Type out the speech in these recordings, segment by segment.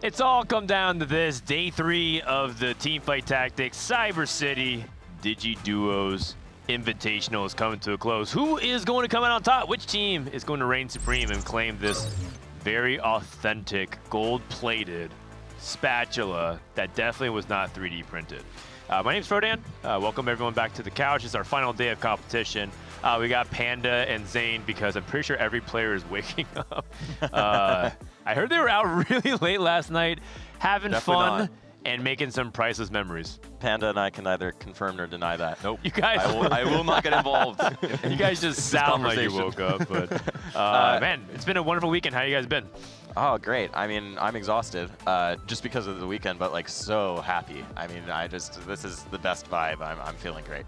It's all come down to this. Day 3 of the Teamfight Tactics Cyber City Digi-Duos Invitational is coming to a close. Who is going to come out on top? Which team is going to reign supreme and claim this very authentic, gold-plated spatula that definitely was not 3D printed? My name's Frodan. Welcome everyone back to the couch. It's our final day of competition. We got Panda and Zane because I'm pretty sure every player is waking up. I heard they were out really late last night, having Definitely fun not. and making some priceless memories. Panda and I can neither confirm nor deny that. Nope. You guys, I will not get involved. you guys just sound like you woke up. But man, it's been a wonderful weekend. How you guys been? Oh, great. I mean, I'm exhausted just because of the weekend, but like so happy. I mean, this is the best vibe. I'm feeling great.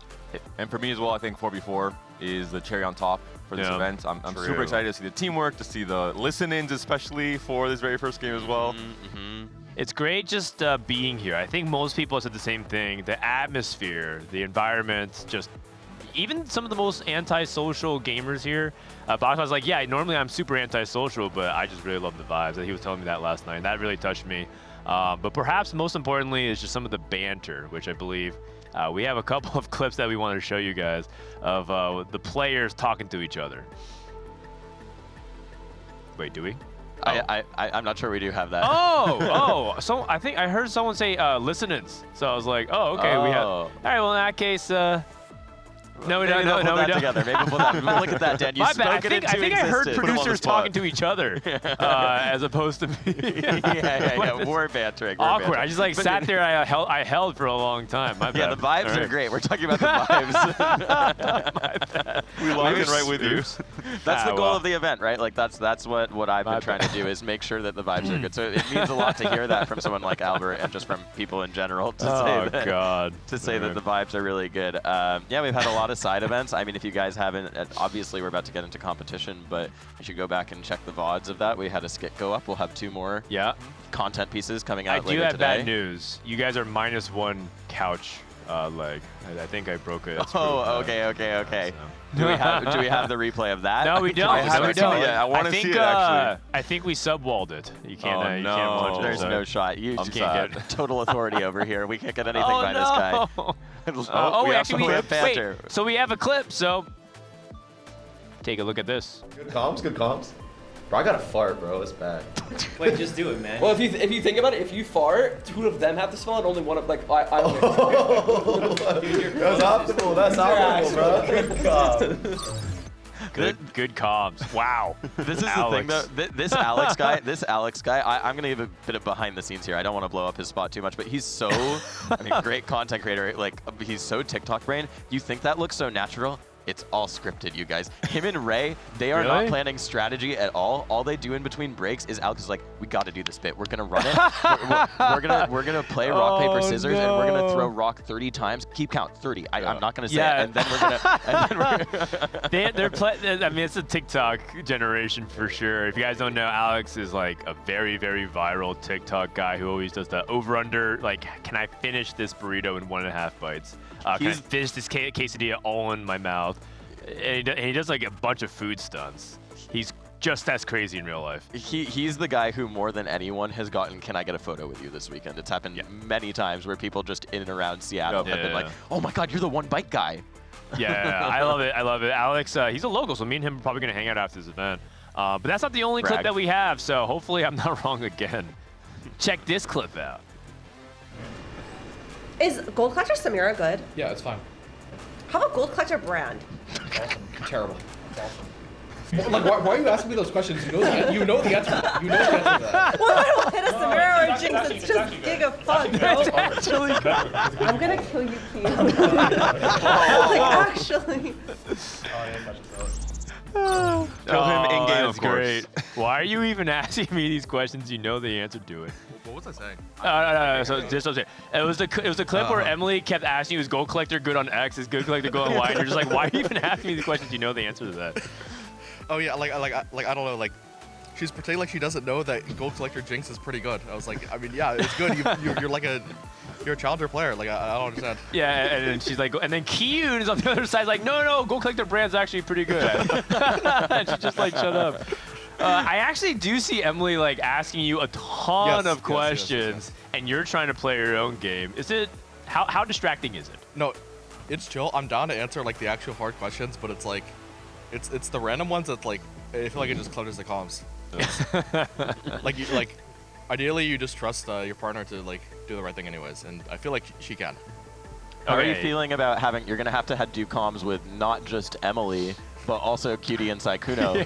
And for me as well, I think 4v4 is the cherry on top for this event. I'm super excited to see the teamwork, to see the listen-ins, especially for this very first game as well. It's great just being here. I think most people said the same thing. The atmosphere, the environment, just even some of the most antisocial gamers here. Box was like, yeah, normally I'm super antisocial, but I just really love the vibes. He was telling me that last night, and that really touched me. But perhaps most importantly is just some of the banter, which I believe we have a couple of clips that we wanted to show you guys of the players talking to each other. Wait, do we? I'm not sure we do have that. So I think I heard someone say listen-ins. So I was like, oh, okay, we have. All right, well, in that case, no, we don't. Maybe we'll put that together. Maybe we'll put that. Look at that, Dan. You spoke it into I think I heard existence. producers talking to each other as opposed to me. yeah. We're bantering. Awkward. I just like sat there. I held for a long time. My yeah, bad. the vibes are great. We're talking about the vibes. My bad. We logged in right with you. That's the goal of the event, right? Like that's what I've been trying to do is make sure that the vibes are good. So it means a lot to hear that from someone like Albert and just from people in general to say that the vibes are really good. Yeah, we've had a lot of side events. I mean, if you guys haven't, obviously we're about to get into competition, but you should go back and check the VODs of that. We had a skit go up. We'll have 2 more content pieces coming out later today. I do have bad news. You guys are -1 couch leg. I think I broke it. Oh, okay. So. Do we have the replay of that? No, we don't. I haven't seen it yet. I want to see it, actually. I think we sub-walled it. You can't, you no. can't watch it. There's no shot. You can't get total authority over here. We can't get anything by this guy. Wait, so we have a clip, so take a look at this. Good comms. Bro, I got a fart, bro. It's bad. Wait, just do it, man. Well, if you think about it, if you fart, 2 of them have to smell it, only one of That's optimal. That's optimal, bro. Good comms. Wow. This is the thing, though. This Alex guy, I'm going to give a bit of behind the scenes here. I don't want to blow up his spot too much, but he's so, great content creator. Like, he's so TikTok brain. You think that looks so natural? It's all scripted, you guys. Him and Ray, they are not planning strategy at all. All they do in between breaks is Alex is like, we got to do this bit. We're gonna run it. we're gonna play rock paper scissors, and we're gonna throw rock 30 times. Keep count 30. I'm not gonna say it, and then we're gonna. I mean, it's a TikTok generation for sure. If you guys don't know, Alex is like a very, very viral TikTok guy who always does the over/under. Like, can I finish this burrito in 1.5 bites? Can I finish this quesadilla all in my mouth? And he does like a bunch of food stunts. He's just as crazy in real life. He's the guy who more than anyone has gotten, can I get a photo with you this weekend? It's happened many times where people just in and around Seattle have been like, oh my God, you're the one bite guy. Yeah, I love it. Alex, he's a local, so me and him are probably going to hang out after this event. But that's not the only clip that we have, so hopefully I'm not wrong again. Check this clip out. Is Gold Collector Samira good? Yeah, it's fine. How about Gold Collector Brand? Awesome. Terrible. Awesome. Like, why are you asking me those questions? You know the answer. You know the answer to that. Well, I don't hit a Samira or Jinx. It's just giga fun, bro. I'm gonna kill you, Keith. Actually. Kill him in game, of course. Great. Why are you even asking me these questions? You know the answer to it. What was I saying? No. So just it was a clip where Emily kept asking you, "Is Gold Collector good on X? Is Gold Collector good on Y?" And you're just like, "Why are you even asking me these questions? You know the answer to that." Oh yeah, like I don't know, like she's pretending like she doesn't know that Gold Collector Jinx is pretty good. I was like, I mean, yeah, it's good. You're a challenger player. Like I don't understand. Yeah, and then she's like, and then Kyun is on the other side, like, no, Gold Collector Brand's actually pretty good. And she just like, shut up. I actually do see Emily like asking you a ton of questions, yes. and you're trying to play your own game. Is it how distracting is it? No, it's chill. I'm down to answer like the actual hard questions, but it's like, it's the random ones that like I feel like it just clutters the comms. Like ideally you just trust your partner to like do the right thing anyways, and I feel like she can. How are you feeling about you're going to have to do comms with not just Emily, but also Cutie and Saikuno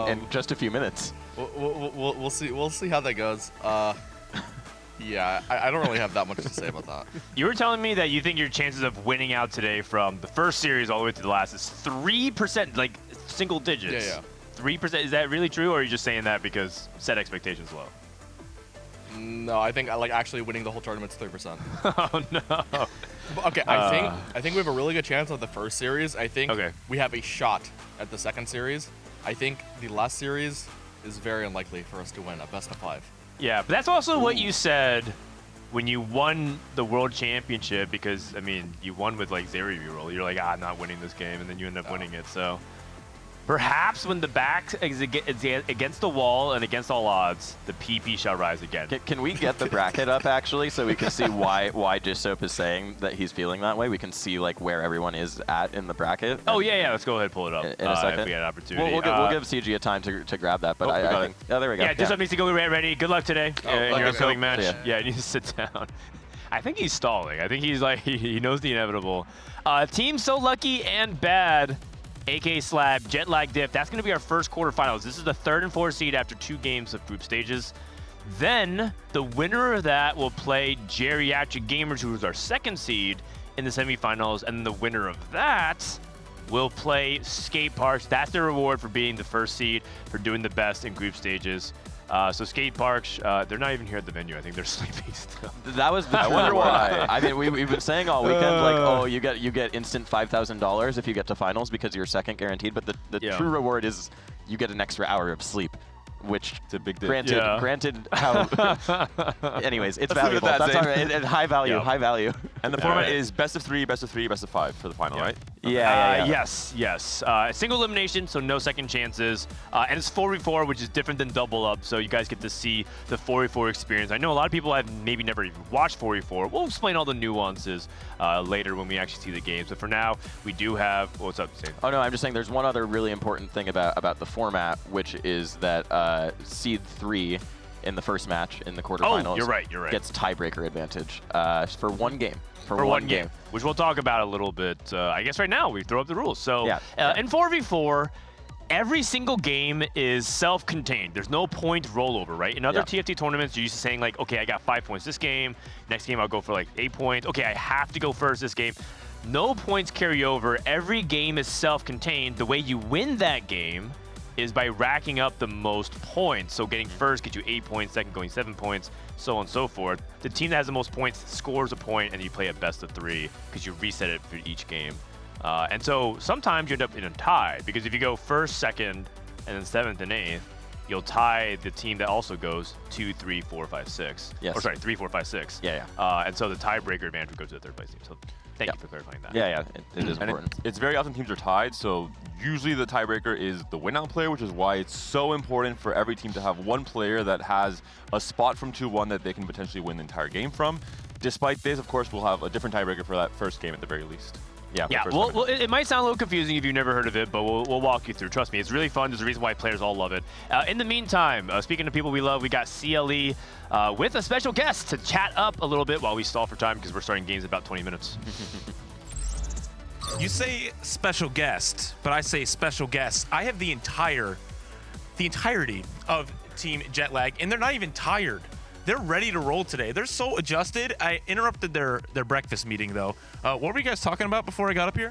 in just a few minutes? We'll see. We'll see how that goes. Yeah, I don't really have that much to say about that. You were telling me that you think your chances of winning out today from the first series all the way to the last is 3%, like single digits. Yeah. 3%. Is that really true, or are you just saying that because set expectations low? No, I think like actually winning the whole tournament's 3%. Oh no. Okay, I think we have a really good chance of the first series. I think we have a shot at the second series. I think the last series is very unlikely for us to win a best of 5. Yeah, but that's also what you said when you won the world championship, because I mean you won with like 0 reroll. You're like, I'm not winning this game, and then you end up winning it. So perhaps when the back is against the wall and against all odds, the PP shall rise again. Can we get the bracket up actually, so we can see why Dissoap is saying that he's feeling that way? We can see like where everyone is at in the bracket. Oh yeah. Let's go ahead and pull it up in a second. if we had an opportunity. We'll give CG a time to grab that, but I think. Oh, there we go. Yeah, Dissoap needs to go ready. Good luck today in your upcoming match. Yeah, you need to sit down. I think he's stalling. I think he's like he knows the inevitable. Team So Lucky and Bad. AK Slab, Jet Lag Diff. That's going to be our first quarterfinals. This is the 3rd and 4th seed after 2 games of group stages. Then the winner of that will play Geriatric Gamers, who is our 2nd seed in the semifinals, and the winner of that will play Skate Parks. That's the reward for being the 1st seed, for doing the best in group stages. So Skate Parks, they're not even here at the venue. I think they're sleeping still. That was the I wonder why. I mean, we've been saying all weekend, like, oh, you get instant $5,000 if you get to finals because you're 2nd guaranteed. But the true reward is you get an extra hour of sleep, which it's a big deal. Granted, how. Anyways, it's valuable. That's all right. It's high value. High value. And the format is best of 3, best of 3, best of 5 for the final, right? Yeah. Yes. Single elimination, so no second chances. And it's 4v4, which is different than double up, so you guys get to see the 4v4 experience. I know a lot of people have maybe never even watched 4v4. We'll explain all the nuances later when we actually see the games. But for now, we do have... What's up, Sam? Oh, no, I'm just saying there's one other really important thing about the format, which is that seed 3 in the first match in the quarterfinals. Oh, you're right. Gets tiebreaker advantage for one game. For one game, which we'll talk about a little bit. I guess right now we throw up the rules. So in 4v4, every single game is self-contained. There's no point rollover, right? In other TFT tournaments, you're used to saying like, okay, I got 5 points this game. Next game, I'll go for like 8 points. Okay, I have to go first this game. No points carry over. Every game is self-contained. The way you win that game is by racking up the most points. So getting first gets you 8 points, second going 7 points, so on and so forth. The team that has the most points scores a point, and you play a best of 3 because you reset it for each game. And so sometimes you end up in a tie, because if you go first, second, and then 7th and 8th, you'll tie the team that also goes 2, 3, 4, 5, 6. Yes. Or sorry, 3, 4, 5, 6. Yeah. And so the tiebreaker advantage would go to the 3rd place team. So thank you for clarifying that. Yeah, it is important. It's very often teams are tied, so usually the tiebreaker is the win-out player, which is why it's so important for every team to have one player that has a spot from 2-1 that they can potentially win the entire game from. Despite this, of course, we'll have a different tiebreaker for that first game at the very least. Yeah, well, it might sound a little confusing if you've never heard of it, but we'll walk you through. Trust me, it's really fun. There's a reason why players all love it. In the meantime, speaking of people we love, we got CLE with a special guest to chat up a little bit while we stall for time, because we're starting games in about 20 minutes. You say special guest, but I say special guest. I have the entirety of Team Jetlag, and they're not even tired. They're ready to roll today. They're so adjusted. I interrupted their breakfast meeting, though. What were you guys talking about before I got up here?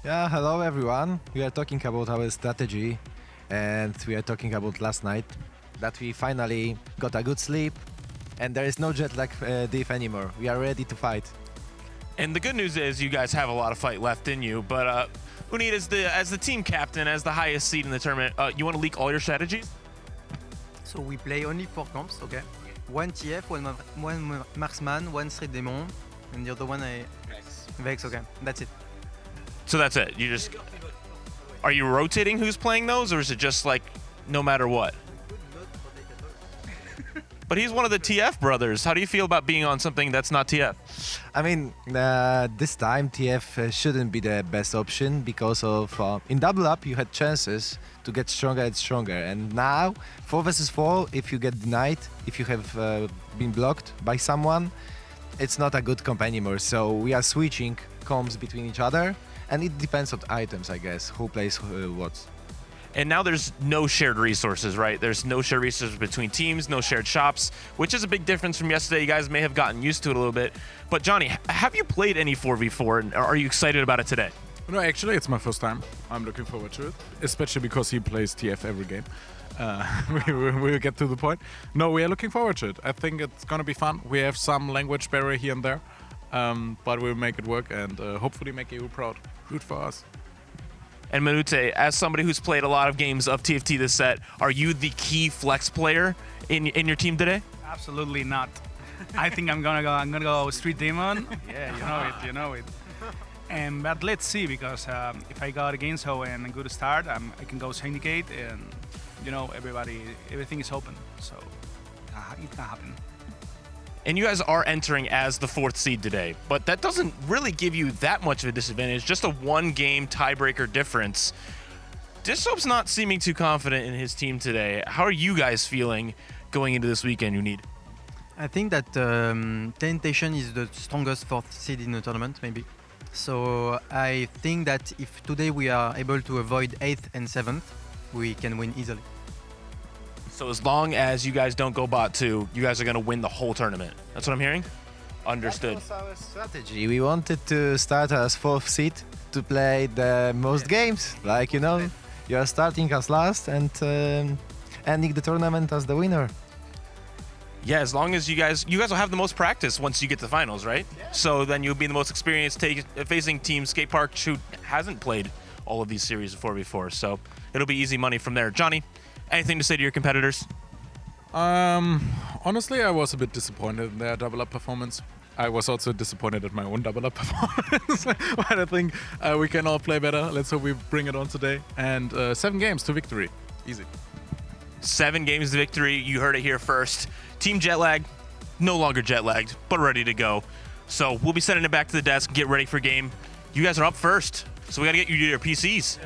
Yeah, hello, everyone. We are talking about our strategy, and we are talking about last night, that we finally got a good sleep, and there is no jet lag diff anymore. We are ready to fight. And the good news is you guys have a lot of fight left in you, but Unit, as the team captain, as the highest seed in the tournament, you want to leak all your strategies? So we play only 4 comps, okay? 1 TF, one Marksman, 1 Street Demon, and the other one Vex, okay. That's it. So that's it. You just... Are you rotating who's playing those, or is it just like no matter what. But he's one of the TF brothers. How do you feel about being on something that's not TF? I mean, this time TF shouldn't be the best option because of in double up you had chances to get stronger and stronger, and now 4 versus 4, if you get denied, if you have been blocked by someone, it's not a good comp anymore. So we are switching comps between each other, and it depends on items, I guess, who plays what. And now there's no shared resources, right? There's no shared resources between teams, no shared shops, which is a big difference from yesterday. You guys may have gotten used to it a little bit. But Johnny, have you played any 4v4, and are you excited about it today? No, actually, it's my first time. I'm looking forward to it, especially because he plays TF every game. We'll get to the point. No, we are looking forward to it. I think it's going to be fun. We have some language barrier here and there, but we'll make it work and hopefully make you proud. Good for us. And Manute, as somebody who's played a lot of games of TFT this set, are you the key flex player in your team today? Absolutely not. I think I'm gonna go Street Demon. Yeah, you know it. But let's see, because if I got against Ho and a good start, I can go Syndicate, and everything is open, so it can happen. And you guys are entering as the 4th seed today, but that doesn't really give you that much of a disadvantage, just a 1-game tiebreaker difference. Dissoap's not seeming too confident in his team today. How are you guys feeling going into this weekend, you need? I think that Temptation is the strongest 4th seed in the tournament, maybe. So I think that if today we are able to avoid 8th and 7th, we can win easily. So as long as you guys don't go bot 2, you guys are going to win the whole tournament. That's what I'm hearing? Understood. That was our strategy. We wanted to start as 4th seed to play the most games. Like, you know, you are starting as last and ending the tournament as the winner. Yeah, as long as you guys will have the most practice once you get to the finals, right? Yeah. So then you'll be the most experienced facing Team Skate Park, who hasn't played all of these series of 4v4. So it'll be easy money from there. Johnny, anything to say to your competitors? Honestly, I was a bit disappointed in their double up performance. I was also disappointed at my own double up performance. But I think we can all play better. Let's hope we bring it on today. And 7 games to victory. Easy. 7 games to victory. You heard it here first. Team Jetlag, no longer jet lagged, but ready to go. So we'll be sending it back to the desk, get ready for game. You guys are up first, so we got to get you to your PCs.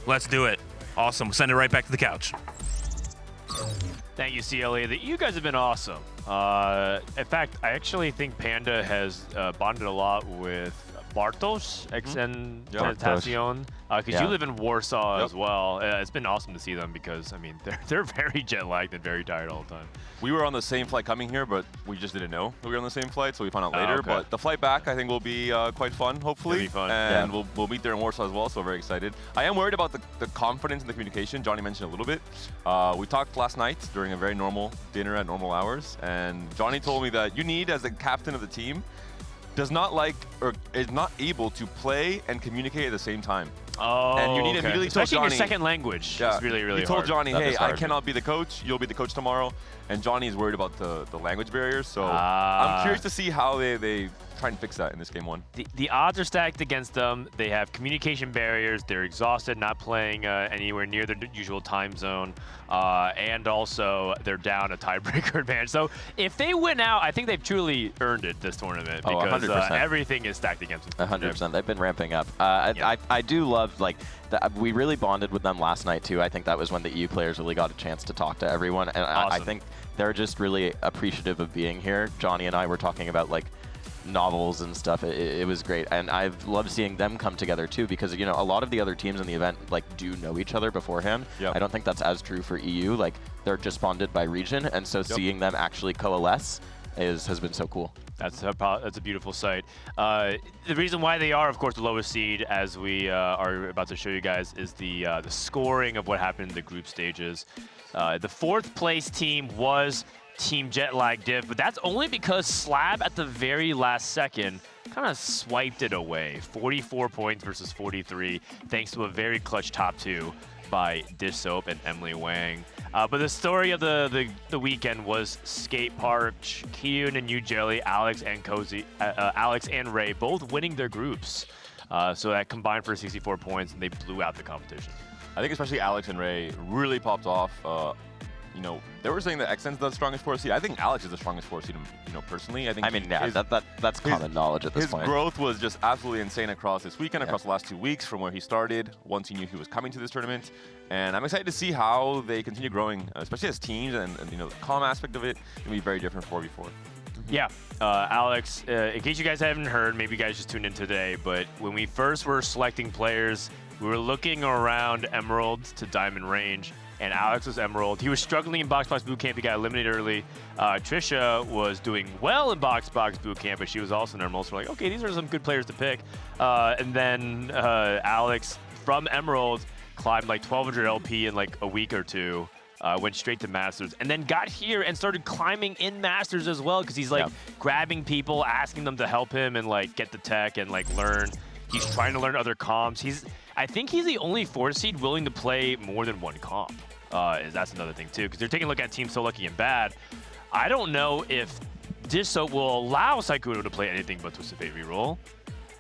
Let's do it. Awesome. We'll send it right back to the couch. Thank you, CLA. You guys have been awesome. In fact, I actually think Panda has bonded a lot with Bartosz and Tentacion, because you live in Warsaw as well. It's been awesome to see them because, I mean, they're very jet lagged and very tired all the time. We were on the same flight coming here, but we just didn't know we were on the same flight, so we found out later. Okay. But the flight back, I think, will be quite fun, hopefully. It'll be fun. And we'll meet there in Warsaw as well, so very excited. I am worried about the confidence and the communication. Johnny mentioned a little bit. We talked last night during a very normal dinner at normal hours, and Johnny told me that you need, as the captain of the team, does not like or is not able to play and communicate at the same time. Oh, and you need to immediately tell especially Johnny, in your second language. Yeah, it's really, really he told hard. Johnny, That hey, is hard. I cannot be the coach. You'll be the coach tomorrow. And Johnny is worried about the language barriers. So I'm curious to see how they try and fix that in this game 1. The odds are stacked against them. They have communication barriers. They're exhausted, not playing anywhere near their usual time zone. And also, they're down a tiebreaker advantage. So if they win out, I think they've truly earned it this tournament because 100%. Everything is stacked against them. 100%. They've been ramping up. I do love, like, we really bonded with them last night, too. I think that was when the EU players really got a chance to talk to everyone. And I think they're just really appreciative of being here. Johnny and I were talking about, like, novels and stuff. It was great, and I've loved seeing them come together too, because, you know, a lot of the other teams in the event like do know each other beforehand. I don't think that's as true for EU. Like, they're just bonded by region, and so seeing them actually coalesce has been so cool. That's a beautiful sight. The reason why they are, of course, the lowest seed, as we are about to show you guys, is the scoring of what happened in the group stages. The 4th place team was Team Jetlag Div, but that's only because Slab at the very last second kind of swiped it away. 44 points versus 43, thanks to a very clutch top 2 by Dissoap and Emily Wang. But the story of the weekend was Skate Park, Kyun and Jelly, Alex and Ray both winning their groups. So that combined for 64 points, and they blew out the competition. I think especially Alex and Ray really popped off. You know, they were saying that XN's the strongest 4 seed. I think Alex is the strongest 4 seed, you know, personally. I think. I mean, yeah, that's common knowledge at this point. His growth was just absolutely insane across this weekend, across the last 2 weeks, from where he started, once he knew he was coming to this tournament. And I'm excited to see how they continue growing, especially as teams, and you know, the calm aspect of it can be very different 4v4. Yeah, Alex, in case you guys haven't heard, maybe you guys just tuned in today, but when we first were selecting players, we were looking around Emerald to Diamond range, and Alex was Emerald. He was struggling in Box Bootcamp. He got eliminated early. Trisha was doing well in Box Bootcamp, but she was also an Emerald. So we're like, okay, these are some good players to pick. And then Alex from Emerald climbed like 1200 LP in like a week or two. Went straight to Masters, and then got here and started climbing in Masters as well, because he's like grabbing people, asking them to help him and like get the tech and like learn. He's trying to learn other comps. I think he's the only 4 seed willing to play more than 1 comp. That's another thing too, because they're taking a look at Team So Lucky and Bad. I don't know if Disso will allow Saikudo to play anything but Twisted Fate reroll,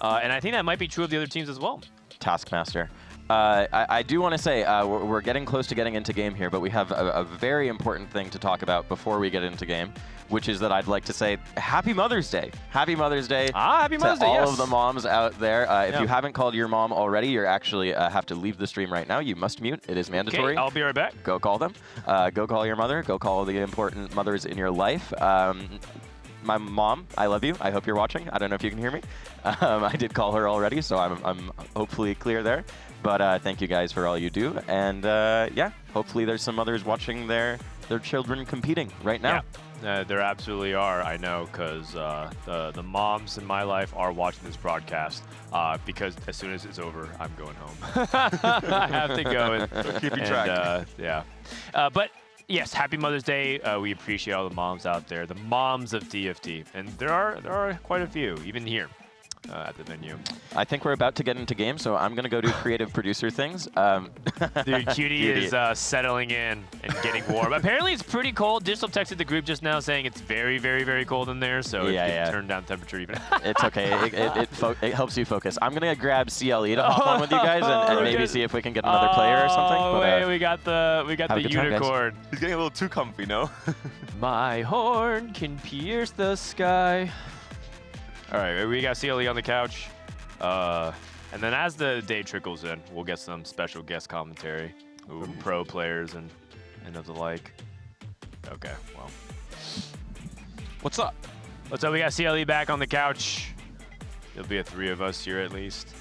and I think that might be true of the other teams as well. Taskmaster. I do want to say we're getting close to getting into game here, but we have a very important thing to talk about before we get into game, which is that I'd like to say Happy Mother's Day. Happy Mother's Day Happy Mother's Day, all of the moms out there. If you haven't called your mom already, you're actually have to leave the stream right now. You must mute. It is mandatory. Okay, I'll be right back. Go call them. Go call your mother. Go call the important mothers in your life. My mom, I love you. I hope you're watching. I don't know if you can hear me. I did call her already, so I'm hopefully clear there. But thank you guys for all you do. And yeah, hopefully there's some mothers watching their children competing right now. Yeah, there absolutely are. I know, because the moms in my life are watching this broadcast, because as soon as it's over, I'm going home. I have to go and keep you track. Yeah. But yes, Happy Mother's Day. We appreciate all the moms out there, the moms of TFT, and there are quite a few, even here. At the venue. I think we're about to get into game, so I'm going to go do creative producer things. Dude, Cutie is settling in and getting warm. Apparently, it's pretty cold. Digital texted the group just now saying it's very, very, very cold in there, so it can turn down temperature even. It's okay. It helps you focus. I'm going to grab CLE to hop on with you guys and maybe see if we can get another player or something. Oh, wait, we got the unicorn. He's getting a little too comfy, no? My horn can pierce the sky. All right, we got CLE on the couch. And then as the day trickles in, we'll get some special guest commentary. Pro players and of the like. Okay, well. What's up? What's up? We got CLE back on the couch. There'll be 3 of us here at least.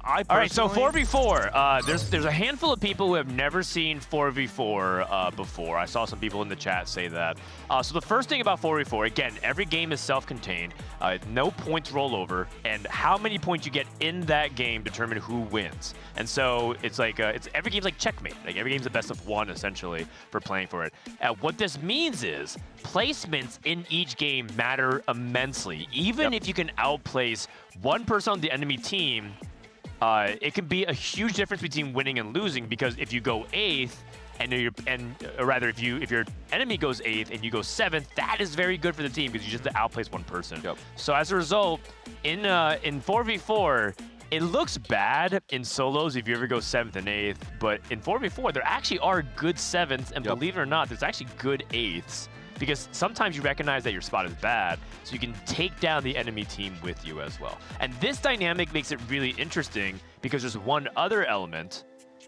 All right, so 4v4. There's a handful of people who have never seen 4v4 before. I saw some people in the chat say that. So the first thing about 4v4, again, every game is self-contained. No points roll over, and how many points you get in that game determine who wins. And so it's like every game's like checkmate. Like every game's the best of 1 essentially for playing for it. What this means is placements in each game matter immensely. Even if you can outplace one person on the enemy team. It can be a huge difference between winning and losing, because if you go 8th if your enemy goes 8th and you go 7th, that is very good for the team because you just outplace one person. So as a result, in 4v4, it looks bad in solos if you ever go 7th and 8th, but in 4v4, there actually are good 7ths, and believe it or not, there's actually good 8ths. Because sometimes you recognize that your spot is bad, so you can take down the enemy team with you as well. And this dynamic makes it really interesting because there's one other element,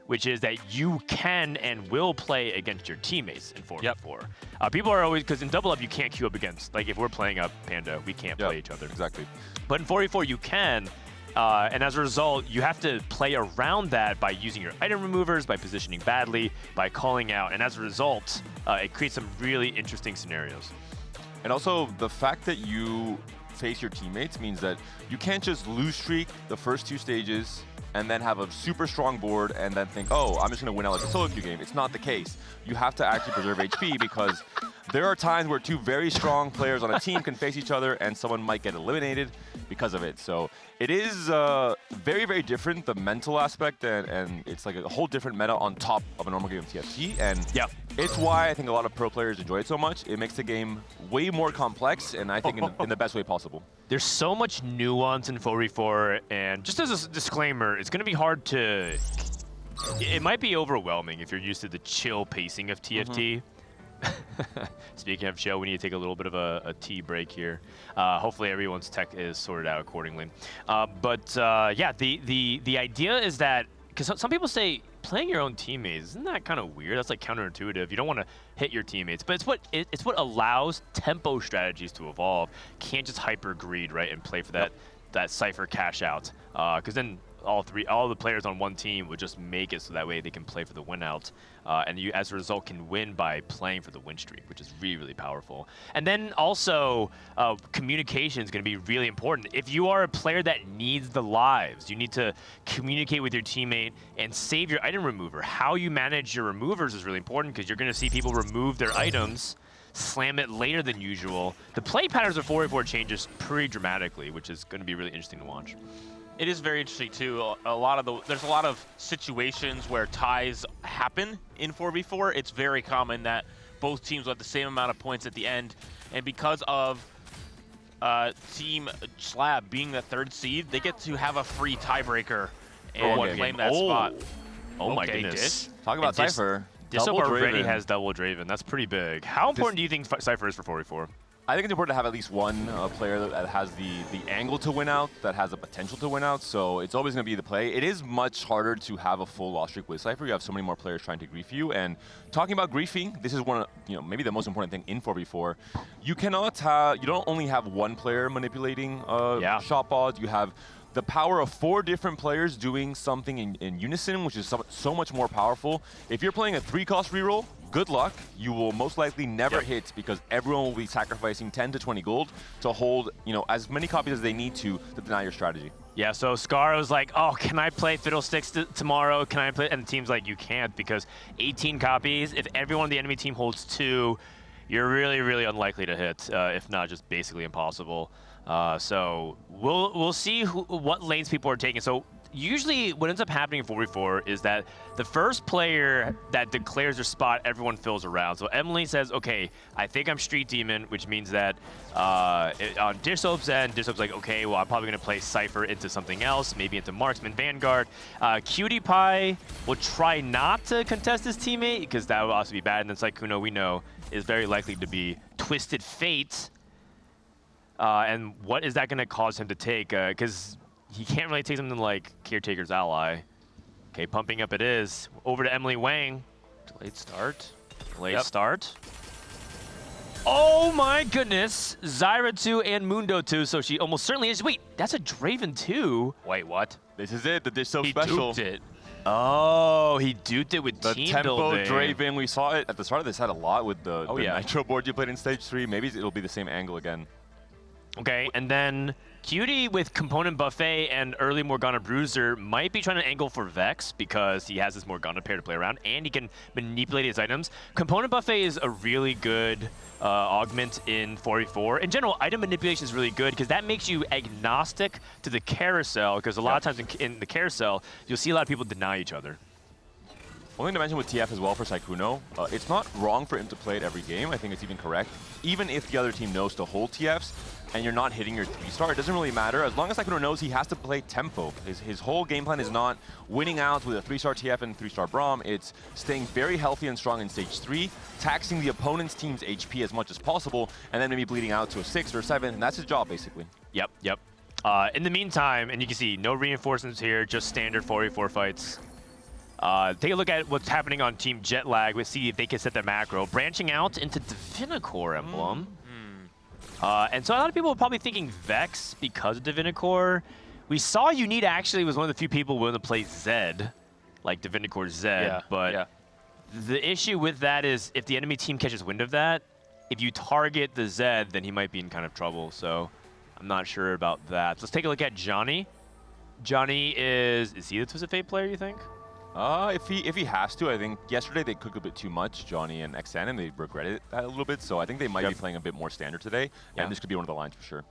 which is that you can and will play against your teammates in 4v4. People are always, because in double up you can't queue up against, like if we're playing up Panda, we can't play each other. Exactly. But in 4v4 you can. And as a result, you have to play around that by using your item removers, by positioning badly, by calling out. And as a result, it creates some really interesting scenarios. And also, the fact that you face your teammates means that you can't just lose streak the first 2 stages and then have a super strong board and then think, oh, I'm just going to win out like a solo queue game. It's not the case. You have to actually preserve HP because there are times where 2 very strong players on a team can face each other and someone might get eliminated because of it. So it is very, very different, the mental aspect, and it's like a whole different meta on top of a normal game of TFT. And it's why I think a lot of pro players enjoy it so much. It makes the game way more complex, and I think in the best way possible. There's so much nuance in 4v4, and just as a disclaimer, it's going to be hard to It might be overwhelming if you're used to the chill pacing of TFT. Speaking of chill, we need to take a little bit of a tea break here. Hopefully everyone's tech is sorted out accordingly. Yeah, the idea is that, because some people say playing your own teammates, isn't that kind of weird? That's like counterintuitive. You don't want to hit your teammates, but it's what allows tempo strategies to evolve. Can't just hyper greed, right, and play for that Cypher cash out, because then all the players on one team would just make it so that way they can play for the win out, and you as a result can win by playing for the win streak, which is really, really powerful. And then also communication is going to be really important. If you are a player that needs the lives, you need to communicate with your teammate and save your item remover. How you manage your removers is really important, because you're going to see people remove their items, slam it later than usual. The play patterns of 4v4 changes pretty dramatically, which is going to be really interesting to watch. It is very interesting too. There's a lot of situations where ties happen in 4v4. It's very common that both teams will have the same amount of points at the end, and because of Team Slab being the 3rd seed, they get to have a free tiebreaker and claim that spot. Oh my goodness! Talk about Cypher. Disop already has double Draven. That's pretty big. How important do you think Cypher is for 4v4? I think it's important to have at least one player that has the angle to win out, that has the potential to win out, so it's always going to be the play. It is much harder to have a full loss streak with Cypher. You have so many more players trying to grief you, and talking about griefing, this is one of, maybe the most important thing in 4v4. You don't only have one player manipulating shot balls, you have the power of 4 different players doing something in unison, which is so much more powerful. If you're playing a 3-cost reroll, good luck. You will most likely never hit, because everyone will be sacrificing 10 to 20 gold to hold, as many copies as they need to deny your strategy. Yeah, so Scar was like, oh, can I play Fiddlesticks tomorrow? Can I play? And the team's like, you can't, because 18 copies, if everyone on the enemy team holds 2, you're really, really unlikely to hit, if not just basically impossible. So we'll see what lanes people are taking. So usually what ends up happening in 4v4 is that the first player that declares their spot, everyone fills around. So Emily says, okay, I think I'm Street Demon, which means that on Disop's end, Disop's like, okay, well, I'm probably going to play Cypher into something else, maybe into Marksman Vanguard. Cutie Pie will try not to contest his teammate, because that would also be bad. And then Sykkuno, we know, is very likely to be Twisted Fate. And what is that going to cause him to take? Because he can't really take something like Caretaker's Ally. Okay, pumping up it is. Over to Emily Wang. Delayed start. Delayed start. Oh my goodness. Zyra 2 and Mundo 2, so she almost certainly is. Wait, that's a Draven 2? Wait, what? This is it, the Dish So Special. He duped it. Oh, he duped it with the team tempo building. Draven. We saw it at the start of this set a lot with the Nitro board you played in Stage 3. Maybe it'll be the same angle again. Okay, and then Cutie with Component Buffet and early Morgana Bruiser might be trying to angle for Vex, because he has this Morgana pair to play around and he can manipulate his items. Component Buffet is a really good augment in 4v4. In general, item manipulation is really good, because that makes you agnostic to the carousel, because a lot of times in the carousel, you'll see a lot of people deny each other. One thing to mention with TF as well for Sykkuno, it's not wrong for him to play it every game. I think it's even correct. Even if the other team knows to hold TFs and you're not hitting your 3-star, it doesn't really matter. As long as Sykkuno knows he has to play tempo. His whole game plan is not winning out with a 3-star TF and 3-star Braum. It's staying very healthy and strong in Stage 3, taxing the opponent's team's HP as much as possible, and then maybe bleeding out to a 6 or 7, and that's his job, basically. Yep. In the meantime, and you can see no reinforcements here, just standard 4v4 fights. Take a look at what's happening on Team Jetlag. We'll see if they can set their macro. Branching out into Divinicore emblem. And so a lot of people are probably thinking Vex because of Divinicore. We saw Unita actually was one of the few people willing to play Zed, like Divinicore Zed. But the issue with that is if the enemy team catches wind of that, if you target the Zed, then he might be in kind of trouble. So I'm not sure about that. Let's take a look at Johnny. Johnny is he the Twisted Fate player, you think? If he has to, I think yesterday they cooked a bit too much, Johnny and XN, and they regretted that a little bit. So I think they might be playing a bit more standard today, and this could be one of the lines for sure.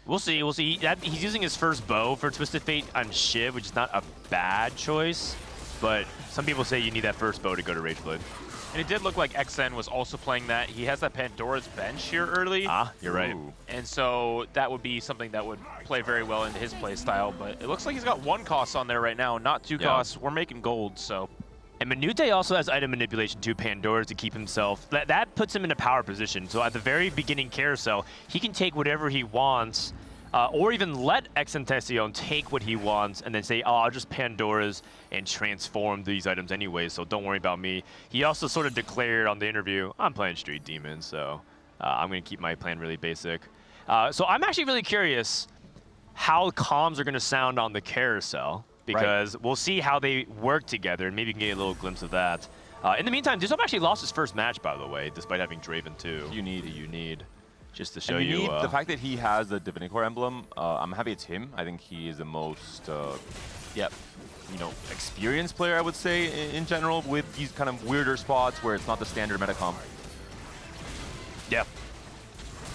We'll see. He's using his first bow for Twisted Fate on Shiv, which is not a bad choice, but some people say you need that first bow to go to Rageblade. And it did look like XN was also playing that. He has that Pandora's Bench here early. You're right. And so that would be something that would play very well into his play style. But it looks like he's got 1 cost on there right now, not 2 costs. We're making gold, so. And Minute also has item manipulation too, Pandora's, to keep himself. That puts him in a power position. So at the very beginning carousel, he can take whatever he wants, or even let XNTECION take what he wants and then say, oh, I'll just Pandora's and transform these items anyway, so don't worry about me. He also sort of declared on the interview, I'm playing Street Demon, so I'm going to keep my plan really basic. So I'm actually really curious how comms are going to sound on the carousel, because we'll see how they work together, and maybe you can get a little glimpse of that. In the meantime, Dizop actually lost his first match, by the way, despite having Draven too. You need. Just to show you. The fact that he has the Divinity Core emblem, I'm happy it's him. I think he is the most, experienced player, I would say, in general, with these kind of weirder spots where it's not the standard meta comp. Yeah.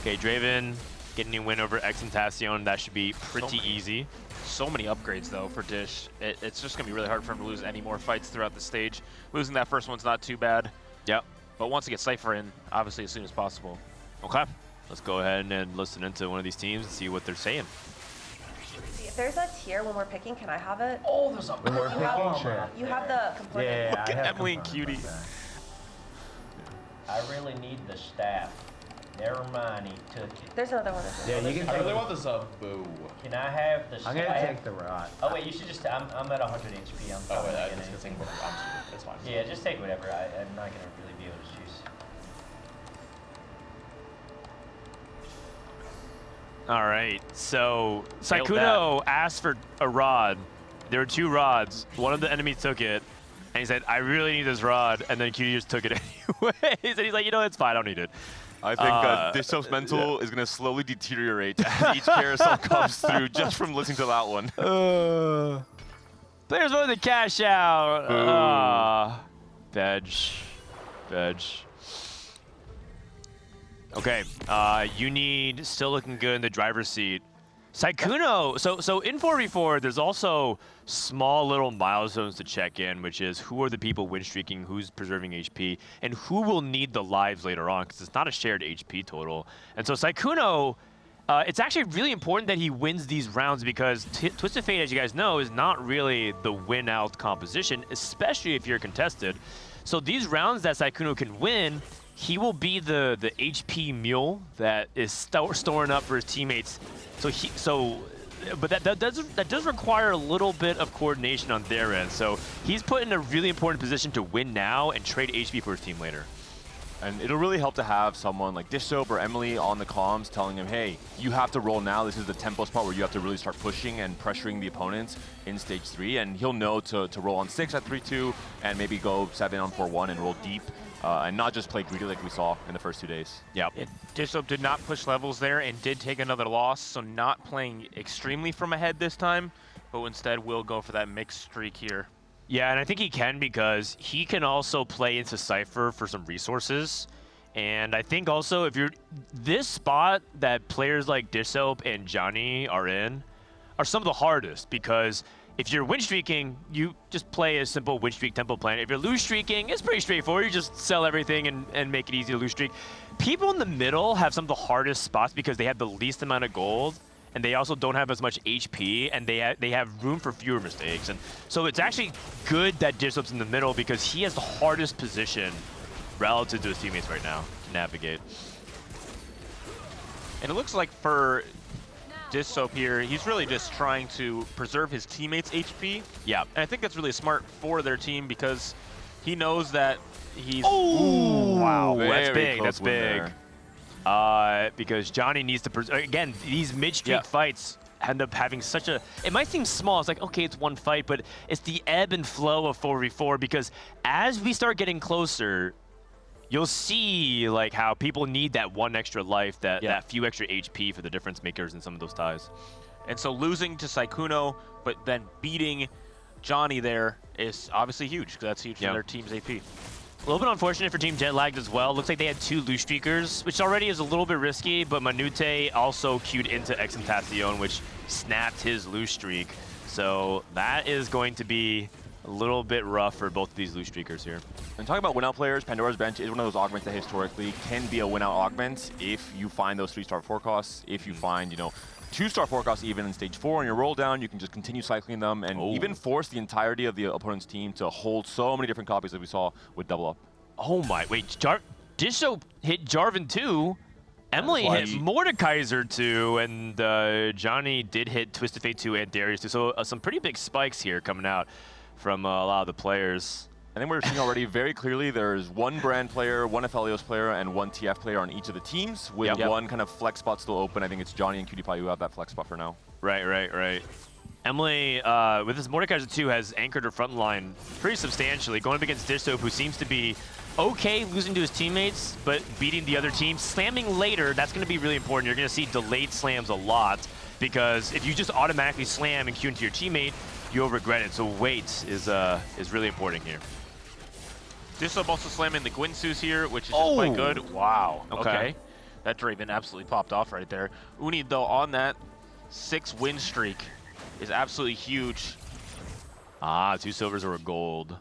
Okay, Draven getting a win over XNTECION. That should be pretty easy. So many upgrades, though, for Dish. It's just going to be really hard for him to lose any more fights throughout the stage. Losing that first one's not too bad. Yep. But once he gets Cypher in, obviously as soon as possible. Okay. Let's go ahead and listen into one of these teams and see what they're saying. If there's a tier when we're picking, can I have it? Oh, there's a when we're picking, sure. You have the component. Yeah, Look at Emily and Cutie. I really need the staff. Never mind, he took it. There's another one. Yeah, you can. I really want this boo. Can I have the staff? I'm gonna take the rod. Oh wait, you should just. I'm at 100 HP. I'm oh wait, I'm just take whatever. I'm stupid. It's fine. Yeah, just take whatever. I'm not gonna really be able to choose. All right, so Sykkuno asked for a rod. There were 2 rods. One of the enemies took it, and he said, I really need this rod, and then Cutie just took it anyways. And he's like, you know, it's fine, I don't need it. I think Dishop's mental is going to slowly deteriorate as each carousel comes through just from listening to that one. Players want to cash out. Veg. Okay, you need still looking good in the driver's seat. Sykkuno, so in 4v4, there's also small little milestones to check in, which is who are the people win streaking, who's preserving HP, and who will need the lives later on, because it's not a shared HP total. And so Sykkuno, it's actually really important that he wins these rounds, because Twisted Fate, as you guys know, is not really the win-out composition, especially if you're contested. So these rounds that Sykkuno can win, he will be the HP mule that is storing up for his teammates. But that does require a little bit of coordination on their end. So he's put in a really important position to win now and trade HP for his team later. And it'll really help to have someone like Dishop or Emily on the comms telling him, hey, you have to roll now. This is the tempo spot where you have to really start pushing and pressuring the opponents in stage 3. And he'll know to roll on 6 at 3-2 and maybe go 7 on 4-1 and roll deep. And not just play greedy like we saw in the first 2 days. Yeah. Dishop did not push levels there and did take another loss, so not playing extremely from ahead this time, but instead will go for that mixed streak here. Yeah, and I think he can, because he can also play into Cypher for some resources. And I think also if you're this spot that players like Dishop and Johnny are in are some of the hardest, because if you're win streaking, you just play a simple win streak tempo plan. If you're lose streaking, it's pretty straightforward. You just sell everything and make it easy to lose streak. People in the middle have some of the hardest spots because they have the least amount of gold, and they also don't have as much HP, and they have room for fewer mistakes. And so it's actually good that Dishop's in the middle, because he has the hardest position relative to his teammates right now to navigate. And it looks like for Dishop here, he's really just trying to preserve his teammates' HP. Yeah. And I think that's really smart for their team, because he knows that he's... Oh, wow. That's Very big. close That's win big. there. Because Johnny needs to... Again, these mid-streak fights end up having such a... It might seem small. It's like, okay, it's one fight, but it's the ebb and flow of 4v4, because as we start getting closer, you'll see like how people need that one extra life, that few extra HP for the difference makers in some of those ties. And so losing to Sykkuno, but then beating Johnny there is obviously huge, because that's huge for their team's AP. A little bit unfortunate for Team Jetlagged as well. Looks like they had 2 loose streakers, which already is a little bit risky, but Minute also queued into XNTECION, which snapped his loose streak. So that is going to be a little bit rough for both of these loose streakers here. And talking about win-out players, Pandora's Bench is one of those augments that historically can be a win-out augment if you find those 3-star forecasts, if you find, 2-star forecast even in stage 4 on your roll down. You can just continue cycling them and even force the entirety of the opponent's team to hold so many different copies that we saw with double up. Oh my, wait, Disho hit Jarvan 2. Emily hit Mordekaiser 2, and Johnny did hit Twisted Fate 2 and Darius 2. So some pretty big spikes here coming out from a lot of the players. I think we're seeing already very clearly there's one brand player, one Aphelios player, and one TF player on each of the teams with one kind of flex spot still open. I think it's Johnny and Cutie Pie who have that flex spot for now. Right. Emily, with this Mordekaiser 2, has anchored her front line pretty substantially, going up against Dishsoap, who seems to be okay losing to his teammates, but beating the other team. Slamming later, that's going to be really important. You're going to see delayed slams a lot, because if you just automatically slam and queue into your teammate, you'll regret it. So wait is really important here. Dishsoap also slamming the Gwynsus here, which is just quite good. Wow. Okay. That Draven absolutely popped off right there. Uni, though, on that 6-win streak is absolutely huge. 2 silvers or a gold.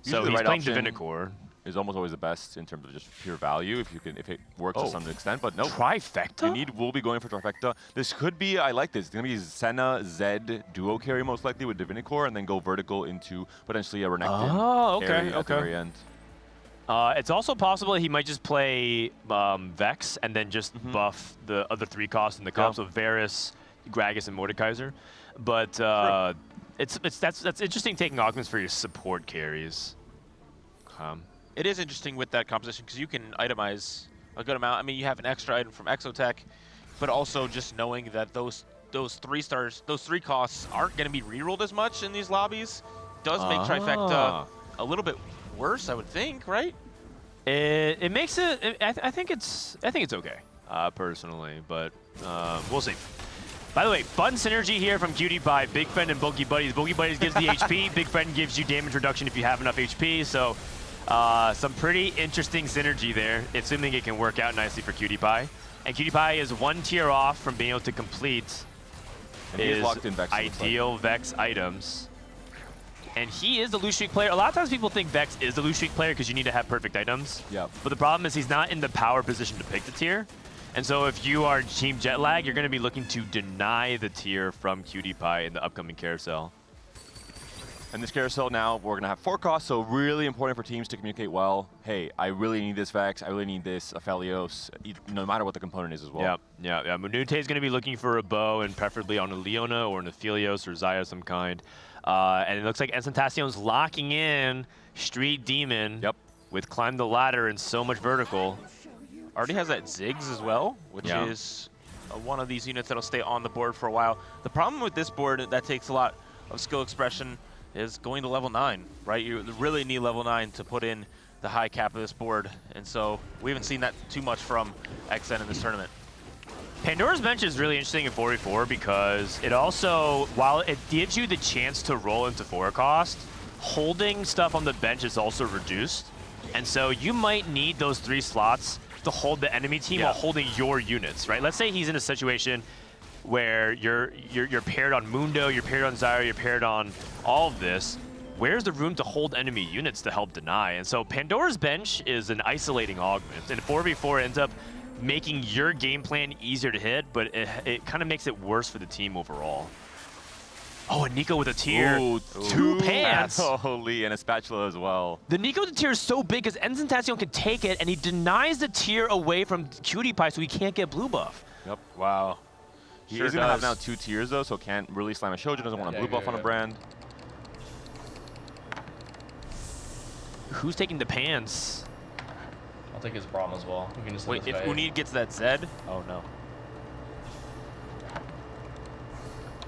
So Usually he's right playing option Divinicor. Is almost always the best in terms of just pure value if it works to some extent, but no. Trifecta? We'll be going for trifecta. This could be, I like this. It's gonna be Senna, Zed duo carry most likely with Divinicor, and then go vertical into potentially a Renekton carry at the very end. It's also possible he might just play Vex and then just buff the other 3 costs in the comp, so Varus, Gragas, and Mordekaiser. But that's interesting taking augments for your support carries. It is interesting with that composition because you can itemize a good amount. I mean, you have an extra item from Exotech, but also just knowing that those 3 stars, those 3 costs aren't going to be rerolled as much in these lobbies does make trifecta a little bit worse, I would think, right? It makes it. I think it's okay, personally, but we'll see. By the way, fun synergy here from Cutie Pie, Big Friend and Bulky Buddies. Bulky Buddies gives the HP, Big Friend gives you damage reduction if you have enough HP, so some pretty interesting synergy there, assuming it can work out nicely for Cutie Pie. And Cutie Pie is 1 tier off from being able to complete his ideal Vex items. And he is the lose streak player. A lot of times people think Vex is the lose streak player because you need to have perfect items. Yep. But the problem is he's not in the power position to pick the tier. And so if you are Team Jetlag, you're going to be looking to deny the tier from Cutie Pie in the upcoming carousel. And this carousel now, we're going to have 4 costs, so really important for teams to communicate well. Hey, I really need this Vex, I really need this Aphelios, no matter what the component is as well. Yeah. Munute is going to be looking for a bow, and preferably on a Leona or an Aphelios or Xayah of some kind. And it looks like Ensentacion's locking in Street Demon with Climb the Ladder and so much vertical. Already has that Ziggs as well, which is one of these units that'll stay on the board for a while. The problem with this board that takes a lot of skill expression is going to level 9, right? You really need level 9 to put in the high cap of this board, and so we haven't seen that too much from XN in this tournament. Pandora's Bench is really interesting in 4v4 because it also, while it gives you the chance to roll into 4 cost, holding stuff on the bench is also reduced. And so you might need those 3 slots to hold the enemy team while holding your units, right? Let's say he's in a situation where you're paired on Mundo, you're paired on Xayah, you're paired on all of this. Where's the room to hold enemy units to help deny? And so Pandora's Bench is an isolating augment, and 4v4 ends up making your game plan easier to hit, but it kind of makes it worse for the team overall. Oh, and Nico with a tier. Ooh, 2 pants. Holy, and a spatula as well. The Nico with the tier is so big because Ensentacion can take it, and he denies the tier away from Cutie Pie, so he can't get blue buff. Yep. Wow. He is going to have now 2 tiers, though, so can't really slam a Shoujo, doesn't want a blue buff on a brand. Who's taking the pants? I'll take his Braum as well. We can just wait, if Unid gets that Zed? Oh, no.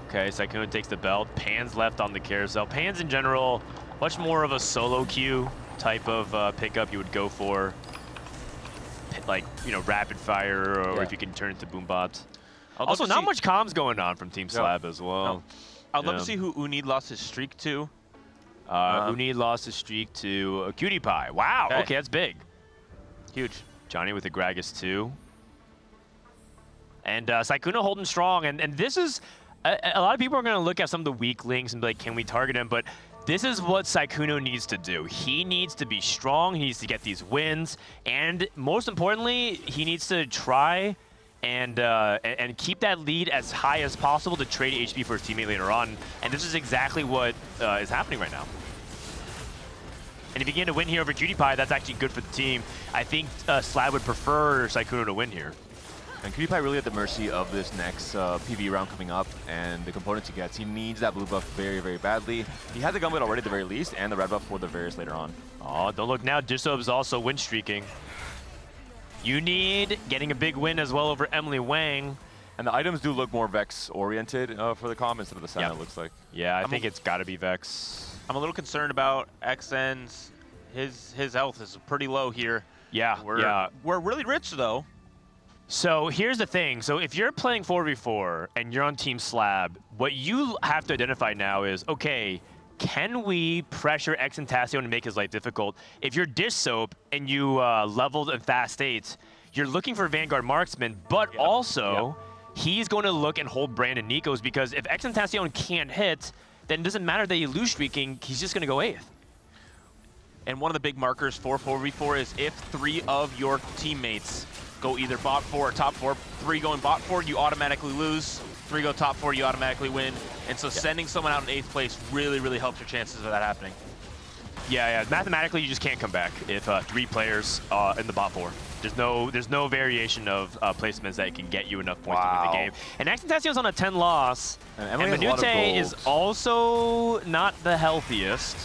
Okay, Sykkuno takes the belt. Pan's left on the carousel. Pan's in general, much more of a solo queue type of pickup you would go for. Like, you know, rapid fire, or if you can turn it to Boombot. Also, not much comms going on from Team Slab as well. No. I'd love to see who Unid lost his streak to. Unid lost his streak to a Cutie Pie. Wow, okay, that's big. Huge. Johnny with the Gragas too. And Sykkuno holding strong. And this is, a lot of people are going to look at some of the weak links and be like, can we target him? But this is what Sykkuno needs to do. He needs to be strong. He needs to get these wins. And most importantly, he needs to try and keep that lead as high as possible to trade HP for his teammate later on. And this is exactly what is happening right now. And if you get to win here over PewDiePie, that's actually good for the team. I think Slab would prefer Sykkuno to win here. And PewDiePie really at the mercy of this next PV round coming up and the components he gets. He needs that blue buff very, very badly. He has the gun build already at the very least, and the red buff for the various later on. Oh, don't look now. Disob's also win streaking. You need getting a big win as well over Emily Wang. And the items do look more Vex-oriented for the comp instead of the Senna, it looks like. Yeah, I think it's got to be Vex. I'm a little concerned about XN's. His health is pretty low here. Yeah, We're really rich, though. So here's the thing. So if you're playing 4v4 and you're on Team Slab, what you have to identify now is, okay, can we pressure XNTacion and make his life difficult? If you're Dish Soap and you leveled in fast states, you're looking for Vanguard Marksman, but also he's going to look and hold Brandon Nico's, because if XNTacion can't hit, then it doesn't matter that you lose streaking, he's just going to go 8th. And one of the big markers for 4v4 is if 3 of your teammates go either bot 4 or top 4. 3 going bot 4, you automatically lose. 3 go top 4, you automatically win. And so sending someone out in 8th place really, really helps your chances of that happening. Yeah. Mathematically, you just can't come back if 3 players in the bot 4. There's no variation of placements that can get you enough points to win the game. And XNTacion's on a 10 loss. And Minute is also not the healthiest.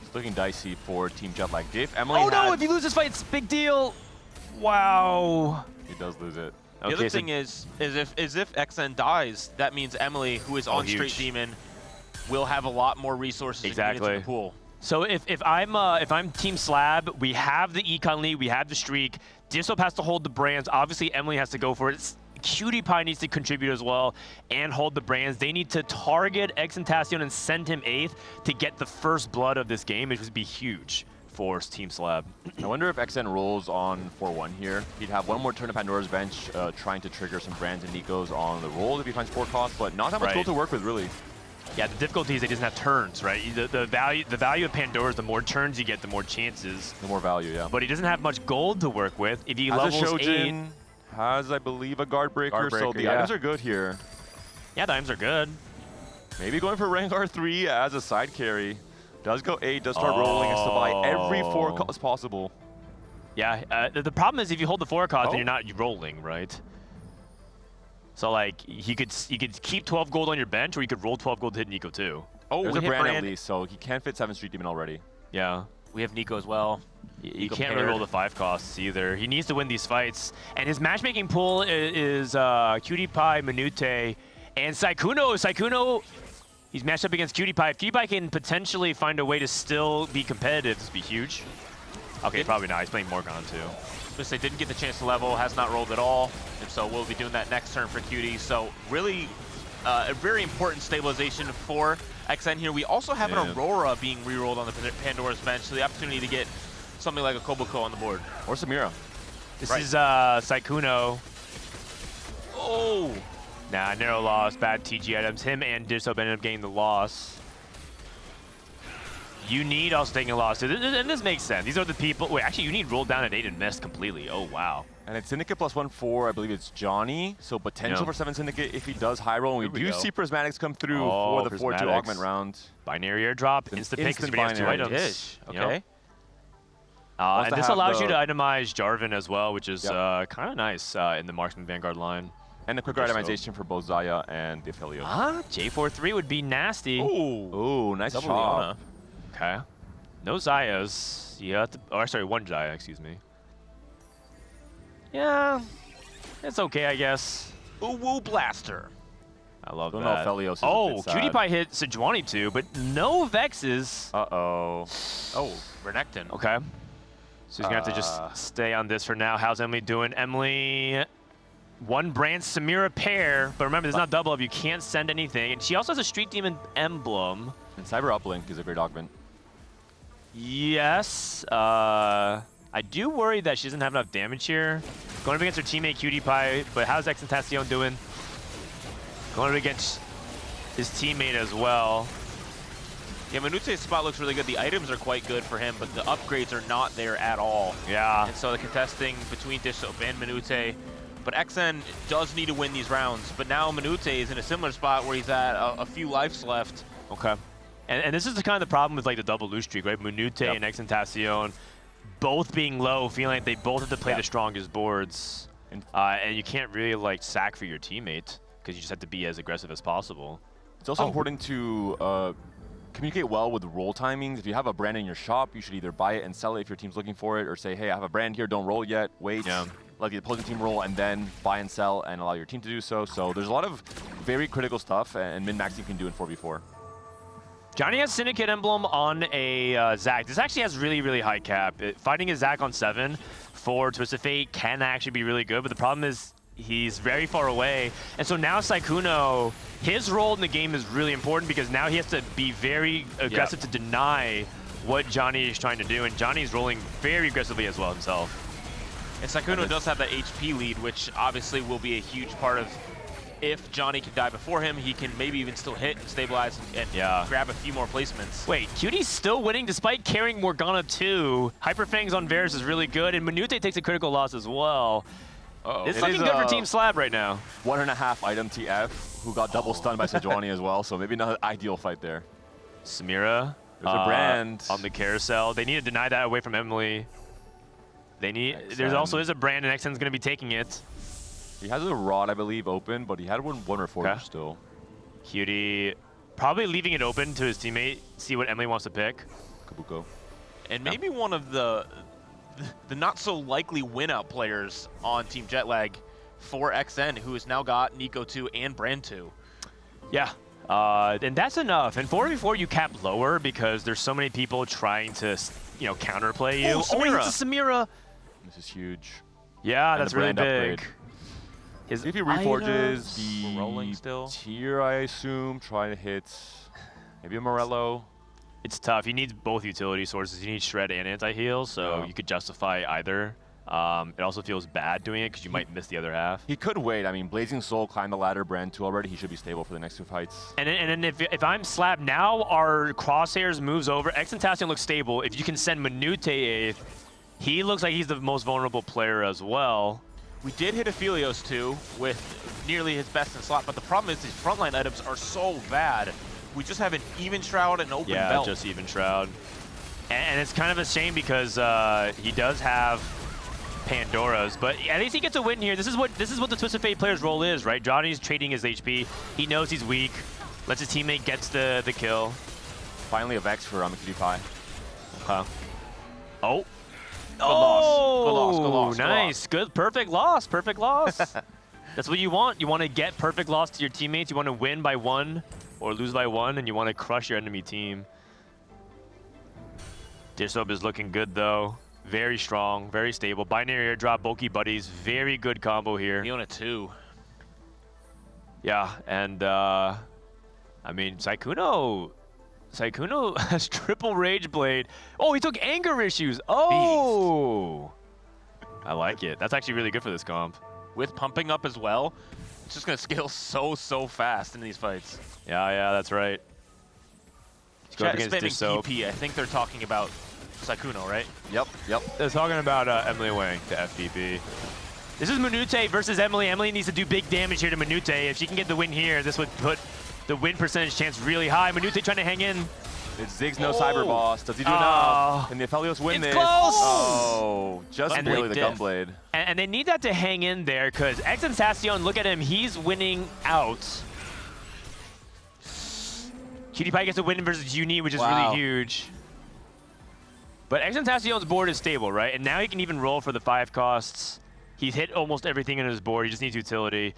It's looking dicey for Team Jetlag. If Emily no, if you lose this fight, it's a big deal. Wow. He does lose it. The other thing is if XN dies, that means Emily, who is on Straight Demon, will have a lot more resources in the pool. So if I'm Team Slab, we have the econ lead, we have the streak. Disop has to hold the brands. Obviously, Emily has to go for it. PewDiePie needs to contribute as well and hold the brands. They need to target XNTacion and send him 8th to get the first blood of this game, which would be huge for Team Slab. I wonder if XN rolls on 4-1 here. He'd have one more turn of Pandora's Bench trying to trigger some brands and Nico's on the roll if he finds 4 costs, but not that much gold to work with, really. Yeah, the difficulty is he doesn't have turns, right? The value of Pandora is the more turns you get, the more chances. The more value, yeah. But he doesn't have much gold to work with. If he levels a Shojin, 8... has, I believe, a guard breaker, so the items are good here. Yeah, the items are good. Maybe going for Rengar 3 as a side carry. Does go 8, does start rolling, and to buy every 4 costs possible. Yeah, the problem is if you hold the 4 cost, then you're not rolling, right? So like, he could keep 12 gold on your bench, or you could roll 12 gold to hit Nico too. Oh, there's a brand at least, so he can fit 7 Street Demon already. Yeah. We have Nico as well. You can't really roll the 5 costs either. He needs to win these fights. And his matchmaking pool is PewDiePie, Minute, and Sykkuno. Sykkuno, he's matched up against PewDiePie. If PewDiePie can potentially find a way to still be competitive, this would be huge. Okay, probably not. He's playing Morgan too. They didn't get the chance to level, has not rolled at all, and so we'll be doing that next turn for Cutie. So really a very important stabilization for XN here. We also have an Aurora being rerolled on the Pandora's Bench, so the opportunity to get something like a Koboko on the board. Or Samira. This is Sykkuno. Oh! Nah, narrow loss, bad TG items. Him and Dishop ended up getting the loss. You need also taking a loss. And this makes sense. These are the people. Wait, actually, you need roll down at 8 and missed completely. Oh, wow. And it's Syndicate +1 for, I believe it's Johnny. So potential for 7 Syndicate if he does high roll. And we do see Prismatics come through for the 4-2 augment round. Binary airdrop, instant pick because he has 2 items. Okay. And this allows you to itemize Jarvan as well, which is kind of nice in the Marksman Vanguard line. And the quicker itemization for both Zaya and the Affiliate. J43 would be nasty. Ooh, nice chop. Okay. No Zayas. You have to, or sorry, 1 Zaya, excuse me. Yeah, it's okay, I guess. Ooh, Blaster. I love that. that. Felios is PewDiePie hit Sejuani too, but no Vexes. Uh-oh. Oh, Renekton. Okay. So he's gonna have to just stay on this for now. How's Emily doing? Emily, 1 brand Samira pair, but remember, there's not double up. You can't send anything. And she also has a Street Demon emblem. And Cyber Uplink is a great augment. Yes. I do worry that she doesn't have enough damage here. Going up against her teammate PewDiePie, but how's XNTacion doing? Going up against his teammate as well. Yeah, Minute's spot looks really good. The items are quite good for him, but the upgrades are not there at all. Yeah. And so the contesting between Dishop and Minute But XN does need to win these rounds. But now Minute is in a similar spot where he's at a few lives left. Okay. And this is the kind of the problem with like the double lose streak, right? Minute and XNTacion both being low, feeling like they both have to play the strongest boards. And you can't really like sack for your teammate because you just have to be as aggressive as possible. It's also important to communicate well with roll timings. If you have a brand in your shop, you should either buy it and sell it if your team's looking for it, or say, hey, I have a brand here, don't roll yet, wait, let the opposing team roll, and then buy and sell and allow your team to do so. So there's a lot of very critical stuff, and min-max team can do in 4v4. Johnny has Syndicate Emblem on a Zac. This actually has really, really high cap. Fighting a Zac on 7 for Twisted Fate can actually be really good, but the problem is he's very far away. And so now Sykkuno, his role in the game is really important because now he has to be very aggressive to deny what Johnny is trying to do, and Johnny's rolling very aggressively as well himself. And Sykkuno does have that HP lead, which obviously will be a huge part of if Johnny can die before him, he can maybe even still hit and stabilize and grab a few more placements. Wait, Cutie's still winning despite carrying Morgana 2. Hyperfang's on Varus is really good, and Minute takes a critical loss as well. It's looking good for Team Slab right now. 1.5 item TF, who got double stunned by Sejuani as well, so maybe not an ideal fight there. Samira. There's a brand. On the carousel. They need to deny that away from Emily. They need. There also is a brand, and XN's going to be taking it. He has a rod, I believe, open, but he had one reforger still. Cutie probably leaving it open to his teammate, see what Emily wants to pick. Kabuko. And maybe one of the not so likely win-out players on Team Jetlag for XN, who has now got Nico 2 and Brand 2. Yeah, and that's enough. In 4v4, you cap lower because there's so many people trying to, counterplay you. Samira. It's a Samira. This is huge. Yeah, and that's really big. If he reforges the rolling still. tier, I assume, try to hit maybe a Morello. It's tough. He needs both utility sources. He needs Shred and Anti-Heal, so you could justify either. It also feels bad doing it because you might miss the other half. He could wait. I mean, Blazing Soul climbed the ladder, Brand 2 already. He should be stable for the next 2 fights. And then if I'm Slab, now our Crosshairs moves over. XNTacion looks stable. If you can send Minute 8th, he looks like he's the most vulnerable player as well. We did hit Aphelios too with nearly his best in slot, but the problem is these frontline items are so bad. We just have an Even Shroud and Open Belt. Yeah, just Even Shroud. And it's kind of a shame because he does have Pandora's, but at least he gets a win here. This is what the Twisted Fate player's role is, right? Johnny's trading his HP. He knows he's weak. Lets his teammate gets the kill. Finally a Vex for PewDiePie. Oh. Good loss. Good loss. Nice. Good. Perfect loss. Perfect loss. That's what you want. You want to get perfect loss to your teammates. You want to win by 1 or lose by 1, and you want to crush your enemy team. Dissob is looking good, though. Very strong, very stable. Binary airdrop, bulky buddies. Very good combo here. Fiona 2. Yeah, and I mean, Sykkuno has triple Rage Blade. Oh, he took anger issues. Oh, I like it. That's actually really good for this comp. With pumping up as well, it's just going to scale so fast in these fights. Yeah, that's right. Chat is spamming PP. I think they're talking about Sykkuno, right? Yep. They're talking about Emily Wang to FPP. This is Minute versus Emily. Emily needs to do big damage here to Minute. If she can get the win here, this would put the win percentage chance really high. Minute trying to hang in. It's Ziggs no Cyber Boss. Does he do enough? Can the Aphelios win this? Close! Oh, just and barely the Gunblade. And they need that to hang in there because XNTacion, look at him. He's winning out. PewDiePie gets a win versus Uni, which is really huge. But XNTacion's board is stable, right? And now he can even roll for the 5 costs. He's hit almost everything in his board. He just needs utility.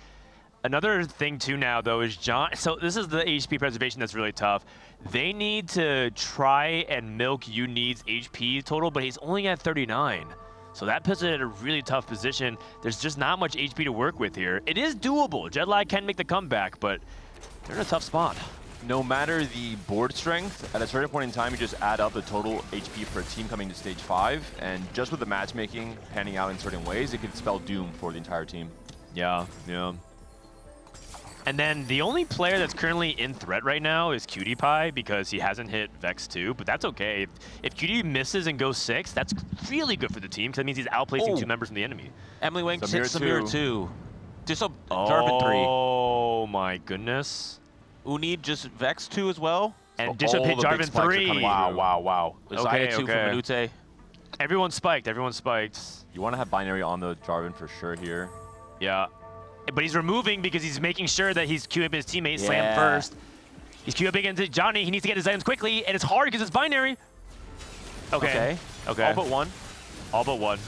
Another thing too now though is so this is the HP preservation that's really tough. They need to try and milk Uni's HP total, but he's only at 39. So that puts it at a really tough position. There's just not much HP to work with here. It is doable. Jetlag can make the comeback, but they're in a tough spot. No matter the board strength, at a certain point in time, you just add up the total HP per team coming to stage 5, and just with the matchmaking panning out in certain ways, it could spell doom for the entire team. Yeah. And then the only player that's currently in threat right now is Cutie Pie because he hasn't hit Vex 2, but that's okay. If Cutie misses and goes 6, that's really good for the team because that means he's outplacing 2 members from the enemy. Emily Wang hits Samir 2. Just a Jarvan 3. Oh my goodness. Unid just Vex 2 as well. And Dishop hit Jarvan 3. Wow. Okay, Zaya 2 from Minute. Everyone spiked. Everyone spiked. You want to have binary on the Jarvan for sure here. Yeah. But he's removing because he's making sure that he's queuing up his teammate, Slam first. He's queuing up against Johnny. He needs to get his items quickly, and it's hard because it's binary. Okay. All but one. All but one.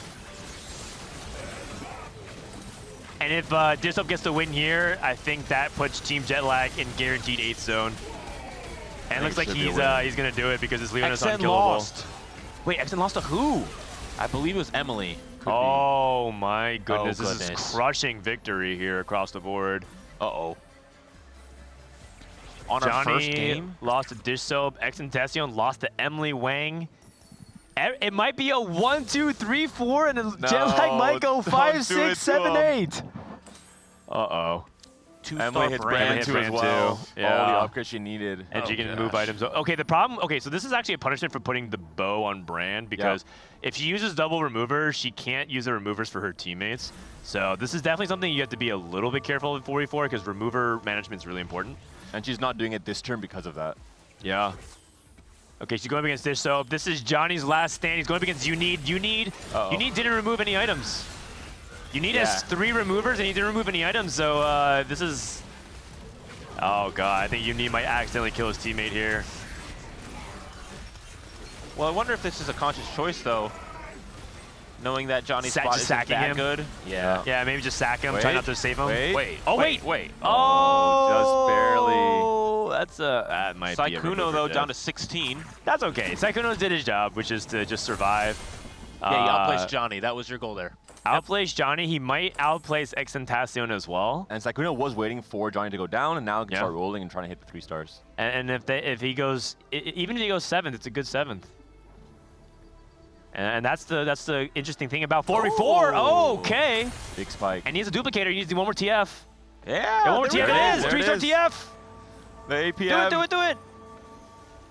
And if Dishop gets the win here, I think that puts Team Jetlag in guaranteed 8th zone. And it looks like he's going to do it because his Leon is unkillable. Lost. Wait, XN lost to who? I believe it was Emily. Oh my goodness, Oh, this goodness. is crushing victory here across the board. Uh-oh. On Johnny our first game? lost to Dish Soap. Xentacion lost to Emily Wang. It might be a 1, 2, 3, 4, and Jetlag might go 5, 6, 7, 8. Uh-oh. Emily hits Brand 2 as well. Yeah. All the upgrades she needed. And she can move items. Okay, the problem, so this is actually a punishment for putting the bow on Brand because if she uses double removers, she can't use the removers for her teammates. So this is definitely something you have to be a little bit careful with 4v4 because remover management is really important. And she's not doing it this turn because of that. Yeah. Okay, she's going up against Dish Soap. This is Johnny's last stand. He's going up against Unid. Unid didn't remove any items. Unid has 3 removers and he didn't remove any items, so this is... Oh god, I think Unid might accidentally kill his teammate here. Well, I wonder if this is a conscious choice, though. Knowing that Johnny's spot isn't that him. good. Yeah. Yeah, maybe just sack him, try not to save him. Wait. Oh, just barely. That's that might be a Sykkuno, though, down to 16. That's okay. Sykkuno did his job, which is to just survive. Yeah, you outplaced Johnny. That was your goal there. Outplace Johnny. He might outplace Xentacion as well. And Sykkuno was waiting for Johnny to go down, and now he can start rolling and trying to hit the 3 stars. And if he goes, even if he goes 7th, it's a good 7th. And that's the interesting thing about 4v4. Oh, okay. Big spike. And he has a duplicator. He needs to do one more TF. Yeah. One more TF it is. 3-star TF. The APM. Do it.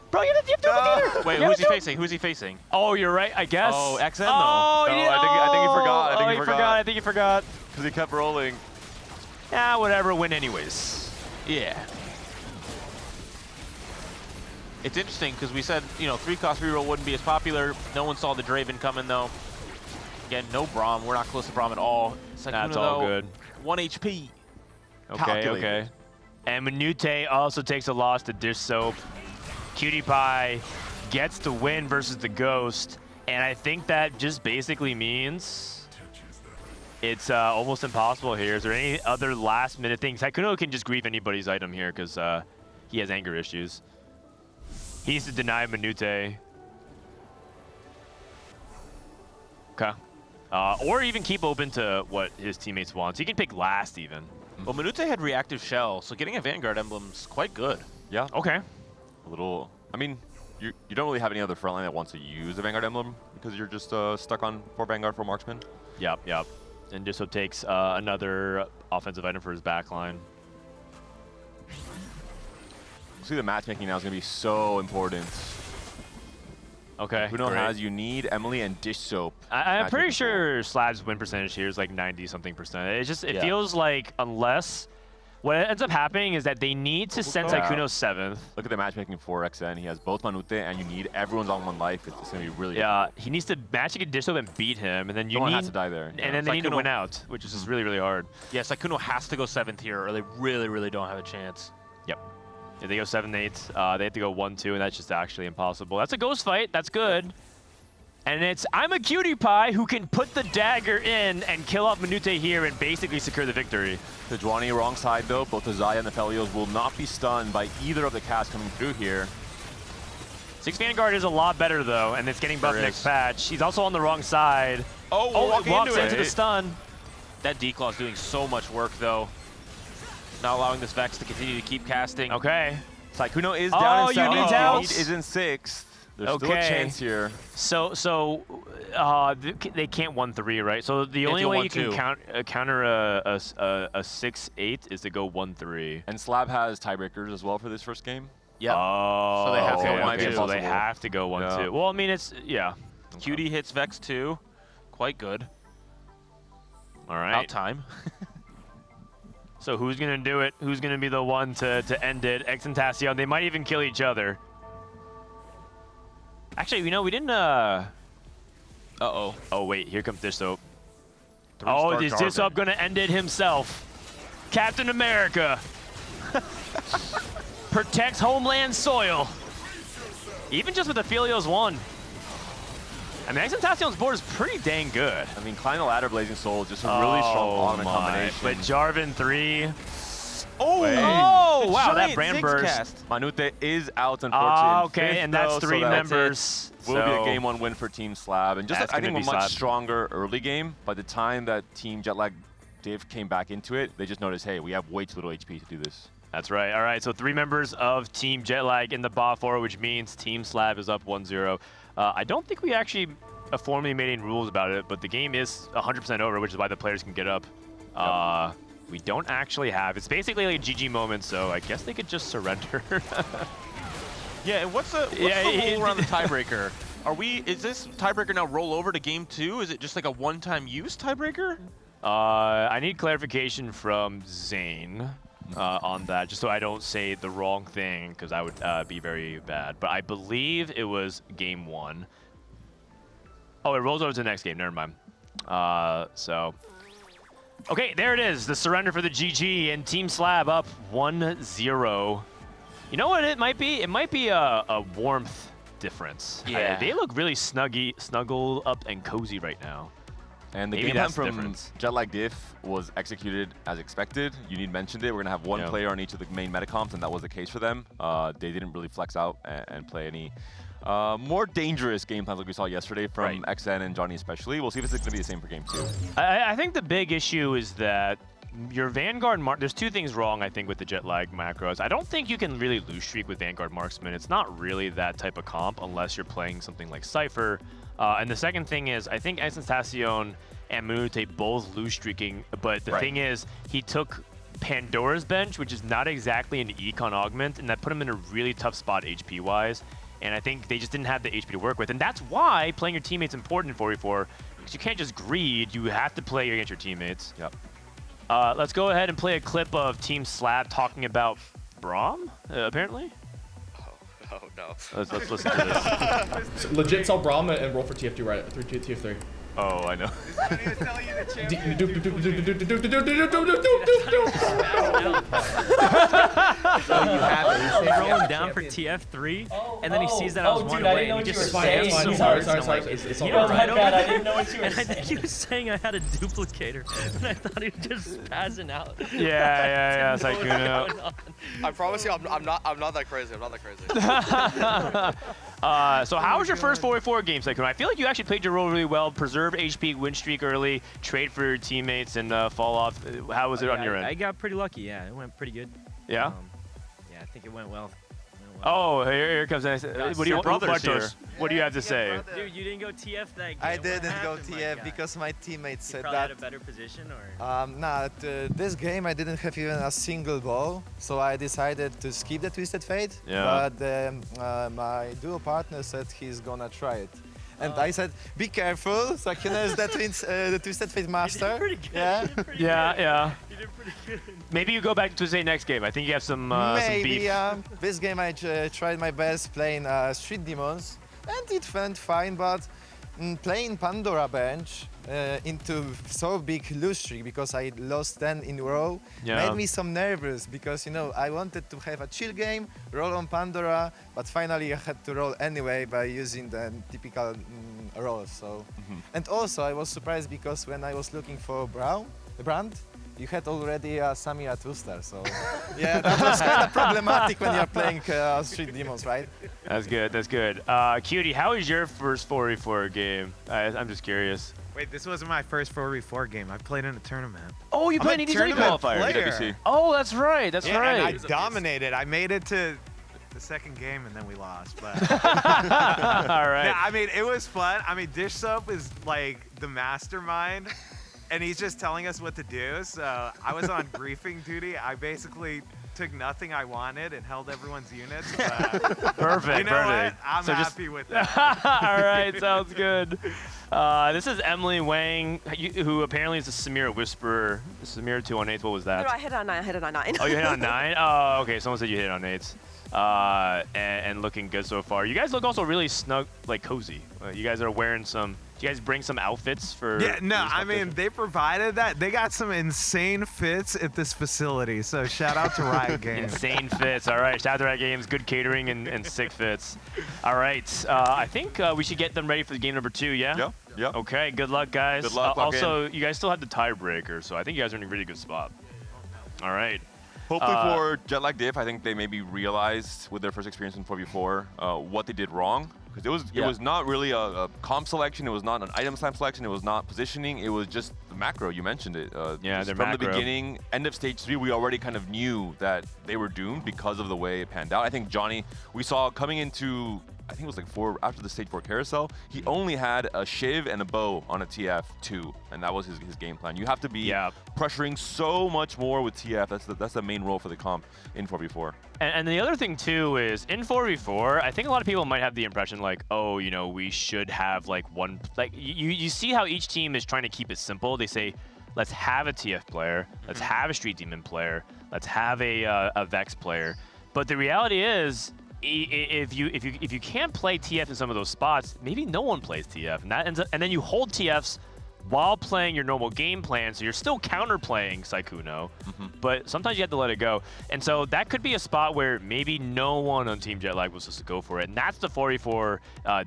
Bro, you have duplicator. Wait, who's he facing? Who's he facing? Oh, you're right, I guess. Oh, XN though. Oh, I think he forgot. I think he forgot. Because he kept rolling. Yeah, whatever, win anyways. Yeah. It's interesting because we said, 3-cost reroll wouldn't be as popular. No one saw the Draven coming though. Again, no Braum. We're not close to Braum at all. That's all good. 1 HP. Okay. And Minute also takes a loss to Dish Soap. Cutie Pie gets the win versus the Ghost, and I think that just basically means it's almost impossible here. Is there any other last-minute things? Sykkuno can just grieve anybody's item here because he has anger issues. He needs to deny Minute. Okay. Or even keep open to what his teammates want. So he can pick last even. Well, Minute had reactive shell, so getting a Vanguard emblem's quite good. Yeah. Okay. A little. I mean, you don't really have any other frontline that wants to use a Vanguard emblem because you're just stuck on 4 Vanguard for Marksman. Yep. And Disso takes another offensive item for his backline. See, the matchmaking now is going to be so important. Okay. Who knows has Unid, Emily, and Dish Soap. I'm pretty sure Slab's win percentage here is like 90-something%. It feels like unless what ends up happening is that they need to send Sykkuno 7th. Look at the matchmaking for XN. He has both Minute and Unid. Everyone's on 1 life. It's going to be really difficult. He needs to match against Dish Soap and beat him, and then Someone has to die there. And then they need to win out, which is just really, really hard. Yeah, Sykkuno has to go 7th here, or they really, really don't have a chance. Yep. If they go 7-8, they have to go 1-2, and that's just actually impossible. That's a ghost fight. That's good. And it's I'm a Cutie Pie who can put the dagger in and kill off Minute here and basically secure the victory. Sejuani wrong side though. Both the Zaya and the Felios will not be stunned by either of the casts coming through here. 6 Vanguard is a lot better though, and it's getting buffed next patch. He's also on the wrong side. Oh, it walks into the stun. That D-Claw's doing so much work though. Not allowing this Vex to continue to keep casting. Okay. Sykkuno is down in 7th. Unid is in 6th. There's still a chance here. So they can't 1-3, right? So the only way you can counter a 6-8 is to go 1-3. And Slab has tiebreakers as well for this first game. Yep. Oh, so they have to go okay, 1-2. so they have to go 1-2. Yeah. Well, I mean, it's Cutie hits Vex 2. Quite good. All right. About time. So who's gonna do it? Who's gonna be the one to end it? X and Tassion. They might even kill each other. Actually, we didn't. Uh-oh. Oh wait, here comes Dissoap. Oh, is Dissoap gonna end it himself? Captain America protects homeland soil. Even just with the Filios 1. I mean, X and Tassion's board is pretty dang good. I mean, Climb the Ladder, Blazing Soul, just a really strong Augment combination. But Jarvan 3. Oh, wow, that brand burst. Cast. Manute is out, unfortunately. Okay, and that's 3 members. Will be a game 1 win for Team Slab. And just, I think, a much stronger early game. By the time that Team Jetlag Div came back into it, they just noticed, hey, we have way too little HP to do this. That's right. All right, so 3 members of Team Jetlag in the bot 4, which means Team Slab is up 1-0. I don't think we actually formally made any rules about it, but the game is 100% over, which is why the players can get up. We don't actually have. It's basically like a GG moment, so I guess they could just surrender. Yeah, and what's the rule around the tiebreaker? Is this tiebreaker now roll over to game 2? Is it just like a one-time use tiebreaker? I need clarification from Zane on that, just so I don't say the wrong thing, because I would be very bad. But I believe it was game 1. Oh, it rolls over to the next game. Never mind. Okay, there it is. The surrender for the GG, and Team Slab up 1-0. You know what it might be? It might be a warmth difference. Yeah. They look really snuggled up and cozy right now. And the game plan from Jetlag Diff was executed as expected. Unique mentioned it. We're going to have one player on each of the main metacomps, and that was the case for them. They didn't really flex out and play any more dangerous game plans like we saw yesterday from XN and Johnny especially. We'll see if it's going to be the same for game 2. I think the big issue is that your Vanguard Mark, there's 2 things wrong, I think, with the Jetlag macros. I don't think you can really lose streak with Vanguard Marksman. It's not really that type of comp unless you're playing something like Cypher. And the second thing is, I think Tassion and Manute both lose streaking, but the thing is, he took Pandora's bench, which is not exactly an econ augment, and that put him in a really tough spot HP-wise. And I think they just didn't have the HP to work with. And that's why playing your teammates is important in 4v4, because you can't just greed, you have to play against your teammates. Yep. Let's go ahead and play a clip of Team Slab talking about Braum, apparently. Oh no. Let's listen to this. So legit sell Braum and roll for TF2 right through TF3. Oh, I know. He's rolling down for TF3, and then he sees that I was 1 away, and he just spams so hard. Sorry. It's all right over there. I didn't know what you were saying. And I think he was saying I had a duplicator, and I thought he was just spazzing out. Yeah, Saikuno. I promise you, I'm not that crazy. I'm not that crazy. So how was your first 4v4 game, Saikuno? I feel like you actually played your role really well, preserved HP, win streak early, trade for your teammates, and fall off. How was it on your end? I got pretty lucky, yeah. It went pretty good. Yeah? Yeah, I think it went well. Oh, here comes what do you have to say? Dude, you didn't go TF that game. I didn't go TF because my teammates said that. Had a better position, or? Nah, this game I didn't have even a single ball, so I decided to skip the Twisted Fate. Yeah. But my duo partner said he's gonna try it. And I said, be careful, Saikuno is the Twisted Fate master. You did pretty good. Yeah. You did pretty Yeah. You did pretty good. Maybe you go back to Tuesday next game. I think you have some Maybe, some beef. This game I tried my best playing Street Demons, and it went fine, but playing Pandora bench into so big lose streak because I lost 10 in a row made me some nervous because, you know, I wanted to have a chill game, roll on Pandora, but finally I had to roll anyway by using the typical rolls. So, and also I was surprised because when I was looking for Brand, you had already a Samira 2-star, so yeah, that was kind of problematic when you're playing Street Demons, right? That's good. Cutie, how was your first 4v4 game? I'm just curious. Wait, this wasn't my first 4v4 game. I played in a tournament. Oh, you played an EDW qualifier. Player. Oh, that's right. And I dominated. I made it to the second game, and then we lost. But all right. Yeah, I mean, it was fun. I mean, Dish Soap is like the mastermind, and he's just telling us what to do. So I was on griefing duty. I basically took nothing I wanted and held everyone's units. But Perfect. You know perfect. what? I'm So just- happy with that. All right, sounds good. This is Emily Wang, who apparently is a Samira Whisperer. Samira 2 on 8s. What was that? No, I hit on 9. I hit on 9. Oh, you hit on 9? Oh, okay. Someone said you hit on 8s. And looking good so far. You guys look also really snug, like cozy. You guys are wearing some. Do you guys bring some outfits for? Yeah, no, for this I mean, competition? they provided that. They got some insane fits at this facility, so shout out to Riot Games. Insane fits. All right, shout out to Riot Games. Good catering and sick fits. All right, I think we should get them ready for the game number 2. Yeah. Yeah. Yeah. Okay. Good luck, guys. Good luck. Lock Also, you guys still have the tiebreaker, so I think you guys are in a really good spot. All right. Hopefully for Jetlag Diff, I think they maybe realized with their first experience in 4v4 what they did wrong. Because it was not really a comp selection, it was not an item slam selection, it was not positioning, it was just the macro. You mentioned it. Yeah, just their from macro. the beginning, end of stage 3, we already kind of knew that they were doomed because of the way it panned out. I think Johnny, we saw coming into, I think it was like after the stage 4 carousel, he only had a Shiv and a bow on a TF2, and that was his game plan. You have to be pressuring so much more with TF. That's the main role for the comp in 4v4. And the other thing too is in 4v4, I think a lot of people might have the impression like, oh, you know, we should have like one, like you see how each team is trying to keep it simple. They say, let's have a TF player, let's have a Street Demon player, let's have a Vex player. But the reality is, if you can't play TF in some of those spots, maybe no one plays TF, and that ends up, and then you hold TFs while playing your normal game plan, so you're still counterplaying Saikuno, but sometimes you have to let it go. And so that could be a spot where maybe no one on Team Jetlag was supposed to go for it. And that's the 4v4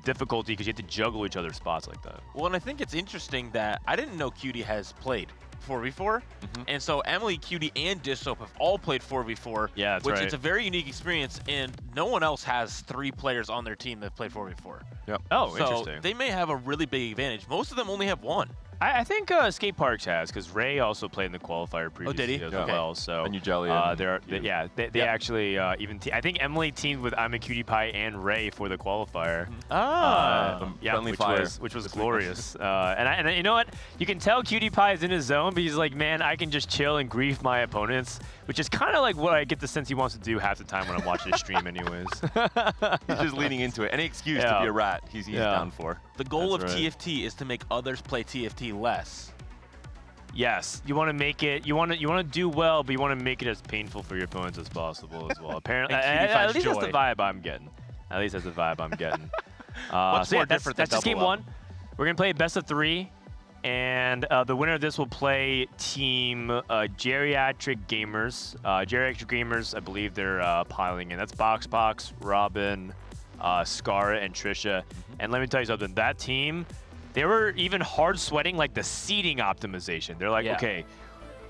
difficulty, because you have to juggle each other's spots like that. Well, and I think it's interesting that I didn't know Cutie has played 4v4, and so Emily, Cutie, and Dish Soap have all played 4v4. Yeah, that's which right. it's a very unique experience, and no one else has 3 players on their team that played 4v4. Yep. Oh, so interesting. They may have a really big advantage. Most of them only have 1. I think Skate Parks has, because Ray also played in the qualifier previously did he? as Okay. well. So And Ujelli they actually I think Emily teamed with I'm a Cutie Pie and Ray for the qualifier. Friendly fire. which was glorious. And you know what? You can tell Cutie Pie is in his zone, but he's like, man, I can just chill and grief my opponents, which is kind of like what I get the sense he wants to do half the time when I'm watching his stream, anyways. He's just leaning into it. Any excuse to be a rat, he's down for. The goal That's of right. TFT is to make others play TFT less. Yes, you want to make it. You want to do well, but you want to make it as painful for your opponents as possible as well. Apparently, And Cutie at finds least that's joy. the vibe I'm getting. At least that's the vibe I'm getting. What's so yeah, more different than that's just game double up? 1. We're gonna play best of 3, and the winner of this will play Team Geriatric Gamers. Geriatric Gamers, I believe they're piling in. That's Box, Robin, Scara, and Trisha. And let me tell you something. That team, they were even hard sweating like the seating optimization. They're like, okay,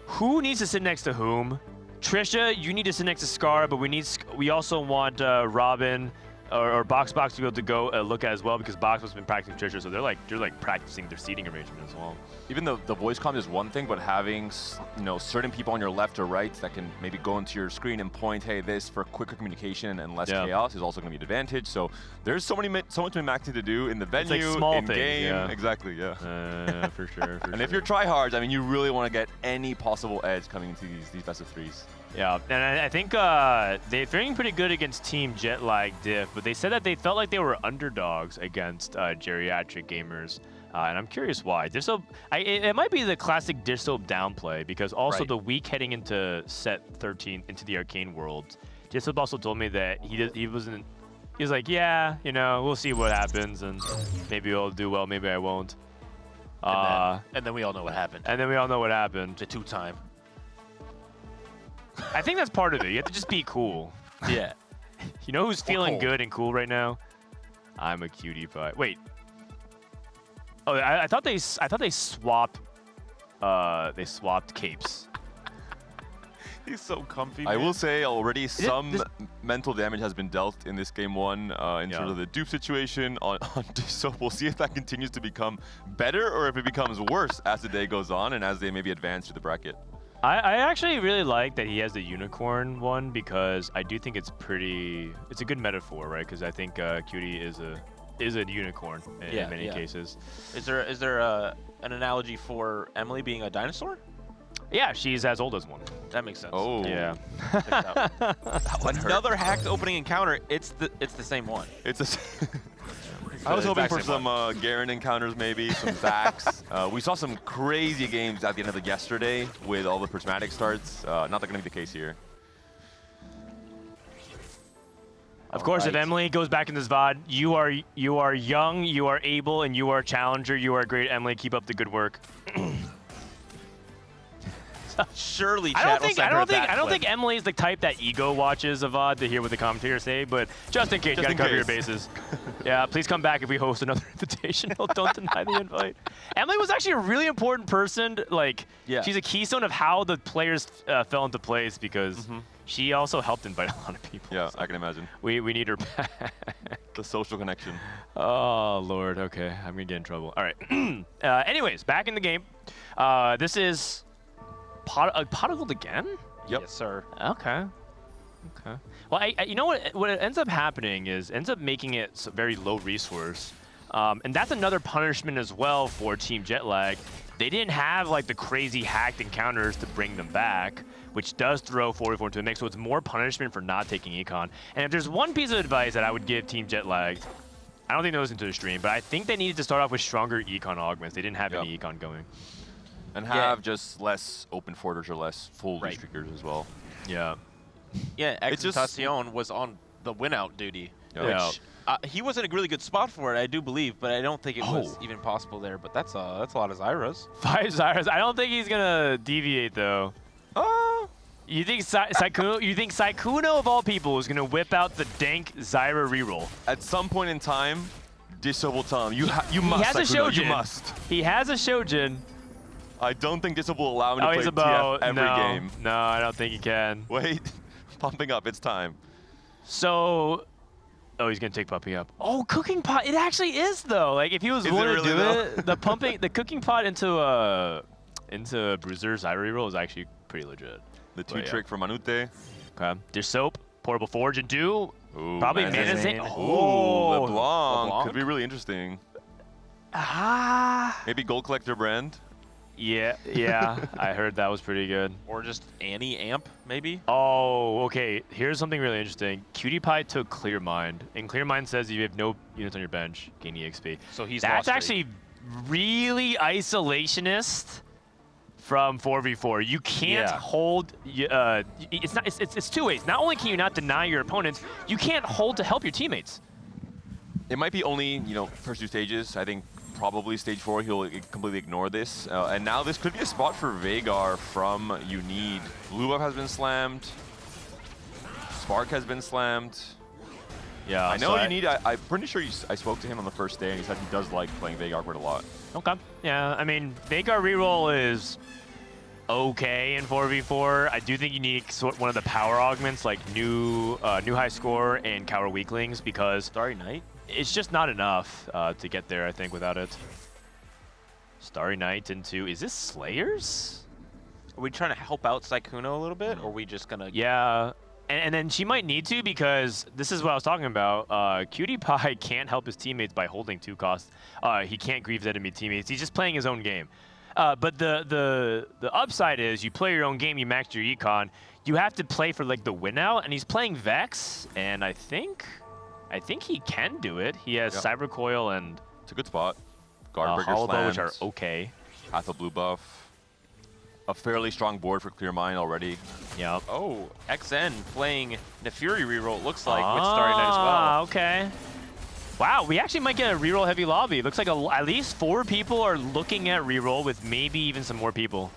who needs to sit next to whom? Trisha, you need to sit next to Scar, but we also want Robin or Box to be able to go look at as well, because Box has been practicing Trisha, so they're like practicing their seating arrangement as well. Even though the voice comm is one thing, but having certain people on your left or right that can maybe go into your screen and point, hey, this for quicker communication and less chaos is also going to be an advantage. So there's so much maxing to do in the venue, It's like small in things, game. yeah. Exactly, yeah. For sure. And if you're tryhards, I mean, you really want to get any possible edge coming into these best of 3s. Yeah, and I think they're feeling pretty good against Team Jetlag Diff, but they said that they felt like they were underdogs against Geriatric Gamers, and I'm curious why. It might be the classic Dish Soap downplay, because also the week heading into set 13 into the Arcane World, Dish Soap also told me that he was like, yeah, you know, we'll see what happens, and maybe I'll do well, maybe I won't. And then we all know what happened. And then we all know what happened. The 2-time. I think that's part of it. You have to just be cool. Yeah. You know who's feeling cold. good and cool right now? I'm a Cutie Pie. Wait. Oh, I thought they swapped. They swapped capes. He's so comfy. I man. will say already some mental damage has been dealt in this game 1 in terms of the dupe situation on so we'll see if that continues to become better or if it becomes worse as the day goes on and as they maybe advance through the bracket. I actually really like that he has the unicorn one because I do think it's a good metaphor, right? Because I think Cutie is a unicorn in many cases. Is there an analogy for Emily being a dinosaur? Yeah, she's as old as one. That makes sense. Oh. Yeah. Another hacked opening encounter. It's the same one. I was hoping for some Garen encounters, maybe some Zax. We saw some crazy games at the end of yesterday with all the prismatic starts. Not that going to be the case here. Of course, if Emily goes back in this VOD, you are young, you are able, and you are a challenger. You are great, Emily. Keep up the good work. Surely, I don't think Emily's the type that ego watches a VOD to hear what the commentators say, but just in case, you gotta cover your bases. Yeah, please come back if we host another invitational. Don't deny the invite. Emily was actually a really important person. Like, she's a keystone of how the players fell into place because she also helped invite a lot of people. Yeah, so I can imagine. We need her back. The social connection. Oh, Lord. Okay, I'm gonna get in trouble. All right. Anyways, back in the game. This is pot of gold again? Yep. Yes, sir. Okay. Okay. Well, you know what ends up happening is ends up making it very low resource. And that's another punishment as well for Team Jetlag. They didn't have like the crazy hacked encounters to bring them back, which does throw 44 into the mix, so it's more punishment for not taking Econ. And if there's one piece of advice that I would give Team Jetlag, I don't think they listened to the stream, but I think they needed to start off with stronger Econ augments. They didn't have any Econ going. And have just less open forters or less full restrictors as well. Yeah. Yeah, Exaltacion was on the win-out duty, which he was in a really good spot for it, I do believe, but I don't think it was even possible there. But that's a lot of Zyras. 5 Zyras. I don't think he's gonna deviate though. Oh. You think Saikuno? You think Saikuno of all people is gonna whip out the dank Zyra reroll? At some point in time, Disso will tell him, you must. He has a Saikuno, Shojin. You must. He has a Shojin. I don't think Disso will allow him to play TF every game. No, I don't think he can. Wait, pumping up. It's time. So, he's gonna take puppy up. Oh, cooking pot. It actually is though. Like if he was willing to do it, the cooking pot into Bruiser's Zyra reroll is actually pretty legit. The trick from Manute. Okay. There's soap, portable forge, and do. Ooh, probably Manazane. Oh, LeBlanc. Could be really interesting. Maybe Gold Collector brand. Yeah, I heard that was pretty good. Or just Annie Amp, maybe? Oh, okay. Here's something really interesting. Cutie Pie took Clear Mind, and Clear Mind says you have no units on your bench, gain EXP. So that's actually really isolationist from 4v4. You can't hold. It's two ways. Not only can you not deny your opponents, you can't hold to help your teammates. It might be only first 2 stages. I think probably stage 4 he'll completely ignore this. And now this could be a spot for Veigar from Unid. Blue buff has been slammed. Spark has been slammed. Yeah, I know Unid. I'm pretty sure I spoke to him on the first day and he said he does like playing Veigar quite a lot. Okay. Yeah, I mean, Veigar reroll is okay in 4v4. I do think you need one of the power augments like new high score and cower weaklings because Starry Night. It's just not enough to get there, I think, without it. Starry Night into... Is this Slayers? Are we trying to help out Saikuno a little bit, or are we just going to... Yeah, and then she might need to because this is what I was talking about. Cutie Pie can't help his teammates by holding 2 costs. He can't grieve his enemy teammates. He's just playing his own game. But the upside is you play your own game, you max your econ. You have to play for like the win out, and he's playing Vex, and I think he can do it. He has Cyber Coil and... It's a good spot. Guardbreaker Hollow slams, which are okay. Path of Blue buff. A fairly strong board for Clear Mind already. Yeah. Oh, XN playing Nefuri reroll, it looks like, with Starry Night as well. Okay. Wow, we actually might get a reroll heavy lobby. It looks like at least 4 people are looking at reroll with maybe even some more people.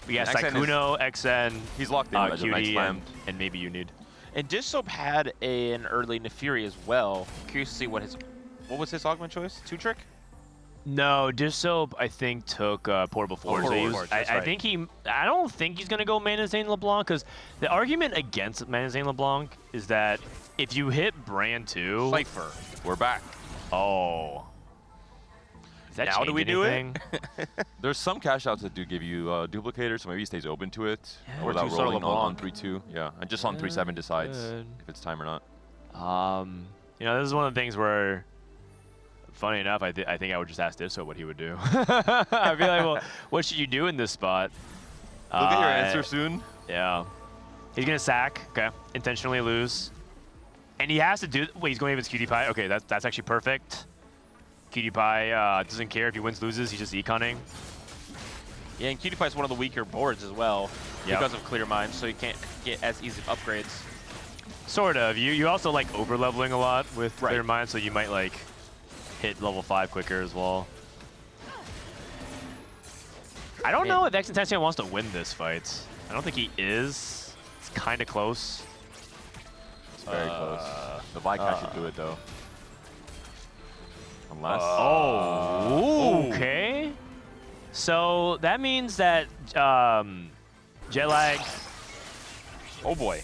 We got Saikuno, XN, he's locked in Cutie, and maybe Unid. And Dissoap had an early Nefuri as well. Curious to see what was his augment choice? 2-trick? No, Dissoap I think took portable forge. I don't think he's gonna go Manazane LeBlanc because the argument against Manazane LeBlanc is that if you hit Brand 2, Cypher, we're back. Oh. Does that Now change do we do anything? There's some cash outs that do give you duplicators, so maybe he stays open to it Yeah. without Or two rolling on LeBlanc. 3-2. Yeah, and just on 3-7 decides Good. if it's time or not. You know, this is one of the things where, funny enough, I think I would just ask Disso what he would do. I'd be like, well, what should you do in this spot? We'll get your answer soon. Yeah. He's going to sack. Okay. Intentionally lose. And he has to do... Wait, he's going against Cutie Pie. Okay, that's actually perfect. Cutie Pie doesn't care if he wins, loses. He's just econing. Yeah, and Cutie Pie's one of the weaker boards as well because of Clear Mind, so you can't get as easy upgrades. Sort of. You also like over-leveling a lot with Clear Mind, so you might like hit level 5 quicker as well. I don't know if Extentation wants to win this fight. I don't think he is. It's kind of close. It's very close. The Vycash should do it, though. Unless... Okay. So that means that Jetlag... Oh, boy.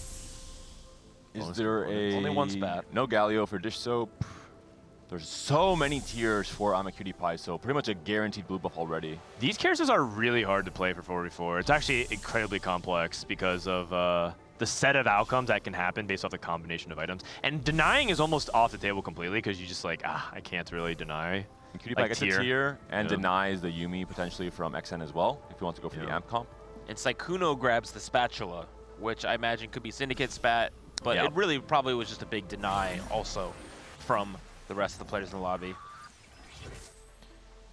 Is there a... Only one spat. No Galio for Dish Soap. There's so many tiers for I'm a Cutie Pie, so pretty much a guaranteed blue buff already. These characters are really hard to play for 4v4. It's actually incredibly complex because of the set of outcomes that can happen based off the combination of items. And denying is almost off the table completely because you just like, I can't really deny. And Cutie Pie gets a tier and denies the Yuumi potentially from XN as well, if you want to go for the amp comp. And Saikuno grabs the spatula, which I imagine could be Syndicate Spat, but it really probably was just a big deny also from the rest of the players in the lobby.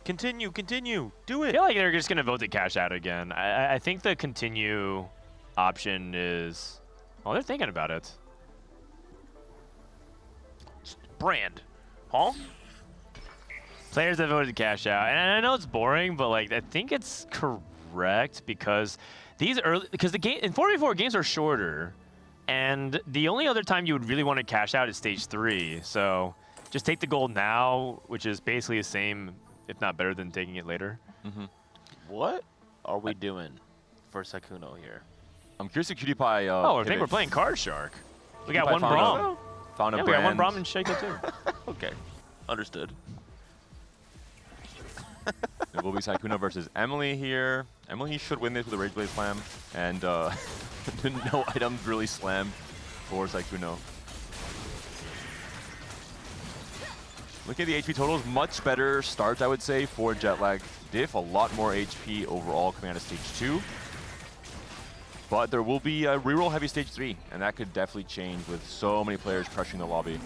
Continue, do it. I feel like they're just going to vote to cash out again. I think the continue option is... Oh, they're thinking about it. Brand. Huh? Players that voted to cash out. And I know it's boring, but like I think it's correct because these early... Because the game in 4v4 games are shorter. And the only other time you would really want to cash out is stage 3. So... Just take the gold now, which is basically the same, if not better than taking it later. What are we doing for Saikuno here? I'm curious if Cutie Pie... I think we're playing Card Shark. We got one Braum. Found a we got one brand. Braum and Shaco too. Okay, understood. It will be Saikuno versus Emily here. Emily should win this with a Rage Blade Slam, and no items really slammed for Saikuno. Look at the HP totals, much better start, I would say, for Jetlag Diff. A lot more HP overall coming out of stage 2. But there will be a reroll heavy stage 3, and that could definitely change with so many players pressuring the lobby.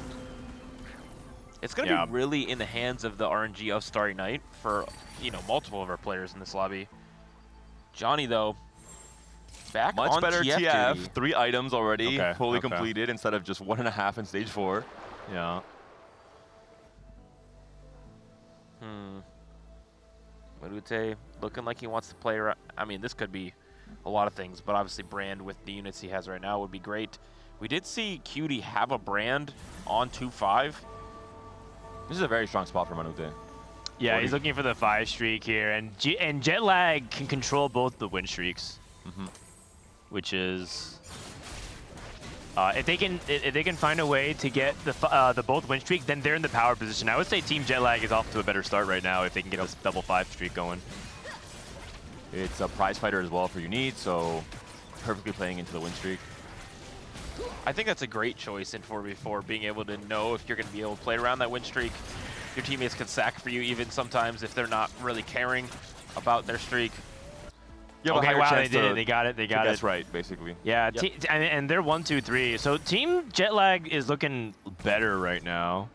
It's going to be really in the hands of the RNG of Starry Night for, multiple of our players in this lobby. Johnny, though, back much on better TF. TF. 3 items already, fully completed instead of just 1.5 in stage 4. Yeah. Marute looking like he wants to play around. I mean, this could be a lot of things, but obviously Brand with the units he has right now would be great. We did see Cutie have a Brand on 2-5. This is a very strong spot for Manute. Yeah, he's looking for the 5 streak here, and Jetlag can control both the win streaks, which is if they can find a way to get the both win streaks, then they're in the power position. I would say Team Jetlag is off to a better start right now if they can get this double 5 streak going. It's a prize fighter as well for Unit, so perfectly playing into the win streak. I think that's a great choice in 4v4, being able to know if you're going to be able to play around that win streak. Your teammates can sack for you even sometimes if they're not really caring about their streak. You have a Okay, higher wow, chance they did to- it. They got it. They to got guess it. right, basically. Yeah, Yep. and they're 1, 2, 3. So Team Jetlag is looking better right now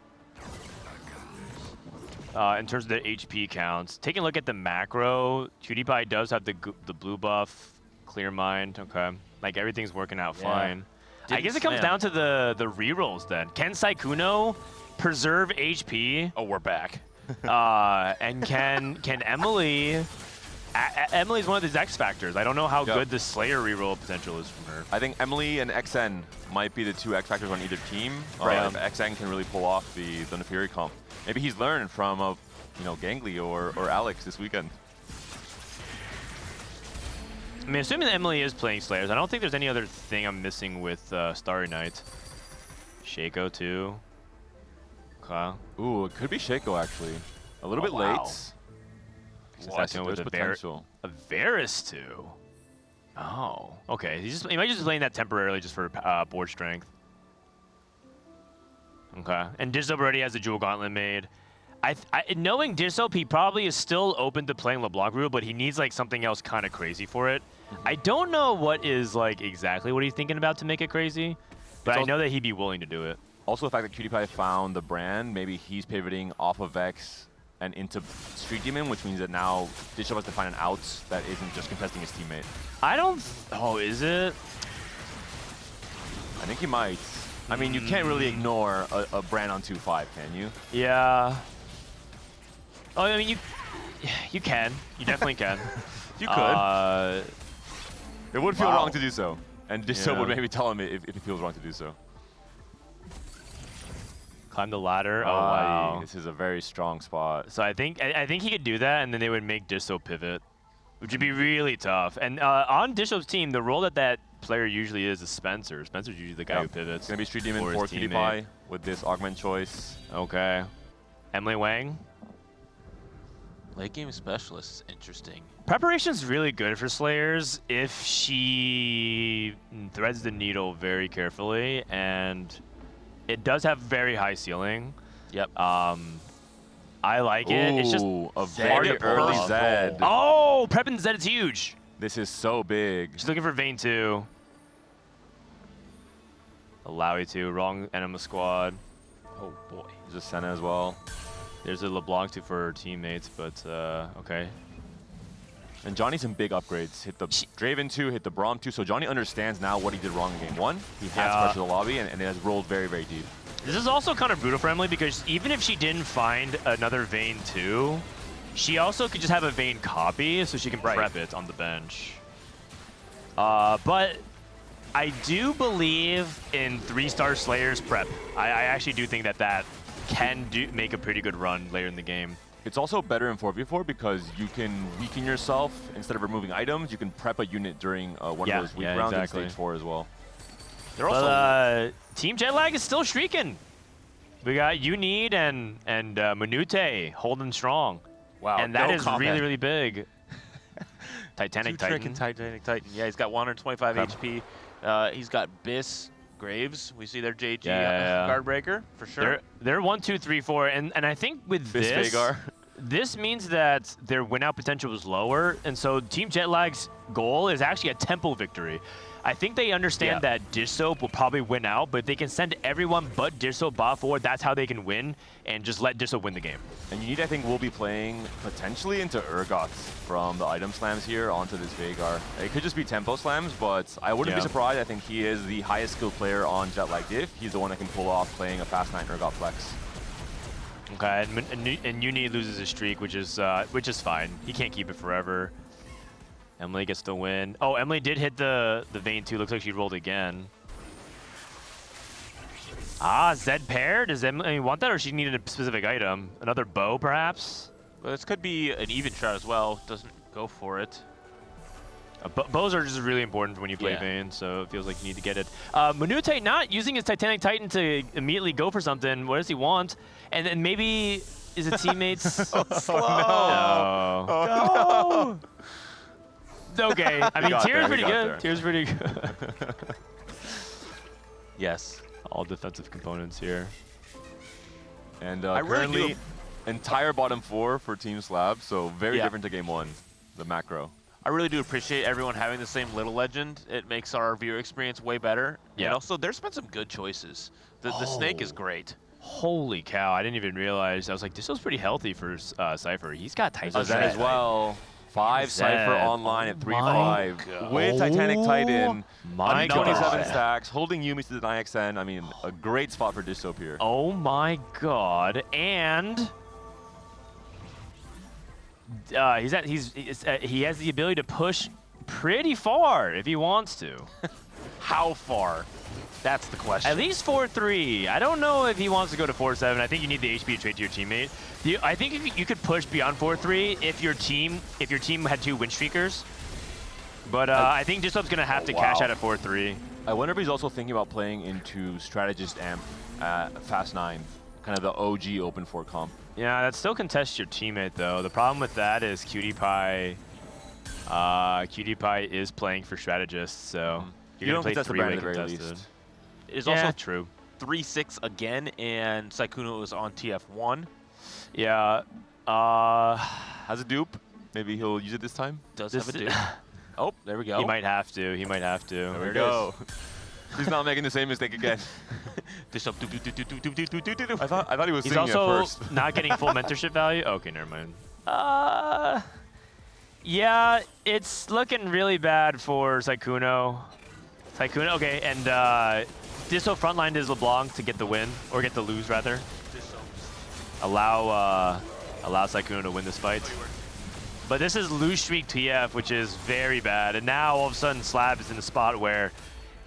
in terms of the HP counts. Taking a look at the macro, Cutie Pie does have the blue buff, Clear Mind. Okay, like everything's working out fine. I guess it comes down to the rerolls then. Can Saikuno preserve HP? Oh, we're back. And can Emily? Emily's one of these X factors. I don't know how good the Slayer reroll potential is from her. I think Emily and XN might be the 2 X factors on either team. Right. If XN can really pull off the Neferi comp. Maybe he's learned from Gangly or Alex this weekend. I mean, assuming that Emily is playing Slayers, I don't think there's any other thing I'm missing with Starry Night. Shaco too. Okay. Ooh, it could be Shaco actually. A little bit late. Assassin with There's a potential. Varus too. Oh, okay. He might just playing that temporarily just for board strength. Okay, and Dizop already has the Jewel Gauntlet made. Knowing Dizop, he probably is still open to playing LeBlanc rule, but he needs like something else kind of crazy for it. I don't know what is like exactly what he's thinking about to make it crazy, but I know that he'd be willing to do it. Also, the fact that Cutie Pie found the brand, maybe he's pivoting off of Vex and into Street Demon, which means that now Dizop has to find an out that isn't just contesting his teammate. I don't. Oh, is it? I think he might. I mean, you can't really ignore a brand on 2-5, can you? Yeah. Oh, I mean, you can. You definitely can. You could. It would feel wrong to do so. And Dizop would Yeah. maybe tell him if it feels wrong to do so. Climb the ladder. Oh, wow. This is a very strong spot. So I think he could do that, and then they would make Dizop pivot, which would be really tough. And on Dizop's team, the role that player usually is Spencer. Spencer's usually the guy who pivots. It's going to be Street Demon for for his Cutie teammate. Pie with this augment choice. Okay. Emily Wang. Late game specialist is interesting. Preparation's really good for Slayers if she threads the needle very carefully, and it does have very high ceiling. Yep. I like it. It's just a very early Zed. Oh, prepping Zed is huge. This is so big. She's looking for Vayne 2. Alawi 2, wrong Enema squad. Oh boy. There's a Senna as well. There's a LeBlanc 2 for her teammates, but okay. And Johnny some big upgrades. Hit the Draven 2, hit the Braum 2. So Johnny understands now what he did wrong in game 1. He has to pressure the lobby, and it has rolled very, very deep. This is also kind of brutal for Emily because even if she didn't find another Vayne 2, she also could just have a Vayne copy so she can prep it on the bench. But I do believe in 3-star Slayers prep. I actually do think that can make a pretty good run later in the game. It's also better in 4v4 because you can weaken yourself. Instead of removing items, you can prep a unit during one of those weak rounds in stage 4 as well. They're also Team Jetlag is still streaking. We got Unid and Manute holding strong. Wow. And that no is comment. really, really big. Titanic Titanic Titan. Yeah, he's got 125 HP. He's got Biss, Graves. We see their JG guard breaker for sure. They're 1, 2, 3, 4, and I think with Biss Vagar. This means that their win-out potential is lower, and so Team Jetlag's goal is actually a tempo victory. I think they understand that Dizop will probably win out, but if they can send everyone but Dizop bot forward, that's how they can win, and just let Dizop win the game. And Unid, I think, will be playing potentially into Urgots from the item slams here onto this Vagar. It could just be tempo slams, but I wouldn't be surprised. I think he is the highest skilled player on Jetlag Div. He's the one that can pull off playing a Fast 9 Urgot flex. Okay, and Uni loses his streak, which is fine. He can't keep it forever. Emily gets the win. Oh, Emily did hit the Vayne 2. Looks like she rolled again. Zed pair? Does Emily want that, or she needed a specific item? Another bow, perhaps? Well, this could be an even shot as well. Doesn't go for it. Bows are just really important when you play Vayne, so it feels like you need to get it. Manute not using his Titanic Titan to immediately go for something. What does he want? And then maybe is it teammates? So slow. No. Okay, I mean, Tyr's pretty good. There. Tyr's pretty good. Yes. All defensive components here. And really currently, entire bottom 4 for Team Slab, so very different to game 1, the macro. I really do appreciate everyone having the same Little Legend. It makes our viewer experience way better. Yeah. And also, there's been some good choices. The Snake is great. Holy cow, I didn't even realize. I was like, this was pretty healthy for Cypher. He's got Titan. Zed as well. 5 Cypher online at 3-5 with Titanic Titan. My 27 God. stacks, holding Yumi to the 9xN. I mean, a great spot for Dizop here. Oh my God. And he has the ability to push pretty far if he wants to. How far? That's the question. At least 4-3. I don't know if he wants to go to 4-7. I think you need the HP to trade to your teammate. I think you could push beyond 4-3 if your team had 2 win streakers. But I think Dizop's gonna have to cash out at 4-3. I wonder if he's also thinking about playing into Strategist Amp at Fast 9. kind of the OG Open 4 comp. Yeah, that still contests your teammate though. The problem with that is QtPie is playing for strategists, so you're gonna play three-way contested. It's Yeah, also true. 3-6 again, and Sykkuno is on TF1. Yeah. Has a dupe. Maybe he'll use it this time. Does have a dupe. Oh, there we go. He might have to. He might have to. There we go. He's not making the same mistake again. I I thought he was He's singing also at first. not getting full mentorship value. Okay, never mind. Yeah, it's looking really bad for Sykkuno. Okay, and Disso frontlined his LeBlanc to get the win, or get the lose rather. Allow Sykkuno to win this fight. But this is lose streak TF, which is very bad. And now all of a sudden Slab is in a spot where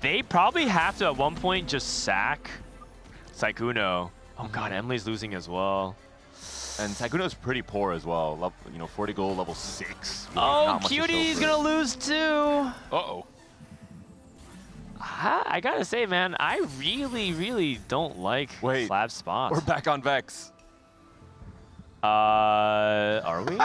they probably have to at one point just sack Sykkuno. Oh god, Emily's losing as well. And Sykkuno's pretty poor as well. 40 gold, level 6. Oh, Cutie's gonna lose too. Uh-oh. I gotta say, man, I really don't like Slab's spots. We're back on Vex. Are we?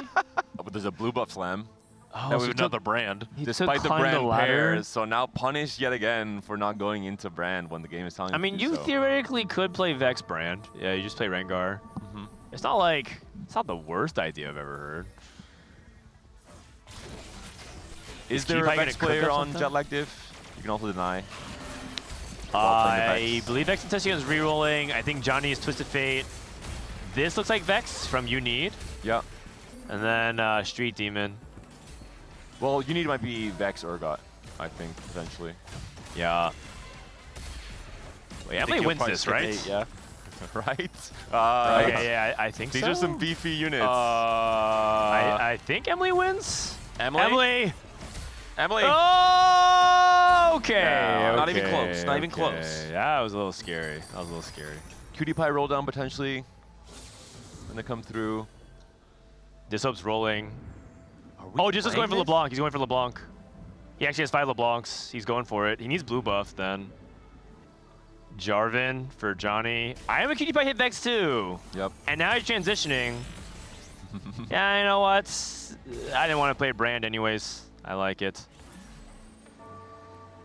But there's a blue buff slam. Oh, That so was another brand. Despite the brand pairs, so now punished yet again for not going into brand when the game is telling I you mean, to do you so. theoretically could play Vex brand. Yeah, you just play Rengar. It's not like, it's not the worst idea I've ever heard. Is there a Vex player on Jetlag diff? You can also deny. I believe Vex Intession is rerolling. I think Johnny is Twisted Fate. This looks like Vex from You Need. Yeah. And then Street Demon. Well, You Need might be Vex Urgot, I think, potentially. Yeah. Wait, Emily wins this, right? Yeah. Right? Yeah, I think These so. are some beefy units. I think Emily wins. Emily? Oh, okay. No, not even okay, close. Not even okay. close. That was a little scary. QtPie roll down potentially. Gonna come through. Disso's rolling. Oh, Disso's going for LeBlanc. He's going for LeBlanc. He actually has 5 LeBlancs. He's going for it. He needs blue buff then. Jarvan for Johnny. I am a QtPie hit Vex too. Yep. And now he's transitioning. Yeah, you know what? I didn't want to play Brand anyways. I like it.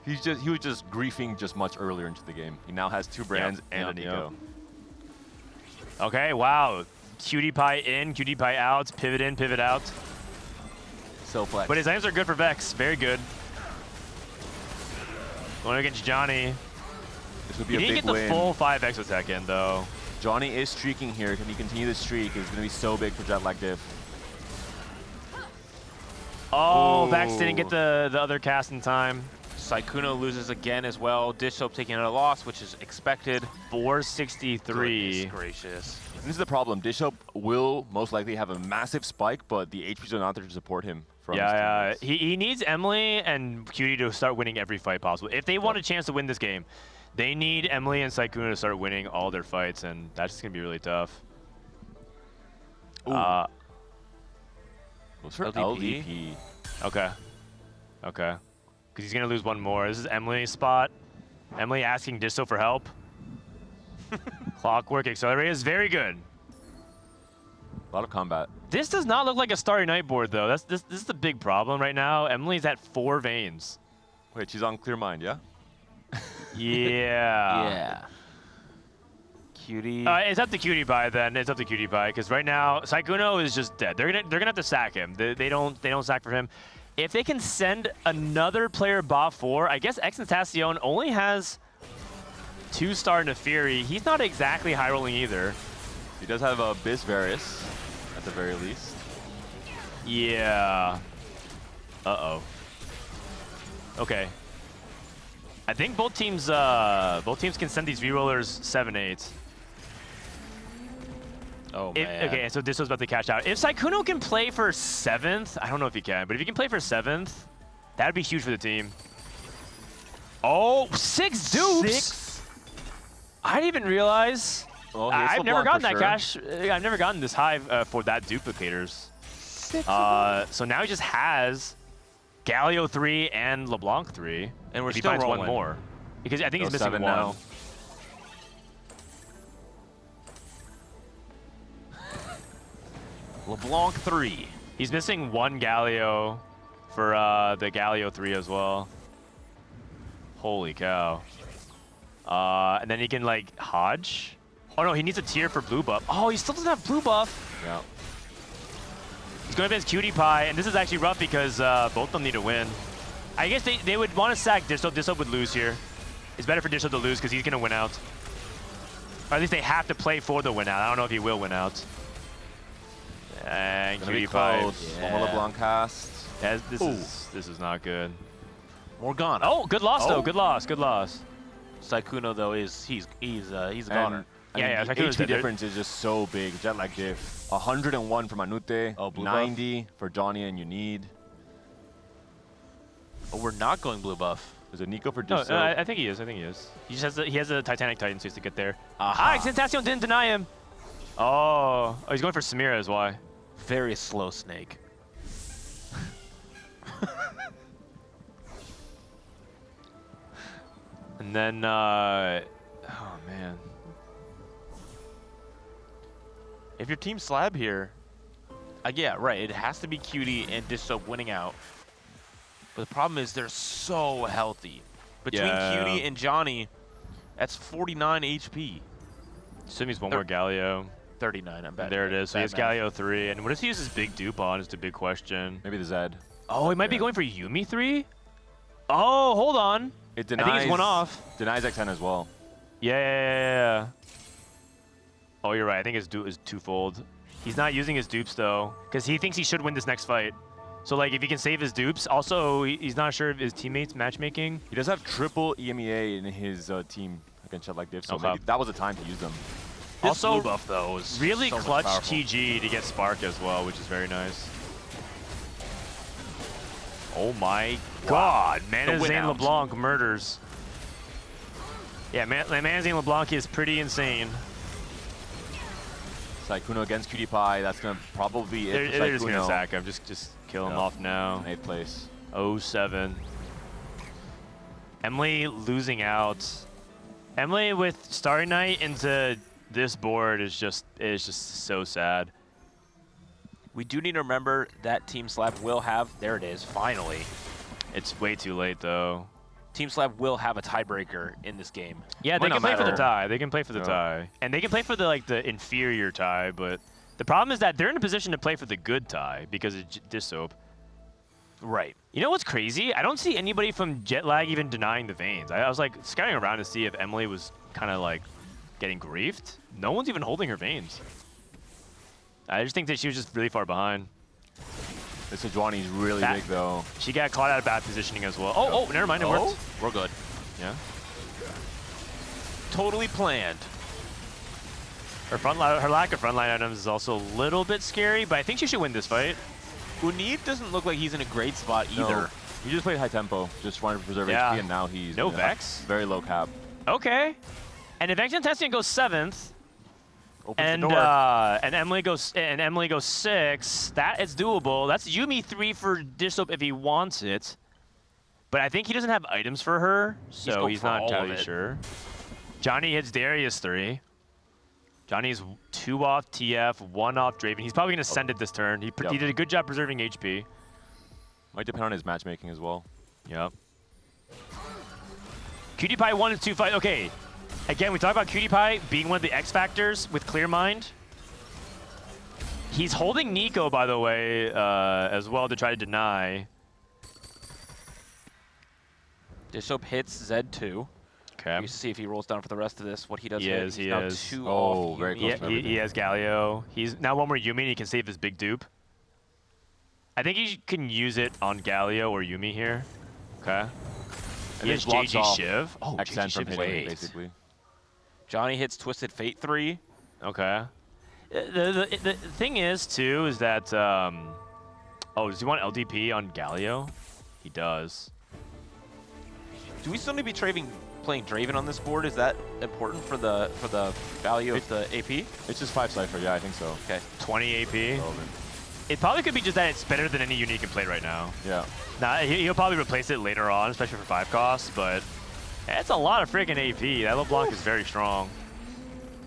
He was just griefing just much earlier into the game. He now has 2 brands and an eco. Okay, wow. QtPie in, QtPie out, pivot in, pivot out. So flex. But his items are good for Vex. Very good. Going against Johnny. This would be He a didn't big get the win. full 5 X attack in though. Johnny is streaking here. Can he continue the streak? It's gonna be so big for Jetlag diff. Oh, Vex didn't get the other cast in time. Sykkuno loses again as well. Dishsoap taking a loss, which is expected. 463. Goodness gracious. This is the problem. Dishop will most likely have a massive spike, but the HPs are not there to support him. From Yeah, he needs Emily and Cutie to start winning every fight possible. If they want a chance to win this game, they need Emily and Sykkuno to start winning all their fights, and that's just going to be really tough. What's for LDP? LDP? Okay. Okay. Because he's going to lose one more. This is Emily's spot. Emily asking Disso for help. Clockwork Accelerator is very good. A lot of combat. This does not look like a Starry Night board, though. This is the big problem right now. Emily's at 4 veins. Wait, she's on Clear Mind, yeah? Yeah. Yeah. Cutie. It's up to QtPie then. It's up to QtPie because right now Sykkuno is just dead. They're gonna have to sack him. They don't sack for him. If they can send another player bot 4, I guess Exentacion only has 2-star Nefiri. He's not exactly high rolling either. He does have a Biz Varus at the very least. Yeah. Uh-oh. Okay. I think both teams can send these rerollers 7-8. Oh, man. Okay, so this was about to catch out. If Sykkuno can play for 7th, I don't know if he can, but if he can play for 7th, that'd be huge for the team. Oh, 6 dupes! 6? I didn't even realize. Well, I've never gotten that sure. cash. I've never gotten this high for that duplicators. 6 so now he just has Galio 3 and LeBlanc 3. And we're if he still finds rolling. one more. Because I think he's missing 7 one. now. LeBlanc 3. He's missing one Galio for the Galio 3 as well. Holy cow. And then he can like Hodge. Oh no, he needs a tier for blue buff. Oh, he still doesn't have blue buff. Yeah. He's going against Cutie Pie, and this is actually rough because both of them need to win. I guess they would want to sack Dishop. Dishop would lose here. It's better for Dishop to lose because he's going to win out. Or at least they have to play for the win out. I don't know if he will win out. And Cutie Pie. One more LeBlanc cast. Yeah, this is not good. Morgana. Oh, good loss though. Good loss. Good loss. Sykkuno though he's a goner. Yeah, the HP difference is just so big. Jet lag diff. 101 for Manute. Oh, blue 90 for Johnny and Unid. Oh, we're not going blue buff. Is it Nico for No, Disso? I think he is. I think he is. He just has he has a Titanic Titan, so he has to get there. Xantacion didn't deny him. Oh, he's going for Samira is why. Very slow snake. And then, oh man. If your team slab here, yeah, right, it has to be Cutie and Dishop winning out. But the problem is they're so healthy. Between Cutie and Johnny, that's 49 HP. Simi's one more Galio. 39, I'm bad. There it is. So he has math. Galio 3. And what does he use his big dupe on is the big question. Maybe the Zed. Oh, he might be going for Yumi 3? Oh, hold on. It denies, I think he's one off. Denies X10 as well. Yeah. Oh, you're right. I think his dupe is twofold. He's not using his dupes, though, because he thinks he should win this next fight. So, like, if he can save his dupes, also, he's not sure of his teammates' matchmaking. He does have triple EMEA in his team against Jet Like Diff, so maybe that was the time to use them. This Also, blue buff, though, is really so much clutch powerful. TG to get Spark as well, which is very nice. Oh my god, Manazane LeBlanc murders. Yeah, Manazane LeBlanc is pretty insane. Sykkuno against Cutie Pie, that's going to probably be it for They're just Sykkuno. going to sack him, just kill him off now. 8th place. 0-7. Emily losing out. Emily with Starry Night into this board is just so sad. We do need to remember that Team Slab will have, there it is, finally. It's way too late, though. Team Slab will have a tiebreaker in this game. Yeah, they can play for the tie. They can play for the tie. And they can play for the inferior tie, but the problem is that they're in a position to play for the good tie because of Dishop. Right. You know what's crazy? I don't see anybody from Jet Lag even denying the veins. I was like scouting around to see if Emily was kind of like getting griefed. No one's even holding her veins. I just think that she was just really far behind. This Sejuani's really big, though. She got caught out of bad positioning as well. Oh, never mind. It worked. We're good. Yeah. Totally planned. Her lack of frontline items is also a little bit scary, but I think she should win this fight. Unid doesn't look like he's in a great spot either. No. He just played high tempo, just trying to preserve HP, and now he's no Vex. Very low cap. Okay. And if Xantacion goes 7th, and Emily goes 6th, that is doable. That's Yumi 3 for Dishop if he wants it. But I think he doesn't have items for her, so he's not entirely sure. Johnny hits Darius 3. Johnny's 2 off TF, 1 off Draven. He's probably going to send it this turn. He did a good job preserving HP. Might depend on his matchmaking as well. Yep. Cutie Pie 1 and 2 fight. Okay. Again, we talk about Cutie Pie being one of the X factors with Clear Mind. He's holding Nico, by the way, as well to try to deny. Dishop hits Z2. Okay. We see if he rolls down for the rest of this. What he does. He is. Now 2 off. Very close. He has Galio. He's now one more Yumi. And he can save his big dupe. I think he can use it on Galio or Yumi here. Okay. He has JG Shiv. Oh, XN from hitting, basically. Johnny hits Twisted Fate 3. Okay. The thing is, too, is that... oh, does he want LDP on Galio? He does. Do we still need to be playing Draven on this board? Is that important for the value of the AP? It's just 5 Cypher, yeah, I think so. Okay. 20 AP. It probably could be just that it's better than any unit you can play right now. Yeah. Now, he'll probably replace it later on, especially for 5 costs, but it's a lot of freaking AP. That LeBlanc is very strong.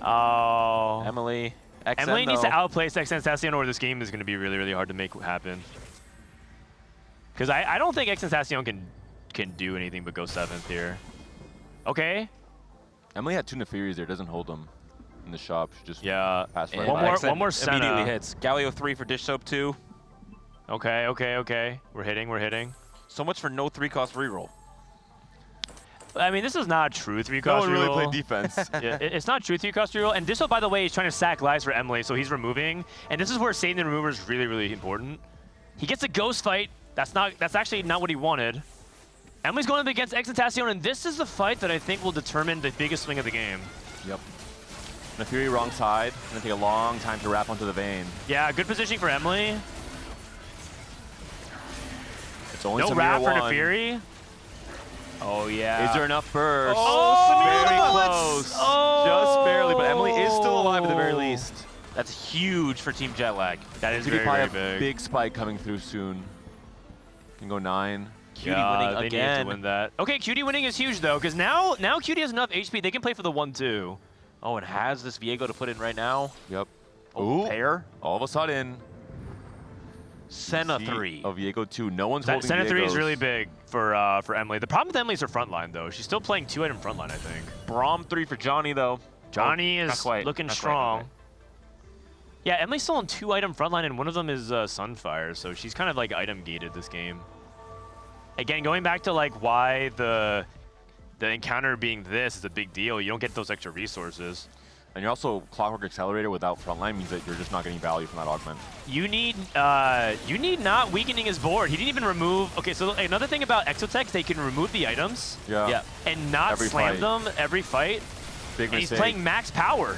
Oh. Emily Emily needs to outplace XXentacion, or this game is going to be really, really hard to make happen. Because I don't think XXentacion can do anything but go 7th here. Okay. Emily had 2 Nefiris there. Doesn't hold them in the shop. She just pass right One more Senna. Immediately hits. Galio 3 for Dish Soap 2. Okay. We're hitting. So much for no 3-cost reroll. I mean, this is not a true 3-cost reroll. No one really played defense. Yeah, it's not true 3-cost reroll. And Disso, by the way, is trying to sack lives for Emily, so he's removing. And this is where saving the remover is really, really important. He gets a ghost fight. That's actually not what he wanted. Emily's going up against XXentacion, and this is the fight that I think will determine the biggest swing of the game. Yep. Nefiri wrong side. Gonna take a long time to wrap onto the vein. Yeah, good positioning for Emily. It's only no wrap for Nefiri. Oh, yeah. Is there enough burst? Oh, very close. Oh. Just barely, but Emily is still alive at the very least. That's huge for Team Jetlag. That is very, very big. Big spike coming through soon. Can go 9. Cutie winning they again. Need to win that. Okay, Cutie winning is huge though, because now Cutie has enough HP. They can play for the 1-2. Oh, and has this Viego to put in right now? Yep. Oh, pair. All of a sudden. Senna 3. Of Viego 2. No one's holding Senna 3 is Viegos. really big for Emily. The problem with Emily is her front line though. She's still playing 2-item front line, I think. Braum 3 for Johnny though. Johnny is looking strong. Yeah, Emily's still on 2-item front line, and one of them is Sunfire, so she's kind of like item gated this game. Again, going back to like why the encounter being this is a big deal. You don't get those extra resources. And you're also Clockwork Accelerator without frontline means that you're just not getting value from that augment. You need not weakening his board. He didn't even remove. Okay, so another thing about Exotech, they can remove the items. Yeah. And not slam them every fight. Big and mistake. He's playing max power.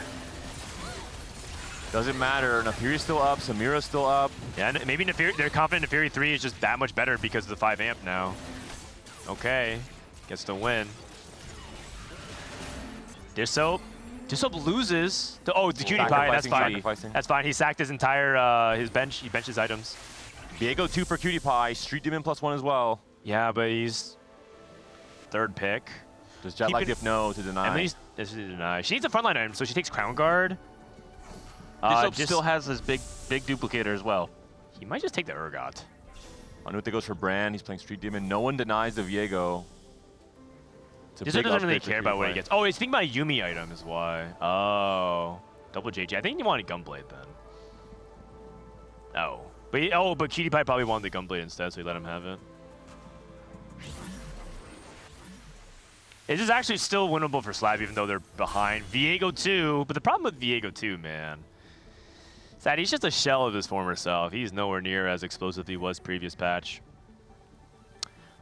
Doesn't matter. Nefiri's still up. Samira's still up. Yeah, and maybe they're confident Nefiri 3 is just that much better because of the 5 amp now. Okay, gets the win. Disoap loses. The Cutie Pie, that's fine. That's fine. He sacked his entire his bench. He benched his items. Viego 2 for Cutie Pie. Street Demon +1 as well. Yeah, but he's 3rd pick. Does Jetlag give no to deny? Emily's this is deny. She needs a frontline item, so she takes Crown Guard. Disoap still has this big duplicator as well. He might just take the Urgot. Manute goes for Brand. He's playing Street Demon. No one denies the Viego. Disoap doesn't really care about what he gets. Oh, he's thinking about a Yumi item is why. Oh, double JJ. I think he wanted Gunblade then. Oh, but Cutie Pie probably wanted the Gunblade instead, so he let him have it. This is actually still winnable for Slab, even though they're behind. Viego 2, but the problem with Viego 2, man, is that he's just a shell of his former self. He's nowhere near as explosive as he was previous patch.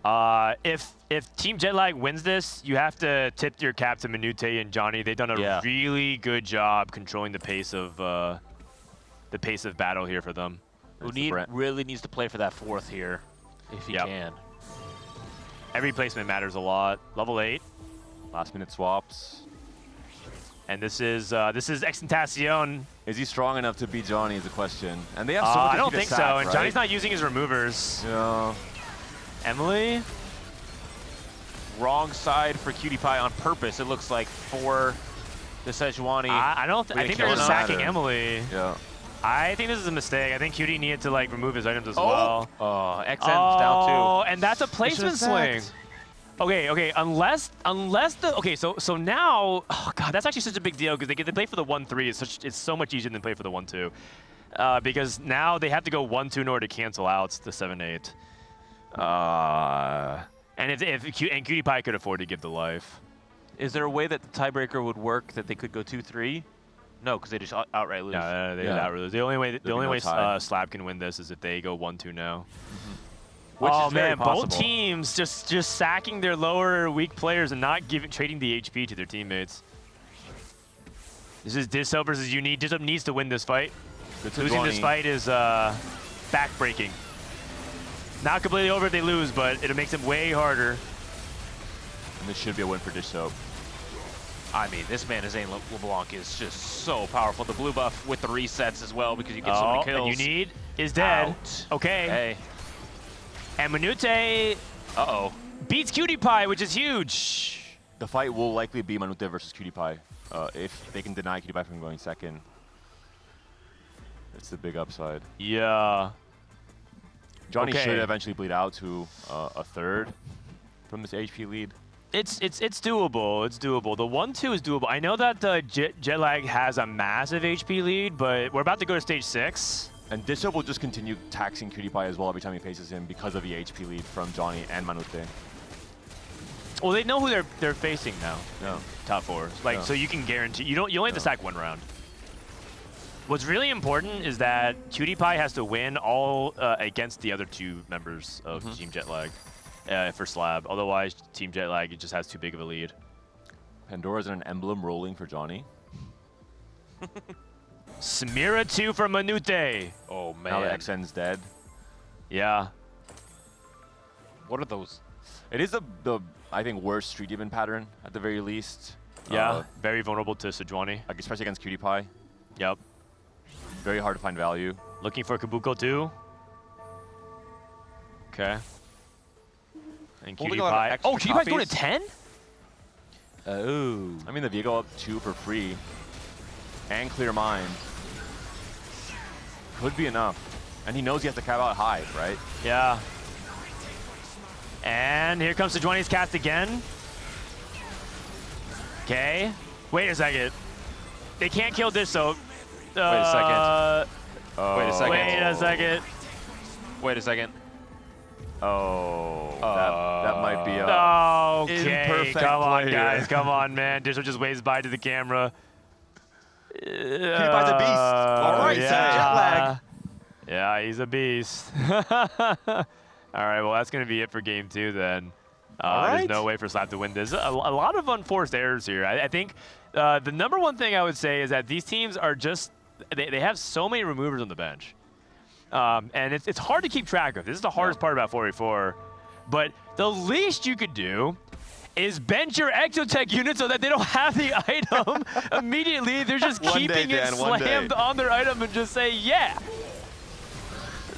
If Team Jetlag wins this, you have to tip your cap to Manute and Johnny. They've done a really good job controlling the pace of battle here for them. Really needs to play for that 4th here, if he can. Every placement matters a lot. Level 8. Last minute swaps. And this is XXentacion. Is he strong enough to beat Johnny is the question. And they have so much I don't think sack, so. And right? Johnny's not using his removers. Yeah. Emily? Wrong side for Cutie Pie on purpose, it looks like, for the Sejuani. I think they're just sacking Emily. Yeah. I think this is a mistake. I think Cutie needed to like remove his items as well. Oh, XN's down 2. Oh, and that's a placement swing. Okay, unless so now, oh god, that's actually such a big deal because they get to play for the 1-3. It's so much easier than play for the 1-2, because now they have to go 1-2 in order to cancel out the 7-8. And Cutie Pie could afford to give the life. Is there a way that the tiebreaker would work that they could go 2-3? No, because they just outright lose. Yeah, they outright lose. The only way Slab can win this is if they go 1-2 now. Which is very possible. Both teams just sacking their lower weak players and not trading the HP to their teammates. This is Disoap versus Unique. Disoap needs to win this fight. Losing this fight is backbreaking. Not completely over if they lose, but it makes it way harder. And this should be a win for Disoap. I mean, this man, Zane LeBlanc, is just so powerful. The blue buff with the resets as well because you get so many kills. And Unique is dead. Out. Okay. Hey. And Manute beats Cutie Pie, which is huge. The fight will likely be Manute versus Cutie Pie if they can deny Cutie Pie from going second. It's the big upside. Yeah. Johnny Okay. should eventually bleed out to a third from this HP lead. It's doable. It's doable. The 1-2 is doable. I know that Jetlag has a massive HP lead, but we're about to go to stage 6. And Dishop will just continue taxing PewDiePie as well every time he faces him because of the HP lead from Johnny and Manute. Well, they know who they're facing now. No. Top 4. Like, No. so you can guarantee you only have to stack 1 round. What's really important is that PewDiePie has to win all against the other 2 members of Team Jetlag for Slab. Otherwise, Team Jetlag just has too big of a lead. Pandora's in an emblem rolling for Johnny. Samira 2 for Manute. Oh man. Now that XN's dead. Yeah. What are those? It is the I think worst Street Demon pattern at the very least. Yeah. Very vulnerable to Sejuani. Especially against PewDiePie. Yep. Very hard to find value. Looking for Kabuko too. Okay. And Holding a lot of PewDiePie. extra Oh, PewDiePie's going copies. to 10? Oh. I mean, the Viego up 2 for free. And clear mind. Could be enough. And he knows he has to cap out high, right? Yeah. And here comes Sejuani's cast again. Okay. Wait a second. They can't kill this, so... Wait a second. Wait a second. Wait a second. Wait a second. Oh, that might be a Okay, imperfect come on, player. guys. Come on, man. Disho just waves by to the camera. PewDiePie's a beast. All right, yeah. Yeah, he's a beast. All right, well, that's going to be it for game 2 then. There's no way for Slap to win this. A lot of unforced errors here. I think the number one thing I would say is that these teams are just, they have so many removers on the bench. And it's hard to keep track of. This is the hardest part about 4v4. But the least you could do is bench your Exotech unit so that they don't have the item immediately. They're just One keeping day, it Dan, one slammed day. on their item and just say, yeah.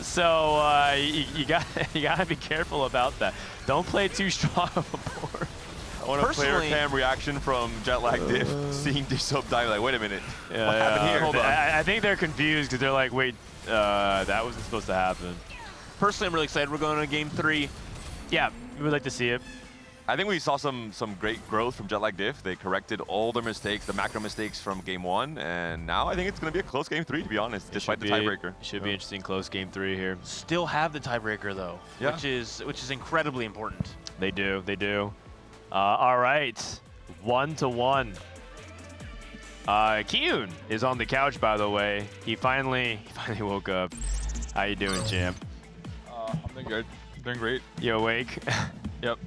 So you gotta be careful about that. Don't play too strong of a board. I want a player cam reaction from Jetlag Diff seeing Dishop die. Like, wait a minute. What happened here? Hold on. I think they're confused because they're like, wait, that wasn't supposed to happen. Personally, I'm really excited we're going to game 3. Yeah, we would like to see it. I think we saw some great growth from Jetlag Diff. They corrected all their mistakes, the macro mistakes from game 1, and now I think it's going to be a close game 3, to be honest, despite the tiebreaker. Should be interesting close game 3 here. Still have the tiebreaker though, Yeah. which is incredibly important. They do, they do. All right, 1-1. Kiyun is on the couch, by the way. He finally woke up. How you doing, champ? I'm doing good. Doing great. You awake? Yep.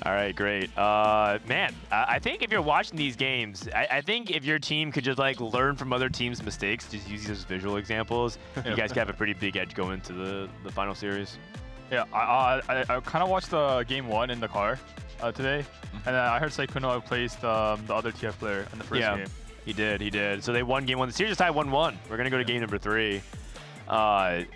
All right, great. Man, I think if you're watching these games, I think if your team could just like learn from other teams' mistakes, just use these as visual examples, you guys could have a pretty big edge going into the final series. Yeah, I kind of watched the game 1 in the car today, and I heard Saikuno placed the other TF player in the first game. He did. So they won game 1. The series is tied 1-1. We're gonna go to game number 3. I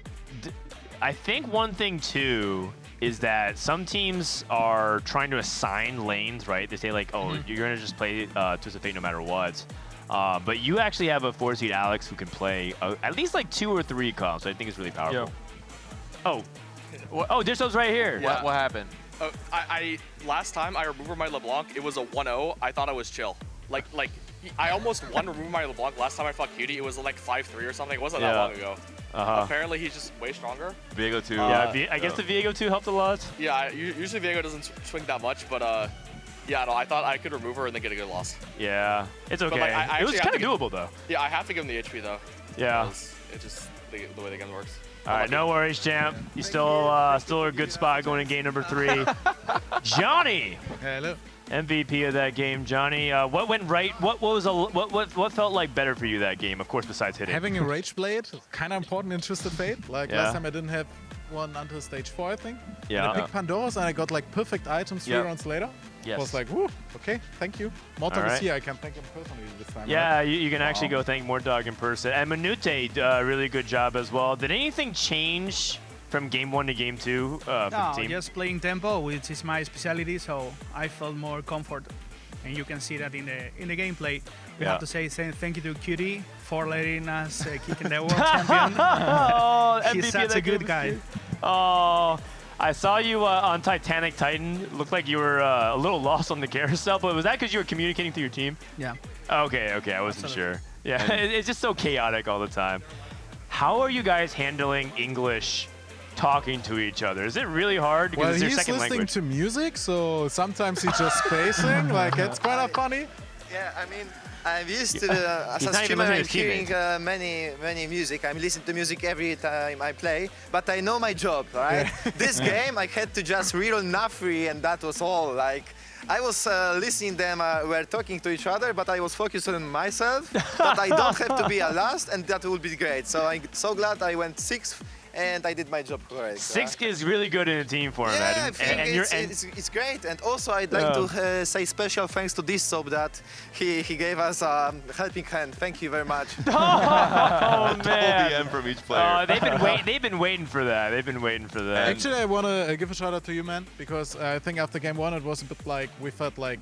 think one thing too is that some teams are trying to assign lanes, right? They say like, oh, you're gonna just play Twisted Fate no matter what. But you actually have a 4-seed Alex who can play at least like 2 or 3 comps. I think it's really powerful. Yeah. Oh, Dishop's right here. What happened? I last time I removed my LeBlanc, it was a 1-0. I thought I was chill. Like I almost won to remove my LeBlanc last time I fought Cutie. It was like 5-3 or something. It wasn't that long ago. Apparently he's just way stronger. Viego 2. I guess the Viego 2 helped a lot. Yeah, usually Viego doesn't swing that much, but yeah, no, I thought I could remove her and then get a good loss. Yeah, it's okay. But, like, I it was actually kind of doable though. Yeah, I have to give him the HP though. Yeah. because It's just the way the game works. All right, no worries, champ. You still a good spot going in game number 3. Johnny. Hello. MVP of that game, Johnny. What went right? What felt like better for you that game? Of course, besides hitting. Having a Rage Blade, kind of important in Twisted Fate. Like last time I didn't have one until stage 4, I think. Yeah. And I picked Pandora's and I got like perfect items 3 rounds later. Yes. I was like, woo, okay, thank you. Mortog right. is here, I can thank him personally this time. Yeah, right? you can actually go thank Mortog in person. And Manute, really good job as well. Did anything change from game 1 to game 2 for the No, team? just playing tempo, which is my specialty, so I felt more comfort. and you can see that in the gameplay. We Yeah. have to say thank you to Cutie for letting us kick in the world champion. Oh, He's MVP such that a good game, guy. Cutie. Oh, I saw you on Titanic Titan. It looked like you were a little lost on the carousel, but was that because you were communicating through your team? Yeah. Okay, I wasn't sure. Yeah, it's just so chaotic all the time. How are you guys handling English talking to each other? Is it really hard? Because Well, it's your he's second listening language. to music, so sometimes he's just spacing. Like, it's kind of funny. Yeah, I mean, I'm used to as He's a not even streamer, listening I'm to his hearing many music. I'm listening to music every time I play, but I know my job, right? This game, I had to just reroll Nafri, and that was all. Like, I was listening them were talking to each other, but I was focused on myself. But I don't have to be a last, and that will be great. So I'm so glad I went 6th. And I did my job correct. 6 is really good in a team format. Yeah, I think it's great. And also I'd like to say special thanks to this soap that he gave us a helping hand. Thank you very much. Oh man! DM from each player. They've been waiting for that. They've been waiting for that. Actually, I want to give a shout out to you, man, because I think after game 1 it was a bit like we felt like,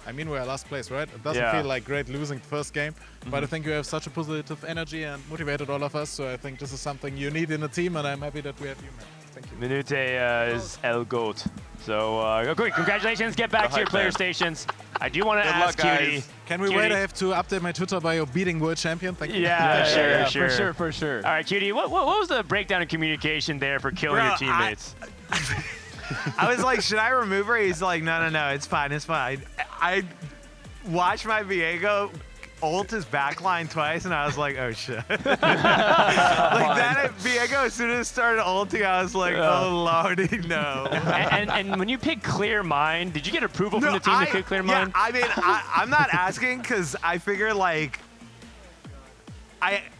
I mean, we're last place, right? It doesn't feel like great losing the first game, but I think you have such a positive energy and motivated all of us. So I think this is something you need in a team, and I'm happy that we have you, man. Thank you. Minute is El Goat. So, okay, congratulations. Get back to your player stations. I do want to ask Cutie. Can we wait? I have to update my Twitter bio beating world champion. Thank you. Yeah, sure. For sure. All right, Cutie, what was the breakdown in communication there for killing your teammates? I was like, should I remove her? He's like, no, it's fine. I watched my Viego ult his backline twice, and I was like, oh shit. Like that at Viego, as soon as it started ulting, I was like, oh lordy, no. and when you pick Clear Mind, did you get approval from the team to pick Clear Mind? Yeah, I mean, I'm not asking because I figure like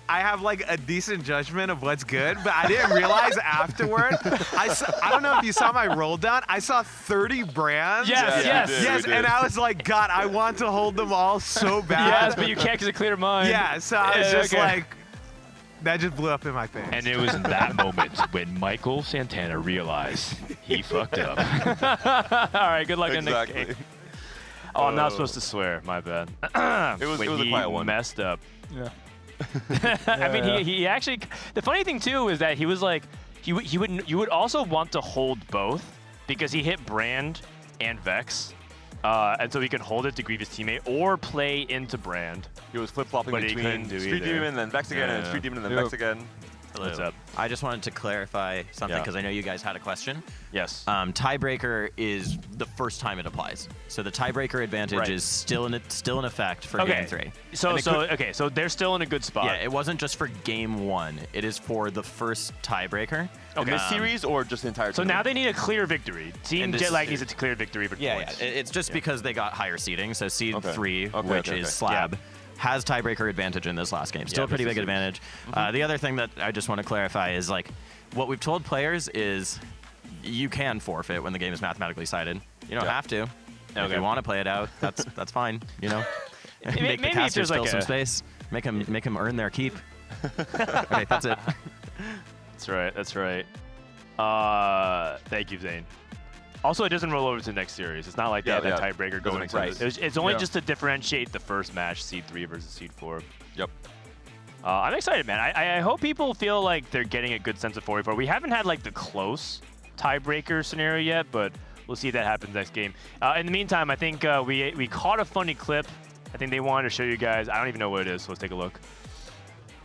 I have like a decent judgment of what's good, but I didn't realize afterward. I don't know if you saw my roll down. I saw 30 brands. Yes. And I was like, God, I want to hold them all so bad. Yes, but you can't because of Clear Mind. Yeah, so I was just like, that just blew up in my face. And it was in that moment when Michael Santana realized he fucked up. All right, good luck in the next game. Oh, I'm not supposed to swear. My bad. It was when a quiet one. Messed up. Yeah. I mean, he actually. The funny thing too is that he was like, you would also want to hold both because he hit Brand and Vex, and so he could hold it to grieve his teammate or play into Brand. He was flip-flopping But he between couldn't do Street either. Demon, then Vex again, and Street Demon, and then Vex again. Hello. What's up? I just wanted to clarify something Yeah. because I know you guys had a question. Yes. Tiebreaker is the first time it applies, so the tiebreaker advantage is still in effect for game 3. So they're still in a good spot. Yeah, it wasn't just for game 1. It is for the first tiebreaker. In this series or just the entire So tournament? now they need a clear victory. Team And this- Jetlag needs a clear victory for points. Yeah, it's just because they got higher seeding. So seed 3, Okay, which okay. is Slab, has tiebreaker advantage in this last game. Still a pretty big advantage. The other thing that I just want to clarify is like what we've told players is you can forfeit when the game is mathematically sided. You don't have to. If you want to play it out, that's fine. You know, make the maybe if casters there's like fill some a- space. Make them earn their keep. Okay, that's it. That's right. Thank you, Zane. Also, it doesn't roll over to the next series. It's not like they have that tiebreaker going into it. It's only just to differentiate the first match, Seed 3 versus Seed 4. Yep. I'm excited, man. I hope people feel like they're getting a good sense of 4v4. We haven't had like the close tiebreaker scenario yet, but we'll see if that happens next game. In the meantime, I think we caught a funny clip. I think they wanted to show you guys. I don't even know what it is, so let's take a look.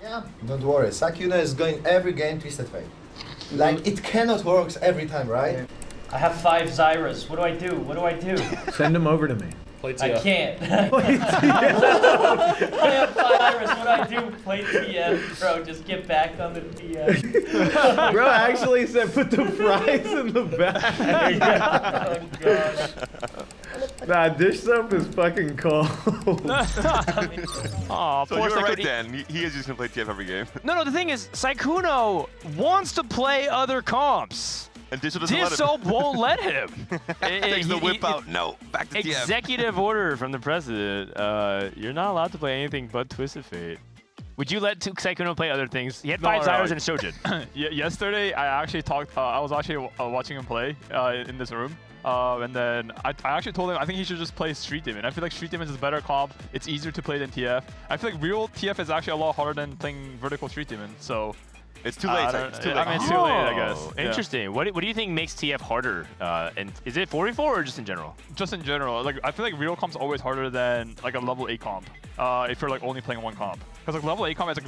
Yeah, don't worry. Sakuna is going every game Twisted Fate. Like, it cannot work every time, right? I have 5 Zyras. What do I do? Send them over to me. I can't. I have 5 Zyras. What do I do? Play TF, bro. Just get back on the TF. Bro actually said put the fries in the bag. Oh, God. Nah, dish soap is fucking cold. Aw, So poor you were right, Saikuno. Dan. He is just going to play TF every game. No, the thing is, Saikuno wants to play other comps. And Dish doesn't let him. Soap won't let him. Takes the whip out. No, back to TF. Executive order from the president. You're not allowed to play anything but Twisted Fate. Would you let Sykkuno play other things? He had No, 5 no, Cyrus no. and Shojin. Yesterday, I actually talked. I was actually watching him play in this room. And then I actually told him I think he should just play Street Demon. I feel like Street Demon is a better comp. It's easier to play than TF. I feel like real TF is actually a lot harder than playing vertical Street Demon. So it's too late. It's too late. I mean, it's too late, I guess. Yeah. Interesting. What do you think makes TF harder? And is it 4v4 or just in general? Just in general. Like I feel like real comp's always harder than like a level 8 comp. If you're like only playing one comp. Because like level 8 comp is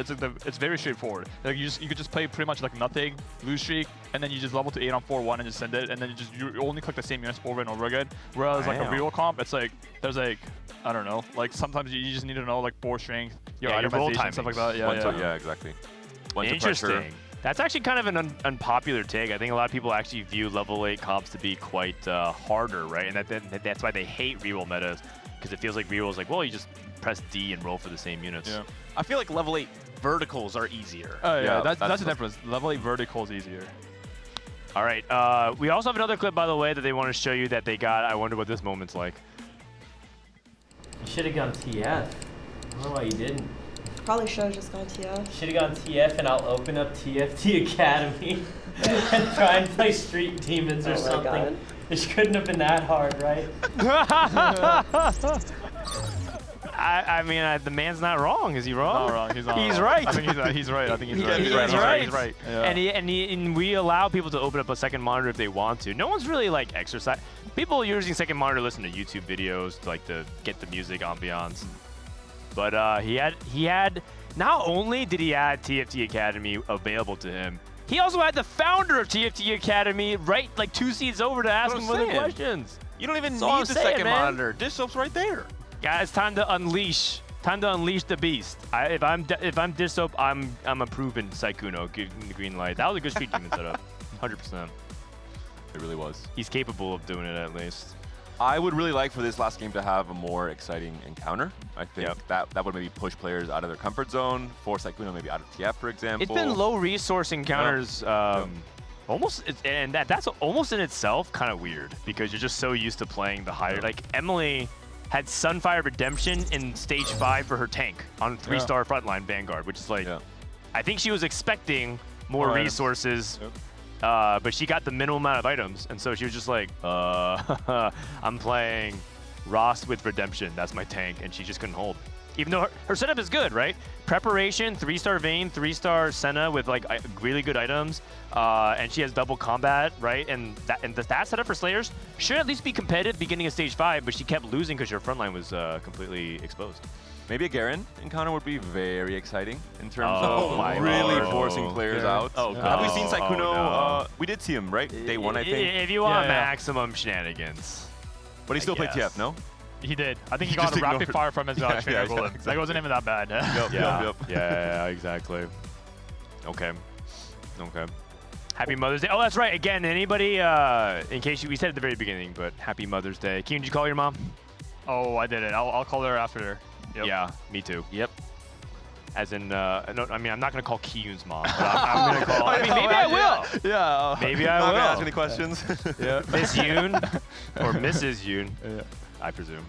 like it's very straightforward. Like you could just play pretty much like nothing, lose streak, and then you just level to 8 on 4-1 and just send it, and then you only click the same units over and over again. Whereas like a real comp, it's like there's like I don't know, like sometimes you just need to know like board strength, your itemization, stuff like that. Yeah, exactly. Interesting. That's actually kind of an unpopular take. I think a lot of people actually view level 8 comps to be quite harder, right? And that's why they hate reroll metas, because it feels like reroll is like, well, you just press D and roll for the same units. Yeah. I feel like level 8 verticals are easier. Oh yeah, that's the difference. Level 8 vertical is easier. All right. We also have another clip, by the way, that they want to show you that they got. I wonder what this moment's like. You should have gone TF. I don't know why you didn't. Probably should have just gone TF. Should have gone TF, and I'll open up TFT Academy and try and play Street Demons or something. God. This couldn't have been that hard, right? I mean, the man's not wrong. Is he wrong? Not wrong. He's not. He's wrong. right. I think he's right. I think he's right. He's right. He's right. Yeah. And we allow people to open up a second monitor if they want to. No one's really like exercise. People using second monitor listen to YouTube videos to like to get the music ambiance. But he had. Not only did he add TFT Academy available to him, he also had the founder of TFT Academy right like 2 seats over to ask him other questions. You don't even That's all need I'm the saying, second man. monitor. Dish soap's right there. Guys, time to unleash. Time to unleash the beast. If I'm Dish Soap, I'm approving Sykkuno, giving the green light. That was a good Street Demon setup, 100%. It really was. He's capable of doing it at least. I would really like for this last game to have a more exciting encounter. I think that would maybe push players out of their comfort zone, force Sykkuno maybe out of TF, for example. It's been low resource encounters, almost, and that's almost in itself kind of weird because you're just so used to playing the higher. Like Emily had Sunfire Redemption in stage 5 for her tank on 3-star frontline Vanguard, which is like, I think she was expecting more resources. But she got the minimum amount of items, and so she was just like, I'm playing Ross with Redemption. That's my tank, and she just couldn't hold. Even though her setup is good, right? Preparation, 3-star Vayne, 3-star Senna with like really good items, and she has double combat, right? And that setup for Slayers should at least be competitive beginning of stage 5, but she kept losing because her frontline was completely exposed. Maybe a Garen encounter would be very exciting in terms of really forcing players out. Have we seen Sykkuno? No. We did see him, right? Day 1, I think. If you want maximum shenanigans. But he still played TF, no? He did. I think he got a rapid fire from his trainer golem. Exactly. Like, it wasn't even that bad. Yeah, exactly. Okay. Happy Mother's Day. Oh, that's right. Again, anybody, in case we said at the very beginning, but happy Mother's Day. Keen, did you call your mom? Oh, I didn't. I'll call her after. Yep. Yeah, me too. Yep. As in, no, I mean, I'm not going to call Kiyun's mom, but I'm going to call. I mean, maybe I will. Yeah. Maybe I will. Not going to ask any questions. Yeah. Miss Yoon or Mrs. Yoon, I presume.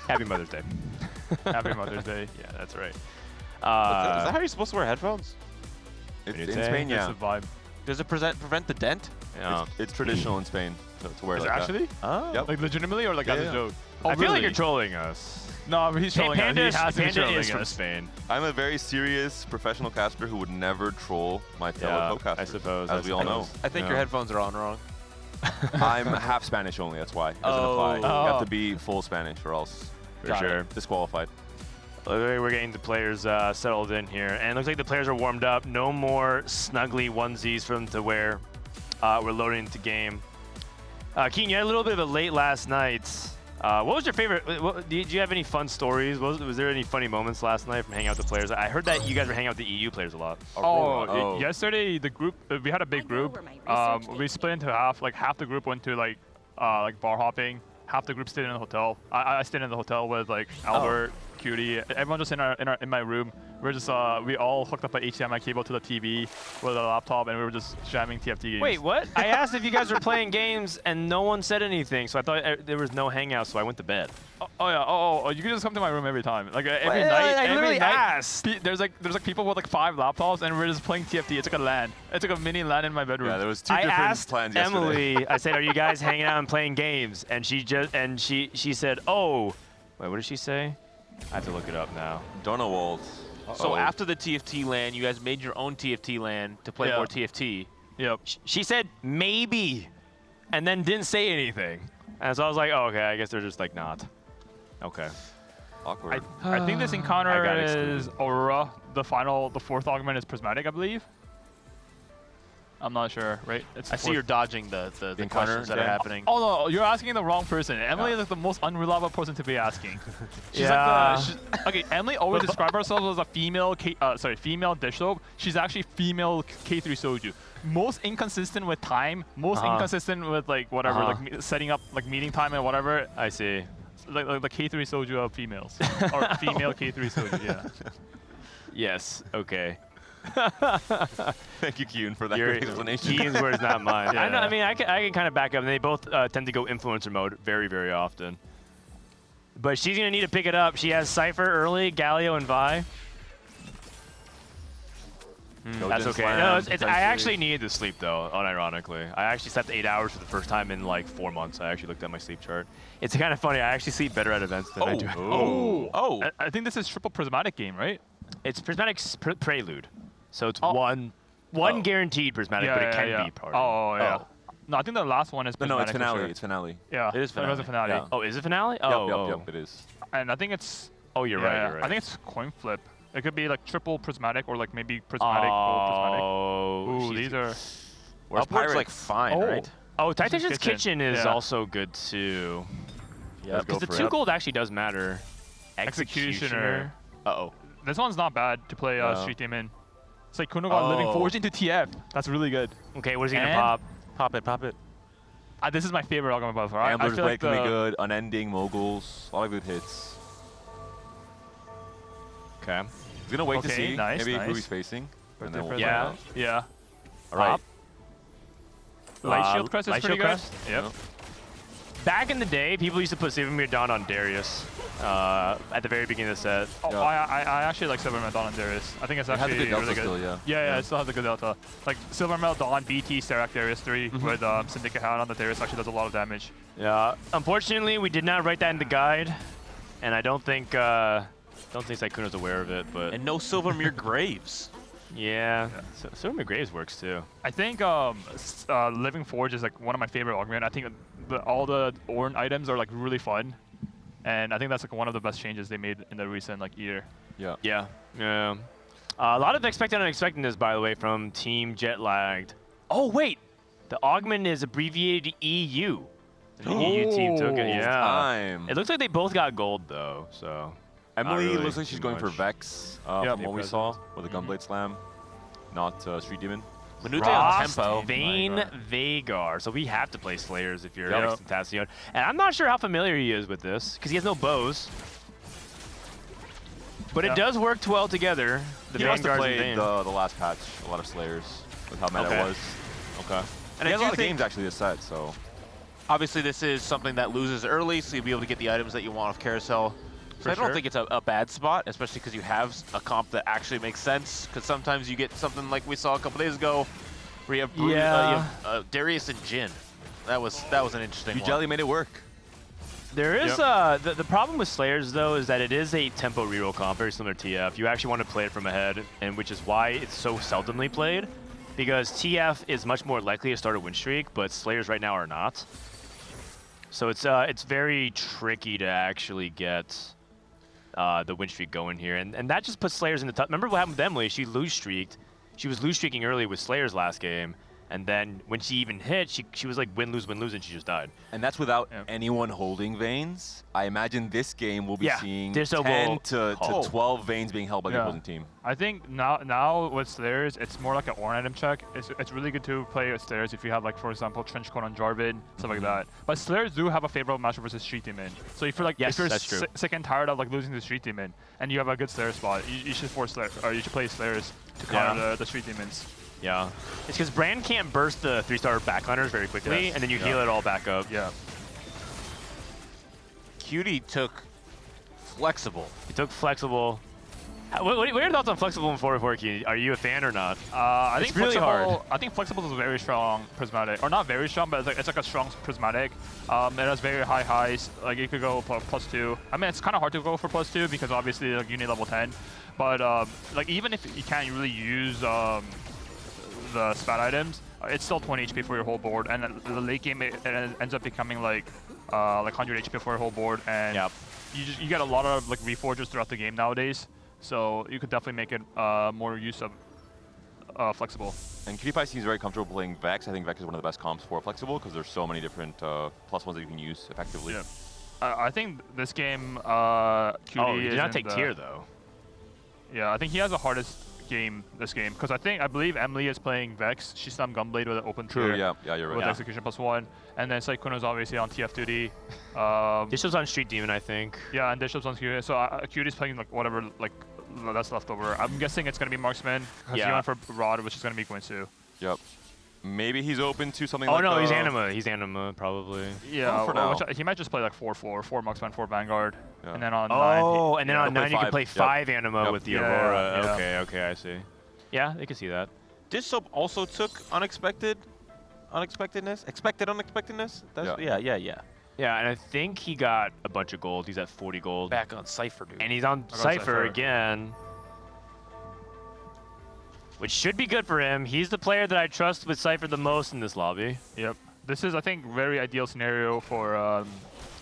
Happy Mother's Day. Happy Mother's Day. Yeah, that's right. Is that how you're supposed to wear headphones? It's in Spain, yeah. It's a vibe. Does it prevent the dent? Yeah. It's traditional in Spain to wear Is like it actually? that. Yep. Like legitimately or like as a joke? I feel like you're trolling us. No, but he's trolling us. He has to be Panda trolling is from us. Spain. I'm a very serious professional caster who would never troll my fellow co-casters, I suppose. as we all know. I think your headphones are on wrong. I'm half Spanish only, that's why. Doesn't apply. You have to be full Spanish or else For sure. disqualified. We're getting the players settled in here. And it looks like the players are warmed up. No more snuggly onesies for them to wear. We're loading into game. Keen, you had a little bit of a late last night. What was your favorite? Did you have any fun stories? Was there any funny moments last night from hanging out with the players? I heard that you guys were hanging out with the EU players a lot. Yesterday the group we had a big group. We split into half. Like half the group went to like bar hopping. Half the group stayed in the hotel. I stayed in the hotel with like Albert, Cutie. Everyone just in my room. We're just we all hooked up an HDMI cable to the TV with a laptop, and we were just jamming TFT games. Wait, what? I asked if you guys were playing games, and no one said anything, so I thought there was no hangout, so I went to bed. Oh yeah. Oh, you can just come to my room every time. Like every Well, night. I every literally night, asked. There's like people with like 5 laptops, and we're just playing TFT. It's like a LAN. It's like a mini LAN in my bedroom. Yeah, there was 2 I different asked plans Emily, yesterday. I said, are you guys hanging out and playing games? And she said, oh. Wait, what did she say? I have to look it up now. Donald. So after the TFT LAN, you guys made your own TFT LAN to play more TFT. Yep. She said, maybe, and then didn't say anything. And so I was like, oh, okay, I guess they're just like not. Okay. Awkward. I think this encounter got is Aurora. The 4th augment is Prismatic, I believe. I'm not sure, right? I see you're dodging the questions that are happening. Oh no, you're asking the wrong person. Emily is like the most unreliable person to be asking. She's okay, Emily always describes herself as a female female dish soap. She's actually female K3 soju. Most inconsistent with time, most inconsistent with like whatever, like setting up like meeting time and whatever. I see. Like the K3 soju of females. Or female K3 soju, yeah. Yes, okay. Thank you, Kyun, for that great explanation. Kyun's words, not mine. Yeah. I know. I mean, I can kind of back up. And they both tend to go influencer mode very, very often. But she's gonna need to pick it up. She has Cypher early, Galio, and Vi. That's okay. No, I actually needed to sleep though. Unironically, I actually slept 8 hours for the first time in like 4 months. I actually looked at my sleep chart. It's kind of funny. I actually sleep better at events than I do. I think this is triple prismatic game, right? It's prismatic prelude, so it's one guaranteed prismatic, but it can be part. Oh yeah. No, I think the last one is No, it's prismatic for finale. sure. It's finale. Yeah, It is finale. It was a finale. Yeah. Oh, is it finale? Yep, it is. And I think it's. Oh, you're right. You're right. I think it's coin flip. It could be like triple prismatic or like maybe prismatic gold prismatic. Oh, these are. Whereas Pirate's like fine, right? Oh, Tactician's Kitchen is Yeah. also good too. Yeah, because the 2 gold actually does matter. Executioner. Uh-oh. This one's not bad to play Street Demon. It's like Kunogan Living Forge into TF. That's really good. Okay, what is he gonna And- pop? Pop it. This is my favorite argument by far. I Ambler's feel Blade like can be good. Unending, Moguls, a lot of good hits. Okay. He's gonna wait to see nice, maybe nice. who he's facing. And then we'll Yeah. find out. Yeah. All right. Light Shield Crest is Light pretty Shield good. Crest? Yep. Back in the day, people used to put Silvermere Dawn on Darius at the very beginning of the set. Oh, I actually like Silver Dawn and Darius. I think it's It has a actually good delta really good. still, yeah. Yeah, it still has a good delta. Like Silver Dawn, BT, Sterak, Darius 3 with Syndicate Hound on the Darius actually does a lot of damage. Yeah. Unfortunately, we did not write that in the guide, and I don't think Sykkuno's aware of it. But And no Silvermere Graves. yeah, so Silvermere Graves works too. I think Living Forge is like one of my favorite augment. I think all the Ornn items are like really fun, and I think that's like one of the best changes they made in the recent like year. Yeah. Yeah. Yeah. A lot of expected and unexpectedness, by the way, from Team Jetlagged. Oh wait, the augment is abbreviated to EU. The EU team took it. Yeah. Time. It looks like they both got gold though. So. Emily really looks like she's too going for much. Vex Yep. from what we saw with a Gunblade Slam, not Street Demon. Manute on Frost, tempo. Vayne, Vagar. So we have to play Slayers if you're Yep. Alex Tentacion. And I'm not sure how familiar he is with this, because he has no bows. But it does work well together. The He must have Vanguards and played Vayne. the last patch, a lot of Slayers, with how meta Okay. it was. Okay. And I he has a do lot of think- games actually this set, so. Obviously, this is something that loses early, so you'll be able to get the items that you want off Carousel. So I don't think it's a bad spot, especially because you have a comp that actually makes sense. Because sometimes you get something like we saw a couple days ago, where you have, you have Darius and Jin. That was an interesting one. Jelly made it work. There is the problem with Slayers though is that it is a tempo reroll comp, very similar to TF. You actually want to play it from ahead, and which is why it's so seldomly played, because TF is much more likely to start a win streak, but Slayers right now are not. So it's very tricky to actually get the win streak going here, and that just puts Slayers in the tough. Remember what happened with Emily? She was lose streaking early with Slayers last game, And then when she even hit, she was like win-lose, and she just died. And that's without anyone holding Vaynes. I imagine this game we'll be seeing Dissob 10 to 12 Vaynes being held by the opposing team. I think now with Slayers, it's more like an Ornn item check. It's really good to play with Slayers if you have, like, for example, Trench Coat on Jarvan, stuff like that. But Slayers do have a favorable matchup versus Street Demon. So if you're like, if you're sick and tired of like losing to Street Demon, and you have a good Slayer spot, you should force Slayer, or you should play Slayers to counter the Street Demons. Yeah. It's because Brand can't burst the 3-star backliners very quickly, and then you heal it all back up. Yeah. Cutie took Flexible. He took Flexible. What are your thoughts on Flexible in 4-4? Are you a fan or not? I it's think really hard. I think Flexible is a very strong prismatic, or not very strong, but it's like a strong prismatic. It has very high highs. Like you could go +2. I mean, it's kind of hard to go for +2 because obviously like you need level 10. But like even if you can't really use the spat items, it's still 20 HP for your whole board, and the late game it ends up becoming like 100 HP for your whole board, and you get a lot of like reforgers throughout the game nowadays. So you could definitely make it more use of Flexible. And QtPie seems very comfortable playing Vex. I think Vex is one of the best comps for Flexible because there's so many different +1s that you can use effectively. Yeah. I think this game, Cutie he did not take tier though. Yeah, I think he has the hardest game this game because I believe Emily is playing Vex. She's on Gunblade with an open tier. Yeah, you're right. With execution +1, and then Saikuno's obviously on TF duty. Dishob's on Street Demon, I think. Yeah, and Dishob's on Cutie. So Cutie's playing like whatever like that's left over. I'm guessing it's gonna be Marksman because he went for Rod, which is gonna be Guinsu. Yep. Maybe he's open to something like... Oh, no, he's Anima. He's Anima, probably. Yeah, for now. He might just play like 4-4, 4 Marksman, 4 Vanguard. Yeah. And then on 9... Oh, and then on 9 you can play 5 Anima with the Aurora. Yeah. Okay, I see. Yeah, they can see that. Dissob also took Unexpectedness? Expected Unexpectedness? Yeah. Yeah, and I think he got a bunch of gold. He's at 40 gold. Back on Cypher, dude. And he's on Cypher again. Which should be good for him. He's the player that I trust with Cypher the most in this lobby. Yep. This is, I think, very ideal scenario for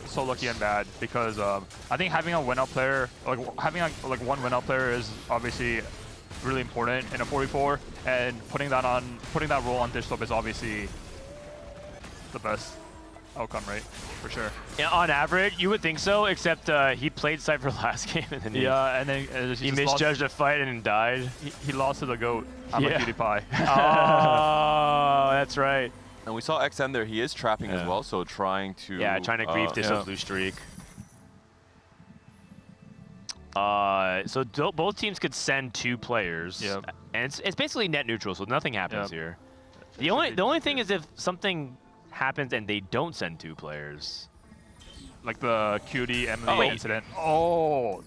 So Lucky and Bad because I think having a win-out player, like having like one win-out player is obviously really important in a 4v4, and putting that role on Dissob is obviously the best outcome, right? For sure. Yeah, on average, you would think so, except he played Cypher last game and then he misjudged a fight and died. He lost to the GOAT. I'm a PewDiePie. Oh, that's right. And we saw XN there. He is trapping as well, so trying to... Yeah, trying to grief Dissob's blue streak. So both teams could send 2 players. Yep. And it's basically net neutral, so nothing happens here. The only thing is if something happens and they don't send 2 players. Like the Cutie Emily incident. Oh,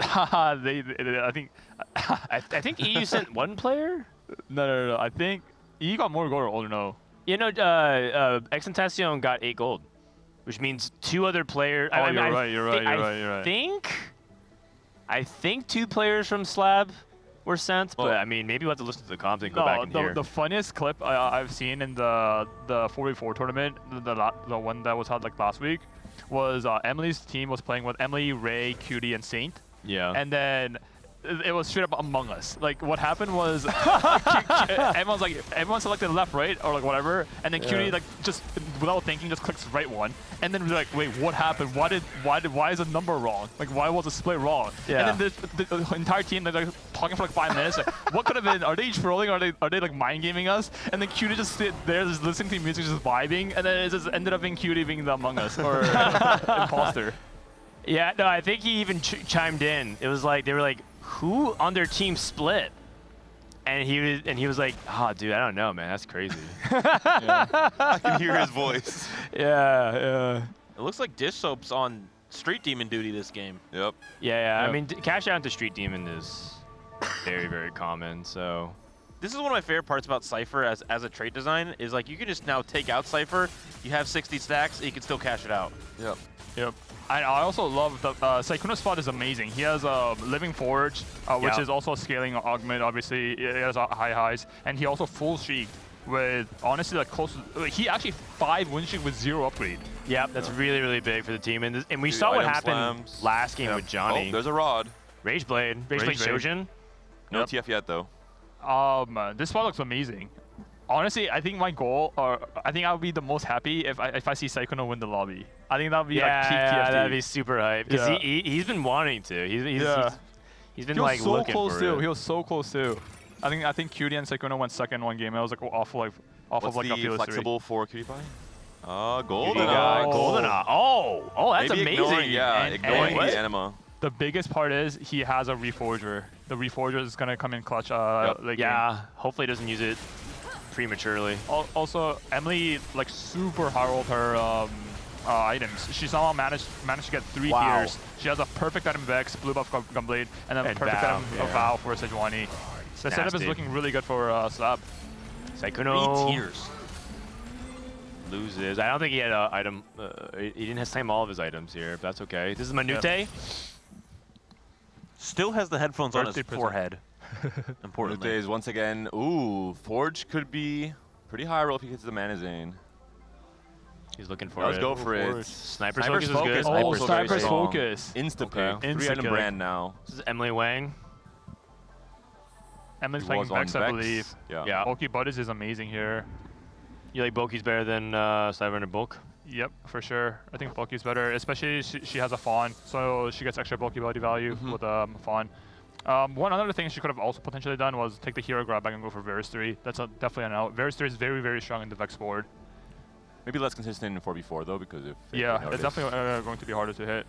I think I think EU sent 1 player. No. I think EU got more gold or no? You know, Exentacion got 8 gold, which means 2 other players. Oh, you're right. I think 2 players from Slab were sent, but I mean, maybe we'll have to listen to the comms and go back and hear. The funniest clip I've seen in the 4v4 tournament, the one that was held like last week, was Emily's team was playing with Emily, Ray, Cutie, and Saint. Yeah. And then it was straight up Among Us. Like what happened was everyone selected left, right, or like whatever, and then Cutie like just without thinking just clicks right one, and then we're like, wait, what happened? Why is the number wrong? Like why was the split wrong? Yeah. And then the entire team they're like talking for like 5 minutes. Like, what could have been? Are they trolling? Are they like mind gaming us? And then Cutie just sit there, just listening to music, just vibing, and then it just ended up being Cutie being the Among Us or imposter. Yeah, no, I think he even chimed in. It was like they were like, who on their team split? And he was like, oh, dude, I don't know, man. That's crazy. I can hear his voice. Yeah. It looks like Dissob's on Street Demon duty this game. Yep. Yeah. I mean, cash out into Street Demon is very, very common, so. This is one of my favorite parts about Cypher as a trait design is like you can just now take out Cypher, you have 60 stacks, you can still cash it out. Yep. I also love the Saikuno's spot is amazing. He has a Living Forge, which is also a scaling augment. Obviously, it has high highs, and he also full streaked with honestly like close. He actually 5 win streak with 0 upgrade. Yeah, that's really, really big for the team, and we saw what happened last game with Johnny. Oh, there's a Rod. Rage Blade Shojin. No TF yet though. This spot looks amazing. Honestly, I think my goal, or I think I would be the most happy if I see Sykkuno win the lobby. I think that would be like peak TFT. that'd be super hype. Because he's been wanting to. He's been like so looking close for too. it. He was so close too. I think Cutie and Sykkuno went second one game. It was like off of like a few flexible for Cutie Pie? Golden Golden Eye. Golden Eye. Oh, that's Maybe amazing. Ignoring the anima. The biggest part is he has a Reforger. The Reforger is gonna come in clutch. Late game. Hopefully he doesn't use it prematurely. Also, Emily like super high rolled her items. She somehow managed to get 3 tiers. She has a perfect item Vex, blue buff Gunblade, and then a perfect item of Vow for Sejuani. The setup is looking really good for Slab. Sykkuno 3 tiers. Loses. I don't think he had an item. He didn't claim all of his items here, but that's okay. This is Manute. Still has the headphones on his forehead. Manute Importantly. is once again, Forge could be pretty high roll if he gets the Manazane. He's looking for it. Let's go for it. Sniper's Focus is good. Oh, Also very Sniper's strong. Focus. Insta-pick. Okay. 3-item brand now. This is Emily Wang. Emily's He playing was on Vex, I believe. Yeah. Bulky Butters is amazing here. You like Bulky's better than Cyber and Bulk? Yep, for sure. I think Bulky's better, especially she has a Fawn, so she gets extra Bulky body value with Fawn. One other thing she could have also potentially done was take the hero grab back and go for Varus 3. That's definitely an out. Varus 3 is very, very strong in the Vex board. Maybe less consistent in 4v4 though, because if it's definitely going to be harder to hit.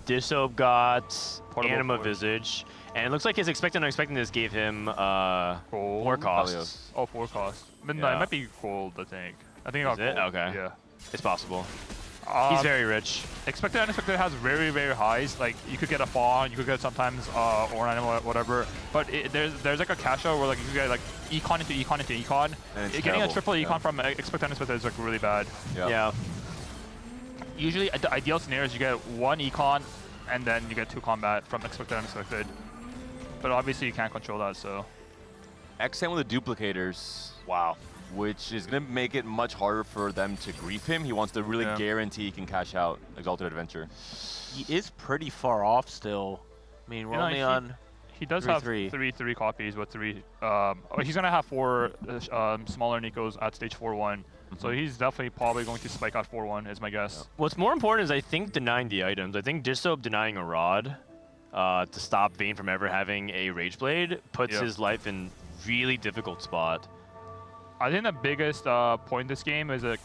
Disob got Portable Anima forward. Visage, and it looks like his expected and unexpectedness gave him Gold. 4 costs. Oh, 4 costs. But no, it might be gold, I think. I think it got Is it? gold. Okay. Yeah. It's possible. He's very rich. Expected and unexpected has very, very highs. Like you could get a Fawn, you could get sometimes or animal, whatever. But there's like a cash out where like you could get like econ into econ into econ. Getting terrible. a triple econ from expected and unexpected is like really bad. Yeah. Usually the ideal scenario is you get 1 econ and then you get 2 combat from expected and unexpected. But obviously you can't control that, so. XM with the duplicators. Wow. Which is going to make it much harder for them to grief him. He wants to really guarantee he can cash out Exalted Adventure. He is pretty far off still. I mean, we're only on. He does have three copies with 3. He's gonna have 4 smaller Nikos at stage 4-1. So he's definitely probably going to spike out 4-1 is my guess. What's more important is I think denying the items. I think Disob denying a Rod to stop Vayne from ever having a Rage Blade puts his life in really difficult spot. I think the biggest point in this game is that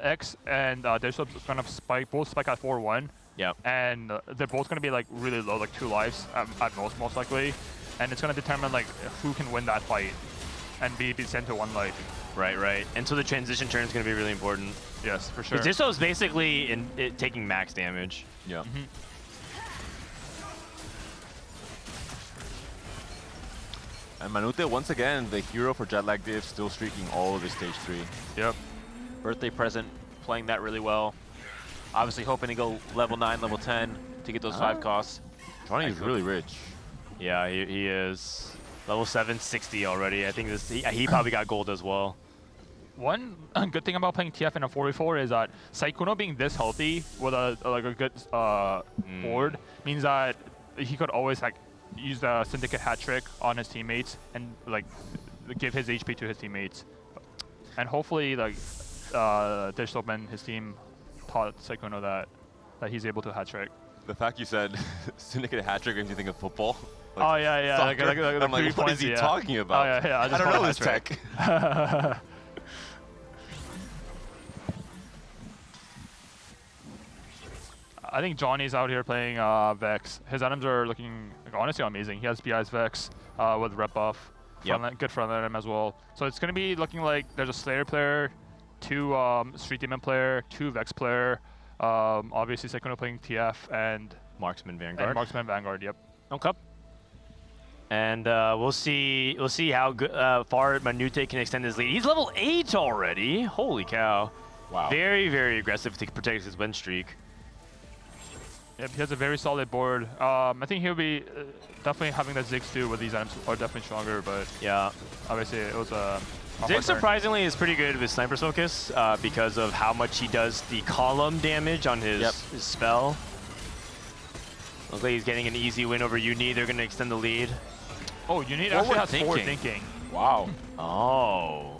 X and Disob's gonna both spike at 4-1. Yeah. And they're both gonna be like really low, like 2 lives at most likely. And it's gonna determine like who can win that fight and be sent to 1 life. Right. And so the transition turn is going to be really important. Yes, for sure. Because Diso's basically taking max damage. Yeah. And Manute, once again, the hero for Jetlag Div, still streaking all of his stage 3. Yep. Birthday present, playing that really well. Obviously hoping to go level 9, level 10 to get those 5 costs. Johnny is really rich. Yeah, he is. Level 760 already. I think he probably got gold as well. One good thing about playing TF in a 4v4 is that Sykkuno being this healthy with a good board means that he could always like use the Syndicate hat trick on his teammates and like give his HP to his teammates. And hopefully like Digital and his team taught Sykkuno that he's able to hat trick. The fact you said Syndicate hat trick makes you think of football. Like oh yeah. I'm like, what is he talking about? Oh yeah. I don't know this tech. I think Johnny's out here playing Vex. His items are looking honestly amazing. He has BI's Vex with Rep Buff. Good front item as well. So it's going to be looking like there's a Slayer player, 2 Street Demon player, 2 Vex player. Obviously Sykkuno playing TF and Marksman Vanguard. Yep. Okay. And we'll see how far Manute can extend his lead. He's level 8 already. Holy cow. Wow. Very, very aggressive to protect his win streak. Yep, he has a very solid board. I think he'll be definitely having the Ziggs too, where these items are definitely stronger, but yeah, obviously it was a Ziggs surprisingly is pretty good with Sniper's Focus because of how much he does the column damage on his spell. Looks like he's getting an easy win over Uni. They're going to extend the lead. Oh, Uni actually has forward thinking. Wow.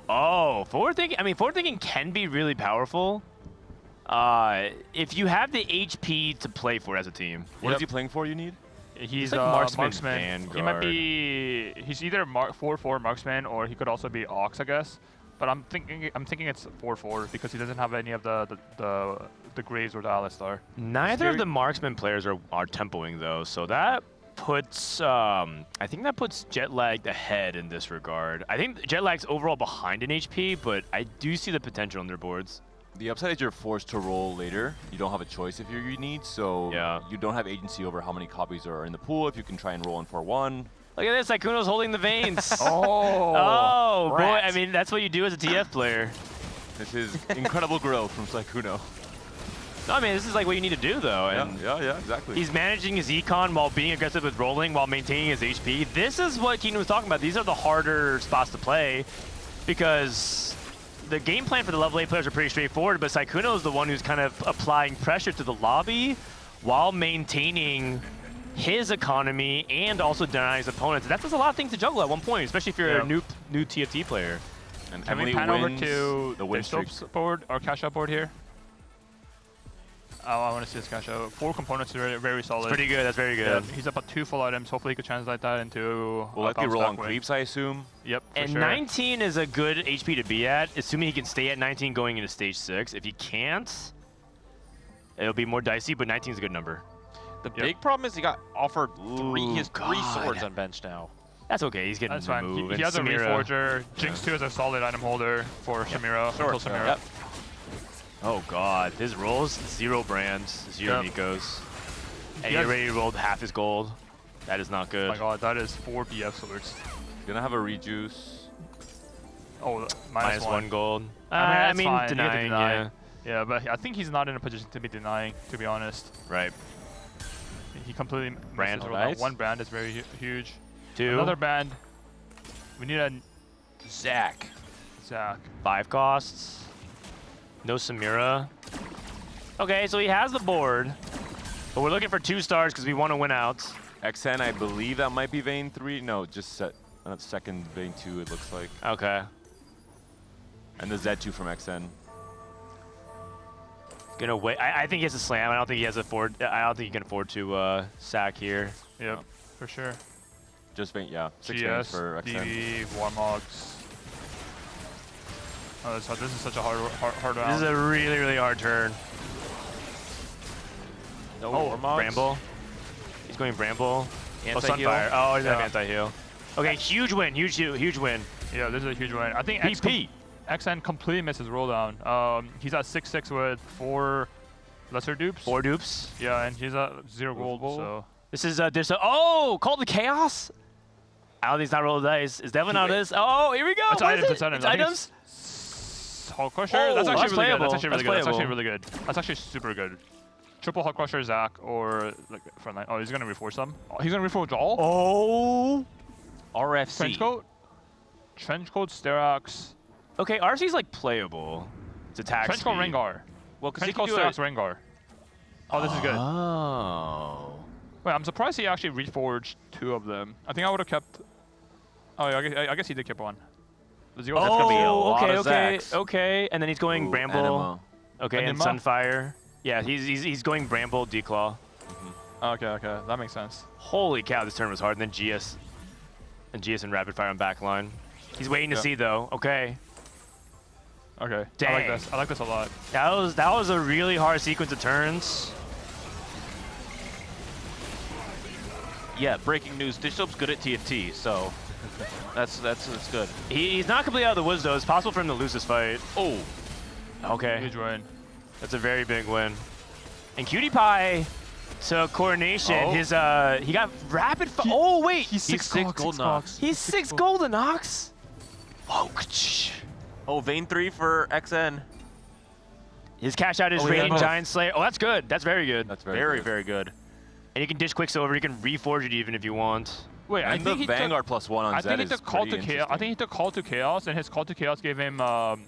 Oh, forward thinking. I mean, forward thinking can be really powerful. If you have the HP to play for as a team. What is he playing for? You need. He's like marksman. Vanguard. He might be. He's either 4/4 marksman or he could also be Ox, I guess. But I'm thinking it's 4/4 because he doesn't have any of the Graves or the Alistar. Neither of the marksman players are tempoing though, so that puts I think that puts Jetlag ahead in this regard. I think Jetlag's overall behind in HP, but I do see the potential on their boards. The upside is you're forced to roll later. You don't have a choice if you need, so you don't have agency over how many copies are in the pool. If you can try and roll in 4-1. Look at this, Sykkuno's holding the veins. Oh, boy! I mean, that's what you do as a TF player. This is incredible growth from Sykkuno. No, I mean, this is like what you need to do, though. And yeah, exactly. He's managing his econ while being aggressive with rolling, while maintaining his HP. This is what Keenan was talking about. These are the harder spots to play because the game plan for the level 8 players are pretty straightforward, but Sykkuno is the one who's kind of applying pressure to the lobby while maintaining his economy and also denying his opponents. That does a lot of things to juggle at one point, especially if you're a new TFT player. And can we pan over to the Dishop's board or cash out board here? Oh, I want to see his cash out. 4 components are very solid. It's pretty good. That's very good. Yeah, he's up at 2 full items. Hopefully he could translate that into Will likely roll on creeps, I assume. Yep, and sure. 19 is a good HP to be at, assuming he can stay at 19 going into stage 6. If he can't, it'll be more dicey, but 19 is a good number. The big problem is he got offered three swords on bench now. That's okay. He's getting removed. Fine. He has a Reforger. Jinx 2 is a solid item holder for Shamira. Sure. Until Shamira. Oh god, his rolls, 0 brands, 0 Nikos. And he already rolled half his gold. That is not good. Oh my god, that is 4 BF swords. He's gonna have a rejuice. Oh, minus 1 gold. I mean, I mean denying, yeah. Yeah, but I think he's not in a position to be denying, to be honest. Right. He completely brand. Nice. 1 brand is very huge. 2. Another brand. We need a Zac. 5 costs. No Samira. Okay, so he has the board, but we're looking for 2 stars because we want to win out. XN, I believe that might be Vein 3. No, just second Vein 2, it looks like. Okay. And the Z2 from XN. Gonna wait. I think he has a slam. I don't think he has a afford. I don't think he can afford to sack here. Yep, for sure. Just Vein, yeah. 6 GS, veins for XN. DV, Warmogs. Oh, this is such a hard round. This is a really, really hard turn. No Warmogs. Bramble. He's going Bramble. Anti-heal. Sunfire. Oh, he doesn't have anti-heal. Okay, huge win. Huge win. Yeah, this is a huge win. I think XN completely missed his roll down. He's at 6-6 with 4 lesser dupes. 4 dupes. Yeah, and he's at 0 gold. So this is there's a Call to Chaos. I don't think he's not rolling dice. Is Devlin out of this? Oh, here we go. It's items. It's items. It's items. Hulk Crusher. Oh, that's actually really good. playable. That's actually really good. That's That's actually really good. That's actually super good. Triple Hulk Crusher, Zac, or like frontline. Oh, he's gonna reforge some. Oh, he's gonna reforge all. Oh. RFC. Trenchcoat, Sterox. Okay, RC's like playable. It's attack Trenchcoat, speed. Rengar. Well, because he Trenchcoat, can do Sterox, Rengar. Oh, this is good. Oh. Wait, I'm surprised he actually reforged 2 of them. I think I would have kept. Oh, yeah, I guess he did keep 1. The 0 Oh, gonna be a lot of okay. Zacs. Okay. And then he's going Bramble. Anima. Okay, and Anima? Sunfire. Yeah, he's going Bramble, Declaw. Okay, that makes sense. Holy cow, this turn was hard. And then GS. And GS and Rapid Fire on backline. He's waiting to see though. Okay. Okay. Dang. I like this. I like this a lot. That was a really hard sequence of turns. Yeah, breaking news. Dishop's good at TFT, so that's good. He's not completely out of the woods though. It's possible for him to lose this fight. Oh. Okay. Huge win. That's a very big win. And Cutie Pie to Coronation. Oh. His he got rapid fire. Oh wait, He's 6 gold knocks. He's 6 golden knocks. Oh, Oh, Vein 3 for XN. his cash out is Radiant Giant Slayer. Oh, that's good. That's very good. That's Very good. And you can dish Quicksilver. You can reforge it even if you want. Wait, And the Vanguard +1 on Zed is pretty interesting. I think he took Call to Chaos, and his Call to Chaos gave him 5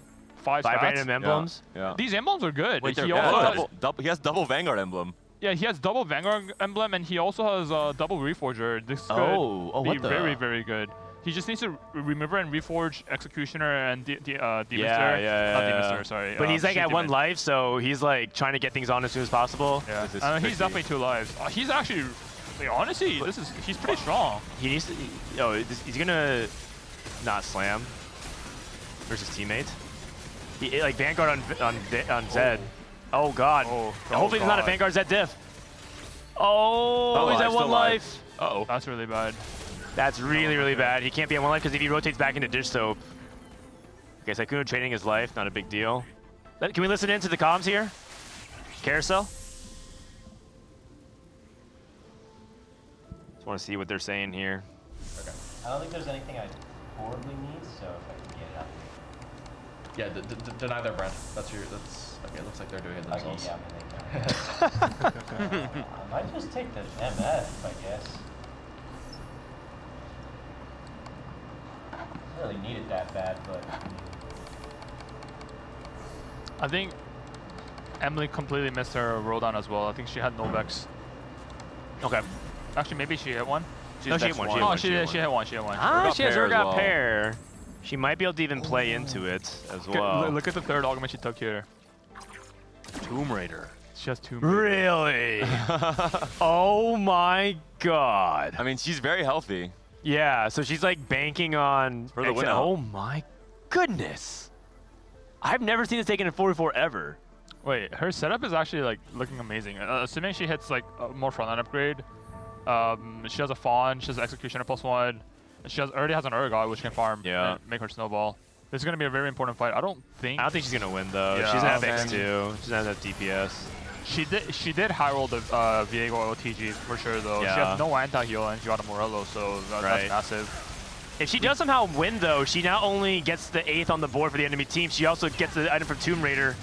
random emblems. Yeah. These emblems are good. Wait, he he has double Vanguard emblem. Yeah, he has double Vanguard emblem, and he also has double Reforger. This could be very, very good. He just needs to remember and reforge Executioner and Demon Slayer. Yeah. Not Demon Slayer, sorry. But he's like at 1 Demon. life, so he's like trying to get things on as soon as possible. Yeah, he's definitely 2 lives. He's actually, like, honestly, he's pretty strong. He needs to, he's gonna not slam versus teammate. He like Vanguard on Zed. Oh god. Hopefully it's not a Vanguard Zed diff. Oh, he's at 1 life. Uh-oh. That's really bad. That's really bad. He can't be at 1 life because if he rotates back into dish soap. Okay, Sykkuno trading his life, not a big deal. Can we listen into the comms here? Carousel? Just want to see what they're saying here. Okay. I don't think there's anything I horribly need, so if I can get it up. Yeah, deny their brand. That's okay, it looks like they're doing it themselves. Okay, yeah, I might just take the MF, I guess. I really need it that bad, but... I think Emily completely missed her roll down as well. I think she had no Vex. Okay. Actually, maybe she hit one. No, she hit one. She hit one. Ah, she has Urgot pair. She might be able to even play into it as well. Look at the 3rd augment she took here. Tomb Raider. She has Tomb Raider. Really? Oh my god. I mean, she's very healthy. Yeah, so she's like banking on... For the win out. Oh my goodness. I've never seen this taken in 44 ever. Wait, her setup is actually like looking amazing. Assuming she hits like a more frontline upgrade. She has a Fawn, she has Executioner +1. And she already has an Urgot, which can farm and make her snowball. This is going to be a very important fight. I don't think she's going to win though. Yeah, she doesn't have X2. She doesn't have DPS. She did high roll the Viego OTG for sure though. Yeah. She has no anti-heal and she got a Morello, so that's massive. If she does somehow win though, she not only gets the 8th on the board for the enemy team, she also gets the item from Tomb Raider.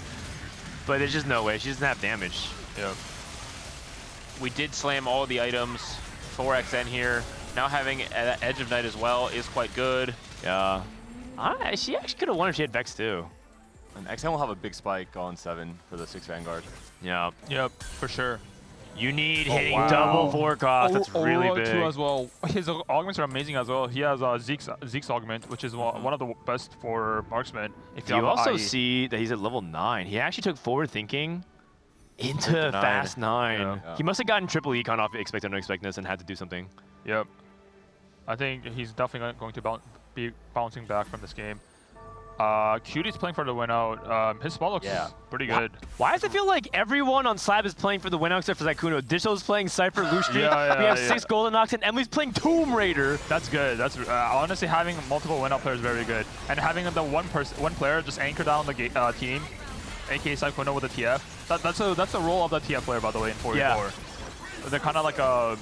But there's just no way. She doesn't have damage. Yeah. We did slam all of the items. 4xN here. Now having Edge of Night as well is quite good. Yeah. She actually could have won if she had Vex too. And XN will have a big spike on 7 for the 6 Vanguard. Yeah. Yep, for sure. You need hitting double 4 cost. That's really big. Too as well. His augments are amazing as well. He has Zeke's augment, which is one of the best for marksman. If you also see that he's at level 9, he actually took forward thinking into fast 9. Yeah. He must have gotten triple econ off expect and unexpectedness and had to do something. Yep. I think he's definitely going to be bouncing back from this game. Cutie's playing for the win out. His spot looks pretty good. Why does it feel like everyone on Slab is playing for the win out except for Sykkuno? Disho's playing Cypher, Lustri. We have 6 Golden Ox, and Emily's playing Tomb Raider. That's good. That's honestly, having multiple win out players is very good. And having the one player just anchor down the team, aka Sykkuno with the TF. That's the role of the TF player, by the way, in 44. Yeah. They're kind of like a...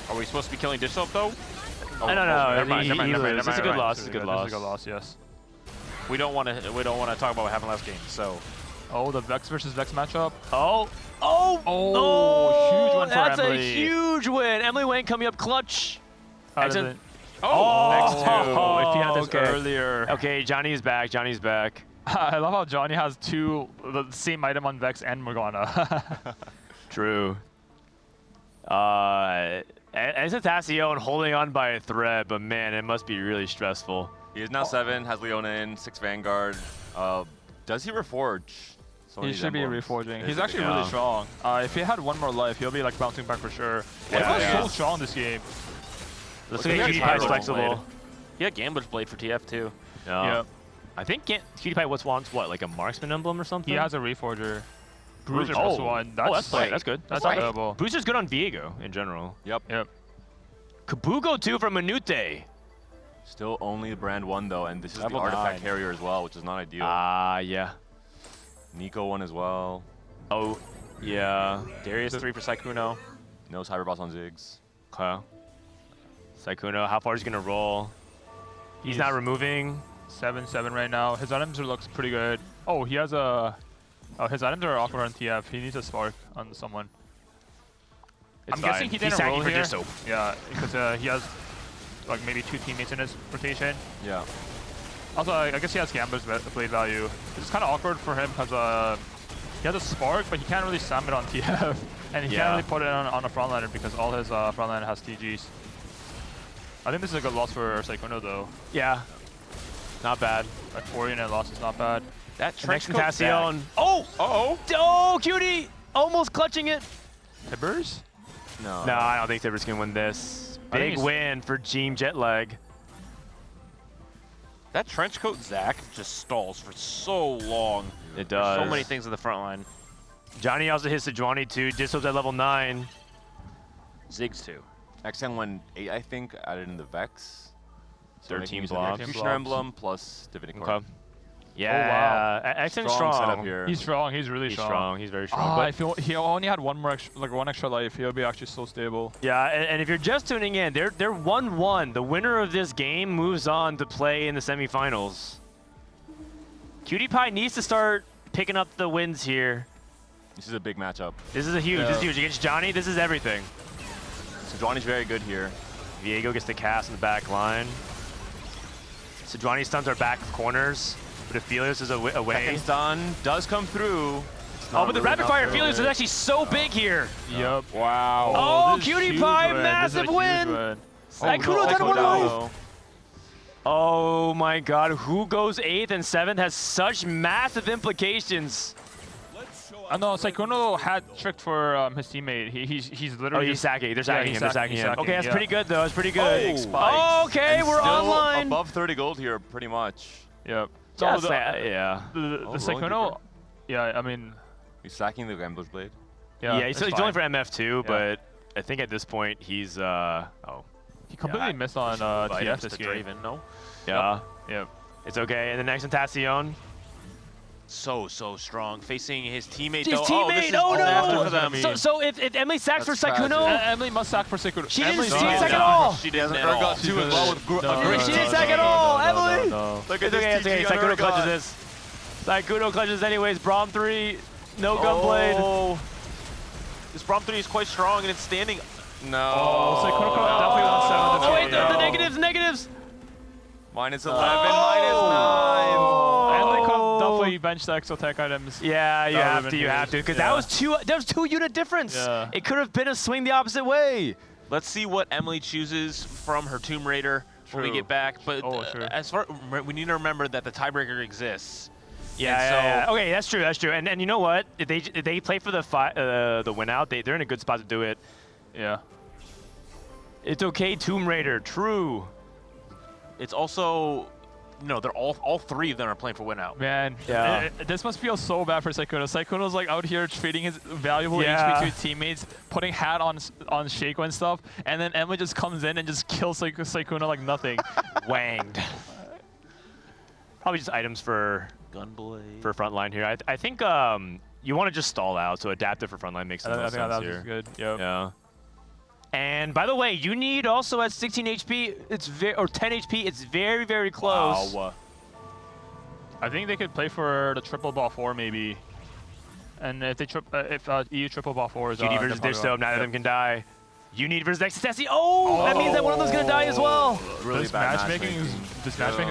Are we supposed to be killing Dish Soap though? I don't know. Never mind. It's a good loss. It's a good loss. It's a good loss. Yes. We don't want to talk about what happened last game. So. Oh, the Vex versus Vex matchup. Oh, huge one for that's Emily. a huge win. Emily Wayne coming up clutch. Next two. If Oh, he had this okay. earlier. Okay, Johnny's back. Johnny's back. I love how Johnny has the same item on Vex and Morgana. True. Ezetacion holding on by a thread, but man, it must be really stressful. He is now 7, has Leona in, 6 Vanguard. Does he reforge? He should be reforging. He's actually really strong. If he had one more life, he'll be like bouncing back for sure. He's so strong this game. Looks like Cutie Pie's flexible. He had Gambler's Blade for TF too. Yeah. I think Cutie Pie wants what, like a marksman emblem or something? He has a reforger. Bruiser Oh. +1. That's good. That's available. Bruiser's good on Viego in general. Yep. Kabugo 2 from Minute. Still only brand 1 though, and this is Level the artifact 9. carrier as well, which is not ideal. Yeah. Nico 1 as well. Oh, yeah. Darius 3 for Sykkuno. No Cyberboss on Ziggs. Okay. Sykkuno, how far is he gonna roll? He's not removing. 7-7 right now. His items looks pretty good. Oh, he has a... Oh, his items are awkward on TF. He needs a spark on someone. It's I'm fine. guessing he He's didn't roll sacking for here. Disto. Yeah, because he has like maybe 2 teammates in his rotation. Yeah. Also, I guess he has Gambler's blade value. It's kind of awkward for him because he has a spark, but he can't really slam it on TF. And he can't really put it on a frontliner because all his frontliner has TGs. I think this is a good loss for Sykkuno though. Yeah. Not bad. Like 4-unit loss is not bad. That trench coat Tentacion. Zach. Oh! Uh-oh. Oh, Cutie! Almost clutching it. Tibbers? No, I don't think Tibbers can win this. Big win for Team Jetlag. That trench coat Zach just stalls for so long. It There's does. so many things in the front line. Johnny also hits Sejuani too. Disso's at level 9. Ziggs too. XN went 8, I think, added in the Vex. So 13 making blobs. use of Executioner Emblem plus Divinity Core. Okay. Yeah, XN's strong. setup here. He's strong. He's really strong. He's very strong. I feel he only had one extra life. He'll be actually so stable. Yeah, and if you're just tuning in, they're 1-1. The winner of this game moves on to play in the semifinals. Cutie Pie needs to start picking up the wins here. This is a big matchup. This is huge. This is huge. Against Johnny, this is everything. Sejuani's very good here. Viego gets the cast in the back line. Sejuani stuns our back corners, but Aphelios is away. Second stun does come through. Oh, but the rapid fire Aphelios is actually so big here. Yep. Wow. Oh, this is Cutie huge Pie, win. massive This is a huge win. win. Sykkuno down to 1 life. Oh my god, who goes 8th and 7th has such massive implications. No, Sykkuno had tricked for his teammate. He's literally. Oh, he's sacking. They're sacking him. They're sacking him. Okay, that's yeah. pretty good though. That's pretty good. Big spikes. Okay, And we're still online. above 30 gold here, pretty much. Yep. Yeah, So yeah. The Sykkuno. Yeah, I mean. He's sacking the Gambler's Blade. Yeah, he's only for MF too, Yeah. but I think at this point he's He completely missed on TF this game. Draven, no? Yeah. Yep. It's okay. And the next Tentacion. So strong. Facing his teammate His though. teammate! Oh, Oh, disaster for them. So if Emily sacks for Sykkuno, Emily must sack for Sykkuno. she didn't Emily sack at all. She didn't at Or all. got two as well with She didn't sack at all. Emily. Look at It's this okay. It's okay. TG on Sykkuno clutches Urgot. this. Sykkuno clutches anyways. Braum 3. No gunblade. Oh. This Braum 3 is quite strong and it's standing. No. Oh, Sykkuno definitely won 7. Oh wait, the negatives. Minus 11, minus 9. Emily could have definitely benched the exotech items. Yeah, you That would've have to, been because huge. that was 2 unit difference. Yeah. It could have been a swing the opposite way. Let's see what Emily chooses from her Tomb Raider when we True. get back. But True. as far we need to remember that the tiebreaker exists. Yeah. Okay, that's true. That's true. And you know what? If they play for the win out, they're in a good spot to do it. Yeah. It's okay, Tomb Raider. True. It's also, they're all 3 of them are playing for win out. Man, Yeah. this must feel so bad for Sykkuno. Sykkuno's like out here trading his valuable Yeah. HP to his teammates, putting hat on Shaco and stuff, and then Emily just comes in and just kills Sykkuno like nothing. Wanged. Probably just items for Gunblade. frontline here. I think you want to just stall out, so adaptive for frontline makes the I most think sense that here. was good. Yep. Yeah. And by the way, you need also at 16 HP, or 10 HP, it's very, very close. Wow. I think they could play for the triple ball 4 maybe. And if they EU triple ball 4 is GD versus they're Dish probably though, neither of yep. them can die. You need versus Ecstasy. Oh, that means that one of them's gonna die as well. Really This bad matchmaking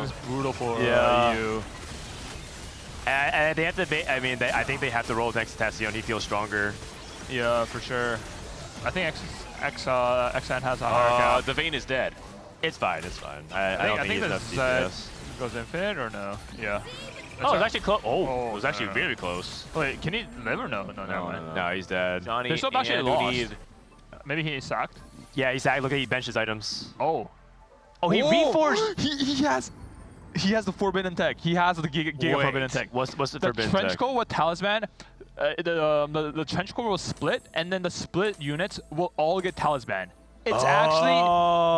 is brutal for Yeah. EU. And they have to. I think they have to roll with Ecstasy. He feels stronger. Yeah, for sure. I think XN has a higher count. The Vayne is dead. It's fine. It's fine. I don't think he's enough DPS. Goes infinite or no? Yeah. Oh, it's actually close. Oh, it was no, actually no. very close. Wait, can he live or no? No, never mind. No, he's dead. Johnny They're still actually and lost. Udid. Maybe he sacked. Yeah, he's look at he benched his items. Oh. Oh, he reforged. He has the forbidden tech. He has the giga forbidden tech. What's the forbidden trench tech? coat with talisman? The trench coat will split, and then the split units will all get talisman. It's actually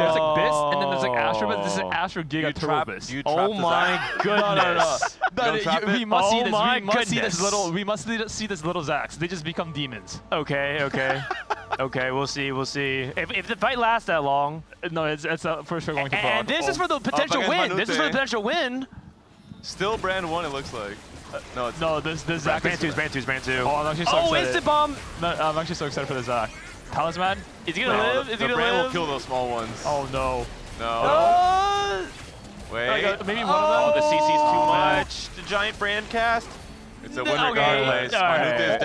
there's like this, and then there's like Astro, but this is Astro Giga Turbis. Oh my goodness! We must see Oh this. my We must see this goodness. little. We must see this little Zax. They just become demons. Okay. Okay, we'll see. If the fight lasts that long. No, it's for sure going to fall. And this is for the potential win. This is for the potential win. Still brand 1, it looks like. No, it's this Zac is Bantu. Oh, I'm actually so excited. Instant bomb. No, I'm actually so excited for the Zac. Talisman? Is he gonna live? Is he the gonna brand live? will kill those small ones. Oh no. No. Wait. Maybe one of them. The CC's too much. The giant brand cast. It's a win Okay. regardless. All right. Manute is down.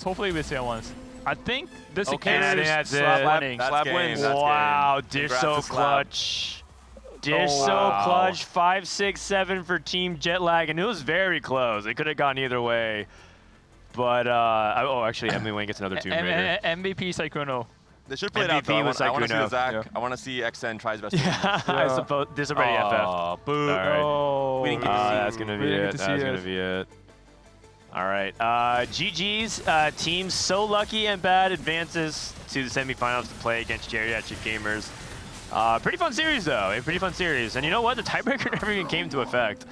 Hopefully we see it once. I think this Okay, is that's it. Slab winning. Slab wins. That's Wow, game. dish Congrats so to Slab. clutch. Dish so wow. clutch, 5, 6, 7 for Team Jetlag, and it was very close. It could have gone either way. But, actually, Emily Wayne gets another Tomb Raider. MVP Saikuno. They should play it out, MVP though. was I want to see Saikuno. the Zach. Yeah. I want to see XN try his best. Yeah, I suppose. This is already FF. Boo. All right. Oh, We didn't get to see That's going to be it. That's going to be it. All right. GG's team So Lucky and Bad advances to the semifinals to play against Geriatric Gamers. Pretty fun series, though. A pretty fun series. And you know what? The tiebreaker never even came into effect.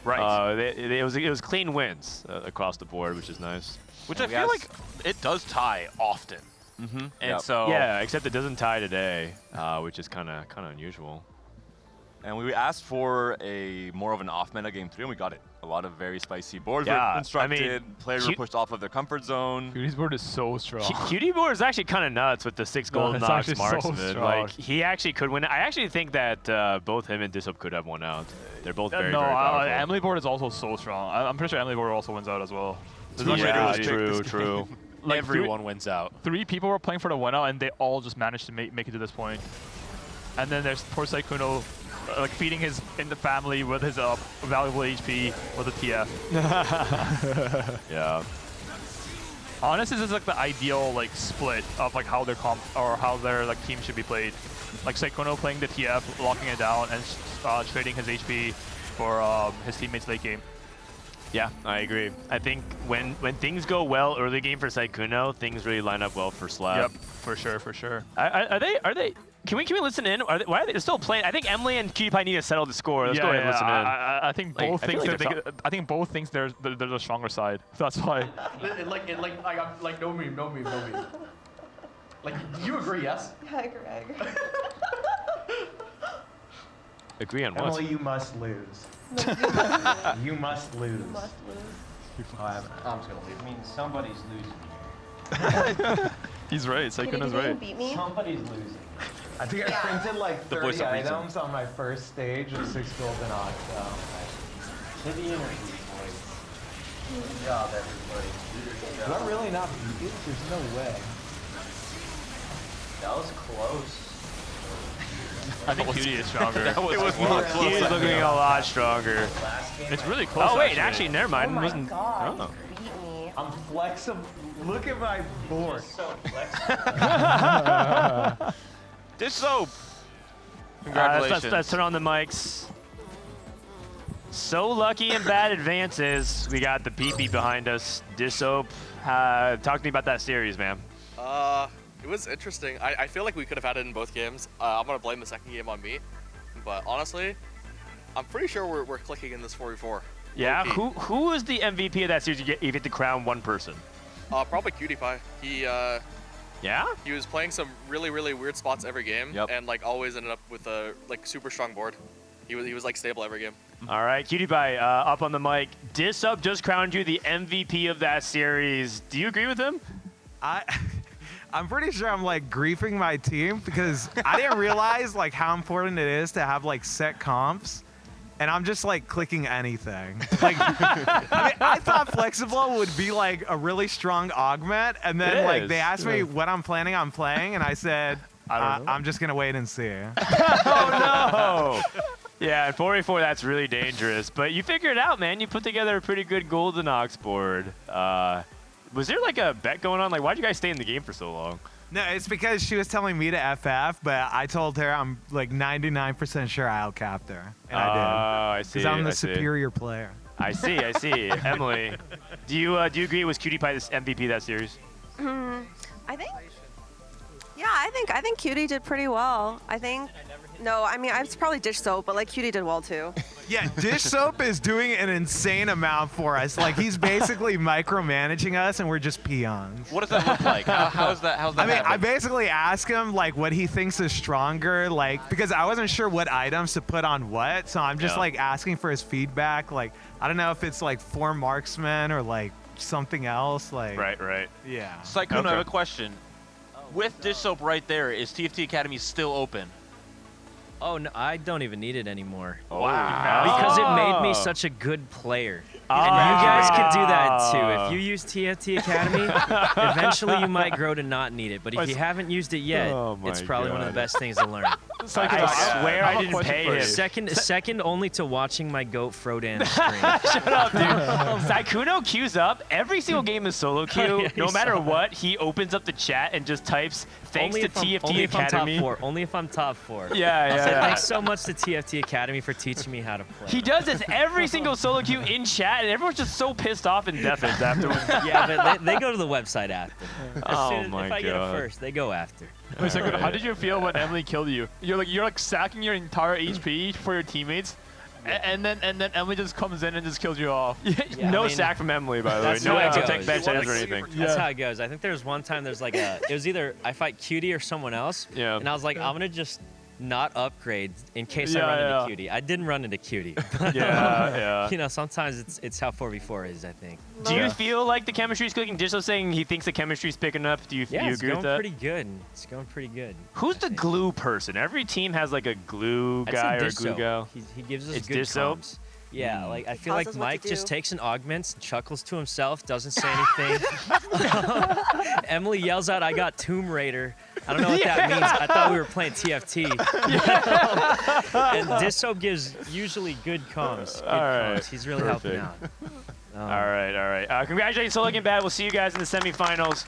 Right. It was clean wins across the board, which is nice. Which I feel like it does tie often. Mm-hmm. And so yeah, except it doesn't tie today, which is kind of unusual. And we asked for a more of an off meta game 3, and we got it. A lot of very spicy boards Yeah, were constructed. I mean, players were pushed off of their comfort zone. Cuties board is so strong. QD board is actually kind of nuts with the 6 No, golden it's knocks actually so marksman. strong. Like he actually could win. I actually think that both him and Disup could have won out. They're both very, no, very powerful. Emily board is also so strong. I'm pretty sure Emily board also wins out as well. There's Yeah, actually- true. Like everyone wins out. 3 people were playing for the win out, and they all just managed to make it to this point. And then there's poor Saikuno, like feeding his in the family with his valuable HP with a TF. Yeah. Honestly, this is like the ideal like split of like how their how their like team should be played. Like Saikuno playing the TF, locking it down, and trading his HP for his teammates late game. Yeah, I agree. I think when things go well early game for Saikuno, things really line up well for Slab. Yep, for sure, for sure. Are they? Can we listen in? Why are they still playing? I think Emily and QTPie need to settle the score. Let's go ahead and listen in. I think both I feel think like I think both thinks they're the stronger side. That's why. like no meme. Like, do you agree? Yes. Yeah, I agree. Agree on what? Emily, you must lose. No, You must lose. You must lose. I'm just gonna leave. I mean, somebody's losing. He's right. Saikuno's right. Beat me? Somebody's losing. I think I printed like The voice 30 of reason. items on my first stage with 6 golden ox. To the interview, boys. Good job, everybody. Do I really not beat you? There's no way. That was close. I think QD is stronger. It was not close. He is looking a lot stronger. It's really close. Oh wait, actually, never mind. Oh my Wasn't- God. oh. Beat me. I'm flexible. Look at my board. So flexible. Dish soap. Let's turn on the mics. So Lucky and Bad advances. We got the PP behind us. Disoap, talk to me about that series, man. It was interesting. I feel like we could have had it in both games. I'm gonna blame the second game on me, but honestly, I'm pretty sure we're clicking in this 4v4. Yeah, Low-key. who is the MVP of that series? You get to crown one person. Probably QTPie. Yeah? He was playing some really weird spots every game, Yep. and like always ended up with a like super strong board. He was like stable every game. All right, QTPie, up on the mic. Disup just crowned you the MVP of that series. Do you agree with him? I'm pretty sure I'm like griefing my team because I didn't realize like how important it is to have like set comps. And I'm just like clicking anything. Like, I thought flexible would be like a really strong augment, and then like they asked me what I'm planning on playing, and I said I'm just gonna wait and see. Oh no! Yeah, in 4v4 that's really dangerous. But you figured it out, man. You put together a pretty good Golden Ox board. Was there like a bet going on? Like, why'd you guys stay in the game for so long? No, it's because she was telling me to FF, but I told her I'm like 99% sure I outcapped her, and I did. Oh, I see. Because I'm the I see. superior player. I see. Emily, do you agree with QTPie this MVP of that series? I think. Yeah, I think Cutie did pretty well. I think. No, I mean it's probably Dish Soap, but like Cutie did well too. Yeah, Dish Soap is doing an insane amount for us. Like he's basically micromanaging us, and we're just peons. What does that look like? How's that? I mean, I basically ask him like what he thinks is stronger, like because I wasn't sure what items to put on what, so I'm just like asking for his feedback. Like I don't know if it's like 4 marksmen or like something else. Like right. Yeah. Saikuno, I have a question. With Dish Soap right there, is TFT Academy still open? Oh, no, I don't even need it anymore. Wow. Because it made me such a good player. And you guys can do that too. If you use TFT Academy, eventually you might grow to not need it. But if you haven't used it yet, it's probably one of the best things to learn. I swear I didn't pay him. Second only to watching my goat Frodan stream. Shut up, dude. Sykkuno queues up. Every single game is solo queue. Yeah, no matter what, he opens up the chat and just types, thanks to TFT Academy. Only if I'm top 4. Yeah. Thanks so much to TFT Academy for teaching me how to play. He does this every single solo queue in chat, and everyone's just so pissed off and deafened afterwards. Yeah, but they go to the website after. Oh my If I get it God. first, they go after. Wait, Sykkuno, how did you feel when Emily killed you? You're like stacking your entire HP for your teammates, and then Emily just comes in and just kills you off. No sack from Emily, by the way. No extra tech bench or anything. That's how it goes. I think there was one time there's like it was either I fight Cutie or someone else. Yeah. And I was like, I'm gonna just not upgrade in case I run into Cutie. I didn't run into Cutie. But, Yeah. You know, sometimes it's how 4v4 is, I think. Do you feel like the chemistry's clicking? Disho saying he thinks the chemistry's picking up. Do you agree with that? it's going pretty good. It's going pretty good. Who's the glue person? Every team has like a glue guy or a glue gal. He gives us It's good Disho? comms. Yeah, like I feel Tells like us what Mike to just do. takes and augments, chuckles to himself, doesn't say anything. Emily yells out, "I got Tomb Raider." I don't know what that means. I thought we were playing TFT. And Disho gives usually good comms. All right. Comms. He's really helping out. All right. Congratulations to Looking Bad. We'll see you guys in the semifinals.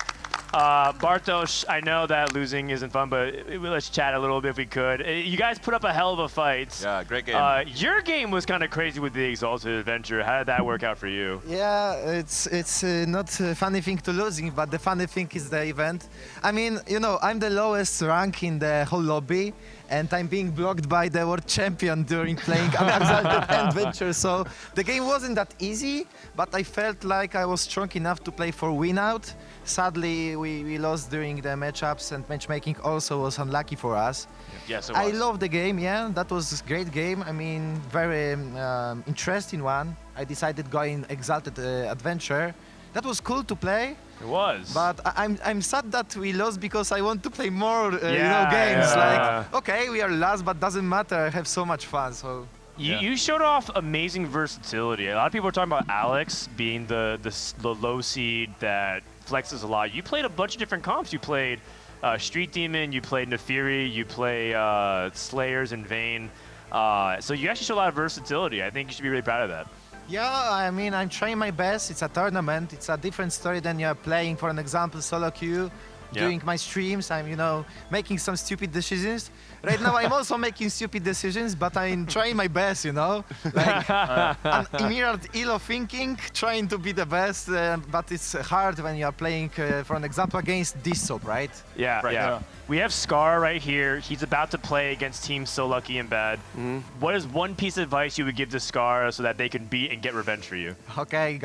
Bartosz, I know that losing isn't fun, but let's chat a little bit if we could. You guys put up a hell of a fight. Yeah, great game. Your game was kind of crazy with the Exalted Adventure. How did that work out for you? Yeah, it's not a funny thing to losing, but the funny thing is the event. I mean, you know, I'm the lowest rank in the whole lobby, and I'm being blocked by the world champion during playing an Exalted Adventure. So the game wasn't that easy, but I felt like I was strong enough to play for win out. Sadly, we lost during the matchups, and matchmaking also was unlucky for us. Yes, it I was. love the game, yeah, that was a great game. I mean, very interesting one. I decided going Exalted Adventure. That was cool to play. It was. But I'm sad that we lost because I want to play more games. Yeah. Like, okay, we are last, but doesn't matter. I have so much fun, so... You showed off amazing versatility. A lot of people are talking about Alex being the low seed that flexes a lot. You played a bunch of different comps. You played Street Demon, you played Nefiri, you play Slayers and Vayne. So you actually showed a lot of versatility. I think you should be really proud of that. Yeah, I mean, I'm trying my best. It's a tournament. It's a different story than you're playing, for an example, solo queue. Yeah. Doing my streams, I'm, you know, making some stupid decisions. Right now, I'm also making stupid decisions, but I'm trying my best, you know? Like, an immediate ill of thinking, trying to be the best, but it's hard when you're playing, for an example, against Disop, right? Yeah. We have Scar right here. He's about to play against teams So Lucky and Bad. What is one piece of advice you would give to Scar so that they can beat and get revenge for you? Okay,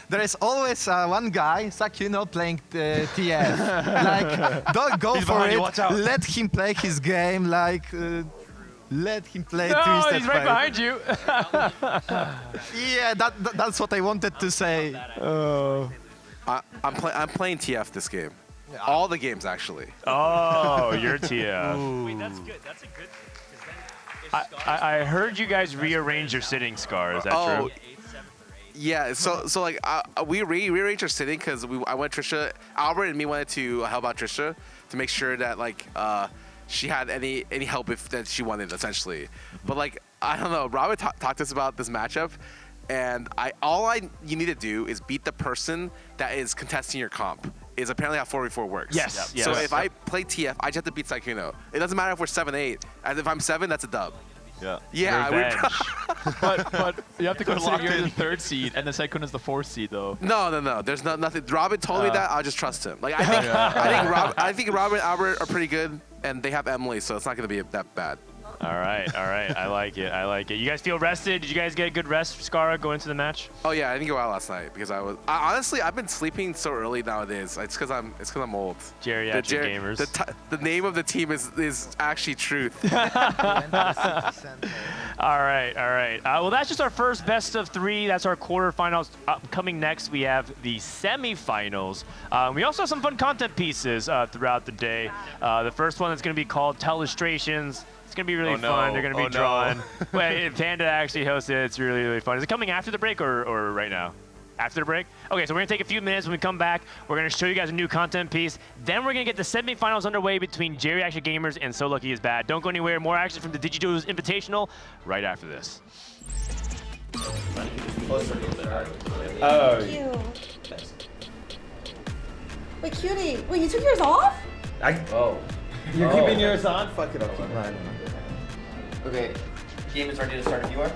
there is always one guy, Sykkuno, playing TF. Like, don't go He's for behind it. you, watch out. Let him play his game. Like, let him play Twisted He's right Fate. behind you. Yeah, that's what I wanted to say. I'm playing TF this game. All the games, actually. Oh, you're TF. Wait, that's good. That's a good. I heard you guys rearrange your sitting, Scar. Is that true? Yeah, so like we rearranged our sitting because I went Trisha, Albert and me wanted to help out Trisha to make sure that like she had any help that she wanted essentially. But like I don't know, Robert talked to us about this matchup, and you need to do is beat the person that is contesting your comp. Is apparently how 4v4 works. Yes. So if I play TF, I just have to beat Sykkuno. It doesn't matter if we're 7-8. As if I'm 7, that's a dub. Yeah. but you have to consider you're the 3rd seed, and the Sykkuno is the 4th seed, though. No. There's nothing. Robin told me that. I'll just trust him. Like I think Robin and Albert are pretty good, and they have Emily, so it's not going to be that bad. All right. I like it. You guys feel rested? Did you guys get a good rest, Scara, going into the match? Oh yeah, I didn't go out last night because honestly I've been sleeping so early nowadays. It's because I'm old. Geriatric gamers. The name of the team is actually Truth. All right, all right. Well, that's just our first best of 3. That's our quarterfinals. Coming next, we have the semifinals. We also have some fun content pieces throughout the day. The first one is going to be called Telestrations. It's going to be really fun. They're going to be drawn. Wait, Panda actually hosted it. It's really, really fun. Is it coming after the break or right now? After the break? Okay, so we're going to take a few minutes. When we come back, we're going to show you guys a new content piece. Then we're going to get the semifinals underway between Jerry Action Gamers and So Lucky Is Bad. Don't go anywhere. More action from the DigiDuos Invitational right after this. Oh. Wait, Cutie. Wait, you took yours off? You're keeping yours on? Fuck it, I'll keep mine on. Okay, game is ready to start if you are.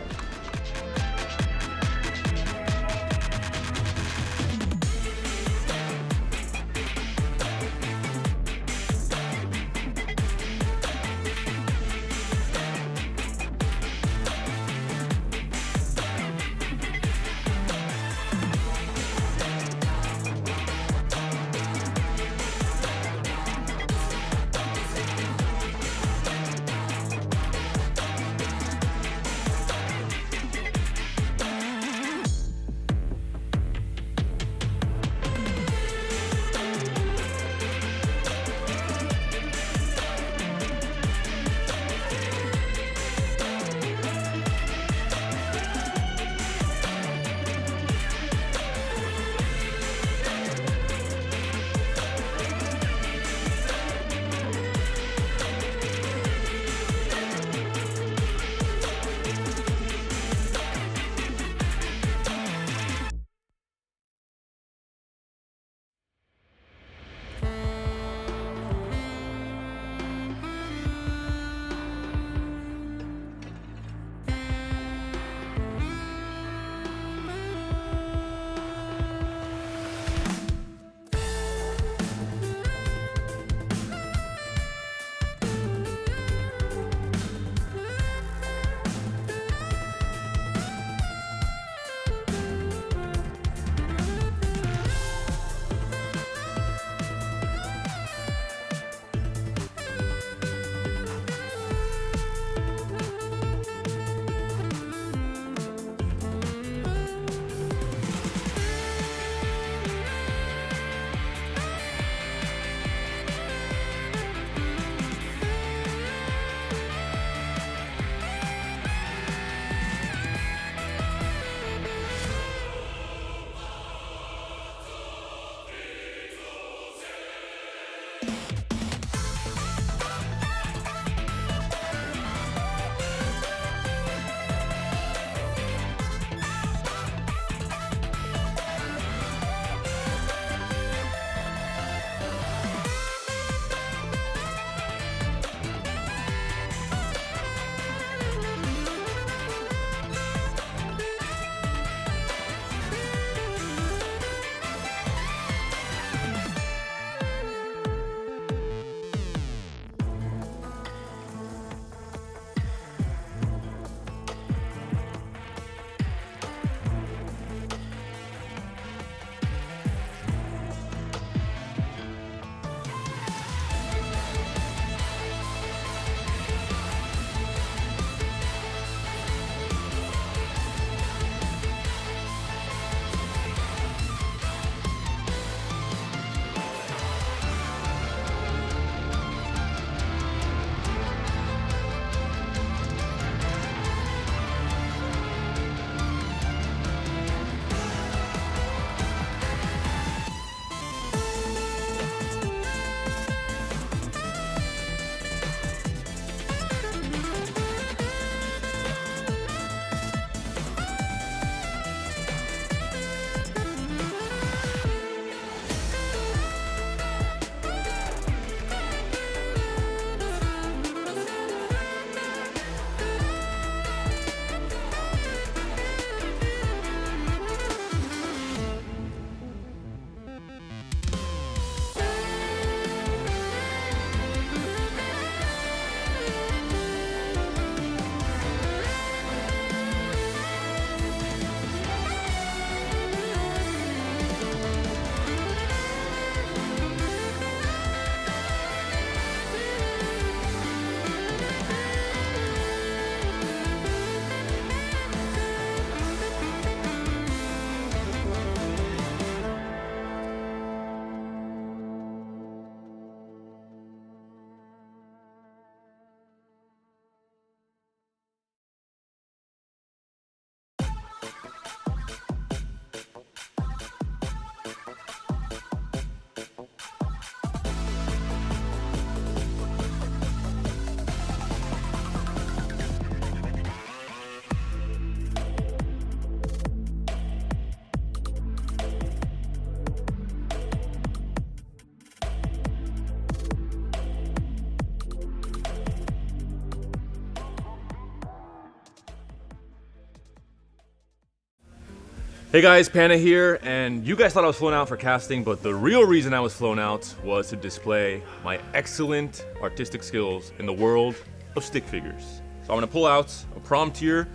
Hey guys, Panda here, and you guys thought I was flown out for casting, but the real reason I was flown out was to display my excellent artistic skills in the world of stick figures. So I'm gonna pull out a prompt here,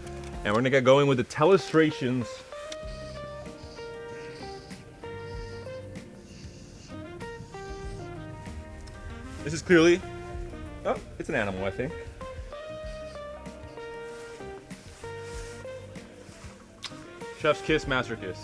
and we're gonna get going with the telestrations. This is clearly, oh, it's an animal, I think. Chef's kiss, master kiss.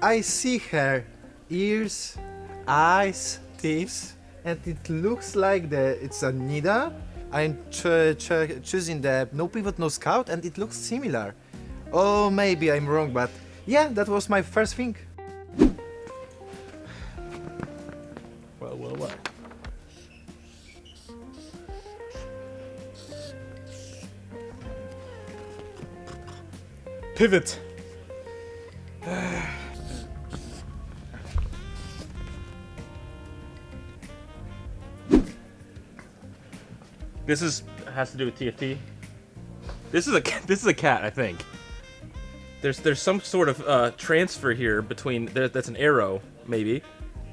I see her ears, eyes, teeth, and it looks like it's a Nida. I'm choosing the no pivot, no scout, and it looks similar. Oh, maybe I'm wrong, but yeah, that was my first thing. Well. Pivot. This has to do with TFT. This is a cat, I think. There's some sort of transfer here between that's an arrow maybe.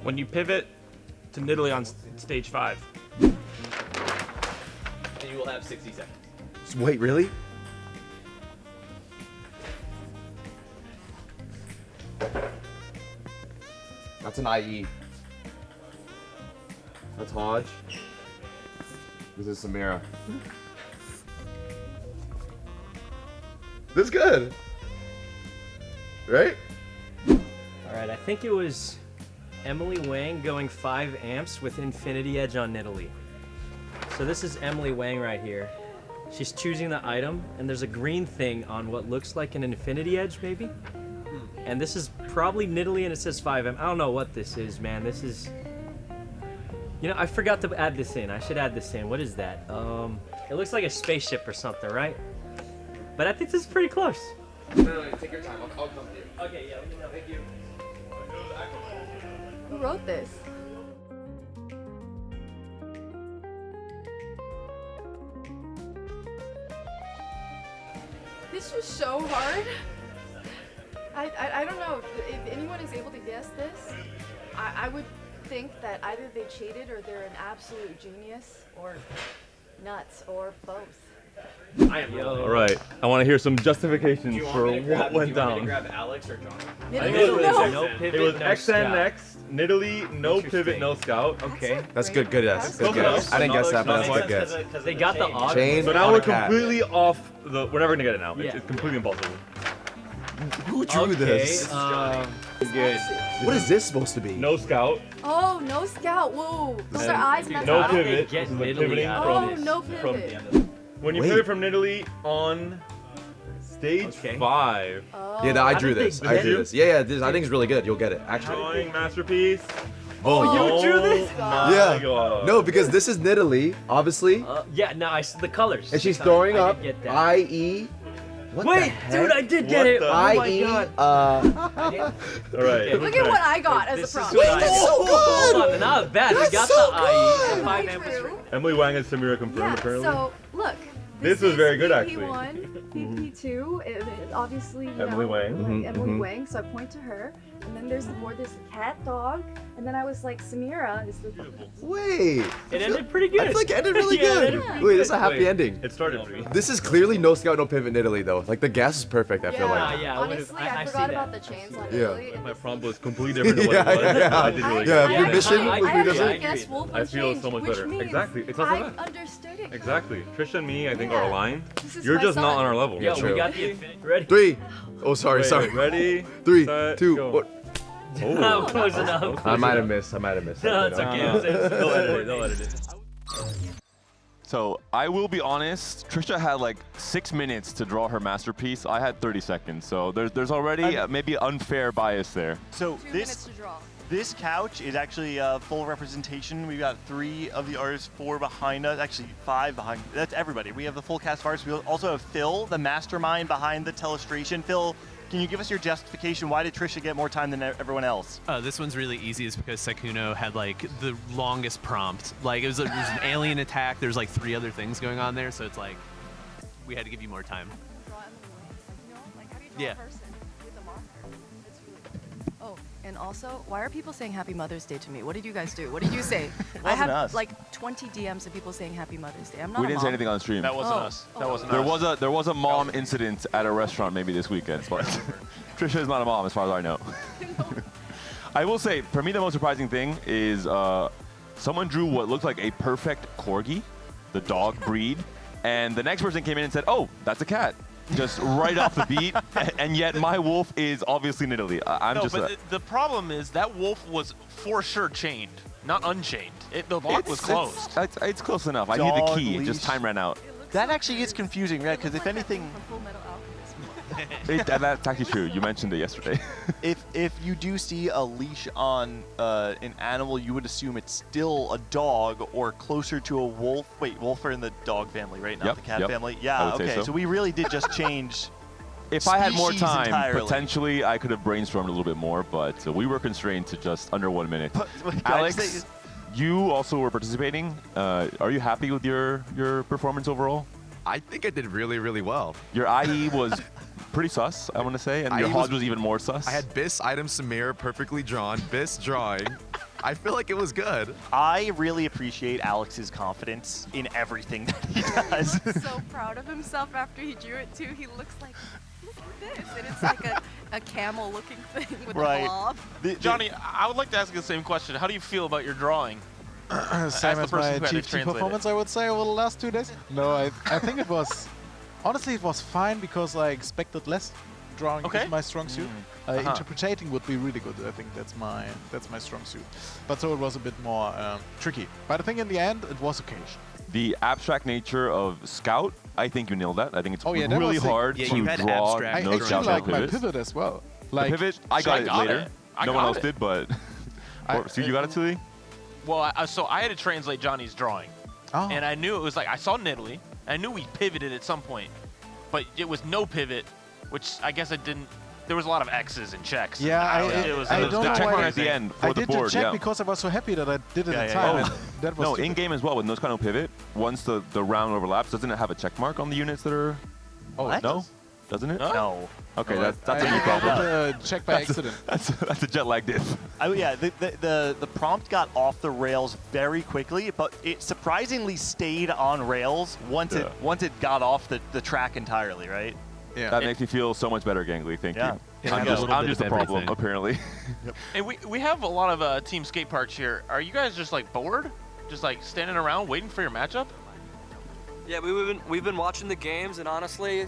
When you pivot to Nidalee on stage 5. And you will have 60 seconds. Wait, really? That's an IE. That's Hodge. This is Samira. This is good. Right? Alright, I think it was Emily Wang going 5 amps with Infinity Edge on Nidalee. So this is Emily Wang right here. She's choosing the item, and there's a green thing on what looks like an Infinity Edge, maybe? And this is probably Nidalee, and it says 5 amp. I don't know what this is, man. This is... You know, I forgot to add this in. I should add this in. What is that? It looks like a spaceship or something, right? But I think this is pretty close. No, take your time. I'll come to you. Okay, yeah, let me know. Thank you. Who wrote this? This was so hard. I don't know if anyone is able to guess this. I would think that either they cheated or they're an absolute genius or nuts or both. I am all right. I want to hear some justifications for what went down. Do you want me to grab Alex or John? It was XNX, Nidalee, no pivot, no scout. Okay. That's good. Good guess. Good guess. I didn't guess that, but that's good guess. Because they got the odd. Chain. So now on we're a cat. completely off the. We're never gonna get it now. Yeah. It's completely impossible. Who drew this? Good. What is this supposed to be? No scout. Oh, no scout. Whoa. Those are eyes. Not No eyes. pivot. This is the pivoting Oh, from. no pivot. When you pivot from Nidalee on stage 5. Yeah, I drew this. I drew this. Yeah, this, I think it's really good. You'll get it, actually. Drawing masterpiece. Oh, you drew this? Yeah. No, because this is Nidalee, obviously. Yeah, no, I see the colors. And she's throwing I up did get that. IE. What the Wait, heck? dude, I did get it. Oh my IE. god. All right. Look at what I got as a prompt. That's so good. Hold on, not bad. We got so the IE. good. 5 amp was Emily Wang and Samira confirmed, apparently. So, look. This was very good, actually. PP1, PP2, it obviously, you Emily know, Wang. Emily Wang, so I point to her. And then there's the board, there's the cat, dog. And then I was like, Samira is the... Wait. It ended pretty good. I feel like it ended really Yeah, it good. ended pretty Wait, good. this is a happy ending. It started for me. This is clearly no scout, no pivot Nidalee, though. Like, the gas is perfect, I feel like. Yeah, Honestly, I forgot about the chains on Yeah. Italy. My prompt was completely different than what Yeah, it was. yeah. I did really Yeah, good. if your mission I was actually different. guessed wolf I on feel chains, so much which better. means Exactly. It's not so I bad. understood it. Exactly. Trisha and me, I think, are Yeah. aligned. This is You're my just not son. on our level. Yo, True. we got the Infinity. Ready? 3. Oh, sorry, Wait, sorry. ready? 3, set, 2, go. 1. Not close enough. I might have missed. No, it's okay. They'll edit it. They'll edit it. So I will be honest, Trisha had like 6 minutes to draw her masterpiece. I had 30 seconds, so there's already maybe unfair bias there. So 2 minutes to draw. this couch is actually a full representation. We've got 3 of the artists, 4 behind us, actually 5 behind. That's everybody. We have the full cast of artists. We also have Phil, the mastermind behind the telestration. Phil, can you give us your justification? Why did Trisha get more time than everyone else? This one's really easy is because Sekuno had like the longest prompt. Like it was an alien attack. There's like 3 other things going on there, so it's like we had to give you more time. Yeah. Oh, and also, why are people saying Happy Mother's Day to me? What did you guys do? What did you say? I Wasn't have us. like 20 DMs of people saying Happy Mother's Day. I'm not We a didn't say mom. anything on stream. That wasn't Oh. us. That wasn't There us. was a mom incident at a restaurant maybe this weekend, but Trisha is not a mom as far as I know. I will say, for me, the most surprising thing is someone drew what looked like a perfect corgi, the dog breed, and the next person came in and said, "Oh, that's a cat." Just right off the beat, and yet my wolf is obviously in Italy. I'm no, just. but the problem is that wolf was for sure chained, not unchained. The lock was closed. It's close enough. I need the key. Just time ran out. That actually is confusing, right? Because if anything, That's actually true. You mentioned it yesterday. if you do see a leash on an animal, you would assume it's still a dog or closer to a wolf. Wait, wolf are in the dog family, right? Not Yep, the cat yep. family. I Yeah. would say Okay. so. So we really did just change. If I had more species time, entirely. potentially I could have brainstormed a little bit more, but we were constrained to just under 1 minute. Alex, you also were participating. Are you happy with your performance overall? I think I did really, really well. Your IE was pretty sus, I want to say, and your IE HODS was even more sus. I had Biss, item, Samir, perfectly drawn, Biss drawing. I feel like it was good. I really appreciate Alex's confidence in everything that he does. So proud of himself after he drew it too. He looks like, look at this, and it's like a camel-looking thing with a blob. Johnny, I would like to ask you the same question. How do you feel about your drawing? Same as the person my who had to TFT translate it. performance, I would say, over the last 2 days. No, I think it was, honestly, it was fine because I expected less. Drawing is my strong suit. Interpreting would be really good. I think that's my strong suit. But so it was a bit more tricky. But I think in the end, it was okay. The abstract nature of Scout, I think you nailed that. I think it's that really was sick. hard Yeah, to you had draw abstract no I actually Scout like my pivots. pivot as well. The Like, pivot, I got it later. No one else it. did, but so you got it, Tuli? Well, so I had to translate Johnny's drawing. Oh. And I knew it was like, I saw Nidalee. I knew we pivoted at some point. But it was no pivot, which I guess it didn't. There was a lot of X's and checks. Yeah, I don't know why at the end for I the did board, the check yeah. because I was so happy that I did it in time. and that was No, stupid. in game as well with no kind of pivot. Once the round overlaps, doesn't it have a check mark on the units that are? Oh, what? No, doesn't it? No. Okay, No, that's a I new problem. did check by accident. That's a jet lag diff. Oh yeah, the prompt got off the rails very quickly, but it surprisingly stayed on rails once it got off the track entirely, right? Yeah. That makes me feel so much better, Gangly. Thank Yeah. you. Yeah, I'm we got a just, little I'm bit just of a problem, everything. apparently. And we have a lot of Team Skate Parks here. Are you guys just like bored? Just like standing around waiting for your matchup? Yeah, we've been watching the games, and honestly,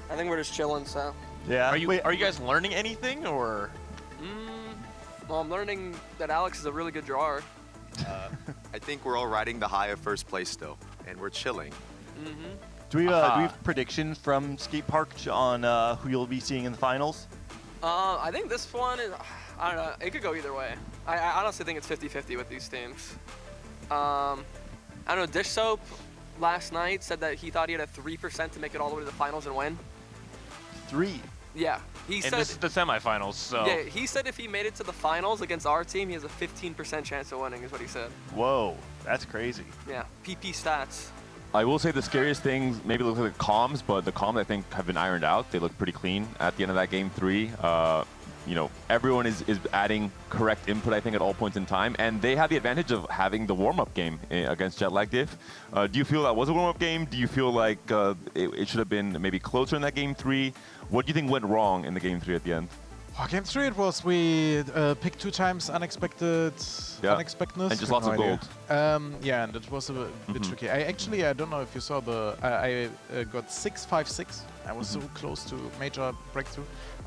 I think we're just chilling. So. Yeah. Are you guys learning anything or? Well, I'm learning that Alex is a really good drawer. I think we're all riding the high of first place still, and we're chilling. Do we have predictions from Skate Park on who you'll be seeing in the finals? I think this one is, I don't know, it could go either way. I honestly think it's 50-50 with these teams. I don't know, Dish Soap last night said that he thought he had a 3% to make it all the way to the finals and win. 3? Yeah. He And said, this is the semifinals, so. yeah, he said if he made it to the finals against our team, he has a 15% chance of winning, is what he said. Whoa, that's crazy. Yeah, PP stats. I will say the scariest things maybe look like the comms, but the comms I think have been ironed out. They look pretty clean at the end of that game 3. You know, everyone is adding correct input, I think, at all points in time, and they have the advantage of having the warm-up game against Jet Lag Diff. Do you feel that was a warm-up game? Do you feel like it should have been maybe closer in that game 3? What do you think went wrong in the game 3 at the end? Oh, game 3 it was we picked 2 times unexpectedness. And just lots of gold. Yeah, and it was a bit tricky. I don't know if you saw I got 6-5-6. I was so close to major breakthrough,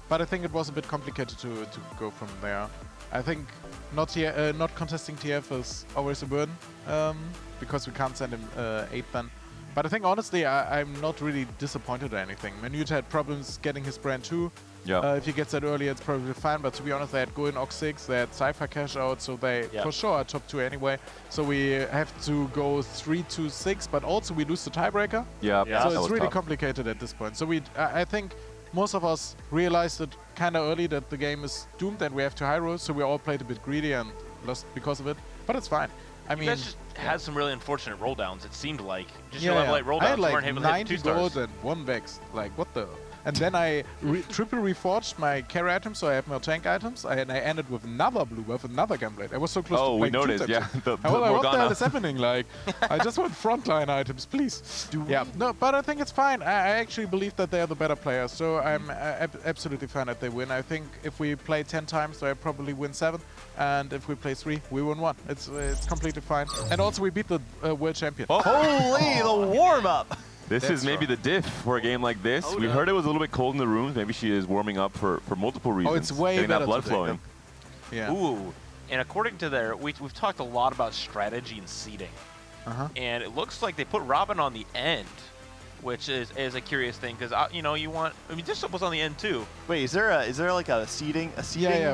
but I think it was a bit complicated to go from there. I think not contesting TF is always a burden because we can't send him 8 then. But I think honestly, I'm not really disappointed or anything. Manute had problems getting his brand too. Yeah. If he gets that early, it's probably fine. But to be honest, they had Go in Ox 6, they had Cypher cash out, so they for sure are top 2 anyway. So we have to go 3-2-6, but also we lose the tiebreaker. Yeah. So it's really complicated at this point. So I think most of us realized it kind of early that the game is doomed and we have to high roll. So we all played a bit greedy and lost because of it. But it's fine. I mean, You guys just had some really unfortunate roll downs, it seemed like. Just yeah, your level 8 roll I downs. had You weren't like able to hit 90 2 stars. gold and 1 vex. Like, what the? And then I triple reforged my carry items, so I have more tank items, and I ended with another blue buff, another Gunblade. I was so close to we playing 2 noticed, times. yeah. The What the hell Morgana. is happening? Like, I just want frontline items, please. Yeah, no, but I think it's fine. I actually believe that they are the better players, so I'm absolutely fine that they win. I think if we play 10 times, they probably win 7, and if we play 3, we win 1. It's completely fine. And also, we beat the world champion. Holy, the warm-up! This is maybe the diff for a game like this. We heard it was a little bit cold in the rooms. Maybe she is warming up for multiple reasons. Oh, it's way getting better that blood today. flowing. Yeah. Ooh, and according to we've talked a lot about strategy and seeding. And it looks like they put Robin on the end, which is a curious thing because you know this was on the end too. Wait, is there like a seeding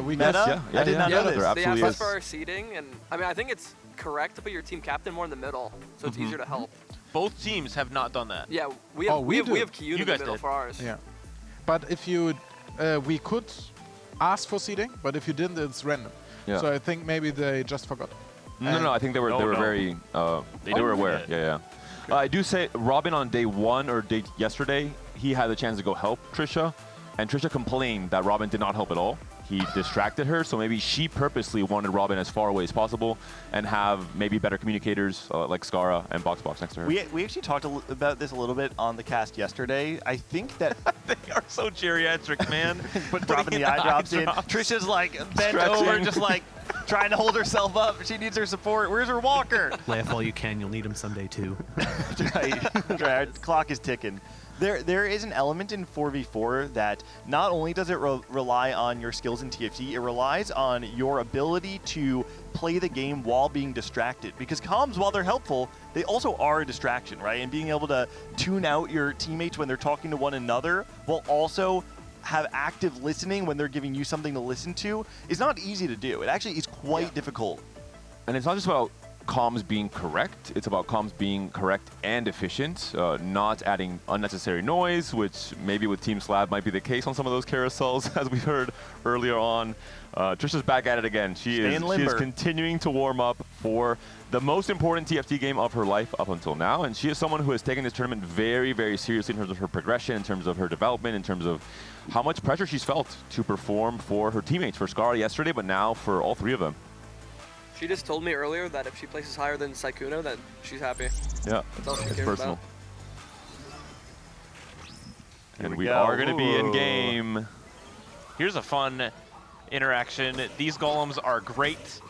we meta? I did not know this. There They absolutely have is. for our seeding, and I mean I think it's correct to put your team captain more in the middle, so it's easier to help. Both teams have not done that. Yeah, we have we have Kyun You in the guys middle did. for ours. Yeah. But if you, we could ask for seeding, but if you didn't, it's random. Yeah. So I think maybe they just forgot. No, I think they were very they were aware. Yeah. I do say Robin on day 1 or yesterday, he had the chance to go help Trisha, and Trisha complained that Robin did not help at all. He distracted her, so maybe she purposely wanted Robin as far away as possible and have maybe better communicators like Skara and Box next to her. We actually talked about this a little bit on the cast yesterday. I think that they are so geriatric, man. dropping the eye drops in. Trisha's like bent over, just like trying to hold herself up. She needs her support. Where's her walker? Laugh all you can. You'll need him someday too. right. Clock is ticking. There is an element in 4v4 that not only does it rely on your skills in TFT, it relies on your ability to play the game while being distracted. Because comms, while they're helpful, they also are a distraction, right? And being able to tune out your teammates when they're talking to one another while also have active listening when they're giving you something to listen to is not easy to do. It actually is quite difficult. And it's not just about comms being correct, it's about comms being correct and efficient, not adding unnecessary noise, which maybe with Team Slab might be the case on some of those carousels, as we heard earlier on. Trisha's back at it again. She is continuing to warm up for the most important TFT game of her life up until now, and she is someone who has taken this tournament very, very seriously in terms of her progression, in terms of her development, in terms of how much pressure she's felt to perform for her teammates, for Skara yesterday, but now for all 3 of them. She just told me earlier that if she places higher than Sykkuno, then she's happy. Yeah, That's all she it's cares personal. about. And we are going to be in game. Here's a fun interaction. These golems are great,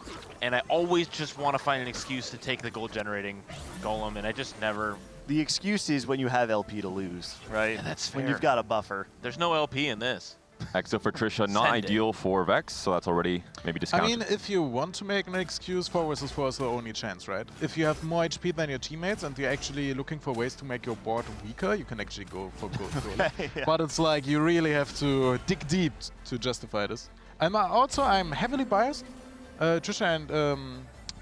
and I always just want to find an excuse to take the gold generating golem, and I just never. The excuse is when you have LP to lose, right? Yeah, that's when fair. you've got a buffer. There's no LP in this. Exo for Trisha, not Send it. ideal for Vex, so that's already maybe discounted. I mean, if you want to make an excuse, 4 versus 4 is the only chance, right? If you have more HP than your teammates and you're actually looking for ways to make your board weaker, you can actually go for gold. Yeah. But it's like you really have to dig deep to justify this. I'm heavily biased. Trisha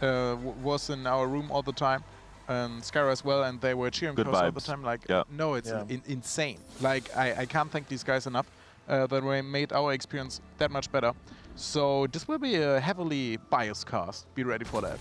and was in our room all the time, and Skara as well, and they were cheering Good for us all the vibes. time. Like, Yeah. no, it's insane. Like, I can't thank these guys enough. That they made our experience that much better. So this will be a heavily biased cast. Be ready for that.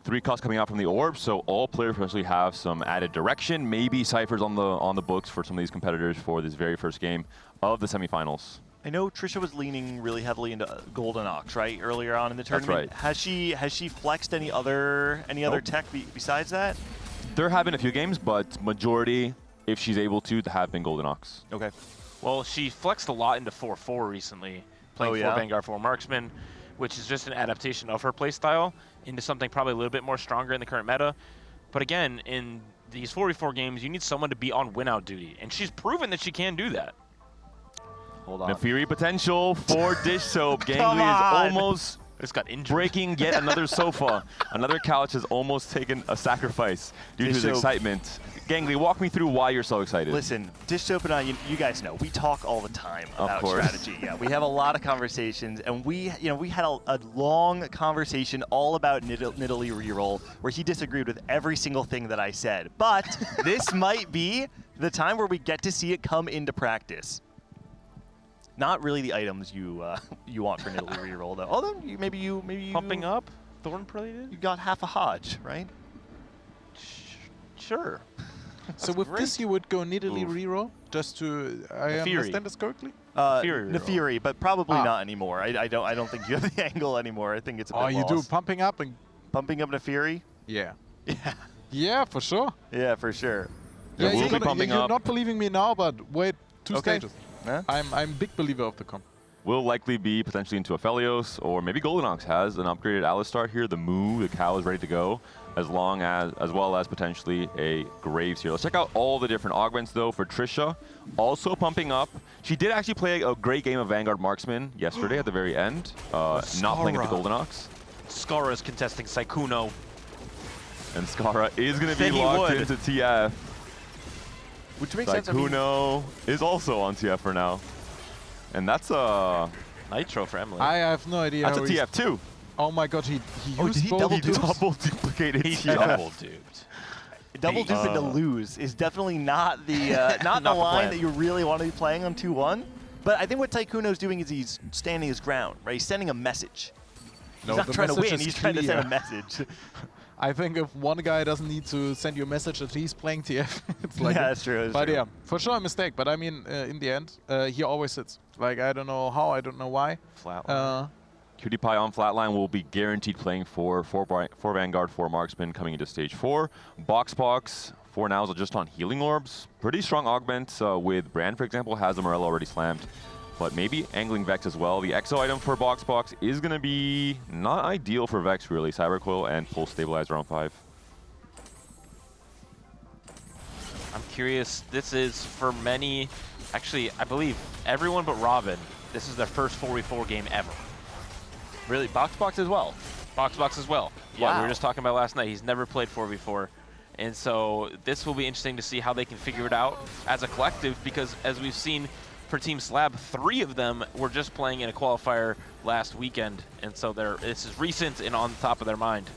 3 costs coming out from the orb, so all players potentially have some added direction. Maybe Cypher's on the books for some of these competitors for this very first game of the semifinals. I know Trisha was leaning really heavily into Golden Ox, right, earlier on in the tournament. That's right. Has she flexed any other tech besides that? There have been a few games, but majority, if she's able to, have been Golden Ox. Okay. Well, she flexed a lot into 4-4 recently, playing 4 Vanguard, 4 Marksman, which is just an adaptation of her playstyle into something probably a little bit more stronger in the current meta. But again, in these 4v4 games, you need someone to be on win-out duty, and she's proven that she can do that. Hold on. Nefiri potential for Dish Soap. Come Gangly is on. almost Just got injured. breaking yet another sofa. Another couch has almost taken a sacrifice due to Dish his Soap. excitement. Gangly, walk me through why you're so excited. Listen, Dish Soap and I, you guys know, we talk all the time about course. strategy. Yeah, we have a lot of conversations, and we had a long conversation all about Nidalee reroll, where he disagreed with every single thing that I said. But this might be the time where we get to see it come into practice. Not really the items you want for Nidalee reroll though. Although maybe you Pumping up, Thorn Prelude. You got half a Hodge, right? Sure. So with this, you would go Nidalee reroll just to I understand this correctly. Nefiri, but probably not anymore. I don't think you have the angle anymore. I think it's a bit Oh, you lost. do pumping up and pumping up Nefiri? Yeah. Yeah, for sure. Yeah, for sure. Yeah, we'll be pumping you're up. not believing me now, but wait 2 Okay. stages. Huh? I'm a big believer of the comp. Will likely be potentially into Aphelios, or maybe Goldenox has an upgraded Alistar here. The Moo, the cow is ready to go, as well as potentially a Graves here. Let's check out all the different augments though for Trisha. Also pumping up. She did actually play a great game of Vanguard Marksman yesterday at the very end. Not playing at the Goldenox. Skara is contesting Saikuno. And Skara is going to be Then he locked would. into TF. Which makes sense. I mean, Saikuno is also on TF for now. And that's a Nitro for Emily. I have no idea. That's how a he's- TF2. Oh my god, he Oh, used did he both double dupes? Double duplicated He TF. double duped. double duping to lose is definitely not the not the the line plan. that you really want to be playing on 2-1. But I think what Taikuno's doing is he's standing his ground, right? He's sending a message. He's No, not the trying to message win. is He's trying to clear. send a message. I think if one guy doesn't need to send you a message that he's playing TF, it's like Yeah, that's true, that's but true. yeah, for sure a mistake. But I mean, in the end, he always sits. Like I don't know how, I don't know why. Flatline. Cutie Pie on Flatline will be guaranteed playing for Vanguard, 4 Marksman coming into stage 4. Box for now is just on Healing Orbs. Pretty strong augment with Brand, for example, has the Morello already slammed. But maybe Angling Vex as well. The exo item for Box is going to be not ideal for Vex, really. Cyber Coil and Pulse Stabilizer on 5. I'm curious, this is for many, actually, I believe everyone but Robin, this is their first 4v4 game ever. Really, Box as well. Box as well. Yeah, we Wow. were just talking about last night. He's never played 4v4. And so this will be interesting to see how they can figure it out as a collective, because as we've seen for Team Slab, 3 of them were just playing in a qualifier last weekend. And so this is recent and on top of their mind.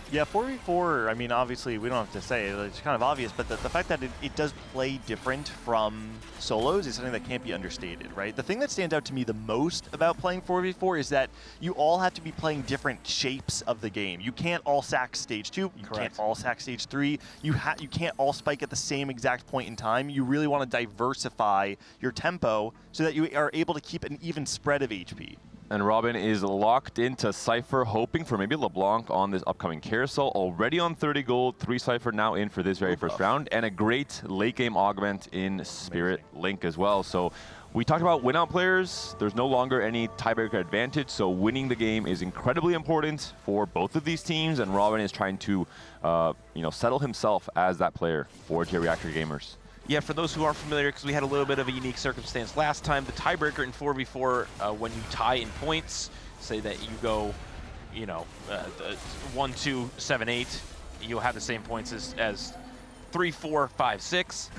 Yeah, 4v4, I mean, obviously, we don't have to say it, it's kind of obvious, but the fact that it does play different from solos is something that can't be understated, right? The thing that stands out to me the most about playing 4v4 is that you all have to be playing different shapes of the game. You can't all sack stage 2, you can't all sack stage 3, you can't all spike at the same exact point in time. You really want to diversify your tempo so that you are able to keep an even spread of HP. And Robin is locked into Cypher, hoping for maybe LeBlanc on this upcoming carousel. Already on 30 gold, 3 Cypher now in for this very first round, and a great late game augment in Spirit Link as well. So we talked about win out players. There's no longer any tiebreaker advantage, so winning the game is incredibly important for both of these teams, and Robin is trying to settle himself as that player for J-Reactor Gamers. Yeah, for those who aren't familiar, because we had a little bit of a unique circumstance last time, the tiebreaker in 4v4, when you tie in points, say that you go, 1, 2, 7, 8, you'll have the same points as 3, 4, 5, 6,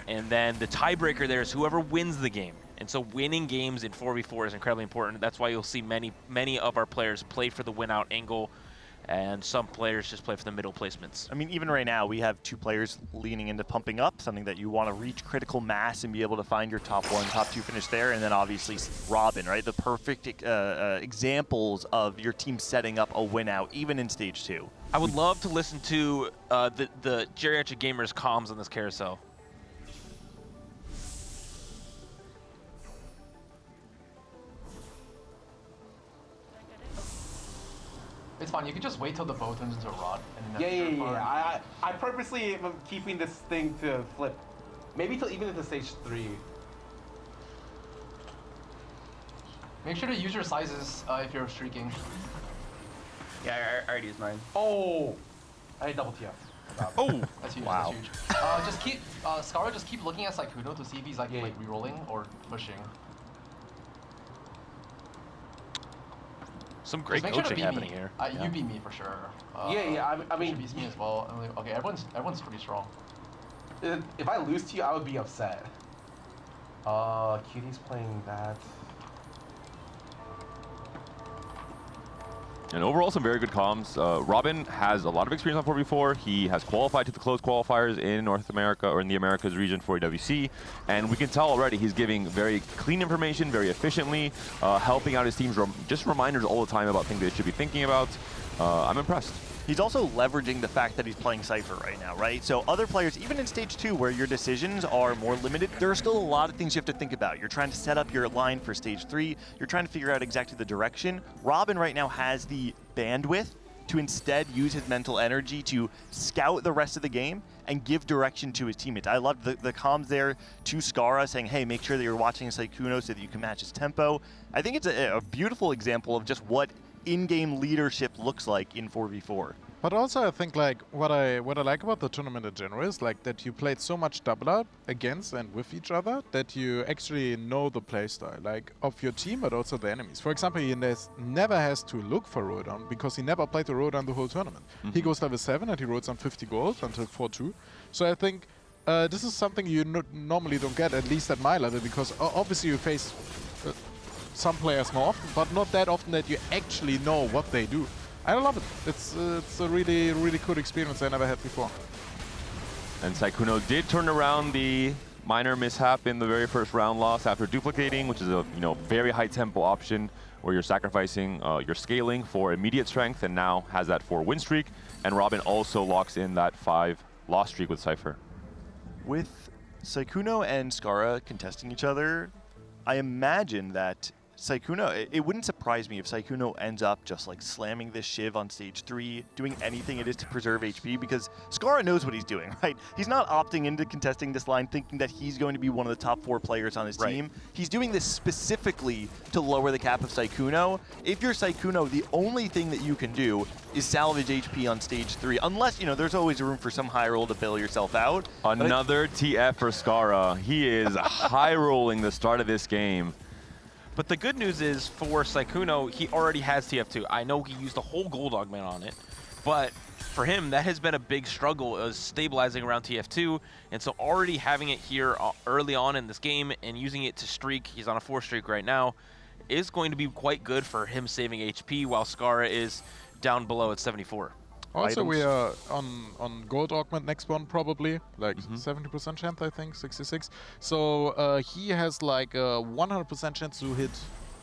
and then the tiebreaker there is whoever wins the game. And so winning games in 4v4 is incredibly important. That's why you'll see many of our players play for the win-out angle, and some players just play for the middle placements. I mean, even right now, we have 2 players leaning into pumping up, something that you want to reach critical mass and be able to find your top 1, top 2 finish there. And then obviously Robin, right? The perfect examples of your team setting up a win out, even in stage 2. I would love to listen to the Geriatric Gamers comms on this carousel. It's fine. You can just wait till the bow turns into a rod. And then Yeah. I purposely am keeping this thing to flip. Maybe till even into stage 3. Make sure to use your sizes if you're streaking. Yeah, I already used mine. Oh! I had double TF. Oh! That's huge. Wow. That's huge. Just keep Skara. Just keep looking at Saikuno to see if he's like re-rolling or pushing. Some great Just make coaching sure to beat happening me. here. You beat me for sure. I mean, beats me as well. And like, okay, everyone's pretty strong. If I lose to you, I would be upset. Cutie's playing that. And overall, some very good comms. Robin has a lot of experience on 4v4. He has qualified to the closed qualifiers in North America, or in the Americas region for AWC. And we can tell already he's giving very clean information, very efficiently, helping out his teams. Just reminders all the time about things they should be thinking about. I'm impressed. He's also leveraging the fact that he's playing Cypher right now, right? So other players, even in stage 2 where your decisions are more limited, there are still a lot of things you have to think about. You're trying to set up your line for stage 3. You're trying to figure out exactly the direction. Robin right now has the bandwidth to instead use his mental energy to scout the rest of the game and give direction to his teammates. I loved the comms there to Skara saying, hey, make sure that you're watching Sykkuno so that you can match his tempo. I think it's a beautiful example of just what in-game leadership looks like in 4v4. But also, I think like what I like about the tournament in general is like that you played so much double up against and with each other that you actually know the playstyle like of your team, but also the enemies. For example, he never has to look for Rodan because he never played the Rodan the whole tournament. He goes level 7 and he rolled on 50 gold until 4-2. So I think this is something you normally don't get, at least at my level, because obviously you face some players more often, but not that often that you actually know what they do. I love it. It's a really, really cool experience I never had before. And Sykkuno did turn around the minor mishap in the very first round loss after duplicating, which is a very high tempo option where you're sacrificing your scaling for immediate strength, and now has that 4 win streak. And Robin also locks in that 5 loss streak with Cypher. With Sykkuno and Skara contesting each other, I imagine that Sykkuno, it wouldn't surprise me if Sykkuno ends up just like slamming this Shiv on stage 3, doing anything it is to preserve HP, because Skara knows what he's doing, right? He's not opting into contesting this line thinking that he's going to be one of the top 4 players on his team. He's doing this specifically to lower the cap of Sykkuno. If you're Sykkuno, the only thing that you can do is salvage HP on stage 3, unless, there's always room for some high roll to bail yourself out. Another TF for Skara. He is high rolling the start of this game. But the good news is for Sykkuno, he already has TF2. I know he used a whole gold augment on it, but for him, that has been a big struggle, is stabilizing around TF2. And so already having it here early on in this game and using it to streak, he's on a 4 streak right now, is going to be quite good for him saving HP while Skara is down below at 74. Also, we are on gold augment next one probably, like 70% chance, I think, 66. So he has like a 100% chance to hit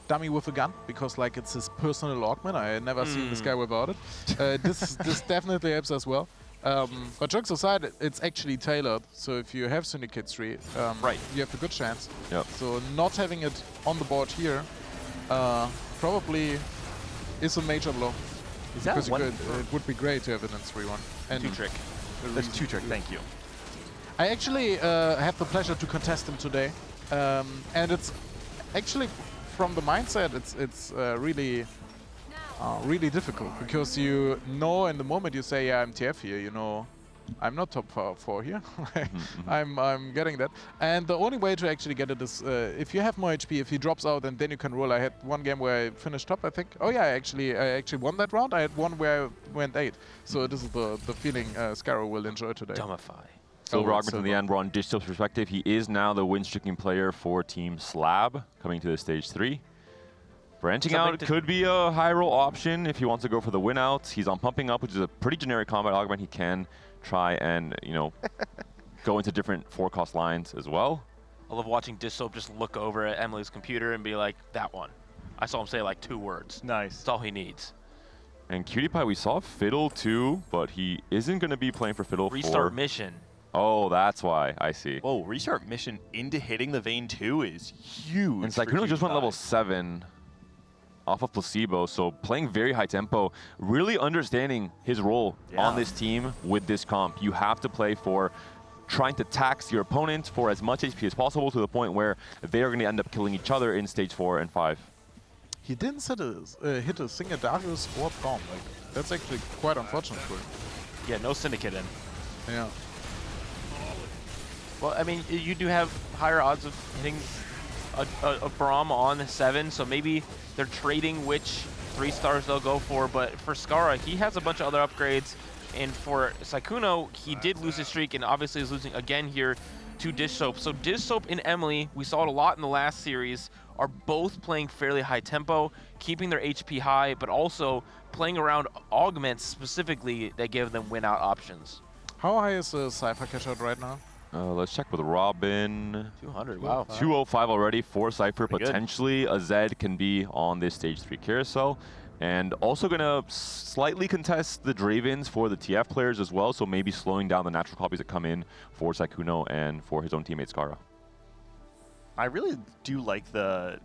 dummy with a gun, because like it's his personal augment. I never seen this guy without it. This definitely helps as well. But jokes aside, it's actually tailored. So if you have Syndicate 3, you have a good chance. So not having it on the board here probably is a major blow. Is that because it would be great to have it in 3-1. And 2-trick. That's 2-trick, thank you. I actually have the pleasure to contest him today. And it's actually, from the mindset, it's really really difficult. Because in the moment you say, yeah, I'm TF here, I'm not top 4 here. I'm getting that. And the only way to actually get it is if you have more HP, if he drops out, and then you can roll. I had one game where I finished top, I think. Oh yeah, I actually won that round. I had one where I went 8. So this is the feeling Skara will enjoy today. Dumbify. Silver augment in the end, we're on Digitop's perspective. He is now the win-streaking player for Team Slab, coming to the stage 3. Branching out could be a high roll option if he wants to go for the win out. He's on pumping up, which is a pretty generic combat augment. He can try and, go into different 4-cost lines as well. I love watching Digitop just look over at Emily's computer and be like, that one. I saw him say like 2 words. Nice. That's all he needs. And Cutie Pie, we saw Fiddle too, but he isn't going to be playing for Fiddle. Restart mission. Oh, that's why. I see. Whoa, restart mission into hitting the Vayne 2 is huge. And Sykkuno just went level 7 off of Placebo, so playing very high tempo, really understanding his role on this team with this comp. You have to play for trying to tax your opponent for as much HP as possible to the point where they are going to end up killing each other in stage 4 and 5. He didn't hit a single Darius or Prom. Like, that's actually quite unfortunate for him. Yeah, no Syndicate in. Yeah. Well, I mean, you do have higher odds of hitting a Braum on 7, so maybe they're trading which 3 stars they'll go for. But for Skara, he has a bunch of other upgrades. And for Sykkuno, he did lose his streak and obviously is losing again here to Digitop. So Digitop and Emily, we saw it a lot in the last series, are both playing fairly high tempo, keeping their HP high, but also playing around augments specifically that give them win-out options. How high is the Cypher cash out right now? Let's check with Robin. 200, wow. 205 already for Cypher. Pretty good. Potentially a Zed can be on this stage 3 carousel. And also going to slightly contest the Dravens for the TF players as well, so maybe slowing down the natural copies that come in for Sykkuno and for his own teammate Skara. I really do like the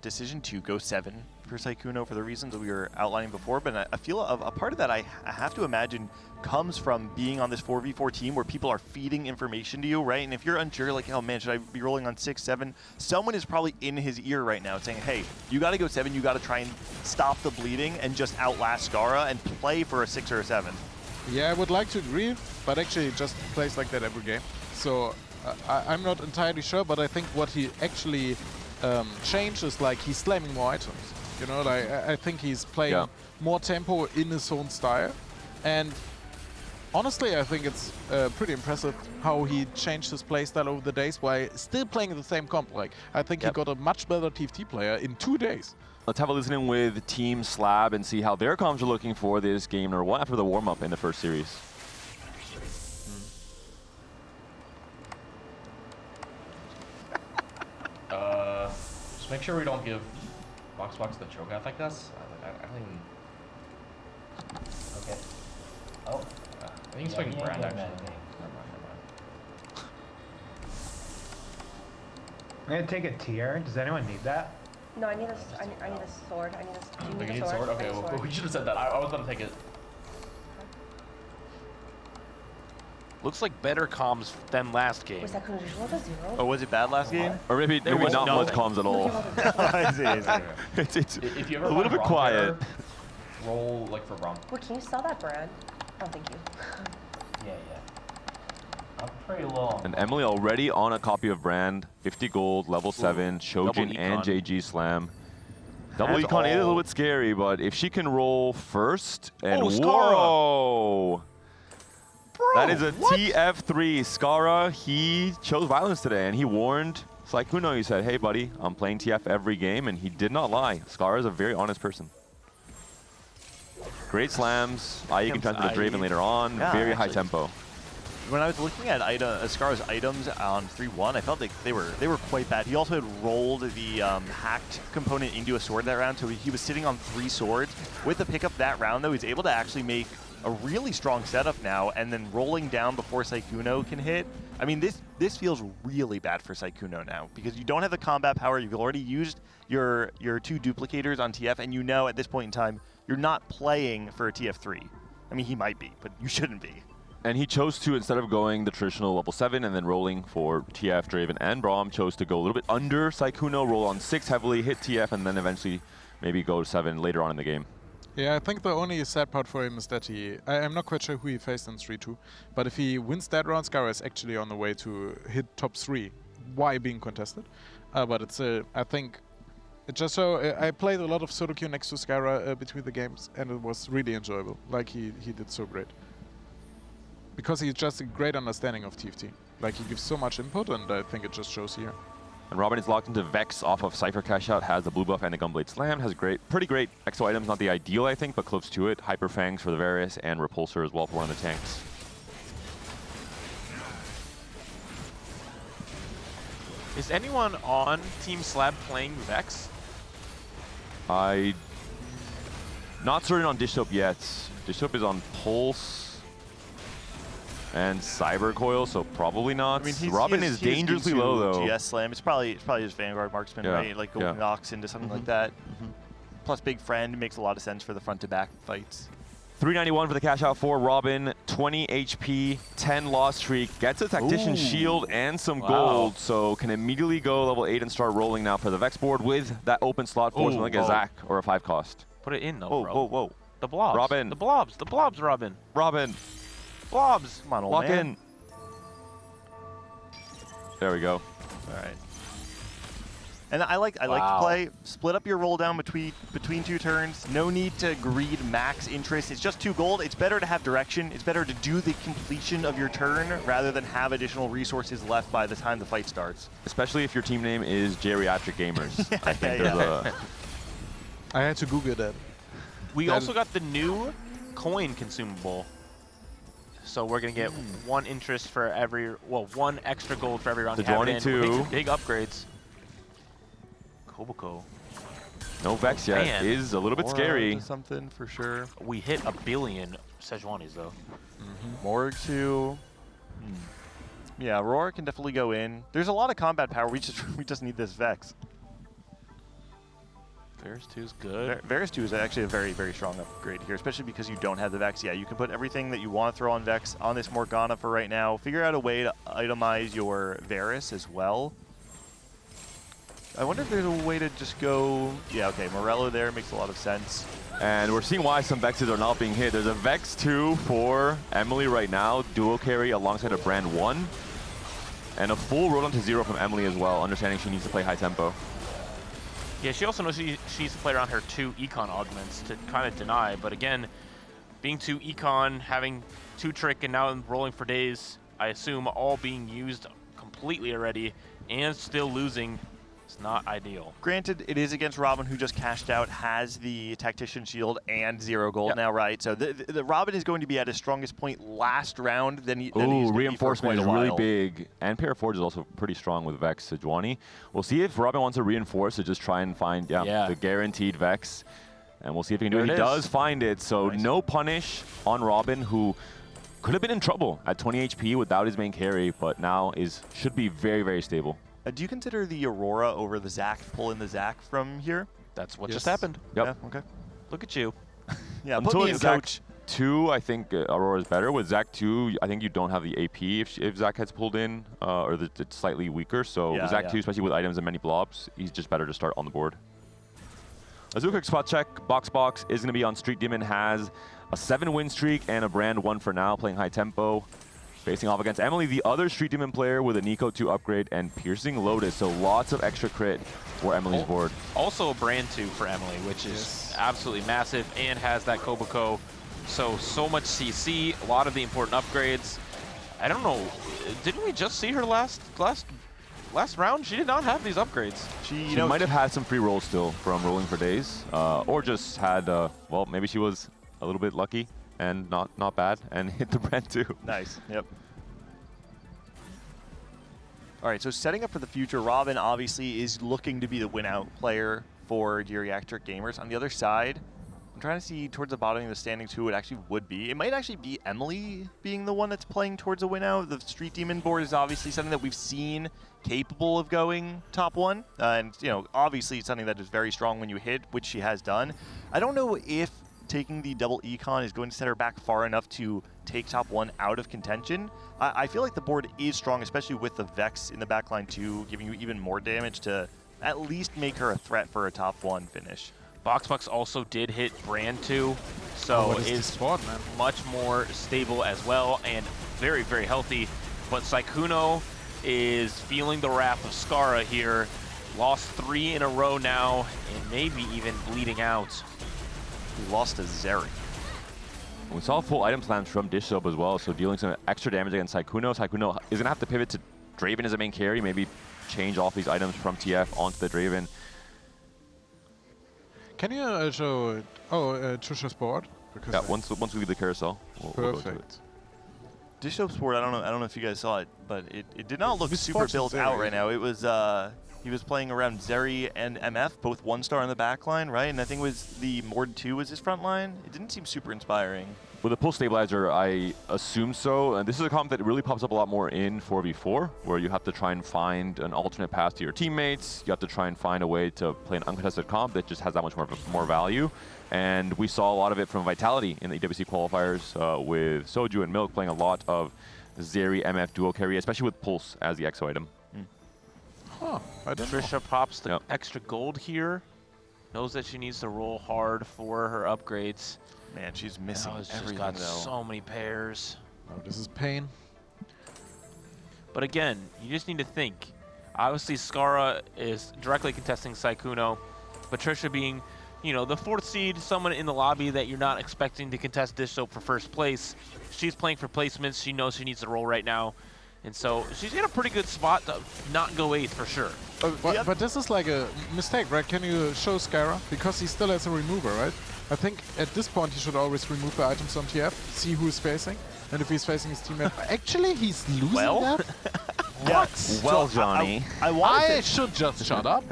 decision to go 7 for Sykkuno for the reasons that we were outlining before, but I feel a part of that I have to imagine comes from being on this 4v4 team where people are feeding information to you, right? And if you're unsure, like, oh man, should I be rolling on 6, 7? Someone is probably in his ear right now saying, hey, you got to go 7, you got to try and stop the bleeding and just outlast Skara and play for a 6 or a 7. Yeah, I would like to agree, but actually it just plays like that every game. So I'm not entirely sure, but I think what he actually changed is like he's slamming more items. You know, like I think he's playing more tempo in his own style. And honestly, I think it's pretty impressive how he changed his playstyle over the days while still playing the same comp. Like, I think he got a much better TFT player in 2 days. Let's have a listen in with Team Slab and see how their comms are looking for this game number 1 after the warm-up in the first series. Just make sure we don't give Box the choke out like this. I don't even... Okay. Oh. I think he's picking Brand, actually. Never mind. I'm gonna take a tier. Does anyone need that? No, I need a sword. I need a. Do you need a sword? Okay, well, we should have said that. I was gonna take it. Looks like better comms than last game. Was that Kuno roll to 0? Oh, was it bad last game? Or maybe not much comms at all. It's if you ever a little bit quiet. Roll like for Brom. Wait, can you sell that brand? Oh, thank you. Yeah. I'm pretty low. And Emily already on a copy of Brand, 50 gold, level 7, Shojin and JG Slam. Double Econ is a little bit scary, but if she can roll first, and whoa! That is a TF3. Skara, he chose violence today, and he warned Sykkuno. He said, hey, buddy, I'm playing TF every game, and he did not lie. Skara is a very honest person. Great slams. You can transfer to Draven later on. Yeah, very high tempo. When I was looking at Skara's items on 3-1, I felt like they were quite bad. He also had rolled the hacked component into a sword that round, so he was sitting on 3 swords. With the pickup that round, though, he's able to actually make a really strong setup now, and then rolling down before Sykkuno can hit. I mean, this feels really bad for Sykkuno now, because you don't have the combat power. You've already used your 2 duplicators on TF, and you know at this point in time, you're not playing for a TF3. I mean, he might be, but you shouldn't be. And he chose to, instead of going the traditional level 7 and then rolling for TF, Draven, and Braum, chose to go a little bit under Sykkuno, roll on 6 heavily, hit TF, and then eventually maybe go 7 later on in the game. Yeah, I think the only sad part for him is that I'm not quite sure who he faced in 3-2, but if he wins that round, Skara is actually on the way to hit top 3, why being contested. But it's, I think, it's just so, I played a lot of solo queue next to Skara between the games, and it was really enjoyable. Like, he did so great. Because he's just a great understanding of TFT. Like, he gives so much input, and I think it just shows here. And Robin is locked into Vex off of Cypher Cash Out, has the blue buff and the Gunblade Slam, has pretty great exo items, not the ideal I think, but close to it. Hyper Fangs for the Varus and Repulsor as well for one of the tanks. Is anyone on Team Slab playing Vex? Not certain on Dish Soap yet. Dish Soap is on Pulse and Cyber Coil, so probably not. I mean, Robin is dangerously low though. GS Slam. It's probably his Vanguard Marksman, right? Like going Nox into something like that. Plus Big Friend makes a lot of sense for the front-to-back fights. 391 for the cash out for Robin, 20 HP, 10 loss streak, gets a Tactician's Shield and some gold, so can immediately go level 8 and start rolling now for the Vex board with that open slot for something like a Zac or a 5 cost. Put it in though, Whoa, whoa. The blobs. Robin. The blobs, Robin. Robin. Blobs. Come on, old Lock man. in. There we go. All right. And I like to play, split up your roll down between 2 turns. No need to greed max interest. It's just 2 gold. It's better to have direction. It's better to do the completion of your turn rather than have additional resources left by the time the fight starts. Especially if your team name is Geriatric Gamers. I think there's a... I had to Google that. We also got the new coin consumable. So we're going to get 1 interest for every, 1 extra gold for every round. The 22. Big upgrades. Koboko. No Vex yet Man. is a little bit Aura scary. to something for sure. We hit 1 billion Sejuanis though. Morg too. Yeah, Aurora can definitely go in. There's a lot of combat power. We just need this Vex. Varus 2 is good. Varus 2 is actually a very, very strong upgrade here, especially because you don't have the Vex. Yeah, you can put everything that you want to throw on Vex on this Morgana for right now. Figure out a way to itemize your Varus as well. I wonder if there's a way to just go... Yeah, okay, Morello there makes a lot of sense. And we're seeing why some Vexes are not being hit. There's a Vex 2 for Emily right now, duo carry alongside a Brand 1. And a full roll to 0 from Emily as well, understanding she needs to play high tempo. Yeah, she also knows she needs to play around her 2 econ augments to kind of deny. But again, being 2 econ, having 2 trick, and now rolling for days, I assume all being used completely already, and still losing. It's not ideal. Granted, it is against Robin, who just cashed out, has the Tactician Shield and 0 gold now, right? So the Robin is going to be at his strongest point last round than he's reinforcement is quite a really while. big. And Pair Forge is also pretty strong with Vex Sejuani. We'll see if Robin wants to reinforce to just try and find the guaranteed Vex. And we'll see if he can do it. He does find it, so no punish on Robin, who could have been in trouble at 20 HP without his main carry, but now should be very, very stable. Do you consider the Aurora over the Zac, pull in the Zac from here? That's what just happened. Yep. Yeah, okay. Look at you. Yeah, Until put me in, Zac coach. 2, I think Aurora is better. With Zac 2, I think you don't have the AP if Zac has pulled in, or it's slightly weaker. So with Zac 2, especially with items and many blobs, he's just better to start on the board. Let's do a quick spot check. Box is going to be on Street Demon, has a 7-win streak and a Brand 1 for now, playing high tempo. Facing off against Emily, the other Street Demon player with a Nico 2 upgrade and Piercing Lotus, so lots of extra crit for Emily's board. Also a Brand 2 for Emily, which is absolutely massive and has that Kobako. So much CC, a lot of the important upgrades. I don't know, didn't we just see her last round? She did not have these upgrades. She might have had some free rolls still from rolling for days, or just had, well, maybe she was a little bit lucky and not bad, and hit the Brand 2. Nice, yep. All right, so setting up for the future, Robin obviously is looking to be the win-out player for Geriatric Gamers. On the other side, I'm trying to see towards the bottom of the standings who it actually would be. It might actually be Emily being the one that's playing towards a win-out. The Street Demon board is obviously something that we've seen capable of going top 1. And, you know, obviously it's something that is very strong when you hit, which she has done. I don't know if taking the double econ is going to set her back far enough to take top 1 out of contention. I feel like the board is strong, especially with the Vex in the backline too, giving you even more damage to at least make her a threat for a top 1 finish. Boxbox also did hit Brand 2, so is much more stable as well and very, very healthy. But Sykkuno is feeling the wrath of Skara here. Lost 3 in a row now and maybe even bleeding out. He lost to Zeri. We saw full item slams from Dish Soap as well, so dealing some extra damage against Sykkuno. Sykkuno is going to have to pivot to Draven as a main carry, maybe change off these items from TF onto the Draven. Can you show Chusha's board? Because yeah, once we leave the carousel, we'll go to it. Dish Soap's board, I don't know if you guys saw it, but it did not look super built Zeri, out right now. It was he was playing around Zeri and MF, both 1-star in the back line, right? And I think it was the Mord 2 was his front line. It didn't seem super inspiring. With a pull stabilizer, I assume so. And this is a comp that really pops up a lot more in 4v4, where you have to try and find an alternate path to your teammates. You have to try and find a way to play an uncontested comp that just has that much more value. And we saw a lot of it from Vitality in the EWC qualifiers with Soju and Milk playing a lot of Zeri MF duo carry, especially with Pulse as the EXO item. Huh, Trisha pops the extra gold here. Knows that she needs to roll hard for her upgrades. Man, she's missing everything, she's got though. so many pairs. Oh, this is pain. But again, you just need to think. Obviously, Skara is directly contesting Sykkuno. Patricia being, you know, the 4th seed, someone in the lobby that you're not expecting to contest Dish Soap for first place. She's playing for placements. She knows she needs to roll right now. And so she's in a pretty good spot to not go 8th for sure. But this is like a mistake, right? Can you show Skara? Because he still has a remover, right? I think at this point he should always remove the items on TF, see who is facing, and if he's facing his teammate. Actually, he's losing that? What? Well, Johnny. I should just shut up.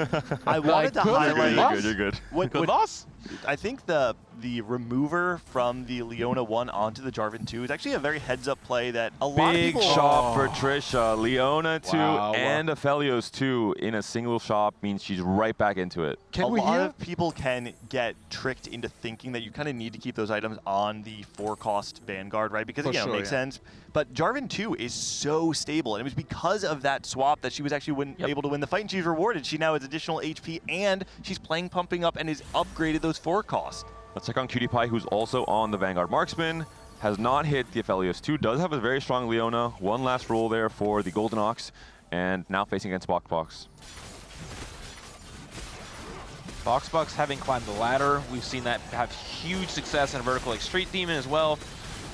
I wanted to highlight. You're good. What loss? I think the remover from the Leona 1 onto the Jarvan 2 is actually a very heads-up play that a lot of Big people... shop for Trisha. Leona 2 Wow. and Aphelios 2 in a single shop means she's right back into it. A lot of people can get tricked into thinking that you kind of need to keep those items on the 4-cost Vanguard, right? Because, again, it makes sense. But Jarvan 2 is so stable, and it was because of that swap that she was actually able to win the fight, and she's rewarded. She now has additional HP, and she's playing pumping up and has upgraded those 4-cost. Let's check on Cutie Pie, who's also on the Vanguard Marksman. Has not hit the Aphelios 2. Does have a very strong Leona. One last roll there for the Golden Ox, and now facing against BoxBox. BoxBox having climbed the ladder. We've seen that have huge success in a vertical like Street Demon as well.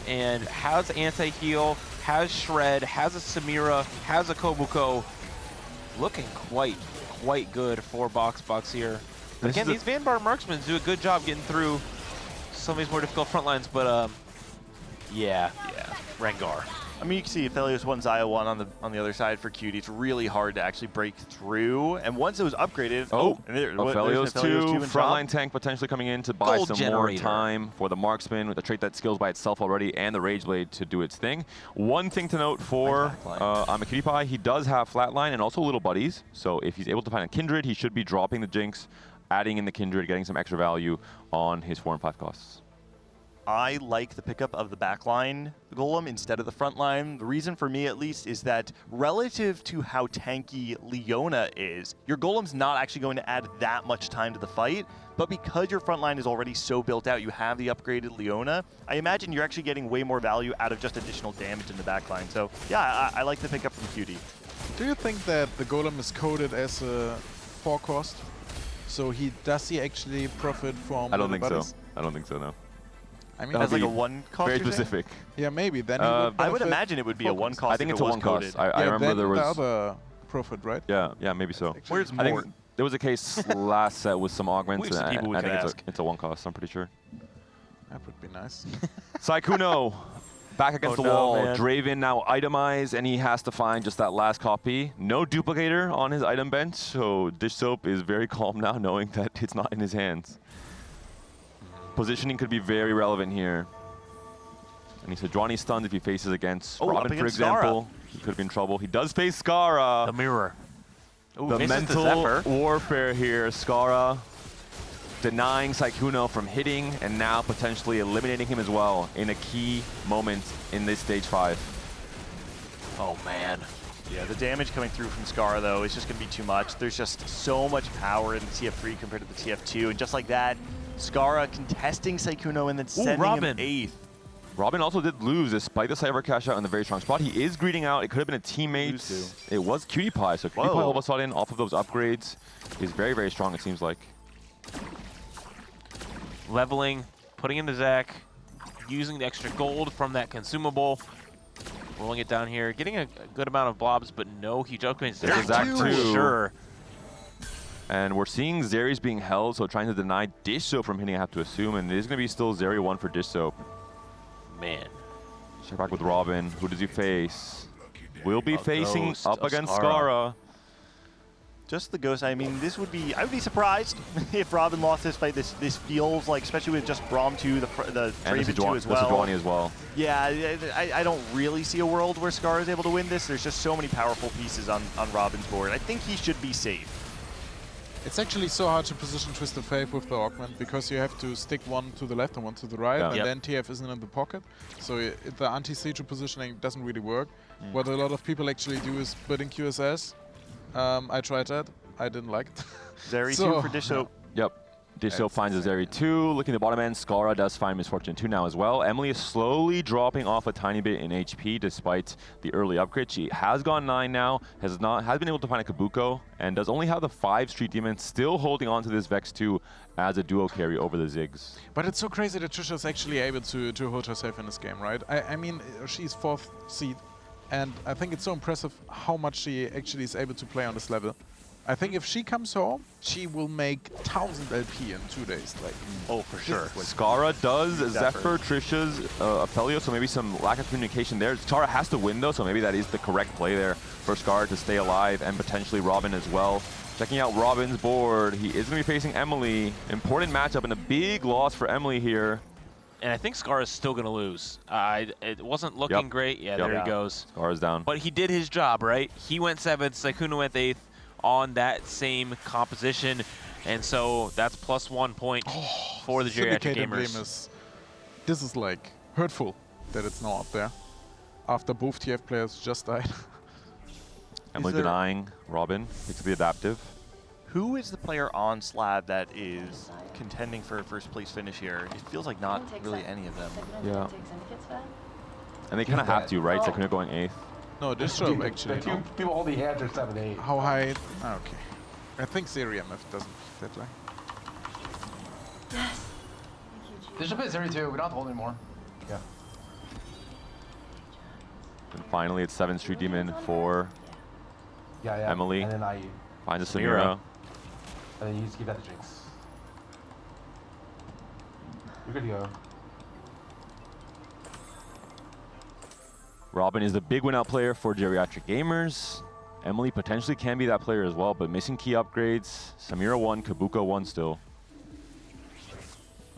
And has anti-heal, has Shred, has a Samira, has a Kobuko. Looking quite good for BoxBox here. But again, these Vanguard Marksmen do a good job getting through some of these more difficult front lines, but yeah, Rengar. I mean, you can see Aphelios 1, Xayah 1 on the other side for Cutie. It's really hard to actually break through. And once it was upgraded, Aphelios 2, frontline tank potentially coming in to buy some more time for the Marksman with a trait that skills by itself already and the Rage Blade to do its thing. One thing to note for I'm a Cutie Pie, he does have Flatline and also Little Buddies. So if he's able to find a Kindred, he should be dropping the Jinx, adding in the Kindred, getting some extra value on his 4 and 5 costs. I like the pickup of the backline Golem instead of the front line. The reason for me, at least, is that relative to how tanky Leona is, your Golem's not actually going to add that much time to the fight, but because your front line is already so built out, you have the upgraded Leona, I imagine you're actually getting way more value out of just additional damage in the backline. So yeah, I like the pickup from Cutie. Do you think that the Golem is coded as a 4-cost? So does he actually profit from I don't think buddies? so. I don't think so, no. I mean, as like a 1-cost. Very specific. Yeah, maybe. Then I would imagine it would be a 1-cost. I think it's a 1-cost. I remember there was the other profit, right? Yeah, maybe so. Where's I more? think there was a case last set with some augments, We have some and people we I could think ask. it's a 1-cost. I'm pretty sure. That would be nice. Saikuno back against the no, wall. man. Draven now itemized, and he has to find just that last copy. No duplicator on his item bench, so Dish Soap is very calm now, knowing that it's not in his hands. Positioning could be very relevant here. And he said Johnny stunned if he faces against Robin, for example. He could be in trouble. He does face Skara. The mirror. Ooh, the mental warfare here. Skara denying Saikuno from hitting and now potentially eliminating him as well in a key moment in this stage 5. Oh, man. Yeah, the damage coming through from Skara, though, is just going to be too much. There's just so much power in the TF3 compared to the TF2. And just like that, Skara contesting Saikuno and then sending him 8th. Robin also did lose despite the cyber cash out in the very strong spot. He is greeting out. It could have been a teammate. It was Cutie Pie. So Cutie Pie all of a sudden, off of those upgrades, is very, very strong, it seems like. Leveling, putting in the Zac, using the extra gold from that consumable, rolling it down here, getting a good amount of blobs, but no huge upgrades. There's a Zac for too. sure. And we're seeing Zeri's being held, so trying to deny Dish Soap from hitting, I have to assume. And it is going to be still Zeri 1 for Dish Soap. Man. Check back with Robin. Who does he face? Will be facing Ghost up of against Skara. Skara. Just the Ghost. I mean, this would be. I would be surprised if Robin lost this fight. This feels like, especially with just Braum 2, the Draven 2 as well. Sejuani as well. Yeah, I don't really see a world where Skara is able to win this. There's just so many powerful pieces on Robin's board. I think he should be safe. It's actually so hard to position Twisted Fate with the augment because you have to stick one to the left and one to the right, and then TF isn't in the pocket. So the anti-siege positioning doesn't really work. What a lot of people actually do is building QSS. I tried that. I didn't like it. Zeri 2 for Dish Soap. Yep. Dish Soap finds a Zeri 2. Looking at the bottom end, Skara does find Misfortune 2 now as well. Emily is slowly dropping off a tiny bit in HP despite the early upgrade. She has gone 9 now, has been able to find a Kabuko, and does only have the 5 Street Demons, still holding on to this Vex 2 as a duo carry over the Ziggs. But it's so crazy that Trisha is actually able to hold herself in this game, right? I mean, she's 4th seed, and I think it's so impressive how much she actually is able to play on this level. I think if she comes home, she will make 1000 LP in 2 days. Like, oh, for sure. Skara does, Zephyr, Trisha's, Aphelio, so maybe some lack of communication there. Skara has to win, though, so maybe that is the correct play there for Skara to stay alive, and potentially Robin as well. Checking out Robin's board, he is going to be facing Emily. Important matchup and a big loss for Emily here. And I think Skara's still going to lose. It wasn't looking great. Yeah, there he goes. Skara's down. But he did his job, right? He went 7th, Sykkuno went 8th on that same composition. And so that's +1 point for the Geriatric Gamers. This is like hurtful that it's not up there after both TF players just died. Emily denying Robin, picks up the adaptive. Who is the player on Slab that is contending for a first place finish here? It feels like not really any of them. Yeah. And they kind of have to, right? Sykkuno going 8th. No, this show actually. People holding hands are 7-8. How high? Oh, okay. I think Zeriamf doesn't that way. Yes. They should put 0-2. We don't have to hold anymore. Yeah. And finally, it's 7th Street Demon for Emily. And then finds a Samira. And then you just give that the drinks. You're good to go. Robin is the big win-out player for Geriatric Gamers. Emily potentially can be that player as well, but missing key upgrades. Samira 1, Kabuko 1 still.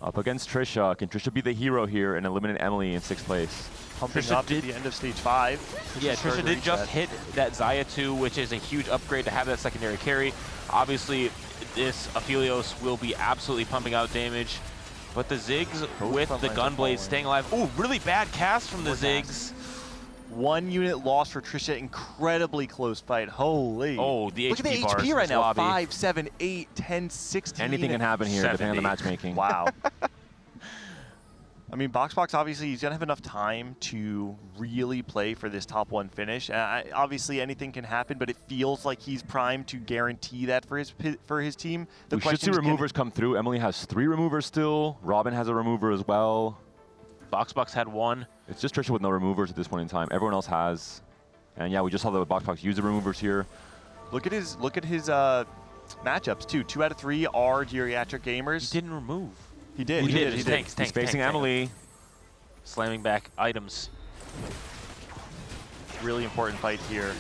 Up against Trisha. Can Trisha be the hero here and eliminate Emily in 6th place? Pumping up at the end of stage 5. Yeah, Trisha did just hit that Xayah 2, which is a huge upgrade to have that secondary carry. Obviously, this Aphelios will be absolutely pumping out damage. But the Ziggs with the Gunblade staying alive. Ooh, really bad cast from the Ziggs. 1 unit loss for Trisha. Incredibly close fight. Holy. Oh, the Look HP at the bars HP right now. lobby. 5, 7, 8, 10, 16. Anything can happen here, 70. depending on the matchmaking. Wow. I mean, Boxbox, obviously, he's going to have enough time to really play for this top 1 finish. Obviously, anything can happen, but it feels like he's primed to guarantee that for his team. We should see removers come through. Emily has 3 removers still. Robin has a remover as well. Boxbox had 1. It's just Trisha with no removers at this point in time. Everyone else has. And yeah, we just saw the Boxbox use the removers here. Look at his matchups, too. 2 out of 3 are Geriatric Gamers. He didn't remove. He did. He did. He's facing Emily. Slamming back items. Really important fight here.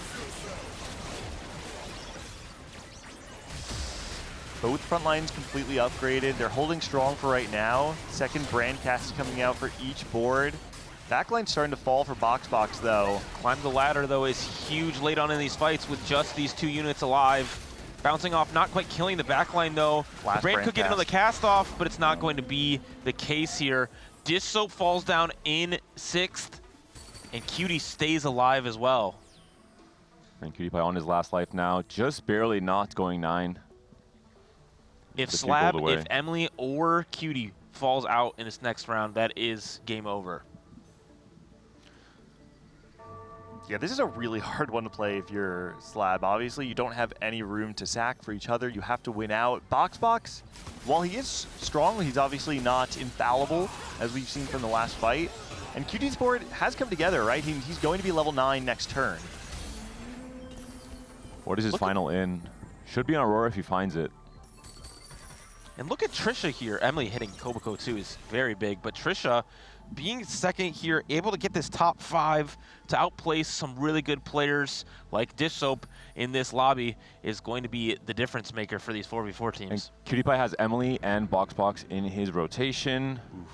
Both front lines completely upgraded. They're holding strong for right now. Second brand cast coming out for each board. Backline's starting to fall for Boxbox, though. Climb the ladder, though, is huge late on in these fights with just these 2 units alive. Bouncing off, not quite killing the backline, though. Brand could get another cast off, but it's not going to be the case here. Dish Soap falls down in 6th, and Cutie stays alive as well. And Cutie Pie on his last life now, just barely not going 9. If Slab, if Emily or Cutie falls out in this next round, that is game over. Yeah, this is a really hard one to play if you're Slab. Obviously, you don't have any room to sack for each other. You have to win out. Boxbox, while he is strong, he's obviously not infallible, as we've seen from the last fight. And Cutie's board has come together, right? He's going to be level 9 next turn. What is his final in? Should be on Aurora if he finds it. And look at Trisha here. Emily hitting Koboko 2 is very big, but Trisha being second here, able to get this top 5 to outplace some really good players like Dish Soap in this lobby is going to be the difference maker for these 4v4 teams. And Cutie Pie has Emily and Boxbox in his rotation. Oof.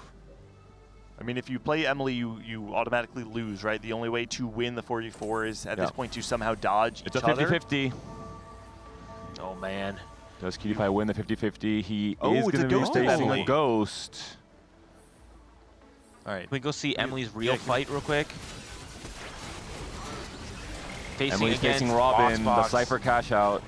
I mean, if you play Emily, you automatically lose, right? The only way to win the 4v4 is, at this point, to somehow dodge each other. It's a 50-50. Oh, man. Does Cutie Pie win the 50-50? He is going to be facing a ghost. All right. Can we go see Emily's real fight real quick? Emily's facing Robin, the Cypher cash out.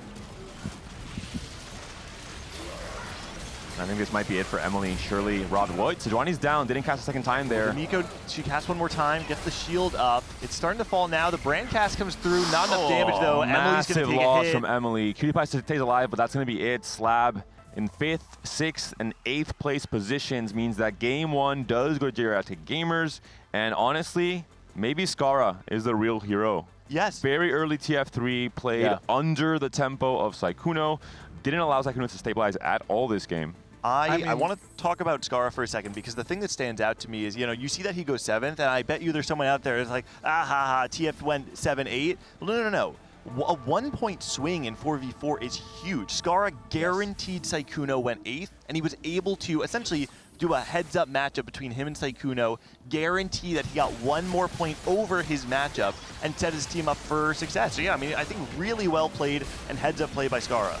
I think this might be it for Emily. Surely Rod Wood. Sejuani's down, didn't cast a second time there. Miko, she casts one more time, gets the shield up. It's starting to fall now. The brand cast comes through, not enough damage though. Emily's going to take loss a hit. from Emily. Cutie Pie stays alive, but that's going to be it. Slab in 5th, 6th, and 8th place positions means that game 1 does go to Geriatric Gamers. And honestly, maybe Skara is the real hero. Yes. Very early TF3, played under the tempo of Sykkuno, didn't allow Sykkuno to stabilize at all this game. I want to talk about Skara for a second because the thing that stands out to me is, you see that he goes 7th, and I bet you there's someone out there that's like, TF went 7-8. Well, no. A 1-point swing in 4v4 is huge. Skara guaranteed Sykkuno went 8th, and he was able to essentially do a heads-up matchup between him and Sykkuno, guarantee that he got 1 more point over his matchup, and set his team up for success. So yeah, I mean, I think really well played and heads-up play by Skara.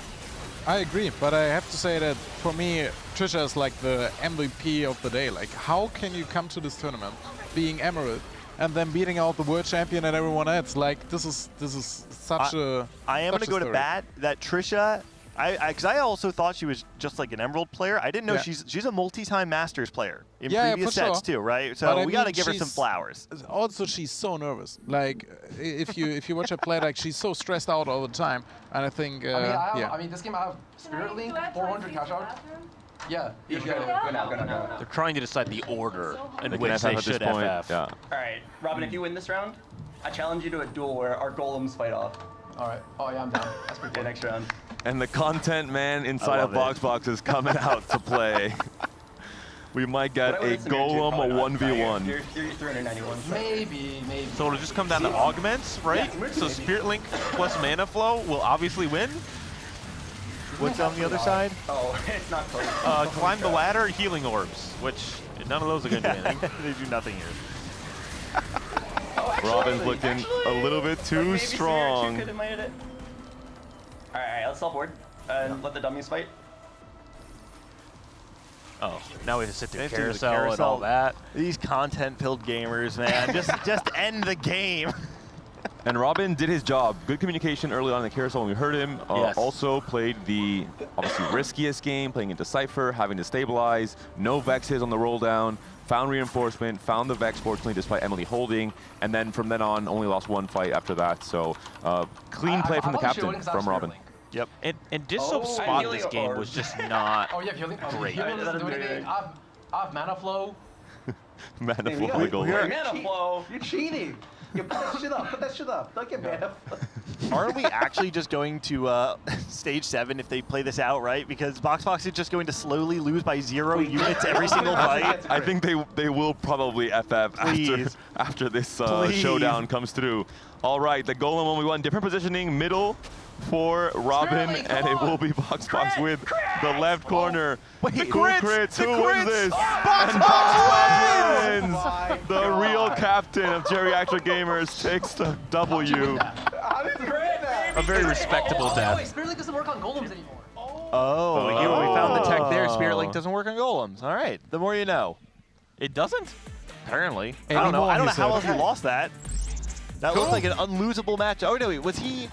I agree, but I have to say that for me, Trisha is like the MVP of the day. Like, how can you come to this tournament being Emerald and then beating out the world champion and everyone else? Like, this is such a. I am going to go to bat that Trisha. Because I also thought she was just like an Emerald player. I didn't know she's a multi-time Masters player in previous sets too, right? So we got to give her some flowers. Also, she's so nervous. Like if you watch her play, like she's so stressed out all the time. And I think I mean, this game I have Spirit Link, 400 cash out. Yeah. Go now. They're trying to decide the order in They which can they FF at should this point. FF. Yeah. All right, Robin, if you win this round, I challenge you to a duel where our golems fight off. All right. Oh yeah, I'm down. That's pretty good. Next round. And the content man inside of BoxBox is coming out to play. We might get a Golem 1v1. You're 391. Maybe. So it'll just come down to augments, right? So Spirit Link plus Mana Flow will obviously win. What's on the other side? Oh, it's not close. Climb the ladder, healing orbs, which none of those are going to do anything. They do nothing here. Robin's looking a little bit too strong. All right, let's self board and let the dummies fight. Oh, now we have to sit through They have to do the carousel and all that. These content-filled gamers, man. just end the game. And Robin did his job. Good communication early on in the carousel when we heard him. Yes. Also played the obviously riskiest game, playing into Cypher, having to stabilize. No Vexes on the roll down. Found reinforcement, found the Vex, fortunately, despite Emily holding. And then from then on, only lost 1 fight after that. So clean play from the captain, from Robin. Yep. And Disso's spot in this game was just not Oh yeah, healing. great. Healing doesn't do anything. I have Mana Flow. Mana Flow on the goal. Mana Flow. You're cheating. You put that shit up. Put that shit up. Don't get mana flow. Aren't we actually just going to stage 7 if they play this out, right? Because BoxBox is just going to slowly lose by 0 units every single fight. I think they will probably FF after this showdown comes through. All right, the Golem 1v1, different positioning, middle for Robin, and it will be BoxBox with the left corner. Wait, Who crits? Who wins this? And BoxBox wins! The real captain of Geriatric Gamers takes the W. A very respectable Wait, death. Spirit Link doesn't work on golems anymore. Oh, we found the tech there. Spirit Link doesn't work on golems. All right, the more you know. It doesn't? Apparently. I don't know how else you lost that. That looked like an unlosable match. Oh, no, wait, was he...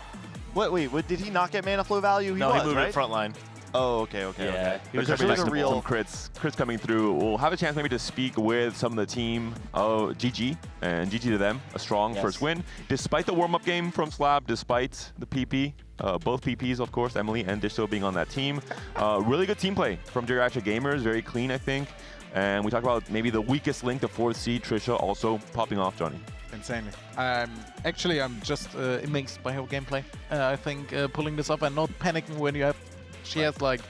Wait, did he not get mana flow value? No, he moved it front line. Oh, okay. Yeah, He was expecting some crits coming through. We'll have a chance maybe to speak with some of the team. Oh, GG, and GG to them. A strong first win. Despite the warm-up game from Slab, despite the PP, both PPs, of course, Emily and Disto being on that team. Really good team play from Geriatric Gamers. Very clean, I think. And we talked about maybe the weakest link, the 4th seed, Trisha, also popping off, Johnny. Insanely. Actually, I'm just amazed by her gameplay. I think pulling this off and not panicking when you have... She has like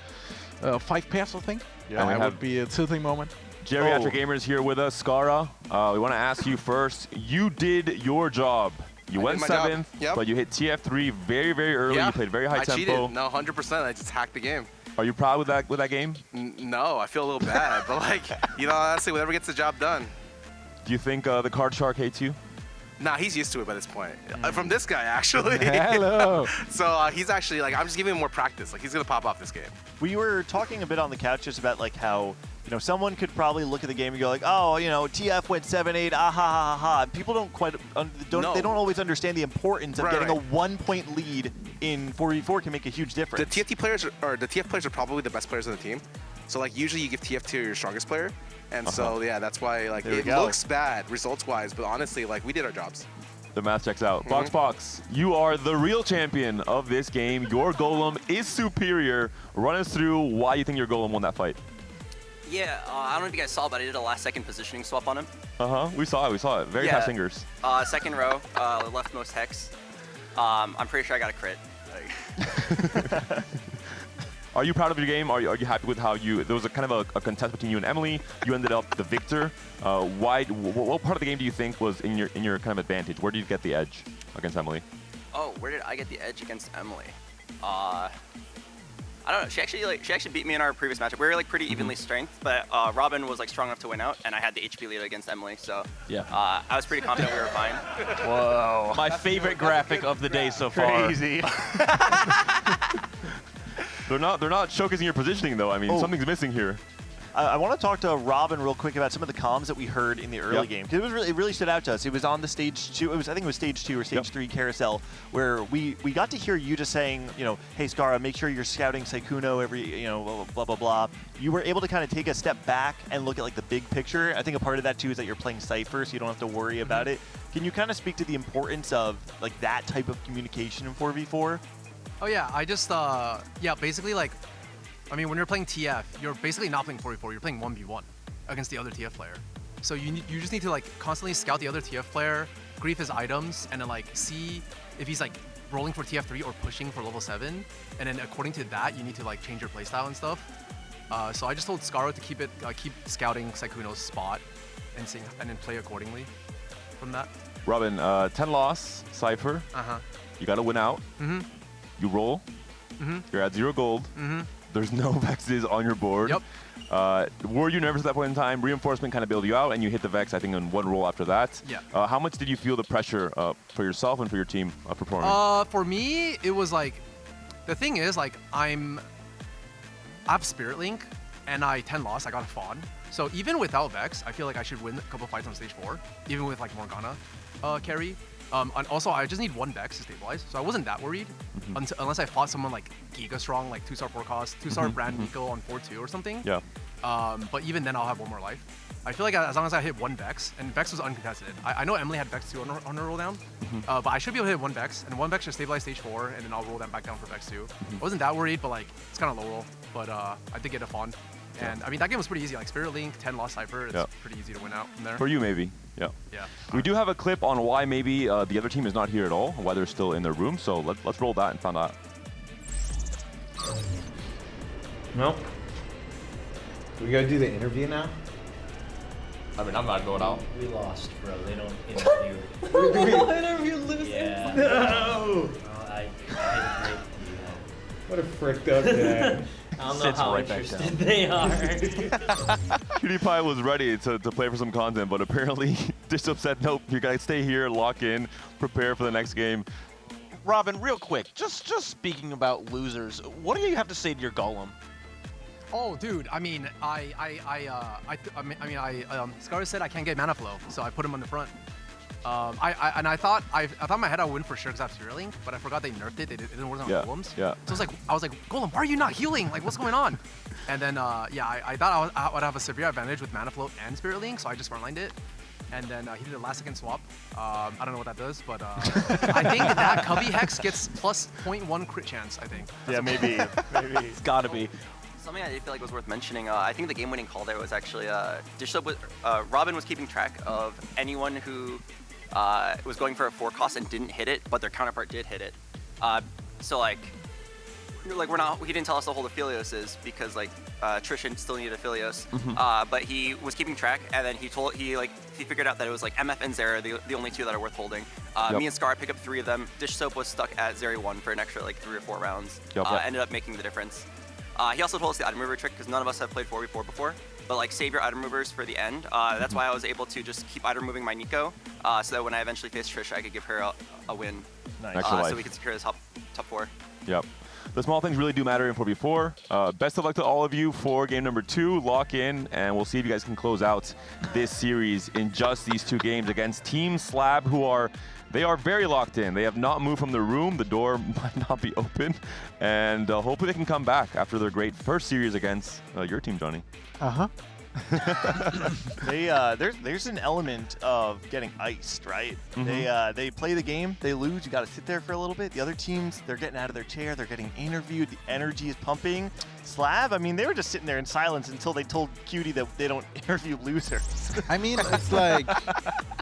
5 pairs, I think. Yeah, that would be a tilting moment. Geriatric Gamers here with us. Skara, we want to ask you first. You did your job. You went 7th, but you hit TF3 very, very early. Yeah. You played very high I tempo. cheated. No, 100%. I just hacked the game. Are you proud with that game? No, I feel a little bad. But, like, honestly, whatever gets the job done. Do you think the card shark hates you? Nah, he's used to it by this point. From this guy, actually. Hello. So he's actually, like, I'm just giving him more practice. Like, he's going to pop off this game. We were talking a bit on the couch just about, like, how, someone could probably look at the game and go, like, oh, TF went 7-8, ah, ha, ha, ha. People don't quite, they don't always understand the importance of getting a 1-point lead in 4v4 can make a huge difference. The TF players are probably the best players on the team. So, like, usually you give TF to your strongest player. And so, yeah, that's why, like, it looks bad results-wise, but honestly, like, we did our jobs. The math checks out. BoxBox, you are the real champion of this game. Your Golem is superior. Run us through why you think your Golem won that fight. Yeah, I don't know if you guys saw, but I did a last-second positioning swap on him. We saw it. Very fast fingers. Second row, leftmost hex. I'm pretty sure I got a crit. Are you proud of your game? Are you happy with how there was a kind of a contest between you and Emily. You ended up the victor. What part of the game do you think was in your kind of advantage? Where did you get the edge against Emily? Oh, where did I get the edge against Emily? I don't know. She actually beat me in our previous matchup. We were like pretty evenly strength, but Robin was like strong enough to win out, and I had the HP lead against Emily, so I was pretty confident we were fine. Whoa! My favorite graphic of the day so far. Crazy. They're not showcasing your positioning though. I mean, something's missing here. I want to talk to Robin real quick about some of the comms that we heard in the early game, because it really stood out to us. It was on the stage 2. I think it was stage 2 or stage 3 carousel, where we got to hear you just saying, hey Scara, make sure you're scouting Sykkuno every, blah blah blah. You were able to kind of take a step back and look at like the big picture. I think a part of that too is that you're playing Cypher, so you don't have to worry about it. Can you kind of speak to the importance of like that type of communication in 4v4? Oh yeah, I just basically like. I mean, when you're playing TF, you're basically not playing 4v4, you're playing 1v1 against the other TF player. So you just need to like constantly scout the other TF player, grief his items, and then like see if he's like rolling for TF3 or pushing for level 7. And then according to that, you need to like change your playstyle and stuff. So I just told Scara to keep scouting Sykkuno's spot and then play accordingly from that. Robin, 10 loss, Cypher. You got to win out. You roll. You're at 0 gold. There's no Vexes on your board. Were you nervous at that point in time? Reinforcement kind of bailed you out, and you hit the Vex, I think, in 1 roll after that. How much did you feel the pressure for yourself and for your team performing? For me, it was like, the thing is, like, I have Spirit Link, and I 10 loss, I got a Fawn. So even without Vex, I feel like I should win a couple fights on stage 4, even with like Morgana carry. And also, I just need 1 Vex to stabilize, so I wasn't that worried unless I fought someone like Giga Strong, like 2-star 4 cost, 2-star Brand Nico on 4-2 or something. But even then, I'll have 1 more life. I feel like as long as I hit 1 Vex, and Vex was uncontested. I know Emily had Vex 2 on her roll down, but I should be able to hit 1 Vex, and 1 Vex should stabilize stage 4, and then I'll roll that back down for Vex 2. I wasn't that worried, but like, it's kind of low roll, but I did get a Fawn. And I mean, that game was pretty easy. Like Spirit Link, 10 lost Cypher, it's pretty easy to win out from there. For you, maybe. We do have a clip on why maybe the other team is not here at all, why they're still in their room. So let's roll that and find out. Nope. We gotta do the interview now? I mean, I'm not going out. We lost, bro. They don't interview. They don't interview losers. Yeah. No! I hate to do that. What a fricked up day. I don't know how interested they are. PewDiePie was ready to play for some content, but apparently Dishop said, nope, you gotta stay here, lock in, prepare for the next game. Robin, real quick, just speaking about losers, what do you have to say to your Golem? Oh, dude, I mean, Scara said I can't get mana flow, so I put him on the front. I thought in my head I would win for sure because I have Spirit Link, but I forgot they nerfed it. It didn't work on Golems. So I was like, Golem, why are you not healing? Like, what's going on? And then I thought I would have a severe advantage with mana float and Spirit Link, so I just frontlined it. And then he did a last second swap. I don't know what that does, but I think that Cubby Hex gets plus 0.1 crit chance, I think. Yeah, maybe. It's gotta be. Something I feel like was worth mentioning, I think the game-winning call there was actually Robin was keeping track of anyone who was going for a 4 cost and didn't hit it, but their counterpart did hit it. So like he didn't tell us to hold Aphelios because like Trishan still needed Aphelios, but he was keeping track, and then he figured out that it was like MF and Zera the only 2 that are worth holding. Me and Scar picked up 3 of them. Dish Soap was stuck at Zeri 1 for an extra like 3 or 4 rounds. Ended up making the difference. He also told us the item remover trick because none of us have played 4v4 before, but like save your item removers for the end. That's why I was able to just keep item removing my Nico, so that when I eventually face Trish, I could give her a win. So we could secure the top 4. The small things really do matter in 4v4. Best of luck to all of you for game number 2. Lock in, and we'll see if you guys can close out this series in just these 2 games against Team Slab, who are very locked in. They have not moved from the room. The door might not be open, and hopefully they can come back after their great first series against your team, Johnny. There's an element of getting iced, right? They play the game, they lose, you got to sit there for a little bit. The other teams, they're getting out of their chair, they're getting interviewed, the energy is pumping. Slab, I mean, they were just sitting there in silence until they told Cutie that they don't interview losers. I mean, it's like,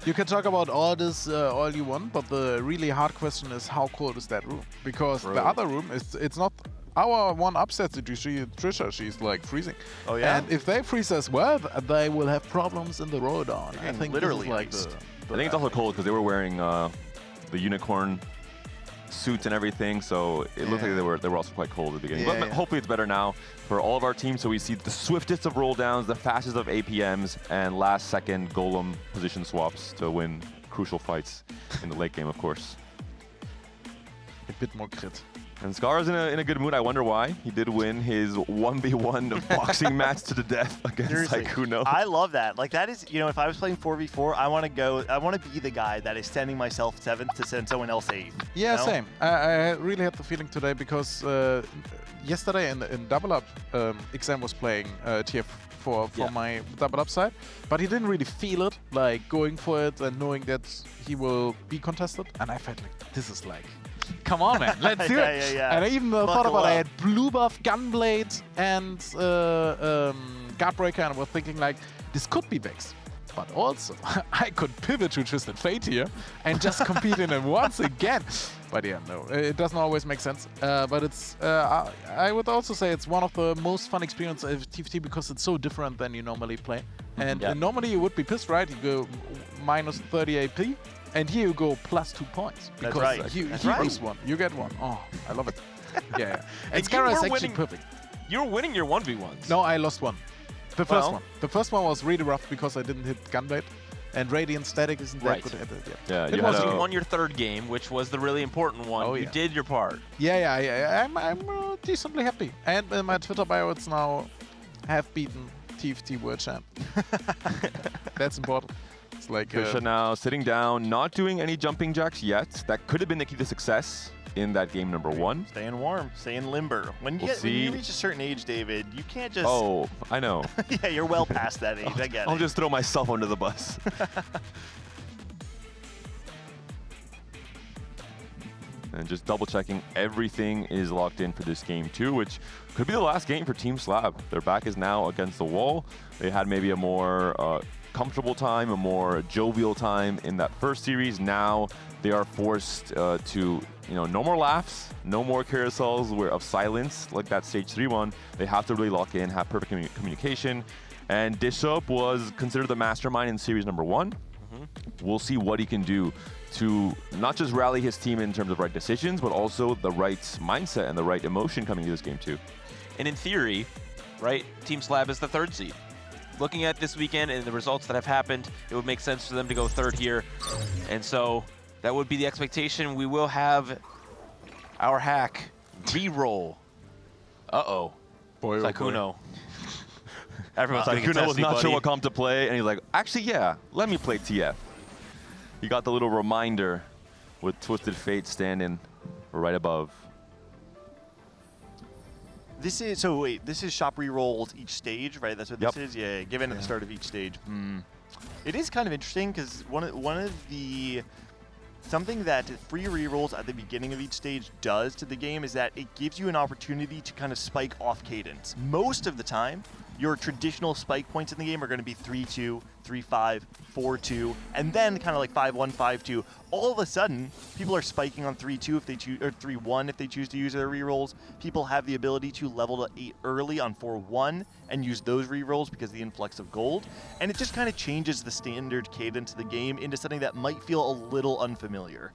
you can talk about all this all you want, but the really hard question is how cold is that room? Because the other room, it's not our one upset that you see Trisha, she's like freezing. Oh yeah? And if they freeze as well, they will have problems in the road on. I think literally this is like iced. the I think it's also cold because they were wearing the unicorn suits and everything, so it looked like they were also quite cold at the beginning. But hopefully it's better now for all of our teams. So we see the swiftest of roll downs, the fastest of APMs, and last second golem position swaps to win crucial fights in the late game, of course. A bit more crit. And Scar's in a good mood. I wonder why. He did win his 1v1 boxing match to the death against Seriously, Saikuno. I love that. Like that is, you know, if I was playing 4v4, I want to be the guy that is sending myself 7th to send someone else 8th. Yeah, you know? same. I really had the feeling today because yesterday in Double Up, Exam was playing TF for my Double Up side, but he didn't really feel it, like going for it and knowing that he will be contested. And I felt like, this is like, come on, man, let's do it. And I even thought about I had blue buff, gunblade, and guardbreaker, and I was thinking like, this could be Vex. But also, I could pivot to Twisted Fate here and just compete in it once again. But yeah, no, it doesn't always make sense. But it's, I would also say it's one of the most fun experiences of TFT because it's so different than you normally play. And normally you would be pissed, right? You go minus 30 AP. And here you go plus 2 points. Because he lose one, you get one. Oh, I love it. Yeah. And Scara is actually perfect. You were winning your 1v1s. No, I lost one. The first one. The first one was really rough because I didn't hit Gunblade. And Radiant Static isn't that good at it yet. You won your 3rd game, which was the really important one. Oh, you did your part. Yeah. I'm decently happy. And in my Twitter bio, it's now have beaten TFT World Champ. That's important. It's like Trisha now sitting down, not doing any jumping jacks yet. That could have been the key to success in that game number 1. Staying warm, staying limber. When you reach a certain age, David, you can't just... Oh, I know. Yeah, you're well past that age. I get it. I'll just throw myself under the bus. And just double checking, everything is locked in for this game too, which could be the last game for Team Slab. Their back is now against the wall. They had maybe a more comfortable time, a more jovial time in that first series. Now they are forced to, no more laughs, no more carousels of silence like that stage 3 one. They have to really lock in, have perfect communication. And Dish Soap was considered the mastermind in series number 1. We'll see what he can do to not just rally his team in terms of right decisions, but also the right mindset and the right emotion coming to this game too. And in theory, right, Team Slab is the 3rd seed. Looking at this weekend and the results that have happened, it would make sense for them to go 3rd here. And so that would be the expectation. We will have our hack re-roll. Uh-oh. Boy, Saikuno. Everyone's getting Saikuno was testy, not buddy. sure what come to play, and he's like, actually, yeah, let me play TF. You got the little reminder with Twisted Fate standing right above. This is, this is shop re-rolls each stage, right? That's what this is? Yeah, given at the start of each stage. It is kind of interesting because something that free re-rolls at the beginning of each stage does to the game is that it gives you an opportunity to kind of spike off cadence. Most of the time, your traditional spike points in the game are going to be 3-2, 3-5, 4-2, and then kind of like 5-1, 5-2. All of a sudden, people are spiking on 3-2 if they choose, or 3-1 if they choose to use their rerolls. People have the ability to level to 8 early on 4-1 and use those rerolls because of the influx of gold. And it just kind of changes the standard cadence of the game into something that might feel a little unfamiliar.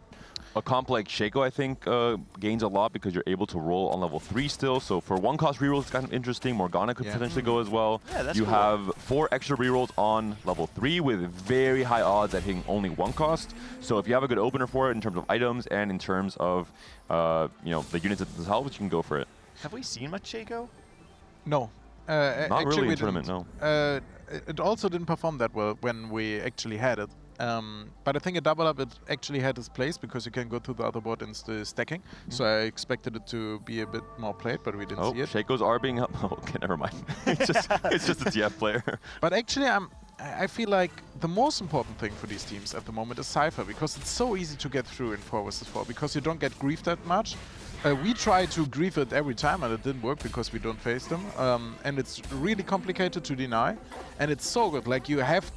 A comp like Shaco, I think, gains a lot because you're able to roll on level 3 still. So for 1-cost rerolls, it's kind of interesting. Morgana could potentially go as well. Yeah, that's you cool. have 4 extra rerolls on level 3 with very high odds at hitting only 1 cost. So if you have a good opener for it in terms of items and in terms of the units themselves, you can go for it. Have we seen much Shaco? No. Not actually really we in tournament, didn't. no. It also didn't perform that well when we actually had it. But I think a double up, it actually had its place because you can go to the other board and stacking. So I expected it to be a bit more played, but we didn't see it. Shaco's are being up. Oh, okay, never mind. It's just a TF player. But actually, I feel like the most important thing for these teams at the moment is Cypher, because it's so easy to get through in 4 vs 4 because you don't get griefed that much. We try to grief it every time and it didn't work because we don't face them. And it's really complicated to deny. And it's so good. Like you have,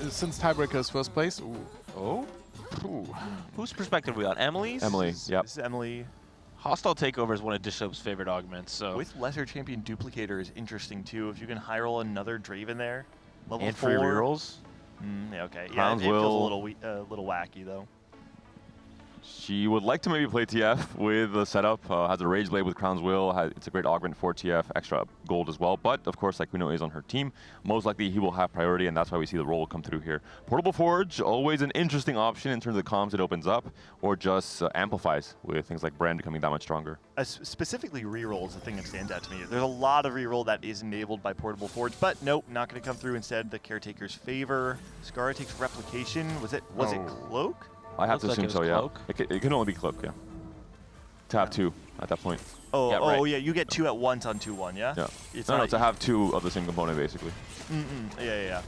since Tiebreaker is first place. Oh? Whose perspective are we on? Emily's? Emily, yep. This is Emily. Hostile Takeover is one of Dishop's favorite augments. So With Lesser Champion Duplicator is interesting too. If you can high roll another Draven there. Level and 4. free rerolls? Yeah, okay. Crowns it feels will- a little wacky though. She would like to maybe play TF with the setup. Has a Rage Blade with Crown's Will. It's a great augment for TF, extra gold as well. But of course, Sykkuno is on her team. Most likely he will have priority, and that's why we see the roll come through here. Portable Forge, always an interesting option in terms of comms it opens up, or just amplifies with things like Brand becoming that much stronger. Specifically reroll is the thing that stands out to me. There's a lot of reroll that is enabled by Portable Forge, but nope, not going to come through. Instead, the Caretaker's favor. Scara takes Replication. Was it Cloak? I have Looks to like assume it was so, yeah. Cloak. It can only be Cloak, yeah. To have 2 at that point. Oh, yeah, you get 2 at once on 2-1, yeah? Yeah. It's No, not to have 2 of the same component, basically. Yeah.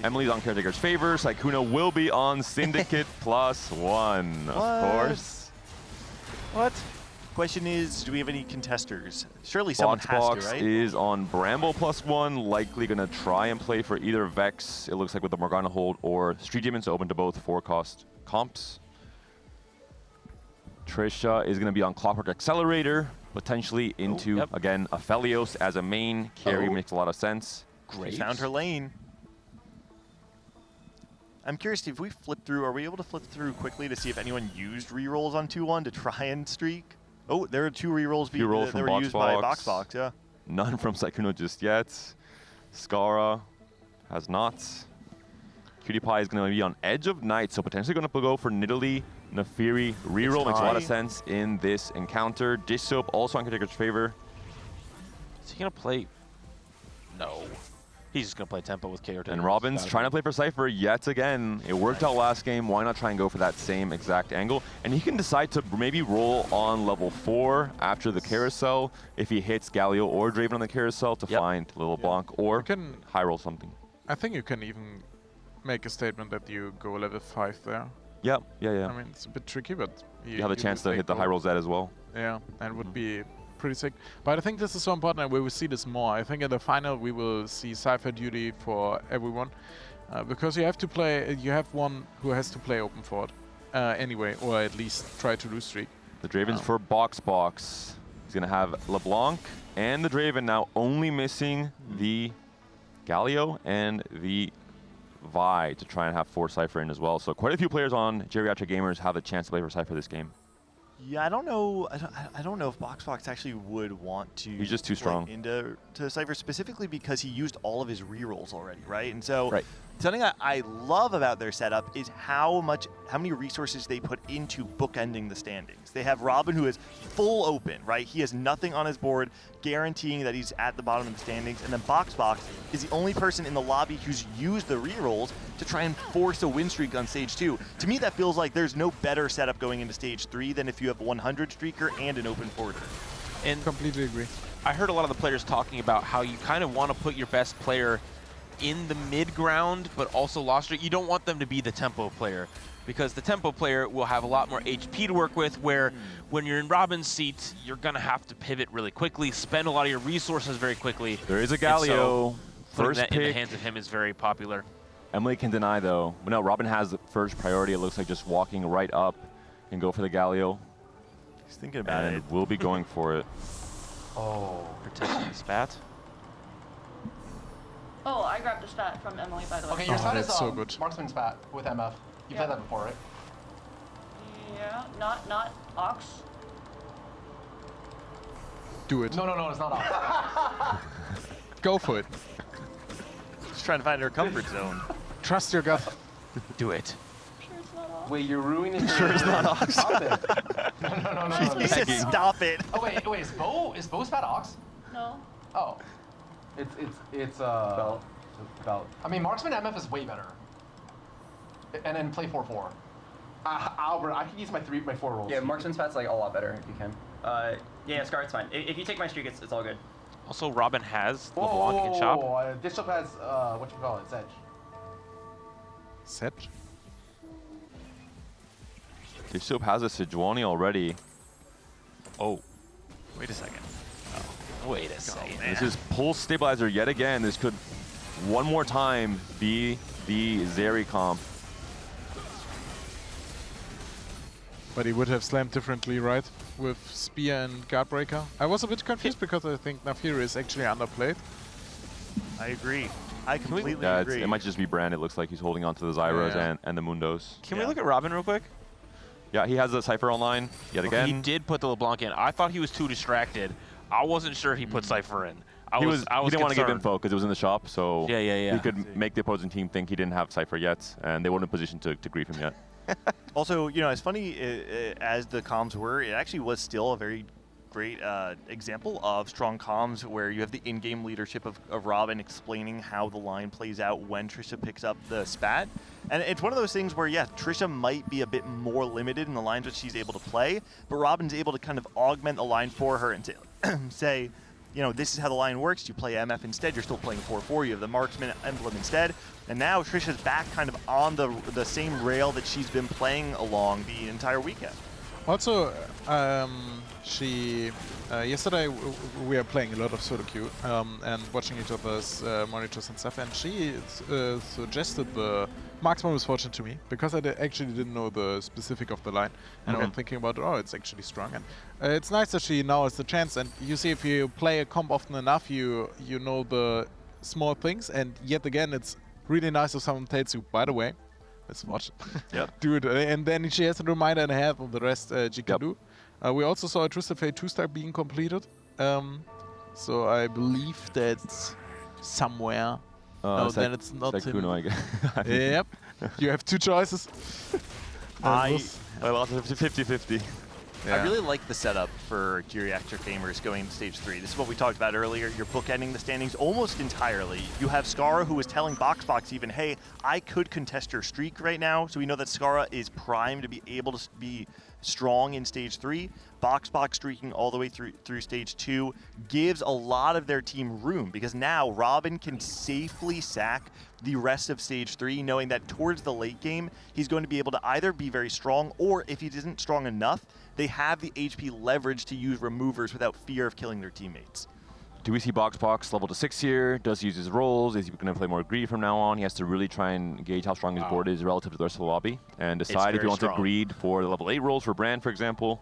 Emily's on Caretaker's favor. Sykkuno will be on Syndicate +1, of course. What? Question is, do we have any contesters? Surely someone has Box to, right? is on Bramble +1, likely going to try and play for either Vex, it looks like with the Morgana hold, or Street Demons, open to both 4-cost comps. Trisha is going to be on Clockwork Accelerator, potentially into, again, Aphelios as a main. Carry makes a lot of sense. She found her lane. I'm curious, if we flip through, are we able to flip through quickly to see if anyone used rerolls on 2-1 to try and streak? Oh, there are 2 rerolls that were used by Boxbox, yeah. None from Sykkuno just yet. Scara has not. Cutie Pie is going to be on Edge of Night, so potentially going to go for Nidalee. Nefiri reroll makes a lot of sense in this encounter. Dish Soap also on Caretaker's favor. Is he going to play? No. He's just going to play tempo with Caretaker. And Robin's trying to play for Cypher yet again. It worked out last game. Why not try and go for that same exact angle? And he can decide to maybe roll on level 4 after the carousel if he hits Galio or Draven on the carousel to find Little Blanc or high roll something. I think you can even make a statement that you go level 5 there. Yeah. I mean, it's a bit tricky, but you have a chance to hit the high roll Z as well. Yeah, and it would be pretty sick. But I think this is so important, and we will see this more. I think in the final we will see Cypher duty for everyone, because you have to play. You have one who has to play open fort anyway, or at least try to lose streak. The Draven's for Box. He's gonna have LeBlanc and the Draven now only missing the Galio and the Vi to try and have 4 Cypher in as well. So quite a few players on Geriatric Gamers have the chance to play for Cypher this game. Yeah, I don't know. I don't know if Boxbox actually would want to. He's just too strong into Cypher, specifically because he used all of his rerolls already, right? And so something I love about their setup is how many resources they put into bookending the standings. They have Robin, who is full open, right? He has nothing on his board, guaranteeing that he's at the bottom of the standings. And then Boxbox is the only person in the lobby who's used the rerolls to try and force a win streak on stage 2. To me, that feels like there's no better setup going into stage 3 than if you have a 100 streaker and an open forwarder. And completely agree. I heard a lot of the players talking about how you kind of want to put your best player in the mid ground, but also lost streak. You don't want them to be the tempo player, because the tempo player will have a lot more HP to work with, where when you're in Robin's seat, you're going to have to pivot really quickly, spend a lot of your resources very quickly. There is a So Galio. putting First that pick. in the hands of him is very popular. Emily can deny though. No, Robin has the first priority. It looks like just walking right up and go for the Galio. He's thinking about and it. We'll be going for it. Oh, protecting the spat. Oh, I grabbed a stat from Emily, by the way. Okay, your stat is so good. Marksman spat with MF. You played that before, right? Yeah, not Ox. Do it. No, it's not Ox. Go for it. Just trying to find her comfort zone. Trust your gut. Do it. Wait, you're ruining. Sure it's not Ox. Stop it. No. He said stop it. Oh wait, is Bo spat Ox? No. Oh. It's belt. I mean, Marksman MF is way better. and then play 4-4. Albert, I can use my 4 rolls. Yeah, Marksman's Pat's like a lot better if you can. Yeah, Scar, it's fine. If you take my streak, it's all good. Also, Robin has LeBlanc in shop. Dish-Up has, whatchamacallit, Sedge. Sedge? Dish-Up has a Sejuani already. Oh, wait a second. Oh, wait a second. This is Pulse Stabilizer yet again. This could, one more time, be the Zeri comp. But he would have slammed differently, right? With Spear and Guardbreaker. I was a bit confused because I think Naafiri is actually underplayed. I agree. I completely Yeah, agree. it might just be Brand. It looks like he's holding on to the Zyros Yeah. and the Mundos. Can we look at Robin real quick? Yeah, he has the Cypher online yet Okay, again. he did put the LeBlanc in. I thought he was too distracted. I wasn't sure he put Cypher in. I He was didn't want to give concerned. info because it was in the shop, so Yeah. he could make the opposing team think he didn't have Cypher yet, and they weren't in a position to grief him yet. Also, you know, as funny as the comms were, it actually was still a very great example of strong comms where you have the in-game leadership of Robin explaining how the line plays out when Trisha picks up the spat. And it's one of those things where, yeah, Trisha might be a bit more limited in the lines that she's able to play, but Robin's able to kind of augment the line for her and say, you know, this is how the line works. You play MF instead. You're still playing 4-4. You have the marksman emblem instead. And now Trisha's back kind of on the same rail that she's been playing along the entire weekend. Also, she yesterday we were playing a lot of solo queue and watching each other's monitors and stuff, and she suggested the marksman was fortunate to me because I actually didn't know the specific of the line, and I'm thinking about, oh, it's actually strong, and it's nice that she now has the chance. And you see, if you play a comp often enough, you know the small things, and yet again, it's really nice if someone tells you, by the way, let's watch it. Yep. Do it. And then she has a reminder and a half of the rest she can do. We also saw a Twisted Fate 2-star being completed. So I believe that's somewhere. No, then it's not him. I guess. Yep. You have two choices. I lost 50-50. I really like the setup for Geriatric Gamers going into stage 3. This is what we talked about earlier. You're bookending the standings almost entirely. You have Skara, who was telling BoxBox even, hey, I could contest your streak right now. So we know that Skara is primed to be able to be strong in stage 3. BoxBox streaking all the way through stage 2 gives a lot of their team room, because now Robin can safely sack the rest of stage 3, knowing that towards the late game, he's going to be able to either be very strong, or if he isn't strong enough, they have the HP leverage to use removers without fear of killing their teammates. Do we see BoxBox level to 6 here? Does he use his rolls? Is he going to play more greed from now on? He has to really try and gauge how strong his board is relative to the rest of the lobby, and decide if he wants to greed for the level 8 rolls for Brand, for example.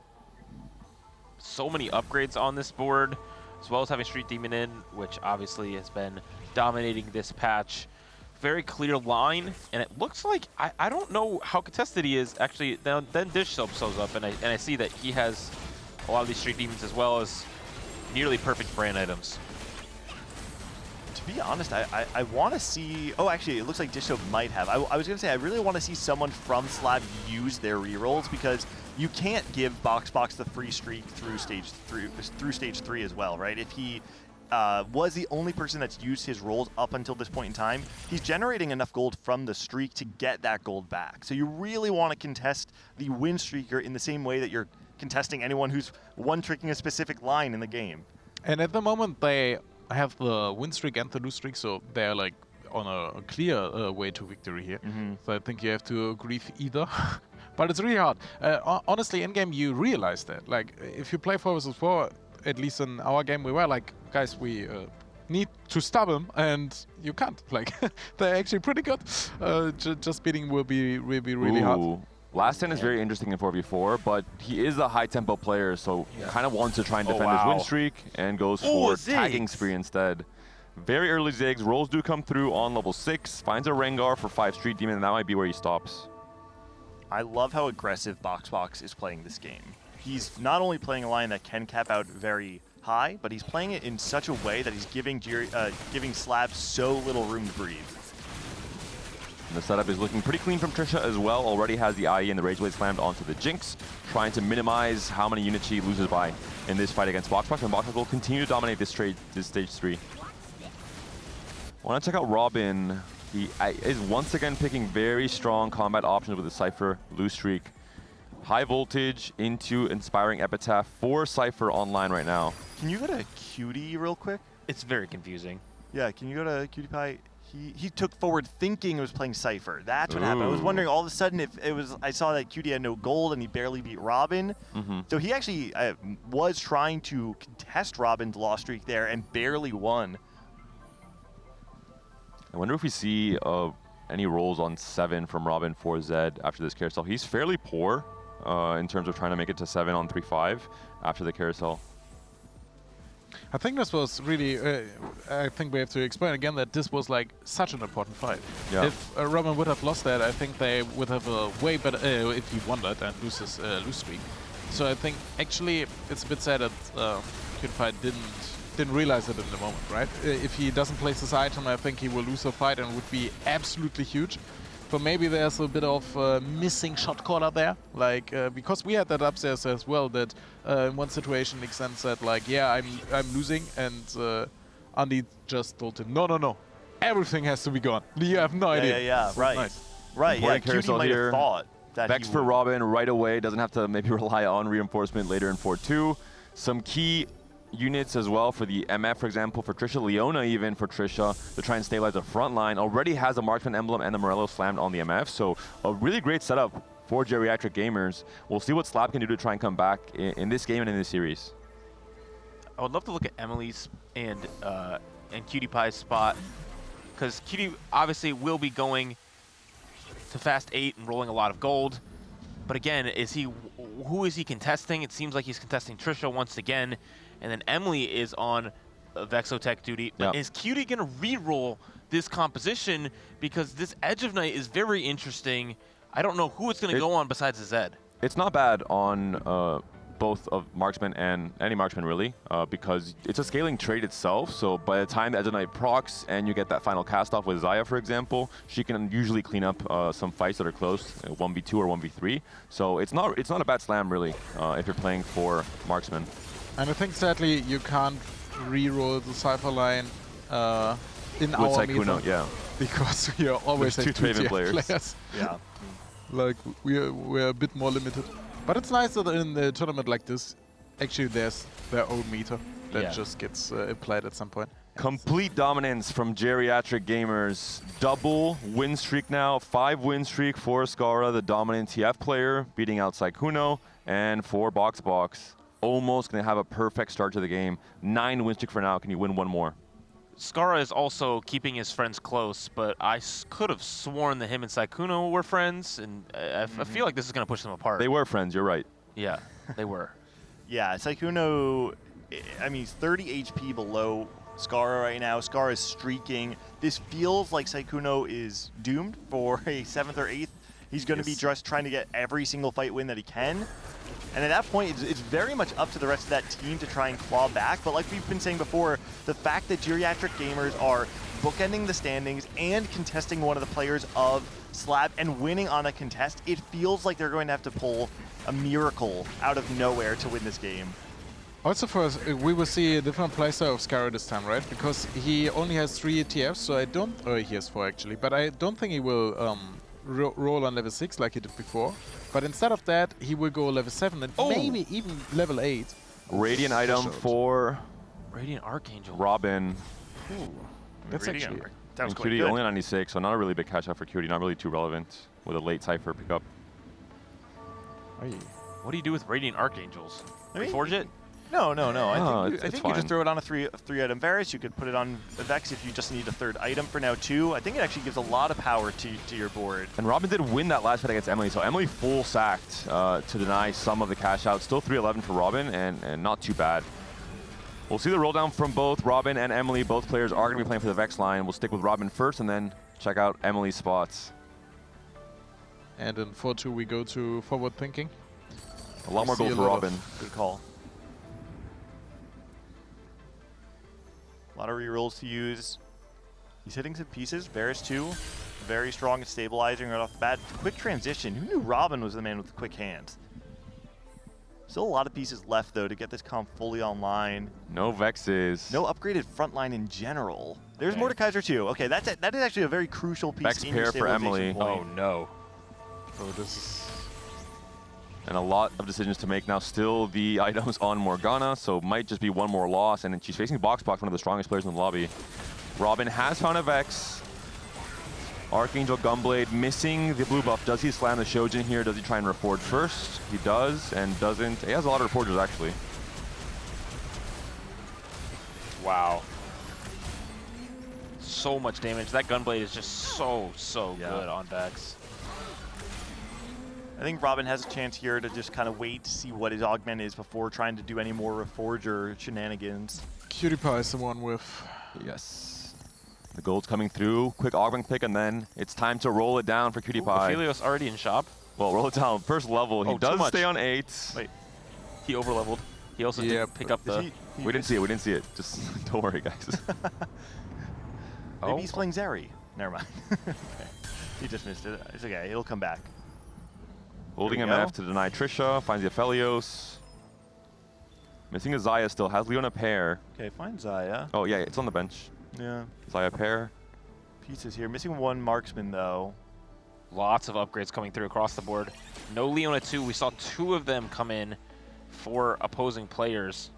So many upgrades on this board, as well as having Street Demon in, which obviously has been dominating this patch. Very clear line, and it looks like, I don't know how contested he is. Actually, then Dish Soap shows up, and I see that he has a lot of these Street Demons as well as nearly perfect Brand items. To be honest, I want to see... Oh, actually, it looks like Dish Soap might have. I was going to say, I really want to see someone from Slab use their rerolls, because you can't give BoxBox the free streak through stage 3 as well, right? If he was the only person that's used his rolls up until this point in time, he's generating enough gold from the streak to get that gold back. So you really want to contest the win streaker in the same way that you're contesting anyone who's one-tricking a specific line in the game. And at the moment, they have the win streak and the lose streak, so they're like on a clear way to victory here. So I think you have to grieve either. But it's really hard. Honestly, in-game, you realize that. Like, if you play 4 vs 4, at least in our game, we were like, guys, we need to stop them, and you can't. Like, they're actually pretty good. Just beating will be really hard. Last 10 is very interesting in 4v4, but he is a high-tempo player, so kind of wants to try and defend his win streak and goes for tagging spree instead. Very early Ziggs. Rolls do come through on level 6. Finds a Rengar for 5 Street Demon, and that might be where he stops. I love how aggressive BoxBox is playing this game. He's not only playing a line that can cap out very high, but he's playing it in such a way that he's giving Slab so little room to breathe. And the setup is looking pretty clean from Trisha as well. Already has the IE and the Rage Blade slammed onto the Jinx, trying to minimize how many units she loses by in this fight against BoxBox, and BoxBox will continue to dominate this stage 3. I want to check out Robin. He is once again picking very strong combat options with the Cypher, Loose Streak. High voltage into Inspiring Epitaph for Cypher online right now. Can you go to Cutie real quick? It's very confusing. Yeah, can you go to Cutie Pie? He took forward thinking he was playing Cypher. That's what happened. I was wondering all of a sudden if it was, I saw that Cutie had no gold and he barely beat Robin. So he actually was trying to contest Robin's loss streak there and barely won. I wonder if we see any rolls on 7 from Robin for Zed after this carousel. He's fairly poor in terms of trying to make it to 7 on 3-5 after the carousel. I think this was really, I think we have to explain again that this was like such an important fight. Yeah. If Robin would have lost that, I think they would have a way better, if he won that and loses loose streak. So I think actually it's a bit sad that PewDiePie didn't realize it in the moment, right? If he doesn't place his item, I think he will lose the fight and would be absolutely huge. But maybe there's a bit of missing shot caller there, like because we had that upstairs as well. That in one situation, Xen said like, "Yeah, I'm losing," and Andy just told him, "No, everything has to be gone. You have no idea." Yeah, right, nice. right. Yeah, Cutie might have thought that Vex for Robin right away. Doesn't have to maybe rely on reinforcement later in 4-2. Some key units as well for the MF, for example, for Trisha, Leona even for Trisha, to try and stabilize the front line. Already has a Marksman emblem and the Morello slammed on the MF, so a really great setup for Geriatric Gamers. We'll see what Slab can do to try and come back in this game and in this series. I would love to look at Emily's and Cutie Pie's spot, because Cutie obviously will be going to Fast 8 and rolling a lot of gold. But again, who is he contesting? It seems like he's contesting Trisha once again. And then Emily is on Vexotech duty. But is Cutie going to re-roll this composition? Because this Edge of Night is very interesting. I don't know who it's going to go on besides the Zed. It's not bad on both of Marksman and any Marksman really, because it's a scaling trait itself. So by the time the Edge of Night procs and you get that final cast off with Zaya, for example, she can usually clean up some fights that are close, 1v2 or 1v3. So it's not a bad slam really if you're playing for Marksman. And I think sadly you can't re-roll the Cypher line in with our Sykkuno, meta, yeah, because we are always There's at two 2 Traven players. Yeah. Like we're a bit more limited. But it's nice that in a tournament like this, actually there's their own meter that just gets applied at some point. Complete dominance from Geriatric Gamers. Double win streak now. 5 win streak for Scara, the dominant TF player, beating out Sykkuno, and for Box. Almost going to have a perfect start to the game. 9 win streak for now. Can you win one more? Scara is also keeping his friends close, but I could have sworn that him and Sykkuno were friends, and I feel like this is going to push them apart. They were friends, you're right. Yeah, they were. Yeah, Sykkuno, I mean, he's 30 HP below Scara right now. Scara is streaking. This feels like Sykkuno is doomed for a 7th or 8th. He's going to be just trying to get every single fight win that he can. And at that point, it's very much up to the rest of that team to try and claw back. But like we've been saying before, the fact that Geriatric Gamers are bookending the standings and contesting one of the players of Slab and winning on a contest, it feels like they're going to have to pull a miracle out of nowhere to win this game. Also for us, we will see a different playstyle of Scara this time, right? Because he only has 3 TFs, so I don't... Oh, he has 4 actually, but I don't think he will roll on level 6 like he did before. But instead of that, he will go level 7 and maybe even level 8. Radiant item for Radiant Archangel. Robin. Ooh, that's Radiant. actually... That was Cutie only 96, so not a really big catch up for Cutie. Not really too relevant with a late Cypher pickup. What do you do with Radiant Archangels? Reforge it? No. I think it's you fine. just throw it on a 3-item Varus. You could put it on the Vex if you just need a 3rd item for now too. I think it actually gives a lot of power to your board. And Robin did win that last fight against Emily, so Emily full sacked to deny some of the cash out. Still 311 for Robin, and not too bad. We'll see the roll down from both Robin and Emily. Both players are going to be playing for the Vex line. We'll stick with Robin first and then check out Emily's spots. And in 4-2 we go to forward thinking. A lot more gold for Robin. Good call. A lot of rerolls to use. He's hitting some pieces. Varus too. Very strong at stabilizing right off the bat. Quick transition. Who knew Robin was the man with the quick hands? Still a lot of pieces left, though, to get this comp fully online. No Vexes. No upgraded frontline in general. There's Mordekaiser too. Okay, that is actually a very crucial piece Vex in your pair for stabilization Emily. point. Oh, no. So this is... And a lot of decisions to make now. Still the items on Morgana, so might just be one more loss. And then she's facing Boxbox, one of the strongest players in the lobby. Robin has found a Vex. Archangel Gunblade missing the blue buff. Does he slam the Shojin here? Does he try and reforge first? He does and doesn't. He has a lot of reforgers actually. Wow. So much damage. That Gunblade is just so good on Vex. I think Robin has a chance here to just kind of wait to see what his augment is before trying to do any more reforger shenanigans. Cutie Pie is the one with... Yes. The gold's coming through. Quick augment pick, and then it's time to roll it down for Cutie Pie. Aphelios already in shop. Well, roll it down. First level. He does stay on 8. Wait. He overleveled. He also did pick up the... We didn't see it. We didn't see it. Just don't worry, guys. Maybe he's playing Zeri. Never mind. Okay. He just missed it. It's okay. He'll come back. Holding MF to deny Trisha. Finds the Aphelios. Missing a Xayah still. Has Leona pair. Okay, find Xayah. Oh, yeah. It's on the bench. Yeah. Xayah pair. Pieces here. Missing one marksman, though. Lots of upgrades coming through across the board. No Leona 2. We saw 2 of them come in for opposing players.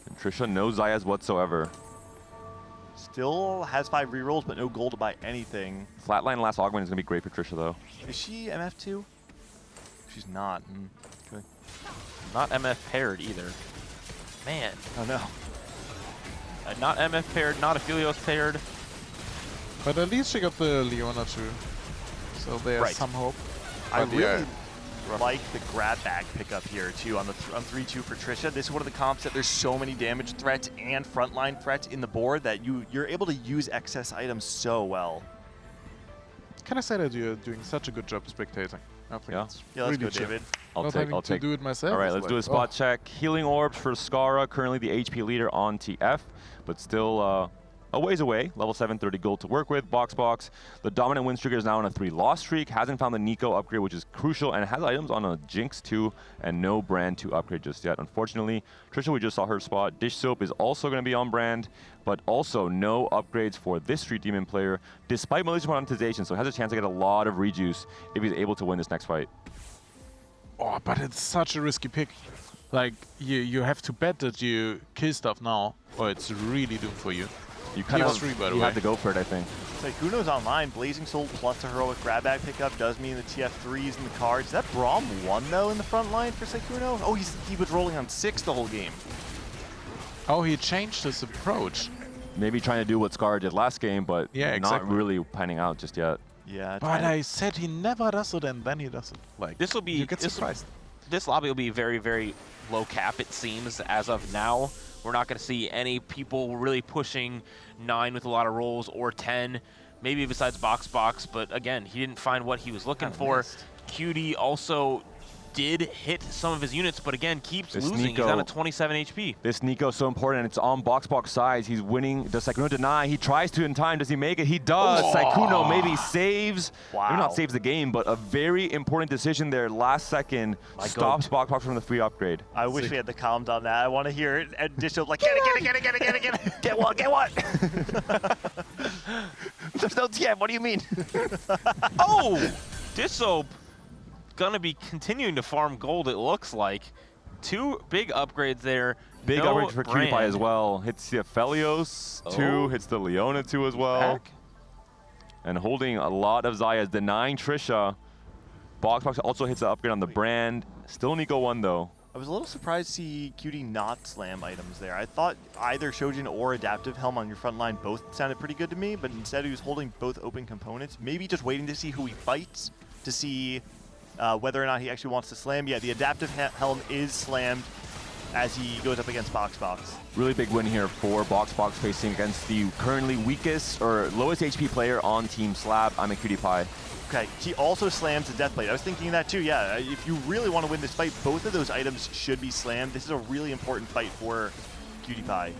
And Trisha no Xayahs whatsoever. Still has 5 rerolls, but no gold to buy anything. Flatline last augment is going to be great for Trisha, though. Is she MF2? She's not. Okay. Not MF paired either. Man. Oh, no. Not MF paired, not Aphelios paired. But at least she got the Leona too. So there's some hope. I But really like the grab bag pickup here too on the on 3-2 for Trisha. This is one of the comps that there's so many damage threats and frontline threats in the board that you're able to use excess items so well. Can I say that you're doing such a good job spectating? I think it's let's really go, chill. David. I'll take. do it myself. All right, is let's like, do a spot check. Healing orbs for Skara, currently the HP leader on TF, but still a ways away. Level 7, 30 gold to work with. Box. The dominant win streak is now on a 3-loss streak. Hasn't found the Nico upgrade, which is crucial, and has items on a Jinx 2 and no brand 2 upgrade just yet. Unfortunately, Trisha, we just saw her spot. Dish Soap is also going to be on brand, but also no upgrades for this Street Demon player, despite malicious monetization, so has a chance to get a lot of rejuice if he's able to win this next fight. Oh, but it's such a risky pick. Like, you have to bet that you kill stuff now, or it's really doomed for you. You kind of have to go for it, I think. Sykkuno's online. Blazing Soul plus a heroic grab bag pickup does mean the TF3 is in the cards. Is that Braum 1 though in the front line for Sykkuno? Oh, he was rolling on 6 the whole game. Oh, he changed his approach. Maybe trying to do what Scar did last game, but Yeah, not exactly. really panning out just yet. Yeah. But I said he never does it, and then he does it. Like, This will be. you get surprised. This lobby will be very, very low cap, it seems, as of now. We're not going to see any people really pushing 9 with a lot of rolls or 10, maybe besides Box. But again, he didn't find what he was looking for. Cutie also did hit some of his units, but again, keeps losing. He's down at 27 HP. This Nico is so important. It's on Box sides. He's winning. Does Sykkuno deny? He tries to in time. Does he make it? He does. Sykkuno maybe saves. Maybe not saves the game, but a very important decision there. Last second stops Box from the free upgrade. I wish we had the comms on that. I want to hear it. And Dish Soap like, get it. Get what? There's no TF. What do you mean? Oh! Dish Soap gonna be continuing to farm gold, it looks like. 2 big upgrades there. Big no upgrade for Cutie Pie as well. Hits the Aphelios 2, hits the Leona 2 as well. And holding a lot of Xayahs, denying Trisha. Box also hits the upgrade on the brand. Still Nico 1 though. I was a little surprised to see Cutie not slam items there. I thought either Shojin or Adaptive Helm on your front line both sounded pretty good to me, but instead he was holding both open components. Maybe just waiting to see who he fights, to see whether or not he actually wants to slam. Yeah, the Adaptive Helm is slammed as he goes up against Box. Really big win here for Box facing against the currently weakest or lowest HP player on Team Slab. I'm a Cutie Pie. Okay, he also slams the Deathblade. I was thinking that too, yeah. If you really want to win this fight, both of those items should be slammed. This is a really important fight for Cutie Pie.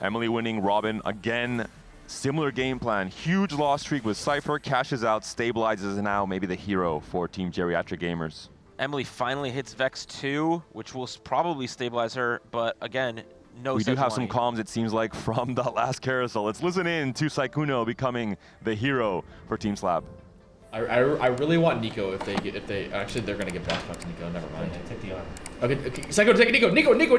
Emily winning, Robin again. Similar game plan. Huge loss streak with Cypher, cashes out, stabilizes, and now maybe the hero for Team Geriatric Gamers. Emily finally hits Vex 2, which will probably stabilize her, but again, no We do have some Sejuani. comms, it seems like, from the last carousel. Let's listen in to Saikuno becoming the hero for Team Slab. I really want Nico if they actually they're gonna get box box Nico. Never mind. Take the arm. Okay, Psycho, take Nico. Nico. Nice.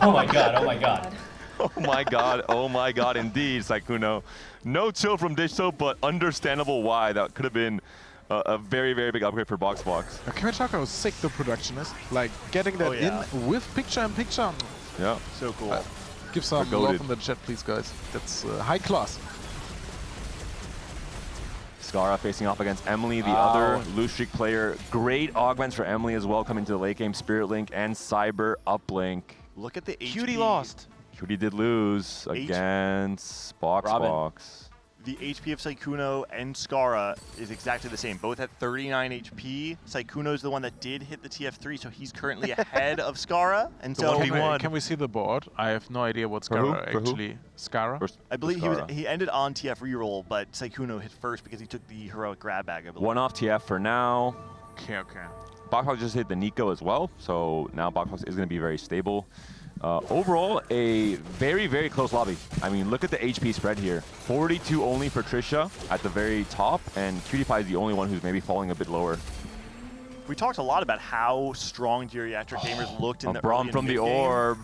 Oh my god. Oh my god. Oh my god, oh my god, indeed, Saikuno. No chill from Dish Soap, but understandable why. That could have been a very, very big upgrade for Box Box. Kimitaka was sick, the productionist. Like, getting that in with picture-in-picture. Yeah. So cool. Give some love in the chat, please, guys. That's high class. Skara facing off against Emily, the other Loose Streak player. Great augments for Emily as well, coming to the late game. Spirit Link and Cyber uplink. Look at the Cutie HP. lost. Cutie did lose against Box Box. The HP of Saikuno and Skara is exactly the same, both at 39 HP. Saikuno is the one that did hit the TF3, so he's currently ahead of Skara. And so can we see the board? I have no idea what Skara actually. Skara? I believe he ended on TF reroll, but Saikuno hit first because he took the heroic grab bag, I believe. One off TF for now. Okay. Box Box just hit the Nico as well, so now Box Box is going to be very stable. Overall, a very, very close lobby. I mean, look at the HP spread here. 42 only for Trisha at the very top, and Cutie Pie is the only one who's maybe falling a bit lower. We talked a lot about how strong geriatric gamers looked in the Braum early from the and mid-game, orb.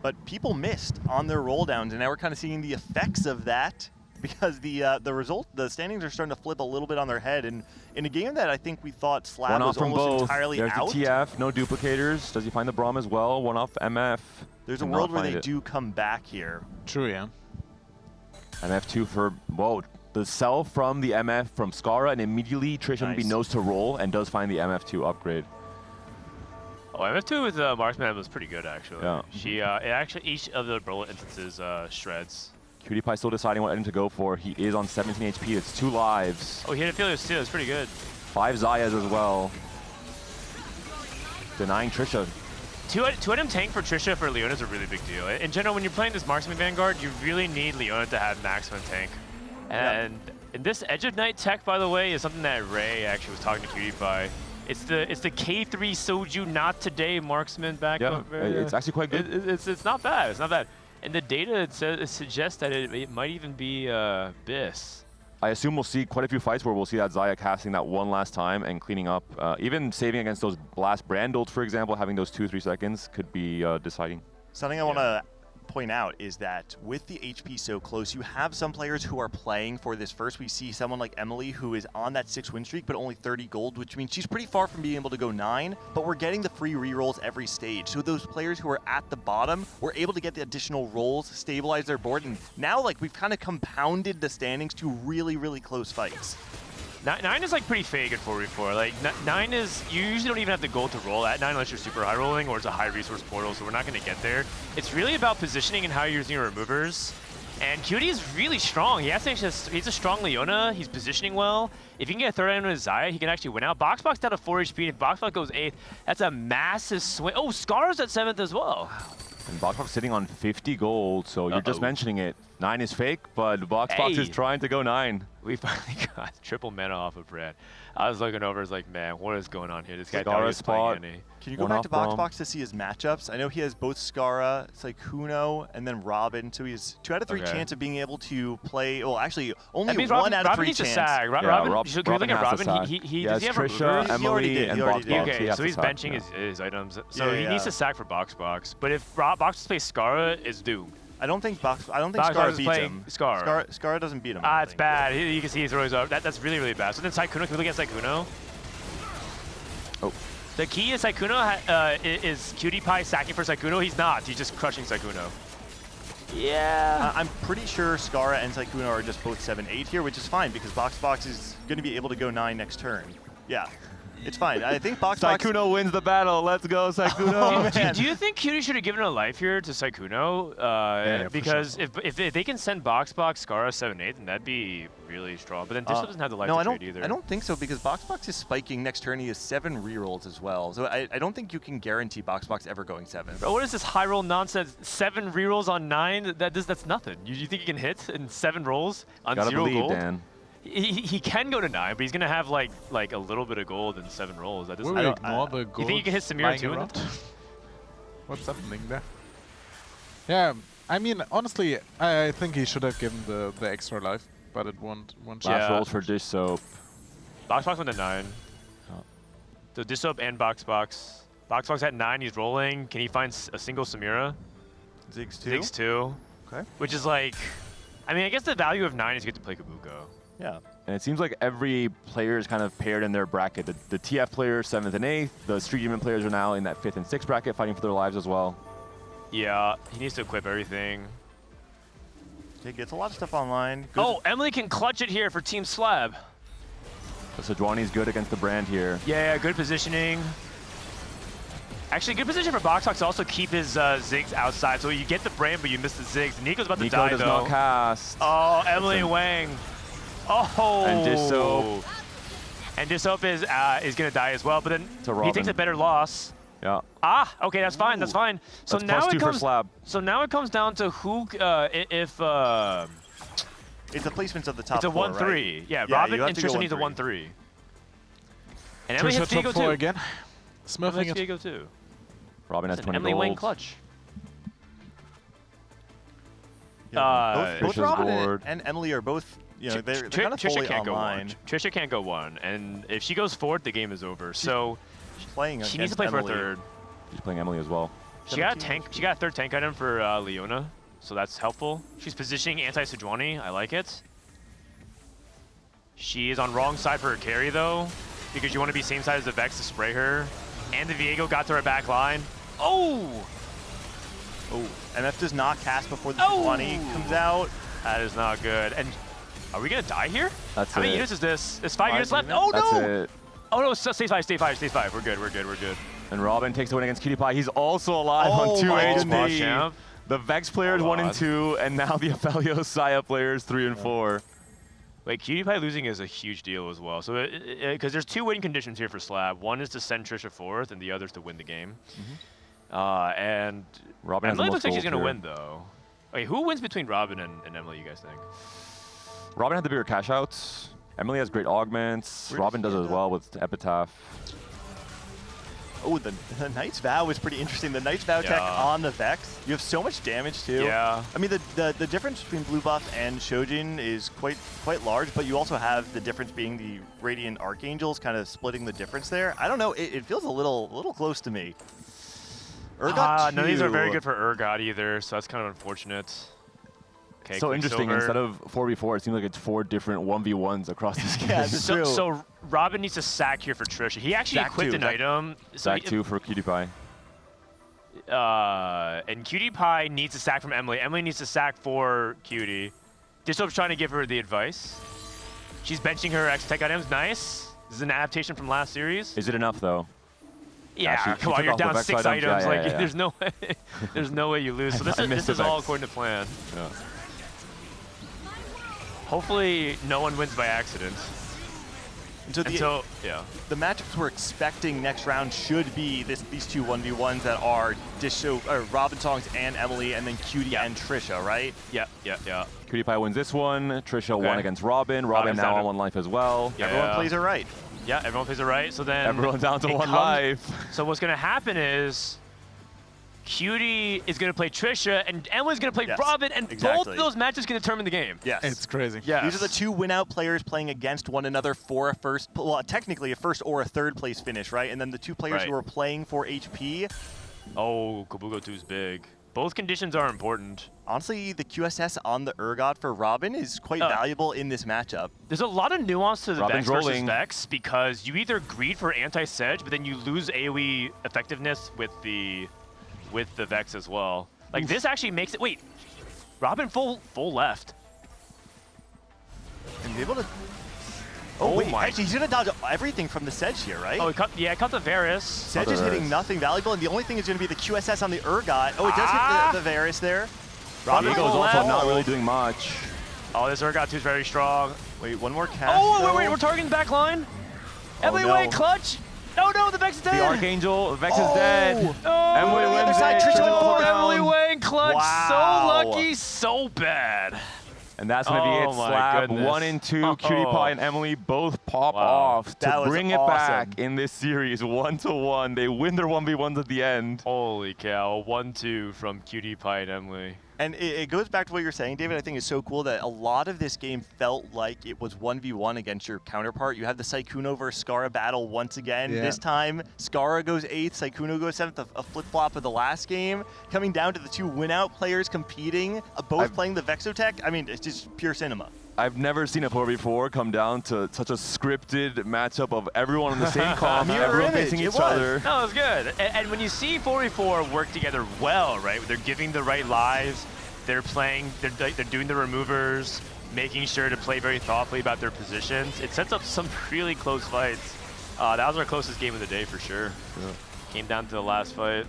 but people missed on their roll downs, and now we're kind of seeing the effects of that because the standings are starting to flip a little bit on their head, and in a game that I think we thought Slab One off was from almost both. entirely There's out. the TF, no duplicators. Does he find the Braum as well? One off MF. There's a Did world not where find they it. do come back here. True, yeah. MF2 for, whoa, the sell from the MF from Skara, and immediately Trisha knows to roll and does find the MF2 upgrade. Oh, MF2 with Marksman was pretty good, actually. Yeah. She actually, each of the bullet instances shreds. Cutie Pie still deciding what item to go for. He is on 17 HP. It's 2 lives. Oh, he hit a Philios too. That's pretty good. 5 Zayas as well. Denying Trisha. Two item tank for Trisha for Leona is a really big deal. In general, when you're playing this Marksman Vanguard, you really need Leona to have maximum tank. And in this Edge of Night tech, by the way, is something that Ray actually was talking to Cutie Pie. It's the K3 Soju Not Today Marksman backup. Yeah, it's actually quite good. It's not bad. It's not bad. And the data it suggests that it might even be BIS. I assume we'll see quite a few fights where we'll see that Zaya casting that one last time and cleaning up. Even saving against those blast brand ults, for example, having those 2-3 seconds could be deciding. Something I want to point out is that with the HP so close, you have some players who are playing for this first. We see someone like Emily who is on that 6 win streak, but only 30 gold, which means she's pretty far from being able to go 9, but we're getting the free rerolls every stage. So those players who are at the bottom were able to get the additional rolls, stabilize their board, and now like we've kind of compounded the standings to really, really close fights. 9 is like pretty fake at 4v4. Like 9 is, you usually don't even have the gold to roll at 9 unless you're super high rolling or it's a high resource portal, so we're not going to get there. It's really about positioning and how you're using your removers. And Cutie is really strong. He's a strong Leona. He's positioning well. If he can get a third item with Zaya, he can actually win out. Boxbox down to 4 HP. If Boxbox goes 8th, that's a massive swing. Oh, Scar's at 7th as well. And Boxbox sitting on 50 gold, so you're just mentioning it. 9 is fake, but Boxbox is trying to go 9. We finally got triple mana off of Brad. I was looking over, I was like, man, what is going on here? This guy Skara spot. Can you go back to Boxbox to see his matchups? I know he has both Skara, Saikuno, and then Robin, so he has 2 out of 3 chance of being able to play. Well, actually, only 1 out of 3 needs chance. to sag. Robin, so can we look at Robin? He does he have Trisha, a Emily, and Boxbox. Okay, so he's benching his items. So he needs to sag for Boxbox. But if Boxbox plays Skara, it's doomed. I don't think Skara beats him. Skara doesn't beat him. It's bad. You can see he throws up. That's really, really bad. So then Saikuno, can we look at Saikuno? Oh. The key is Saikuno is Cutie Pie sacking for Saikuno. He's not. He's just crushing Saikuno. Yeah. I'm pretty sure Skara and Saikuno are just both 7-8 here, which is fine because Boxbox is going to be able to go 9 next turn. Yeah. It's fine. I think Boxbox... Saikuno wins the battle. Let's go, Saikuno. Do you think Cutie should have given a life here to Saikuno? Because if they can send Boxbox Skara 7-8, then that'd be really strong. But then Dish doesn't have the life to trade either. I don't think so because Boxbox is spiking next turn. He has 7 rerolls as well. So I don't think you can guarantee Boxbox ever going 7. Bro, what is this high roll nonsense? 7 rerolls on 9? That's nothing. You think you can hit in 7 rolls on 0 Gotta believe, gold? Dan. He can go to 9, but he's gonna have like a little bit of gold and 7 rolls. That doesn't. Will we ignore the gold? You think you can hit Samira too? What's happening there? Yeah, I mean, honestly, I think he should have given the extra life, but it won't. Last rolls for Dish Soap. Box went to 9. So Dish Soap and Box. Box at 9. He's rolling. Can he find a single Samira? Ziggs 2. Ziggs 2. Okay. Which is like, I mean, I guess the value of 9 is you get to play Kabuko. Yeah. And it seems like every player is kind of paired in their bracket. The TF players, 7th and 8th. The Street Demon players are now in that 5th and 6th bracket, fighting for their lives as well. Yeah, he needs to equip everything. He gets a lot of stuff online. Oh, Emily can clutch it here for Team Slab. So Sejuani's good against the brand here. Yeah, good positioning. Actually, good position for Box to also keep his Ziggs outside. So you get the brand, but you miss the Ziggs. Nico's about to die, does though. not cast. Oh, Emily Wang. Oh. And Dish Soap. And Dish Soap is going to die as well, but then Robin. he takes a better loss. Yeah. Ah, okay, that's fine. That's fine. So That's now +2 it for comes. Slab. So now it comes down to who, if. It's the placements of the top It's a 4, 1-3. right? Yeah, you Robin have and to go Trisha needs a 1-3. 1-3. And Emily hits Trisha Diego top 4 too. again. Emily Smurfing hits it. Diego too. Robin has 20 Emily gold. Wang clutch. Both Trisha's Robin board. and Emily are both, they're kind of Trisha fully can't online. go 1. Trisha can't go 1, and if she goes 4th, the game is over. So She's playing she needs to play against for a Emily. 3rd. She's playing Emily as well. She got a tank. She got a 3rd tank item for Leona, so that's helpful. She's positioning anti-Sejuani. I like it. She is on wrong side for her carry though, because you want to be same side as the Vex to spray her. And the Viego got to her back line. Oh! Oh, MF does not cast before the Sejuani comes out. That is not good. And are we gonna die here? That's How many it. units is this? There's 5 units left. That's Oh no! it. Oh no! Stay 5. Stay 5. Stay 5. We're good. We're good. We're good. And Robin takes the win against Cutie Pie. He's also alive Oh on 2 my HP. champ. The Vex players 1 and 2, and now the Aphelios Saya players 3 and 4. Wait, Cutie Pie losing is a huge deal as well. So, because there's 2 win conditions here for Slab. One is to send Trisha 4th, and the other is to win the game. And Robin has the Emily most looks like she's gold gonna here. win though. Okay, who wins between Robin and Emily? You guys think? Robin had the bigger cash outs. Emily has great augments. Robin does as well with Epitaph. Oh, the Knight's Vow is pretty interesting. The Knight's Vow tech on the Vex. You have so much damage too. Yeah. I mean, the difference between blue buff and Shojin is quite large, but you also have the difference being the Radiant Archangels kind of splitting the difference there. I don't know. It feels a little close to me. Urgot None of these are very 2. good for Urgot either, so that's kind of unfortunate. Okay, So interesting. Quicksilver. Instead of 4v4, it seems like it's 4 different 1v1s across this game. Yeah, that's true. So Robin needs to sack here for Trisha. He actually Sack equipped 2, an Sack- item. So Sack 2 for Cutie Pie. And Cutie Pie needs a sack from Emily. Emily needs to sack for Cutie. Dishop's trying to give her the advice. She's benching her X-Tech items. Nice. This is an adaptation from last series. Is it enough though? Yeah, she come on, took you're off the down Vex 6 items. items. Yeah, Like, yeah, yeah. there's no way, there's no way you lose. So this I is missed this the is all Vex. according to plan. Yeah. Hopefully, no one wins by accident. And so the matchups we're expecting next round should be these 2 1v1s that are Robin Songs and Emily, and then Cutie and Trisha, right? Yeah. Cutie Pie wins this one. Trisha won against Robin. Robin Robin's now down on to- 1 life as well. Yeah. Everyone plays it right. Yeah, everyone plays it right. So then Everyone's down to it 1 comes- life. So what's gonna happen is Cutie is gonna play Trisha, and Emily's gonna play Yes, Robin, and both exactly. of those matches can determine the game. Yes. It's crazy. Yeah. These are the 2 win-out players playing against one another for a first, well, technically a first or a 3rd place finish, right? And then the 2 players who Right. are playing for HP. Oh, Kabugo 2's big. Both conditions are important. Honestly, the QSS on the Urgot for Robin is quite valuable in this matchup. There's a lot of nuance to the Robin's Vex versus rolling. Vex because you either greed for anti-Sedge, but then you lose AoE effectiveness with the Vex as well. Like this actually makes it. Wait, Robin full left. And be able to. Oh, wait, my. actually, he's gonna dodge everything from the Sedge here, right? Oh, he cut the Varus. Sedge is hitting nothing valuable, and the only thing is gonna be the QSS on the Urgot. Oh, it does hit the Varus there. Robin Diego's full also left. not really doing much. Oh, this Urgot 2 is very strong. Wait, one more cast. Oh, wait, we're targeting the back line. Emily no. Wang clutch. No, the Vex is dead. The Archangel, Vex is dead. Oh, Emily the wins other side, it. Trisha Trisha for down. Emily Wang clutch. Wow. So lucky, so bad. And that's going to be it. Oh my Slab goodness. 1 and 2. Cutie Pie and Emily both pop Wow. off That to was bring it awesome. back in this series 1-1. They win their 1v1s at the end. Holy cow, 1-2 from Cutie Pie and Emily. And it goes back to what you're saying, David. I think it's so cool that a lot of this game felt like it was 1v1 against your counterpart. You have the Sykkuno versus Skara battle once again. Yeah. This time, Skara goes 8th, Sykkuno goes 7th, a flip-flop of the last game. Coming down to the 2 win-out players competing, both playing the Vexotech. I mean, it's just pure cinema. I've never seen a 4v4 come down to such a scripted matchup of everyone on the same comp, Mirror everyone image, facing it each was. other. No, it was good. And when you see 4v4 work together well, right? They're giving the right lives. They're playing, they're doing the removers, making sure to play very thoughtfully about their positions. It sets up some really close fights. That was our closest game of the day for sure. Yeah. Came down to the last fight.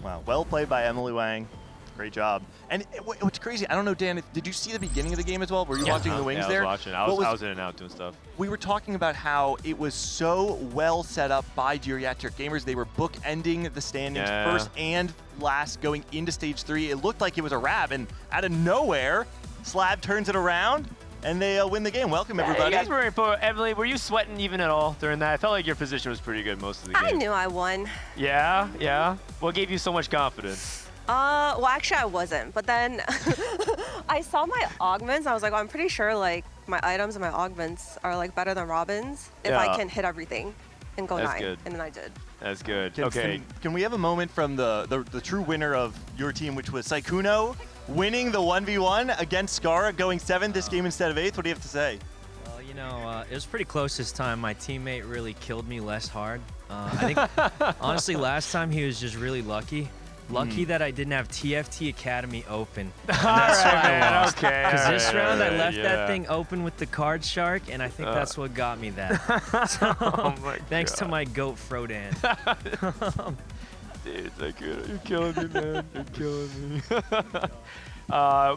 Wow, well played by Emily Wang. Great job. And what's crazy, I don't know, Dan, did you see the beginning of the game as well? Were you watching the wings there? I was watching. I was in and out doing stuff. We were talking about how it was so well set up by Geriatric Gamers. They were bookending the standings first and last going into stage 3. It looked like it was a wrap, and out of nowhere, Slab turns it around, and they win the game. Welcome, everybody. You guys were Emily, were you sweating even at all during that? I felt like your position was pretty good most of the game. I knew I won. Yeah? What gave you so much confidence? Well, actually, I wasn't. But then I saw my augments. I was like, I'm pretty sure like my items and my augments are like better than Robin's if I can hit everything and go That's 9. good. And then I did. That's good. Okay. Can we have a moment from the true winner of your team, which was Sykkuno, winning the 1v1 against Skara, going 7th this game instead of 8th? What do you have to say? Well, you know, it was pretty close this time. My teammate really killed me less hard. I think, honestly, last time he was just really lucky. Lucky that I didn't have TFT Academy open. That's right, why I man, lost. okay, Because this right, round I right, left yeah. that thing open with the card shark, and I think that's what got me that. So, thanks to my goat Frodan. Dude, it's like, you're killing me, man. You're killing me.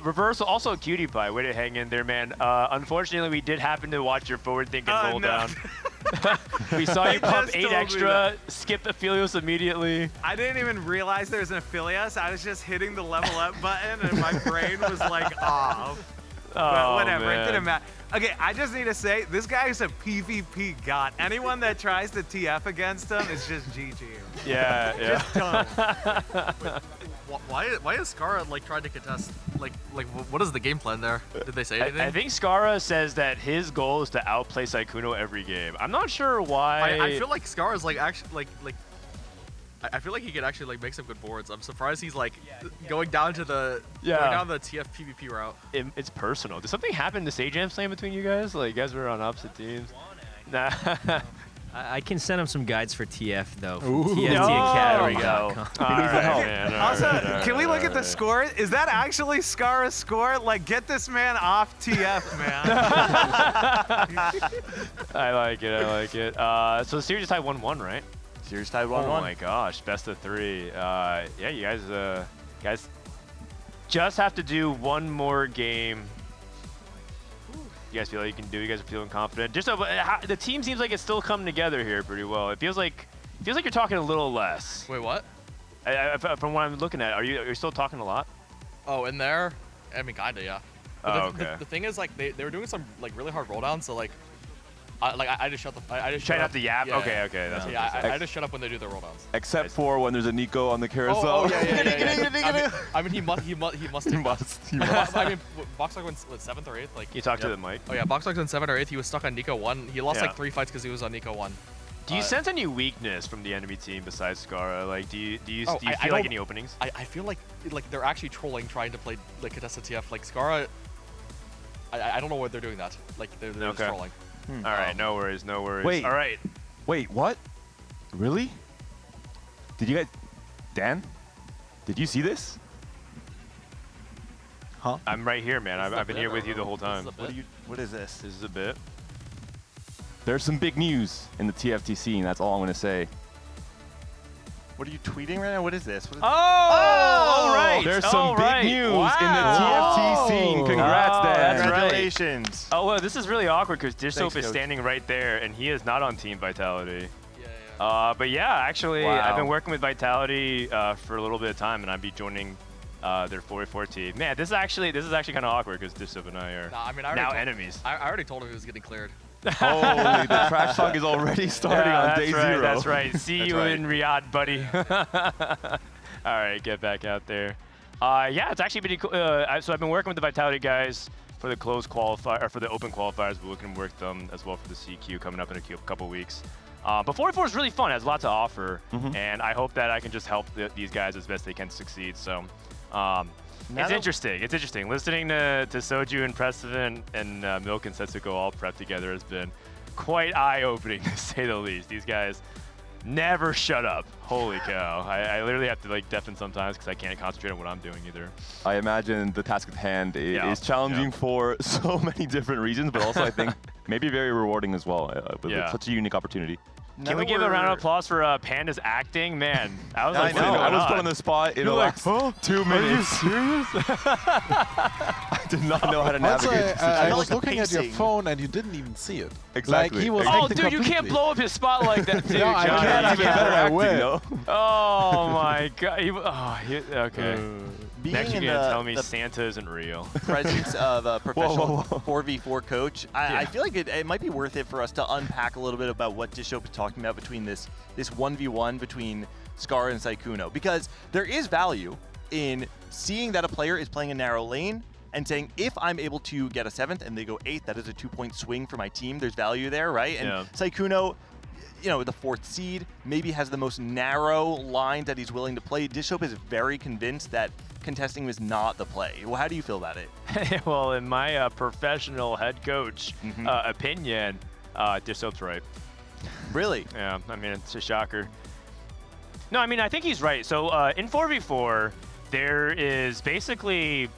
Reversal, also Cutie Pie. Way to hang in there, man. Unfortunately, we did happen to watch your forward thinking roll down. We saw you pump 8 extra, skip Aphelios immediately. I didn't even realize there was an Aphelios. I was just hitting the level up button, and my brain was like off. But whatever, it didn't matter. Okay, I just need to say, this guy is a PvP god. Anyone that tries to TF against him is just GG. Yeah. Just dumb. Why is Skara like trying to contest? Like what is the game plan there? Did they say anything? I think Skara says that his goal is to outplay Sykkuno every game. I'm not sure why. I feel like Skara's like actually like I feel like he could actually like make some good boards. I'm surprised he's like going down to the going down the TF PvP route. It's personal. Did something happen to Sage Jam Slam between you guys? Like, you guys were on opposite teams? Nah. I can send him some guides for TF, though. Ooh. TFT There we go. Academy.com. All right, man. Also, All right, can we look at the score? Is that actually Skara's score? Like, get this man off TF, man. I like it. So the series is tied 1-1, right? Series tied 1-1. Oh my gosh, best of 3. Yeah, you guys just have to do one more game. You guys feel like you can do? You guys are feeling confident? Just the team seems like it's still coming together here pretty well. It feels like you're talking a little less. Wait, what? From what I'm looking at, are you still talking a lot? Oh, in there? I mean, kinda, yeah. But okay. The thing is, like, they were doing some like really hard rolldowns, so like, I just shut the. I just Try shut not up. to yap. Yeah, Okay. That's what I just shut up when they do their rolldowns. Except for when there's a Nico on the carousel. Oh yeah. I mean, he must. He must. I mean, Boxdog went 7th or 8th. Like you talked to the mic. Oh yeah, Boxdog went 7th or 8th. He was stuck on Nico 1. He lost Yeah. like 3 fights because he was on Nico 1. Do you sense any weakness from the enemy team besides Skara? Like, do you feel I like any openings? I feel like they're actually trolling, trying to play like contested TF. Like Skara, I don't know why they're doing that. Like they're just trolling. All right, no worries. Wait. All right. Wait, what? Really? Did you guys... Dan? Did you see this? Huh? I'm right here, man. I've been here with you the whole time. What is this? This is a bit. There's some big news in the TFT scene. That's all I'm going to say. What are you tweeting right now? What is this? all right. There's some big news in the TFT scene. Congrats, Dan. Congratulations. Oh, well, this is really awkward because Dish Thanks, Soap is Coach. standing right there, and he is not on Team Vitality. But yeah, actually, I've been working with Vitality for a little bit of time, and I'd be joining their 4v4 team. Man, this is actually kind of awkward because Dishop and I are now enemies. I already told him he was getting cleared. Holy, the trash talk is already starting on day zero. That's right. See you in Riyadh, buddy. All right, get back out there. Yeah, it's actually pretty cool. So I've been working with the Vitality guys for the closed qualifier, or for the open qualifiers. We're looking to work them as well for the CQ coming up in a couple weeks. But 4v4 is really fun. It has a lot to offer, and I hope that I can just help these guys as best they can succeed. So it's interesting. It's interesting. Listening to Soju and Preston and Milk and Setsuko all prep together has been quite eye-opening, to say the least. These guys never shut up. Holy cow. I literally have to like deafen sometimes because I can't concentrate on what I'm doing either. I imagine the task at hand is challenging for so many different reasons, but also I think maybe very rewarding as well. With such a unique opportunity. Can we give a round of applause for Panda's acting? Man, I was like, I was put on the spot in the last 2 minutes. Are you serious? I did not know how to navigate. I was looking at your phone and you didn't even see it. Exactly. Like, he was oh, dude, you can't blow up his spot like that, dude. No, I can't. Even better acting, no? Oh my god. Okay. Being Next, you're in gonna tell me Santa isn't real. Presence of a professional 4v4 coach, I feel like it might be worth it for us to unpack a little bit about what Dishop is talking about between this 1v1 between Scar and Sykkuno, because there is value in seeing that a player is playing a narrow lane and saying, if I'm able to get a 7th and they go 8th, that is a 2-point swing for my team. There's value there, right? And Sykkuno, you know, the 4th seed, maybe has the most narrow line that he's willing to play. Dishop is very convinced that contesting is not the play. Well, how do you feel about it? Well, in my professional head coach opinion, Dishop's right. Really? Yeah, I mean, it's a shocker. No, I mean, I think he's right. So in 4v4, there is basically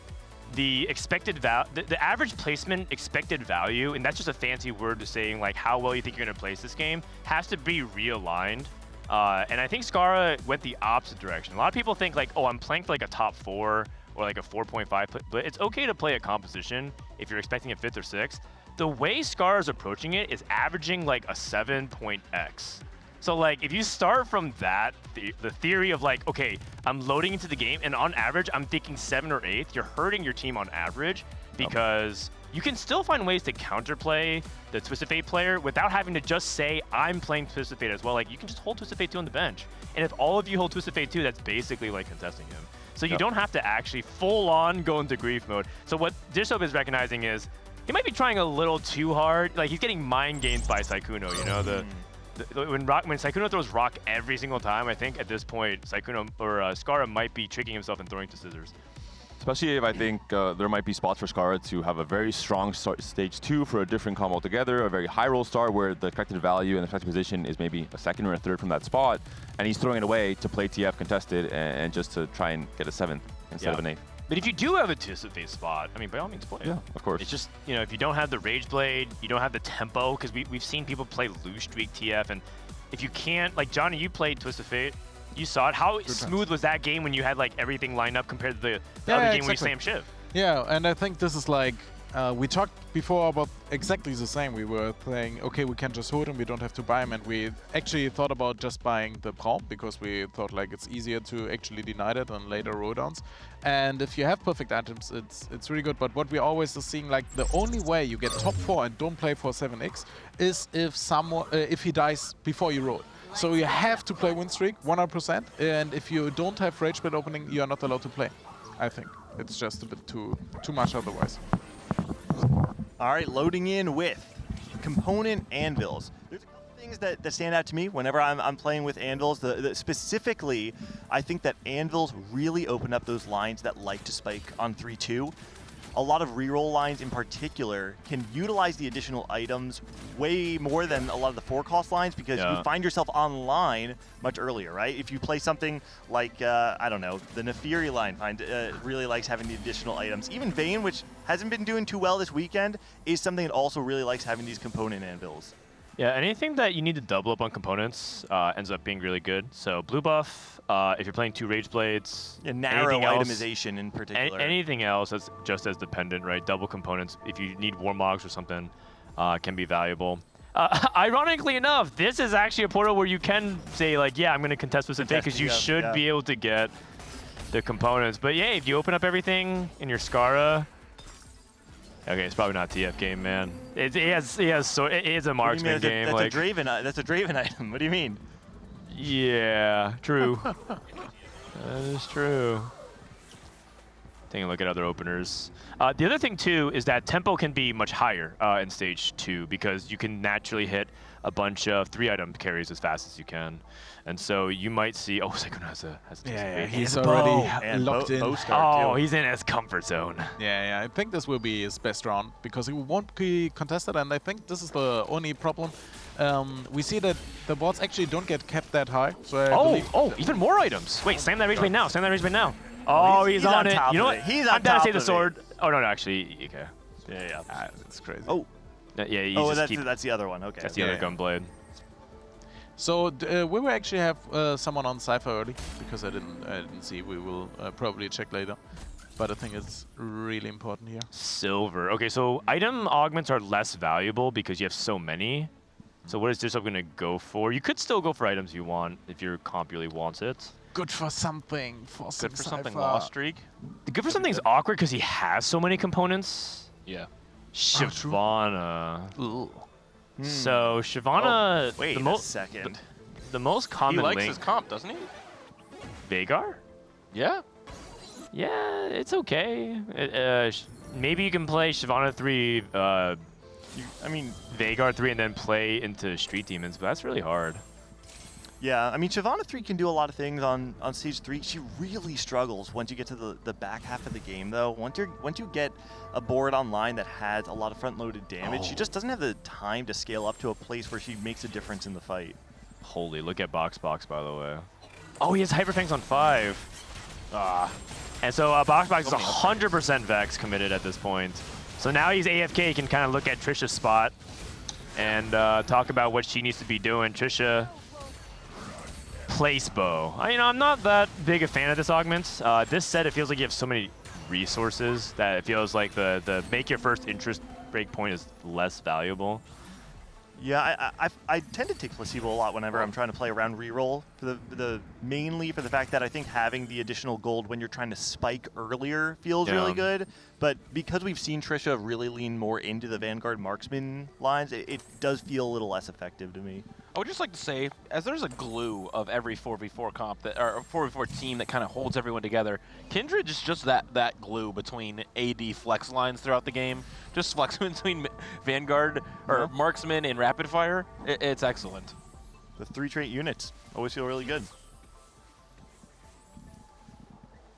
the expected value, the average placement expected value, and that's just a fancy word to saying like how well you think you're going to place this game, has to be realigned. And I think Skara went the opposite direction. A lot of people think like, oh, I'm playing for like a top 4 or like a 4.5, but it's okay to play a composition if you're expecting a 5th or 6th. The way Skara is approaching it is averaging like a 7.x. So like if you start from that, the theory of like, okay, I'm loading into the game and on average, I'm thinking 7th or 8th, you're hurting your team on average because you can still find ways to counterplay the Twisted Fate player without having to just say, I'm playing Twisted Fate as well. Like you can just hold Twisted Fate 2 on the bench. And if all of you hold Twisted Fate 2, that's basically like contesting him. So you don't have to actually full on go into grief mode. So what Dishop is recognizing is he might be trying a little too hard. Like he's getting mind games by Sykkuno, you know, when Sykkuno throws rock every single time, I think at this point, Sykkuno or Skara might be tricking himself and throwing to scissors. Especially if I think there might be spots for Skara to have a very strong stage 2 for a different combo altogether, a very high roll start where the expected value and the expected position is maybe a 2nd or a 3rd from that spot, and he's throwing it away to play TF contested and just to try and get a 7th instead of an 8th. But if you do have a Twisted Fate spot, I mean, by all means play it. Yeah, of course. It's just, you know, if you don't have the Rage Blade, you don't have the tempo, because we've seen people play Loose Streak TF, and if you can't, like Johnny, you played Twisted Fate, you saw it. How smooth was that game when you had like everything lined up compared to the other game where you slam Shiv? Yeah, and I think this is like, we talked before about exactly the same. We were saying, okay, we can just hold him, we don't have to buy him, and we actually thought about just buying the Braum because we thought like it's easier to actually deny that on later rolldowns. And if you have perfect items, it's really good. But what we always are seeing, like the only way you get top 4 and don't play for 7x is if he dies before you roll. So you have to play win streak 100%, and if you don't have Rage Blade opening, you are not allowed to play. I think it's just a bit too much otherwise. All right, loading in with component anvils. There's a couple things that stand out to me whenever I'm playing with anvils. Specifically, I think that anvils really open up those lines that like to spike on 3-2. A lot of reroll lines in particular can utilize the additional items way more than a lot of the 4-cost lines because you find yourself online much earlier, right? If you play something like, I don't know, the Nefiri line really likes having the additional items. Even Vayne, which hasn't been doing too well this weekend, is something that also really likes having these component anvils. Yeah, anything that you need to double up on components ends up being really good. So blue buff, if you're playing 2 Rage Blades, narrow itemization in particular. Anything else that's just as dependent, right? Double components, if you need Warmogs or something, can be valuable. Ironically enough, this is actually a portal where you can say like, yeah, I'm going to contest with Fate because you should be able to get the components. But yeah, if you open up everything in your Skara, okay, it's probably not a TF game, man. It is a marksman game. That's a Draven. That's a Draven item. What do you mean? Yeah, true. That is true. Taking a look at other openers. The other thing too is that tempo can be much higher in stage 2 because you can naturally hit a bunch of 3-item carries as fast as you can, and so you might see. Oh, Sykkuno has a Yeah, he he's has a already bow. locked in. Oh, he's in his comfort zone. Yeah, I think this will be his best round because he won't be contested, and I think this is the only problem. We see that the boards actually don't get kept that high. So I believe even more items. Wait, slam that rage bait now. Slam that rage bait now. Oh, he's on it. You know what? He's I'm on down to top save the of it. sword. Oh no, actually, okay. Yeah. That's crazy. Oh. Yeah, you Oh, just keep, that's the other one. Okay. that's the other gunblade. So we will actually have someone on Cypher early because I didn't see. We will probably check later, but I think it's really important here. Silver. Okay, so item augments are less valuable because you have so many. So what is this going to go for? You could still go for items you want if your comp really wants it. Good for something. Good for something lost streak. Good for something's awkward because he has so many components. Yeah. Shyvana. So Shyvana. Wait a second. The most common He likes link. his comp, doesn't he? Vhagar? Yeah. Yeah, it's okay. Maybe you can play Shyvana 3. I mean Vhagar 3 and then play into Street Demons, but that's really hard. Yeah, I mean, Shyvana 3 can do a lot of things on stage 3. She really struggles once you get to the back half of the game, though. Once you get a board online that has a lot of front-loaded damage, she just doesn't have the time to scale up to a place where she makes a difference in the fight. Holy, look at Box, by the way. Oh, he has Hyperfangs on 5. And so Box is 100% Vex committed at this point. So now he's AFK, he can kind of look at Trisha's spot and talk about what she needs to be doing. Trisha, place bow. I'm not that big a fan of this augment. This set, it feels like you have so many resources that it feels like the make your first interest break point is less valuable. Yeah, I tend to take placebo a lot whenever I'm trying to play around reroll, mainly for the fact that I think having the additional gold when you're trying to spike earlier feels really good. But because we've seen Trisha really lean more into the Vanguard marksman lines, it does feel a little less effective to me. I would just like to say, as there's a glue of every 4v4 comp or 4v4 team that kind of holds everyone together, Kindred is just that glue between AD flex lines throughout the game. Just flex between Vanguard or Marksman and Rapid Fire. It's excellent. The 3 trait units always feel really good.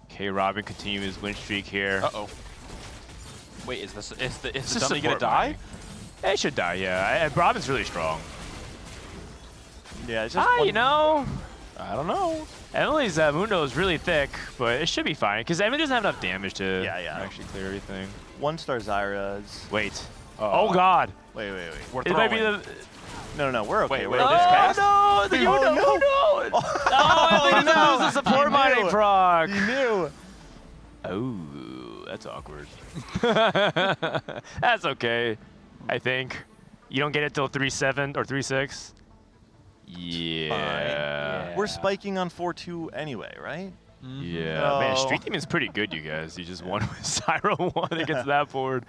Okay, Robin continue his win streak here. Uh-oh. Wait, is the dummy gonna die? It should die, yeah. Robin's really strong. Yeah, it's just you know. I don't know. Emily's Mundo is really thick, but it should be fine because Emily doesn't have enough damage to actually clear everything. 1-star Zyra's. Wait. Oh God. Wait. It might be the. No, we're okay. Wait, no, the Mundo. No. I think that was a support mining proc. You knew. Oh, that's awkward. That's okay. I think you don't get it till 3-7 or 3-6. Yeah. We're spiking on 4-2 anyway, right? Yeah. Man, Street Team is pretty good, you guys. You just won with Cyro 1 against that board.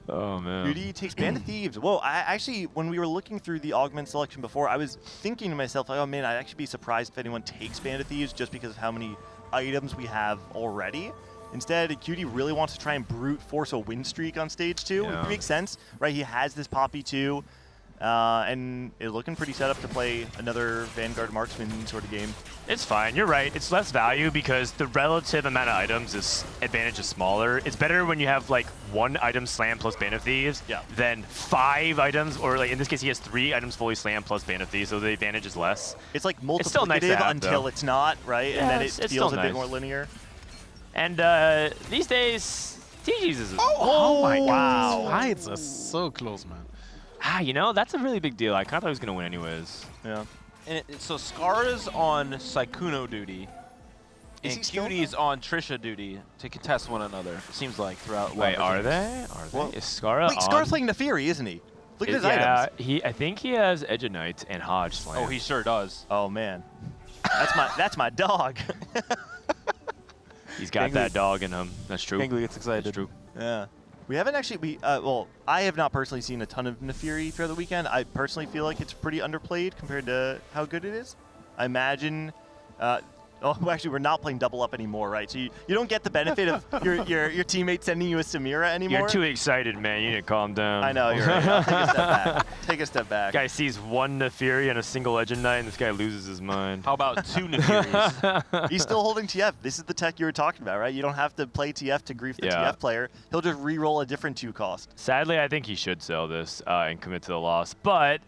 Oh, man. Beauty takes Band of Thieves. Whoa, I actually, when we were looking through the augment selection before, I was thinking to myself, like, oh, man, I'd actually be surprised if anyone takes Band of Thieves just because of how many items we have already. Instead, Cutie really wants to try and brute force a win streak on stage 2. Yeah. It makes sense, right? He has this Poppy 2. And is looking pretty set up to play another Vanguard Marksman sort of game. It's fine. You're right. It's less value because the relative amount of items advantage is smaller. It's better when you have like 1 item slam plus Band of Thieves than 5 items, or like in this case he has 3 items fully slam plus Band of Thieves, so the advantage is less. It's like multiplicative still nice to have, until though. it's not, right? Yeah, And then it it's feels still a bit nice. more linear. And these days, TG's is. Oh my wow. God! These fights are so close, man. You know, that's a really big deal. I kind of thought he was going to win anyways. Yeah. And so Skara's on Sykkuno duty, Is and he still Cutie's on Trisha duty to contest one another. It seems like throughout. Wait, Lava are Zones. they? Are they? Well, Is Skara Wait, on? Scar's playing Neferi, isn't he? Look at his items. I think he has Edge of Knight and Hodge Slam. Oh, he sure does. Oh man, that's my dog. He's got that dog in him. That's true. Gangly gets excited. That's true. Yeah. We haven't actually, well, I have not personally seen a ton of Nefiri throughout the weekend. I personally feel like it's pretty underplayed compared to how good it is. I imagine, actually, we're not playing double up anymore, right? So you don't get the benefit of your teammate sending you a Samira anymore. You're too excited, man. You need to calm down. I know, you're right. I'll take a step back. Take a step back. Guy sees one Nefiri on a single Legend Knight, and this guy loses his mind. How about 2 Nefiris? He's still holding TF. This is the tech you were talking about, right? You don't have to play TF to grief the TF player. He'll just re-roll a different 2 cost. Sadly, I think he should sell this and commit to the loss, but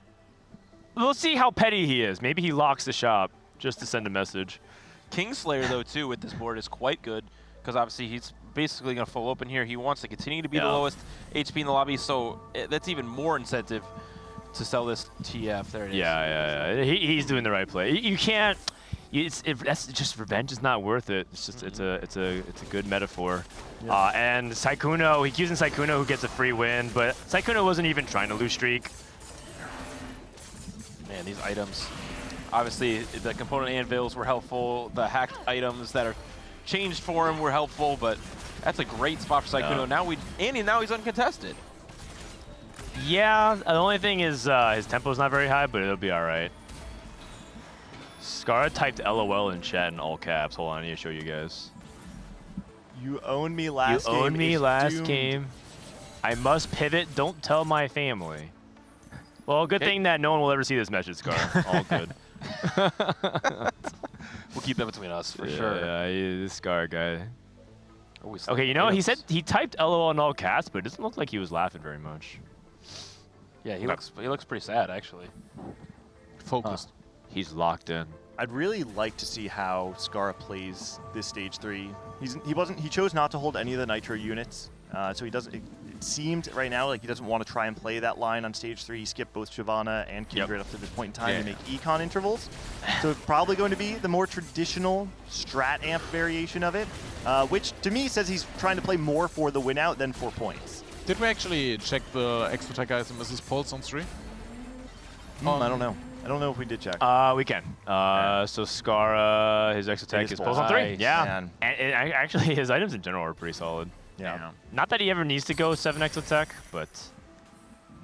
we'll see how petty he is. Maybe he locks the shop just to send a message. Kingslayer, though, too, with this board is quite good because obviously he's basically going to full open here. He wants to continue to be the lowest HP in the lobby, so that's even more incentive to sell this TF. There it is. Yeah. He's doing the right play. You can't. That's just revenge is not worth it. It's just it's a good metaphor. Yeah. And Sykkuno, he's using Sykkuno who gets a free win, but Sykkuno wasn't even trying to lose streak. Man, these items. Obviously, the component anvils were helpful. The hacked items that are changed for him were helpful, but that's a great spot for Sykkuno. Now he's uncontested. Yeah, the only thing is his tempo's not very high, but it'll be all right. Scara typed LOL in chat in all caps. Hold on, I need to show you guys. You owned me last game. You owned me last doomed. game. I must pivot. Don't tell my family. Well, good thing that no one will ever see this message, Scar. All good. We'll keep that between us for sure. Yeah, this Scar guy. Okay, you know, he said he typed LOL in all caps, but it doesn't look like he was laughing very much. Yeah, he looks pretty sad actually. Focused. He's locked in. I'd really like to see how Scara plays this stage 3. He chose not to hold any of the Nitro units, so he doesn't. It seemed right now like he doesn't want to try and play that line on stage 3. He skipped both Shyvana and Kindred up to this point in time to make econ intervals. So it's probably going to be the more traditional strat amp variation of it, which to me says he's trying to play more for the win out than for points. Did we actually check the extra tech item as his pulse on 3? I don't know. I don't know if we did check. We can. So Scara, his extra tech is pulse on 3. Yeah. And actually, his items in general are pretty solid. Yeah. Not that he ever needs to go 7x attack, but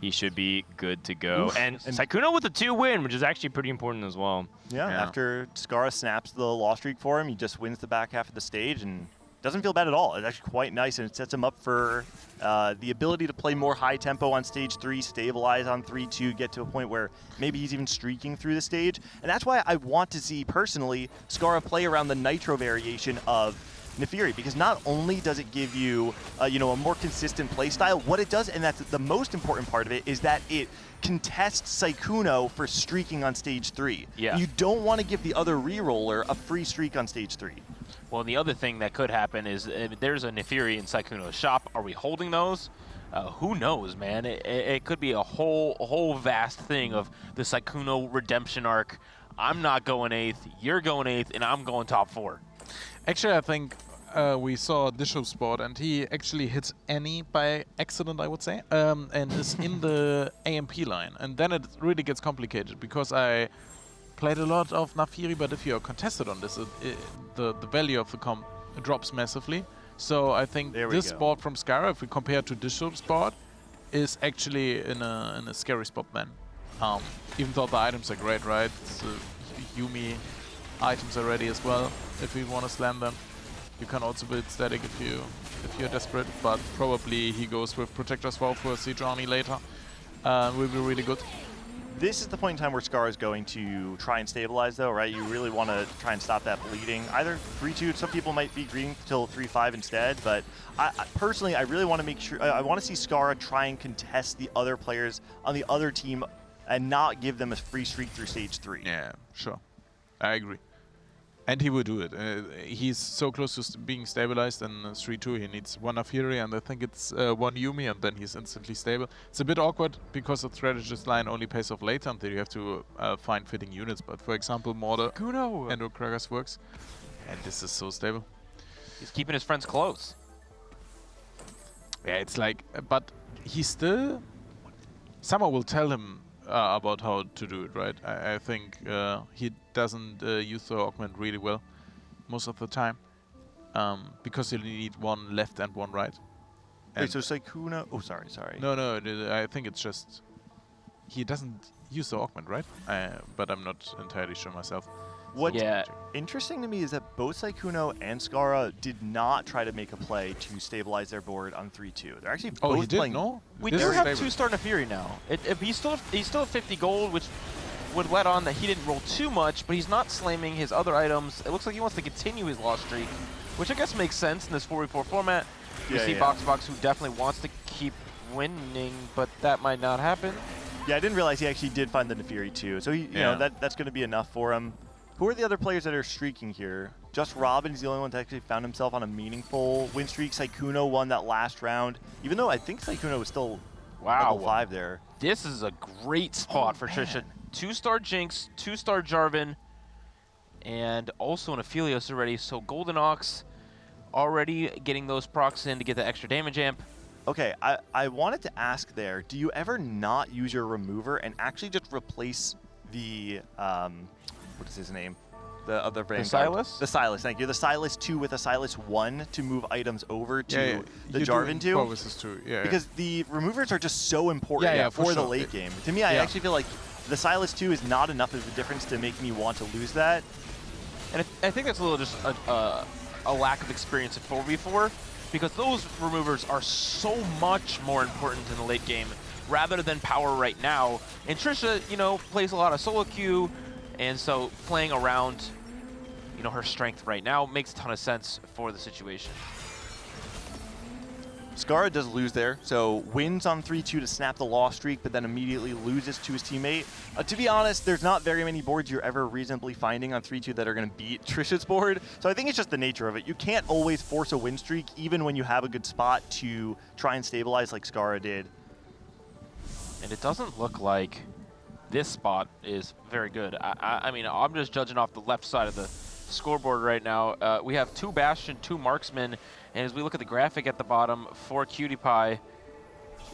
he should be good to go. Oof. And Sykkuno with a 2 win, which is actually pretty important as well. Yeah, after Scara snaps the loss streak for him, he just wins the back half of the stage and doesn't feel bad at all. It's actually quite nice, and it sets him up for the ability to play more high tempo on stage 3, stabilize on 3-2, get to a point where maybe he's even streaking through the stage. And that's why I want to see, personally, Scara play around the Nitro variation of Nefiri, because not only does it give you, a more consistent play style, what it does, and that's the most important part of it, is that it contests Sykkuno for streaking on stage 3. Yeah. You don't want to give the other reroller a free streak on stage 3. Well, the other thing that could happen is there's a Nefiri in Sykkuno's shop. Are we holding those? Who knows, man? It could be a whole vast thing of the Sykkuno redemption arc. I'm not going 8th, you're going 8th, and I'm going top 4. Actually, I think we saw Disho spot, and he actually hits Annie by accident, I would say, and is in the AMP line. And then it really gets complicated, because I played a lot of Nefiri, but if you're contested on this, the value of the comp drops massively. So I think this spot from Scara, if we compare to Disho's spot, is actually in a scary spot then. Even though the items are great, right? It's, Yumi items are ready as well, if we want to slam them. You can also build static if you're desperate, but probably he goes with Protector's Vow for Sejuani later. Will be really good. This is the point in time where Scar is going to try and stabilize, though, right? You really want to try and stop that bleeding. Either 3-2, some people might be greeting till 3-5 instead, but personally, I really want to make sure, I want to see Scara try and contest the other players on the other team and not give them a free streak through stage 3. Yeah, sure. I agree. And he will do it. He's so close to being stabilized in 3-2. He needs one Nefiri, and I think it's one Yumi, and then he's instantly stable. It's a bit awkward because the strategist line only pays off later until you have to find fitting units. But for example, Mortar and Okragas works. And this is so stable. He's keeping his friends close. Yeah, it's like, but he still... Someone will tell him about how to do it, right? I think he doesn't use the augment really well most of the time. because you need one left and one right. Wait, so Sykkuno... Oh, sorry. No, I think it's just... He doesn't use the augment, right? But I'm not entirely sure myself. What's interesting to me is that both Sykkuno and Skara did not try to make a play to stabilize their board on 3-2. They're actually both playing... We do have 2-star Nefiri now. He's still at 50 gold, which would let on that he didn't roll too much, but he's not slamming his other items. It looks like he wants to continue his loss streak, which I guess makes sense in this 4v4 format. You see Box who definitely wants to keep winning, but that might not happen. Yeah, I didn't realize he actually did find the Nefiri too. So he, you know, that's going to be enough for him. Who are the other players that are streaking here? Just Robin is the only one that actually found himself on a meaningful win streak. Sykkuno won that last round, even though I think Sykkuno was still level 5 there. This is a great spot for Trisha. 2-star Jinx, 2-star Jarvan, and also an Aphelios already. So Golden Ox already getting those procs in to get the extra damage amp. Okay, I wanted to ask there, do you ever not use your remover and actually just replace the, what is his name? The other Vanguard. The Silas? The Silas, thank you. The Silas 2 with a Silas 1 to move items over to the Jarvan 2. Because the removers are just so important for the late game. To me, I actually feel like the Silas 2 is not enough of a difference to make me want to lose that. And I think that's a little just a lack of experience at 4v4, because those removers are so much more important in the late game rather than power right now. And Trisha, you know, plays a lot of solo queue, and so playing around, you know, her strength right now makes a ton of sense for the situation. Skara does lose there, so wins on 3-2 to snap the loss streak, but then immediately loses to his teammate. To be honest, there's not very many boards you're ever reasonably finding on 3-2 that are going to beat Trisha's board, so I think it's just the nature of it. You can't always force a win streak, even when you have a good spot to try and stabilize like Skara did. And it doesn't look like this spot is very good. I mean, I'm just judging off the left side of the scoreboard right now. We have 2 Bastion, 2 Marksman, and as we look at the graphic at the bottom for Cutie Pie,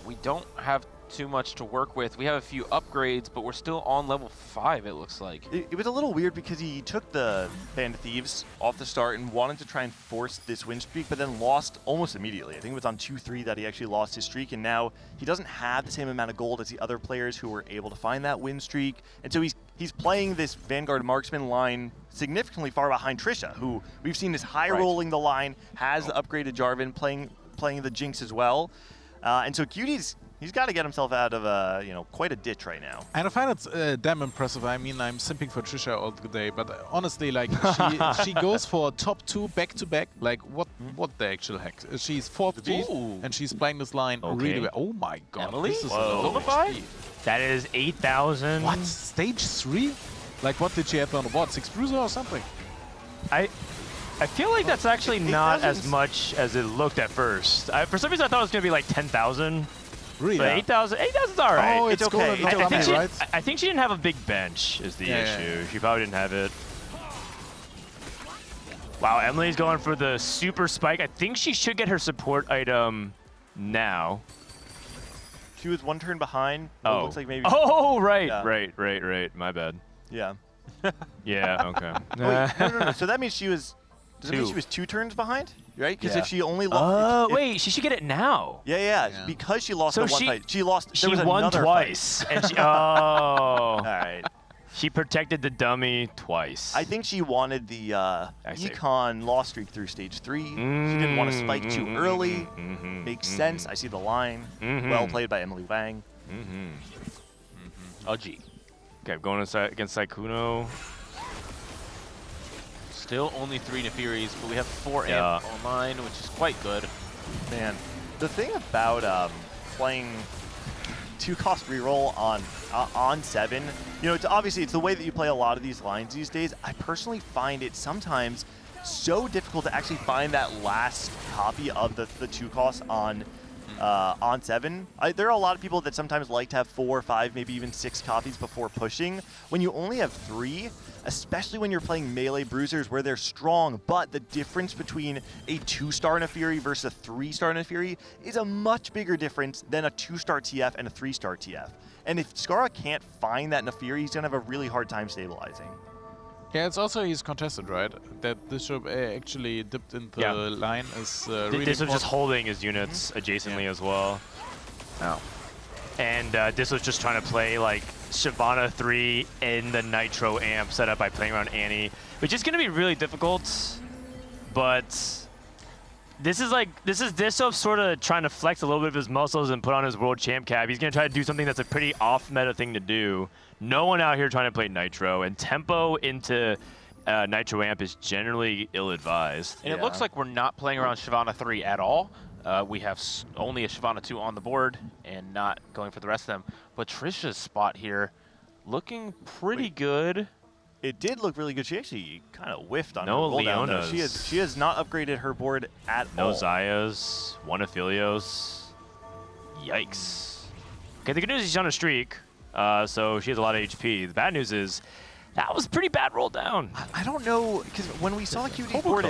we don't have too much to work with. We have a few upgrades, but we're still on level 5, it looks like. It was a little weird because he took the Band of Thieves off the start and wanted to try and force this win streak, but then lost almost immediately. I think it was on 2-3 that he actually lost his streak, and now he doesn't have the same amount of gold as the other players who were able to find that win streak. And so he's playing this Vanguard Marksman line significantly far behind Trisha, who we've seen is high rolling the line, has the upgraded Jarvan, playing the Jinx as well. And so Cutie's... He's got to get himself out of, you know, quite a ditch right now. And I find it damn impressive. I mean, I'm simping for Trisha all the day, but honestly, like, she goes for top 2 back-to-back. Like, what the actual heck? She's 4th G, and she's playing this line really well. Oh my god. Emily? This is That is 8,000. What? Stage 3? Like, what did she have on the board? 6 bruiser or something? I feel like that's actually not as much as it looked at first. For some reason, I thought it was going to be like 10,000. Really? But 8,000's all right. Oh, it's okay. I think she didn't have a big bench is the issue. She probably didn't have it. Wow, Emily's going for the super spike. I think she should get her support item now. She was 1 turn behind. Oh, it looks like maybe. Oh, right, right. My bad. Yeah. Yeah. Okay. Wait, no. So that means she was. Does it mean she was 2 turns behind? Right? Because if she only lost. Oh, wait, she should get it now. Yeah. Because she lost the one fight. She lost. She won twice. And she, all right. She protected the dummy twice. I think she wanted the econ loss streak through stage 3. She didn't want to spike too early. Makes sense. I see the line. Well played by Emily Wang. Oh, gee. Okay, going against Sykkuno. Still only 3 Nefiris, but we have 4 amp online, which is quite good. Man, the thing about playing 2-cost reroll on 7, you know, it's the way that you play a lot of these lines these days. I personally find it sometimes so difficult to actually find that last copy of the 2-cost on 7. There are a lot of people that sometimes like to have 4, 5, maybe even 6 copies before pushing. When you only have 3, especially when you're playing melee bruisers where they're strong, but the difference between a 2-star Nefiri versus a 3-star Nefiri is a much bigger difference than a 2-star TF and a 3-star TF. And if Skara can't find that Nefiri, he's going to have a really hard time stabilizing. Yeah, it's also he's contested, right? That this should actually dipped into the line is really This was just important. holding his units adjacently as well. Oh. And this was just trying to play like Shyvana 3 in the Nitro amp setup by playing around Annie, which is going to be really difficult. But this is Dishop sort of trying to flex a little bit of his muscles and put on his world champ cap. He's going to try to do something that's a pretty off-meta thing to do. No one out here trying to play Nitro, and tempo into Nitro amp is generally ill-advised. And it looks like we're not playing around Shyvana 3 at all. We have only a Shyvana 2 on the board and not going for the rest of them. But Trisha's spot here looking pretty good. It did look really good. She actually kind of whiffed on No her roll down, though. Leonas. She has not upgraded her board at No all. Zayas, one Aphelios. Yikes. Okay, the good news is she's on a streak, so she has a lot of HP. The bad news is that was a pretty bad roll down. I don't know, because when we saw QD's board,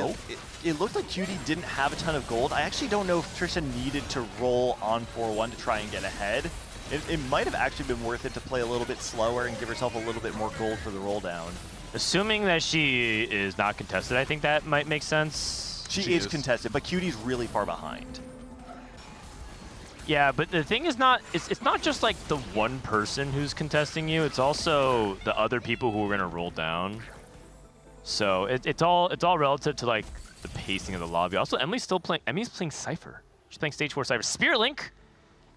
it looked like QD didn't have a ton of gold. I actually don't know if Trisha needed to roll on 4-1 to try and get ahead. It might have actually been worth it to play a little bit slower and give herself a little bit more gold for the roll down. Assuming that she is not contested, I think that might make sense. She is contested, but QD's really far behind. Yeah, but the thing is it's not just like the one person who's contesting you, it's also the other people who are gonna roll down. So it's all relative to like the pacing of the lobby. Also, Emily's playing Cypher. She's playing Stage 4 Cypher. Spirit Link!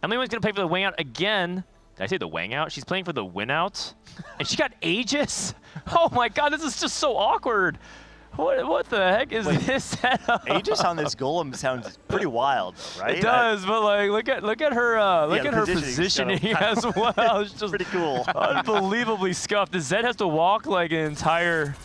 Emily's gonna play for the Wang Out again. Did I say the Wang Out? She's playing for the Win Out. And she got Aegis? Oh my god, this is just so awkward. What the heck is this setup? Aegis on this golem sounds pretty wild, though, right? It does, but like look at her positioning as well. It's just pretty cool. Unbelievably scuffed. The Zed has to walk like an entire.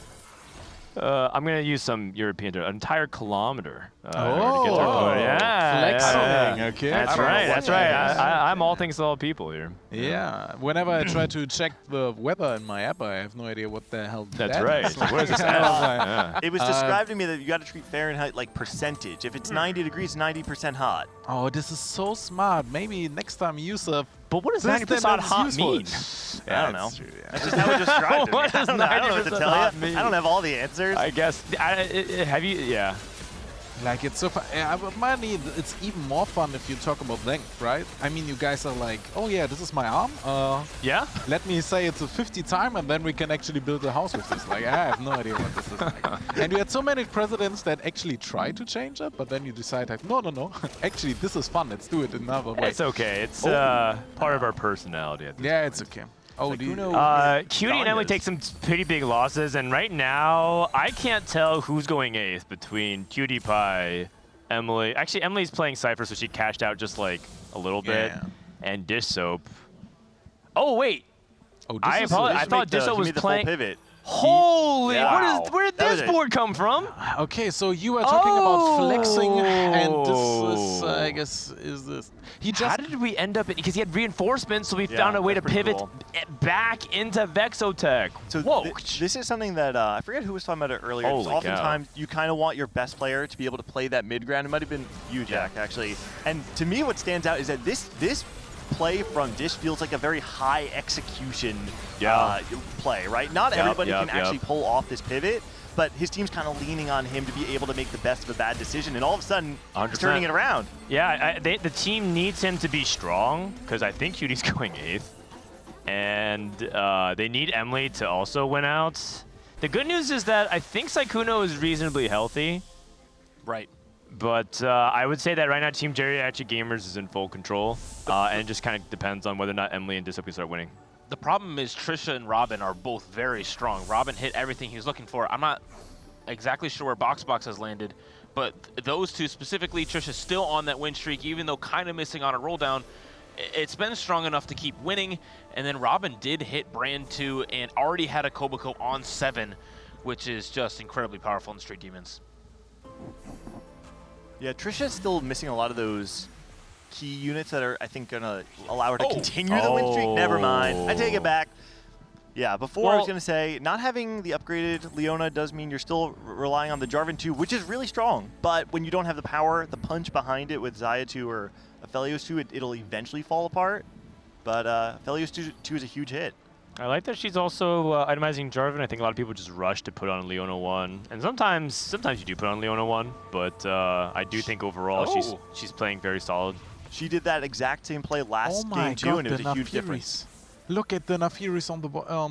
I'm gonna use some European term. An entire kilometer. In order to get to her point. Yeah, flexing. Okay. That's right. That's right. I'm all things to all people here. Yeah. Whenever I try to check the weather in my app, I have no idea what the hell That's that right. is. Where's this at? It was described to me that you got to treat Fahrenheit like percentage. If it's 90 degrees, 90% hot. Oh, this is so smart. Maybe next time use a. But what does system 90% that's hot useful. mean? I don't know. That's true, yeah. That's just how it described it. What does I don't know what to 90% tell hot you. mean? I don't have all the answers. I guess. Have you? Yeah. Like it's so fun. Money, it's even more fun if you talk about length, right? I mean, you guys are like, oh yeah, this is my arm. Yeah. Let me say it's a 50 time, and then we can actually build a house with this. Like, I have no idea what this is like. And you had so many presidents that actually try to change it, but then you decide, like, no. Actually, this is fun. Let's do it another way. It's okay. It's part of our personality. At this yeah, point. it's okay. Oh, do you know? Cutie and Emily take some pretty big losses, and right now I can't tell who's going 8th between Cutie Pie, Emily. Actually, Emily's playing Cypher, so she cashed out just like a little bit, and Dish Soap. Oh wait, oh, I apologize. I thought Dish Soap was playing. Pivot. Holy! Wow. Where did this board come from? Okay, so you were talking about flexing, and this is, I guess, is this. He just. How did we end up? Because he had reinforcements, so we found a way to pivot back into Vexotech. So this is something that I forget who was talking about it earlier. Oftentimes, you kind of want your best player to be able to play that mid ground. It might have been you, Jack, actually. And to me, what stands out is that this play from Dish feels like a very high execution play, right? Not everybody can actually pull off this pivot, but his team's kind of leaning on him to be able to make the best of a bad decision, and all of a sudden, he's turning it around. Yeah, the team needs him to be strong, because I think Cutie's going 8th. And they need Emily to also win out. The good news is that I think Saikuno is reasonably healthy. Right. But I would say that right now Team Geriatric Gamers is in full control, and it just kind of depends on whether or not Emily and Dishop can start winning. The problem is Trisha and Robin are both very strong. Robin hit everything he was looking for. I'm not exactly sure where Box has landed, but those two specifically, Trisha's still on that win streak, even though kind of missing on a roll down. It's been strong enough to keep winning, and then Robin did hit Brand 2 and already had a Koboko on 7, which is just incredibly powerful in Street Demons. Yeah, Trisha's still missing a lot of those key units that are, I think, going to allow her to continue the win streak. Never mind. I take it back. Yeah, before I was going to say, not having the upgraded Leona does mean you're still relying on the Jarvan 2, which is really strong. But when you don't have the power, the punch behind it with Xayah 2 or Aphelios 2, it'll eventually fall apart. But Aphelios 2 is a huge hit. I like that she's also itemizing Jarvan. I think a lot of people just rush to put on Leona 1. And sometimes you do put on Leona 1, but I do think overall she's playing very solid. She did that exact same play last game too, and it was a huge difference. Look at the Nafiris on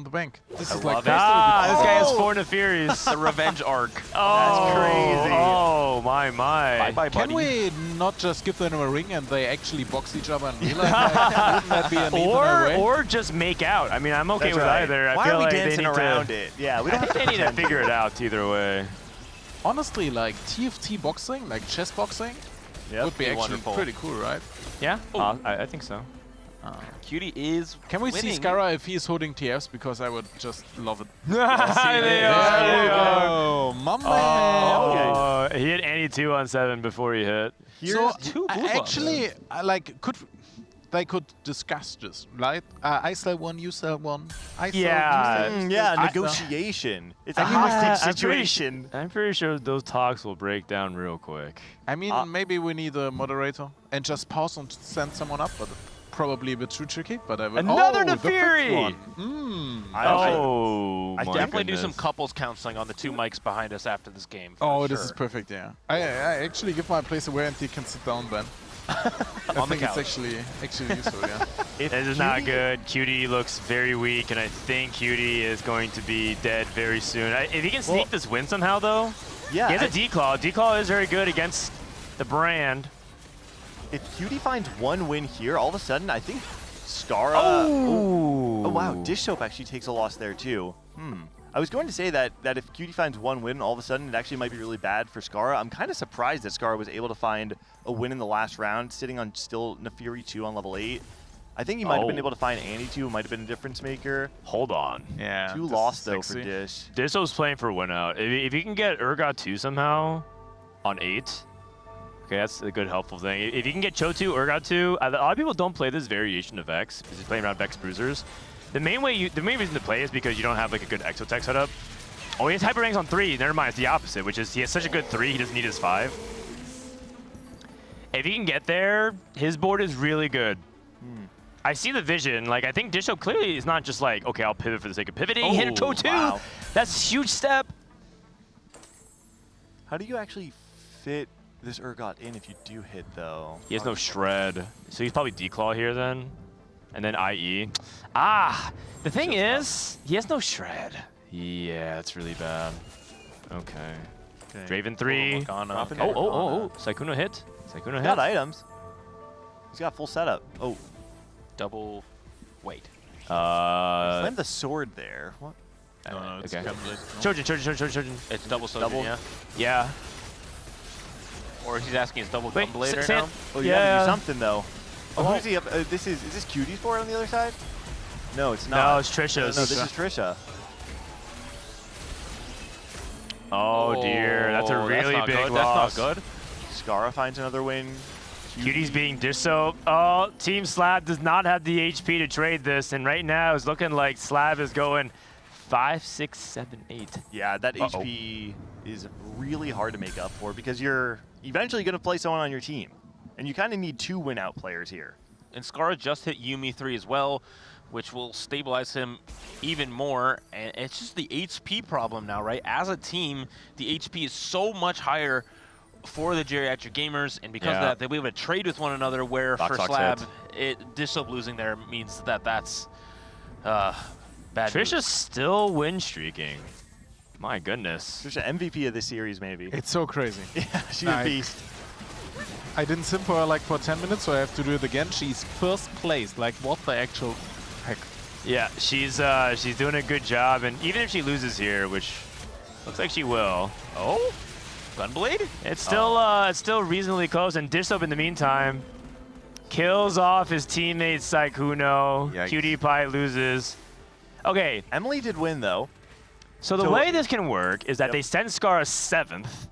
the bank. This is love like it. This guy has 4 Nafiris. The revenge arc. Oh, that's crazy. Oh, my. Bye, Can buddy. we not just give them a ring and they actually box each other and be like, wouldn't that be an even way? Or just make out. I mean, I'm okay That's with right. either. I Why feel are we like dancing they need around to, it? Yeah, we I don't think have they need to pretend figure it out either way. Honestly, like TFT boxing, like chess boxing, would be actually wonderful. pretty cool, right? Yeah, I think so. Cutie is Can we see winning. Skara if he's holding TFs? Because I would just love it. They are. Oh, my man. Oh, he hit any 2 on 7 before he hit. So actually, they could discuss this, right? I sell one, you sell one. I sell, Yeah. you sell. Yeah, negotiation. It's a hostage situation. I'm pretty sure those talks will break down real quick. I mean, maybe we need a moderator and just pause and send someone up, but probably a bit too tricky. But I will. Another the fifth Naafiri! one. I my definitely goodness. do some couples counseling on the 2 mics behind us after this game. Oh, for this sure. is perfect. Yeah. I actually give my place away and he can sit down then. I On the think it's couch. actually useful. Yeah. This is not good. Cutie looks very weak, and I think Cutie is going to be dead very soon. If he can sneak this win somehow, though, Yeah, he has a D-Claw. D-Claw is very good against the brand. if Cutie finds one win here, all of a sudden, I think Skara. Oh, wow, Dish Soap actually takes a loss there too. I was going to say that if Cutie finds one win, all of a sudden it actually might be really bad for Skara. I'm kind of surprised that Skara was able to find a win in the last round, sitting on still Naafiri 2 on level 8. I think he might have been able to find Annie 2, might have been a difference maker. Hold on. Yeah. 2 lost though for Dish. Disso's playing for win out. If he can get Urgot 2 somehow on 8, okay, that's a good helpful thing. If you can get Cho 2, Urgot 2, a lot of people don't play this variation of Vex because he's playing around Vex Bruisers. The main reason to play is because you don't have like a good Exotech setup. Oh, he has Hyper Ranks on 3. Never mind, it's the opposite, which is he has such a good 3, he doesn't need his 5. If he can get there, his board is really good. I see the vision. Like, I think Disho clearly is not just like, okay, I'll pivot for the sake of pivoting. Hit a Cho 2. Wow. That's a huge step. How do you actually fit this Urgot in if you do hit though? He has no shred. So he's probably D-Claw here then. And then IE. Ah! The thing is, he has no shred. Yeah, that's really bad. Okay. Draven 3. Oh. Sykkuno hit. Sykkuno He's hit. got items. He's got full setup. Oh. Double weight. Slam the sword there. What? No, it's okay. Trojan. It's double Sojourn, yeah. Yeah. Or he's asking, is double Wait, Gunblade right Sam- now? Oh, you gotta do something though. Oh, who's he up? Is this Cutie's board on the other side? No, it's not. No, it's Trisha's. No, this is Trisha. Oh dear, that's a really big good. loss. That's not good. Skara finds another win. Cutie's being Dish Soap. Oh, Team Slab does not have the HP to trade this, and right now it's looking like Slab is going 5, 6, 7, 8. Yeah, that HP is really hard to make up for because you're eventually going to play someone on your team. And you kind of need 2 win-out players here. And Skara just hit Yumi 3 as well, which will stabilize him even more. And it's just the HP problem now, right? As a team, the HP is so much higher for the geriatric gamers, and because of that, they'll be able to trade with one another, where for Slab, Dish Soap losing there means that that's bad Trisha's news. still win streaking. My goodness. Trisha, MVP of this series, maybe. It's so crazy. Yeah, she's a beast. I didn't sim for her like for 10 minutes, so I have to do it again. She's first place. Like, what the actual heck? Yeah, she's doing a good job, and even if she loses here, which looks like she will. Oh, Gunblade? It's still reasonably close, and Dish Soap in the meantime kills off his teammate Sykkuno. Yikes. Cutie Pie loses. Okay. Emily did win though. So the way this can work is that they send Skara 7th,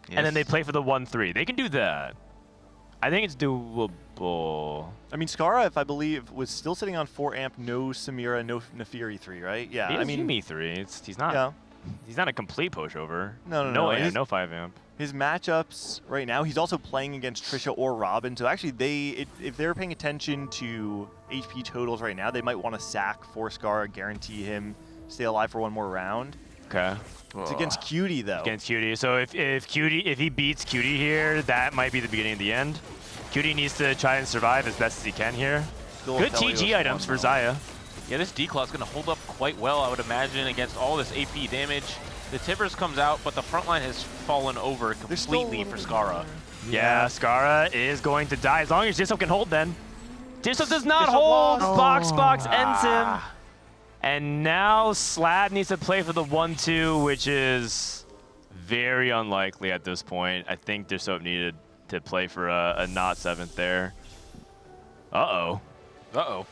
and then they play for the 1-3. They can do that. I think it's doable. I mean, Skara, if I believe, was still sitting on 4 amp, no Samira, no Naafiri 3, right? Yeah, He I has mean, Yumi 3. He's not. Yeah. He's not a complete pushover. No. Yeah, no 5 amp. His matchups right now, he's also playing against Trisha or Robin. So actually, if they're paying attention to HP totals right now, they might want to sack for Scar, guarantee him stay alive for one more round. Okay. It's against Cutie though. Against Cutie. So if he beats Cutie here, that might be the beginning of the end. Cutie needs to try and survive as best as he can here. Good TG items for Xayah. Yeah, this D-Claw is going to hold up quite well, I would imagine, against all this AP damage. The Tibbers comes out, but the front line has fallen over completely for Skara. Yeah, Skara is going to die as long as Jisoo can hold then. Jisoo does not hold. Box ends him. And now Slab needs to play for the 1-2, which is very unlikely at this point. I think Jisoo needed to play for a not 7th there. Uh-oh. Uh-oh.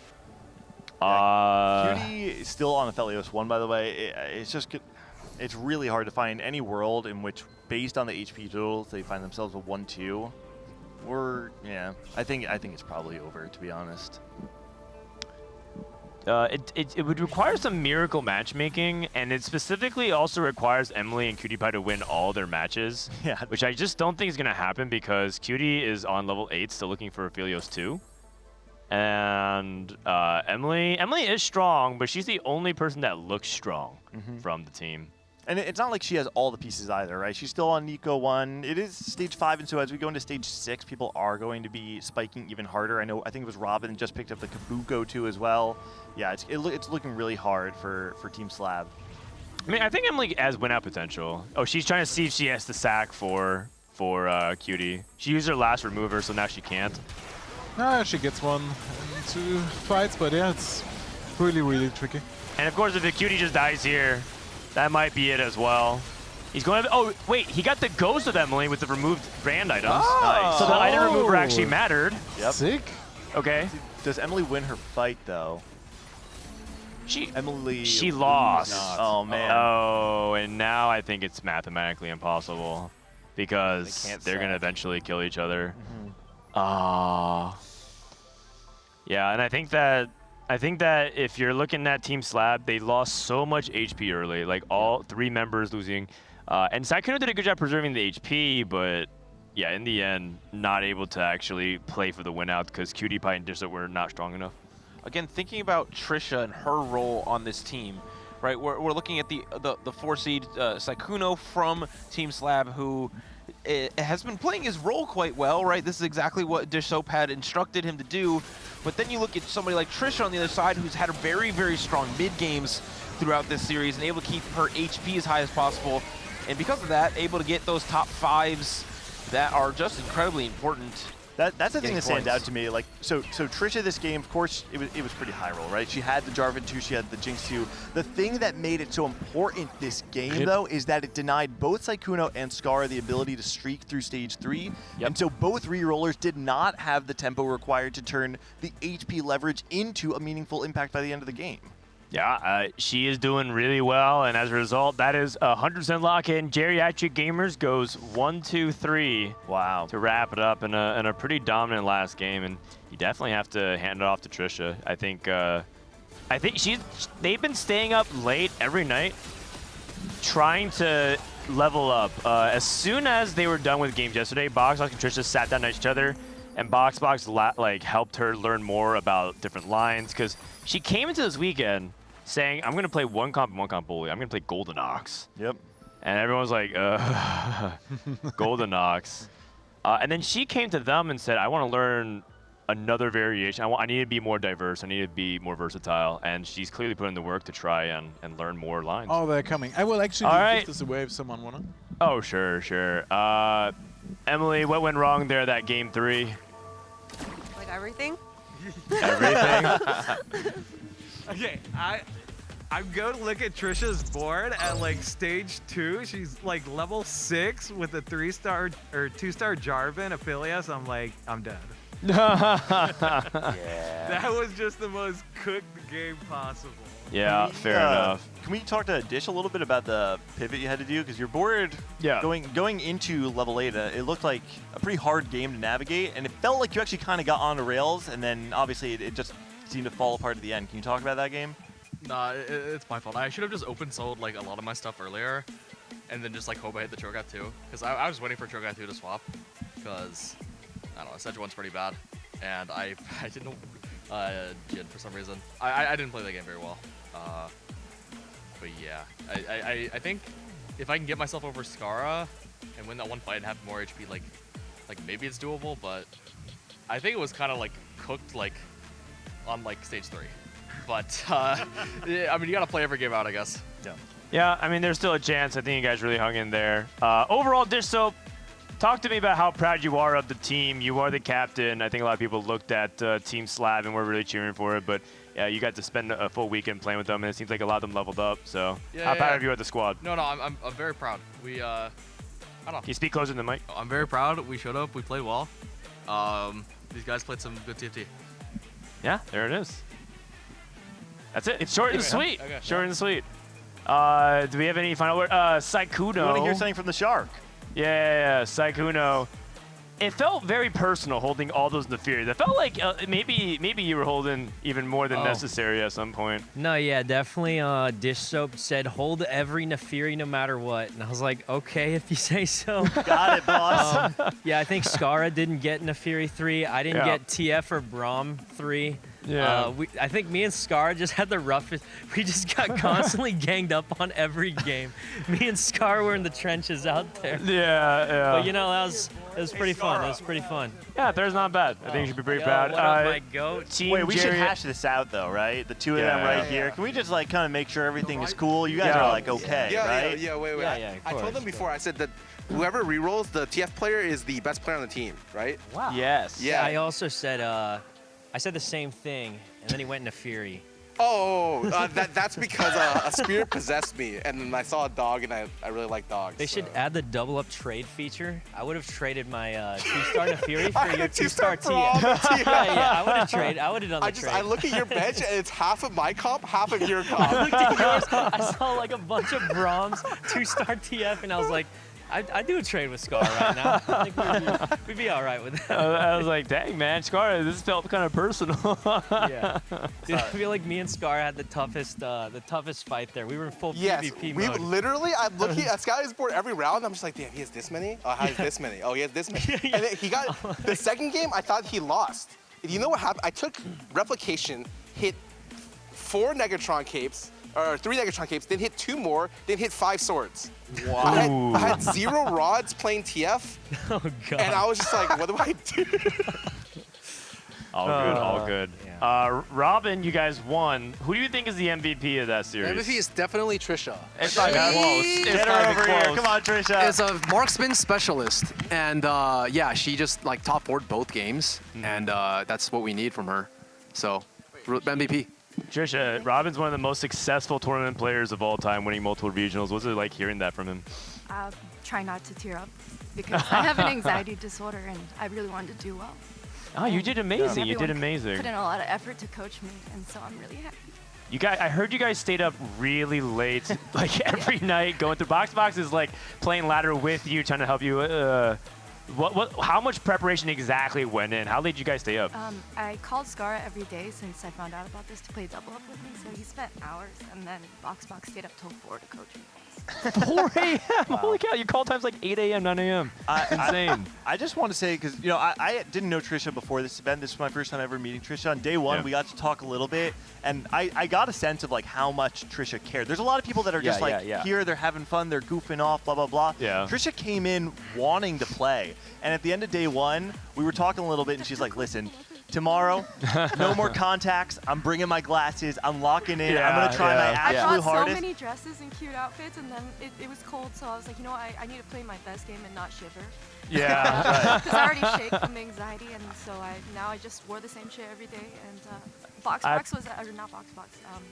Cutie is still on Aphelios 1, by the way. It's really hard to find any world in which, based on the HP totals, they find themselves a 1-2. Yeah, I think it's probably over, to be honest. It would require some miracle matchmaking, and it specifically also requires Emily and Cutie Pie to win all their matches, which I just don't think is going to happen because Cutie is on level 8 still looking for Aphelios 2. And Emily is strong, but she's the only person that looks strong from the team. And it's not like she has all the pieces either, right? She's still on Nico 1. It is stage 5, and so as we go into stage 6, people are going to be spiking even harder. I think it was Robin just picked up the Kabuko 2 as well. Yeah, it's looking really hard for Team Slab. I mean, I think Emily has win-out potential. Oh, she's trying to see if she has to sack for Cutie. She used her last remover, so now she can't. No, she gets one in 2 fights, but yeah, it's really, really tricky. And of course, if the Cutie just dies here, that might be it as well. He's going to... Oh, wait, he got the ghost of Emily with the removed brand items. Nice. So the item remover actually mattered. Yep. Sick. Okay. Does Emily win her fight, though? She lost. Oh, man. Oh, and now I think it's mathematically impossible because they're going to eventually kill each other. Yeah, and I think that if you're looking at Team Slab, they lost so much HP early, like all 3 members losing. And Sykkuno did a good job preserving the HP, but yeah, in the end, not able to actually play for the win out because Cutie Pie and Dishlet were not strong enough. Again, thinking about Trisha and her role on this team, right? We're looking at the 4-seed Sykkuno from Team Slab, who has been playing his role quite well, right? This is exactly what Dish Soap had instructed him to do. But then you look at somebody like Trisha on the other side, who's had very, very strong mid games throughout this series and able to keep her HP as high as possible. And because of that, able to get those top 5s that are just incredibly important. That's the thing that stands out to me. Like, so Trisha, this game, of course, it was pretty high roll, right? She had the Jarvan 2, she had the Jinx 2. The thing that made it so important this game, though, is that it denied both Sykkuno and Skara the ability to streak through stage 3. And so both re-rollers did not have the tempo required to turn the HP leverage into a meaningful impact by the end of the game. Yeah, she is doing really well, and as a result, that is 100% lock-in. Geriatric Gamers goes 1-2-3. Wow. To wrap it up in a pretty dominant last game, and you definitely have to hand it off to Trisha. I think they've been staying up late every night, trying to level up. As soon as they were done with games yesterday, Box and Trisha sat down next to each other, and Box helped her learn more about different lines, because she came into this weekend saying, I'm going to play one comp bully. I'm going to play Golden Ox. Yep. And everyone was like, Golden Ox. And then she came to them and said, I want to learn another variation. I need to be more diverse. I need to be more versatile. And she's clearly putting the work to try and learn more lines. Oh, they're coming. I will actually give this away if someone want to. Oh, sure. Emily, what went wrong there that game 3? Like everything? Everything? Okay, I'm going to look at Trisha's board at like stage 2. She's like level 6 with a 3-star or 2-star Jarvan Aphelios. I'm like, I'm dead. That was just the most cooked game possible. Yeah, fair enough. Can we talk to Dish a little bit about the pivot you had to do? Because your board, going into level 8, it looked like a pretty hard game to navigate, and it felt like you actually kind of got onto rails, and then obviously it just seemed to fall apart at the end. Can you talk about that game? Nah, it's my fault. I should have just open sold like a lot of my stuff earlier, and then just like hope I hit the Cho'Gath 2. Because I was waiting for Cho'Gath 2 to swap, because I don't know, Sedge 1's pretty bad, and I didn't Jin for some reason. I didn't play the game very well. But yeah, I think if I can get myself over Skara and win that one fight and have more HP, like maybe it's doable. But I think it was kind of like cooked like on like stage 3. But yeah, I mean, you gotta play every game out, I guess. Yeah. Yeah, I mean, there's still a chance. I think you guys really hung in there. Overall, Dish Soap, talk to me about how proud you are of the team. You are the captain. I think a lot of people looked at Team Slav and were really cheering for it. But yeah, you got to spend a full weekend playing with them, and it seems like a lot of them leveled up. So how proud of you are the squad? No, I'm very proud. We I don't know. Can you speak closer to the mic? I'm very proud. We showed up. We played well. These guys played some good TFT. Yeah, there it is. That's it. It's short and sweet. Okay. Short and sweet. Do we have any final word? Saikuno. You want to hear something from the Shark? Yeah, Saikuno. It felt very personal holding all those Nefiris. It felt like maybe you were holding even more than necessary at some point. No, yeah, definitely. Dish Soap said hold every Nefiri no matter what, and I was like, okay, if you say so. Got it, boss. Yeah, I think Skara didn't get Nefiri 3. I didn't get TF or Braum 3. Yeah. I think me and Scar just had the roughest. We just got constantly ganged up on every game. Me and Scar were in the trenches out there. Yeah. But you know, it was pretty fun. It was pretty fun. Yeah, there's not bad. I think you should be pretty proud. What up, my goat? Team Wait, we should Jerry- hash this out though, right? The two of them right here. Can we just like kind of make sure everything is cool? You guys are like okay, right? Yeah, wait. I told them before. I said that whoever rerolls the TF player is the best player on the team, right? Wow. Yes. Yeah. I also said I said the same thing, and then he went into Fury. That's because a spirit possessed me, and then I saw a dog, and I really like dogs. They should add the double up trade feature. I would have traded my 2-star Nefiri I for your had 2-star TF. yeah, I would have traded. I would have done the trade. I look at your bench, and it's half of my comp, half of your comp. I looked at yours. I saw like a bunch of Brahms, 2-star TF, and I was like, I'd do a trade with Scar right now. I think we'd be all right with that. I was like, dang, man, Scar, this felt kind of personal. Yeah. Dude, I feel like me and Scar had the toughest fight there. We were in full PvP mode. I'm looking at Sky's board every round. I'm just like, damn, he has this many? Oh, he has this many? Oh, he has this many? And then he got, the second game, I thought he lost. You know what happened? I took Replication, hit 4 Negatron capes, or 3 Negatron capes, then hit 2 more, then hit 5 swords. Wow. I had 0 rods playing TF, oh, God. and I was just like, what do I do? All good. Yeah. Robin, you guys won. Who do you think is the MVP of that series? MVP is definitely Trisha. It's not even close. Get her over here. Come on, Trisha. Is a marksman specialist, and yeah, she just like top 4'd both games, and that's what we need from her. So, MVP. Trisha, Robin's one of the most successful tournament players of all time, winning multiple regionals. What's it like hearing that from him? Try not to tear up because I have an anxiety disorder and I really wanted to do well. Oh, you did amazing. You did Everyone amazing. Put in a lot of effort to coach me, and so I'm really happy. You guys, I heard you guys stayed up really late, like every night, going through Box is like playing ladder with you, trying to help you. How much preparation exactly went in? How late did you guys stay up? I called Skara every day since I found out about this to play double up with me, so he spent hours, and then Box stayed up till 4 to coach me. 4 a.m. Holy cow! You call times like 8 a.m., 9 a.m. Insane. I just want to say, because you know, I didn't know Trisha before this event. This was my first time ever meeting Trisha. On day one, we got to talk a little bit, and I got a sense of like how much Trisha cared. There's a lot of people that are just here, they're having fun, they're goofing off, blah blah blah. Yeah. Trisha came in wanting to play, and at the end of day one, we were talking a little bit, and she's like, "Listen, tomorrow, no more contacts. I'm bringing my glasses. I'm locking in. I'm gonna try my absolute I brought hardest." so many dresses and cute outfits, and then it was cold, so I was like, you know what, I need to play my best game and not shiver. Yeah. Because I already shake from anxiety, and so now I just wore the same shit every day. And Box was, or not Box,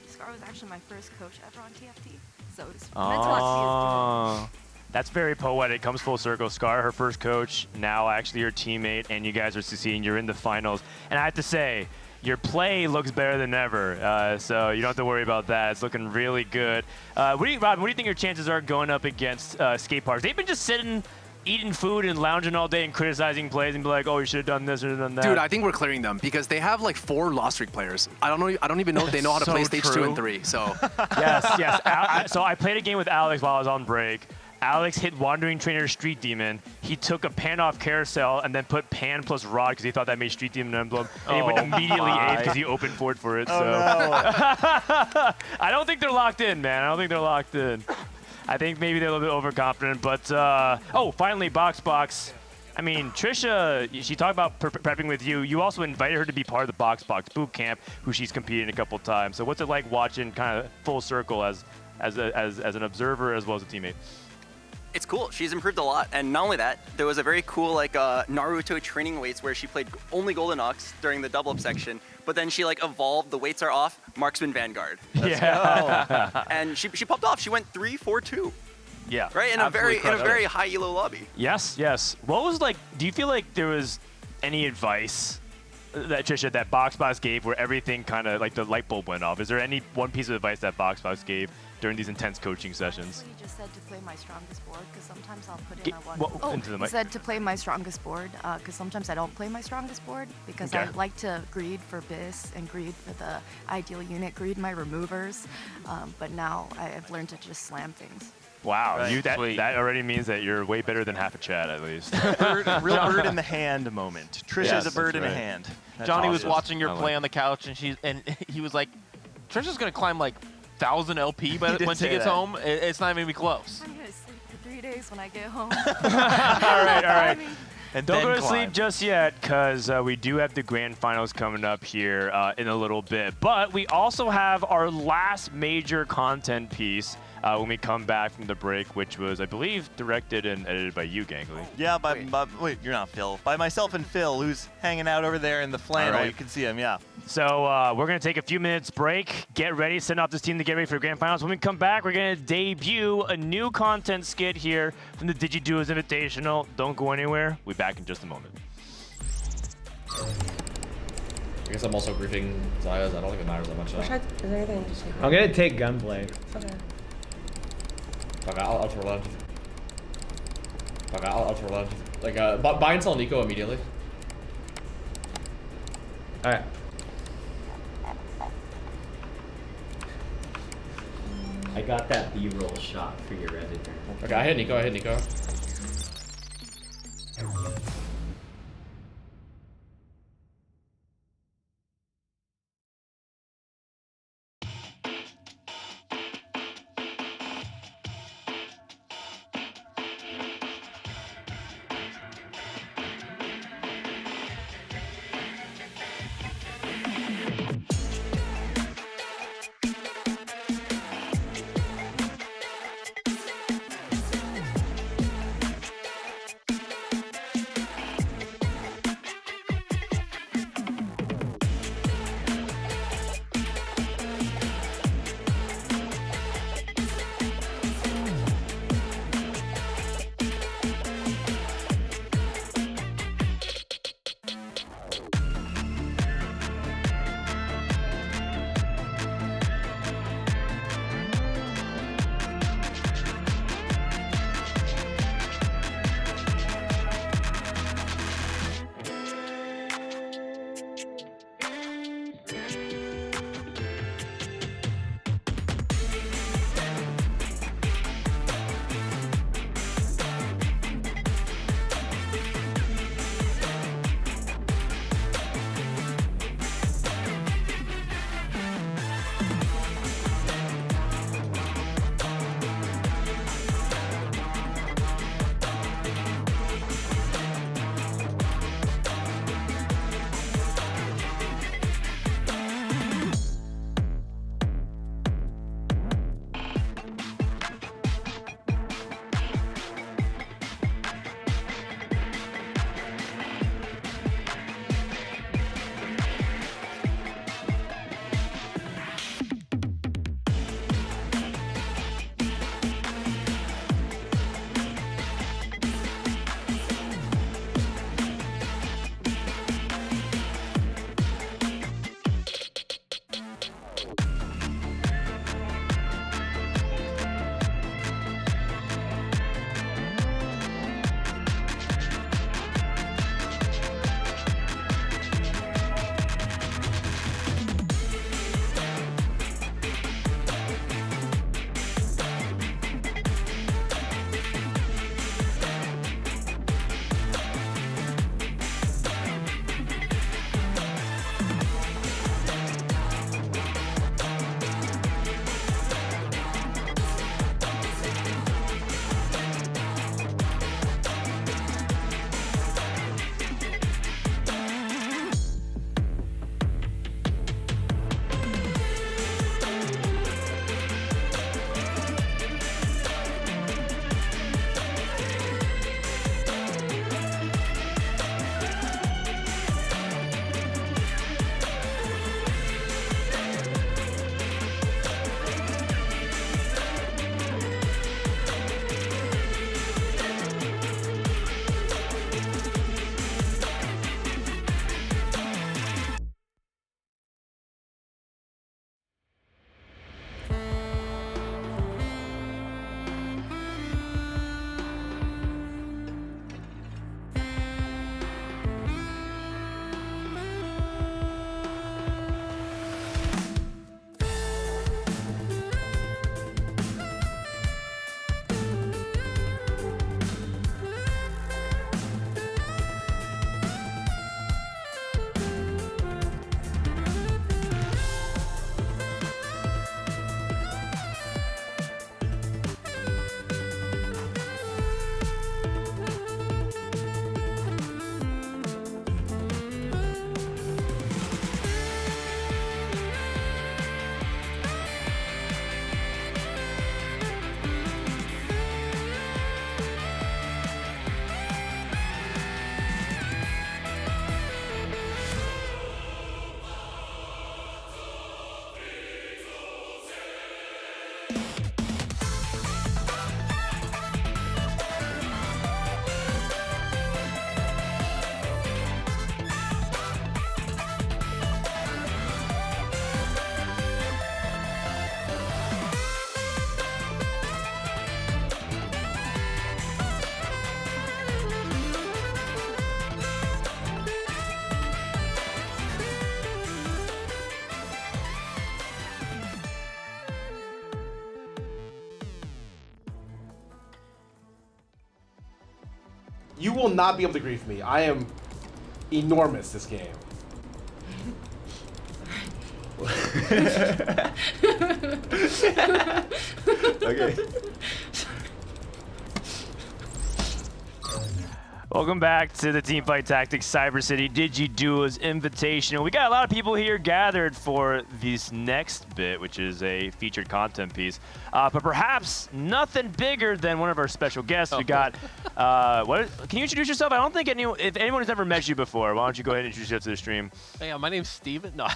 Scar was actually my first coach ever on TFT, so it was meant to watch me. That's very poetic. Comes full circle. Scar, her first coach, now actually your teammate, and you guys are succeeding. You're in the finals. And I have to say, your play looks better than ever, so you don't have to worry about that. It's looking really good. Robin, what do you think your chances are going up against skate parks? They've been just sitting eating food and lounging all day and criticizing plays and be like, oh, you should have done this or done that? Dude, I think we're clearing them because they have like 4 loss streak players. I don't even know if they know how to So play stage 2 true. and 3. So yes. So I played a game with Alex while I was on break. Alex hit Wandering Trainer Street Demon. He took a Pan off Carousel and then put Pan plus Rod because he thought that made Street Demon an emblem. And he went immediately 8th because he opened forward for it. Oh, so no. I don't think they're locked in, man. I don't think they're locked in. I think maybe they're a little bit overconfident. But, oh, finally, Box. I mean, Trisha, she talked about prepping with you. You also invited her to be part of the Box boot camp, who she's competed a couple times. So what's it like watching kind of full circle as an observer as well as a teammate? It's cool. She's improved a lot, and not only that, there was a very cool like Naruto training weights where she played only Golden Ox during the double up section, but then she like evolved. The weights are off. Marksman Vanguard. And she popped off. She went 3-4-2. Yeah. Right in a very high elo lobby. Yes. What was like? Do you feel like there was any advice that Trisha that Box gave where everything kind of like the light bulb went off? Is there any one piece of advice that Box gave during these intense coaching sessions? He just said to play my strongest board because sometimes I'll put in a one. Into the He mic. said to play my strongest board because sometimes I don't play my strongest board because I like to greed for BIS and greed for the ideal unit, greed my removers. But now I've learned to just slam things. Wow, Right. that already means that you're way better than half a chat at least. Real bird in the hand moment. Trisha's a bird in a hand. That's Johnny awesome. was watching her play on the couch, and he was like, "Trisha's gonna climb like 1,000 LP when she gets home. It's not even gonna be close." I'm gonna sleep for 3 days when I get home. All right. And Don't go to climb. sleep just yet, because we do have the grand finals coming up here in a little bit. But we also have our last major content piece when we come back from the break, which was, I believe, directed and edited by you, Gangly. Yeah, wait, you're not Phil. By myself and Phil, who's hanging out over there in the flannel. All right. You can see him, yeah. So we're going to take a few minutes break, get ready, send off this team to get ready for the grand finals. When we come back, we're going to debut a new content skit here from the DigiDuos Invitational. Don't go anywhere. We'll be back in just a moment. I guess I'm also griefing Zaya's. I don't think it matters that much. Is there anything to take? I'm gonna take gunplay. Okay. Fuck, I'll throw lunge. Fuck, I'll throw lunge. Like, buy and sell Nico immediately. Alright. I got that B-roll shot for your editor. Okay, I hit Nico. You will not be able to grief me. I am enormous this game. Okay. Welcome back to the Teamfight Tactics Cyber City DigiDuos Invitational. We got a lot of people here gathered for this next bit, which is a featured content piece. But perhaps nothing bigger than one of our special guests. We got, can you introduce yourself? I don't think if anyone has ever met you before, why don't you go ahead and introduce yourself to the stream? Hey, my name's Steven. No.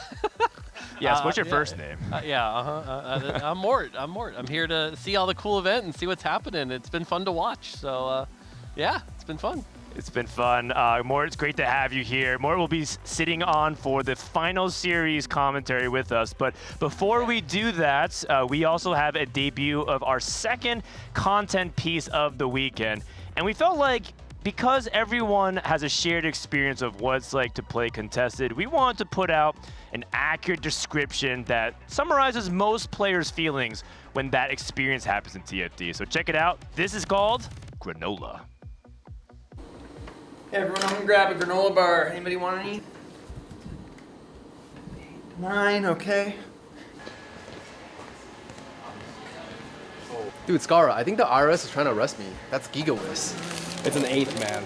Yes, what's your first name? I'm Mort. I'm here to see all the cool event and see what's happening. It's been fun to watch. So, yeah, it's been fun. It's been fun. Mort, it's great to have you here. Mort will be sitting on for the final series commentary with us. But before we do that, we also have a debut of our second content piece of the weekend. And we felt like because everyone has a shared experience of what it's like to play contested, we want to put out an accurate description that summarizes most players' feelings when that experience happens in TFT. So check it out. This is called Granola. Hey everyone, I'm gonna grab a granola bar. Anybody want any? 9, okay. Dude, Scara, I think the IRS is trying to arrest me. That's GigaWiz. It's an 8, man.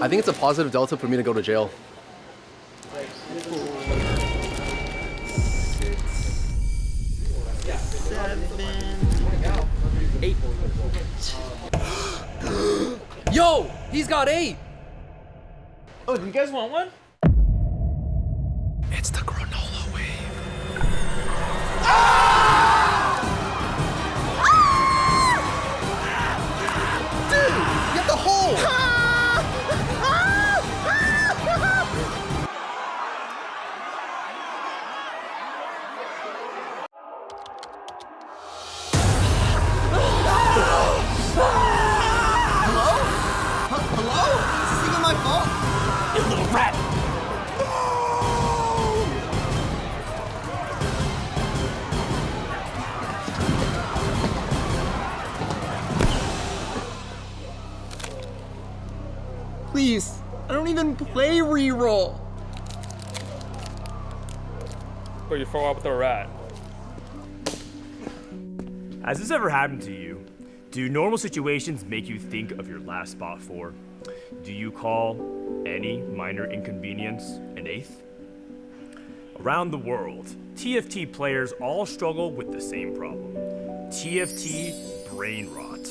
I think it's a positive delta for me to go to jail. 6, 7, 8. Yo, he's got 8. Oh, do you guys want one? It's the granola wave. Dude, get the hole! Hello? Is this even my fault? You little rat! Please, I don't even play reroll. But you fall out with a rat. Has this ever happened to you? Do normal situations make you think of your last spot 4? Do you call any minor inconvenience an 8th? Around the world, TFT players all struggle with the same problem. TFT brain rot.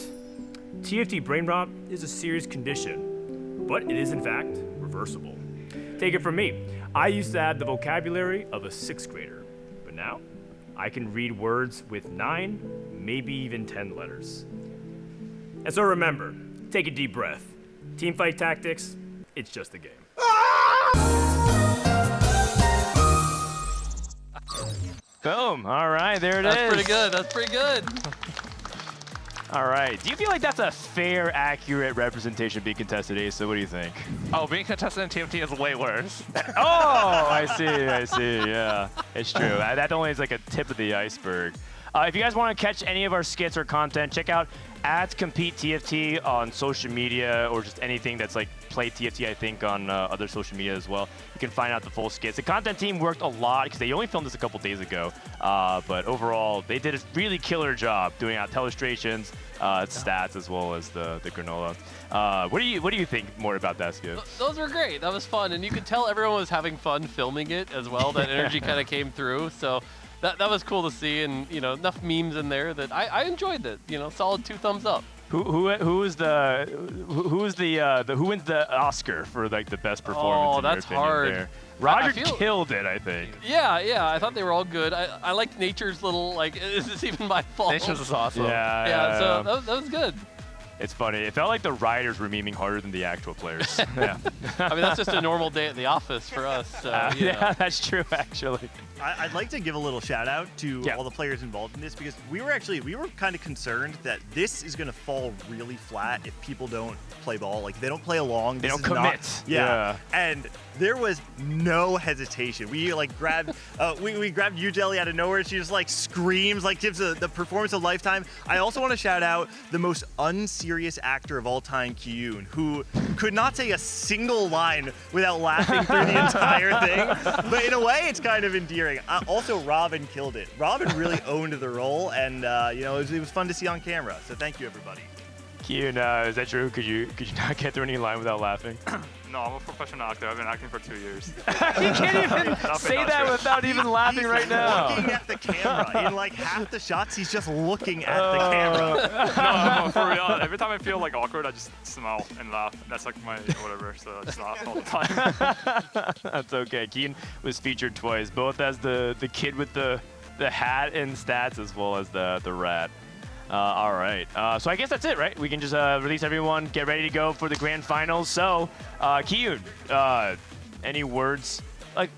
TFT brain rot is a serious condition, but it is in fact reversible. Take it from me, I used to have the vocabulary of a 6th grader, but now I can read words with 9, maybe even 10 letters. And so remember, take a deep breath. Teamfight Tactics, it's just a game. Boom. All right, there it is. That's pretty good. That's pretty good. All right. Do you feel like that's a fair, accurate representation of being contested, Ace? So what do you think? Oh, being contested in TFT is way worse. Oh, I see, yeah. It's true. That only is like a tip of the iceberg. If you guys want to catch any of our skits or content, check out @CompeteTFT on social media or just anything that's like Play TFT, I think, on other social media as well. You can find out the full skits. The content team worked a lot because they only filmed this a couple days ago. But overall, they did a really killer job doing out illustrations, stats, as well as the granola. What do you think more about that, Skip? Those were great. That was fun. And you could tell everyone was having fun filming it as well. That energy kind of came through. So that was cool to see, and enough memes in there that I enjoyed it. Solid 2 thumbs up. Who wins the Oscar for like the best performance? Oh, in your that's opinion hard. There? Roger killed it, I think. Yeah. I thought they were all good. I liked Nature's little like. Is this even my fault? Nature's is awesome. Yeah. So that was good. It's funny. It felt like the writers were memeing harder than the actual players. Yeah. I mean, that's just a normal day at the office for us. So, yeah, that's true, actually. I'd like to give a little shout out to all the players involved in this, because we were kind of concerned that this is going to fall really flat if people don't play ball. Like, they don't play along. They don't commit. Yeah. And there was no hesitation. We grabbed we grabbed U-Jelly out of nowhere. She just screams, gives the performance of lifetime. I also want to shout out the most unseen serious actor of all time, Kyun, who could not say a single line without laughing through the entire thing. But in a way, it's kind of endearing. Also, Robin killed it. Robin really owned the role, and it was fun to see on camera. So thank you, everybody. Kyun, is that true? Could you not get through any line without laughing? No, I'm a professional actor. I've been acting for 2 years. You can't even say that without even laughing right now. Looking at the camera. In like half the shots, he's just looking at the camera. No, for real. Every time I feel like awkward, I just smile and laugh. That's like my whatever. So I just laugh all the time. That's okay. Kyun was featured twice, both as the kid with the hat and stats, as well as the rat. All right. So I guess that's it, right? We can just release everyone, get ready to go for the grand finals. So, Kyun, any words? Like,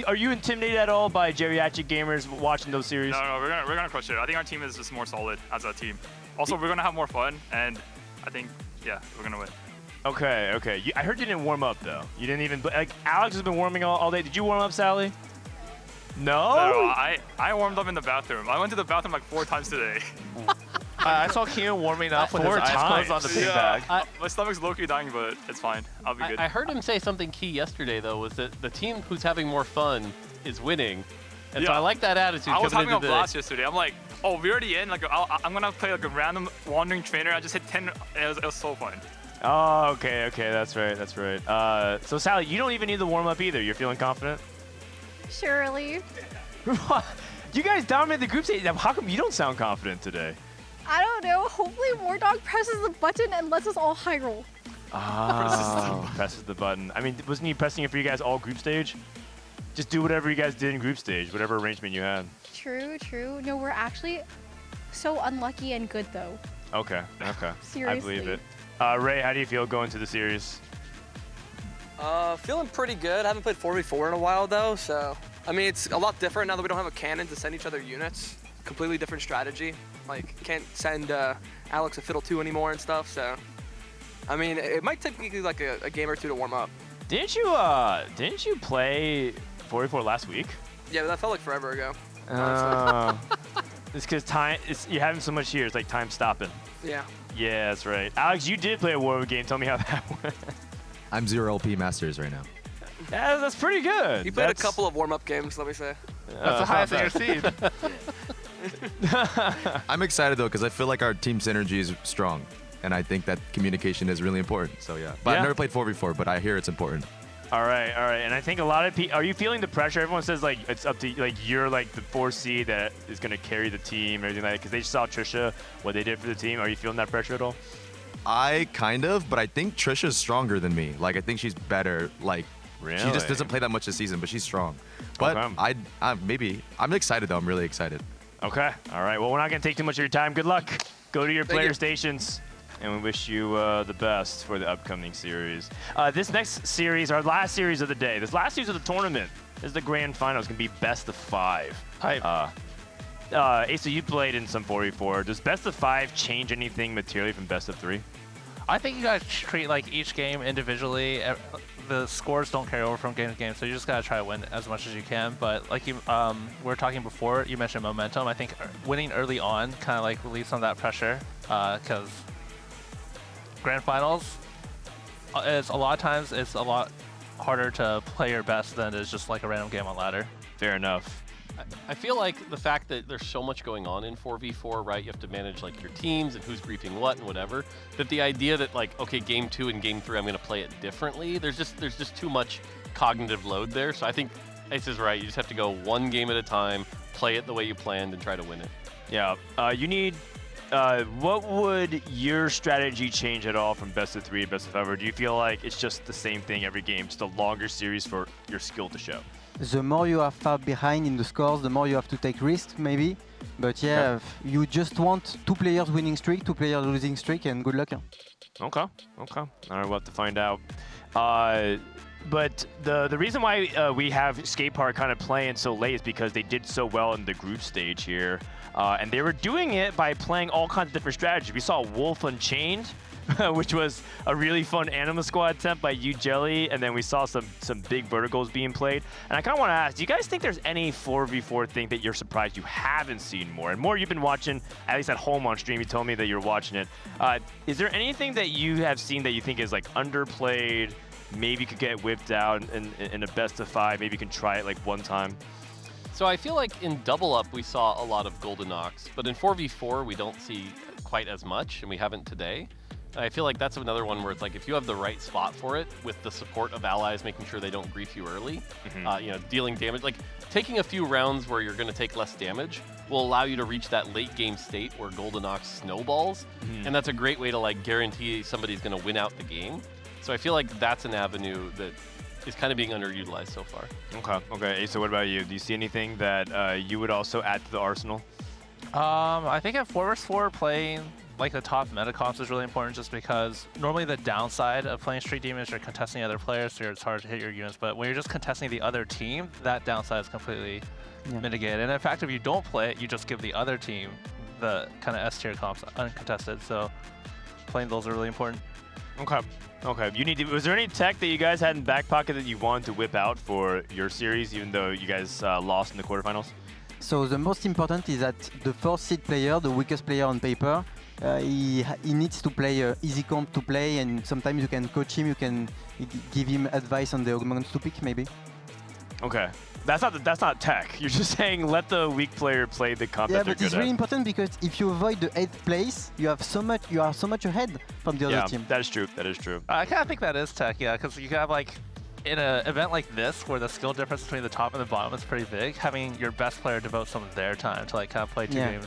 are you intimidated at all by geriatric gamers watching those series? No, we're gonna crush it. I think our team is just more solid as a team. Also, we're gonna have more fun, and I think, yeah, we're gonna win. Okay. I heard you didn't warm up though. You didn't even like. Alex has been warming all day. Did you warm up, Sally? No. No, I warmed up in the bathroom. I went to the bathroom like 4 times today. I saw Kyun warming up with his 4 eyes times. closed on the pig Yeah, bag. my stomach's low-key dying, but it's fine. I'll be good. I heard him say something key yesterday, though, was that the team who's having more fun is winning. And so I like that attitude. I was having coming a into blast yesterday. I'm like, oh, we're already in. Like, I'm gonna play like a random wandering trainer. I just hit 10. It was so fun. Oh, okay. That's right. So Sally, you don't even need the warm up either. You're feeling confident? Surely. You guys dominated the group stage. How come you don't sound confident today? I don't know. Hopefully Wardog presses the button and lets us all high roll. Presses the button. I mean, wasn't he pressing it for you guys all group stage? Just do whatever you guys did in group stage, whatever arrangement you had. True. No, we're actually so unlucky and good, though. Okay. Seriously. I believe it. Ray, how do you feel going to the series? Feeling pretty good. I haven't played 4v4 in a while, though, so... I mean, it's a lot different now that we don't have a cannon to send each other units. Completely different strategy. Like, can't send Alex a Fiddle 2 anymore and stuff, so... I mean, it might take me like a game or two to warm up. Didn't you play 4v4 last week? Yeah, but that felt like forever ago. It's because you're having so much here, it's like time stopping. Yeah. Yeah, that's right. Alex, you did play a War game. Tell me how that went. I'm 0 LP Masters right now. Yeah, that's pretty good. You played a couple of warm-up games, let me say. That's the highest in your seed. I'm excited though because I feel like our team synergy is strong, and I think that communication is really important. So yeah. But I've never played 4v4, but I hear it's important. All right. And I think a lot of people, are you feeling the pressure? Everyone says like it's up to like you're like the 4C that is going to carry the team, everything like that, because they saw Trisha, what they did for the team. Are you feeling that pressure at all? I kind of, but I think Trisha's stronger than me. Like I think she's better. Like really? She just doesn't play that much this season, but she's strong. But I'm excited though. I'm really excited. Okay. All right. Well, we're not going to take too much of your time. Good luck. Go to your player stations. And we wish you the best for the upcoming series. This next series, our last series of the day, this last series of the tournament is the grand final. It's going to be best of 5. Hype. Asa, you played in some 4v4. Does best of 5 change anything materially from best of 3? I think you gotta treat like each game individually. The scores don't carry over from game to game, so you just gotta try to win as much as you can. But like you, we were talking before, you mentioned momentum. I think winning early on kind of like relieves some of that pressure, because grand finals is a lot of times it's a lot harder to play your best than it is just like a random game on ladder. Fair enough. I feel like the fact that there's so much going on in 4v4, right? You have to manage like your teams and who's griefing what and whatever. That the idea that like, okay, game 2 and game 3, I'm going to play it differently. There's just too much cognitive load there. So I think Ace is right. You just have to go one game at a time, play it the way you planned, and try to win it. Yeah. You need. What would your strategy change at all from best of 3 to best of 5? Or do you feel like it's just the same thing every game, just a longer series for your skill to show? The more you are far behind in the scores, the more you have to take risks, maybe. But yeah, you just want 2 players winning streak, 2 players losing streak, and good luck. Okay. All right, we'll have to find out. But the reason why we have Skate Park kind of playing so late is because they did so well in the group stage here. And they were doing it by playing all kinds of different strategies. We saw Wolf Unchained which was a really fun Anima Squad attempt by Jelly, and then we saw some big verticals being played. And I kind of want to ask, do you guys think there's any 4v4 thing that you're surprised you haven't seen more? And more, you've been watching, at least at home on stream, you told me that you're watching it. Is there anything that you have seen that you think is like underplayed, maybe could get whipped out in a best of 5, maybe you can try it like one time? So I feel like in Double Up we saw a lot of Golden Ox, but in 4v4 we don't see quite as much, and we haven't today. I feel like that's another one where it's like if you have the right spot for it, with the support of allies making sure they don't grief you early, dealing damage, like taking a few rounds where you're going to take less damage will allow you to reach that late game state where Golden Ox snowballs, and that's a great way to like guarantee somebody's going to win out the game. So I feel like that's an avenue that is kind of being underutilized so far. Okay. So what about you? Do you see anything that you would also add to the arsenal? I think at 4vs4 playing like the top meta comps is really important, just because normally the downside of playing Street Demon is you're contesting other players, so it's hard to hit your units. But when you're just contesting the other team, that downside is completely mitigated. And in fact, if you don't play it, you just give the other team the kind of S tier comps uncontested. So playing those are really important. Okay. Was there any tech that you guys had in back pocket that you wanted to whip out for your series, even though you guys lost in the quarterfinals? So the most important is that the 4th seed player, the weakest player on paper, he needs to play easy comp to play, and sometimes you can coach him, you can give him advice on the augments to pick, maybe. Okay. That's not tech. You're just saying let the weak player play the comp that they're good at. Yeah, but it's really important because if you avoid the 8th place, you are so much ahead from the other team. Yeah, that is true. I kind of think that is tech, yeah, because you have like in an event like this where the skill difference between the top and the bottom is pretty big, having your best player devote some of their time to like kind of play two games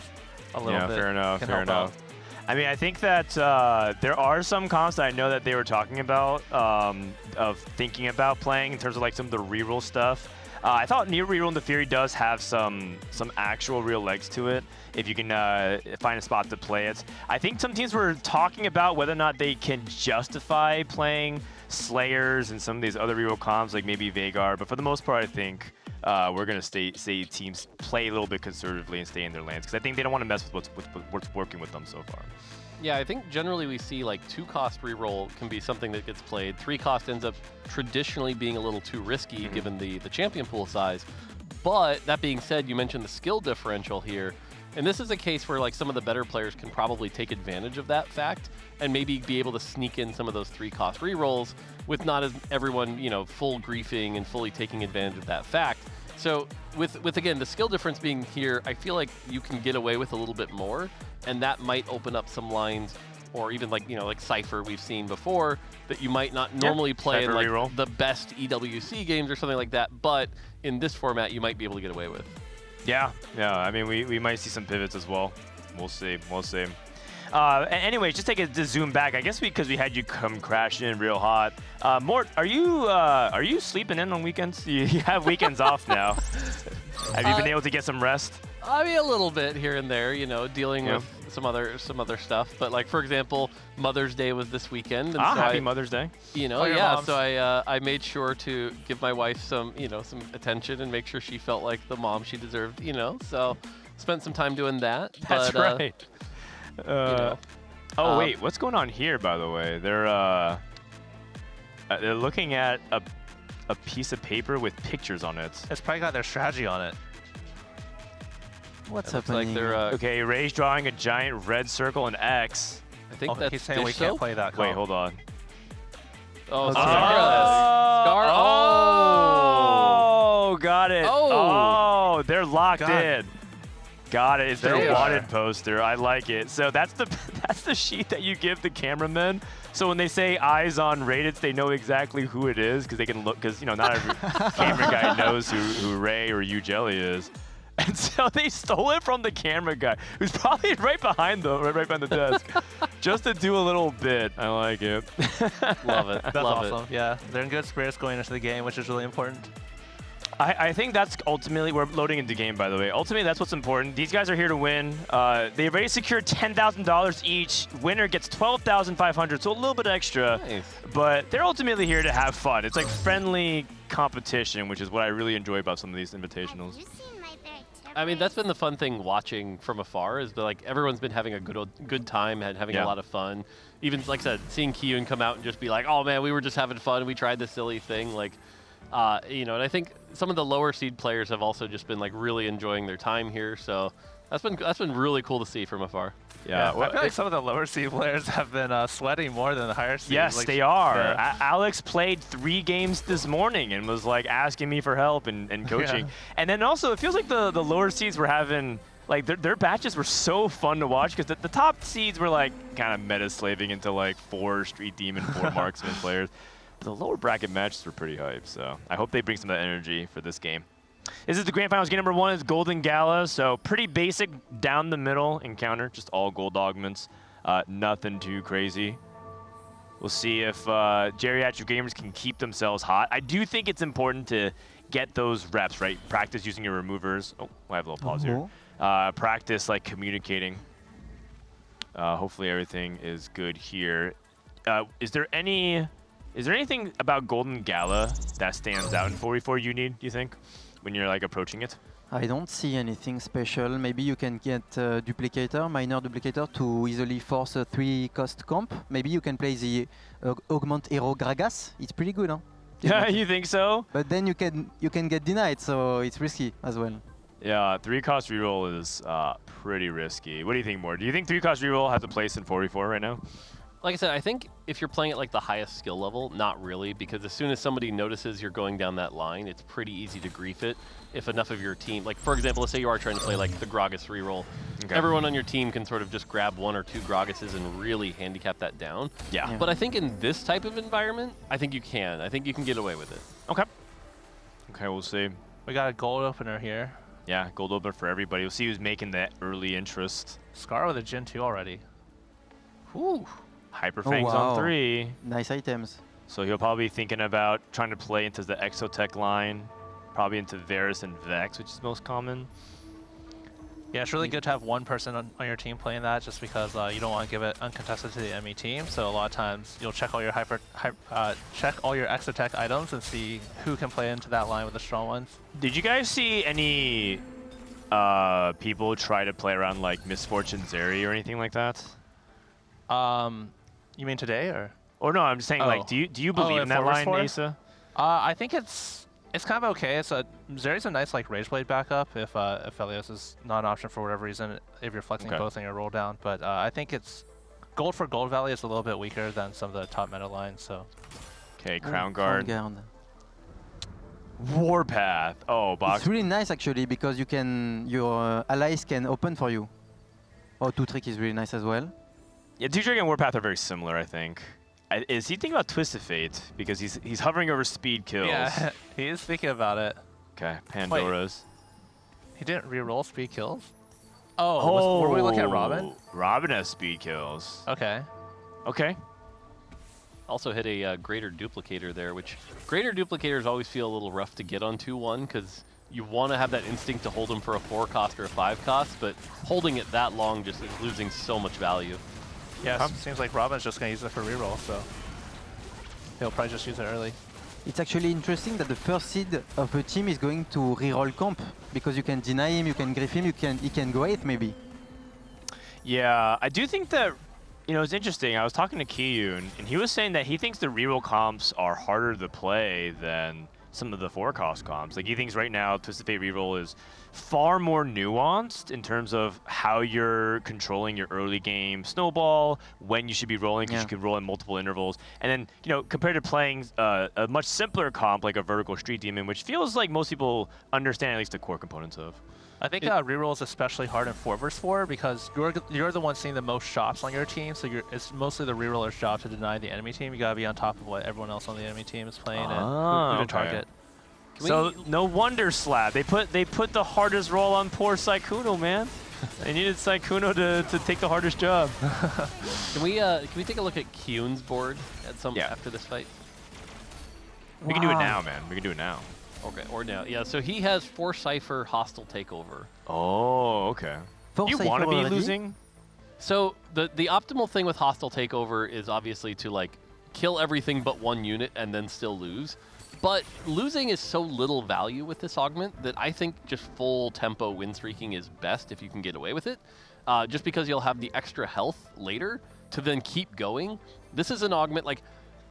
a little bit. Yeah, fair enough. I mean, I think that there are some comps that I know that they were talking about of thinking about playing in terms of like some of the reroll stuff. I thought Near Reroll in the Fury does have some actual real legs to it if you can find a spot to play it. I think some teams were talking about whether or not they can justify playing Slayers and some of these other reroll comps like maybe Vagar, but for the most part I think we're going to say teams play a little bit conservatively and stay in their lanes because I think they don't want to mess with what's working with them so far. Yeah, I think generally we see like 2-cost reroll can be something that gets played. 3-cost ends up traditionally being a little too risky given the champion pool size. But that being said, you mentioned the skill differential here. And this is a case where like some of the better players can probably take advantage of that fact and maybe be able to sneak in some of those 3-cost rerolls with not as everyone, full griefing and fully taking advantage of that fact. So with again, the skill difference being here, I feel like you can get away with a little bit more, and that might open up some lines, or even like, like Cypher we've seen before, that you might not normally play in like the best EWC games or something like that, but in this format you might be able to get away with. Yeah, I mean, we might see some pivots as well. We'll see. Anyway, just take a zoom back. I guess because we had you come crashing in real hot. Mort, are you sleeping in on weekends? You have weekends off now. Have you been able to get some rest? I mean, a little bit here and there, dealing with some other stuff. But like, for example, Mother's Day was this weekend. And so happy Mother's Day. Moms. So I made sure to give my wife some attention and make sure she felt like the mom she deserved, So spent some time doing that. That's right. Wait, what's going on here, by the way? They're looking at a piece of paper with pictures on it. It's probably got their strategy on it. What's happening? Like they're, okay, Ray's drawing a giant red circle and X. I think that's he's saying we can't play that. Wait, hold on. Oh, Okay. Scar. Oh, got it. Oh, they're locked in. Got it. It's their wanted poster. I like it. So that's the sheet that you give the cameramen. So when they say eyes on Rated, they know exactly who it is because they can look. Because not every camera guy knows who Ray or Jelly is. And so they stole it from the camera guy, who's probably right behind them, right behind the desk, just to do a little bit. I like it. Love it. That's awesome. Yeah, they're in good spirits going into the game, which is really important. I think that's ultimately, we're loading into the game, by the way. Ultimately, that's what's important. These guys are here to win. They've already secured $10,000 each. Winner gets $12,500, so a little bit extra. Nice. But they're ultimately here to have fun. It's like friendly competition, which is what I really enjoy about some of these invitationals. I mean, that's been the fun thing watching from afar is that, like, everyone's been having a good time and having a lot of fun. Even, like I said, seeing Kyun come out and just be like, oh, man, we were just having fun. We tried this silly thing. Like, you know, and I think some of the lower seed players have also just been, like, really enjoying their time here. So that's been really cool to see from afar. Yeah, I feel like some of the lower seed players have been sweating more than the higher seeds. Yes, like, they are. Yeah. Alex played 3 games this morning and was like asking me for help and coaching. And then also, it feels like the lower seeds were having, like, their batches were so fun to watch because the top seeds were like kind of meta slaving into like 4 Street Demon, 4 Marksman players. But the lower bracket matches were pretty hype. So I hope they bring some of that energy for this game. This is the Grand Finals. Game number 1 is Golden Gala, so pretty basic down the middle encounter, just all gold augments, nothing too crazy. We'll see if geriatric gamers can keep themselves hot. I do think it's important to get those reps, right? Practice using your removers. Oh, I have a little pause here. Practice like communicating. Hopefully everything is good here. Is there anything about Golden Gala that stands out in 4v4 you need, do you think, when you're like approaching it? I don't see anything special. Maybe you can get duplicator, minor duplicator to easily force a 3-cost comp. Maybe you can play the augment hero Gragas. It's pretty good, huh? Yeah, you think so? But then you can get denied, so it's risky as well. Yeah, 3-cost reroll is pretty risky. What do you think more? Do you think 3-cost reroll has a place in 4v4 right now? Like I said, I think if you're playing at like the highest skill level, not really, because as soon as somebody notices you're going down that line, it's pretty easy to grief it. If enough of your team, like for example, let's say you are trying to play like the Gragas reroll, everyone on your team can sort of just grab 1 or 2 Gragases and really handicap that down. Yeah. But I think in this type of environment, I think you can. I think you can get away with it. Okay. Okay, we'll see. We got a gold opener here. Yeah, gold opener for everybody. We'll see who's making that early interest. Scar with a Gen 2 already. Whew. Hyper Fangs on 3. Nice items. So he'll probably be thinking about trying to play into the Exotech line, probably into Varus and Vex, which is most common. Yeah, it's really good to have one person on your team playing that just because you don't want to give it uncontested to the enemy team. So a lot of times you'll check all your check all your Exotech items and see who can play into that line with the strong ones. Did you guys see any people try to play around like Misfortune Zeri or anything like that? You mean today or? Or no, I'm just saying like, do you believe in that line, Asa? I think it's kind of okay. Zeri's a nice like Rageblade backup if Helios is not an option for whatever reason, if you're flexing both in your roll down. But I think it's gold for Gold Valley is a little bit weaker than some of the top meta lines. So. Okay, Crown Guard. Warpath. Oh, box. It's really nice actually because your allies can open for you. Oh, 2-trick is really nice as well. Yeah, 2-trick and Warpath are very similar, I think. Is he thinking about Twisted Fate? Because he's hovering over speed kills. Yeah, he is thinking about it. Okay, Pandora's. Wait, he didn't reroll speed kills? Oh, were we looking at Robin? Robin has speed kills. Okay. Okay. Also hit a Greater Duplicator there, which Greater Duplicators always feel a little rough to get on 2-1 because you want to have that instinct to hold them for a 4-cost or a 5-cost, but holding it that long just is losing so much value. Yeah, seems like Robin's just going to use it for reroll, so he'll probably just use it early. It's actually interesting that the first seed of a team is going to reroll comp because you can deny him, you can grief him, he can go 8th maybe. Yeah, I do think that, you know, it's interesting. I was talking to Kiyun, and he was saying that he thinks the reroll comps are harder to play than some of the 4-cost comps. Like, he thinks right now Twisted Fate reroll is far more nuanced in terms of how you're controlling your early game snowball, when you should be rolling, because you can roll in multiple intervals. And then, you know, compared to playing a much simpler comp like a Vertical Street Demon, which feels like most people understand at least the core components of. I think reroll is especially hard in 4v4 because you're the one seeing the most shots on your team, so it's mostly the reroller's job to deny the enemy team. You gotta be on top of what everyone else on the enemy team is playing and who to target. So no wonder Slab. They put the hardest roll on poor Saikuno, man. They needed Saikuno to take the hardest job. Can we take a look at Kyun's board after this fight? We can do it now, man. We can do it now. Okay, or now. Yeah, so he has 4 Cypher Hostile Takeover. Oh, okay. You want to be losing? So the optimal thing with Hostile Takeover is obviously to like kill everything but 1 unit and then still lose. But losing is so little value with this augment that I think just full tempo win streaking is best if you can get away with it. Just because you'll have the extra health later to then keep going. This is an augment, like,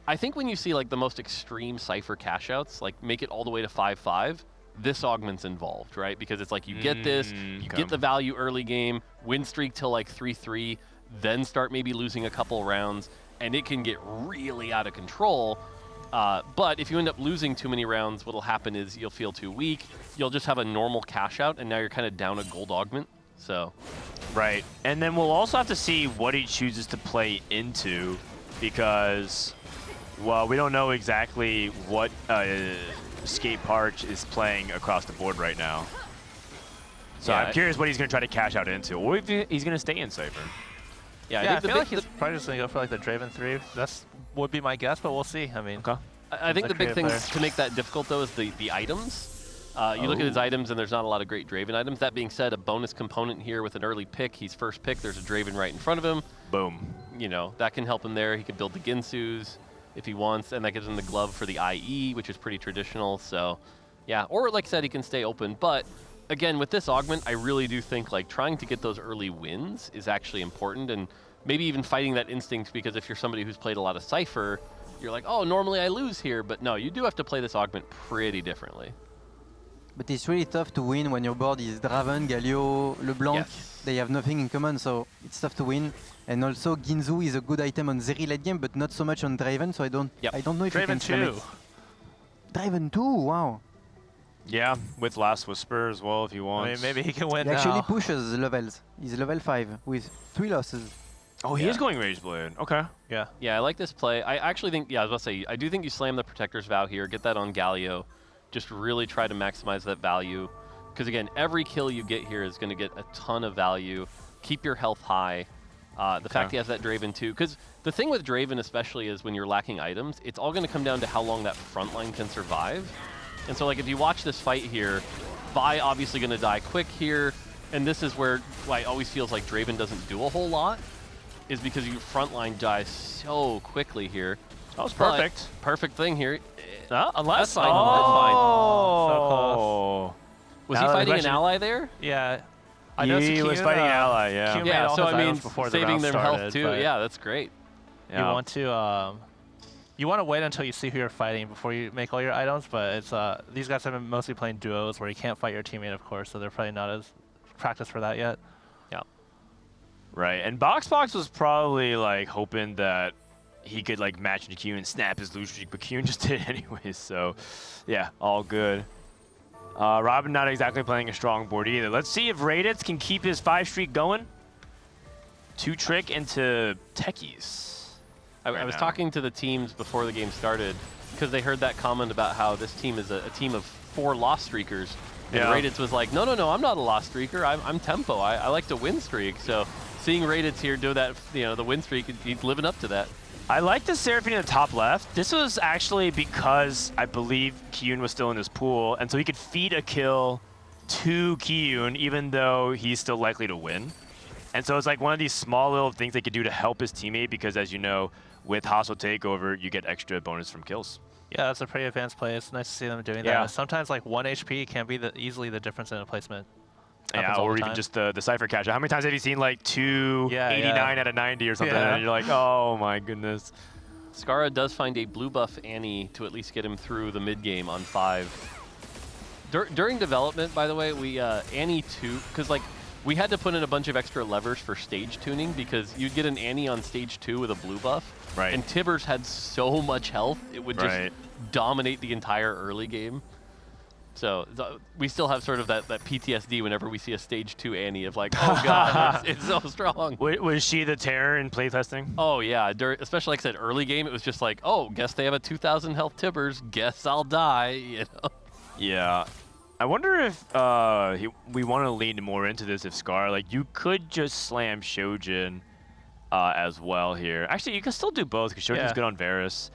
I think when you see like the most extreme Cypher cash outs, like make it all the way to 5-5, this augment's involved, right? Because it's like you get this, you get the value early game, win streak till like 3-3, then start maybe losing a couple rounds, and it can get really out of control. But if you end up losing too many rounds, what'll happen is you'll feel too weak, you'll just have a normal cash out, and now you're kind of down a gold augment. So, right. And then we'll also have to see what he chooses to play into, because, well, we don't know exactly what Skate Parch is playing across the board right now. So Yeah, I'm curious what he's going to try to cash out into, or if he's going to stay in Cypher. Yeah, I feel like he's probably just going to go for like the Draven 3. That's would be my guess, but we'll see. I mean, I think the big thing to make that difficult, though, is the items. You look at his items, and there's not a lot of great Draven items. That being said, a bonus component here with an early pick. He's first pick. There's a Draven right in front of him. Boom. You know, that can help him there. He could build the Ginsus if he wants, and that gives him the glove for the IE, which is pretty traditional. So, yeah. Or, like I said, he can stay open. But, again, with this augment, I really do think, like, trying to get those early wins is actually important, and maybe even fighting that instinct, because if you're somebody who's played a lot of Cypher, you're like, oh, normally I lose here. But, no, you do have to play this augment pretty differently. But it's really tough to win when your board is Draven, Galio, LeBlanc. Yes. They have nothing in common, so it's tough to win. And also, Ginzu is a good item on Zeri late game, but not so much on Draven, so I don't know if you can slam it. Draven 2, wow. Yeah, with Last Whisper as well if he wants. I mean, maybe he can win He now. actually pushes levels. He's level 5 with 3 losses. Oh, he is going Rageblade. Okay. Yeah. Yeah, I like this play. I actually think, I was about to say, I do think you slam the Protector's Vow here, get that on Galio. Just really try to maximize that value. Because again, every kill you get here is going to get a ton of value. Keep your health high. The fact he has that Draven too. Because the thing with Draven especially is when you're lacking items, it's all going to come down to how long that front line can survive. And so like if you watch this fight here, Vi obviously going to die quick here. And this is where it always feels like Draven doesn't do a whole lot. Is because your front line dies so quickly here. That was perfect. But perfect thing here. Unless that's fine. Oh. That's fine. So close. Was he fighting an ally there? Yeah. I know he was fighting an ally, yeah. Yeah, so I mean, before saving the their started, health too. Yeah, that's great. You want to wait until you see who you're fighting before you make all your items, but it's these guys have been mostly playing duos where you can't fight your teammate, of course, so they're probably not as practiced for that yet. Yeah. Right, and Box was probably like hoping that he could like match Q and snap his lose streak, but Q just did anyways, so yeah, all good. Robin not exactly playing a strong board either. Let's see if Raditz can keep his 5 streak going. 2 trick into Techies. I was talking to the teams before the game started because they heard that comment about how this team is a team of 4 lost streakers. And Raditz was like, no, I'm not a lost streaker. I'm tempo. I like to win streak. So seeing Raditz here do that, the win streak, he's living up to that. I like the Seraphine in the top left. This was actually because I believe Kiyun was still in his pool, and so he could feed a kill to Kiyun even though he's still likely to win. And so it's like one of these small little things they could do to help his teammate because, as you know, with Hostile Takeover, you get extra bonus from kills. Yeah, that's a pretty advanced play. It's nice to see them doing that. Sometimes like 1 HP can be easily the difference in a placement. Yeah, or even just the Cypher catcher. How many times have you seen like 289 out of 90 or something, and you're like, oh my goodness. Skara does find a blue buff Annie to at least get him through the mid game on 5. During development, by the way, we Annie 2, because like we had to put in a bunch of extra levers for stage tuning because you'd get an Annie on stage 2 with a blue buff, and Tibbers had so much health it would just dominate the entire early game. So we still have sort of that PTSD whenever we see a stage 2 Annie of like, oh god, it's so strong. Was she the terror in playtesting? Oh yeah, especially like I said, early game, it was just like, oh, guess they have a 2,000 health Tibbers, guess I'll die, you know? Yeah. I wonder if we want to lean more into this if Scar, like you could just slam Shojin as well here. Actually, you can still do both because Shojin's good on Varus.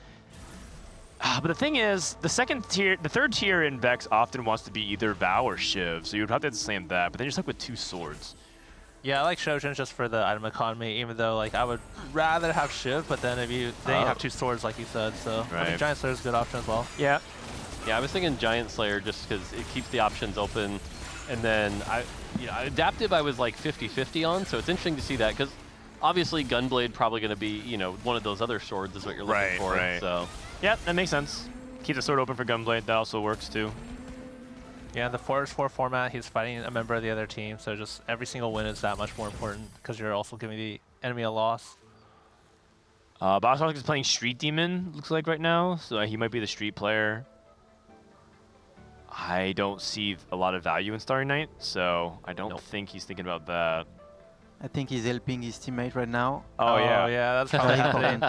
But the thing is, the third tier in Vex often wants to be either Vow or Shiv, so you would have to slam that, but then you're stuck with 2 swords. Yeah, I like Shojin just for the item economy, even though like I would rather have Shiv, but then you have 2 swords like you said, so I mean, Giant Sword is a good option as well. Yeah. Yeah, I was thinking Giant Slayer just because it keeps the options open. And then, Adaptive I was like 50-50 on, so it's interesting to see that because obviously Gunblade probably going to be, one of those other swords is what you're looking for. Right. So. Yeah, that makes sense. Keep the sword open for Gunblade. That also works too. Yeah, in the 4-4 format, he's fighting a member of the other team, so just every single win is that much more important because you're also giving the enemy a loss. Boxbox is playing Street Demon, looks like right now, so he might be the Street player. I don't see a lot of value in Starry Night, so I don't think he's thinking about that. I think he's helping his teammate right now. Oh yeah, that's probably important.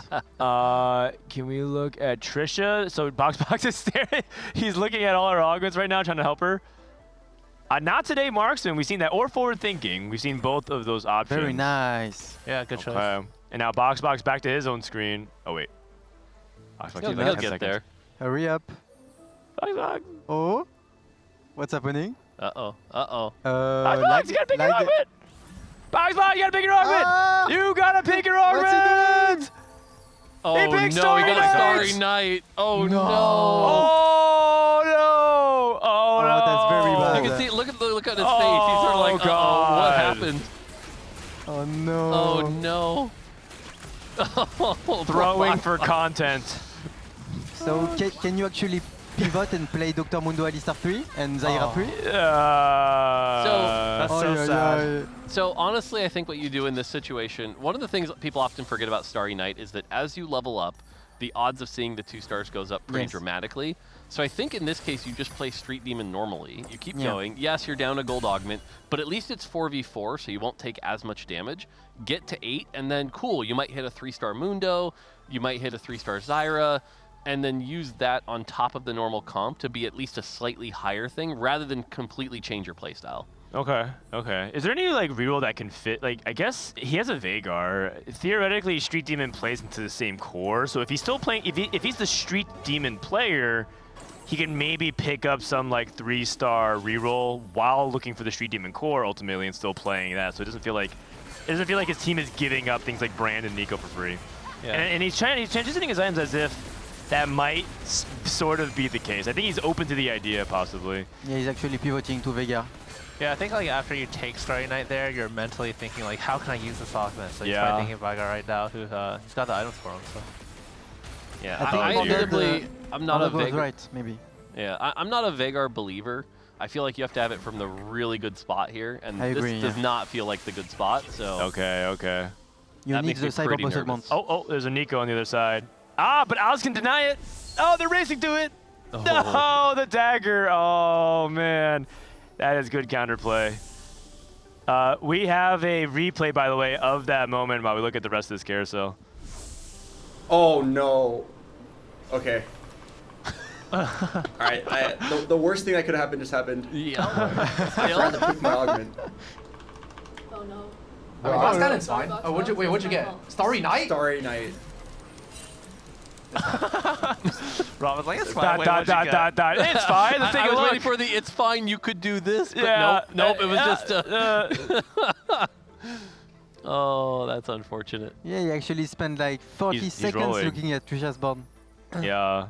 Can we look at Trisha? So Boxbox is staring. He's looking at all her augments right now, trying to help her. Not today, Marksman. We've seen that, or forward thinking. We've seen both of those options. Very nice. Yeah, good choice. And now Boxbox back to his own screen. Oh wait. He'll get there. Hurry up. Boxbox. Oh, what's happening? Uh-oh. Uh-oh. Boxbox, you gotta pick your augment. Boxbox, you gotta pick your augment. You gotta pick your augment. Oh no, he got a Starry Night. Oh no. Oh no. Oh no. That's very bad. You can see, look at his face. He's sort of like, oh, what happened? Oh no. Oh no. Throwing for content. So can you actually pivot and play Dr. Mundo Alistar 3 and Zaira 3? That's so sad. So honestly, I think what you do in this situation, one of the things that people often forget about Starry Night is that as you level up, the odds of seeing the 2 stars goes up pretty dramatically. So I think in this case, you just play Street Demon normally. You keep going. Yes, you're down a gold augment, but at least it's 4v4, so you won't take as much damage. Get to 8, and then cool, you might hit a 3-star Mundo, you might hit a 3-star Zyra, and then use that on top of the normal comp to be at least a slightly higher thing, rather than completely change your playstyle. Okay. Is there any reroll that can fit? I guess he has a Veigar. Theoretically, Street Demon plays into the same core, so if he's still playing, if he's the Street Demon player, he can maybe pick up some 3-star reroll while looking for the Street Demon core ultimately and still playing that. So it doesn't feel like his team is giving up things like Brand and Nico for free. Yeah. And he's transitioning his items as if that might sort of be the case. I think he's open to the idea, possibly. Yeah, he's actually pivoting to Veigar. Yeah, I think after you take Starry Night there, you're mentally thinking how can I use this augment? So you're probably thinking Veigar right now, who he's got the items for him. So. Yeah, I'm not a Veigar. Right, maybe. Yeah, I'm not a Veigar believer. I feel like you have to have it from the really good spot here, and this does not feel like the good spot. So okay. You need the cyber segment. Oh, there's a Nico on the other side. But Oz can deny it. Oh, they're racing to it. Oh. No, the dagger. Oh man, that is good counterplay. We have a replay, by the way, of that moment while we look at the rest of this carousel. Oh no. Okay. Alright, the worst thing that could have happened just happened. Yeah. I forgot to pick my augment. Oh no. Box Cannon's fine. Oh, what'd you get? Starry Night? Starry Night. Rob was like, it's fine. It's fine. Let's take I a was look. waiting for the it's fine, you could do this, but nope, it was just oh, that's unfortunate. Yeah, he actually spent 40 seconds looking at Trisha's board. Yeah.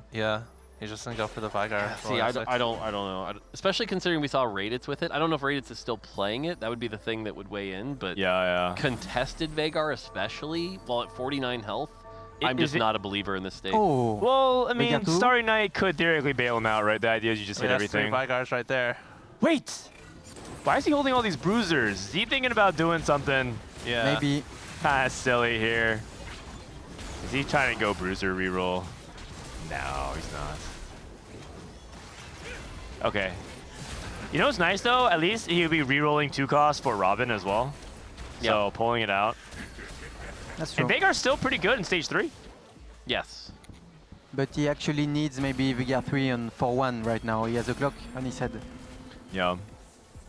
He's just gonna go for the Veigar. See, I don't know. Especially considering we saw Raditz with it. I don't know if Raditz is still playing it. That would be the thing that would weigh in. But contested Veigar, especially while at 49 health, I'm just not a believer in this state. Oh. Well, I mean, Starry Night could theoretically bail him out, right? The idea is you just hit everything. 3 Veigars right there. Wait! Why is he holding all these bruisers? Is he thinking about doing something? Yeah. Maybe. Kind of silly here. Is he trying to go bruiser reroll? No, he's not. Okay. You know what's nice, though? At least he would be rerolling 2 costs for Robin as well. So pulling it out. That's true. And Veigar's still pretty good in stage 3. Yes. But he actually needs maybe Veigar 3 on 4-1 right now. He has a clock on his head. Yeah.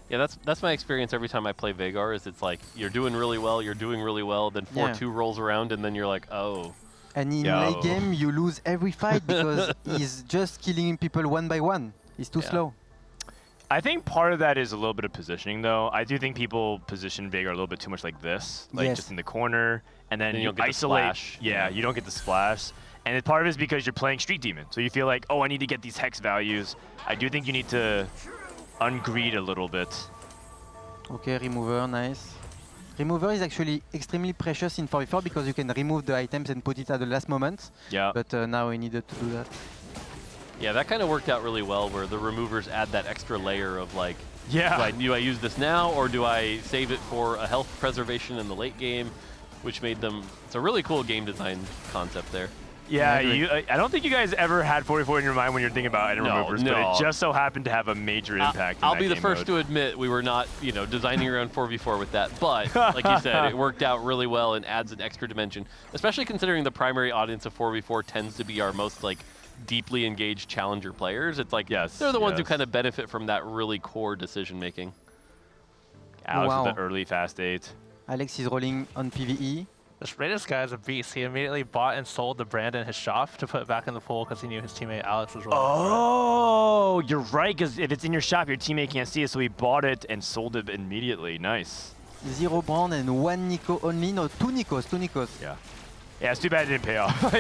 Yeah, that's my experience every time I play Veigar, is it's like, you're doing really well, then 4-2 rolls around, and then you're like, oh. And in late game, you lose every fight because he's just killing people one by one. He's too slow. I think part of that is a little bit of positioning, though. I do think people position Veigar a little bit too much like this, just in the corner, and then you don't get isolate. the splash. Yeah, you don't get the splash. And part of it is because you're playing Street Demon. So you feel like, oh, I need to get these hex values. I do think you need to ungreed a little bit. Okay, remover, nice. Remover is actually extremely precious in 4v4 because you can remove the items and put it at the last moment. Yeah. But now we needed to do that. Yeah, that kind of worked out really well where the removers add that extra layer of like, yeah, do I use this now or do I save it for a health preservation in the late game, which made them, it's a really cool game design concept there. Yeah, I don't think you guys ever had 44 in your mind when you're thinking about item removers, but it just so happened to have a major impact. I'll be the first to admit we were not, designing around 4v4 with that, but like you said, it worked out really well and adds an extra dimension, especially considering the primary audience of 4v4 tends to be our most like deeply engaged challenger players. It's like they're the ones who kind of benefit from that really core decision making. Alex with the early fast 8. Alex is rolling on PvE. This Raiders guy is a beast. He immediately bought and sold the Brandon his shop to put it back in the pool because he knew his teammate Alex was rolling. Oh, you're right, because if it's in your shop, your teammate can't see it, so he bought it and sold it immediately. Nice. 0 Brand and 1 Nico only. No, 2 Nikos, 2 Nikos. Yeah. Yeah, it's too bad it didn't pay off.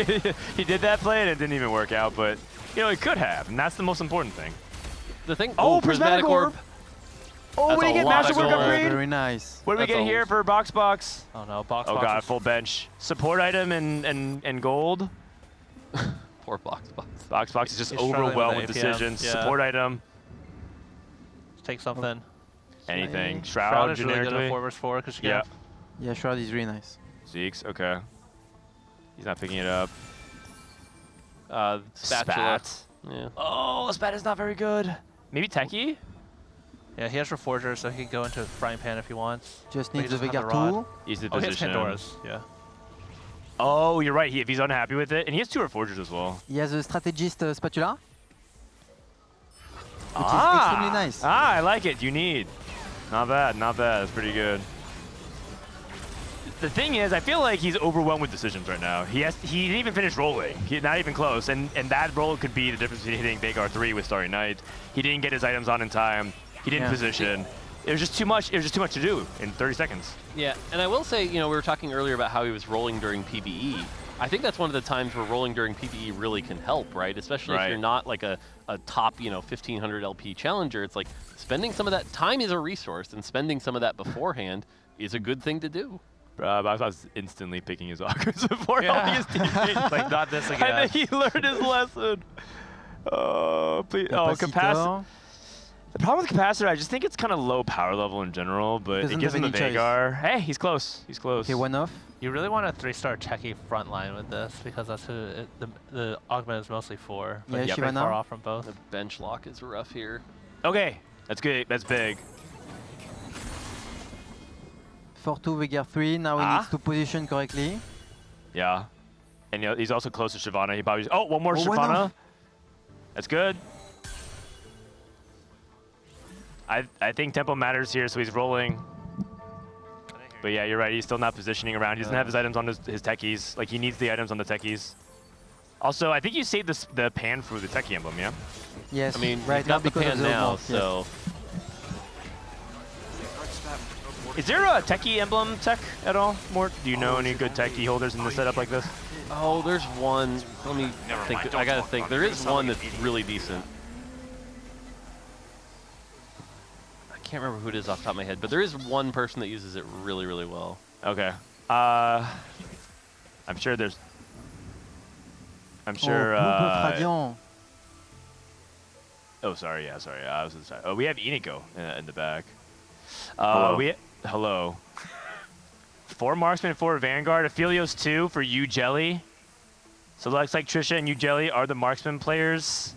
He did that play and it didn't even work out, but it could have, and that's the most important thing. The thing. Oh, Prismatic Orb. Oh, That's what do you get? Masterwork upgrade? Very nice. What do we get here for box? Oh no, box. Oh god, full bench. Support item and gold. Poor box. Box is just overwhelmed with decisions. Yeah. Support item. Let's take something. Anything. Shroud Shroud is really generically. good at 4vs4 because you Yeah. Yeah, Shroud is really nice. Zeke's okay. He's not picking it up. Spatula. Spat. Yeah. Oh, Spat is not very good. Maybe Techie? Yeah, he has Reforger, so he can go into Frying Pan if he wants. Just But he needs the doesn't have Vigor rod. 2. He's the Oh, he has position. Pandora's, yeah. Oh, you're right. If he's unhappy with it, and he has 2 Reforgers as well. He has a strategist spatula. Which is Ah! extremely nice. Ah, I like it. Unique. Not bad. Not bad. That's pretty good. The thing is, I feel like he's overwhelmed with decisions right now. He didn't even finish rolling. Not even close. And that roll could be the difference between hitting Vagar 3 with Starry Night. He didn't get his items on in time. He didn't position. It was just too much. It was just too much to do in 30 seconds. Yeah, and I will say, we were talking earlier about how he was rolling during PvE. I think that's one of the times where rolling during PvE really can help, right? Especially if you're not like a top, 1500 LP challenger. It's like spending some of that time is a resource, and spending some of that beforehand is a good thing to do. I was instantly picking his Ockers before helping his teammates. Like, not this again. I think he learned his lesson. Oh, please. Oh, Capacitor. The problem with Capacitor, I just think it's kind of low power level in general, but it gives him the Vagar. Hey, he's close. He's close. Okay, 1 off. You really want a 3-star techie front line with this because that's who the augment is mostly for. But Yeah, pretty Shivana. far off from both. The bench lock is rough here. Okay, that's good. That's big. 4-2 Vigor 3. Now he needs to position correctly. Yeah. And he's also close to Shyvana. He probably. Oh, one more one Shyvana. off. That's good. I think tempo matters here, so he's rolling. But yeah, you're right. He's still not positioning around. He doesn't have his items on his techies. Like, he needs the items on the techies. Also, I think you saved the pan for the techie emblem, yeah? Yes. I mean, right he's got now the because of pan the now, morph, yes. so. Is there a techie emblem tech at all, Mort? Do you know any good techie holders in the setup like this? Oh, there's one. Let me think. I gotta think. There is one that's really decent. I can't remember who it is off the top of my head, but there is one person that uses it really, really well. Okay. I'm sure there's. I'm sure. Oh, sorry. Yeah, sorry. I was inside. Oh, we have Iniko in the back. Hello. Hello. 4 Marksman, 4 Vanguard. Aphelios 2 for you, Jelly. So it looks like Trisha and you, Jelly, are the Marksman players.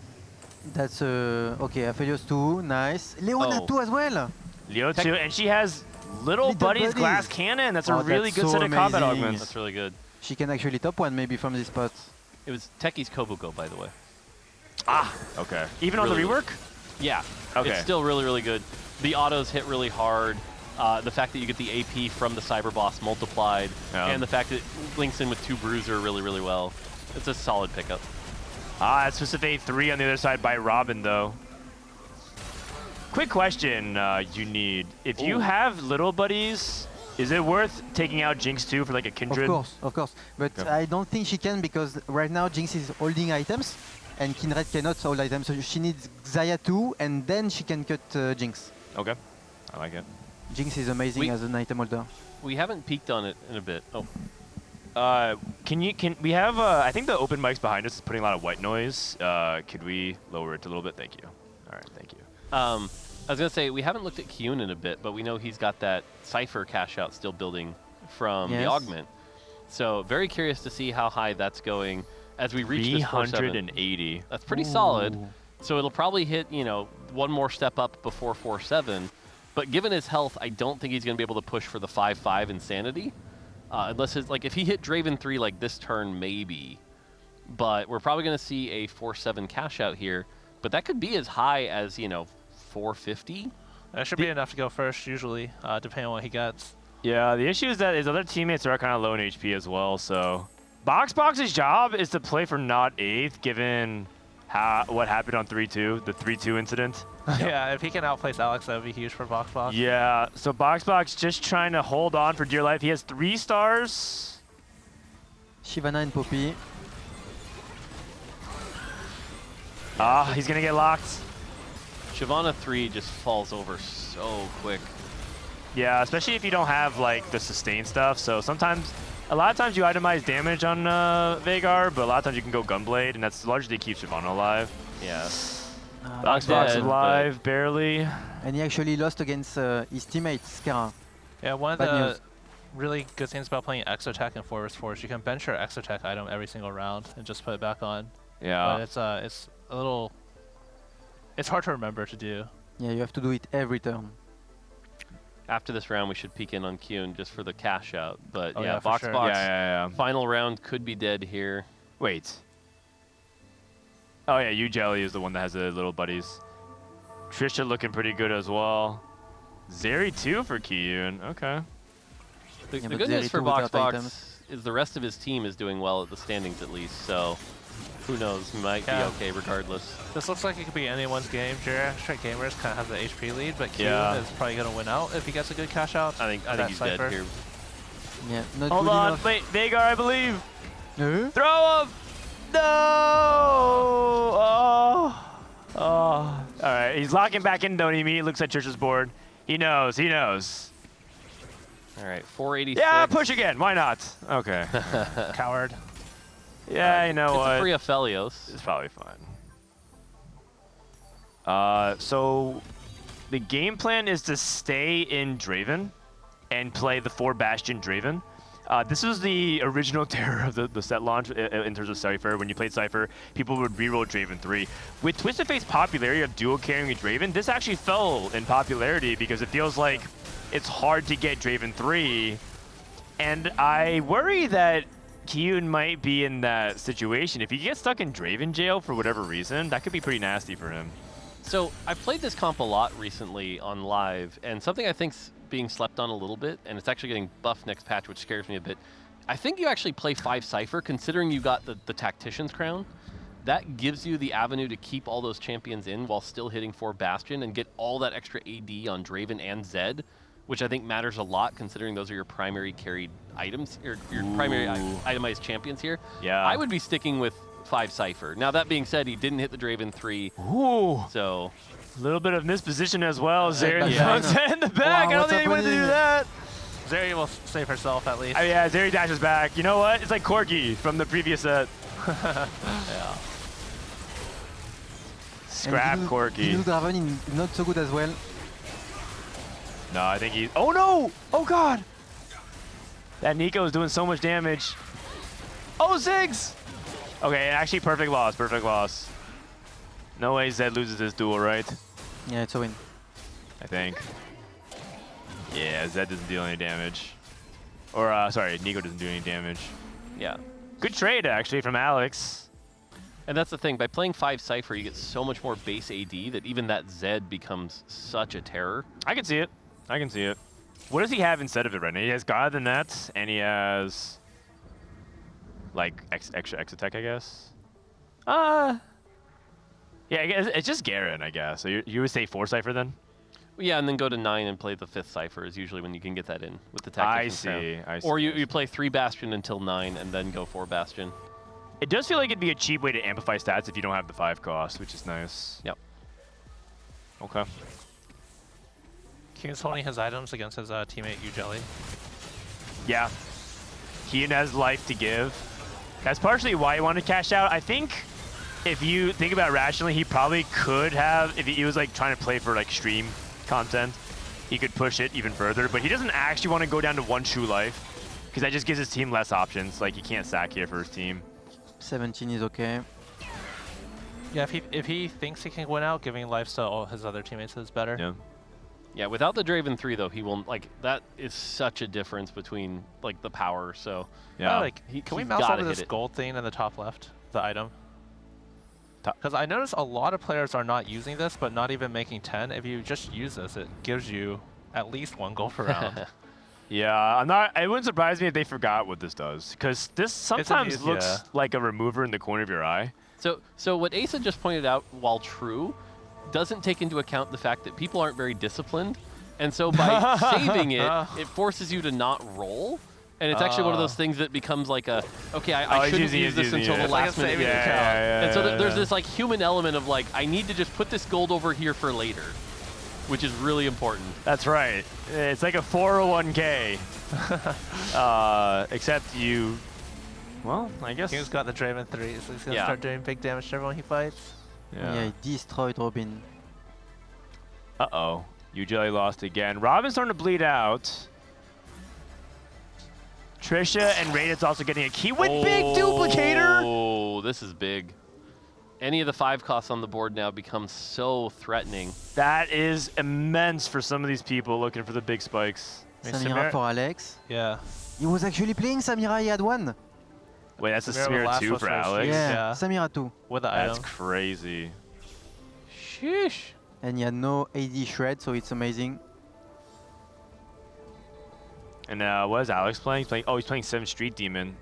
That's okay. Aphelios 2, nice. Leona 2 as well. Leo 2, and she has Little Buddy's Glass Cannon. That's a really good set of combat augments. That's really good. She can actually top 1 maybe from this spot. It was Techie's Kobuko, by the way. Ah, okay. Even on the rework? Yeah. Okay. It's still really, really good. The autos hit really hard. The fact that you get the AP from the Cyber Boss multiplied, and the fact that it links in with 2 Bruiser really, really well. It's a solid pickup. That's specific 3 on the other side by Robin, though. Quick question you need. If you have Little Buddies Is it worth taking out Jinx too for like a Kindred? Of course. But I don't think she can because right now Jinx is holding items and Kindred cannot hold items. So she needs Xayah too, and then she can cut Jinx. Okay, I like it. Jinx is amazing as an item holder. We haven't peeked on it in a bit. Oh. Can we have? I think the open mic's behind us is putting a lot of white noise. Could we lower it a little bit? Thank you. All right, thank you. I was gonna say we haven't looked at Kyun in a bit, but we know he's got that Cypher cash out still building from the augment. So very curious to see how high that's going as we reach this 380. That's pretty solid. So it'll probably hit, you know, one more step up before 4-7. But given his health, I don't think he's gonna be able to push for the 5-5 insanity. Unless his, like if he hit Draven 3 like this turn, maybe. But we're probably gonna see a 4-7 cash out here. But that could be as high as, you know, 450. That should be enough to go first, usually, depending on what he gets. Yeah, the issue is that his other teammates are kind of low in HP as well, so... Box's job is to play for not 8th, given what happened on 3-2, the 3-2 incident. Yeah, if he can outplace Alex, that would be huge for Box. Yeah, so Box just trying to hold on for dear life. He has 3 stars. Shyvana and Poppy. Ah, he's gonna get locked. Shyvana 3 just falls over so quick. Yeah, especially if you don't have like the sustain stuff. So sometimes, a lot of times you itemize damage on Veigar, but a lot of times you can go Gunblade, and that's largely keeps Shyvana alive. Yeah. Box alive, barely. And he actually lost against his teammate, Skara. Yeah, one of the really good things about playing Exotech in 4vs4 is you can bench your Exotech item every single round and just put it back on. Yeah. But it's a little... It's hard to remember to do. Yeah, you have to do it every turn. After this round, we should peek in on Kyun just for the cash out. But Oh, yeah, yeah, for Box. sure. Yeah. Final round could be dead here. Wait. Oh yeah, you Jelly is the one that has the little buddies. Trisha looking pretty good as well. Zeri 2 for Kyun. Okay. The good news for Box is the rest of his team is doing well at the standings at least. So who knows? He might be okay regardless. This looks like it could be anyone's game. Straight Gamers kind of has the HP lead, but Kyun is probably going to win out if he gets a good cash out. I think he's dead here. Yeah, not Hold good on, enough. wait, Veigar, I believe. Throw him! No! Oh. All right, he's locking back in, don't he? Looks at Trisha's board. He knows. All right, 486. Yeah, push again. Why not? Okay. Coward. Yeah, you know what? It's a free Aphelios. It's probably fine. So the game plan is to stay in Draven and play the 4 Bastion Draven. This was the original terror of the set launch in terms of Cypher. When you played Cypher, people would reroll Draven 3. With Twisted Fate's popularity of dual carrying a Draven, this actually fell in popularity because it feels like it's hard to get Draven 3. And I worry that Kyun might be in that situation. If he gets stuck in Draven jail for whatever reason, that could be pretty nasty for him. So I've played this comp a lot recently on live, and something I think's being slept on a little bit, and it's actually getting buffed next patch, which scares me a bit. I think you actually play 5 Cypher, considering you got the Tactician's Crown. That gives you the avenue to keep all those champions in while still hitting 4 Bastion and get all that extra AD on Draven and Zed, which I think matters a lot considering those are your primary carried items, or your primary itemized champions here. Yeah. I would be sticking with 5 Cypher. Now, that being said, he didn't hit the Draven 3. Ooh. So a little bit of misposition as well. Zeri in the back. Wow, I don't think he wanted to do that. Zeri will save herself at least. Yeah, Zeri dashes back. You know what? It's like Corgi from the previous set. Yeah. Scrap Corgi. Blue Draven is not so good as well. No, I think he... Oh, no! Oh, God! That Nico is doing so much damage. Oh, Ziggs! Okay, actually, perfect loss. Perfect loss. No way Zed loses this duel, right? Yeah, it's a win. I think. Yeah, Zed doesn't deal any damage. Or, sorry, Nico doesn't do any damage. Yeah. Good trade, actually, from Alex. And that's the thing. By playing 5 Cypher, you get so much more base AD that even that Zed becomes such a terror. I can see it. I can see it. What does he have instead of it right now? He has God of the Nets, and he has... like, extra Exotech, I guess? Yeah, I guess it's just Garen, I guess. So you would say 4 Cypher then? Yeah, and then go to 9 and play the 5th Cypher is usually when you can get that in with the Tactician I see. Or you play 3 Bastion until 9 and then go 4 Bastion. It does feel like it'd be a cheap way to amplify stats if you don't have the 5 cost, which is nice. Yep. Okay. Keen's holding his items against his teammate Ujelly. Yeah. Keen has life to give. That's partially why he wanted to cash out. I think if you think about it rationally, he probably could have, if he was like trying to play for like stream content, he could push it even further, but he doesn't actually want to go down to 1 true life because that just gives his team less options. Like he can't sack here for his team. 17 is okay. Yeah, if he thinks he can win out, giving lives to all his other teammates is better. Yeah. Yeah, without the Draven 3 though, he won't, like, that is such a difference between like the power, so yeah. Like, can we mouse over this it. gold thing in the top left, the item? Because I notice a lot of players are not using this, but not even making 10. If you just use this, it gives you at least 1 gold per round. Yeah, it wouldn't surprise me if they forgot what this does, because this sometimes looks like a remover in the corner of your eye. So what Asa just pointed out, while true, doesn't take into account the fact that people aren't very disciplined, and so by saving it, it forces you to not roll. And it's actually one of those things that becomes like a, okay, I shouldn't use this until the last minute. And so there's this like human element of like, I need to just put this gold over here for later, which is really important. That's right. It's like a 401k. Except you, well, I guess. He's got the Draven 3, so he's going to start doing big damage to everyone he fights. Yeah, he destroyed Robin. Uh-oh. Ujelly lost again. Robin's starting to bleed out. Trisha and Raidit's also getting a key with big duplicator. Oh, this is big. Any of the 5 costs on the board now becomes so threatening. That is immense for some of these people looking for the big spikes. Samira for Alex. Yeah. He was actually playing Samira, he had 1. Wait, that's a Samira 2 for Alex? Yeah, Samira 2. With the That's item. crazy. Sheesh. And he had no AD shred, so it's amazing. And what is Alex playing? He's playing 7 Street Demon.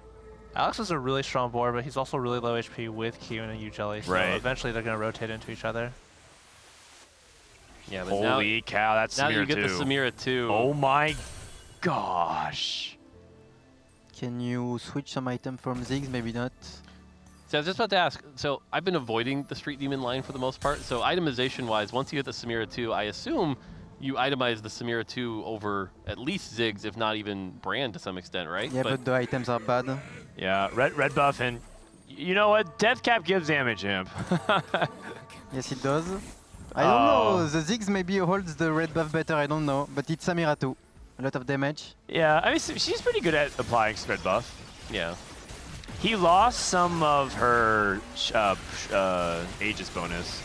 Alex is a really strong board, but he's also really low HP with Kiun and Ujelly, so eventually they're going to rotate into each other. Yeah, but holy cow, that's now Samira 2. Now you get the Samira 2. Oh my gosh. Can you switch some item from Ziggs? Maybe not. So I was just about to ask, so I've been avoiding the Street Demon line for the most part, so itemization-wise, once you get the Samira 2, I assume you itemize the Samira 2 over at least Ziggs, if not even Brand to some extent, right? Yeah, but the items are bad. Yeah, red buff, and you know what? Death Cap gives damage, Imp. Yes, it does. I don't know. The Ziggs maybe holds the red buff better. I don't know. But it's Samira too. A lot of damage. Yeah, I mean, she's pretty good at applying red buff. Yeah. He lost some of her Aegis bonus.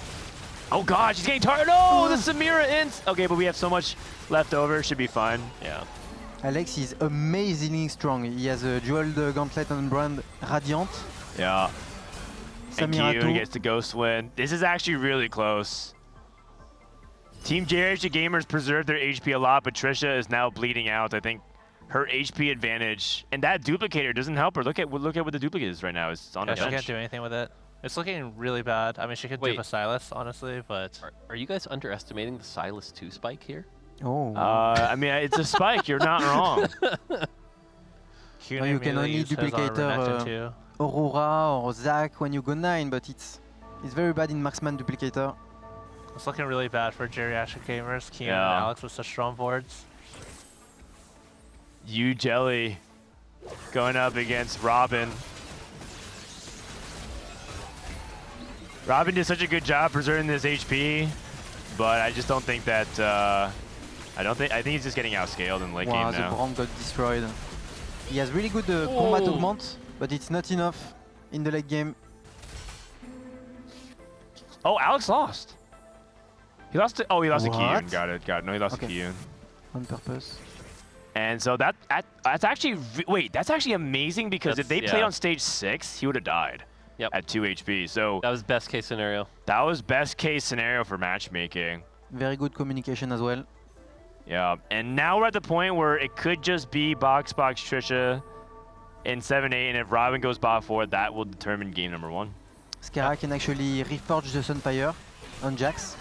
Oh god, she's getting targeted. No, the Samira int. Okay, but we have so much left over. Should be fine. Yeah. Alex is amazingly strong. He has a jeweled gauntlet on Brand Radiant. Yeah. Samira and Kiun gets the Ghost win. This is actually really close. Team JRH Gamers preserved their HP a lot, but Trisha is now bleeding out. I think her HP advantage, and that duplicator doesn't help her. Look at what the duplicate is right now. It's on her She bench. can't do anything with it. It's looking really bad. I mean, she could dupe a Silas, honestly, but... Are you guys underestimating the Silas 2 spike here? Oh. I mean, it's a spike. You're not wrong. You can only duplicate Aurora or Zac when you go 9, but it's very bad in marksman duplicator. It's looking really bad for geriatric gamers. Kian and Alex with such strong boards. Ujelly going up against Robin. Robin did such a good job preserving this HP, but I just don't think that. I think he's just getting outscaled in late game now. The Braum got destroyed. He has really good combat augment, but it's not enough in the late game. Oh, Alex lost. He lost to. Oh, he lost to What? Kiun. Got it. No, he lost to Kiun. On purpose. And so that's actually that's actually amazing because if they played on stage 6, he would have died. Yep. At 2 HP. So that was best case scenario. That was best case scenario for matchmaking. Very good communication as well. Yeah, and now we're at the point where it could just be box Trisha in 7-8, and if Robin goes bot 4, that will determine game number 1. Skara can actually reforge the Sunfire on Jax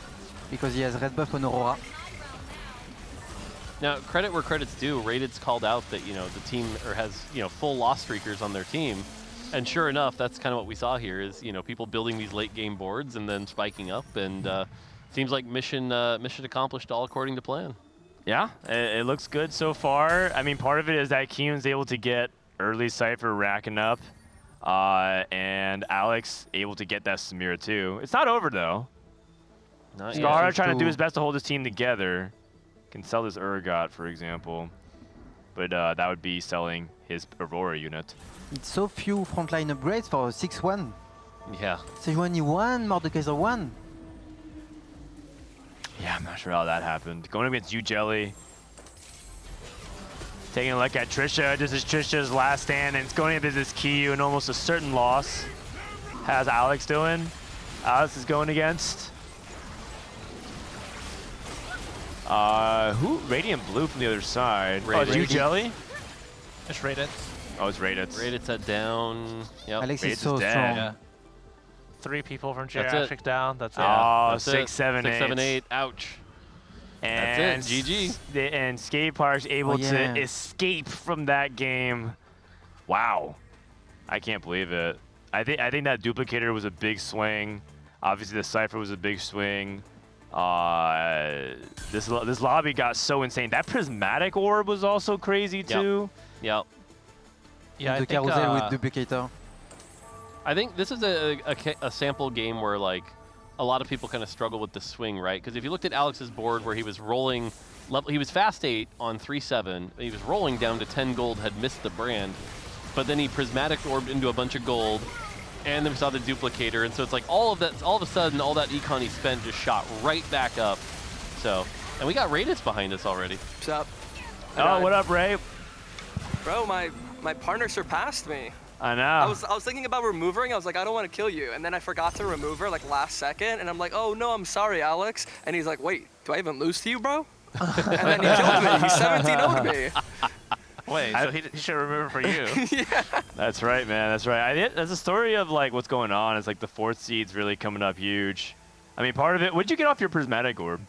because he has red buff on Aurora. Now, credit where credit's due. Rated's called out that the team has full loss streakers on their team, and sure enough, that's kind of what we saw here. Is people building these late game boards and then spiking up, and seems like mission accomplished all according to plan. Yeah, it looks good so far. I mean, part of it is that Kiyun's able to get early Cypher racking up, and Alex able to get that Samira too. It's not over though. Scar trying to do his best to hold his team together. Can sell this Urgot, for example, but that would be selling his Aurora unit. It's so few frontline upgrades for 6-1. Yeah. Sejuani 1, Mordekaiser 1. Yeah, I'm not sure how that happened. Going against you, Jelly. Taking a look at Trisha. This is Trisha's last stand, and it's going against this Kiyu and almost a certain loss. How's Alex doing? Alex is going against... who? Radiant Blue from the other side. Oh, it's you, Jelly? It's Rated. Oh, it's Rated. Rated's at down. Yep. Alex Radit's is so dead. strong. Yeah. 3 people from That's geriatric down. That's it. Oh, That's 6, 7, 8. 6, 7, 8. Ouch. And That's it. GG. And Skate Park's able to escape from that game. Wow. I can't believe it. I think that duplicator was a big swing. Obviously, the Cypher was a big swing. This lobby got so insane. That prismatic orb was also crazy too. Yep. Yeah, The carousel with duplicator. I think this is a sample game where like a lot of people kind of struggle with the swing, right? Because if you looked at Alex's board where he was rolling, he was fast 8 on 3-7. He was rolling down to 10 gold, had missed the brand, but then he prismatic orbed into a bunch of gold, and then we saw the duplicator, and so it's like all of a sudden, all that econ he spent just shot right back up. So, and we got Raditz behind us already. What's up? Oh, what up, Ray? Bro, my partner surpassed me. I know. I was thinking about removing. I was like, I don't want to kill you, and then I forgot to remove her like last second, and I'm like, oh no, I'm sorry, Alex. And he's like, wait, do I even lose to you, bro? And then he killed me. He 17-0'd me. Wait, so he should remember for you. Yeah. That's right, man. That's right. That's a story of like what's going on. It's like the 4th seed's really coming up huge. I mean, part of it. What'd you get off your prismatic orb?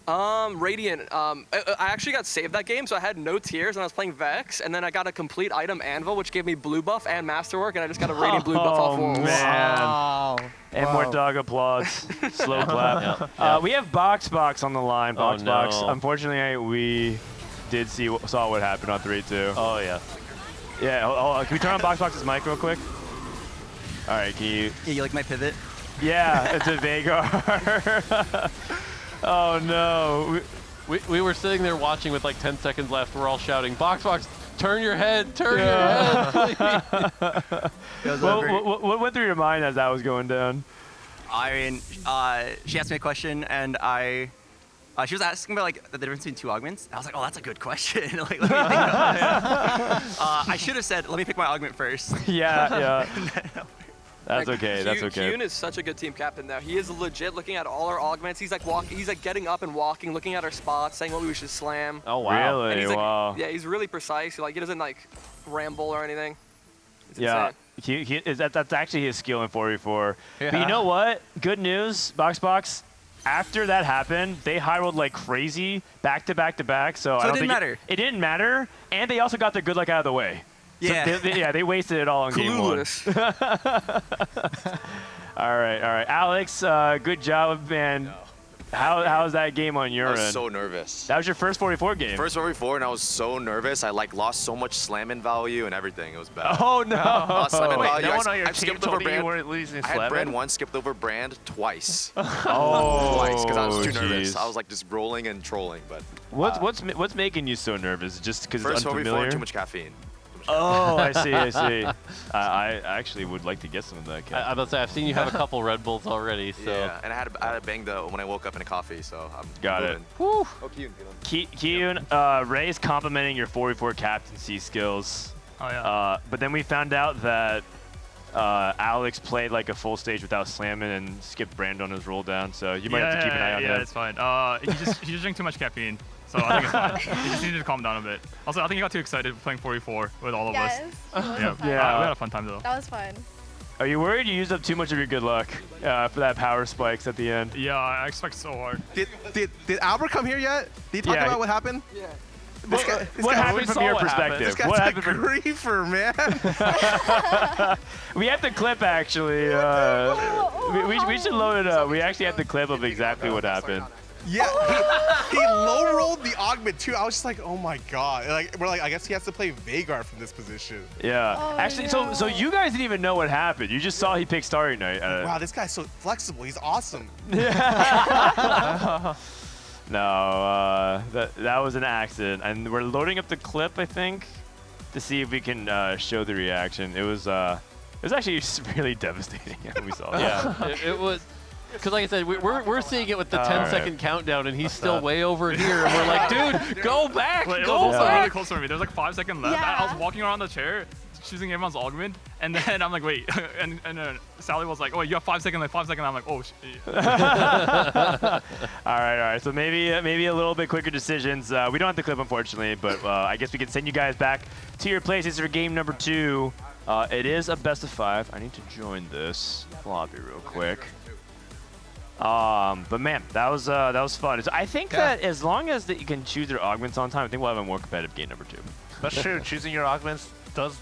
Radiant. I actually got saved that game, so I had no tears, and I was playing Vex, and then I got a complete item Anvil, which gave me blue buff and masterwork, and I just got a Radiant blue buff off walls. Oh man! Wow. And more dog applause. Slow clap. We have Box on the line. Box. Unfortunately, we did saw what happened on 3-2. Oh yeah. Yeah. Can we turn on Box's mic real quick? All right. Can you? Yeah, you like my pivot? Yeah, it's a Vagar. Oh no. We were sitting there watching with like 10 seconds left. We're all shouting, Box, turn your head, turn your head, please. What went through your mind as that was going down? I mean, she asked me a question, and she was asking about like the difference between 2 augments. I was like, oh, that's a good question. Like, let me think about it. I should have said, let me pick my augment first. Yeah. That's okay. That's okay. Kyun is such a good team captain though. He is legit looking at all our augments. He's like he's like getting up and walking, looking at our spots, saying what we should slam. Oh wow. Really? And he's like, wow. Yeah, he's really precise. Like he doesn't like ramble or anything. It's yeah. That's actually his skill in 4v4. Yeah. But you know what? Good news, Box. After that happened, they high rolled like crazy, back to back. So I don't it didn't matter. It didn't matter, and they also got their good luck out of the way. Yeah. So they wasted it all in game 1. All right. Alex, good job, man. How's that game on your end? I was so nervous. That was your first 44 game. First 44, and I was so nervous. I like lost so much slamming value and everything. It was bad. Oh no! Lost slamming value. No one on your I team skipped told over you brand. you weren't losing I had slamming? brand 1, skipped over brand twice. Twice, because I was too nervous. geez. I was like just rolling and trolling. But what's making you so nervous? Just because it's first unfamiliar? 44, too much caffeine. Oh, I see. I actually would like to get some of that. I was about to say, I've seen you have a couple Red Bulls already. So. Yeah, and I had a bang when I woke up in a coffee, so I'm got moving. it. Oh, Kiyun, Ray's complimenting your 4v4 captaincy skills. Oh yeah. But then we found out that Alex played like a full stage without slamming and skipped Brand on his roll down, so you might have to keep an eye on that. Yeah, it's fine. He just drank too much caffeine. So I think it's fine. He just needed to calm down a bit. Also, I think he got too excited playing 4v4 with all of us. Yeah. We had a fun time though. That was fun. Are you worried you used up too much of your good luck for that power spikes at the end? Yeah, I expect so hard. Did Albert come here yet? Did he talk about what happened? Yeah. What happened from your perspective? This guy's What a happened from griefer, man. We have the clip actually. We should load it up. We actually have the clip of exactly what happened. Yeah, he low rolled the augment too. I was just like, oh my god. Like we're like, I guess he has to play Veigar from this position. Yeah. Oh, actually, so you guys didn't even know what happened. You just saw he picked Starry Night. Wow, this guy's so flexible. He's awesome. No, that was an accident, and we're loading up the clip, I think, to see if we can show the reaction. It was actually really devastating when we saw that. Yeah, it was. Because like I said, we're seeing it with the 10-second countdown, and he's still way over here, and we're like, dude, go back, It go was back. really close for me. There was like 5 seconds left. Yeah. I was walking around the chair, choosing everyone's augment, and then I'm like, wait, and Sally was like, oh, you have 5 seconds, like 5 seconds. I'm like, oh, shit. all right. So maybe a little bit quicker decisions. We don't have the clip, unfortunately, but I guess we can send you guys back to your places for game number 2. It is a best of 5. I need to join this lobby real quick. But man, that was fun. So I think that as long as that you can choose your augments on time, I think we'll have a more competitive game number 2. That's true. Choosing your augments is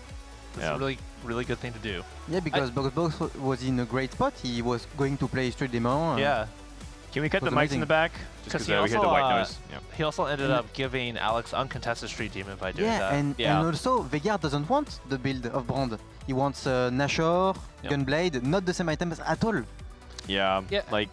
a really good thing to do. Yeah, because Box was in a great spot. He was going to play Street Demon. Yeah. Can we cut the mics in the back? Just Because we hear the white noise. He also ended up giving Alex uncontested Street Demon by doing that. And also Veigar doesn't want the build of Brand. He wants Nashor, Gunblade, not the same items at all. Yeah. Like,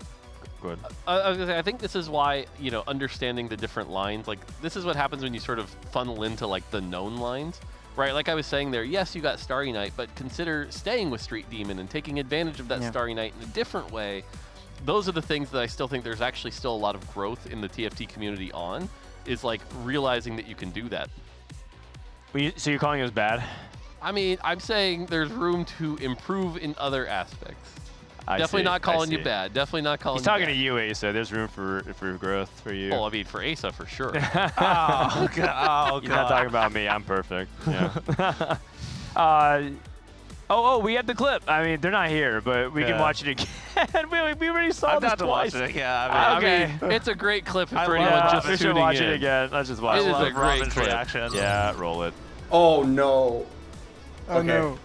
good. I was gonna say, I think this is why, understanding the different lines, like this is what happens when you sort of funnel into like the known lines, right? Like I was saying there, yes, you got Starry Night, but consider staying with Street Demon and taking advantage of that Starry Night in a different way. Those are the things that I still think there's actually still a lot of growth in the TFT community on, is like realizing that you can do that. So you're calling us bad? I mean, I'm saying there's room to improve in other aspects. Definitely not calling you bad. Definitely not calling you bad. He's talking to you, Asa. There's room for growth for you. Oh, I mean, for Asa, for sure. Oh, God. He's not talking about me. I'm perfect. Yeah. We have the clip. I mean, they're not here, but we can watch it again. we already saw this twice. Watch it. Yeah, I mean, it's a great clip for anyone just we should tuning watch in. it again. Let's just watch it. It is a great clip. Reaction. Yeah, roll it. Oh no. Oh no.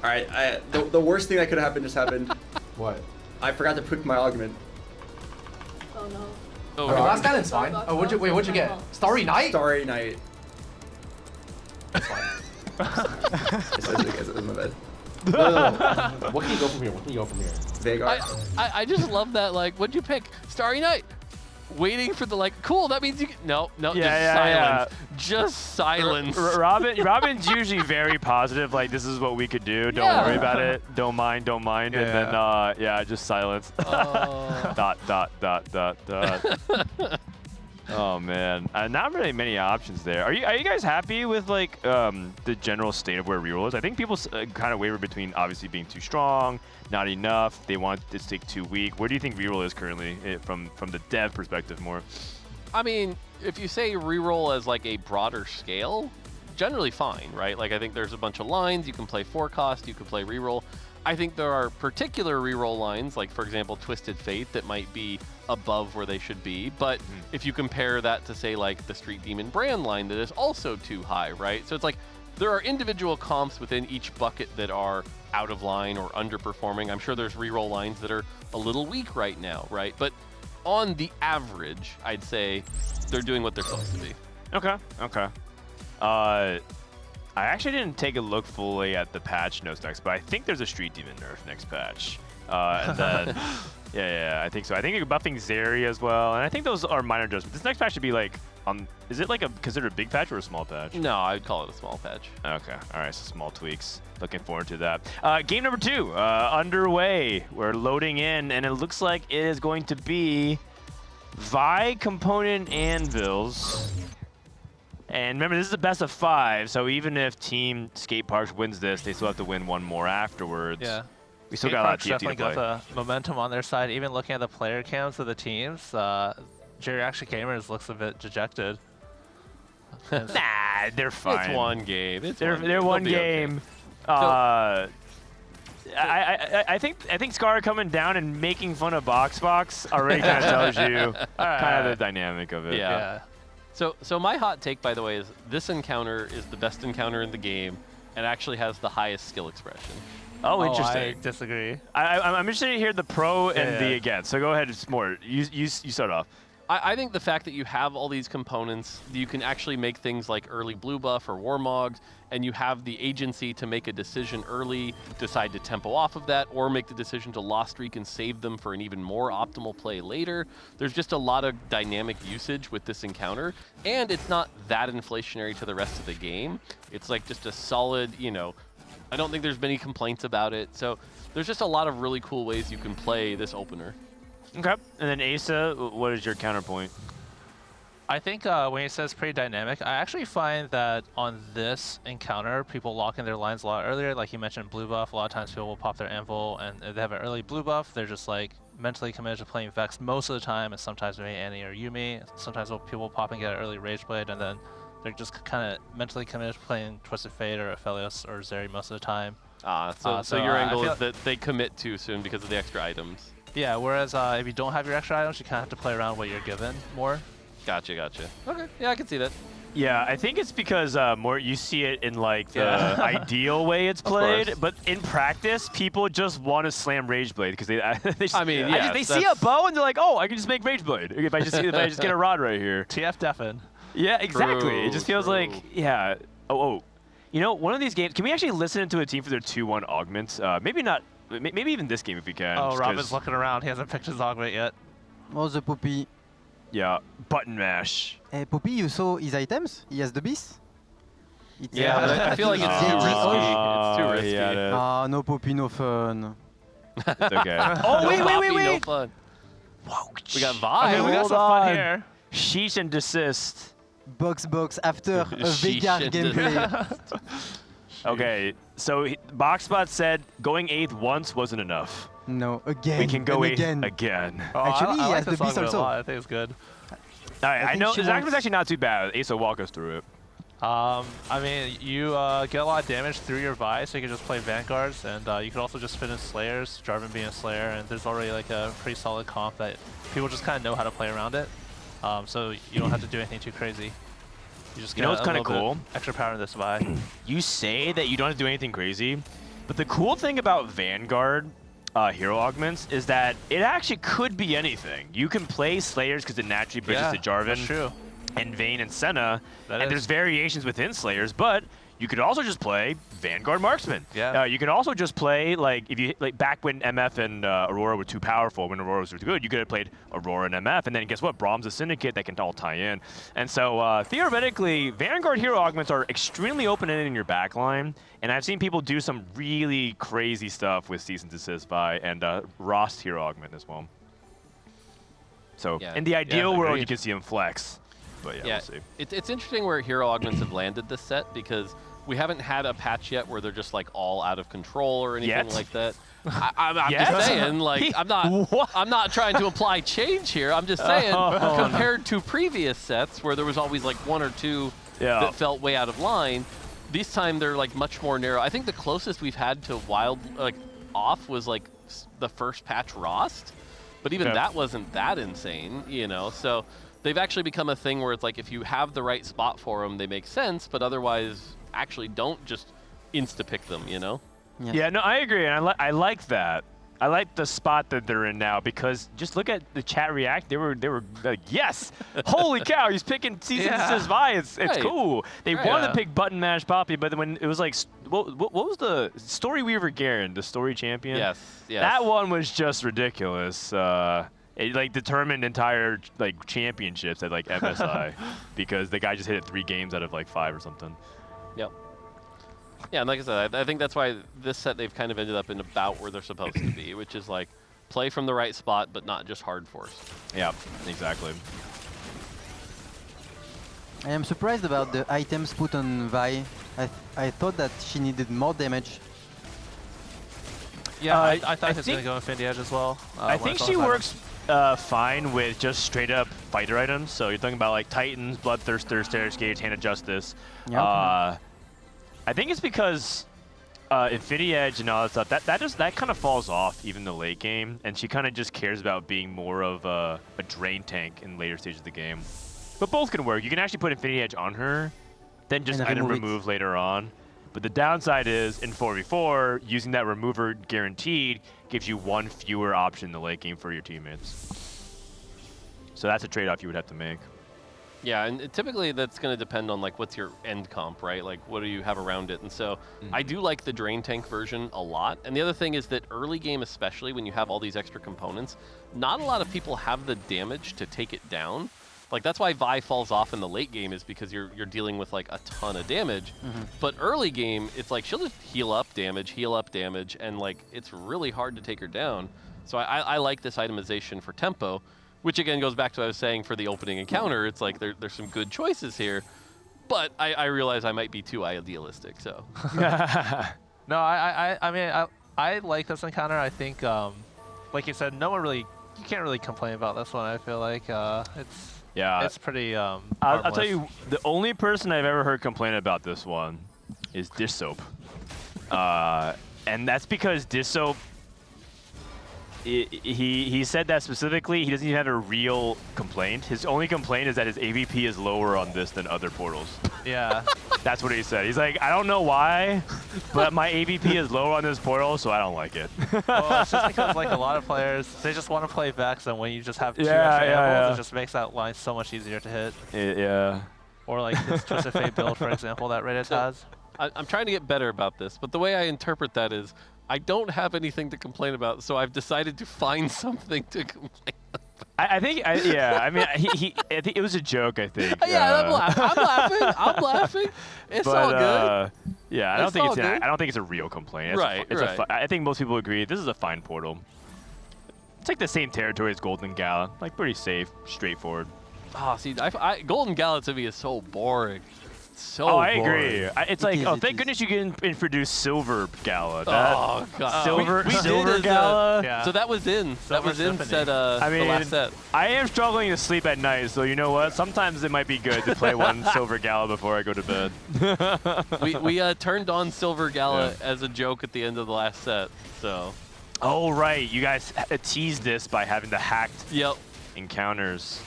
All right, the worst thing that could have happened just happened. What? I forgot to pick my augment. Oh no. Oh, Okay, last gallon's fine. Oh, what'd you get? Starry Night? Starry Night. It's fine. It's my bad. No. What can you go from here? Veigar. I just love that, like, what'd you pick? Starry Night. Waiting for the, like, cool, that means you can, no, just silence. Just silence. Robin's usually very positive, like, this is what we could do, don't worry about it, don't mind, and then, just silence. Dot. Oh man, not really many options there. Are you guys happy with like the general state of where reroll is? I think people kind of waver between obviously being too strong, not enough. They want this to take too weak. Where do you think reroll is currently from the dev perspective more? I mean, if you say reroll as like a broader scale, generally fine, right? Like I think there's a bunch of lines. You can play 4-cost, you can play reroll. I think there are particular reroll lines, like for example, Twisted Fate, that might be above where they should be. But if you compare that to say like the Street Demon brand line, that is also too high, right? So it's like there are individual comps within each bucket that are out of line or underperforming. I'm sure there's reroll lines that are a little weak right now, right? But on the average, I'd say they're doing what they're supposed to be. Okay. I actually didn't take a look fully at the patch notes next, but I think there's a Street Demon nerf next patch. And then, I think so. I think you're buffing Zeri as well, and I think those are minor adjustments. This next patch should be like, is it like considered a big patch or a small patch? No, I'd call it a small patch. Okay, all right, so small tweaks. Looking forward to that. Game number 2, underway. We're loading in, and it looks like it is going to be Vi Component Anvils. And remember, this is the best of 5, so even if Team Skate Parks wins this, they still have to win one more afterwards. Yeah. We still got a lot of TFT to definitely play. got the momentum on their side. Even looking at the player counts of the teams, Geriatric Gamers looks a bit dejected. Nah, they're fine. It's one game. They're one game. Okay. I think Scar coming down and making fun of Box already kind of tells you kind of the dynamic of it. Yeah. So my hot take, by the way, is this encounter is the best encounter in the game and actually has the highest skill expression. Oh, interesting. I disagree. I'm interested to hear the pro and the against. So go ahead, more. You start off. I think the fact that you have all these components, you can actually make things like early blue buff or Warmogs, and you have the agency to make a decision early, decide to tempo off of that, or make the decision to lost streak and save them for an even more optimal play later. There's just a lot of dynamic usage with this encounter, and it's not that inflationary to the rest of the game. It's like just a solid, I don't think there's many complaints about it. So there's just a lot of really cool ways you can play this opener. Okay. And then Asa, what is your counterpoint? I think when he says pretty dynamic, I actually find that on this encounter, people lock in their lines a lot earlier. Like you mentioned, blue buff. A lot of times people will pop their anvil, and if they have an early blue buff, they're just like mentally committed to playing Vex most of the time, and sometimes maybe Annie or Yumi. Sometimes people pop and get an early Rage Blade, and then they're just kind of mentally committed to playing Twisted Fate or Aphelios or Zeri most of the time. So your angle is that they commit too soon because of the extra items. Yeah, whereas if you don't have your extra items, you kind of have to play around what you're given more. Gotcha. Okay, yeah, I can see that. Yeah, I think it's because more you see it in like the ideal way it's played, but in practice, people just want to slam Rage Blade because they they see a bow and they're like, oh, I can just make Rage Blade if I just get a rod right here. TF deafen. Yeah, exactly. It just feels like one of these games. Can we actually listen to a team for their 2-1 augments? Maybe not. Maybe even this game if we can. Oh, Robin's looking around. He hasn't picked his augment yet. Oh, the Poppy. Yeah, button mash. Hey, Poppy, you saw his items? He has the beast? Yeah, but I feel like it's too risky. It's too risky. Ah, no Poppy, no fun. It's okay. Oh, wait. No fun. Whoa, we got Vibe. Okay, we got some fun here. Sheesh and desist. Box after a Veigar gameplay. Okay, so Boxbot said going 8th once wasn't enough. No, again. We can go 8th again. Oh, actually, I he like has the beast also. I think it's good. All right, I know Zach was actually not too bad. Asa, walk us through it. I mean, you get a lot of damage through your Vi, so you can just play Vanguards, and you can also just finish Slayers, Jarvan being a Slayer, and there's already like a pretty solid comp that people just kind of know how to play around it. So you don't have to do anything too crazy. You just get what's kind of cool? Extra power in this Vi. You say that you don't have to do anything crazy, but the cool thing about Vanguard hero augments is that it actually could be anything. You can play Slayers because it naturally bridges to Jarvan. That's true. And Vayne and Senna, and there's variations within Slayers, but you could also just play Vanguard Marksman. Yeah. You can also just play back when MF and Aurora were too powerful, when Aurora was too good, you could have played Aurora and MF, and then guess what? Brahm's a Syndicate that can all tie in. And so theoretically, Vanguard hero augments are extremely open-ended in your backline, and I've seen people do some really crazy stuff with Cease and Desist Vi and Rost hero augment as well. So in the ideal world, you can see him flex. But we'll see. It's interesting where hero augments have landed this set because we haven't had a patch yet where they're just like all out of control or anything like that. I'm just saying, like I'm not trying to apply change here. I'm just saying compared to previous sets where there was always like 1 or 2 that felt way out of line, this time they're like much more narrow. I think the closest we've had to wild off was like the first patch Rost, but even that wasn't that insane, so they've actually become a thing where it's like if you have the right spot for them, they make sense, but otherwise actually don't just insta-pick them, Yeah, no, I agree, and I like that. I like the spot that they're in now because just look at the chat react. They were like, yes, holy cow, he's picking Cease and Desist Vi. It's cool. They wanted to pick Button Mash Poppy, but then when it was like, what was the Story Weaver Garen, the story champion? Yes. That one was just ridiculous. It like determined entire like championships at like MSI because the guy just hit it 3 games out of like 5 or something. Yep. Yeah, and like I said, I think that's why this set they've kind of ended up in about where they're supposed to be, which is like play from the right spot, but not just hard force. Yeah, exactly. I am surprised about the items put on Vi. I thought that she needed more damage. Yeah, I thought he was going to go Infinity Edge as well. I think she works fine with just straight up fighter items. So you're talking about like Titans, Bloodthirster, Stairs Gauge, Hand of Justice. Yeah, I think it's because Infinity Edge and all that stuff, that kind of falls off even in the late game, and she kind of just cares about being more of a drain tank in later stages of the game. But both can work. You can actually put Infinity Edge on her, then just And item remove it. remove later on. But the downside is, in 4v4, using that remover guaranteed gives you one fewer option in the late game for your teammates. So that's a trade-off you would have to make. Yeah, and typically that's going to depend on like what's your end comp, right? Like what do you have around it? And so I do like the Drain Tank version a lot. And the other thing is that early game, especially when you have all these extra components, not a lot of people have the damage to take it down. Like that's why Vi falls off in the late game, is because you're dealing with like a ton of damage. But early game, it's like she'll just heal up damage, and like it's really hard to take her down. So I like this itemization for tempo, which again goes back to what I was saying for the opening encounter. It's like there's some good choices here, but I realize I might be too idealistic. So No, I mean I like this encounter. I think like you said, you can't really complain about this one. I feel like it's pretty I'll tell you, the only person I've ever heard complain about this one is Dish Soap. And that's because Dish Soap, he said that specifically. He doesn't even have a real complaint. His only complaint is that his AVP is lower on this than other portals. Yeah. That's what he said. He's like, I don't know why, but my AVP is lower on this portal, so I don't like it. Well, it's just because like a lot of players, they just want to play Vex, and when you just have two Yeah, extra yeah, animals, yeah. it just makes that line so much easier to hit. Yeah. Or like this Twisted Fate build, for example, that Reddit has. I'm trying to get better about this, but the way I interpret that is I don't have anything to complain about, so I've decided to find something to complain about. I think I mean, I think it was a joke, I think. Yeah, I'm laughing. It's but, all good. Yeah, I don't think it's a real complaint. Right. I think most people agree this is a fine portal. It's like the same territory as Golden Gala, like pretty safe, straightforward. Oh, see, Golden Gala to me is so boring. So I boring. agree. It's like, oh, thank goodness you can introduce Silver Gala. Oh God, Silver Gala. Yeah. So that was in. That was in set. I mean, the last set. I am struggling to sleep at night, so you know what? Sometimes it might be good to play one Silver Gala before I go to bed. we turned on Silver Gala as a joke at the end of the last set. So. Oh right, you guys teased this by having the hacked encounters.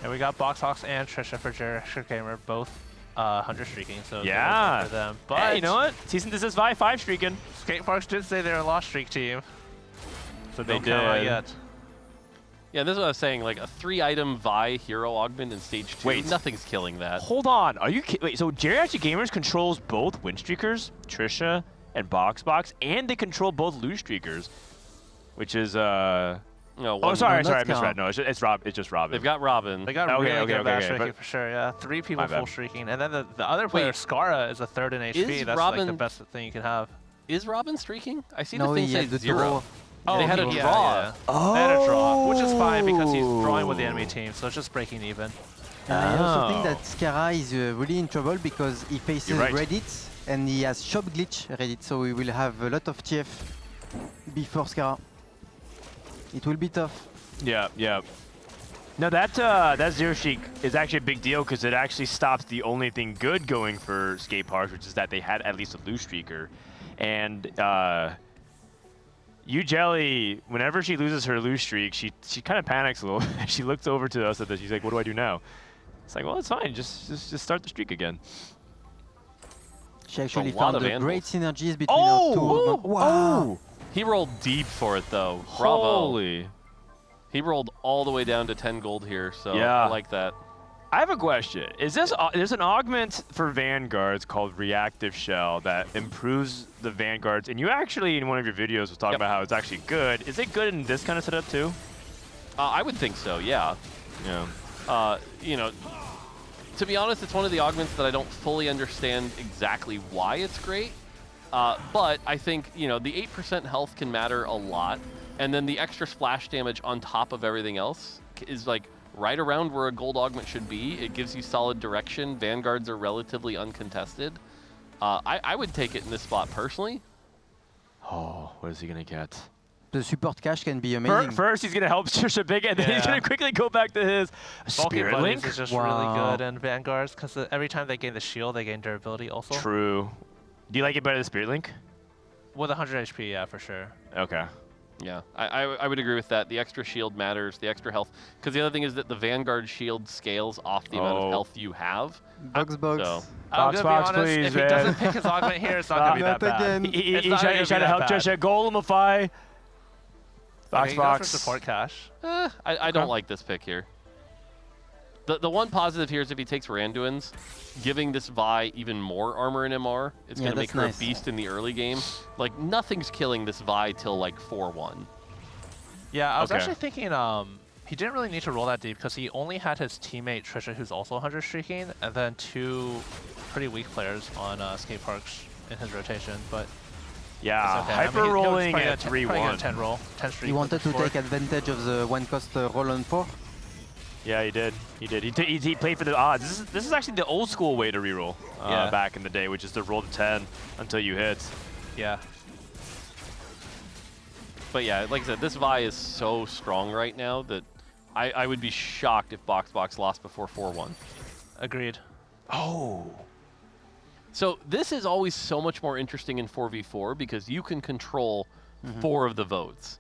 And we got Boxhawks and Trisha for Jericho Gamer, both 100 streaking, so yeah, for them. But hey, you know what? Season this is 5 streaking. Skateparks did say they're a lost streak team, so they don't count out yet. Yeah, this is what I was saying. Like a 3-item Vi hero augment in stage 2. Wait, nothing's killing that. Hold on, are you kidding? Wait, so Geriatric Gamers controls both win streakers, Trisha and Boxbox, and they control both lose streakers, which is No, oh, sorry, I misread. No, it's Rob. It's just Robin. They've got Robin. They got really good back streaking for sure. Yeah, 3 people full streaking, and then the other player, Skara, is a 3rd in HP. That's like the best thing you can have. Is Robin streaking? I see No, the thing he say had the 0. draw. Oh, they had a draw. Yeah. They had a draw, which is fine because he's drawing with the enemy team, so it's just breaking even. And I also think that Skara is really in trouble because he faces Reddit and he has shop glitch Reddit, so we will have a lot of TF before Skara. It will be tough. Yeah, yeah. No, that Zero Streak is actually a big deal because it actually stops the only thing good going for Skateparks, which is that they had at least a lose streaker. And Jelly, whenever she loses her lose streak, she kind of panics a little. She looks over to us and she's like, "What do I do now?" It's like, well, it's fine. Just start the streak again. She actually found the great synergies between our two. Wow! He rolled deep for it though. Bravo. Holy. He rolled all the way down to 10 gold here, so yeah. I like that. I have a question. Is this there's an augment for Vanguards called Reactive Shell that improves the Vanguards, and you actually in one of your videos was talking about how it's actually good. Is it good in this kind of setup too? I would think so, yeah. Yeah. You know, to be honest, it's one of the augments that I don't fully understand exactly why it's great. But I think, you know, the 8% health can matter a lot. And then the extra splash damage on top of everything else is like right around where a gold augment should be. It gives you solid direction. Vanguards are relatively uncontested. I would take it in this spot personally. Oh, what is he going to get? The support cache can be amazing. First, he's going to help Trisha Big, and then he's going to quickly go back to his Spirit Link. Is just really good in Vanguards because every time they gain the shield, they gain durability also. True. Do you like it better than Spirit Link? With 100 HP, yeah, for sure. Okay. Yeah, I would agree with that. The extra shield matters, the extra health. Because the other thing is that the Vanguard shield scales off the amount of health you have. Box. So, I'm gonna be honest, please, if he man. doesn't pick his augment here, it's not gonna be that bad. He's trying to help Trisha golemify. Box. Okay, for support cash. I don't like this pick here. The one positive here is if he takes Randuin's, giving this Vi even more armor and MR, it's going to make her a beast in the early game. Like, nothing's killing this Vi till, like, 4-1. Yeah, I was actually thinking he didn't really need to roll that deep because he only had his teammate Trisha, who's also 100 streaking, and then 2 pretty weak players on skate parks in his rotation, but yeah, okay. hyper rolling at 3-1. 10 roll, 10 streak. He wanted to take advantage of the 1 cost roll on 4. Yeah, he did. He did. He played for the odds. This is actually the old school way to reroll back in the day, which is to roll to 10 until you hit. Yeah. But yeah, like I said, this Vi is so strong right now that I would be shocked if Box lost before 4-1. Agreed. Oh. So this is always so much more interesting in 4v4 because you can control 4 of the votes.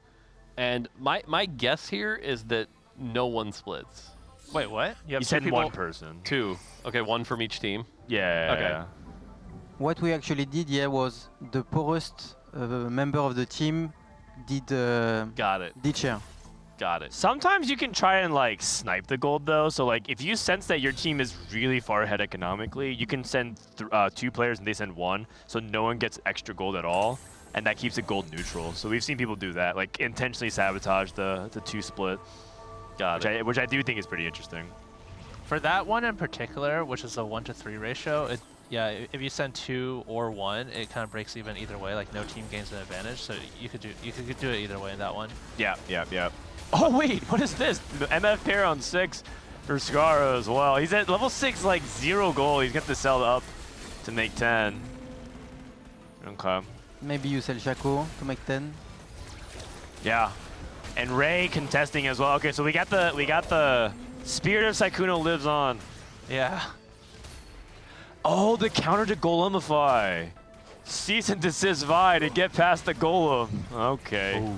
And my guess here is that no one splits. Wait, what? You said one person. 2. Okay, 1 from each team. Yeah. Okay. What we actually did here was the poorest member of the team did Got it. did share. Got it. Sometimes you can try and like snipe the gold though. So like if you sense that your team is really far ahead economically, you can send 2 players and they send 1, so no one gets extra gold at all, and that keeps it gold neutral. So we've seen people do that, like intentionally sabotage the 2 split. Which I do think is pretty interesting. For that one in particular, which is a 1-to-3 ratio, if you send 2 or 1, it kind of breaks even either way. Like no team gains an advantage, so you could do it either way in that one. Yeah. Oh wait, what is this? The MF pair on 6 for Scarro as well. He's at level 6, like 0 gold. He's got to sell up to make 10. Okay. Maybe you sell Shaco to make 10. Yeah. And Ray contesting as well. Okay, so we got the Spirit of Sykkuno lives on. Yeah. Oh, the counter to Golemify. Cease and desist Vi to get past the Golem. Okay. Ooh.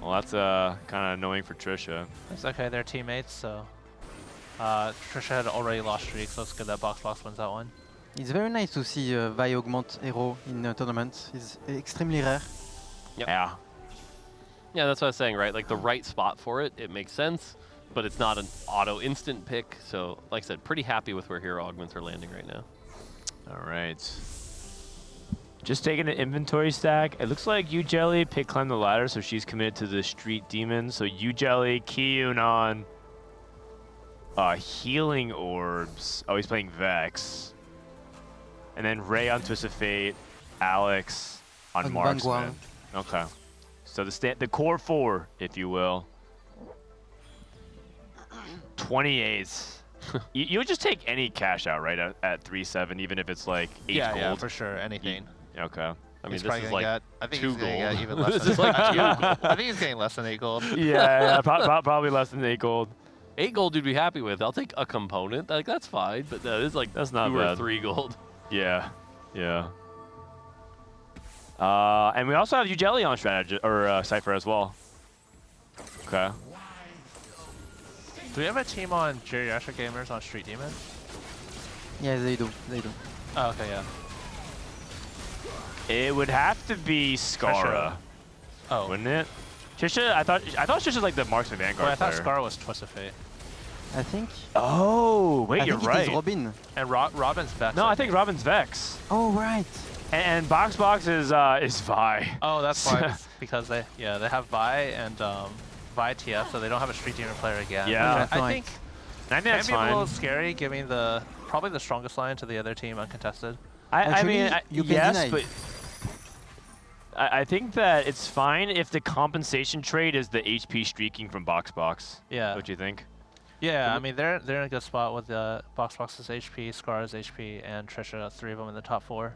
Well, that's kind of annoying for Trisha. It's okay, they're teammates, so Trisha had already lost streak, so it's good that Box wins that one. It's very nice to see Vi augment hero in a tournament. It's extremely rare. Yep. Yeah. Yeah, that's what I was saying, right? Like the right spot for it, it makes sense, but it's not an auto instant pick. So, like I said, pretty happy with where hero augments are landing right now. All right. Just taking an inventory stack. It looks like Jelly pick climb the ladder, so she's committed to the street demon. So Jelly, Kiyun on healing orbs. Oh, he's playing Vex. And then Ray on Twist of Fate, Alex on Marksman. Okay. So the core 4, if you will. 28. You would just take any cash out, right, at 3-7, even if it's like 8 gold? Yeah, for sure, anything. Okay. I mean, this is like 2 gold. Even less than, like 2 gold. I think he's getting less than 8 gold. Yeah, probably less than 8 gold. 8 gold you'd be happy with. I'll take a component. Like, that's fine, but that is like that's not 2 bad. or 3 gold. Yeah. And we also have Jelly on strategy or Cypher as well. Okay. Do we have a team on Geriatric Gamers on Street Demon? Yeah, they do. Oh, okay, yeah. It would have to be Skara. Oh. Wouldn't it? Trisha, I thought Trisha's like the Marksman Vanguard I thought player. Skara was Twist of Fate. I think. Oh, wait, you're right. It is Robin. And Robin's Vex. No, I think Robin's Vex. Oh, right. And Box is Vi. Oh, that's why. Because they have Vi and Vi TF, so they don't have a Street Demon player again. Yeah, I think that's maybe fine. a little scary, giving probably the strongest line to the other team uncontested. I mean, you can yes, deny. but I think that it's fine if the compensation trade is the HP streaking from Box. Yeah. What do you think? Yeah, I mean they're in a good spot with Box's HP, Scar's HP, and Trisha, 3 of them in the top 4.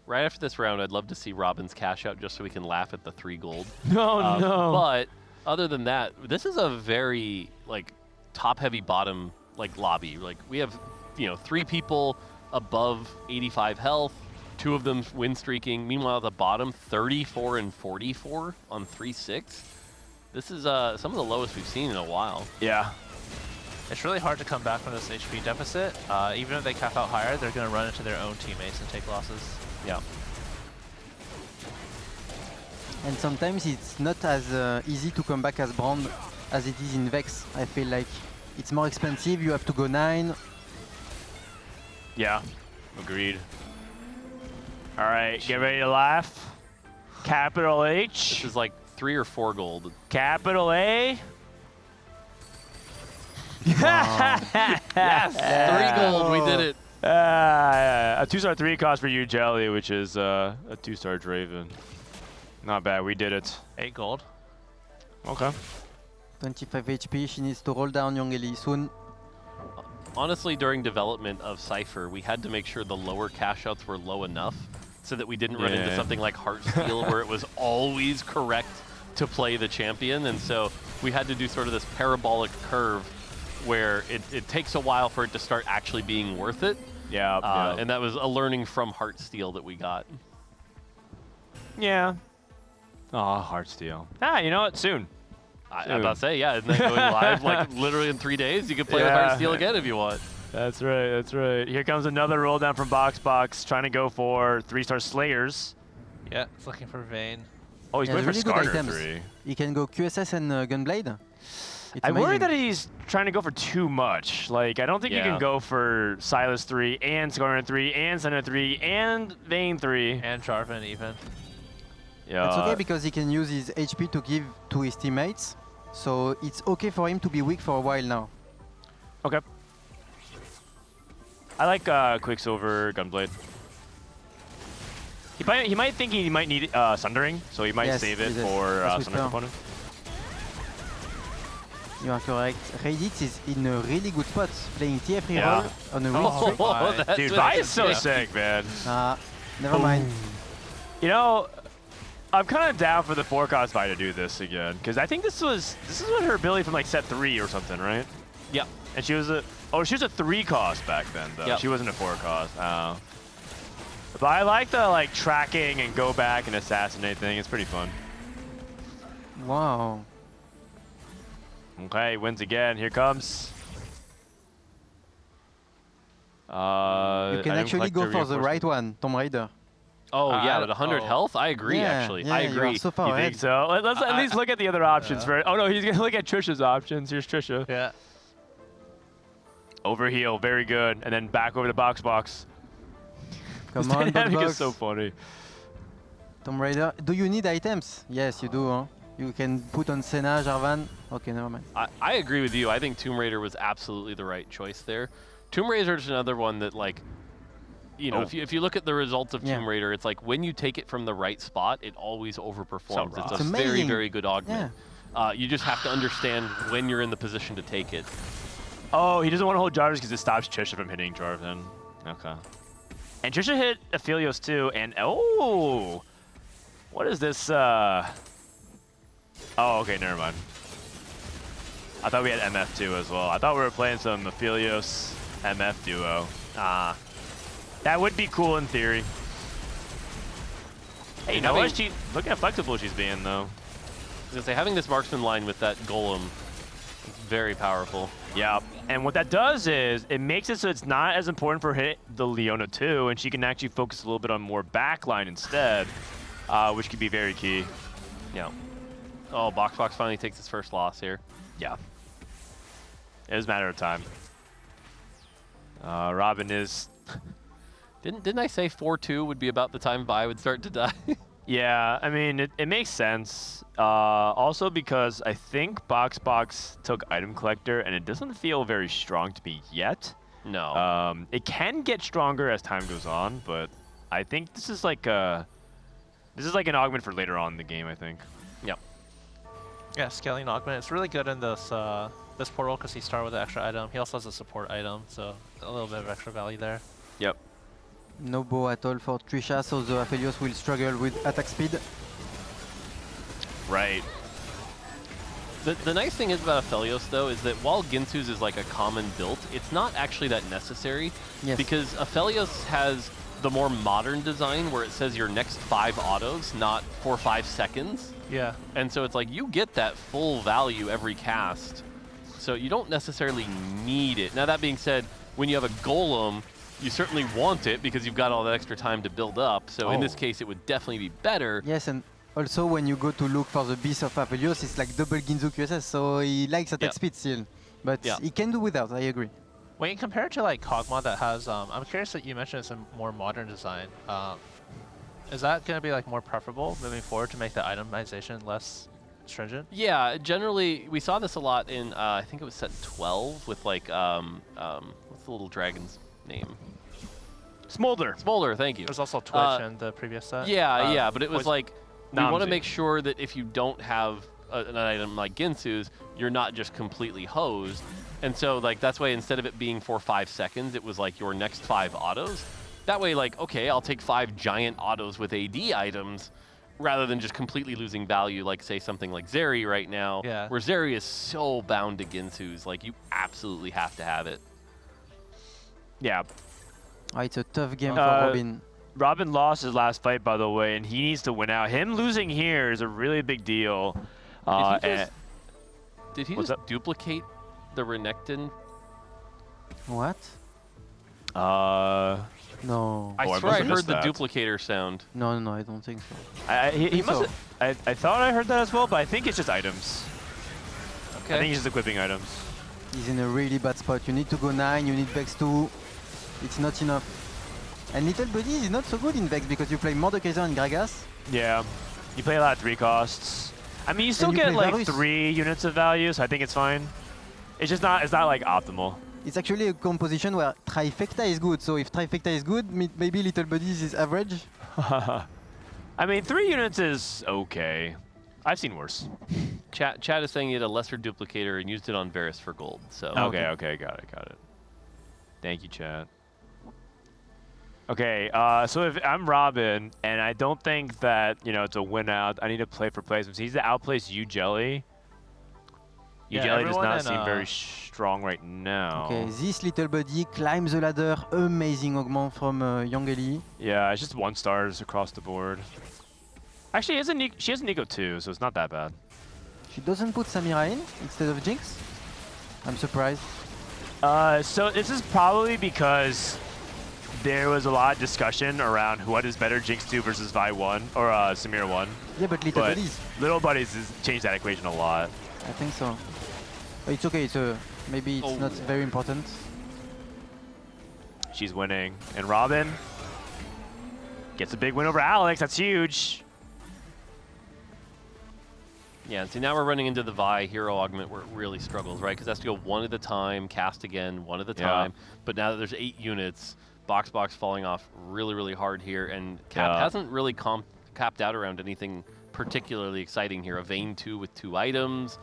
Right after this round, I'd love to see Robin's cash out just so we can laugh at the 3 gold. No. But other than that, this is a very like top-heavy bottom like lobby. Like we have 3 people above 85 health. 2 of them win streaking. Meanwhile, at the bottom, 34 and 44 on 3-6. This is some of the lowest we've seen in a while. Yeah. It's really hard to come back from this HP deficit. Even if they cap out higher, they're going to run into their own teammates and take losses. Yeah. And sometimes it's not as easy to come back as Brand as it is in Vex. I feel like it's more expensive. You have to go 9. Yeah, agreed. All right, get ready to laugh. Capital H. This is like 3 or 4 gold. Capital A. Yes, 3 gold, we did it. A 2-star 3 cost for you, Jelly, which is a 2-star Draven. Not bad, we did it. 8 gold. Okay. 25 HP, she needs to roll down Youngeli soon. Honestly, during development of Cypher, we had to make sure the lower cash outs were low enough so that we didn't run into something like Heartsteel where it was always correct to play the champion. And so we had to do sort of this parabolic curve where it takes a while for it to start actually being worth it. Yeah. And that was a learning from Heartsteel that we got. Yeah. Oh, Heartsteel. You know what? Soon. I'm about to say, yeah, isn't that going live like literally in 3 days? You can play with Heartsteel again if you want. That's right, that's right. Here comes another roll down from Box, trying to go for 3-star Slayers. Yeah, it's looking for Vayne. Oh, he's going for really good Skarner items. 3. He can go QSS and Gunblade. I worry that he's trying to go for too much. Like, I don't think you can go for Silas 3 and Skarner 3 and Senna 3 and Vayne 3. And Jarvan even. Yeah. It's okay because he can use his HP to give to his teammates. So it's okay for him to be weak for a while now. Okay. I like Quicksilver Gunblade. He might think he might need Sundering, so he might save it for Sundering component. You are correct. Raditz is in a really good spot, playing TFT role on a win streak. Dude, Vi is so sick, man. Never mind. You know, I'm kind of down for the 4-cost Vi to do this again, because I think this is what her ability from like set 3 or something, right? Yeah. And she was a 3-cost back then though. Yep. She wasn't a 4-cost. But I like the like tracking and go back and assassinate thing. It's pretty fun. Wow. Okay, wins again. Here comes. You can actually go for the right one, Tomb Raider. Oh, yeah, with 100 health? I agree, actually. Yeah, I agree. You are so far You ahead. think so? Let's at least look at the other options first. Oh, no, he's going to look at Trisha's options. Here's Trisha. Yeah. Over heel, very good. And then back over the box. Come This on, dynamic box. is so funny. Tomb Raider. Do you need items? Yes, you do. Huh? You can put on Senna, Jarvan. Okay, never mind. I agree with you. I think Tomb Raider was absolutely the right choice there. Tomb Raider is another one that, like, you know, if you look at the results of Tomb Raider, it's like when you take it from the right spot, it always overperforms. It's a very, very good augment. You just have to understand when you're in the position to take it. Oh, he doesn't want to hold Jarvis because it stops Trisha from hitting Jarvan. Okay. And Trisha hit Aphelios too, and oh! What is this, Oh, okay, never mind. I thought we had MF too as well. I thought we were playing some Aphelios MF duo. That would be cool in theory. Hey, you know what? Look how flexible she's being, though. I was gonna say, having this marksman line with that golem is very powerful. Yeah, and what that does is it makes it so it's not as important for her hit the Leona too, and she can actually focus a little bit on more backline instead, which could be very key. Yeah. Oh, Box finally takes his first loss here. Yeah. It was a matter of time. Robin is... Didn't I say 4-2 would be about the time Vi would start to die? Yeah, I mean, it makes sense. Also because I think Box took Item Collector, and it doesn't feel very strong to me yet. No. It can get stronger as time goes on, but I think this is like an augment for later on in the game, I think. Yep. Yeah, scaling augment. It's really good in this this portal because he started with an extra item. He also has a support item, so a little bit of extra value there. Yep. No bow at all for Trisha, so the Aphelios will struggle with attack speed. Right. The nice thing is about Aphelios, though, is that while Ginsu's is like a common build, it's not actually that necessary. Yes. Because Aphelios has the more modern design where it says your next 5 autos, not for 5 seconds. Yeah. And so it's like you get that full value every cast. So you don't necessarily need it. Now that being said, when you have a golem, you certainly want it because you've got all that extra time to build up. So in this case, it would definitely be better. Yes, and also when you go to look for the Beast of Aphelios, it's like double Ginzu QSS, so he likes attack speed still. But he can do without, I agree. When you compare it to like Kog'Maw that has, I'm curious that you mentioned it's a more modern design. Is that going to be like more preferable moving forward to make the itemization less stringent? Yeah, generally we saw this a lot in I think it was set 12 with like what's the little dragon's name? Smolder. Smolder, thank you. There's also Twitch in the previous set. Yeah, but it was like we want to Namzi. make sure that if you don't have an item like Ginsu's, you're not just completely hosed. And so like that's why instead of it being for 5 seconds, it was like your next 5 autos. That way, like, okay, I'll take 5 giant autos with AD items rather than just completely losing value, like say something like Zeri right now, where Zeri is so bound to Ginsu's, like you absolutely have to have it. Yeah. It's a tough game for Robin. Robin lost his last fight, by the way, and he needs to win out. Him losing here is a really big deal. Did he just duplicate the Renekton? What? No. I swear I heard the duplicator sound. No, I don't think so. He must. I thought I heard that as well, but I think it's just items. Okay. I think he's just equipping items. He's in a really bad spot. You need to go 9, you need Vex 2. It's not enough. And Little Buddy is not so good in Vex because you play Mordekaiser and Gragas. Yeah. You play a lot of 3 costs. I mean, you still get like Varus. 3 units of value, so I think it's fine. It's just not. It's not like optimal. It's actually a composition where Trifecta is good. So if Trifecta is good, maybe Little Buddies is average. I mean, 3 units is okay. I've seen worse. Chat is saying you had a lesser duplicator and used it on Varus for gold. So Okay, got it. Thank you, chat. Okay, so if I'm Robin, and I don't think that, it's a win out, I need to play for placements. He's to outplace you, Jelly. You Jelly does not seem very strong right now. Okay, this Little Buddy climbs the ladder. Amazing augment from Yongeli. Yeah, it's just 1 stars across the board. Actually, she has a Nico too, so it's not that bad. She doesn't put Samira in instead of Jinx? I'm surprised. So this is probably because there was a lot of discussion around what is better, Jinx 2 versus Vi 1, or Samira 1. Yeah, but Little Buddies. Little Buddies has changed that equation a lot. I think so. But it's okay, maybe it's not very important. She's winning. And Robin gets a big win over Alex. That's huge. Yeah, so now we're running into the Vi hero augment where it really struggles, right? Because it has to go 1 at a time, cast again, 1 at a time. But now that there's 8 units, Box falling off really hard here. And Cap hasn't really capped out around anything particularly exciting here. A Vayne 2 with 2 items,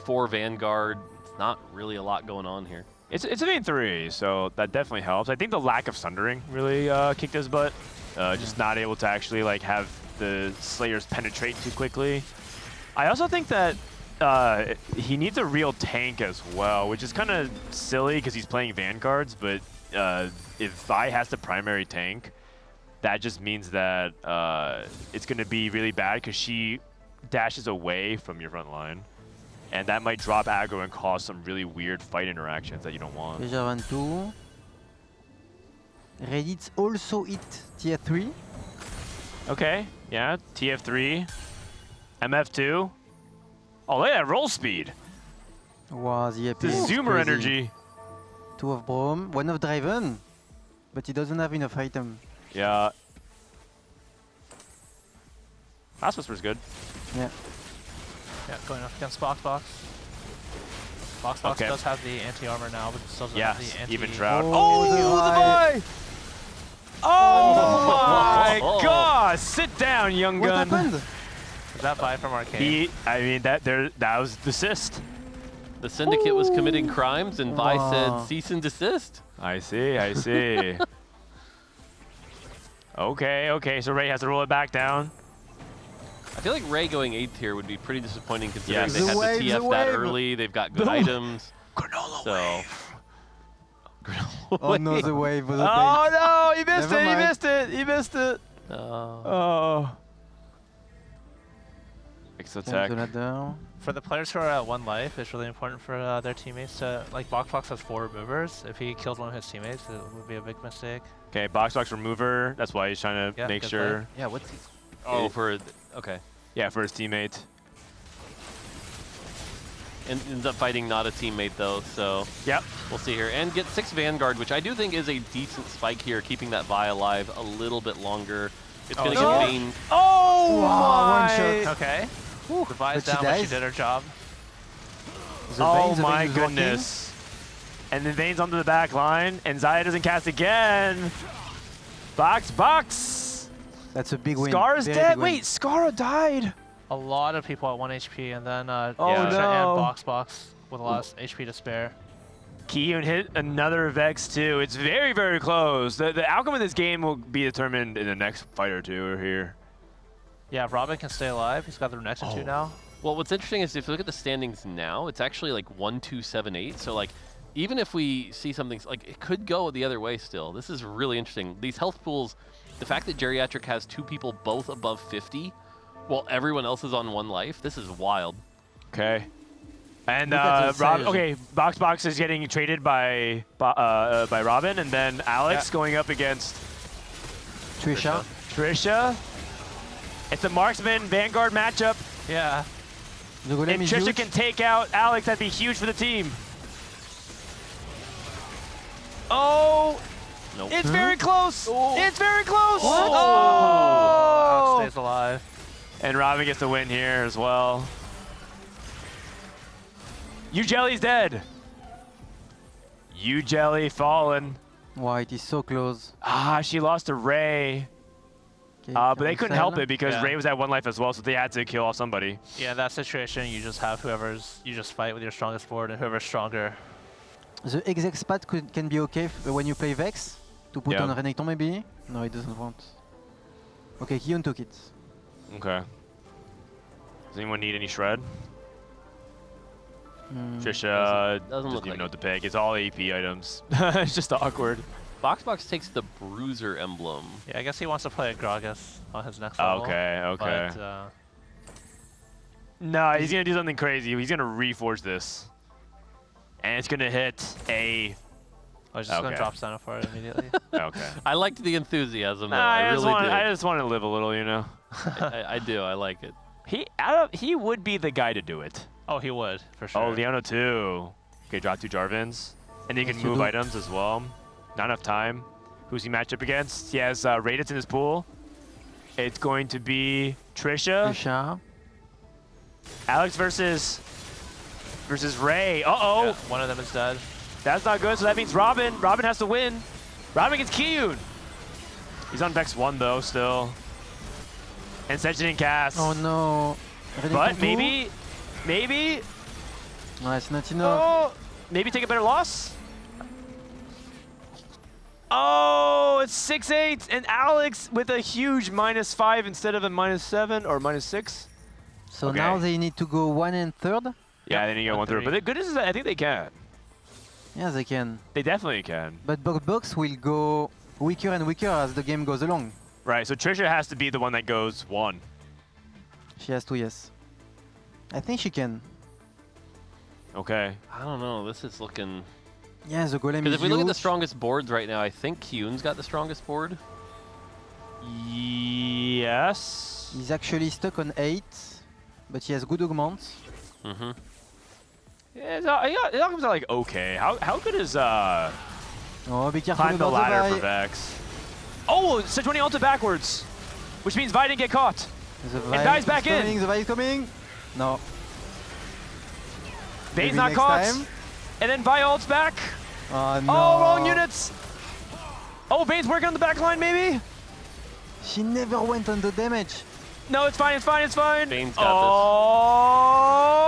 4 Vanguard. It's not really a lot going on here. It's a Vayne 3, so that definitely helps. I think the lack of Sundering really kicked his butt. Just not able to actually have the Slayers penetrate too quickly. I also think that he needs a real tank as well, which is kind of silly because he's playing Vanguards, but if Vi has the primary tank, that just means that it's going to be really bad because she dashes away from your front line. And that might drop aggro and cause some really weird fight interactions that you don't want. Déjà 2. Reddit also hit TF3. Okay, yeah, TF3. MF2. Oh, look at that roll speed. Wow, the AP The is Zoomer crazy. energy. 2 of Braum, 1 of Draven. But he doesn't have enough item. Yeah. Last Whisper's good. Yeah. Yeah, going up against Box. Box does have the anti-armor now, but still doesn't have the anti... even Shroud. Oh, the Vi! Oh my God! Sit down, young What gun. happened? Is that Vi from Arcane? That was the assist. The Syndicate was committing crimes, and Vi said cease and desist. I see. Okay, so Ray has to roll it back down. I feel like Ray going 8th here would be pretty disappointing considering Yes. they had The the TF that wave. early. They've got good items. Granola so, wave. Granola Oh no, the wave was Oh no, he missed Never it, he mind. missed it, he missed it. Oh. Fix the tech. For the players who are at 1 life, it's really important for their teammates to, like Boxbox has 4 removers. If he kills one of his teammates, it would be a big mistake. Okay, Boxbox remover. That's why he's trying to make good sure. play. Yeah, what's he? Oh, for okay. Yeah, for his teammate. And ends up fighting not a teammate though, so yep. We'll see here. And get 6 Vanguard, which I do think is a decent spike here, keeping that Vi alive a little bit longer. It's gonna get Vayne. Oh Wow, my! one shot. Okay. The Vi's down, but she did her job. Oh my goodness. And then Vayne's onto the back line, and Zaya doesn't cast again. Box. That's a big win. Scar's Very dead. big win. Wait, Scar died. A lot of people at 1 HP, and then Oh, Trisha no. and Boxbox with a lot of HP to spare. Kiyun hit another Vex too. It's very, very close. The outcome of this game will be determined in the next fight or two here. Yeah, if Robin can stay alive, he's got the next 2 now. Well, what's interesting is if you look at the standings now, it's actually like 1, 2, 7, 8. So like, even if we see something like it could go the other way still. This is really interesting. These health pools, the fact that Geriatric has 2 people both above 50, while everyone else is on 1 life, this is wild. Okay. And Boxbox is getting traded by Robin, and then Alex going up against Trisha. It's a marksman Vanguard matchup. Yeah. The golem If is Trisha huge. can take out Alex, that'd be huge for the team. Oh! Nope. It's very close! It's very close! What? Oh! Alex stays alive. And Robin gets the win here as well. U-Jelly's dead. U-Jelly fallen. Wow, it is so close. Ah, she lost to Ray. But they couldn't help it because Yeah. Ray was at 1 life as well, so they had to kill off somebody. Yeah, in that situation, you just have you just fight with your strongest board, and whoever's stronger. The exec spot can be okay when you play Vex. To put Yeah. on Renekton maybe? No, it doesn't want. Okay, Kiyun took it. Okay. Does anyone need any shred? Trisha doesn't look even like know what to pick. It's all AP items. It's just awkward. Boxbox takes the Bruiser emblem. Yeah, I guess he wants to play a Gragas on his next level. Okay. But, No, he's going to do something crazy. He's going to reforge this. And it's going to hit a... I was just going to drop Senna for it immediately. Okay. I liked the enthusiasm though. Nah, I really do. I just want to live a little, you know? I do. I like it. He would be the guy to do it. Oh, he would, for sure. Oh, Leona too. Okay, drop 2 Jarvins. And he can move items as well. Not enough time. Who's he match up against? He has Raditz in his pool. It's going to be Trisha. Alex versus Ray. Uh-oh. Yeah, one of them is dead. That's not good, so that means Robin. Robin has to win. Robin gets Kiyun. He's on Vex 1 though, still. And Sedge didn't cast. Oh no. But maybe... No, it's not enough. Oh, maybe take a better loss? Oh, it's 6-8, and Alex with a huge -5 instead of a -7 or -6. So now they need to go 1 and 3rd? Yeah, they need to go 1 through. But the good news is that I think they can. Yeah, they can. They definitely can. But Box will go weaker and weaker as the game goes along. Right, so Trisha has to be the one that goes 1. She has to, yes. I think she can. Okay. I don't know. This is looking... Yeah, the golem Because is if we look at the huge. strongest boards right now, I think Kiyun's got the strongest board. Yes. He's actually stuck on 8, but he has good augments. Mm-hmm. Yeah, it all comes out like okay. How good is Oh, be careful climb the about ladder Vi. for Vex? Oh, Sejuani ulted backwards, which means Vi didn't get caught. The And Vi Di's is back coming, in. The Vi is coming. No. Vayne's Maybe not next caught. time. And then Vi ults back. Oh, no. Oh, wrong units. Oh, Vayne's working on the back line, maybe? She never went on the damage. No, it's fine, it's fine, it's fine. Vayne's got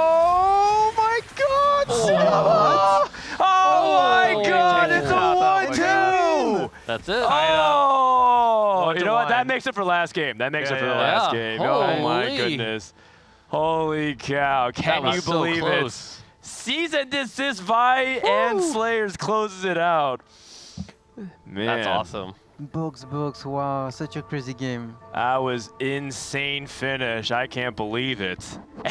Oh my god! Oh, oh my god, it's a 1-2! That's it. Oh! You know what? 1-1. That makes it for last game. That makes it for the Yeah. last game. Oh my Holy. goodness. Holy cow. Can was you so believe close. it? Season desist Vi and Slayers closes it out. Man. That's awesome. Box, wow, such a crazy game. That was insane finish. I can't believe it.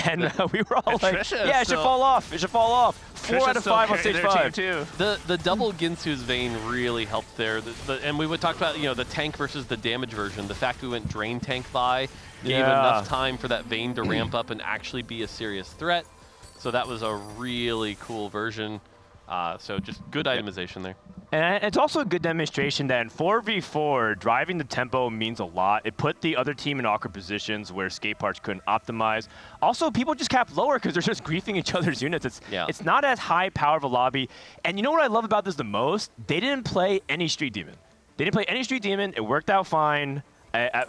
And we were all like, Trisha yeah, it should fall off. It should fall off. 4 out of 5 on stage 5. Too. The double Ginsu's vein really helped there. And we would talk about, you know, the tank versus the damage version. The fact we went drain tank by gave enough time for that vein to ramp up and actually be a serious threat. So that was a really cool version. So just good itemization there. And it's also a good demonstration that in 4v4, driving the tempo means a lot. It put the other team in awkward positions where skate parts couldn't optimize. Also, people just cap lower because they're just griefing each other's units. It's not as high power of a lobby. And you know what I love about this the most? They didn't play any Street Demon. They didn't play any Street Demon. It worked out fine.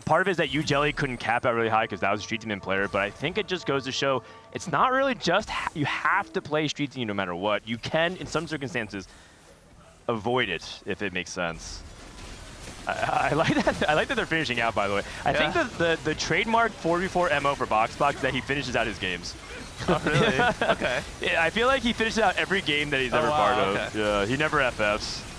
Part of it is that Jelly couldn't cap out really high because that was a Street Demon player, but I think it just goes to show it's not really just you have to play Street Demon no matter what. You can, in some circumstances, avoid it if it makes sense. I like that. I like that they're finishing out. By the way, I think the trademark 4v4 MO for BoxBox is that he finishes out his games. Oh really? Okay. Yeah, I feel like he finishes out every game that he's ever part of. Yeah, he never FFs.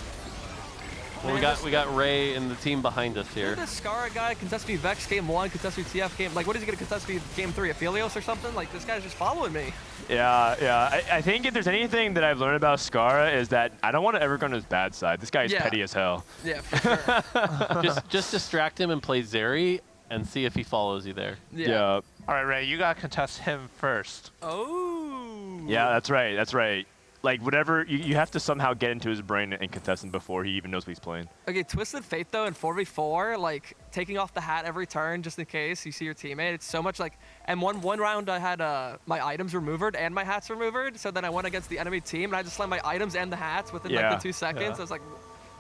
Well, we got Ray and the team behind us here. This Scara guy contest me Vex game 1, contest me TF game. Like, what is he gonna contest me game 3? Aphelios or something? Like, this guy's just following me. Yeah. I think if there's anything that I've learned about Scara is that I don't want to ever go on his bad side. This guy is petty as hell. Yeah, for sure. just distract him and play Zeri and see if he follows you there. Yeah. All right, Ray, you gotta contest him first. Oh. Yeah, that's right. That's right. Like, whatever, you have to somehow get into his brain and contest him before he even knows what he's playing. Okay, Twisted Fate, though, in 4v4, like, taking off the hat every turn just in case you see your teammate, it's so much like... And one round I had my items removed and my hats removed, so then I went against the enemy team, and I just slammed my items and the hats within, like, the 2 seconds. Yeah. I was like,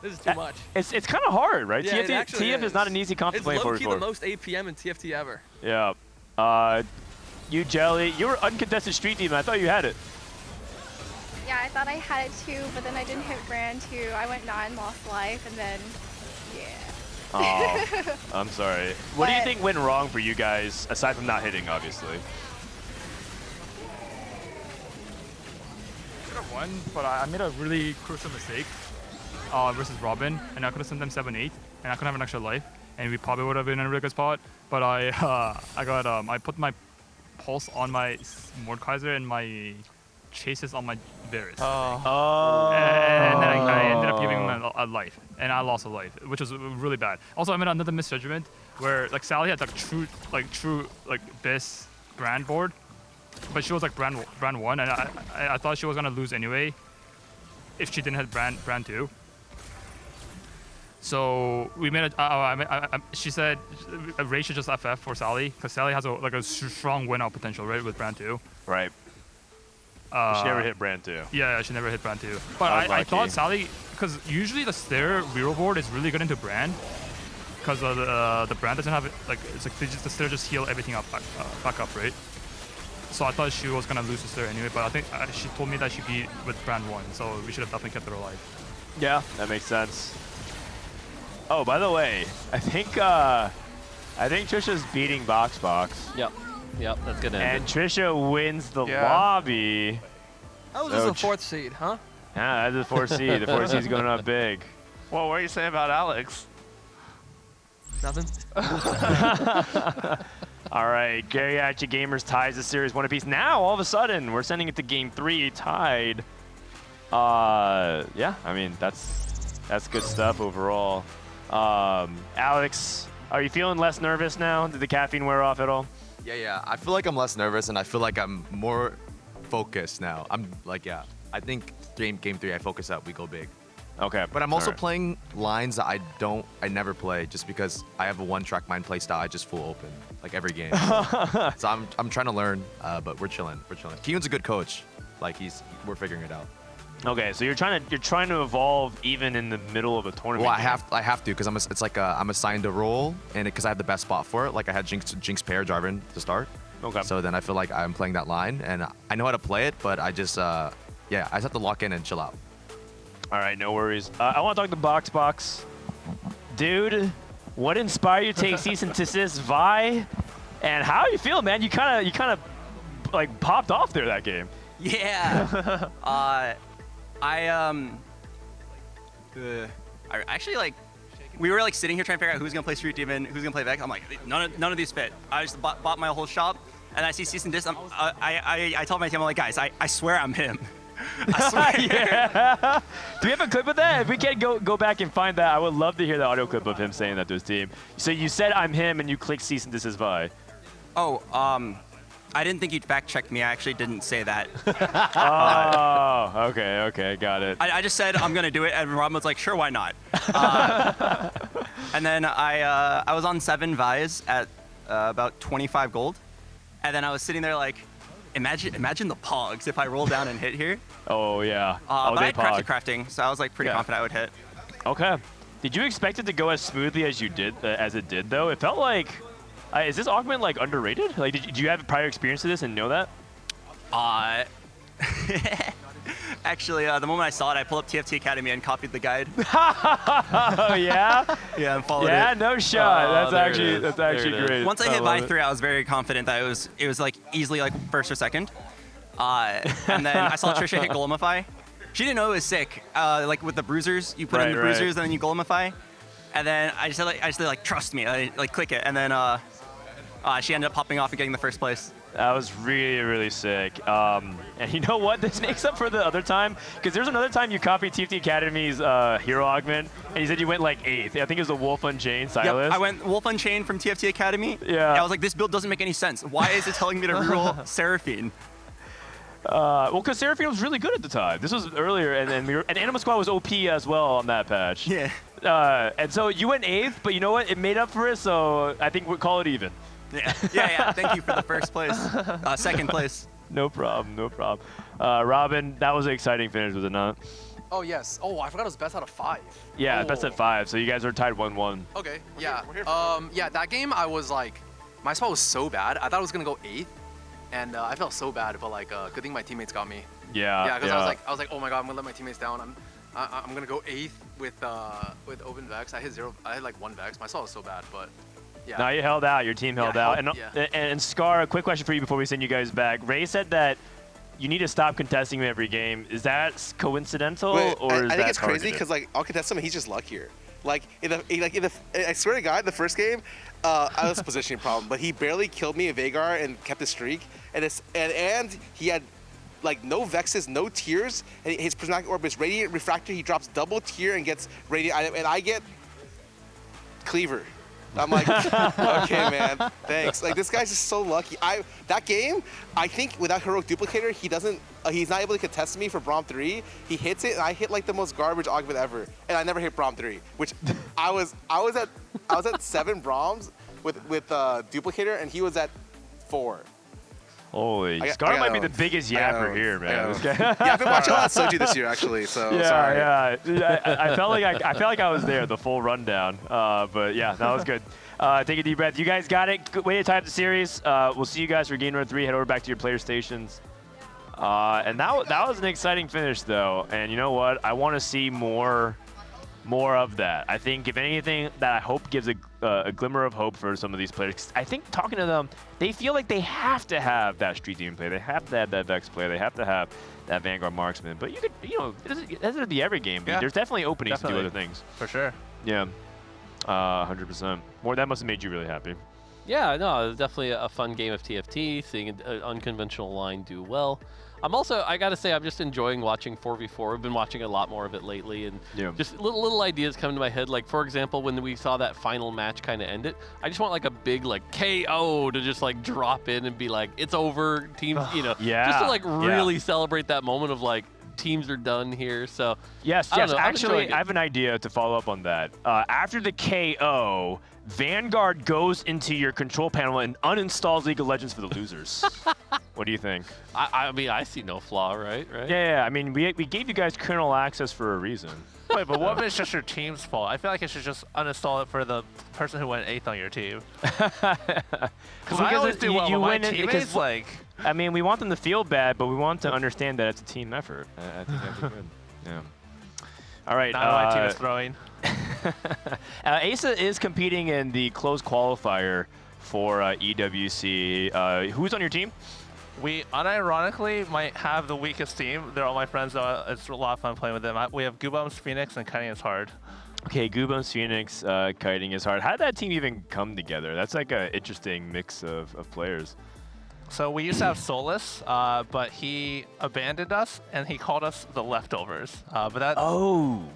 this is too much. It's kind of hard, right? Yeah, TF is not an easy comp to play in 4v4. It's low-key the most APM in TFT ever. Yeah. Jelly, you were uncontested Street Demon. I thought you had it. Yeah, I thought I had it too, but then I didn't hit Brand 2. I went 9, lost life, and then, yeah. Oh, I'm sorry. What do you think went wrong for you guys, aside from not hitting, obviously? Could have won, but I made a really crucial mistake versus Robin, and I could have sent them 7-8, and I could have an extra life, and we probably would have been in a really good spot. But I put my pulse on my Mordekaiser and my chases on my Varus. And then I ended up giving him a life, and I lost a life, which was really bad. Also, I made another misjudgment where like Sally had true best brand board, but she was like brand 1, and I thought she was gonna lose anyway if she didn't hit brand 2. So we made she said Ray should just FF for Sally because Sally has a strong win out potential, right, with brand 2. Right. She never hit brand 2. Yeah, she never hit brand 2. But I thought Sally, because usually the Stair reroll board is really good into brand, because the brand doesn't have it, like, it's like the Stair just heal everything up back up, right? So I thought she was gonna lose the Stair anyway, but I think she told me that she beat with brand 1, so we should have definitely kept her alive. Yeah, that makes sense. Oh, by the way, I think Trisha's beating BoxBox. Yep, that's good. And Trisha wins the lobby. That was just a 4th seed, huh? Yeah, that's the 4th seed. The 4th seed's going up big. Well, what are you saying about Alex? Nothing. All right, Geriatric Gamers ties the series 1 apiece. Now, all of a sudden, we're sending it to game 3, tied. Yeah, I mean, that's good stuff overall. Alex, are you feeling less nervous now? Did the caffeine wear off at all? Yeah. I feel like I'm less nervous, and I feel like I'm more focused now. I'm like, I think game 3, I focus up, we go big. Okay. But I'm also playing lines that I never play just because I have a one-track mind play style. I just full open like every game. So I'm trying to learn, but we're chilling. Kiyun's a good coach. Like we're figuring it out. Okay, so you're trying to evolve even in the middle of a tournament. Well, I have to because I'm assigned a role, and because I have the best spot for it. Like I had Jinx pair Jarvan to start. Okay. So then I feel like I'm playing that line, and I know how to play it, but I just I just have to lock in and chill out. All right, no worries. I want to talk to BoxBox, dude. What inspired you to take Cease and Desist Vi, and how you feel, man? You kind of like popped off there that game. Yeah. I actually like. We were like sitting here trying to figure out who's gonna play Street Demon, who's gonna play Vex. I'm like, none of these fit. I just bought my whole shop, and I see Cease and Desist. I told my team, I'm like, guys, I swear I'm him. I swear. Yeah. Do we have a clip of that? If we can go back and find that, I would love to hear the audio clip of him saying that to his team. So you said I'm him, and you clicked Cease and Desist Vi. Oh, I didn't think you'd fact check me. I actually didn't say that. Oh, okay, got it. I just said I'm gonna do it, and Rob was like, sure, why not? And then I was on 7 Vi's at about 25 gold, and then I was sitting there like, imagine the pogs if I roll down and hit here. Oh yeah. But I had crafting, so I was like pretty confident I would hit. Okay. Did you expect it to go as smoothly as it did though? It felt like. Is this augment like underrated? Like, did you have prior experience to this and know that? Actually, the moment I saw it, I pulled up TFT Academy and copied the guide. Oh yeah. Yeah, and followed it. Yeah, no shot. That's actually great. Once I hit Vi 3, I was very confident that it was like easily like first or second. And then I saw Trisha hit Golemify. She didn't know it was sick. Like with the bruisers, you put in the bruisers and then you Golemify. And then I just said like trust me, like click it, and then she ended up popping off and getting the first place. That was really, really sick. And you know what? This makes up for the other time, because there's another time you copied TFT Academy's hero augment, and you said you went like 8th. I think it was the Wolf Unchained Silas. Yep, I went Wolf Unchained from TFT Academy. Yeah. I was like, this build doesn't make any sense. Why is it telling me to reroll Seraphine? Well, because Seraphine was really good at the time. This was earlier, and Anima Squad was OP as well on that patch. Yeah. And so you went 8th, but you know what? It made up for it, so I think we'll call it even. Yeah. Thank you for the first place. Second place. No problem. Robin, that was an exciting finish, was it not? Oh, yes. Oh, I forgot it was best out of 5. Yeah, best at 5, so you guys are tied 1-1. Okay, yeah. Yeah, that game, I was like, my spot was so bad. I thought I was going to go 8th, and I felt so bad, but like, good thing my teammates got me. Yeah, because I was like, oh my god, I'm going to let my teammates down. I'm going to go 8th with open Vex. I had like 1 Vex. My spot was so bad, but yeah. No, you held out. Your team held out. And Scar, a quick question for you before we send you guys back. Ray said that you need to stop contesting him every game. Is that coincidental, or is that I think it's crazy targeted? because like I'll contest him and he's just luckier. Like I swear to God, the first game, I was a positioning problem, but he barely killed me in Veigar and kept his streak. And he had like no Vexes, no tears, and his Prismatic Orb is Radiant Refractor. He drops double tier and gets Radiant, and I get Cleaver. I'm like, okay, man, thanks. Like, this guy's just so lucky. That game, I think without Heroic Duplicator, he's not able to contest me for Braum 3. He hits it, and I hit like the most garbage augment ever, and I never hit Braum 3. Which I was at 7 Brahms with Duplicator, and he was at 4. Holy, Scar might be the biggest yapper here, man. This guy. Yeah, I've been watching a lot of Soji this year, actually. So sorry. Yeah. I felt like I was there, the full rundown. But yeah, that was good. Take a deep breath. You guys got it. Good way to tie up the series. We'll see you guys for Game Run 3. Head over back to your player stations. And that was an exciting finish, though. And you know what? I want to see more of that. I think, if anything, that I hope gives a glimmer of hope for some of these players. 'Cause I think talking to them, they feel like they have to have that Street Demon play. They have to have that Vex play. They have to have that Vanguard Marksman. But it doesn't be every game. Yeah. There's definitely openings to do other things. For sure. Yeah. 100%. That must have made you really happy. Yeah, no, it was definitely a fun game of TFT, seeing an unconventional line do well. I gotta say, I'm just enjoying watching 4v4. I've been watching a lot more of it lately, and just little ideas come to my head. Like, for example, when we saw that final match kind of end it, I just want like a big like KO to just like drop in and be like, it's over, teams, just to like really celebrate that moment of like, teams are done here. So yes. Actually, I have an idea to follow up on that. After the KO, Vanguard goes into your control panel and uninstalls League of Legends for the losers. What do you think? I mean, I see no flaw, right? Yeah. I mean, we gave you guys kernel access for a reason. Wait, but what if it's just your team's fault? I feel like it should just uninstall it for the person who went 8th on your team. Because I always do well with my teammates. I mean, we want them to feel bad, but we want to understand that it's a team effort. I think that'd be good. Yeah. All right. Not my team is throwing. Asa is competing in the closed qualifier for EWC. Who's on your team? We unironically might have the weakest team. They're all my friends, though. It's a lot of fun playing with them. We have Goobums, Phoenix, and Kenny is hard. Okay, Goobums, Phoenix, kiting is hard. How did that team even come together? That's like an interesting mix of players. So we used to have Solus, but he abandoned us and he called us the leftovers. But that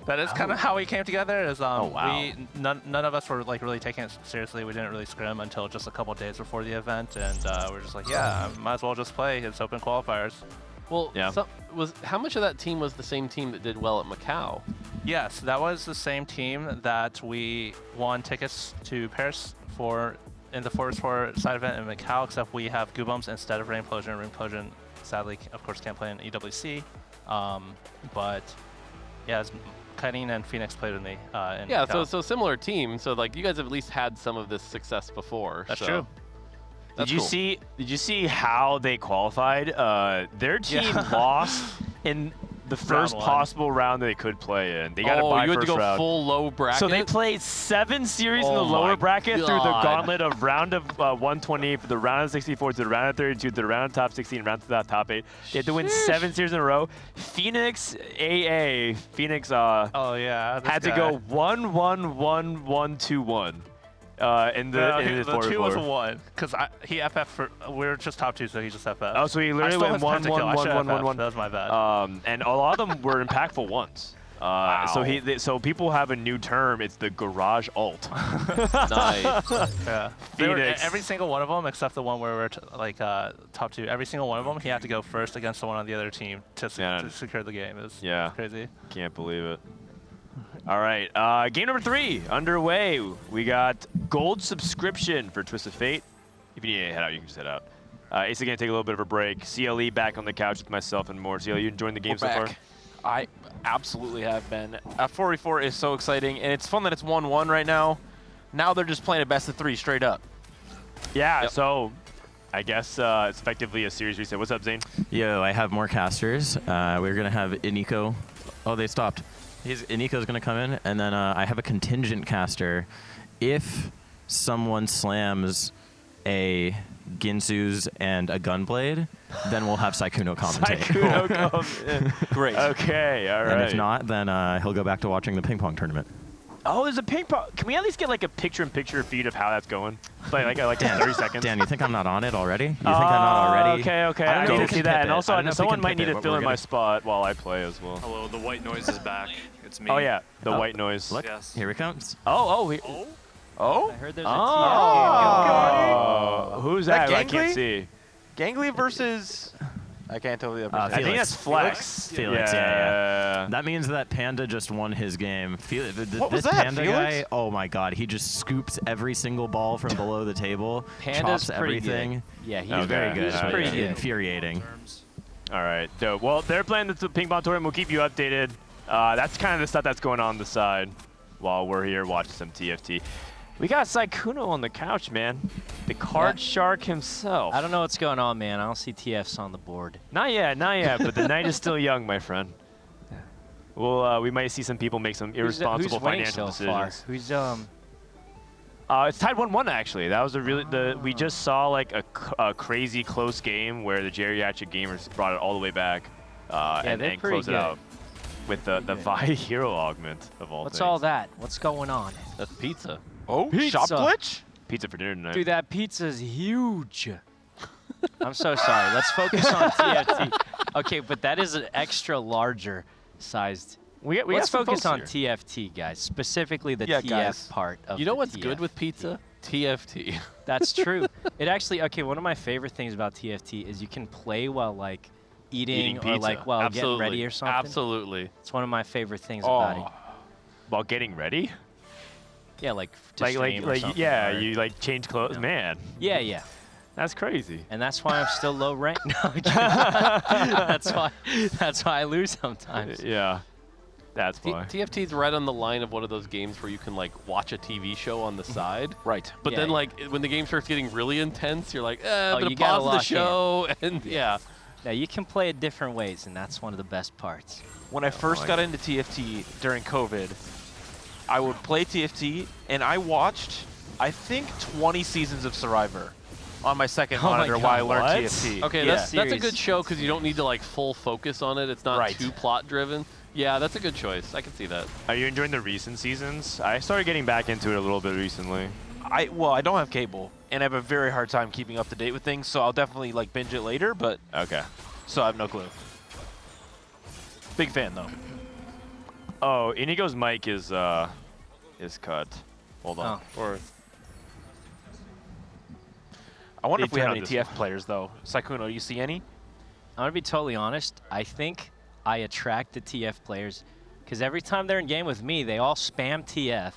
that is kind of how we came together. Is none of us were like really taking it seriously. We didn't really scrim until just a couple days before the event, and we're just like, yeah, might as well just play. It's open qualifiers. Well, how much of that team was the same team that did well at Macau? Yes, that was the same team that we won tickets to Paris for in the 4v4 side event in Macau, except we have Goobums instead of Rainplosion. Rainplosion, sadly, of course, can't play in EWC. But yeah, Kiting and Phoenix played in the in Macau. so similar team. So like you guys have at least had some of this success before. That's true. Did you see how they qualified? Their team lost in the first possible round they could play in. They got to buy you had first to go round. full low bracket? So they played 7 series in the lower bracket through the gauntlet of round of 128, for the round of 64, to the round of 32, to the round of top 16, round to the top 8. They had to win 7 series in a row. Phoenix Phoenix had to go 1-1-1-1-2-1. In the 2 was a 1 because he FF for we were just top 2, so he just FF. Oh, so he literally went 1-1-1-1-1. That was my bad. And a lot of them were impactful ones. So people have a new term. It's the garage ult. Nice. Yeah. Every single one of them, except the one where we're top 2. Every single one of them, he had to go first against the one on the other team to secure the game. It was crazy. Can't believe it. All right, game number 3 underway. We got gold subscription for Twist of Fate. If you need to head out, you can just head out. Ace is going to take a little bit of a break. CLE back on the couch with myself and more. CLE, you enjoying the game so far? I absolutely have been. 4v4 is so exciting, and it's fun that it's 1-1 right now. Now they're just playing a best of 3 straight up. Yeah, so I guess it's effectively a series reset. What's up, Zane? Yo, I have more casters. We're going to have Iniko. Oh, they stopped. Iniko's going to come in, and then I have a contingent caster. If someone slams a Ginsu's and a Gunblade, then we'll have Saikuno commentate. Great. Okay, all right. And if not, then he'll go back to watching the ping pong tournament. Oh, there's a ping pong. Can we at least get like a picture-in-picture feed of how that's going? Like 30 seconds. Dan, you think I'm not on it already? You think I'm not already? Okay. I need to see that. And also, someone might need to fill in my my spot while I play as well. Hello, the white noise is back. It's me. Oh yeah, the white noise. Look, Yes. here he comes. Oh. Oh? I heard there's a TFT. Who's that? I can't see. Gangly versus... I can't tell the other person. I think that's Flex. Felix, yeah. That means that Panda just won his game. What was this that, Panda Felix? guy, oh my god, he just scoops every single ball from below the table, Panda's chops pretty everything. good. Yeah, he's very good. He's pretty good. Infuriating. All right, dope. Well, they're playing the ping pong tournament. We'll keep you updated. That's kind of the stuff that's going on the side while we're here watching some TFT. We got Saikuno on the couch, man. The card shark himself. I don't know what's going on, man. I don't see TFs on the board. Not yet, but the night is still young, my friend. Well, we might see some people make some irresponsible financial decisions. Who's It's tied 1-1 actually. That was we just saw like a crazy close game where the geriatric gamers brought it all the way back and closed it out with the Vi hero augment of all things. What's all that? What's going on? That's pizza. Oh, pizza. shop glitch? Pizza for dinner tonight. Dude, that pizza's huge. I'm so sorry. Let's focus on TFT. Okay, but that is an extra larger sized. Let's focus on TFT, guys. Specifically the TF part of You know the what's TF. good with pizza? TFT. That's true. It actually, one of my favorite things about TFT is you can play while like eating or pizza. like while getting ready or something. Absolutely. It's one of my favorite things about it. While getting ready? Yeah, like to stream or something, yeah, or, you like change clothes, man. Yeah. That's crazy. And that's why I'm still low rank. No, I'm kidding. that's why I lose sometimes. Yeah. That's why. TFT's right on the line of one of those games where you can like watch a TV show on the side. Right. But then like when the game starts getting really intense, you're like, I'm gonna you gotta pause the lock show and yeah. Yeah, you can play it different ways, and that's one of the best parts. When I first got into TFT during COVID, I would play TFT, and I watched, I think, 20 seasons of Survivor on my second monitor while I learned TFT. Okay, that's a good show because you don't need to like full focus on it. It's not too plot driven. Yeah, that's a good choice. I can see that. Are you enjoying the recent seasons? I started getting back into it a little bit recently. Well, I don't have cable, and I have a very hard time keeping up to date with things, so I'll definitely like binge it later, but okay. So I have no clue. Big fan though. Oh, Inigo's mic is cut. Hold on. Oh. Or I wonder if we have turn any on this TF players though. Saikuno, do you see any? I'm gonna be totally honest. I think I attract the TF players because every time they're in game with me, they all spam TF,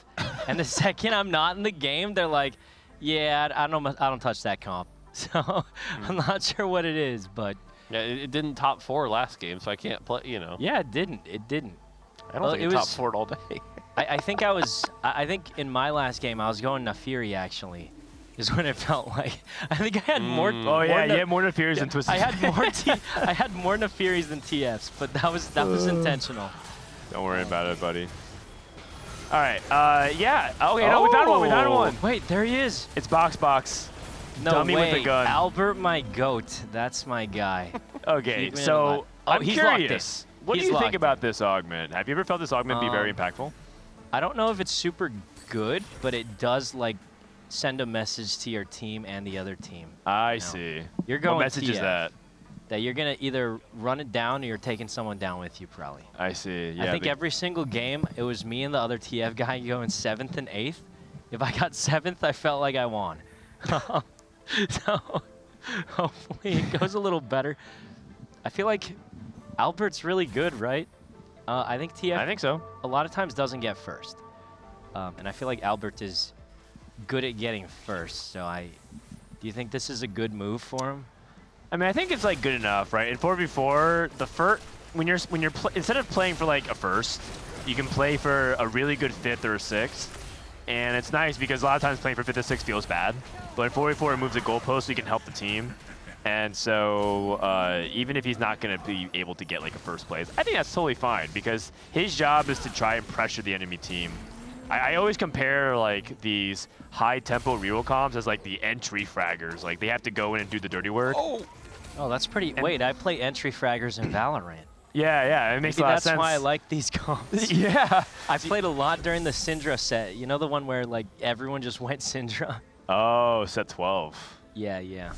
and the second I'm not in the game, they're like, "Yeah, I don't touch that comp." So I'm not sure what it is, but yeah, it didn't top 4 last game, so I can't play. You know. Yeah, it didn't. It didn't. I don't think it top 4'd all day. I think I think in my last game I was going Nafiri actually. Is when it felt like I think I had more. Oh yeah, you had more Nafiris than Twisted. I had more Nafiris than TFs, but that was intentional. Don't worry about it, buddy. All right. Yeah. Okay. No, we found one. We found one. Wait, there he is. It's Box. No Dummy way. with a gun. Albert, my goat. That's my guy. Okay. Keep me So alive. I'm he's curious. What do He's you think locked about this augment? Have you ever felt this augment be very impactful? I don't know if it's super good, but it does like send a message to your team and the other team. I see. You're going What message is TF. that? That you're gonna either run it down or you're taking someone down with you, probably. I see. Yeah. I think every single game, it was me and the other TF guy going 7th and 8th. If I got 7th, I felt like I won. So hopefully it goes a little better. I feel like Albert's really good, right? I think TF. I think so. A lot of times doesn't get first, and I feel like Albert is good at getting first. So do you think this is a good move for him? I mean, I think it's like good enough, right? In 4v4, the first when you're instead of playing for like a first, you can play for a really good 5th or a 6th, and it's nice because a lot of times playing for 5th or 6th feels bad. But in 4v4, it moves the goalpost so you can help the team. And so even if he's not going to be able to get like a first place, I think that's totally fine because his job is to try and pressure the enemy team. I always compare like these high tempo reroll comps as like the entry fraggers. Like they have to go in and do the dirty work. Oh, that's pretty. Wait, I play entry fraggers in Valorant. Yeah, it makes a lot of sense. That's why I like these comps. Yeah. I played a lot during the Syndra set. You know the one where like everyone just went Syndra? Oh, set 12. Yeah. Yeah.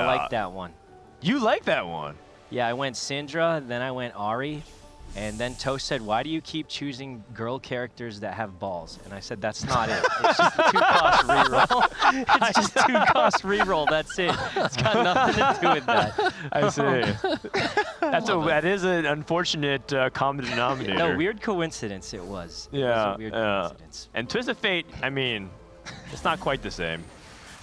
I like that one. You like that one? Yeah, I went Syndra, then I went Ari, and then Toast said, "Why do you keep choosing girl characters that have balls?" And I said, "That's not it. It's just a 2-cost reroll. It's just 2-cost reroll. That's it. It's got nothing to do with that." I see. That is an unfortunate common denominator. No, weird coincidence it was. Yeah. It was a weird coincidence. And Twist of Fate, I mean, it's not quite the same.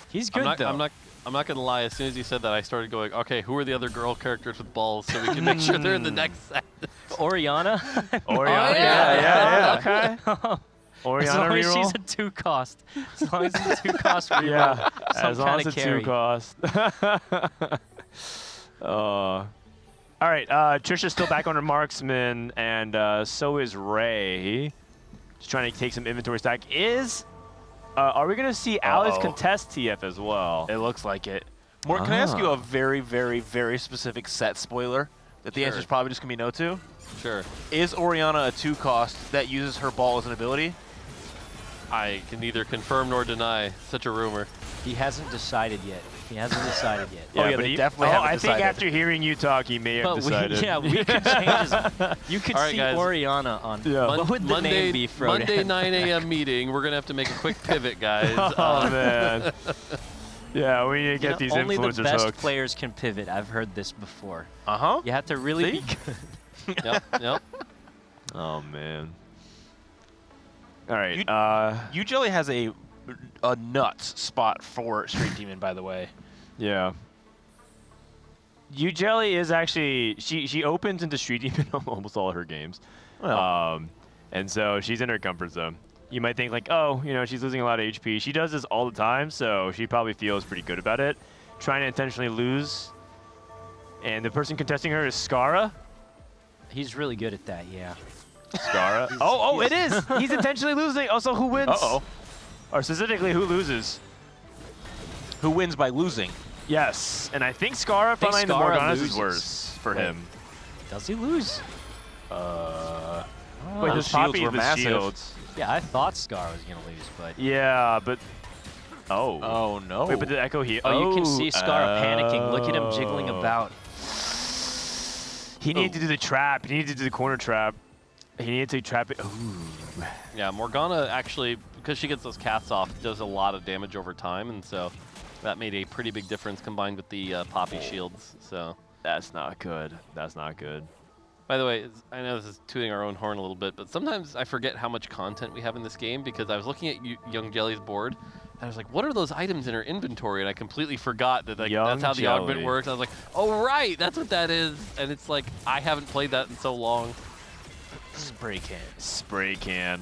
He's good though. I'm not gonna lie. As soon as you said that, I started going, okay, who are the other girl characters with balls, so we can make sure they're in the next set. Oriana. Oriana. Yeah. Okay. Oriana as long reroll. as she's a 2-cost. As long as it's a 2-cost reroll. Yeah. As long as it's it's a 2-cost. All right. Trisha's still back on her marksman, and so is Ray. Just trying to take some inventory stack. Are we going to see Alice contest TF as well? It looks like it. Mork, can I ask you a very, very, very specific set spoiler that the answer is probably just going to be no to? Sure. Is Oriana a 2-cost that uses her ball as an ability? I can neither confirm nor deny such a rumor. He hasn't decided yet. Yeah, but they definitely haven't I decided. think after hearing you talk, he may have decided. We could change his. You could All right, see guys. Oriana on. Yeah. What would the name be, Frodan? Monday 9 a.m. meeting. We're going to have to make a quick pivot, guys. Oh, man. Yeah, we need to get these only influencers the best hooked. players can pivot. I've heard this before. Uh-huh. You have to really be good. Yep. Oh, man. All right. UJelly has a nuts spot for Street Demon, by the way. Yeah. UJelly is actually she opens into Street Demon almost all of her games. Well. And so she's in her comfort zone. You might think like, oh, she's losing a lot of HP. She does this all the time, so she probably feels pretty good about it. Trying to intentionally lose. And the person contesting her is Skara. He's really good at that, yeah. Skara. It is. He's intentionally losing. Also, who wins? Uh-oh. Or specifically, who loses? Who wins by losing? Yes. And I think Skara, frontline the Morgana's is worse for him. Does he lose? Wait, those the Poppy shields were the massive. shields. Yeah, I thought Scar was gonna lose, but Yeah, but Oh no. Wait, but the Echo here. oh, you can see Scar panicking. Look at him jiggling about. He needed to do the trap. He needed to do the corner trap. He needed to trap it. Ooh. Yeah, Morgana actually, because she gets those cats off, does a lot of damage over time, and so that made a pretty big difference combined with the Poppy shields. So that's not good. That's not good. By the way, I know this is tooting our own horn a little bit, but sometimes I forget how much content we have in this game because I was looking at Young Jelly's board, and I was like, what are those items in her inventory? And I completely forgot that that's how the augment works. I was like, oh, right, that's what that is. And it's like, I haven't played that in so long. Spray can. Spray can.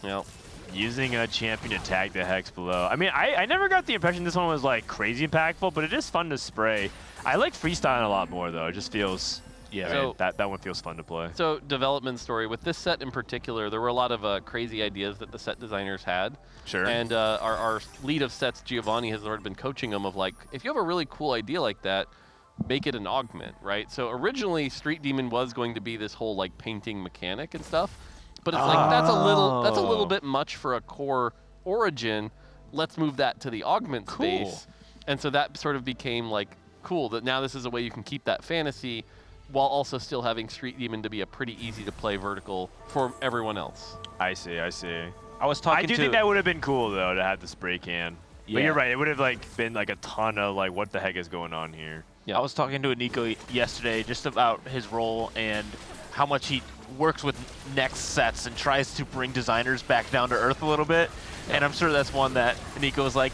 Yep. Using a champion to tag the hex below. I mean, I never got the impression this one was like crazy impactful, but it is fun to spray. I like freestyling a lot more though. It just feels, yeah, So- man, that one feels fun to play. So development story, with this set in particular, there were a lot of crazy ideas that the set designers had. Sure. And our lead of sets, Giovanni, has already been coaching them of like, if you have a really cool idea like that, make it an augment, right? So originally Street Demon was going to be this whole like painting mechanic and stuff, but it's like that's a little bit much for a core origin. Let's move that to the augment space. And so that sort of became like cool that now this is a way you can keep that fantasy while also still having Street Demon to be a pretty easy to play vertical for everyone else. I see, I see. I was talking I do think that would have been cool though to have the spray can. But Yeah. you're right, it would have like been like a ton of like what the heck is going on here. I was talking to Nico yesterday just about his role and how much he works with next sets and tries to bring designers back down to earth a little bit. And I'm sure that's one that Nico was like,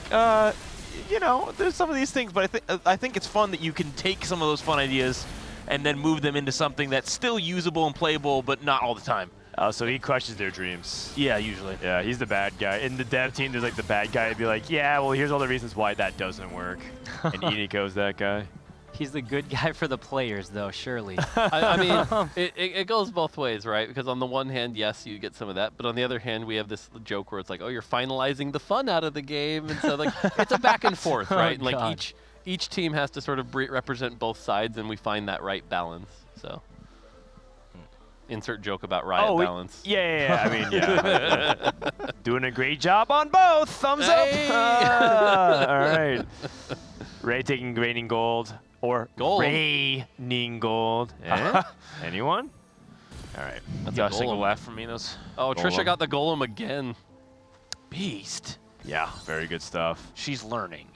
you know, there's some of these things, but I think it's fun that you can take some of those fun ideas and then move them into something that's still usable and playable, but not all the time. Oh, so he crushes their dreams. Yeah, usually. Yeah, he's the bad guy. In the dev team, there's like the bad guy to be like, yeah, well, here's all the reasons why that doesn't work. And Iniko's that guy. He's the good guy for the players, though, surely. I mean, it goes both ways, right? Because on the one hand, yes, you get some of that, but on the other hand, we have this joke where it's like, oh, you're finalizing the fun out of the game, and so like it's a back and forth, right? Oh, Like God. each team has to sort of represent both sides, and we find that right balance. So, insert joke about riot balance. Yeah. I mean, yeah. Doing a great job on both. Thumbs Hey! up. All right. Ray taking raining gold. Or Gold. raining gold. Eh? Anyone? All right. That's a single laugh from Minos. Oh, Trisha Golem. got the golem again. Beast. Yeah, very good stuff. She's learning.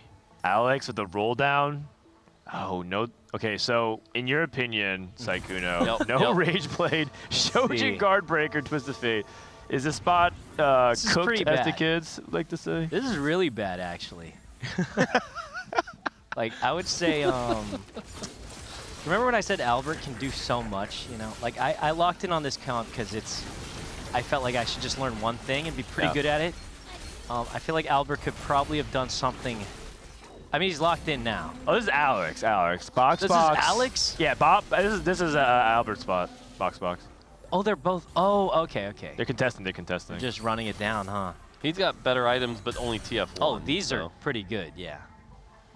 Alex with the roll down. Oh, no. Okay, so in your opinion, Saikuno, no Rage Blade, Shojin Guard Breaker, Twist of Fate. Is the spot This is cooked, pretty as the bad. kids like to say? This is really bad, actually. Like, I would say, remember when I said Albert can do so much, you know? Like, I locked in on this count because I felt like I should just learn one thing and be pretty good at it. I feel like Albert could probably have done something. I mean, he's locked in now. Oh, this is Alex. Box. This is Alex? Yeah, Bob. This is Albert's spot. Box. Oh, they're both. Oh, okay. They're contesting. Just running it down, huh? He's got better items, but only TF1. Oh, these are pretty good, yeah.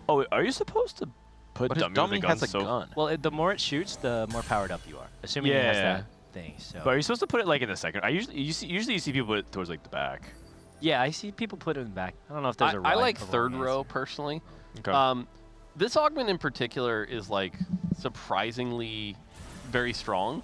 Oh, are you supposed to put But his dummy with a gun? has a gun. Well, the more it shoots, the more powered up you are. Assuming it has that thing. So. But are you supposed to put it like in the second? Usually you see people put it towards like the back. Yeah, I see people put it in the back. I don't know if there's a I right like or wrong third answer. row personally. Okay. This augment in particular is like surprisingly very strong.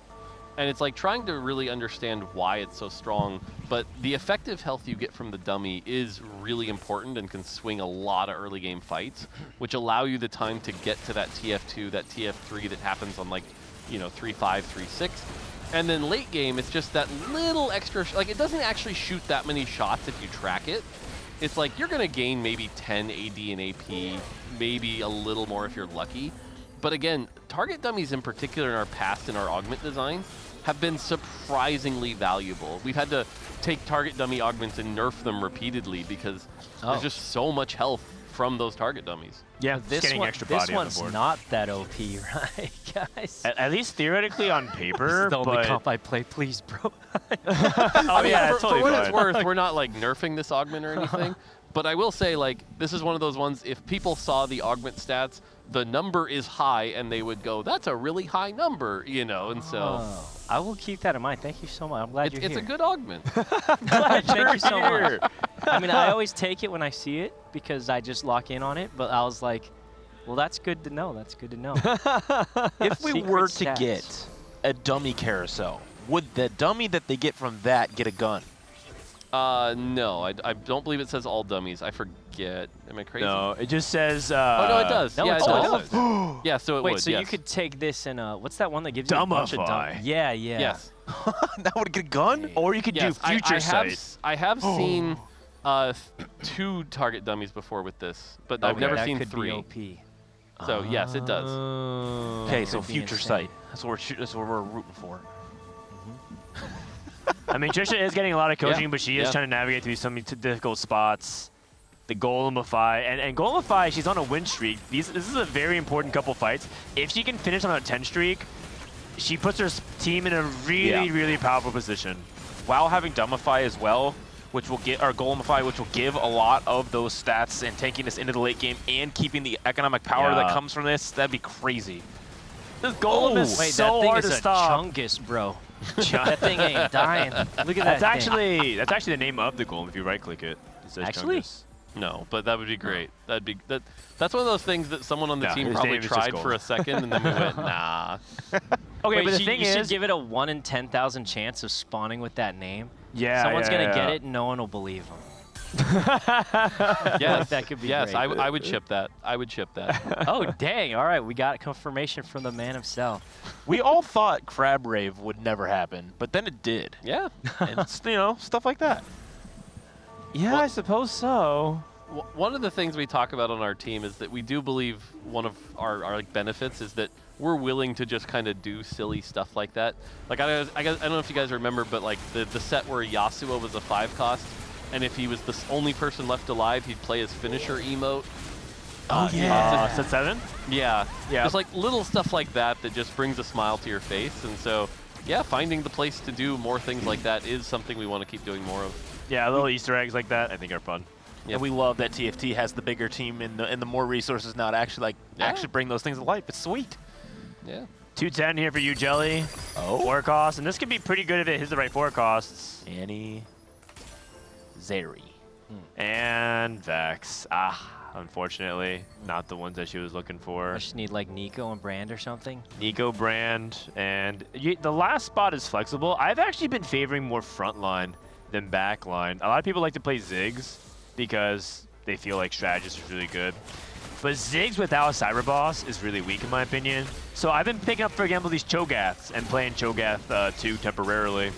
And it's like trying to really understand why it's so strong, but the effective health you get from the dummy is really important and can swing a lot of early game fights, which allow you the time to get to that TF2, that TF3 that happens on like, 3-5, 3-6. And then late game, it's just that little extra, like it doesn't actually shoot that many shots if you track it. It's like you're gonna gain maybe 10 AD and AP, maybe a little more if you're lucky. But again, target dummies in particular in our past in our augment design have been surprisingly valuable. We've had to take target dummy augments and nerf them repeatedly because there's just so much health from those target dummies. Yeah, This getting one, extra this body on the one's board. not that OP, right, guys? At least theoretically on paper, This is the only but comp I play, please, bro. oh yeah, for, totally for what fine. it's worth, we're not like nerfing this augment or anything. But I will say, like, this is one of those ones, if people saw the augment stats the number is high, and they would go, "That's a really high number," you know, and so. Oh, I will keep that in mind. Thank you so much. I'm glad you're here. It's a good augment. Thank you so much. I mean, I always take it when I see it because I just lock in on it. But I was like, well, that's good to know. That's good to know. If we Secret were to stats. get a dummy carousel, would the dummy that they get from that get a gun? No, I don't believe it says all dummies. I forget. Am I crazy? No, it just says. Oh no, it does. No, Yeah, it it does. does. Yeah, so it Wait, would. so yes. you could take this and what's that one that gives you a bunch of Dumbify. Yeah, yeah. Yes. That would get a gun? Or you could Yes, do future sight. I have seen 2 target dummies before with this, but I've Okay. never That seen could 3. be OP. So yes, it does. Okay, so could be future insane. sight. That's what we're rooting for. I mean, Trisha is getting a lot of coaching, Yeah. but she is Yeah. trying to navigate through some difficult spots. The Golemify, and Golemify, she's on a win streak. This is a very important couple fights. If she can finish on a 10 streak, she puts her team in a really, really powerful position. While having Dumbify as well, which will get our Golemify, which will give a lot of those stats and taking us into the late game and keeping the economic power that comes from this, that'd be crazy. This Golem is Wait, so that thing hard is to a stop. Chungus, bro. That thing ain't dying. Look at That's that actually the name of the Golem if you right click it. It says Actually? Chungus. No, but that would be great. That's one of those things that someone on the No, team his probably name is just tried for Golem. a second, and then we went, nah. Okay, Wait, but the thing you should is, give it a 1 in 10,000 chance of spawning with that name. Yeah, Someone's yeah, gonna get yeah. it, and no one will believe them. Yes, that could be yes, great. I would ship that. I would ship that. Oh, dang. All right, we got confirmation from the man himself. We all thought Crab Rave would never happen, but then it did. Yeah. And it's, you know, stuff like that. yeah, I suppose so. One of the things we talk about on our team is that we do believe one of our like benefits is that we're willing to just kind of do silly stuff like that. Like I don't know if you guys remember, but like the set where Yasuo was a 5 cost, and if he was the only person left alive, he'd play his finisher emote. Oh yeah. Set 7? Yeah. Yeah. Just like little stuff like that that just brings a smile to your face, and so yeah, finding the place to do more things like that is something we want to keep doing more of. Yeah, little Easter eggs like that I think are fun. And we love that TFT has the bigger team and the more resources now to actually actually bring those things to life. It's sweet. Yeah. 210 here for you, Jelly. Oh. 4 costs, and this could be pretty good if it hits the right 4 costs. Annie Zeri. And Vex. Unfortunately, not the ones that she was looking for. I just need like Nico and Brand or something. Nico, Brand, and the last spot is flexible. I've actually been favoring more front line than back line. A lot of people like to play Ziggs because they feel like strategist is really good. But Ziggs without a Cyber Boss is really weak in my opinion. So I've been picking up, for example, these Cho'Gaths and playing Cho'Gath 2 temporarily.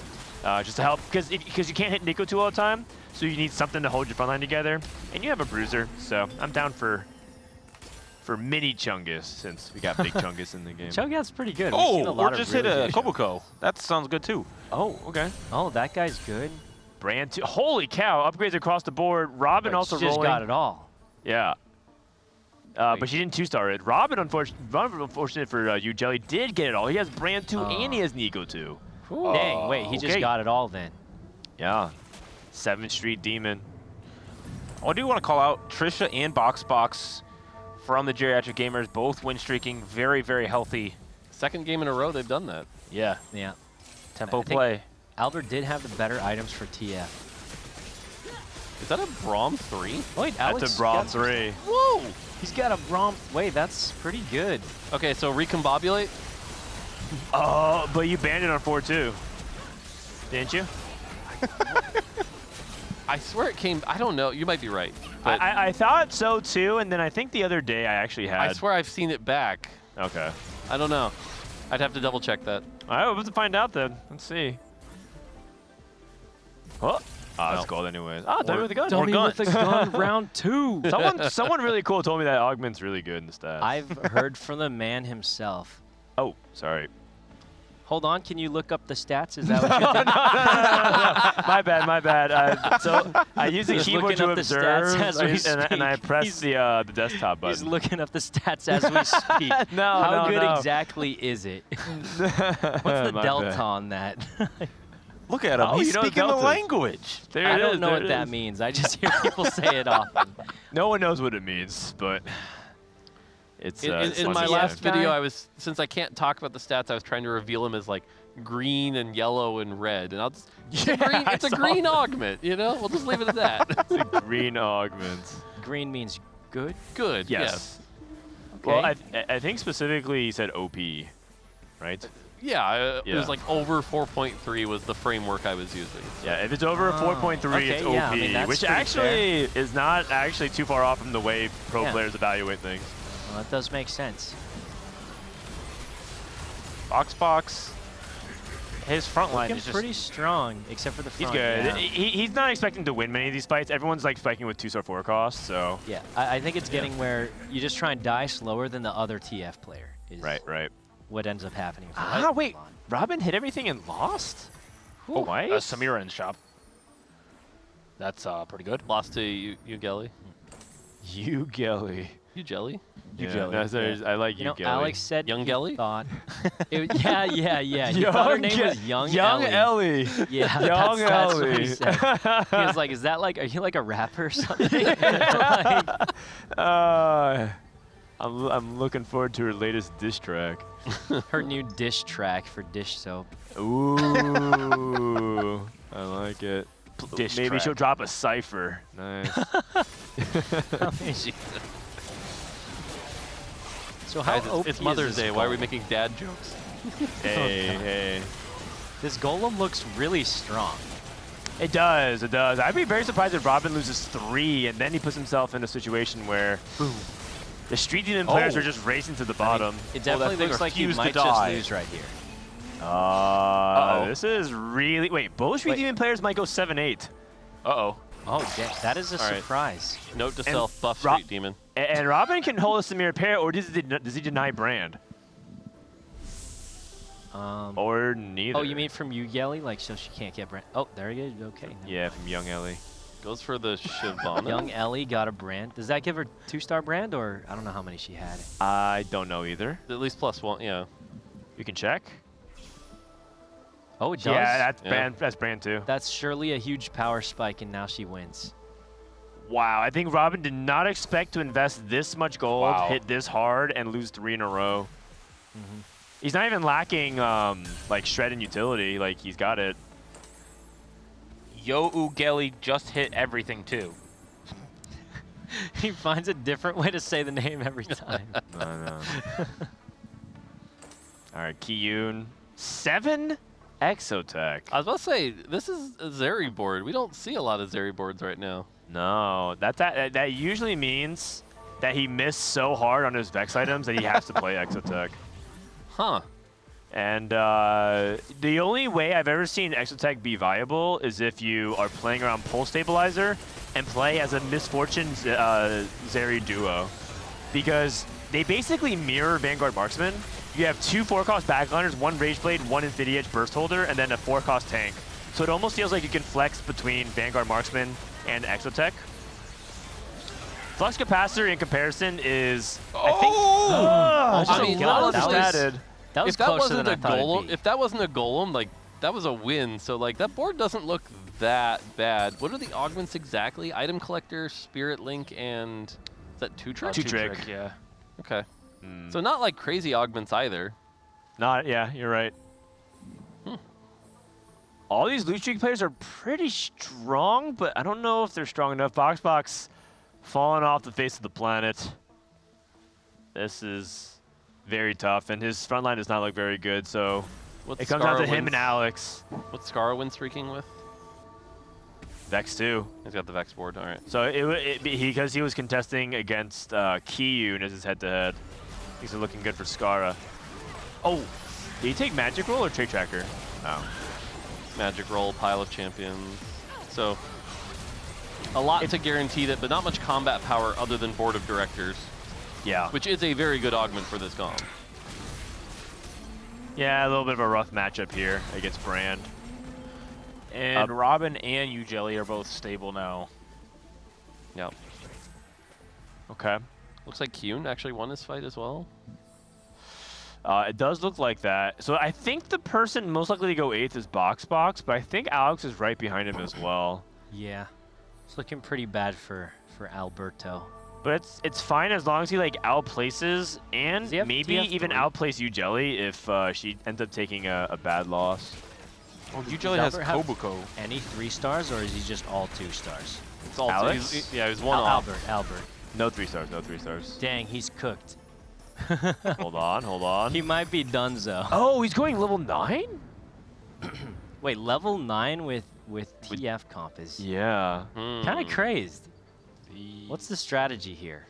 Just to help, because you can't hit Nico 2 all the time, so you need something to hold your front line together. And you have a Bruiser, so I'm down for mini Chungus, since we got big Chungus in the game. Cho'Gath's pretty good. We've seen a Oh, lot or of just really hit a good Kobuko. That sounds good too. Oh, okay. Oh, that guy's good. Brand 2. Holy cow, upgrades across the board. Robin But also she just rolling. got it all. Yeah. But she didn't 2-star it. Robin, unfortunate for you, Jelly, did get it all. He has Brand 2 and he has Nico 2. Dang, wait, he just got it all then. Yeah. 7th Street Demon. I do want to call out Trisha and BoxBox from the Geriatric Gamers, both win streaking, very, very healthy. Second game in a row they've done that. Yeah. Yeah. Tempo I think play. Albert did have the better items for TF. Is that a Braum 3? Wait, Alex That's a Braum got- 3. Whoa! He's got a Braum. Wait, that's pretty good. Okay, so recombobulate. Oh, but you banned it on 4-2. Didn't you? I swear it came. I don't know. You might be right. But I thought so too, and then I think the other day I actually had. I swear I've seen it back. Okay. I don't know. I'd have to double check that. All right, we'll have to find out then. Let's see. Oh, it's gold anyways. Ah, dummy with a gun. Dummy with a gun, round 2. Someone really cool told me that augment's really good in the stats. I've heard from the man himself. Oh, sorry. Hold on, can you look up the stats? Is that what you're doing? No. My bad. So I use the He's keyboard looking to up the observe, stats as we and I speak. press the desktop button. He's looking up the stats as we speak. How good exactly is it? What's the My delta bad. on that? Look at him. Oh, He's you know speaking the deltas. language. There I it don't is, know there what it that is. means. I just hear people say it often. No one knows what it means, but It's in my last video, since I can't talk about the stats, I was trying to reveal him as like green and yellow and red, and it's a green augment. You know, we'll just leave it at that. It's a green augment. Green means good. Good. Yes. Okay. Well, I think specifically he said OP, right? Yeah, it was like over 4.3 was the framework I was using. So. Yeah, if it's over 4.3, it's OP, yeah, I mean, which actually is not actually too far off from the way pro players evaluate things. Well, that does make sense. Box. His front line Looking is just pretty strong, except for the front. He's good. Yeah. He's not expecting to win many of these fights. Everyone's like spiking with 2-star 4 cost, so. Yeah, I think it's getting where you just try and die slower than the other TF player. Is right. What ends up happening. Wait. Robin hit everything and lost? Oh, Why? Samira in shop. That's pretty good. Lost to Ugelly. Ugelly. Ugelly? Yeah, I like you know, Ugelly. Alex said Young he Gelly? thought. He thought her name was Young Ellie. Yeah, Young that's what Ellie. he said. He was like, "Is that like? Are you like a rapper or something?" I'm looking forward to her latest diss track. Her new dish track for dish soap. Ooh, I like it. Dish Maybe track. she'll drop a cipher. Nice. So how Guys, OP it's is Mother's this Day. Why are we golem? making dad jokes? Hey. This golem looks really strong. It does. I'd be very surprised if Robin loses 3 and then he puts himself in a situation where the Street Demon players are just racing to the bottom. It definitely looks like he might just lose right here. This is really... Wait, both Street Demon players might go 7-8. Uh-oh. Oh, yeah, that is a surprise. Note to self, buff Street Demon. And Robin can hold a Samir pair, or does he deny Brand? Or neither. Oh, you mean from Ugelly? Like, so she can't get Brand. Oh, there you go. Okay. Yeah, from Young Ellie. Goes for the Shyvana. Young Ellie got a Brand. Does that give her 2-star Brand, or I don't know how many she had? I don't know either. At least +1, yeah. You can check. Oh, it does? Yeah, that's Brand too. That's surely a huge power spike, and now she wins. Wow, I think Robin did not expect to invest this much gold, hit this hard, and lose 3 in a row. He's not even lacking like shred and utility. Like, he's got it. Yo Ugelly just hit everything too. He finds a different way to say the name every time. No. All right, Kiyun. 7 Exotech. I was about to say, this is a Zeri board. We don't see a lot of Zeri boards right now. No, that usually means that he missed so hard on his Vex items that he has to play Exotech. Huh. And the only way I've ever seen Exotech be viable is if you are playing around Pulse Stabilizer and play as a Misfortune Zeri duo. Because they basically mirror Vanguard Marksman. You have 2 4-cost backliners, 1 Rage Blade, 1 Infinity Edge Burst Holder, and then a 4-cost tank. So it almost feels like you can flex between Vanguard Marksman and Exotech. Flux Capacitor in comparison is, I mean, that was if that closer wasn't than a I thought it'd golem, be. if that wasn't a golem, like that was a win. So like that board doesn't look that bad. What are the augments exactly? Item Collector, Spirit Link, and is that 2-trick? 2-trick. Yeah. Okay. So not like crazy augments either. Yeah, you're right. All these Loot Streak players are pretty strong, but I don't know if they're strong enough. Box falling off the face of the planet. This is very tough, and his front line does not look very good, so it comes down to him and Alex. What's Scarwin streaking with? Vex 2. He's got the Vex board, all right. So because he was contesting against Kiyun as his head-to-head. These are looking good for Skara. Oh, did he take Magic Roll or Trade Tracker? Oh. Magic Roll, Pile of Champions. So a lot to guarantee that, but not much combat power other than Board of Directors. Yeah. Which is a very good augment for this Golem. Yeah, a little bit of a rough matchup here against Brand. And Robin and Ugelly are both stable now. Yep. Okay. Looks like Kiyun actually won his fight as well. It does look like that. So I think the person most likely to go 8th is Box, but I think Alex is right behind him as well. Yeah. It's looking pretty bad for Alberto. But it's fine as long as he like outplaces and maybe even outplace you Jelly if she ends up taking a bad loss. Well, you Jelly has Albert have Kobuko. Any 3 stars, or is he just all 2 stars? It's all Alex? two. Yeah, he's one off. Albert. No 3 stars. No 3 stars. Dang, he's cooked. Hold on. He might be donezo. Oh, he's going level 9? Wait, level 9 with TF comp is Yeah. kind of crazed. What's the strategy here?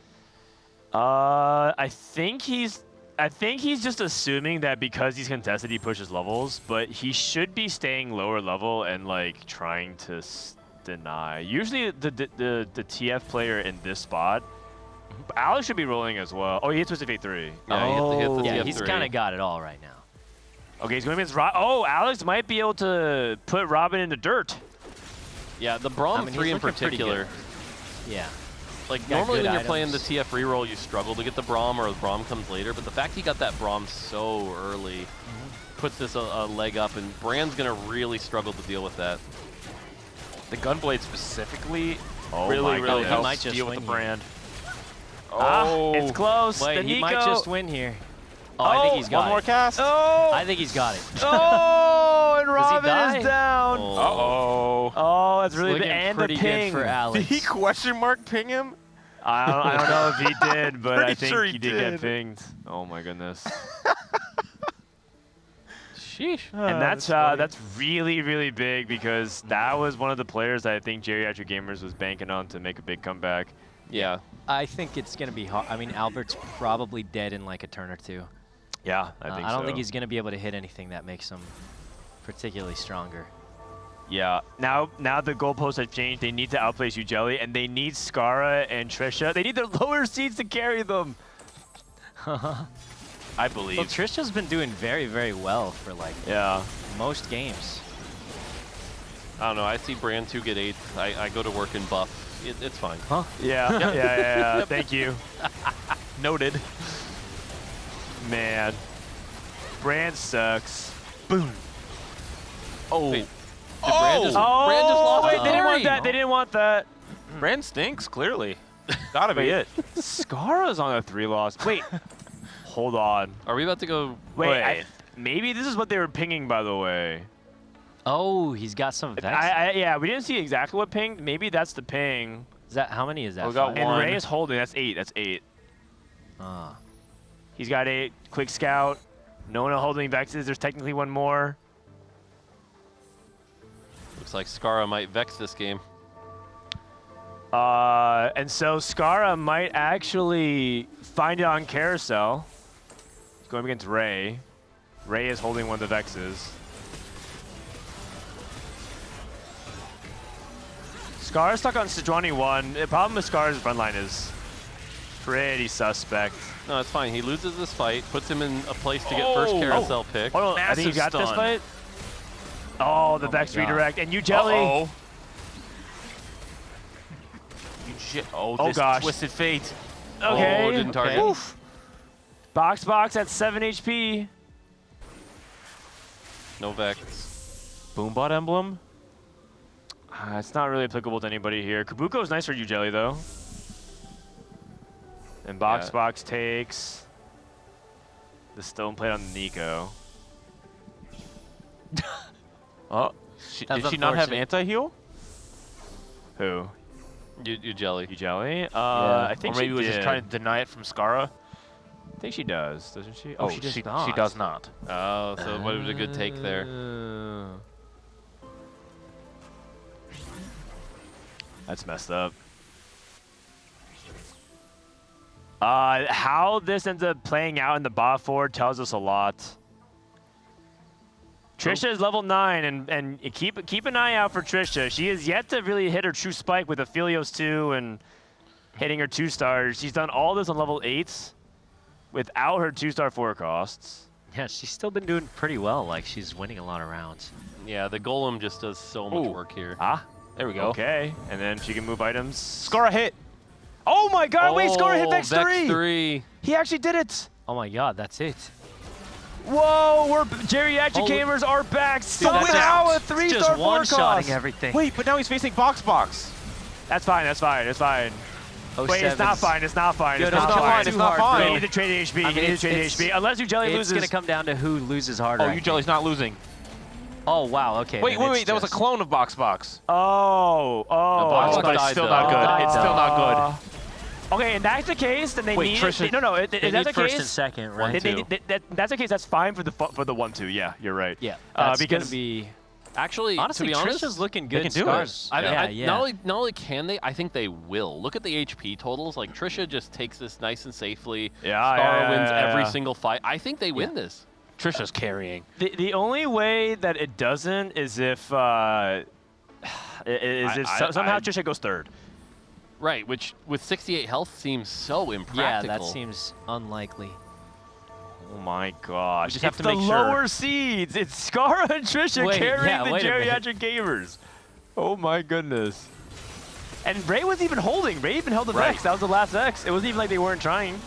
I think he's just assuming that because he's contested, he pushes levels, but he should be staying lower level and like trying to deny. Usually the TF player in this spot, Alex should be rolling as well. Oh, he hits Twisted Fate 3. Yeah, he hit the Yeah, TF3. he's kind of got it all right now. Okay, he's going against Oh, Alex might be able to put Robin in the dirt. Yeah, the Braum 3 in particular. Yeah. Like, Got normally good when you're playing the items. TF reroll, you struggle to get the Braum, or the Braum comes later. But the fact he got that Braum so early puts this a leg up, and Brand's going to really struggle to deal with that. The Gunblade specifically Oh really my helps might just deal with win the here. Brand. Oh, it's close. Wait, the he Nico. might just win here. Oh, I think he's got one more it. cast. Oh, I think he's got it. oh, and Does he Robin die? is down. Uh-oh. Oh, that's really Looking big. And the pretty good ping. for Alex. Did he question mark ping him? I don't know if he did, but I Pretty think sure he he did get did. pinged. Oh my goodness. Sheesh. And that's really big because that was one of the players that I think Geriatric Gamers was banking on to make a big comeback. Yeah. I think it's going to be hard. I mean, Albert's probably dead in like a turn or two. Yeah, I think so. I don't think he's going to be able to hit anything that makes him particularly stronger. Yeah. Now the goalposts have changed. They need to outplace you, Jelly, and they need Skara and Trisha. They need their lower seeds to carry them. I believe. Well, Trisha's been doing very well for like most games. I don't know. I see Brand 2 get 8th. I go to work and buff. It's fine. Huh? Yeah. Yeah. Thank you. Noted. Man. Brand sucks. Boom. Oh. Wait, Brand just lost wait, to they didn't want Terry. that. They didn't want that. Brand stinks, clearly. Gotta be it. Skara's on a 3 loss. Wait. Hold on. Are we about to go? Wait. Maybe this is what they were pinging, by the way. Oh, he's got some Vex. Yeah, we didn't see exactly what pinged. Maybe that's the ping. Is that how many is that? We got 5? And one. Ray is holding. That's 8. That's 8. Ah. He's got 8. Quick scout. No one holding Vexes. There's technically one more. Looks like Skara might vex this game. And so Skara might actually find it on Carousel. Going against Ray. Ray is holding one of the Vexes. Skara's stuck on Sejuani 1. The problem with Skara's front line is pretty suspect. No, it's fine. He loses this fight, puts him in a place to get first carousel pick. Hold on, I think he got this fight. Oh, the Vex redirect. And you Jelly. Oh, Oh, gosh. Twisted Fate. Okay. Oh, didn't target. Oof. Box at 7 HP. No Vex. Boombot emblem. It's not really applicable to anybody here. Kabuko is nice for you, Jelly, though. And box takes the stone plate on Nico. Oh, did she not have anti-heal? Who? You Jelly. You Jelly? Yeah. I think or maybe she was did. just trying to deny it from Skara. I think she does, doesn't she? Oh, she does she not. does not. Oh, so what was a good take there? That's messed up. How this ends up playing out in the bot forward tells us a lot. Trisha is level 9, and keep an eye out for Trisha. She has yet to really hit her true spike with Aphelios 2 and hitting her 2-stars. She's done all this on level 8s without her 2-star 4 costs. Yeah, she's still been doing pretty well. Like, she's winning a lot of rounds. Yeah, the golem just does so much work here. Ah, there we go. Okay, and then she can move items. Skara hit. Oh my God! Wait, Skara hit Vex 3. He actually did it. Oh my God, that's it. Whoa, we're geriatric gamers are back. Somehow a 3-star 4 cost. everything. Wait, but now he's facing Box. That's fine. That's fine. That's fine. Wait, it's not fine. It's not fine. It's not fine. It's not fine. You need to trade HP. You need to trade HP. Unless Ujelly loses. It's going to come down to who loses harder. Oh, Ujelly's not losing. Oh, wow. Okay. Wait. That was a clone of Box. Oh. But it's still not good. It's still not good. Okay, and that's the case, then they Wait, need Trisha, no. If they that's need the first case, and second, right? That's the case. That's fine for the 1-2. Yeah, you're right. Yeah, that's because gonna be. Actually, Honestly, to be honest, Trisha's looking good. They can do it. Yeah. Not only can they, I think they will. Look at the HP totals. Like Trisha just takes this nice and safely. Scar wins every single fight. I think they win this. Trisha's carrying. The only way that it doesn't is if somehow Trisha goes third. Right, which with 68 health seems so impractical. Yeah, that seems unlikely. Oh my gosh. Just have it's to the make sure. lower seeds. It's Scar and Trisha carrying the geriatric gamers. Oh my goodness. And Ray was even holding. Ray even held the Vex. That was the last Vex. It wasn't even like they weren't trying.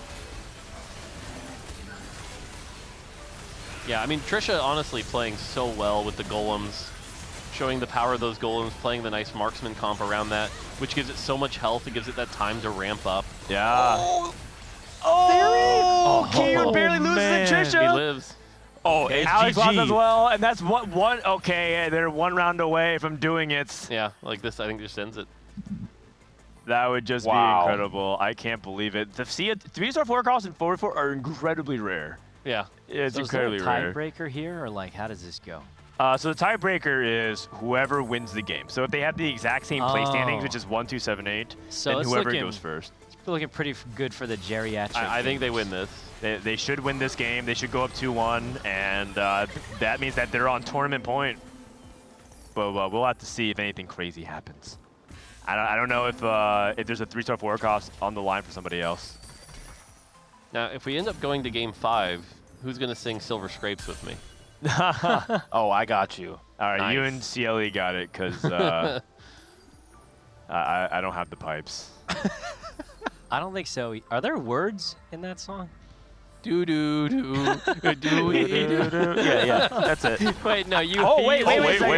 Yeah, I mean, Trisha honestly playing so well with the golems, showing the power of those golems, playing the nice marksman comp around that, which gives it so much health. It gives it that time to ramp up. Yeah. Oh, Kier barely loses to Trisha. He lives. Oh, Okay, and Alex GG. lost as well, and that's one. Okay, they're one round away from doing it. Yeah, like this, I think just ends it. That would just be incredible. I can't believe it. To see it, 3-star 4 cross and 4-4 are incredibly rare. Yeah. It's So incredibly is there a rare. tiebreaker here, or like how does this go? So the tiebreaker is whoever wins the game. So if they have the exact same play standings, which is 1, 2, 7, 8, So then it's whoever looking, goes first. It's looking pretty good for the geriatric. I think they win this. They should win this game. They should go up 2-1, and that means that they're on tournament point. But we'll have to see if anything crazy happens. I don't know if there's a 3-star 4 cost on the line for somebody else. Now, if we end up going to game 5, who's going to sing Silver Scrapes with me? Oh, I got you. All right, Nice. you and CLE got it, because I don't have the pipes. I don't think so. Are there words in that song? Do do do do do. Yeah, that's it. Wait, no, you. Oh wait,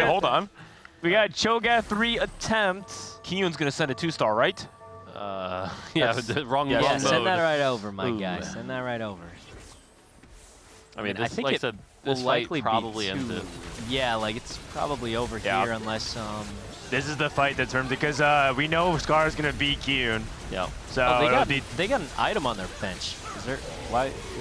Hold on. We got Cho'Gath 3 attempts. Kiyun's gonna send a 2-star, right? Yeah, the wrong Yeah, mode. send that right over, my guy. Send that right over. I mean, I this, think like I it said, will this fight likely probably be ends two. it. Yeah, like it's probably over here unless This is the fight that turns because we know Scar is gonna beat Kiyun. Yeah. So they got an item on their bench. Is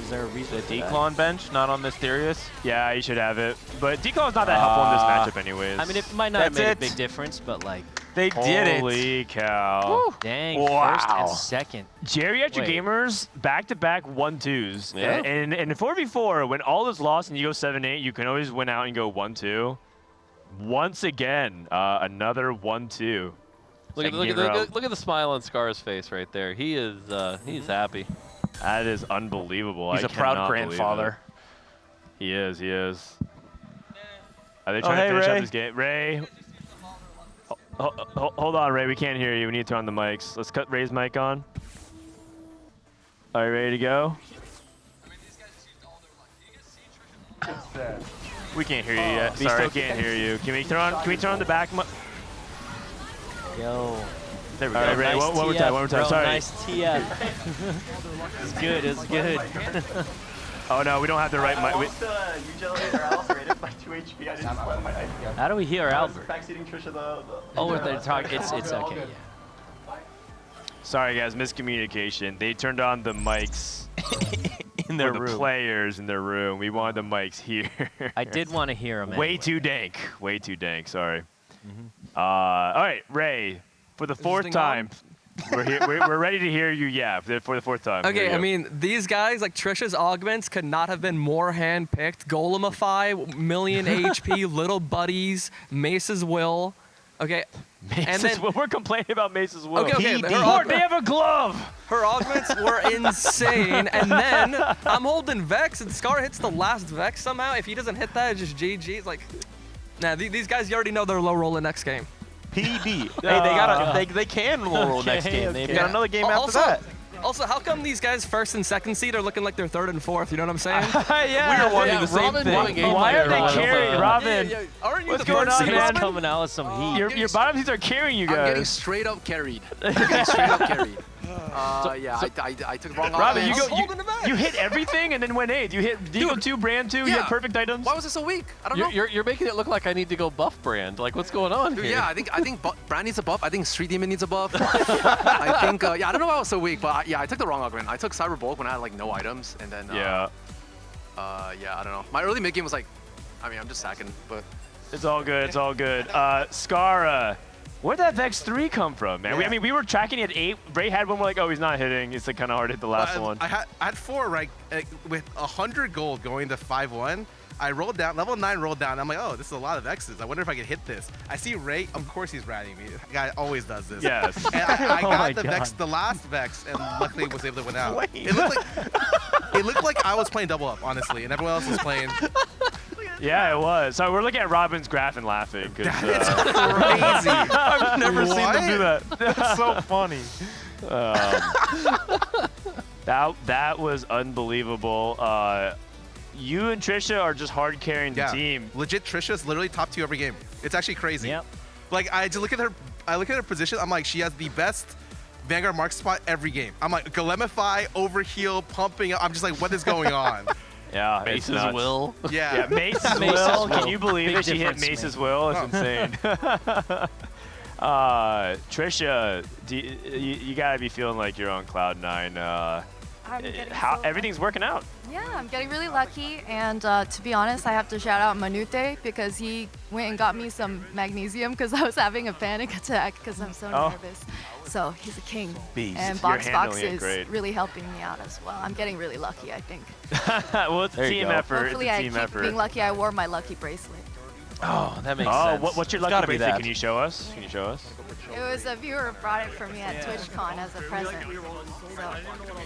there a reason? The Declon bench, not on Mysterious. Yeah, you should have it. But Declon's not that helpful in this matchup anyways. I mean, it might not have made a big difference, but like. They did it. Holy cow. Woo. Dang, Wow. first and second. Geriatric Wait. gamers back-to-back 1-2s. Yeah. And in 4v4, when all is lost and you go 7-8, you can always win out and go 1-2. Once again, another 1-2. Look at the smile on Scar's face right there. He is he's happy. That is unbelievable. He's I a proud cannot believe grandfather. it. He is. Are they trying to finish up this game? Ray? Hold on, Ray. We can't hear you. We need to turn on the mics. Let's cut Ray's mic on. Are you ready to go? We can't hear you yet. We still can't hear you. Can we turn on the back mic? Yo. There we go. All right, Ray, nice one more TF, time. bro, Sorry. Nice TF. It's good. It's good. Oh no, we don't have the right mic. How do we hear Albert? Backseating Trisha Oh, they're talking. It's okay. Yeah. Sorry guys, miscommunication. They turned on the mics in their for the room. players in their room. We wanted the mics here. I did want to hear him. Way too dank. Way too dank. Sorry. All right, Ray. For the fourth time, we're here. We're ready to hear you. Yeah, for the fourth time. Okay, I mean, these guys, like Trisha's augments, could not have been more hand-picked. Golemify, million HP, little buddies, Mace's Will. Okay. Mace's Will. We're complaining about Mace's Will. Okay. They have a glove. Her augments were insane, and then I'm holding Vex, and Scar hits the last Vex somehow. If he doesn't hit that, it's just GG. It's like, nah, these guys, you already know they're low rolling next game. PB. Hey, they can roll next game. They've got another game after that. Also, how come these guys first and second seed are looking like they're third and fourth? You know what I'm saying? Yeah. We are wanting the same thing. Why are they carrying Robin? Aren't you What's the going first on, seed, man? Robin? Coming out with some heat. Your bottom seeds are carrying you guys. I'm getting straight up carried. I'm getting straight up carried. Yeah, I took the wrong Robin, offense. you hit everything and then went 8th. You hit Deagle 2, Brand 2, you had perfect items. Why was it so weak? I don't know. You're making it look like I need to go buff Brand. Like, what's going on Dude, here? yeah, I think Brand needs a buff. I think Street Demon needs a buff. I think, yeah, I don't know why I was so weak, but yeah, I took the wrong augment. I took Cyber Bulk when I had like no items, and then yeah, I don't know. My early mid game was like, I mean, I'm just sacking, but it's all good. It's all good. Scar, where'd that Vex 3 come from, man? Yeah. I mean, we were tracking at 8. Ray had one. We're like, oh, he's not hitting. It's like kind of hard to hit the last one. I had 4 right with 100 gold going to 5-1. I rolled down, level 9 rolled down. I'm like, oh, this is a lot of X's. I wonder if I can hit this. I see Ray, of course he's ratting me. The guy always does this. Yes. And I Oh got my the God. Vex, the last Vex, and luckily was able to win out. Wait. It looked like I was playing double up, honestly, and everyone else was playing. Yeah, it was. So we're looking at Robin's graph and laughing. That is crazy. I've never seen them do that. That's so funny. That was unbelievable. You and Trisha are just hard carrying the team. Legit, Trisha's literally top 2 every game. It's actually crazy. Yep. Like, I just look at her. I look at her position. I'm like, she has the best Vanguard mark spot every game. I'm like, Golemify, overheal, pumping up. I'm just like, what is going on? Yeah, Mace's it's nuts. will. Yeah. Mace's will. Can you believe it? She hit Mace's will. It's insane. Trisha, you gotta be feeling like you're on cloud 9. Everything's working out. Yeah, I'm getting really lucky, and to be honest, I have to shout out Manute because he went and got me some magnesium because I was having a panic attack because I'm so nervous. So he's a king. Beast. And You're Box handling it is great. really helping me out as well. I'm getting really lucky, I think. Well, it's a team effort. Hopefully, it's a I team keep effort. being lucky. I wore my lucky bracelet. Oh, that makes sense. What's your It's lucky gotta be bracelet? that. Can you show us? Can you show us? It was a viewer brought it for me at TwitchCon as a present. So, a little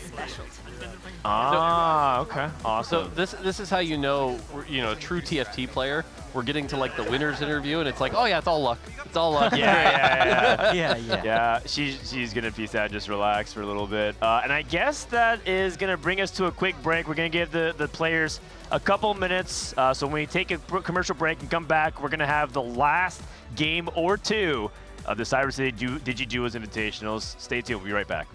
special to me. Ah, okay. Awesome. So this is how you know, true TFT player. We're getting to like the winners interview, and it's like, oh yeah, it's all luck. It's all luck. Yeah. She's gonna peace out, just relax for a little bit. And I guess that is gonna bring us to a quick break. We're gonna give the players a couple minutes. So when we take a commercial break and come back, we're gonna have the last game or 2 of the Cyber City DigiDuos Invitationals. Stay tuned. We'll be right back.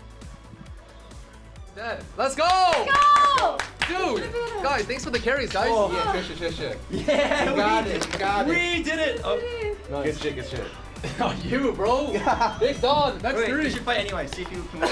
Let's go! Go! Dude, guys, thanks for the carries, guys. Oh. Yeah, Trisha. Yeah, you got it. You got it. We did it. Good shit, good shit. Oh, you, bro. Big Don, next Wait, 3. you should fight anyway. See if you can win.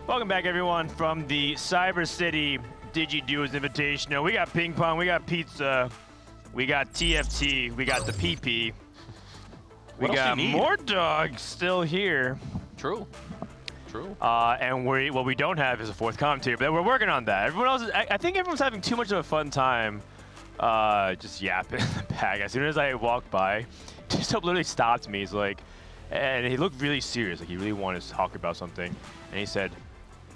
Welcome back, everyone, from the Cyber City DigiDuos Invitational. We got ping pong, we got pizza, we got TFT, we got the PP. We got more dogs still here. True. And what we don't have is a fourth commentator, but we're working on that. Everyone else, I think everyone's having too much of a fun time just yapping in the back. As soon as I walked by, just literally stopped me. He's like, and he looked really serious, like he really wanted to talk about something. And he said,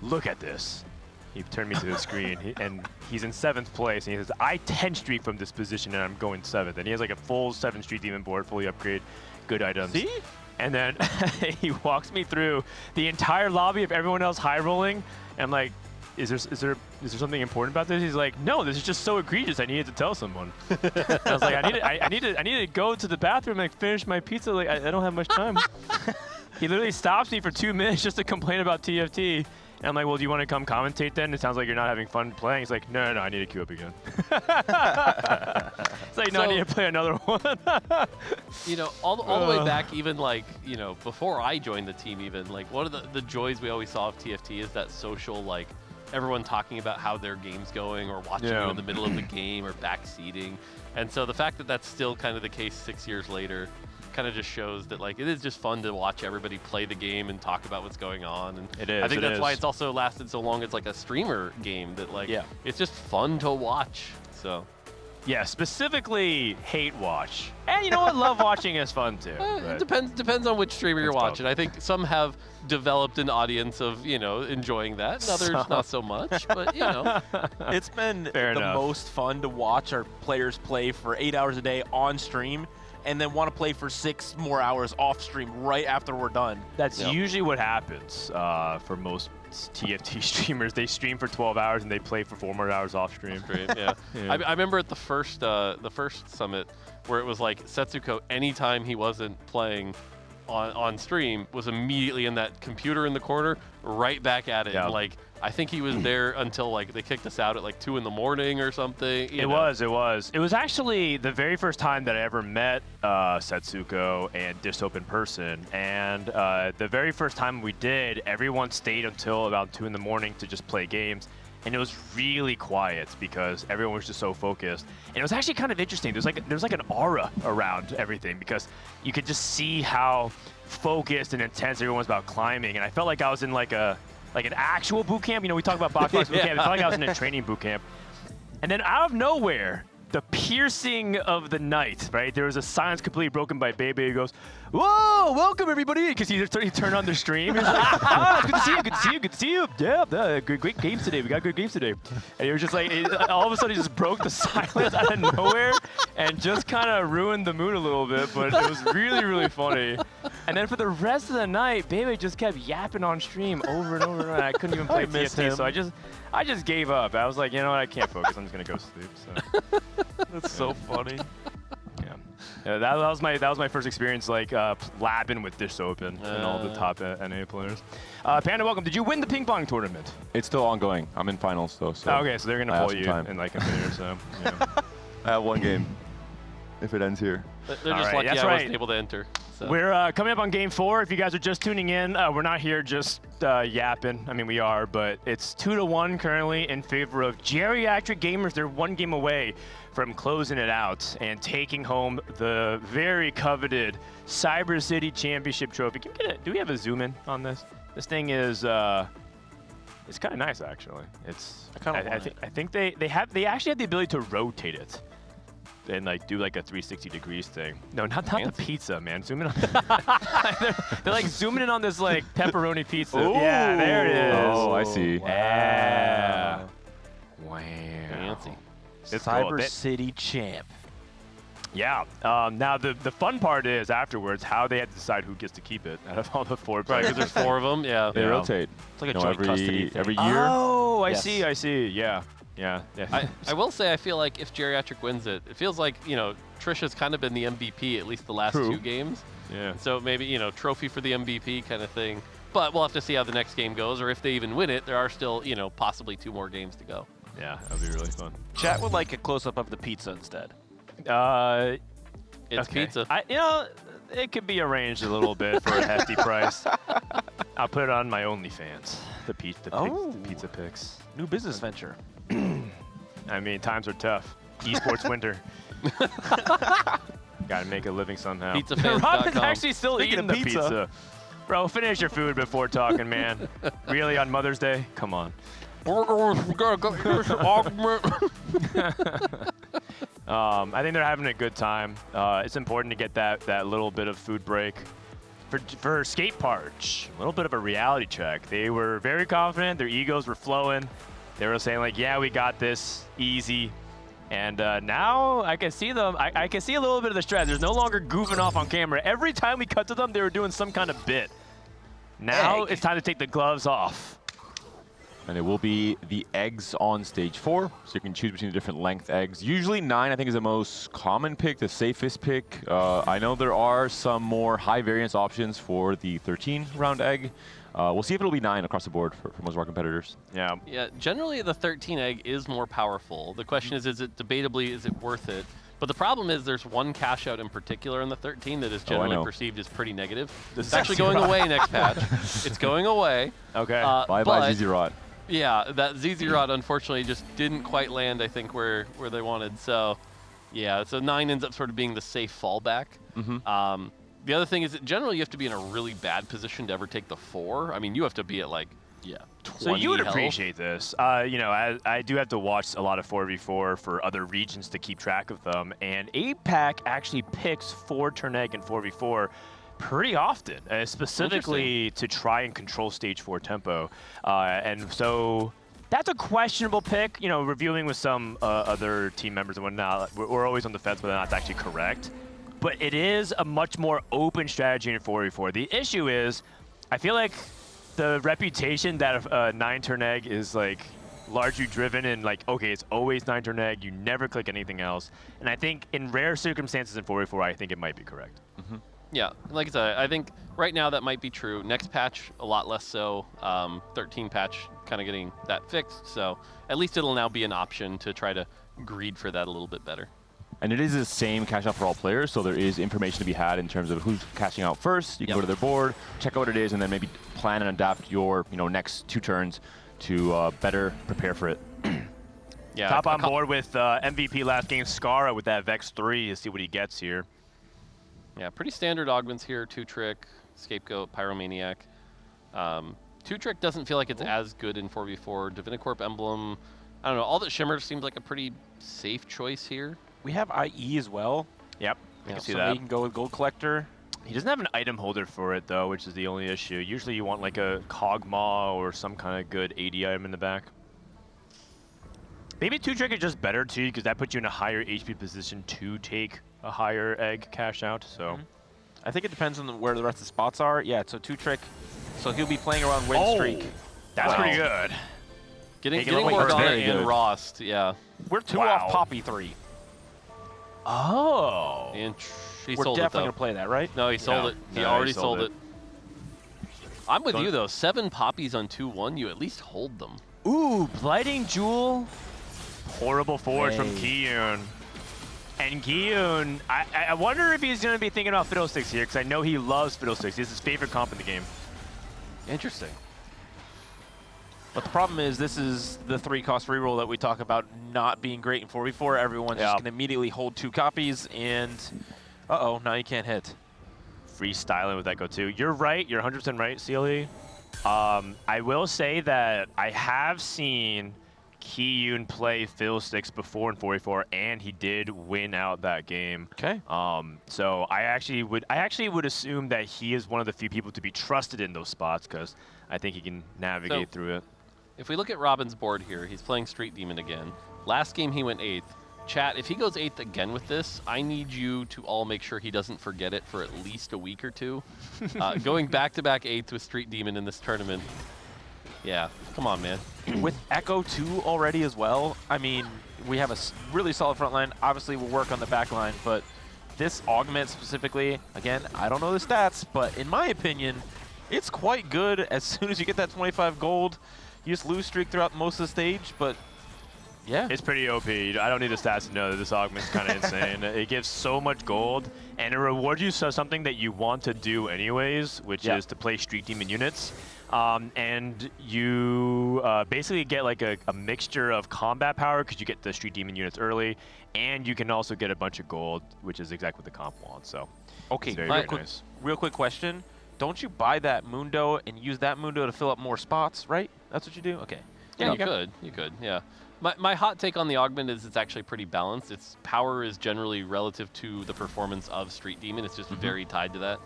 "Look at this." He turned me to the screen, and he's in 7th place. And he says, "I 10 streak from this position, and I'm going 7th." And he has like a full 7 streak demon board, fully upgrade, good items. See? And then he walks me through the entire lobby of everyone else high rolling. And I'm like, is there something important about this? He's like, "No, this is just so egregious. I needed to tell someone." I was like, I need to go to the bathroom and finish my pizza. Like, I don't have much time. He literally stops me for 2 minutes just to complain about TFT. And I'm like, "Well, do you want to come commentate then? It sounds like you're not having fun playing." He's like, No, I need to queue up again." It's like, "No, I need to play another one." You know, all the way back, even like, you know, before I joined the team, even like one of the joys we always saw of TFT is that social, like everyone talking about how their game's going or watching you in the middle of the game or backseating. And so the fact that that's still kind of the case 6 years later kind of just shows that like it is just fun to watch everybody play the game and talk about what's going on. And it is. I think that's why it's also lasted so long. It's like a streamer game that like it's just fun to watch. So yeah, specifically hate watch. And you know what? Love watching is fun too. It depends on which streamer you're watching. I think some have developed an audience of, you know, enjoying that, and others not so much. But you know, it's been the most fun to watch our players play for 8 hours a day on stream, and then want to play for 6 more hours off stream right after we're done. That's usually what happens for most TFT streamers. They stream for 12 hours and they play for 4 more hours off stream. Yeah. I remember at the first summit where it was like Setsuko, anytime he wasn't playing on stream, was immediately in that computer in the corner, right back at it. And like, I think he was there until like they kicked us out at like 2 in the morning or something. It was actually the very first time that I ever met Setsuko and Distop in person. And the very first time we did, everyone stayed until about 2 in the morning to just play games. And it was really quiet because everyone was just so focused. And it was actually kind of interesting. There's like an aura around everything because you could just see how focused and intense everyone was about climbing. And I felt like I was in like an actual boot camp. You know, we talk about box boot camp. I felt like I was in a training boot camp. And then out of nowhere, the piercing of the night, right? There was a silence completely broken by Bebe, who goes, "Whoa, welcome everybody," because he turned on the stream. He was like, "Oh, good to see you, good to see you, good to see you. Yeah, great games today. We got good games today." And he was just like, all of a sudden, he just broke the silence out of nowhere and just kind of ruined the mood a little bit. But it was really, really funny. And then for the rest of the night, Bebe just kept yapping on stream over and over and over. And I couldn't even play TFT, so I just gave up. I was like, you know what, I can't focus. I'm just gonna go sleep. So. That's so funny. Yeah, that was my first experience like labbing with Dish Open and all the top NA players. Panda, welcome. Did you win the ping pong tournament? It's still ongoing. I'm in finals though. So okay, so they're gonna pull you in like a minute or so. Yeah. I have 1 game. If it ends here. They're just lucky I wasn't able to enter. So. We're coming up on game 4. If you guys are just tuning in, we're not here just yapping. I mean, we are, but it's 2-1 currently in favor of Geriatric Gamers. They're 1 game away from closing it out and taking home the very coveted Cyber City Championship trophy. Can we do we have a zoom in on this? This thing is it's kind of nice actually. I think they actually have the ability to rotate it and like do like a 360 degrees thing. No, not the pizza, man. Zoom in on they're like zooming in on this like pepperoni pizza. Ooh. Yeah, there it is. Oh, I see. Yeah. Wow. Fancy. It's Cyber cool. City champ. Yeah. Now the fun part is afterwards how they had to decide who gets to keep it out of all the 4 players. Right, because there's 4 of them. Yeah. They rotate. It's like a joint custody thing. Every year. Oh, I see. Yeah. I will say I feel like if Geriatric wins it, it feels like, you know, Trisha's kind of been the MVP at least the last 2 games. Yeah. So maybe, you know, trophy for the MVP kind of thing. But we'll have to see how the next game goes, or if they even win it, there are still, you know, possibly 2 more games to go. Yeah, that'd be really fun. Chat would like a close-up of the pizza instead. It's pizza. it could be arranged a little bit for a hefty price. I'll put it on my OnlyFans. The pizza pics. New business venture. I mean, times are tough. Esports winter. Gotta make a living somehow. Robin's actually still eating the pizza. Bro, finish your food before talking, man. Really, on Mother's Day? Come on. I think they're having a good time. It's important to get that little bit of food break. For Skate Parch, a little bit of a reality check. They were very confident. Their egos were flowing. They were saying like, yeah, we got this, easy. And now I can see them. I can see a little bit of the stress. There's no longer goofing off on camera. Every time we cut to them, they were doing some kind of bit. Now it's time to take the gloves off. And it will be the eggs on stage 4, so you can choose between the different length eggs. Usually 9, I think, is the most common pick, the safest pick. I know there are some more high variance options for the 13-round egg. We'll see if it'll be 9 across the board for most of our competitors. Yeah. Yeah, generally the 13 egg is more powerful. The question is it debatably, is it worth it? But the problem is there's one cash out in particular in the 13 that is generally perceived as pretty negative. This is actually going away next patch. It's going away. Okay. Bye-bye ZZ Rod. Yeah, that ZZ Rod unfortunately just didn't quite land, I think, where they wanted. So, yeah, so 9 ends up sort of being the safe fallback. The other thing is that generally you have to be in a really bad position to ever take the 4. I mean, you have to be at like, 20 So you would health. appreciate this. You know, I do have to watch a lot of 4v4 for other regions to keep track of them. And APAC actually picks 4 turn egg and 4v4 pretty often, specifically to try and control stage 4 tempo. And so that's a questionable pick. You know, reviewing with some other team members and whatnot, we're always on the fence whether or not that's actually correct. But it is a much more open strategy in 4v4. The issue is, I feel like the reputation that a 9 turn egg is like largely driven in like, okay, it's always 9 turn egg, you never click anything else. And I think in rare circumstances in 4v4, I think it might be correct. Yeah, like I said, I think right now that might be true. Next patch, a lot less so. 13 patch, kind of getting that fixed. So at least it'll now be an option to try to greed for that a little bit better. And it is the same cash out for all players, so there is information to be had in terms of who's cashing out first. You can go to their board, check out what it is, and then maybe plan and adapt your next 2 turns to better prepare for it. Yeah, top on board with MVP last game, Skara with that Vex 3 to see what he gets here. Yeah, pretty standard augments here. 2-Trick, Scapegoat, Pyromaniac. 2-Trick doesn't feel like it's as good in 4v4. Divinicorp Emblem, I don't know. All that Shimmer seems like a pretty safe choice here. We have IE as well. Yep, I can see so that. he can go with Gold Collector. He doesn't have an item holder for it, though, which is the only issue. Usually you want like a Cogmaw or some kind of good AD item in the back. Maybe 2-Trick is just better, too, because that puts you in a higher HP position to take a higher egg cash out, so. I think it depends on where the rest of the spots are. Yeah, so 2-Trick, so he'll be playing around Win Streak. That's pretty good. Getting Morgana and Rost, yeah. We're 2 off Poppy 3. Oh. And he We're sold it, definitely though. going to play that, right? No, he sold it. He already sold it. I'm with Don't- you, though. 7 poppies on 2-1, you at least hold them. Ooh, Blighting Jewel. Horrible forward from Kiyun. And Kiyun, I wonder if he's going to be thinking about Fiddlesticks here, because I know he loves Fiddlesticks. He's his favorite comp in the game. Interesting. But the problem is this is the 3-cost reroll that we talk about not being great in 4v4. Everyone's just going to immediately hold 2 copies, and uh-oh, now you can't hit. Freestyling with Echo 2. You're right. You're 100% right, CLE. I will say that I have seen Kiyun play Fiddlesticks before in 4v4, and he did win out that game. Okay. So I actually would assume that he is one of the few people to be trusted in those spots, because I think he can navigate through it. If we look at Robin's board here, he's playing Street Demon again. Last game he went 8th. Chat, if he goes 8th again with this, I need you to all make sure he doesn't forget it for at least a week or 2. Going back-to-back 8th with Street Demon in this tournament. Yeah, come on, man. With Echo 2 already as well, I mean, we have a really solid front line. Obviously, we'll work on the back line, but this augment specifically, again, I don't know the stats, but in my opinion, it's quite good. As soon as you get that 25 gold, you just lose streak throughout most of the stage, but Yeah. It's pretty OP. I don't need the stats to know that this augment's kind of insane. It gives so much gold, and it rewards you for something that you want to do anyways, which is to play Street Demon units. And you basically get like a mixture of combat power because you get the Street Demon units early, and you can also get a bunch of gold, which is exactly what the comp wants. So, okay, very, very very nice. real quick question. Don't you buy that Mundo and use that Mundo to fill up more spots, right? That's what you do? Okay. Yeah, you could, yeah. My hot take on the augment is it's actually pretty balanced. Its power is generally relative to the performance of Street Demon. It's just very tied to that.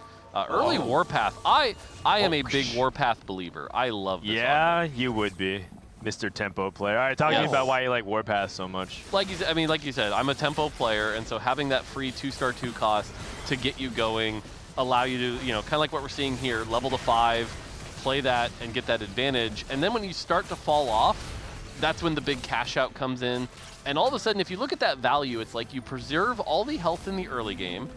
Early Warpath, I am a big Warpath believer. I love this augment. You would be, Mr. Tempo player. All right, talk to me about why you like Warpath so much. Like you said, I'm a tempo player, and so having that free 2-star 2 cost to get you going, allow you to, kind of like what we're seeing here, level to 5, play that and get that advantage. And then when you start to fall off, that's when the big cash out comes in. And all of a sudden, if you look at that value, it's like you preserve all the health in the early game,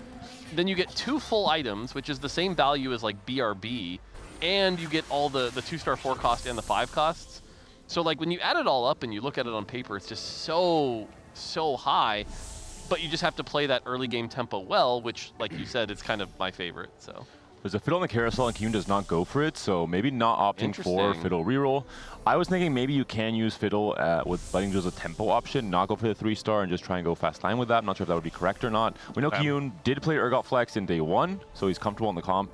then you get 2 full items, which is the same value as like BRB, and you get all the 2-star 4 cost and the 5 costs. So like when you add it all up and you look at it on paper, it's just so high, but you just have to play that early game tempo well, which like you said, it's kind of my favorite, so. There's a Fiddle on the carousel, and Kyun does not go for it, so maybe not opting for Fiddle reroll. I was thinking maybe you can use Fiddle with Lightning Jewel as a tempo option, not go for the 3-star, and just try and go fast line with that. I'm not sure if that would be correct or not. We know Kyun did play Urgot Flex in day 1, so he's comfortable in the comp.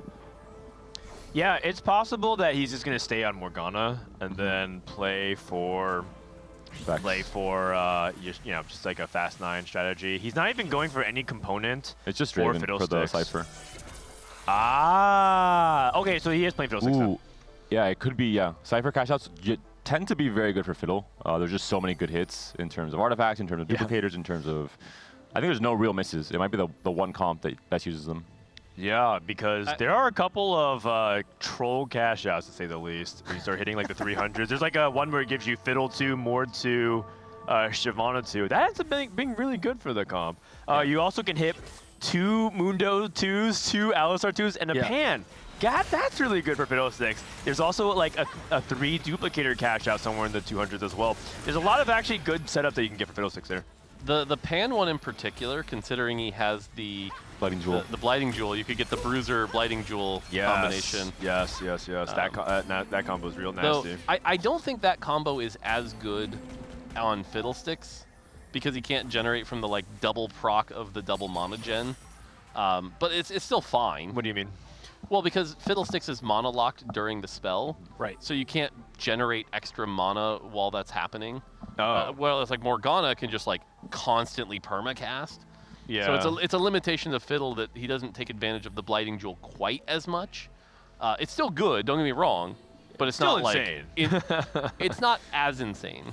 Yeah, it's possible that he's just going to stay on Morgana and then play for... just like a fast 9 strategy. He's not even going for any component. It's just Draven for the Cypher. Okay, so he is playing Fiddlesticks. Yeah, it could be, Cypher cash outs tend to be very good for Fiddle. There's just so many good hits in terms of artifacts, in terms of duplicators, in terms of... I think there's no real misses. It might be the one comp that best uses them. Yeah, because there are a couple of troll cash outs, to say the least. When you start hitting like the 300s. There's like one where it gives you Fiddle 2, Mord 2, Shyvana 2. That ends up being really good for the comp. You also can hit 2 Mundo 2s, 2 Alistar 2s, and a Pan. God, that's really good for Fiddlesticks. There's also like a 3 duplicator cash out somewhere in the 200s as well. There's a lot of actually good setup that you can get for Fiddlesticks there. The Pan one in particular, considering he has the Blighting Jewel. The Blighting Jewel, you could get the Bruiser Blighting Jewel combination. Yes. That combo is real nasty. Though I don't think that combo is as good on Fiddlesticks because he can't generate from the like double proc of the double mana gen. But it's still fine. What do you mean? Well, because Fiddlesticks is mana locked during the spell. Right. So you can't generate extra mana while that's happening. Oh. Well, it's like Morgana can just like constantly permacast. Yeah. So it's a limitation of Fiddle that he doesn't take advantage of the Blighting Jewel quite as much. It's still good, don't get me wrong, but it's still not insane. like it's not as insane.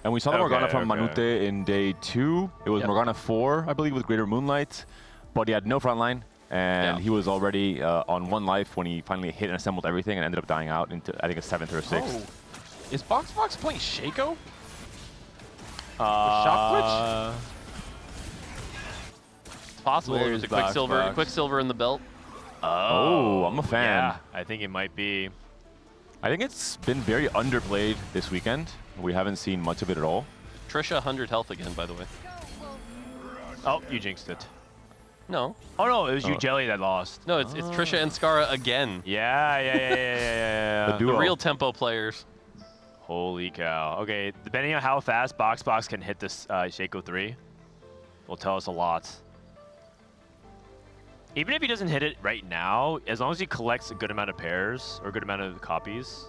And we saw the Morgana from Manute in day 2. It was Morgana 4, I believe, with Greater Moonlight, but he had no front line. And he was already on 1 life when he finally hit and assembled everything and ended up dying out into, I think, a 7th or a 6th. Oh. Is BoxBox playing Shaco? Shock Glitch? It's possible. There's a Quicksilver in the belt. Oh, I'm a fan. Yeah, I think it might be. I think it's been very underplayed this weekend. We haven't seen much of it at all. Trisha 100 health again, by the way. Oh, you jinxed it. No. Oh no, it was you, Jelly, that lost. No, it's Trisha and Skara again. Yeah. The duo. The real tempo players. Holy cow. Okay, depending on how fast BoxBox can hit this Shaco 3, will tell us a lot. Even if he doesn't hit it right now, as long as he collects a good amount of pairs or a good amount of copies.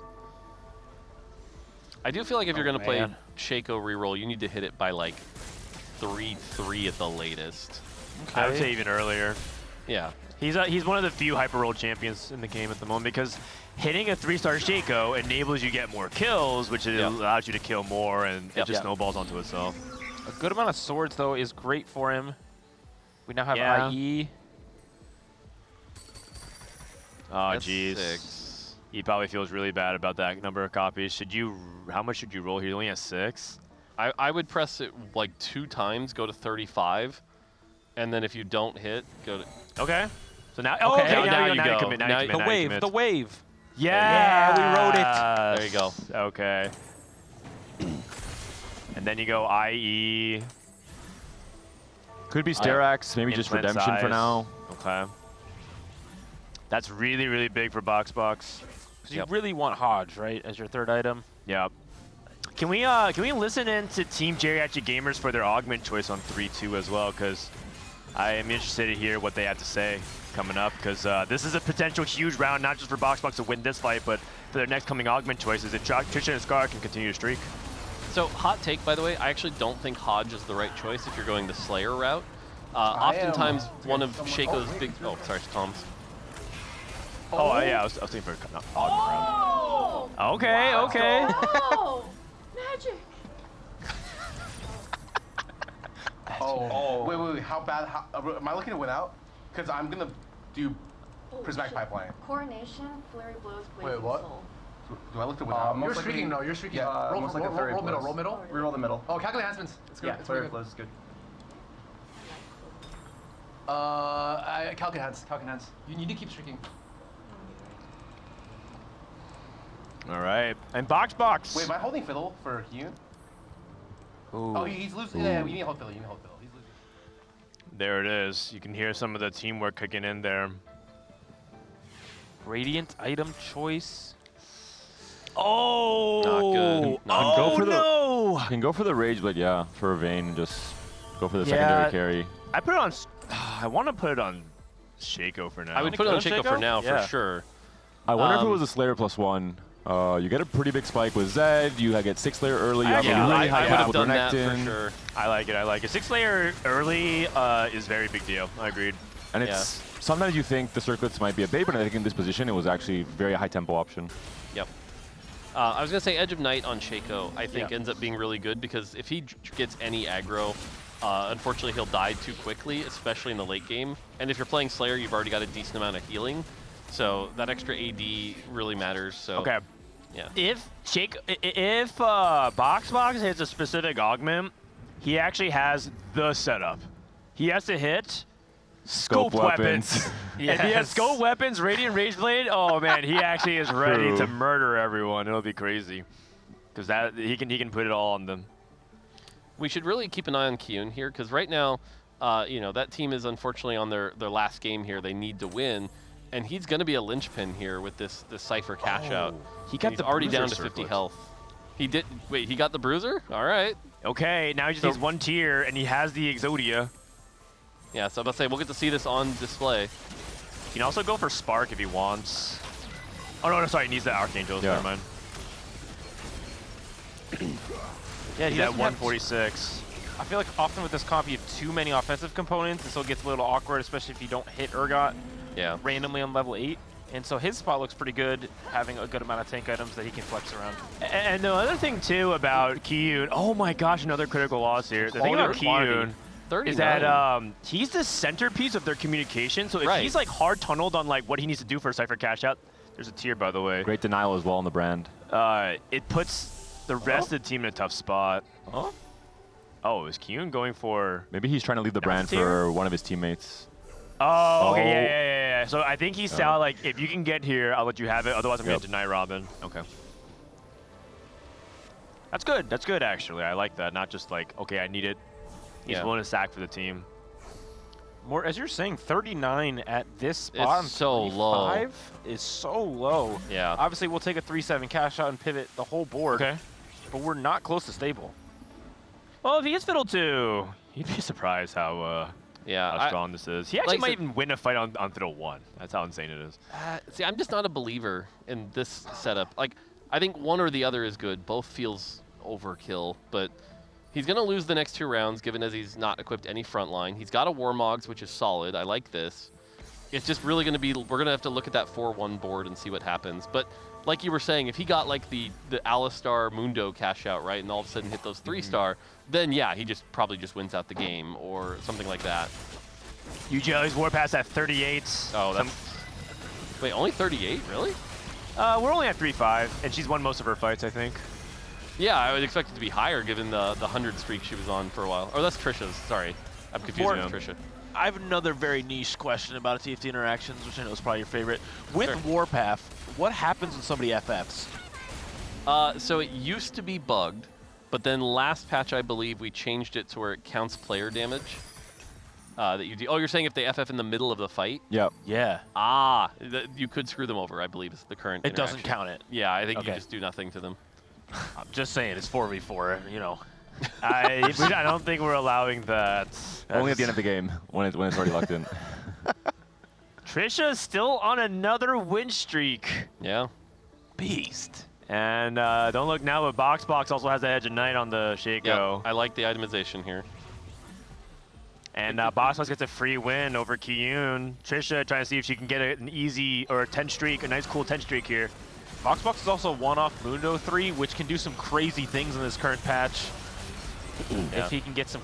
I do feel like if you're going to play Shaco reroll, you need to hit it by like 3-3 at the latest. Okay. I would say even earlier. Yeah. He's one of the few hyper roll champions in the game at the moment because hitting a 3-star Shaco enables you to get more kills, which allows you to kill more, and it just snowballs onto itself. A good amount of swords, though, is great for him. We now have IE. Oh, jeez. He probably feels really bad about that number of copies. How much should you roll here? He only has 6. I would press it like 2 times, go to 35, and then if you don't hit, go to... Okay. So now, now you go. Commit, now you commit. The wave. Yeah, we wrote it. There you go. Okay. And then you go IE. Could be Sterax, maybe just Implant Redemption for size. now. Okay. That's really, really big for Box. Because you really want Hodge, right, as your third item. Yep. Can we listen in to Team Geriatric Gamers for their augment choice on 3-2 as well? Because I am interested to hear what they have to say coming up. Because this is a potential huge round, not just for Box to win this fight, but for their next coming augment choices. If Trisha and Scar can continue to streak. So, hot take, by the way, I actually don't think Hodge is the right choice if you're going the Slayer route. Oftentimes, one of Shaco's big... Oh, sorry, Tom's. Oh, yeah, I was thinking for an augment round. Okay, Wow. okay. Oh, magic. Oh, wait, how bad? Am I looking to win out? Because I'm gonna do Prismatic Pipeline. Coronation, Flurry Blows, Wait, Blazing what? Soul. Do I look to win out? You're streaking, no, you're streaking. Yeah, roll, almost like a roll, Flurry roll middle, Blows. roll middle. Reroll the middle. Oh, calculate enhancements. It's good. Yeah, it's Flurry really Blows is good. Calculate hands. You need to keep streaking. All right. And Box. Wait, am I holding Fiddle for Hyun? Ooh. Oh, he's losing. Yeah, you need to hold Fiddle. You need to hold Fiddle. He's losing. There it is. You can hear some of the teamwork kicking in there. Radiant item choice. Oh! Not good. No! You can go for the Rage, but yeah, for Vayne, just go for the secondary carry. I put it on... I want to put it on Shaco for now. I would put it on Shaco for now, for sure. I wonder if it was a Slayer +1. You get a pretty big spike with Zed. You get 6 layer early. You have a really high cap with Renekton. For sure. I like it. 6 layer early is a very big deal. I agreed. And it's sometimes you think the circlets might be a bait, but I think in this position it was actually a very high tempo option. Yep. I was going to say Edge of Night on Shaco, I think, ends up being really good because if he gets any aggro, unfortunately he'll die too quickly, especially in the late game. And if you're playing Slayer, you've already got a decent amount of healing. So that extra AD really matters. So okay. Yeah. If Box hits a specific augment, he actually has the setup. He has to hit Scope weapons. If he has Scope weapons, Radiant Rage Blade, oh man, he actually is ready to murder everyone. It'll be crazy. Because that he can put it all on them. We should really keep an eye on Kyun here, because right now, you know, that team is unfortunately on their last game here. They need to win. And he's going to be a linchpin here with this Cypher cash out. He got he's the already down to Bruiser 50 circlet. health. He did. Wait, he got the Bruiser? All right. Okay, now he just needs 1 tier, and he has the Exodia. Yeah, so I'm about to say, we'll get to see this on display. He can also go for Spark if he wants. Oh, no, sorry, he needs the Archangels. Yeah. Never mind. Yeah, he's at 146. I feel like often with this comp, you have too many offensive components, and so it gets a little awkward, especially if you don't hit Urgot randomly on level 8. And so his spot looks pretty good, having a good amount of tank items that he can flex around. And the other thing, too, about Kyun, oh my gosh, another critical loss here. The thing about Kyun is that he's the centerpiece of their communication. So if he's like hard tunneled on like what he needs to do for a Cypher cash out, there's a tier, by the way. Great denial as well on the brand. It puts the rest of the team in a tough spot. Oh, is Kyun going for... Maybe he's trying to leave the brand for one of his teammates. Oh, okay, yeah. So I think he's sound like, if you can get here, I'll let you have it. Otherwise, I'm going to deny Robin. Okay. That's good, actually. I like that. Not just like, okay, I need it. He's willing to sack for the team. More, as you're saying, 39 at this spot. It's so low. 5 is so low. Yeah. Obviously, we'll take a 3-7 cash out and pivot the whole board. Okay. But we're not close to stable. Well, if he is Fiddle 2, you'd be surprised how strong this is. He actually might even win a fight on Fiddle 1. That's how insane it is. See, I'm just not a believer in this setup. Like, I think one or the other is good. Both feels overkill, but he's going to lose the next 2 rounds, given as he's not equipped any frontline. He's got a Warmogs, which is solid. I like this. It's just really going to be, we're going to have to look at that 4-1 board and see what happens. But like you were saying, if he got like the Alistar Mundo cash out, right, and all of a sudden hit those 3-star, then yeah, he probably just wins out the game or something like that. UGL's Warpass at 38. Oh, that's... Wait, only 38? Really? We're only at 3-5, and she's won most of her fights, I think. Yeah, I would expect it to be higher given the 100 streak she was on for a while. Or that's Trisha's, sorry. I'm confusing with Trisha. I have another very niche question about TFT interactions, which I know is probably your favorite. With Warpath, what happens when somebody FFs? So it used to be bugged, But then last patch, I believe, we changed it to where it counts player damage. That you do. Oh, you're saying if they FF in the middle of the fight? Yep. Yeah. Ah, you could screw them over, I believe, is the current It doesn't interaction. count it. Yeah, I think Okay. you just do nothing to them. I'm just saying, it's 4v4, you know. I don't think we're allowing that. Only at the end of the game when it's already locked in. Trisha's still on another win streak. Yeah. Beast. And don't look now, but Box also has the Edge of Night on the Shaco. Yeah, I like the itemization here. And Box gets a free win over Kiyun. Trisha trying to see if she can get an easy or a 10 streak, a nice cool 10 streak here. Box is also one off Mundo 3, which can do some crazy things in this current patch. Yeah. If he can get some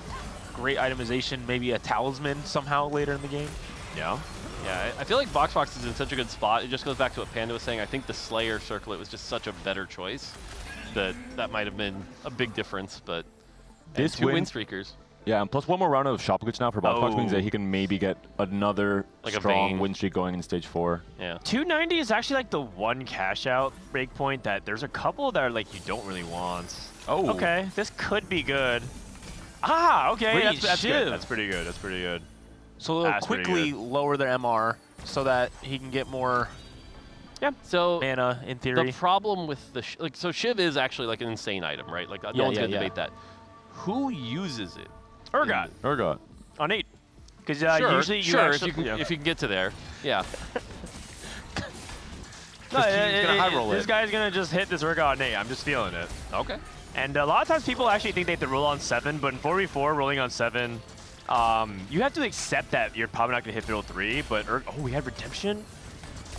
great itemization, maybe a talisman somehow later in the game. Yeah. Yeah, I feel like Box is in such a good spot. It just goes back to what Panda was saying. I think the Slayer circlet was just such a better choice that might have been a big difference. But This two win win streakers. Yeah, and plus one more round of Shop Glitch now for Box means that he can maybe get another Like a strong Vayne. win streak going in stage 4. Yeah. 290 is actually like the one cash out breakpoint that there's a couple that are like you don't really want. Oh. Okay, this could be good. Ah, okay, Great that's shiv. good. That's pretty good. That's pretty good. So they'll That's pretty quickly good. lower their MR so that he can get more So mana, in theory. the problem with the so Shiv is actually like an insane item, right? Like no Yeah, one's yeah, gonna yeah. debate that. Who uses it? Urgot. On 8. Because Sure, usually you sure, actually, if you can get to there, yeah. No, Team's gonna high roll this it. guy's gonna just hit this Urgot on 8. I'm just feeling it. Okay. And a lot of times people actually think they have to roll on 7, but in 4v4, rolling on 7, you have to accept that you're probably not gonna hit Fiddle 3, but oh, we had Redemption?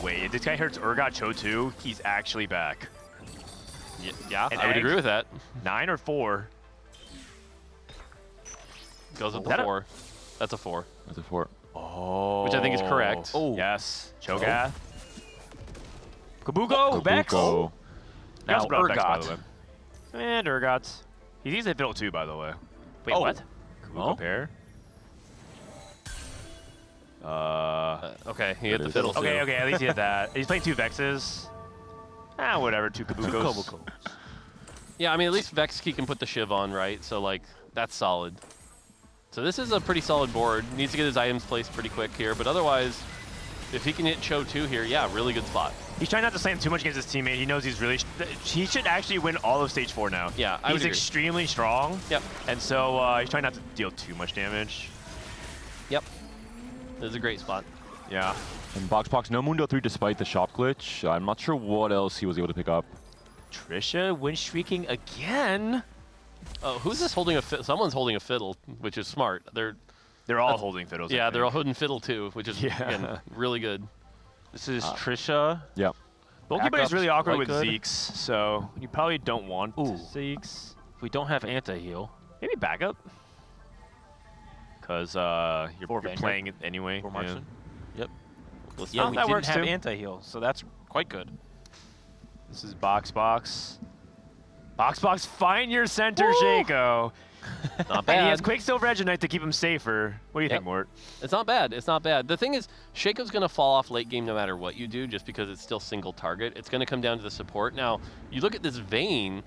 Wait, if this guy hurts Urgot Cho 2, he's actually back. Yeah, An I would egg? agree with that. 9 or 4? Goes with That the a- 4. That's a 4. That's a 4. Oh. Which I think is correct. Oh. Yes. Cho'Gath. Kabuko, Vex. Kabuko. He also Now, brought Vex, by Urgot. the way. And Urgot. He's easy to Fiddle 2, by the way. Wait, Oh. what? Kabuko pair? Okay, he hit the Fiddle too. Okay, at least he hit that. He's playing 2 Vexes. Ah, whatever, 2 Kabukos. Yeah, I mean, at least Vexkey can put the Shiv on, right? So, like, that's solid. So this is a pretty solid board. Needs to get his items placed pretty quick here, but otherwise, if he can hit Cho 2 here, yeah, really good spot. He's trying not to slam too much against his teammate. He knows he's really... he should actually win all of stage 4 now. Yeah, I would He's agree. extremely strong. Yep. And so he's trying not to deal too much damage. Yep. This is a great spot. Yeah. And Box no Mundo 3 despite the Shop Glitch. I'm not sure what else he was able to pick up. Trisha win streaking again. Oh, who's this holding a fiddle? Someone's holding a fiddle, which is smart. They're all holding fiddles. I Yeah, they're all think. holding fiddle too, which is again, really good. This is Trisha. Yep. Bulky is really Backup's awkward quite with good. Zeke's, so you probably don't want Ooh. Zeke's. We don't have anti-heal. Maybe backup. Because you're Vanguard. playing it anyway. For yeah. Martian. Yep. Let's- Yeah, oh, we that didn't works have too. anti-heal, so that's quite good. This is Box. Box, find your center, Shaco. Not And he has bad. Quicksilver Edge of Night to keep him safer. What do you think, Mort? It's not bad. It's not bad. The thing is, Shaco's going to fall off late game no matter what you do, just because it's still single target. It's going to come down to the support. Now, you look at this Vayne,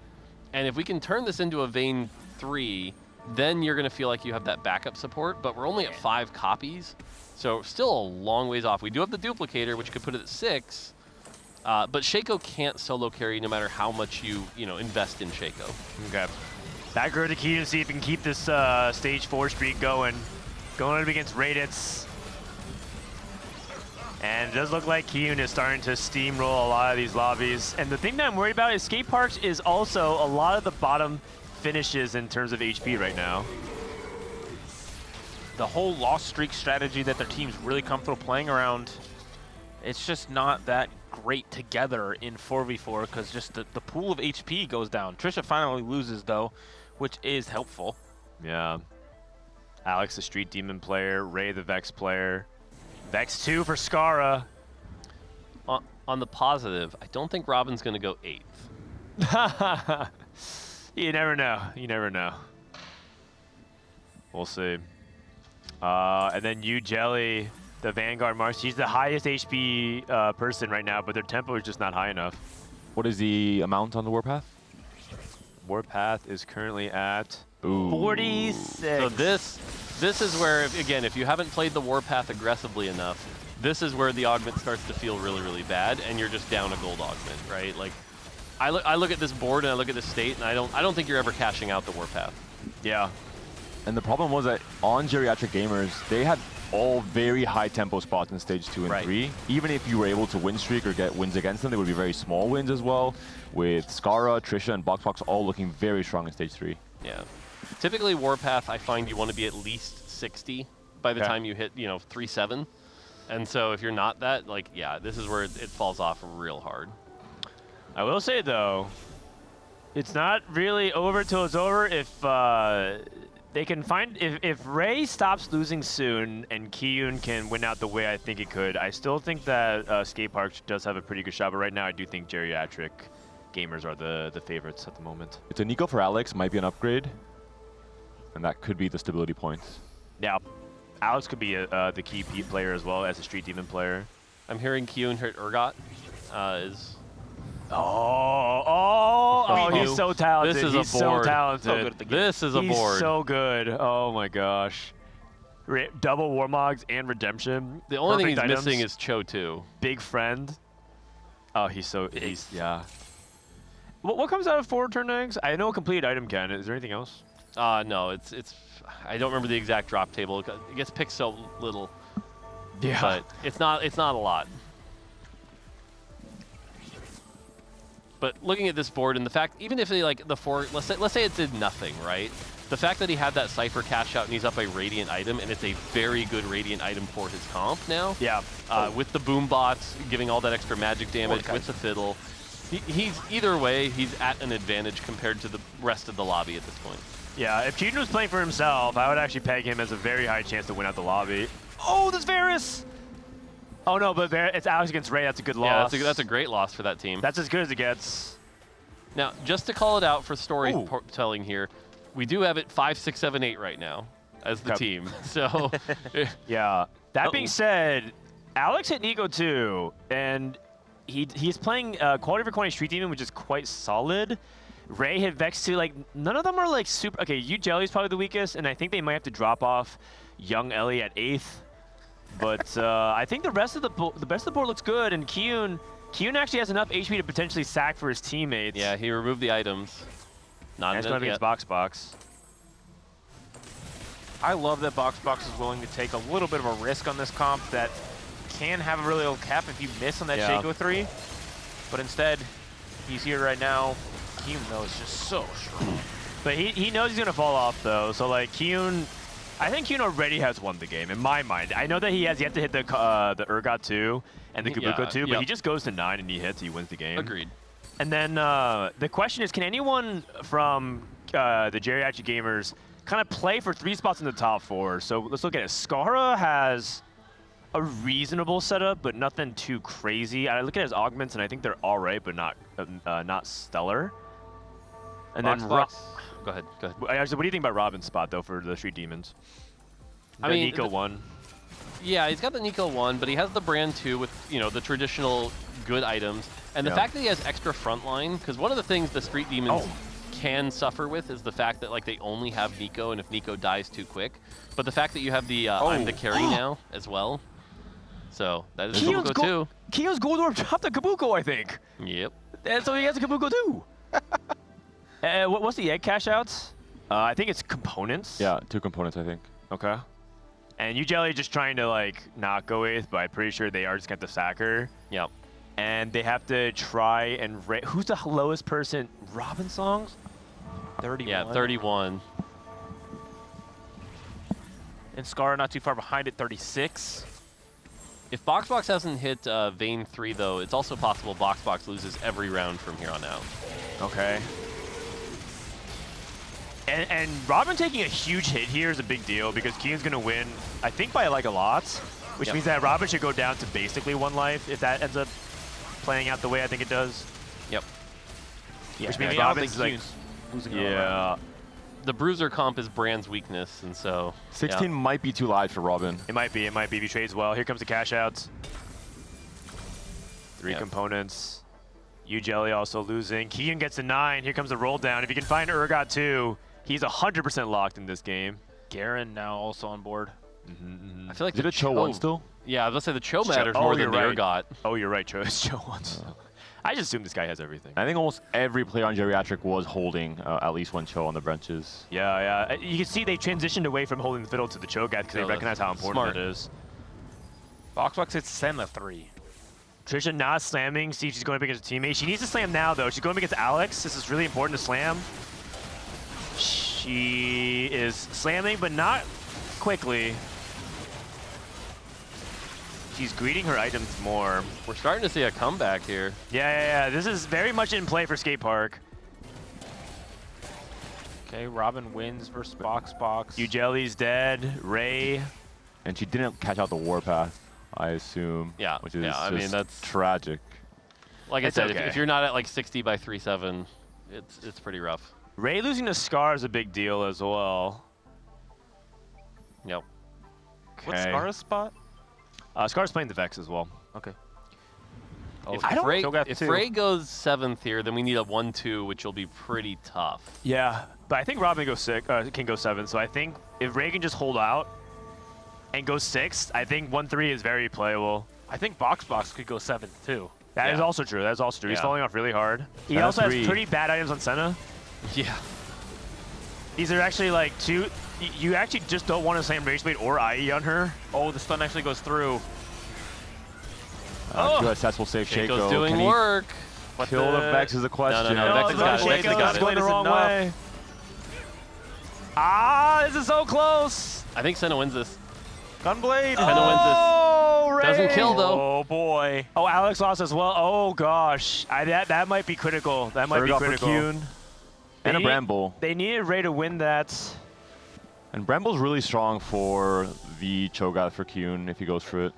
and if we can turn this into a Vayne 3, then you're going to feel like you have that backup support, but we're only at 5 copies, so still a long ways off. We do have the duplicator, which could put it at 6, but Shaco can't solo carry no matter how much you invest in Shaco. Okay. Back row to Key to see if he can keep this stage 4 streak going. Going up against Raditz. And it does look like Kiyun is starting to steamroll a lot of these lobbies. And the thing that I'm worried about is Skate Parks is also a lot of the bottom finishes in terms of HP right now. The whole lost streak strategy that their team's really comfortable playing around, it's just not that great together in 4v4 because just the pool of HP goes down. Trisha finally loses though, which is helpful. Yeah. Alex, the Street Demon player. Ray, the Vex player. Vex 2 for Skara. On the positive, I don't think Robin's going to go 8th. You never know. You never know. We'll see. And then you, Jelly, the Vanguard Mars. She's the highest HP person right now, but their tempo is just not high enough. What is the amount on the Warpath? Warpath is currently at Ooh. 46. So this is where, again, if you haven't played the Warpath aggressively enough, this is where the augment starts to feel really, really bad, and you're just down a gold augment, right? Like, I look at this board and I look at this state, and I don't think you're ever cashing out the Warpath. Yeah. And the problem was that on Geriatric Gamers, they had all very high tempo spots in stage 2 and 3. Even if you were able to win streak or get wins against them, they would be very small wins as well, with Skara, Trisha, and BoxBox all looking very strong in stage 3. Yeah. Typically, Warpath, I find you want to be at least 60 by the time you hit, 3-7. And so if you're not that, like, yeah, this is where it falls off real hard. I will say, though, it's not really over till it's over if they can find... If Ray stops losing soon and Kiyun can win out the way I think he could, I still think that Skate Park does have a pretty good shot. But right now, I do think Geriatric Gamers are the favorites at the moment. It's a Nico for Alex, might be an upgrade. And that could be the stability points. Yeah. Alex could be the key player as well as a Street Demon player. I'm hearing Kiyun hit Urgot is... Oh, he's so talented. This is he's a board. So talented. So good at the game. This is a board. He's so good. Oh my gosh. Double Warmogs and Redemption. The only thing he's items. missing is Cho 2. Big friend. Oh, yeah. What comes out of 4 turn eggs? I know a complete item can. Is there anything else? No, it's I don't remember the exact drop table. It gets picked so little. Yeah. But it's not a lot. But looking at this board and the fact, even if they like the 4, let's say it did nothing, right? The fact that he had that Cypher cash out and he's up a Radiant item, and it's a very good Radiant item for his comp now. Yeah. With the boom bots giving all that extra magic damage, with the fiddle. He's either way, he's at an advantage compared to the rest of the lobby at this point. Yeah, if Keaton was playing for himself, I would actually peg him as a very high chance to win out the lobby. Oh, there's Varus! Oh no, but it's Alex against Ray. That's a good loss. Yeah, that's a great loss for that team. That's as good as it gets. Now, just to call it out for storytelling here, we do have it 5, 6, 7, 8 right now as the team. So, yeah. That being said, Alex hit Nico too, and he's playing quality for quantity Street Demon, which is quite solid. Ray hit Vex too. Like, none of them are like super. Okay, you Jelly's probably the weakest, and I think they might have to drop off Young Ellie at 8th. But I think the rest of the board looks good, and Kiyun actually has enough HP to potentially sack for his teammates. Yeah, he removed the items. Not going against BoxBox. I love that BoxBox is willing to take a little bit of a risk on this comp that can have a really low cap if you miss on that Shaco 3. But instead, he's here right now. Kiyun, though, is just so strong. But he knows he's going to fall off, though. So, like, Kiyun... I think Kiyun already has won the game, in my mind. I know that he has yet to hit the Urgot 2 and the Kabuko 2, but he just goes to 9 and he hits, he wins the game. Agreed. And then the question is, can anyone from the Geriatric Gamers kind of play for 3 spots in the top 4? So let's look at it. Skara has a reasonable setup, but nothing too crazy. I look at his augments, and I think they're all right, but not stellar. And then Go ahead. Actually, what do you think about Robin's spot, though, for the Street Demons? I mean, Nico 1. Yeah, he's got the Nico 1, but he has the brand 2 with, the traditional good items. And the fact that he has extra frontline, because one of the things the Street Demons can suffer with is the fact that, like, they only have Nico, and if Nico dies too quick. But the fact that you have the I'm the carry now as well. So, that is Kabuko too. Kiyun's Gold Orb dropped the Kabuko, I think. Yep. And so he has a Kabuko too. What's the egg cash outs? I think it's components. Yeah, 2 components, I think. Okay. And you Jelly just trying to like not go 8th, but I'm pretty sure they are just got the sacker. Yep. And they have to try and who's the lowest person? Robin songs? 31. Yeah, 31. And Scar not too far behind at 36. If BoxBox hasn't hit Vayne 3, though, it's also possible BoxBox loses every round from here on out. Okay. And Robin taking a huge hit here is a big deal because Kiyun's going to win, I think, by like a lot, which means that Robin should go down to basically 1 life if that ends up playing out the way I think it does. Yep. Yeah, which means Robin's like losing the Bruiser comp is Brand's weakness, and so 16 might be too light for Robin. It might be. It might be if he trades well. Here comes the cash outs. 3 components. Jelly also losing. Kian gets a 9. Here comes a roll down. If you can find Urgot too, he's 100% locked in this game. Garen now also on board. I feel like Is it a Cho 1 still? Yeah, I was going to say the Cho matters more than the Urgot. Oh, you're right, Cho. It's Cho 1 still. I just assume this guy has everything. I think almost every player on Geriatric was holding at least one Cho on the benches. Yeah. You can see they transitioned away from holding the fiddle to the Cho'Gath because they recognize how important it is. Box hits Senna 3. Trisha not slamming. See if she's going up against a teammate. She needs to slam now, though. She's going up against Alex. This is really important to slam. She is slamming, but not quickly. She's greeting her items more. We're starting to see a comeback here. Yeah. This is very much in play for Skate Park. Okay, Robin wins versus Box. Ujelli's dead. Ray. And she didn't catch out the warpath, I assume. Yeah. Which is I mean, that's tragic. Like I said, if you're not at like 60 by 3-7, it's pretty rough. Ray losing to Scar is a big deal as well. Yep. What's Scar's spot? Scar's playing the Vex as well. Okay. Oh, if Ray goes 7th here, then we need a 1-2, which will be pretty tough. Yeah, but I think Robin can go 7, so I think if Ray can just hold out and go 6th, I think 1-3 is very playable. I think Box could go 7th too. That is also true. He's falling off really hard. He also has pretty bad items on Senna. Yeah. These are actually like two. You actually just don't want to slam Rage Blade or IE on her. Oh, the stun actually goes through. Good, successful save Shaco. Shaco's doing work. Kill the Vex is the question. No, Vex has got it. Vex has got it. Going the wrong way. This is so close. I think Senna wins this. Gunblade. Senna wins this. Ray. Doesn't kill though. Oh boy. Oh, Alex lost as well. Oh gosh, that might be critical. That might be critical. And a Bramble. They needed Ray to win that. And Bramble's really strong for the Cho'Gath for Kyun if he goes for it.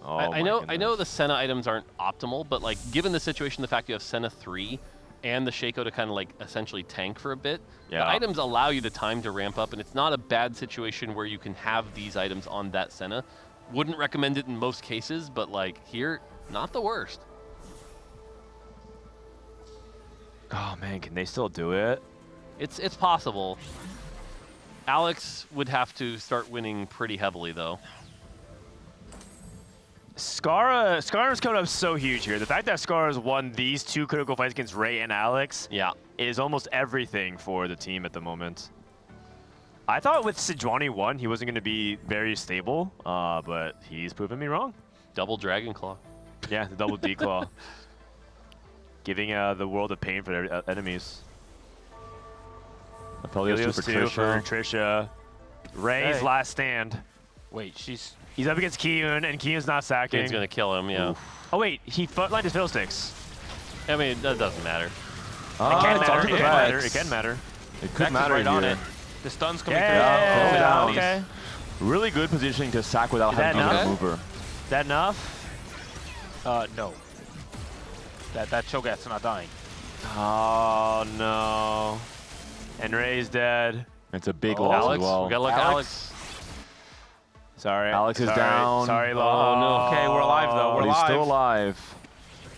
Oh, I know the Senna items aren't optimal, but like given the situation, the fact you have Senna 3 and the Shaco to kind of like essentially tank for a bit, the items allow you the time to ramp up, and it's not a bad situation where you can have these items on that Senna. Wouldn't recommend it in most cases, but like here, not the worst. Oh man, can they still do it? It's possible. Alex would have to start winning pretty heavily though. Scar's coming up so huge here. The fact that Scar's won these 2 critical fights against Ray and Alex is almost everything for the team at the moment. I thought with Sejuani 1, he wasn't going to be very stable, but he's proven me wrong. Double Dragon Claw. Yeah, the double D-Claw. Giving the world of pain for their enemies. Helios 2 for Trisha. Ray's last stand. Wait, he's up against Kyun, and Kyun's not sacking. Kyun's gonna kill him, yeah. Oof. Oh wait, he footlined his fiddlesticks. I mean, that doesn't matter. It can matter. It can matter. It can matter. It could matter right on here. it. The stun's coming through. Yeah, okay. Really good positioning to sack without having to use a mover. Is that enough? No. That Cho'Gath's not dying. Oh no. And Ray's dead. It's a big loss Alex, as well. we gotta look Alex. Sorry. Alex is down. Sorry, Lo. Oh no. Okay, we're alive though. We're alive. He's still alive.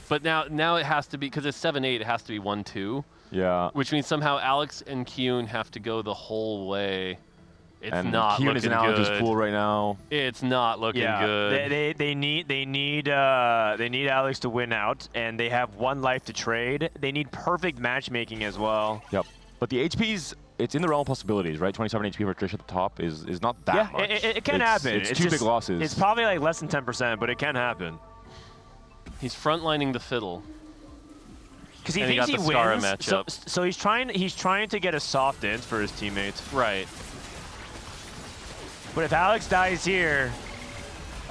But now it has to be, because it's 7-8, it has to be 1-2. Yeah. Which means somehow Alex and Kyun have to go the whole way. It's not Kyun looking is in good. Alex's pool right now. It's not looking good. They need Alex to win out, and they have 1 life to trade. They need perfect matchmaking as well. Yep. But the HP's, it's in the realm of possibilities, right? 27 HP for Trish at the top is not that much. It can happen. It's 2 big losses. It's probably like less than 10%, but it can happen. He's frontlining the fiddle. Because he thinks he wins. So he's trying to get a soft dance for his teammates. Right. But if Alex dies here,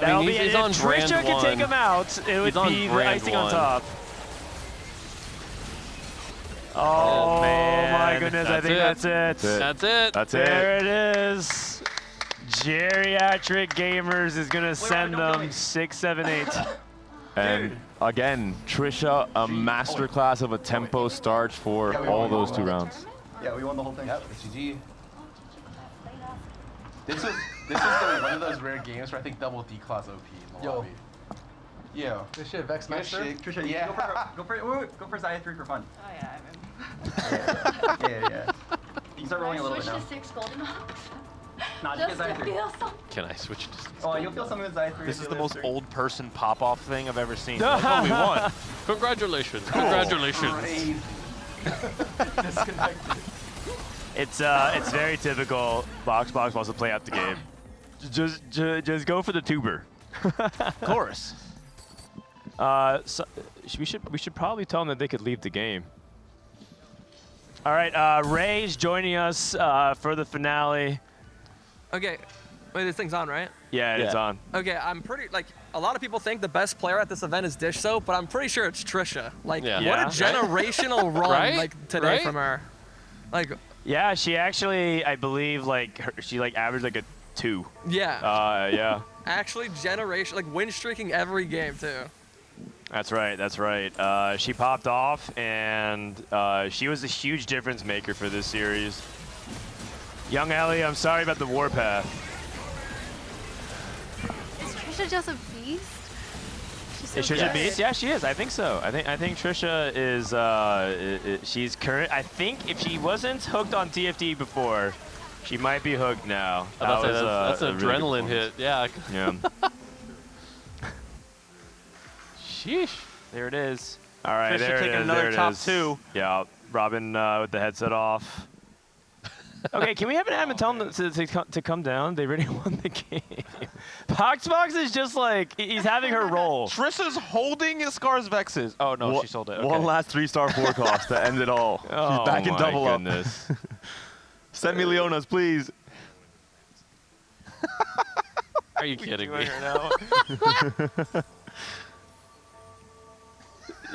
I mean, he's on Trisha brand can 1. take him out, it would be the icing on top. Oh man, my goodness, I think that's it. That's it. That's it. There it is. Geriatric Gamers is going to send them 6, 7, 8. And again, Trisha, a masterclass of a tempo start for all those 2 rounds. Yeah, we won the whole thing. Yep, GG. This is one of those rare games where I think double D-Claw's OP in the lobby. Yeah. This shit, Vex Master. Trisha, Yeah. go for Xayah 3 for fun. Oh yeah, I'm Yeah. You can start rolling a little bit now. Switch to 6 golden hawks. Nah, just get Xayah 3. Can I switch to? Oh, you'll feel something with Xayah 3. This is the most old person pop-off thing I've ever seen. No. Like, oh, we won. Congratulations! Congratulations! Disconnected. It's very typical. Box wants to play out the game. Just go for the tuber. Of course. So we should probably tell them that they could leave the game. All right, Ray's joining us for the finale. Okay, wait, this thing's on, right? Yeah, it's on. Okay, I'm pretty, like, a lot of people think the best player at this event is Dish Soap, but I'm pretty sure it's Trisha. Like, what a generational run, like, today from her. Like, yeah, she actually, I believe, like, she, like, averaged, like, a 2. Yeah. Yeah. Actually, like, win streaking every game, too. That's right, that's right. She popped off, and she was a huge difference maker for this series. Young Ellie, I'm sorry about the warpath. Is Trisha just a beast? She's so Is Trisha good. beast? Yeah, she is. I think so. I think Trisha is. She's current. I think if she wasn't hooked on TFT before, she might be hooked now. That's an adrenaline hit. Yeah. Yeah. Sheesh. There it is. All right, Trisha there it taking is. another There it top is. 2. Yeah, Robin with the headset off. Okay, can we have an admin tell them to come down? They already won the game. Box is just like, he's having her roll. Trisha's holding Scar's Vexes. Oh, no, she sold it. Okay. One last 3-star forecast to end it all. Oh, She's back in my double goodness. up. Send me Leona's, please. Are you kidding me?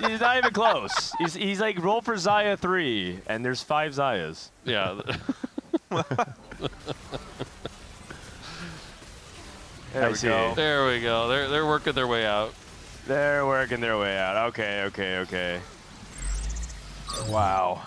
He's not even close. He's like, roll for Xayah 3, and there's 5 Xayahs. Yeah. There we go. There we go. They're working their way out. They're working their way out. Okay. Wow.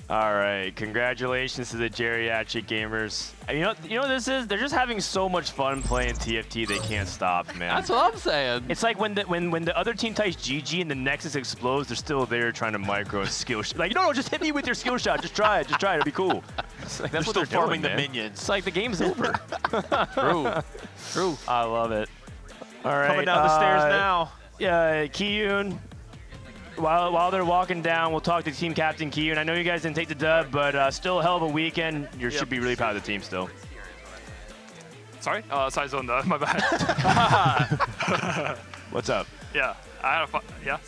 All right. Congratulations to the geriatric gamers. And you know what this is? They're just having so much fun playing TFT. They can't stop, man. That's what I'm saying. It's like when the other team types GG and the Nexus explodes, they're still there trying to micro skill shot. Like, no, just hit me with your skill shot. Just try it. It'll be cool. Like, that's what they're farming doing, the man. minions. It's like the game's over. True. I love it. All right. Coming down the stairs now. Yeah, Kiyun. While they're walking down, we'll talk to team captain Kiyun. I know you guys didn't take the dub, but still a hell of a weekend. You should be really proud of the team still. Sorry? Side zone, my bad. What's up? Yeah, I had a fun. Yeah.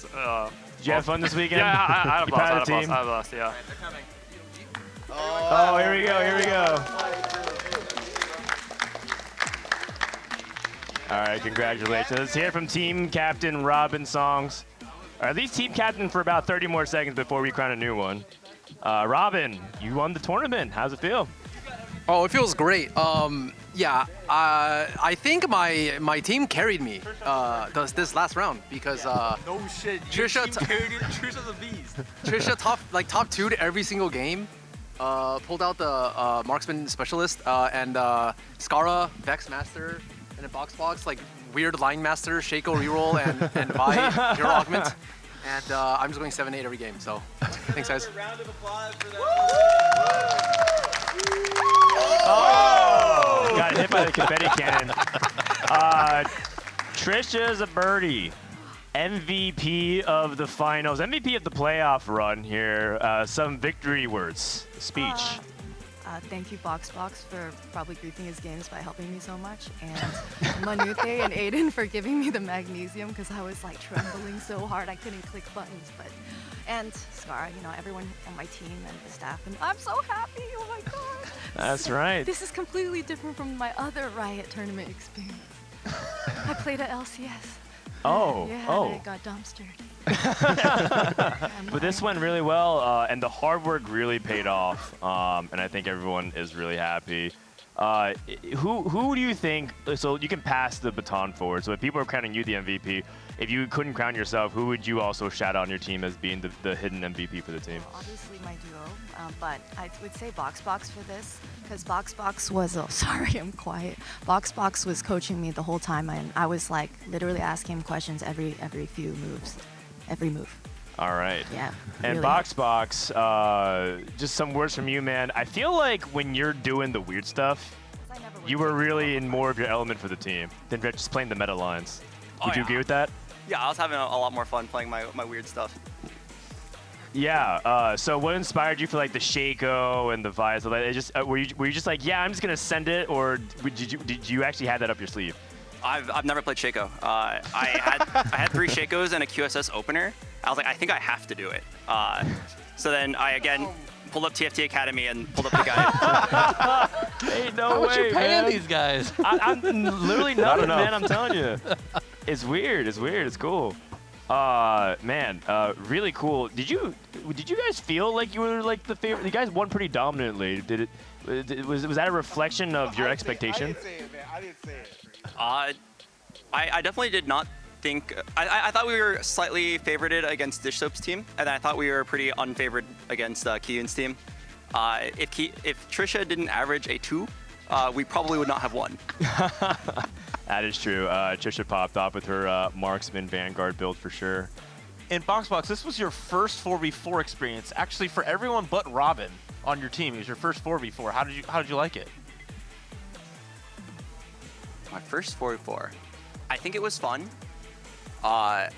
Did you have fun this weekend? Yeah, I had a You proud of blast. the team? I had a blast. Yeah. Oh, here we go. All right, congratulations. Let's hear from team captain Robin Songs. Or at least team captain for about 30 more seconds before we crown a new one. Robin, you won the tournament. How's it feel? Oh, it feels great. Yeah, I think my team carried me this last round because no shit. Trisha's a beast. Trisha top 2 to every single game. Pulled out the marksman specialist and Skara, Vex Master, and a box like weird line master, Shaco reroll, and Vi hero augment. And I'm just going 7-8 every game. So thanks, guys. Round of applause for Oh! Got hit by the confetti cannon. Trisha's a birdie. MVP of the finals, MVP of the playoff run here. Some victory words, speech. Thank you, Box for probably griefing his games by helping me so much, and Manute and Aiden for giving me the magnesium because I was like trembling so hard I couldn't click buttons. And Scar, everyone on my team and the staff, and I'm so happy. Oh my God. That's right. This is completely different from my other Riot tournament experience. I played at LCS. Oh, yeah, oh. and I got dumpstered. But this went really well, and the hard work really paid off, and I think everyone is really happy. Who do you think? So you can pass the baton forward. So if people are crowning you the MVP, if you couldn't crown yourself, who would you also shout out on your team as being the hidden MVP for the team? Well, obviously my duo, but I would say Boxbox for this because Boxbox was. Oh, sorry, I'm quiet. Boxbox was coaching me the whole time, and I was like literally asking him questions every few moves, every move. All right. Yeah. And really. Boxbox, just some words from you, man. I feel like when you're doing the weird stuff, you were really in more of your element for the team than just playing the meta lines. Would you agree with that? Yeah, I was having a lot more fun playing my weird stuff. Yeah. So what inspired you for like the Shaco and the Vi? So like, it just were you just like, yeah, I'm just gonna send it, or did you actually have that up your sleeve? I've never played Shaco. I had 3 Shacos and a QSS opener. I was like, I think I have to do it. So then I again pulled up TFT Academy and pulled up the guide. Hey, no How way, much you paying man. these guys? I'm literally nothing, enough. man. I'm telling you. It's weird. It's weird. It's cool. Man, really cool. Did you guys feel like you were like the favorite? You guys won pretty dominantly. Was that a reflection of your expectation? I didn't say it, man. I didn't say it. I definitely did not think. I thought we were slightly favorited against Dish Soap's team, and I thought we were pretty unfavored against Kiyun's team. If Trisha didn't average a 2, we probably would not have won. That is true. Trisha popped off with her Marksman Vanguard build for sure. In Boxbox, this was your first 4v4 experience, actually for everyone but Robin on your team. It was your first 4v4. How did you like it? My first 4v4. I think it was fun. I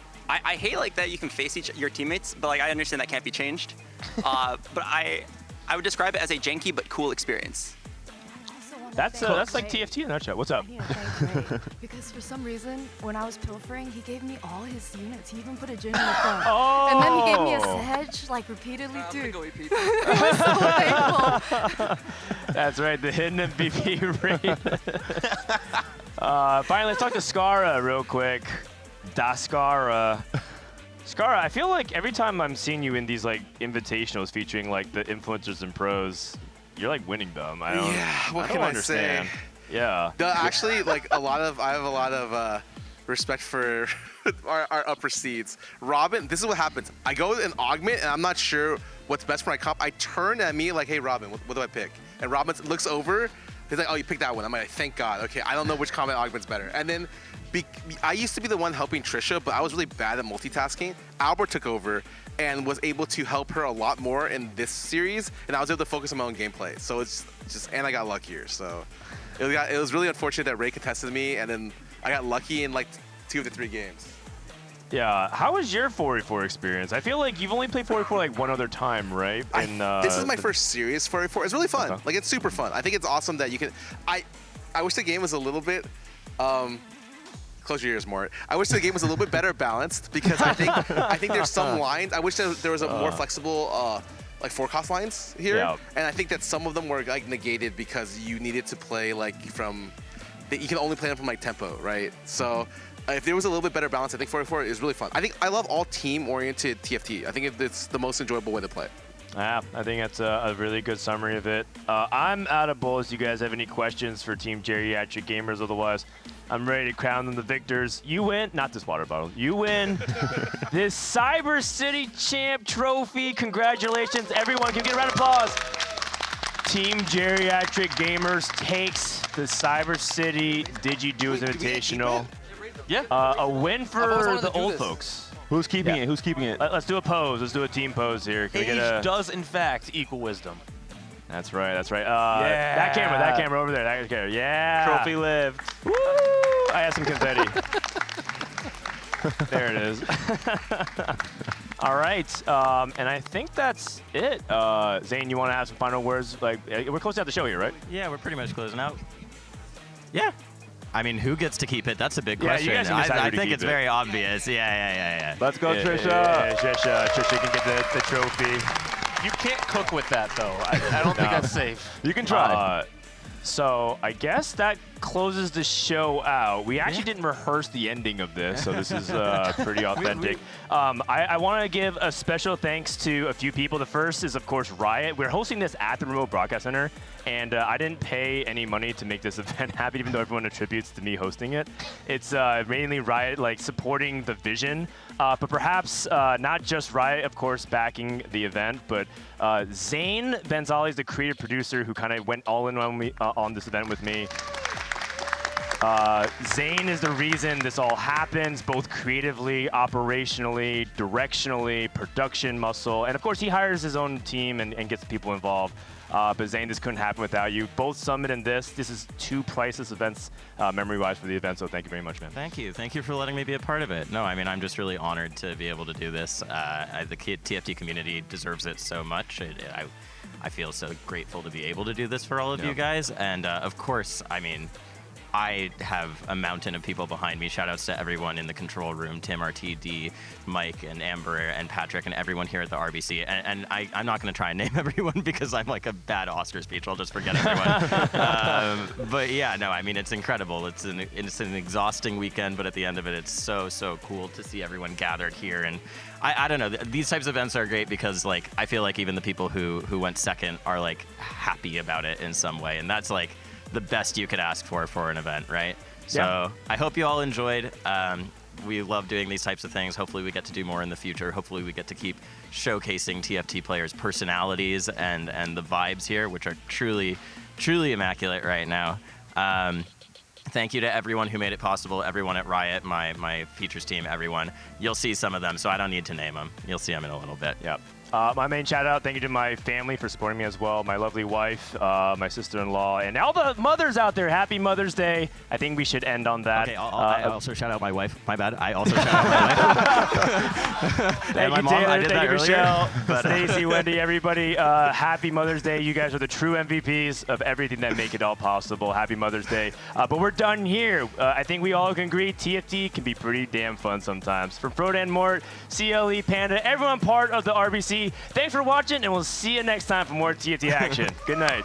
hate like that you can face your teammates, but like I understand that can't be changed. But I would describe it as a janky but cool experience. That's like TFT in a nutshell. What's up? Because for some reason, when I was pilfering, he gave me all his units. He even put a Jin in the front. Oh! And then he gave me a Sedge, like repeatedly, dude. It was so thankful. That's right, the hidden MVP raid. Finally, let's talk to Skara real quick. Skara. Skara, I feel like every time I'm seeing you in these like invitationals featuring like the influencers and pros, you're like winning them. I don't understand. Yeah. Actually, like I have a lot of respect for our upper seeds. Robin, this is what happens. I go in augment and I'm not sure what's best for my comp. I turn at me like, hey Robin, what do I pick? And Robin looks over. He's like, oh, you picked that one. I'm like, thank God. Okay, I don't know which combat augment's better. And then I used to be the one helping Trisha, but I was really bad at multitasking. Albert took over and was able to help her a lot more in this series, and I was able to focus on my own gameplay. So it's just, and I got luckier. So it was really unfortunate that Ray contested me, and then I got lucky in like 2 of the 3 games. Yeah. How was your 4v4 experience? I feel like you've only played 4v4 like one other time, right? This is my first serious 4v4. It's really fun. Okay. Like it's super fun. I think it's awesome that you can. I wish the game was a little bit. Close your ears, Mort. I wish the game was a little bit better balanced because I think there's some lines. I wish there was a more flexible like forecast lines here, and I think that some of them were like negated because you needed to play like from. You can only play them from like tempo, right? So. If there was a little bit better balance, I think 4v4 is really fun. I think I love all team-oriented TFT. I think it's the most enjoyable way to play. Yeah, I think that's a really good summary of it. I'm out of bullets. You guys have any questions for Team Geriatric Gamers? Otherwise, I'm ready to crown them the victors. You win, not this water bottle. You win this Cyber City Champ Trophy. Congratulations, everyone. Can we get a round of applause? Team Geriatric Gamers takes the Cyber City DigiDuos Invitational. Yeah. A win for the old folks. Who's keeping it? Who's keeping it? Let's do a pose. Let's do a team pose here. Can we get a... Age does, in fact, equal wisdom. That's right. That's right. That camera over there. That camera. Yeah. Trophy lived. Woo! I have some confetti. There it is. All right. And I think that's it. Zane, you want to have some final words? Like, we're closing out the show here, right? Yeah, we're pretty much closing out. Yeah. I mean, who gets to keep it? That's a big question. You guys can decide I who to think keep it's it. very obvious. Yeah. Let's go, Trisha. Yeah, Trisha can get the trophy. You can't cook with that, though. I don't think that's safe. You can try. So I guess that closes the show out. We actually didn't rehearse the ending of this, so this is pretty authentic. I want to give a special thanks to a few people. The first is, of course, Riot. We're hosting this at the Remote Broadcast Center, and I didn't pay any money to make this event happen, even though everyone attributes to me hosting it. It's mainly Riot like supporting the vision, but perhaps not just Riot, of course, backing the event, but Zane Benzali, the creative producer who kind of went all in on this event with me. Zane is the reason this all happens, both creatively, operationally, directionally, production muscle, and of course he hires his own team and gets people involved. But Zane, this couldn't happen without you. Both Summit and this is two priceless events memory-wise for the event, so thank you very much, man. Thank you. Thank you for letting me be a part of it. No, I mean, I'm just really honored to be able to do this. The TFT community deserves it so much. I feel so grateful to be able to do this for all of you guys. And of course, I mean, I have a mountain of people behind me. Shout outs to everyone in the control room, Tim, RTD, Mike, and Amber, and Patrick, and everyone here at the RBC. And I'm not going to try and name everyone because I'm like a bad Oscar speech. I'll just forget everyone. But yeah, no, I mean, it's incredible. It's an exhausting weekend, but at the end of it, it's so cool to see everyone gathered here. And I don't know, these types of events are great because like I feel like even the people who went second are like happy about it in some way. And that's like the best you could ask for an event, right? So I hope you all enjoyed. We love doing these types of things. Hopefully we get to do more in the future. Hopefully we get to keep showcasing TFT players' personalities and the vibes here, which are truly immaculate right now. Thank you to everyone who made it possible, everyone at Riot, my features team, everyone. You'll see some of them, so I don't need to name them. You'll see them in a little bit. Yep. My main shout out, thank you to my family for supporting me as well, my lovely wife, my sister-in-law, and all the mothers out there. Happy Mother's Day. I think we should end on that. Okay, I also shout out my wife. My bad. I also shout out my wife. Thank my you, mom. Taylor. I did Thank that you, earlier. Michelle, Stacy, Wendy, everybody. Happy Mother's Day. You guys are the true MVPs of everything that make it all possible. Happy Mother's Day. But we're done here. I think we all can agree TFT can be pretty damn fun sometimes. From Frodan Mort, CLE, Panda, everyone part of the RBC, thanks for watching, and we'll see you next time for more TFT action. Good night.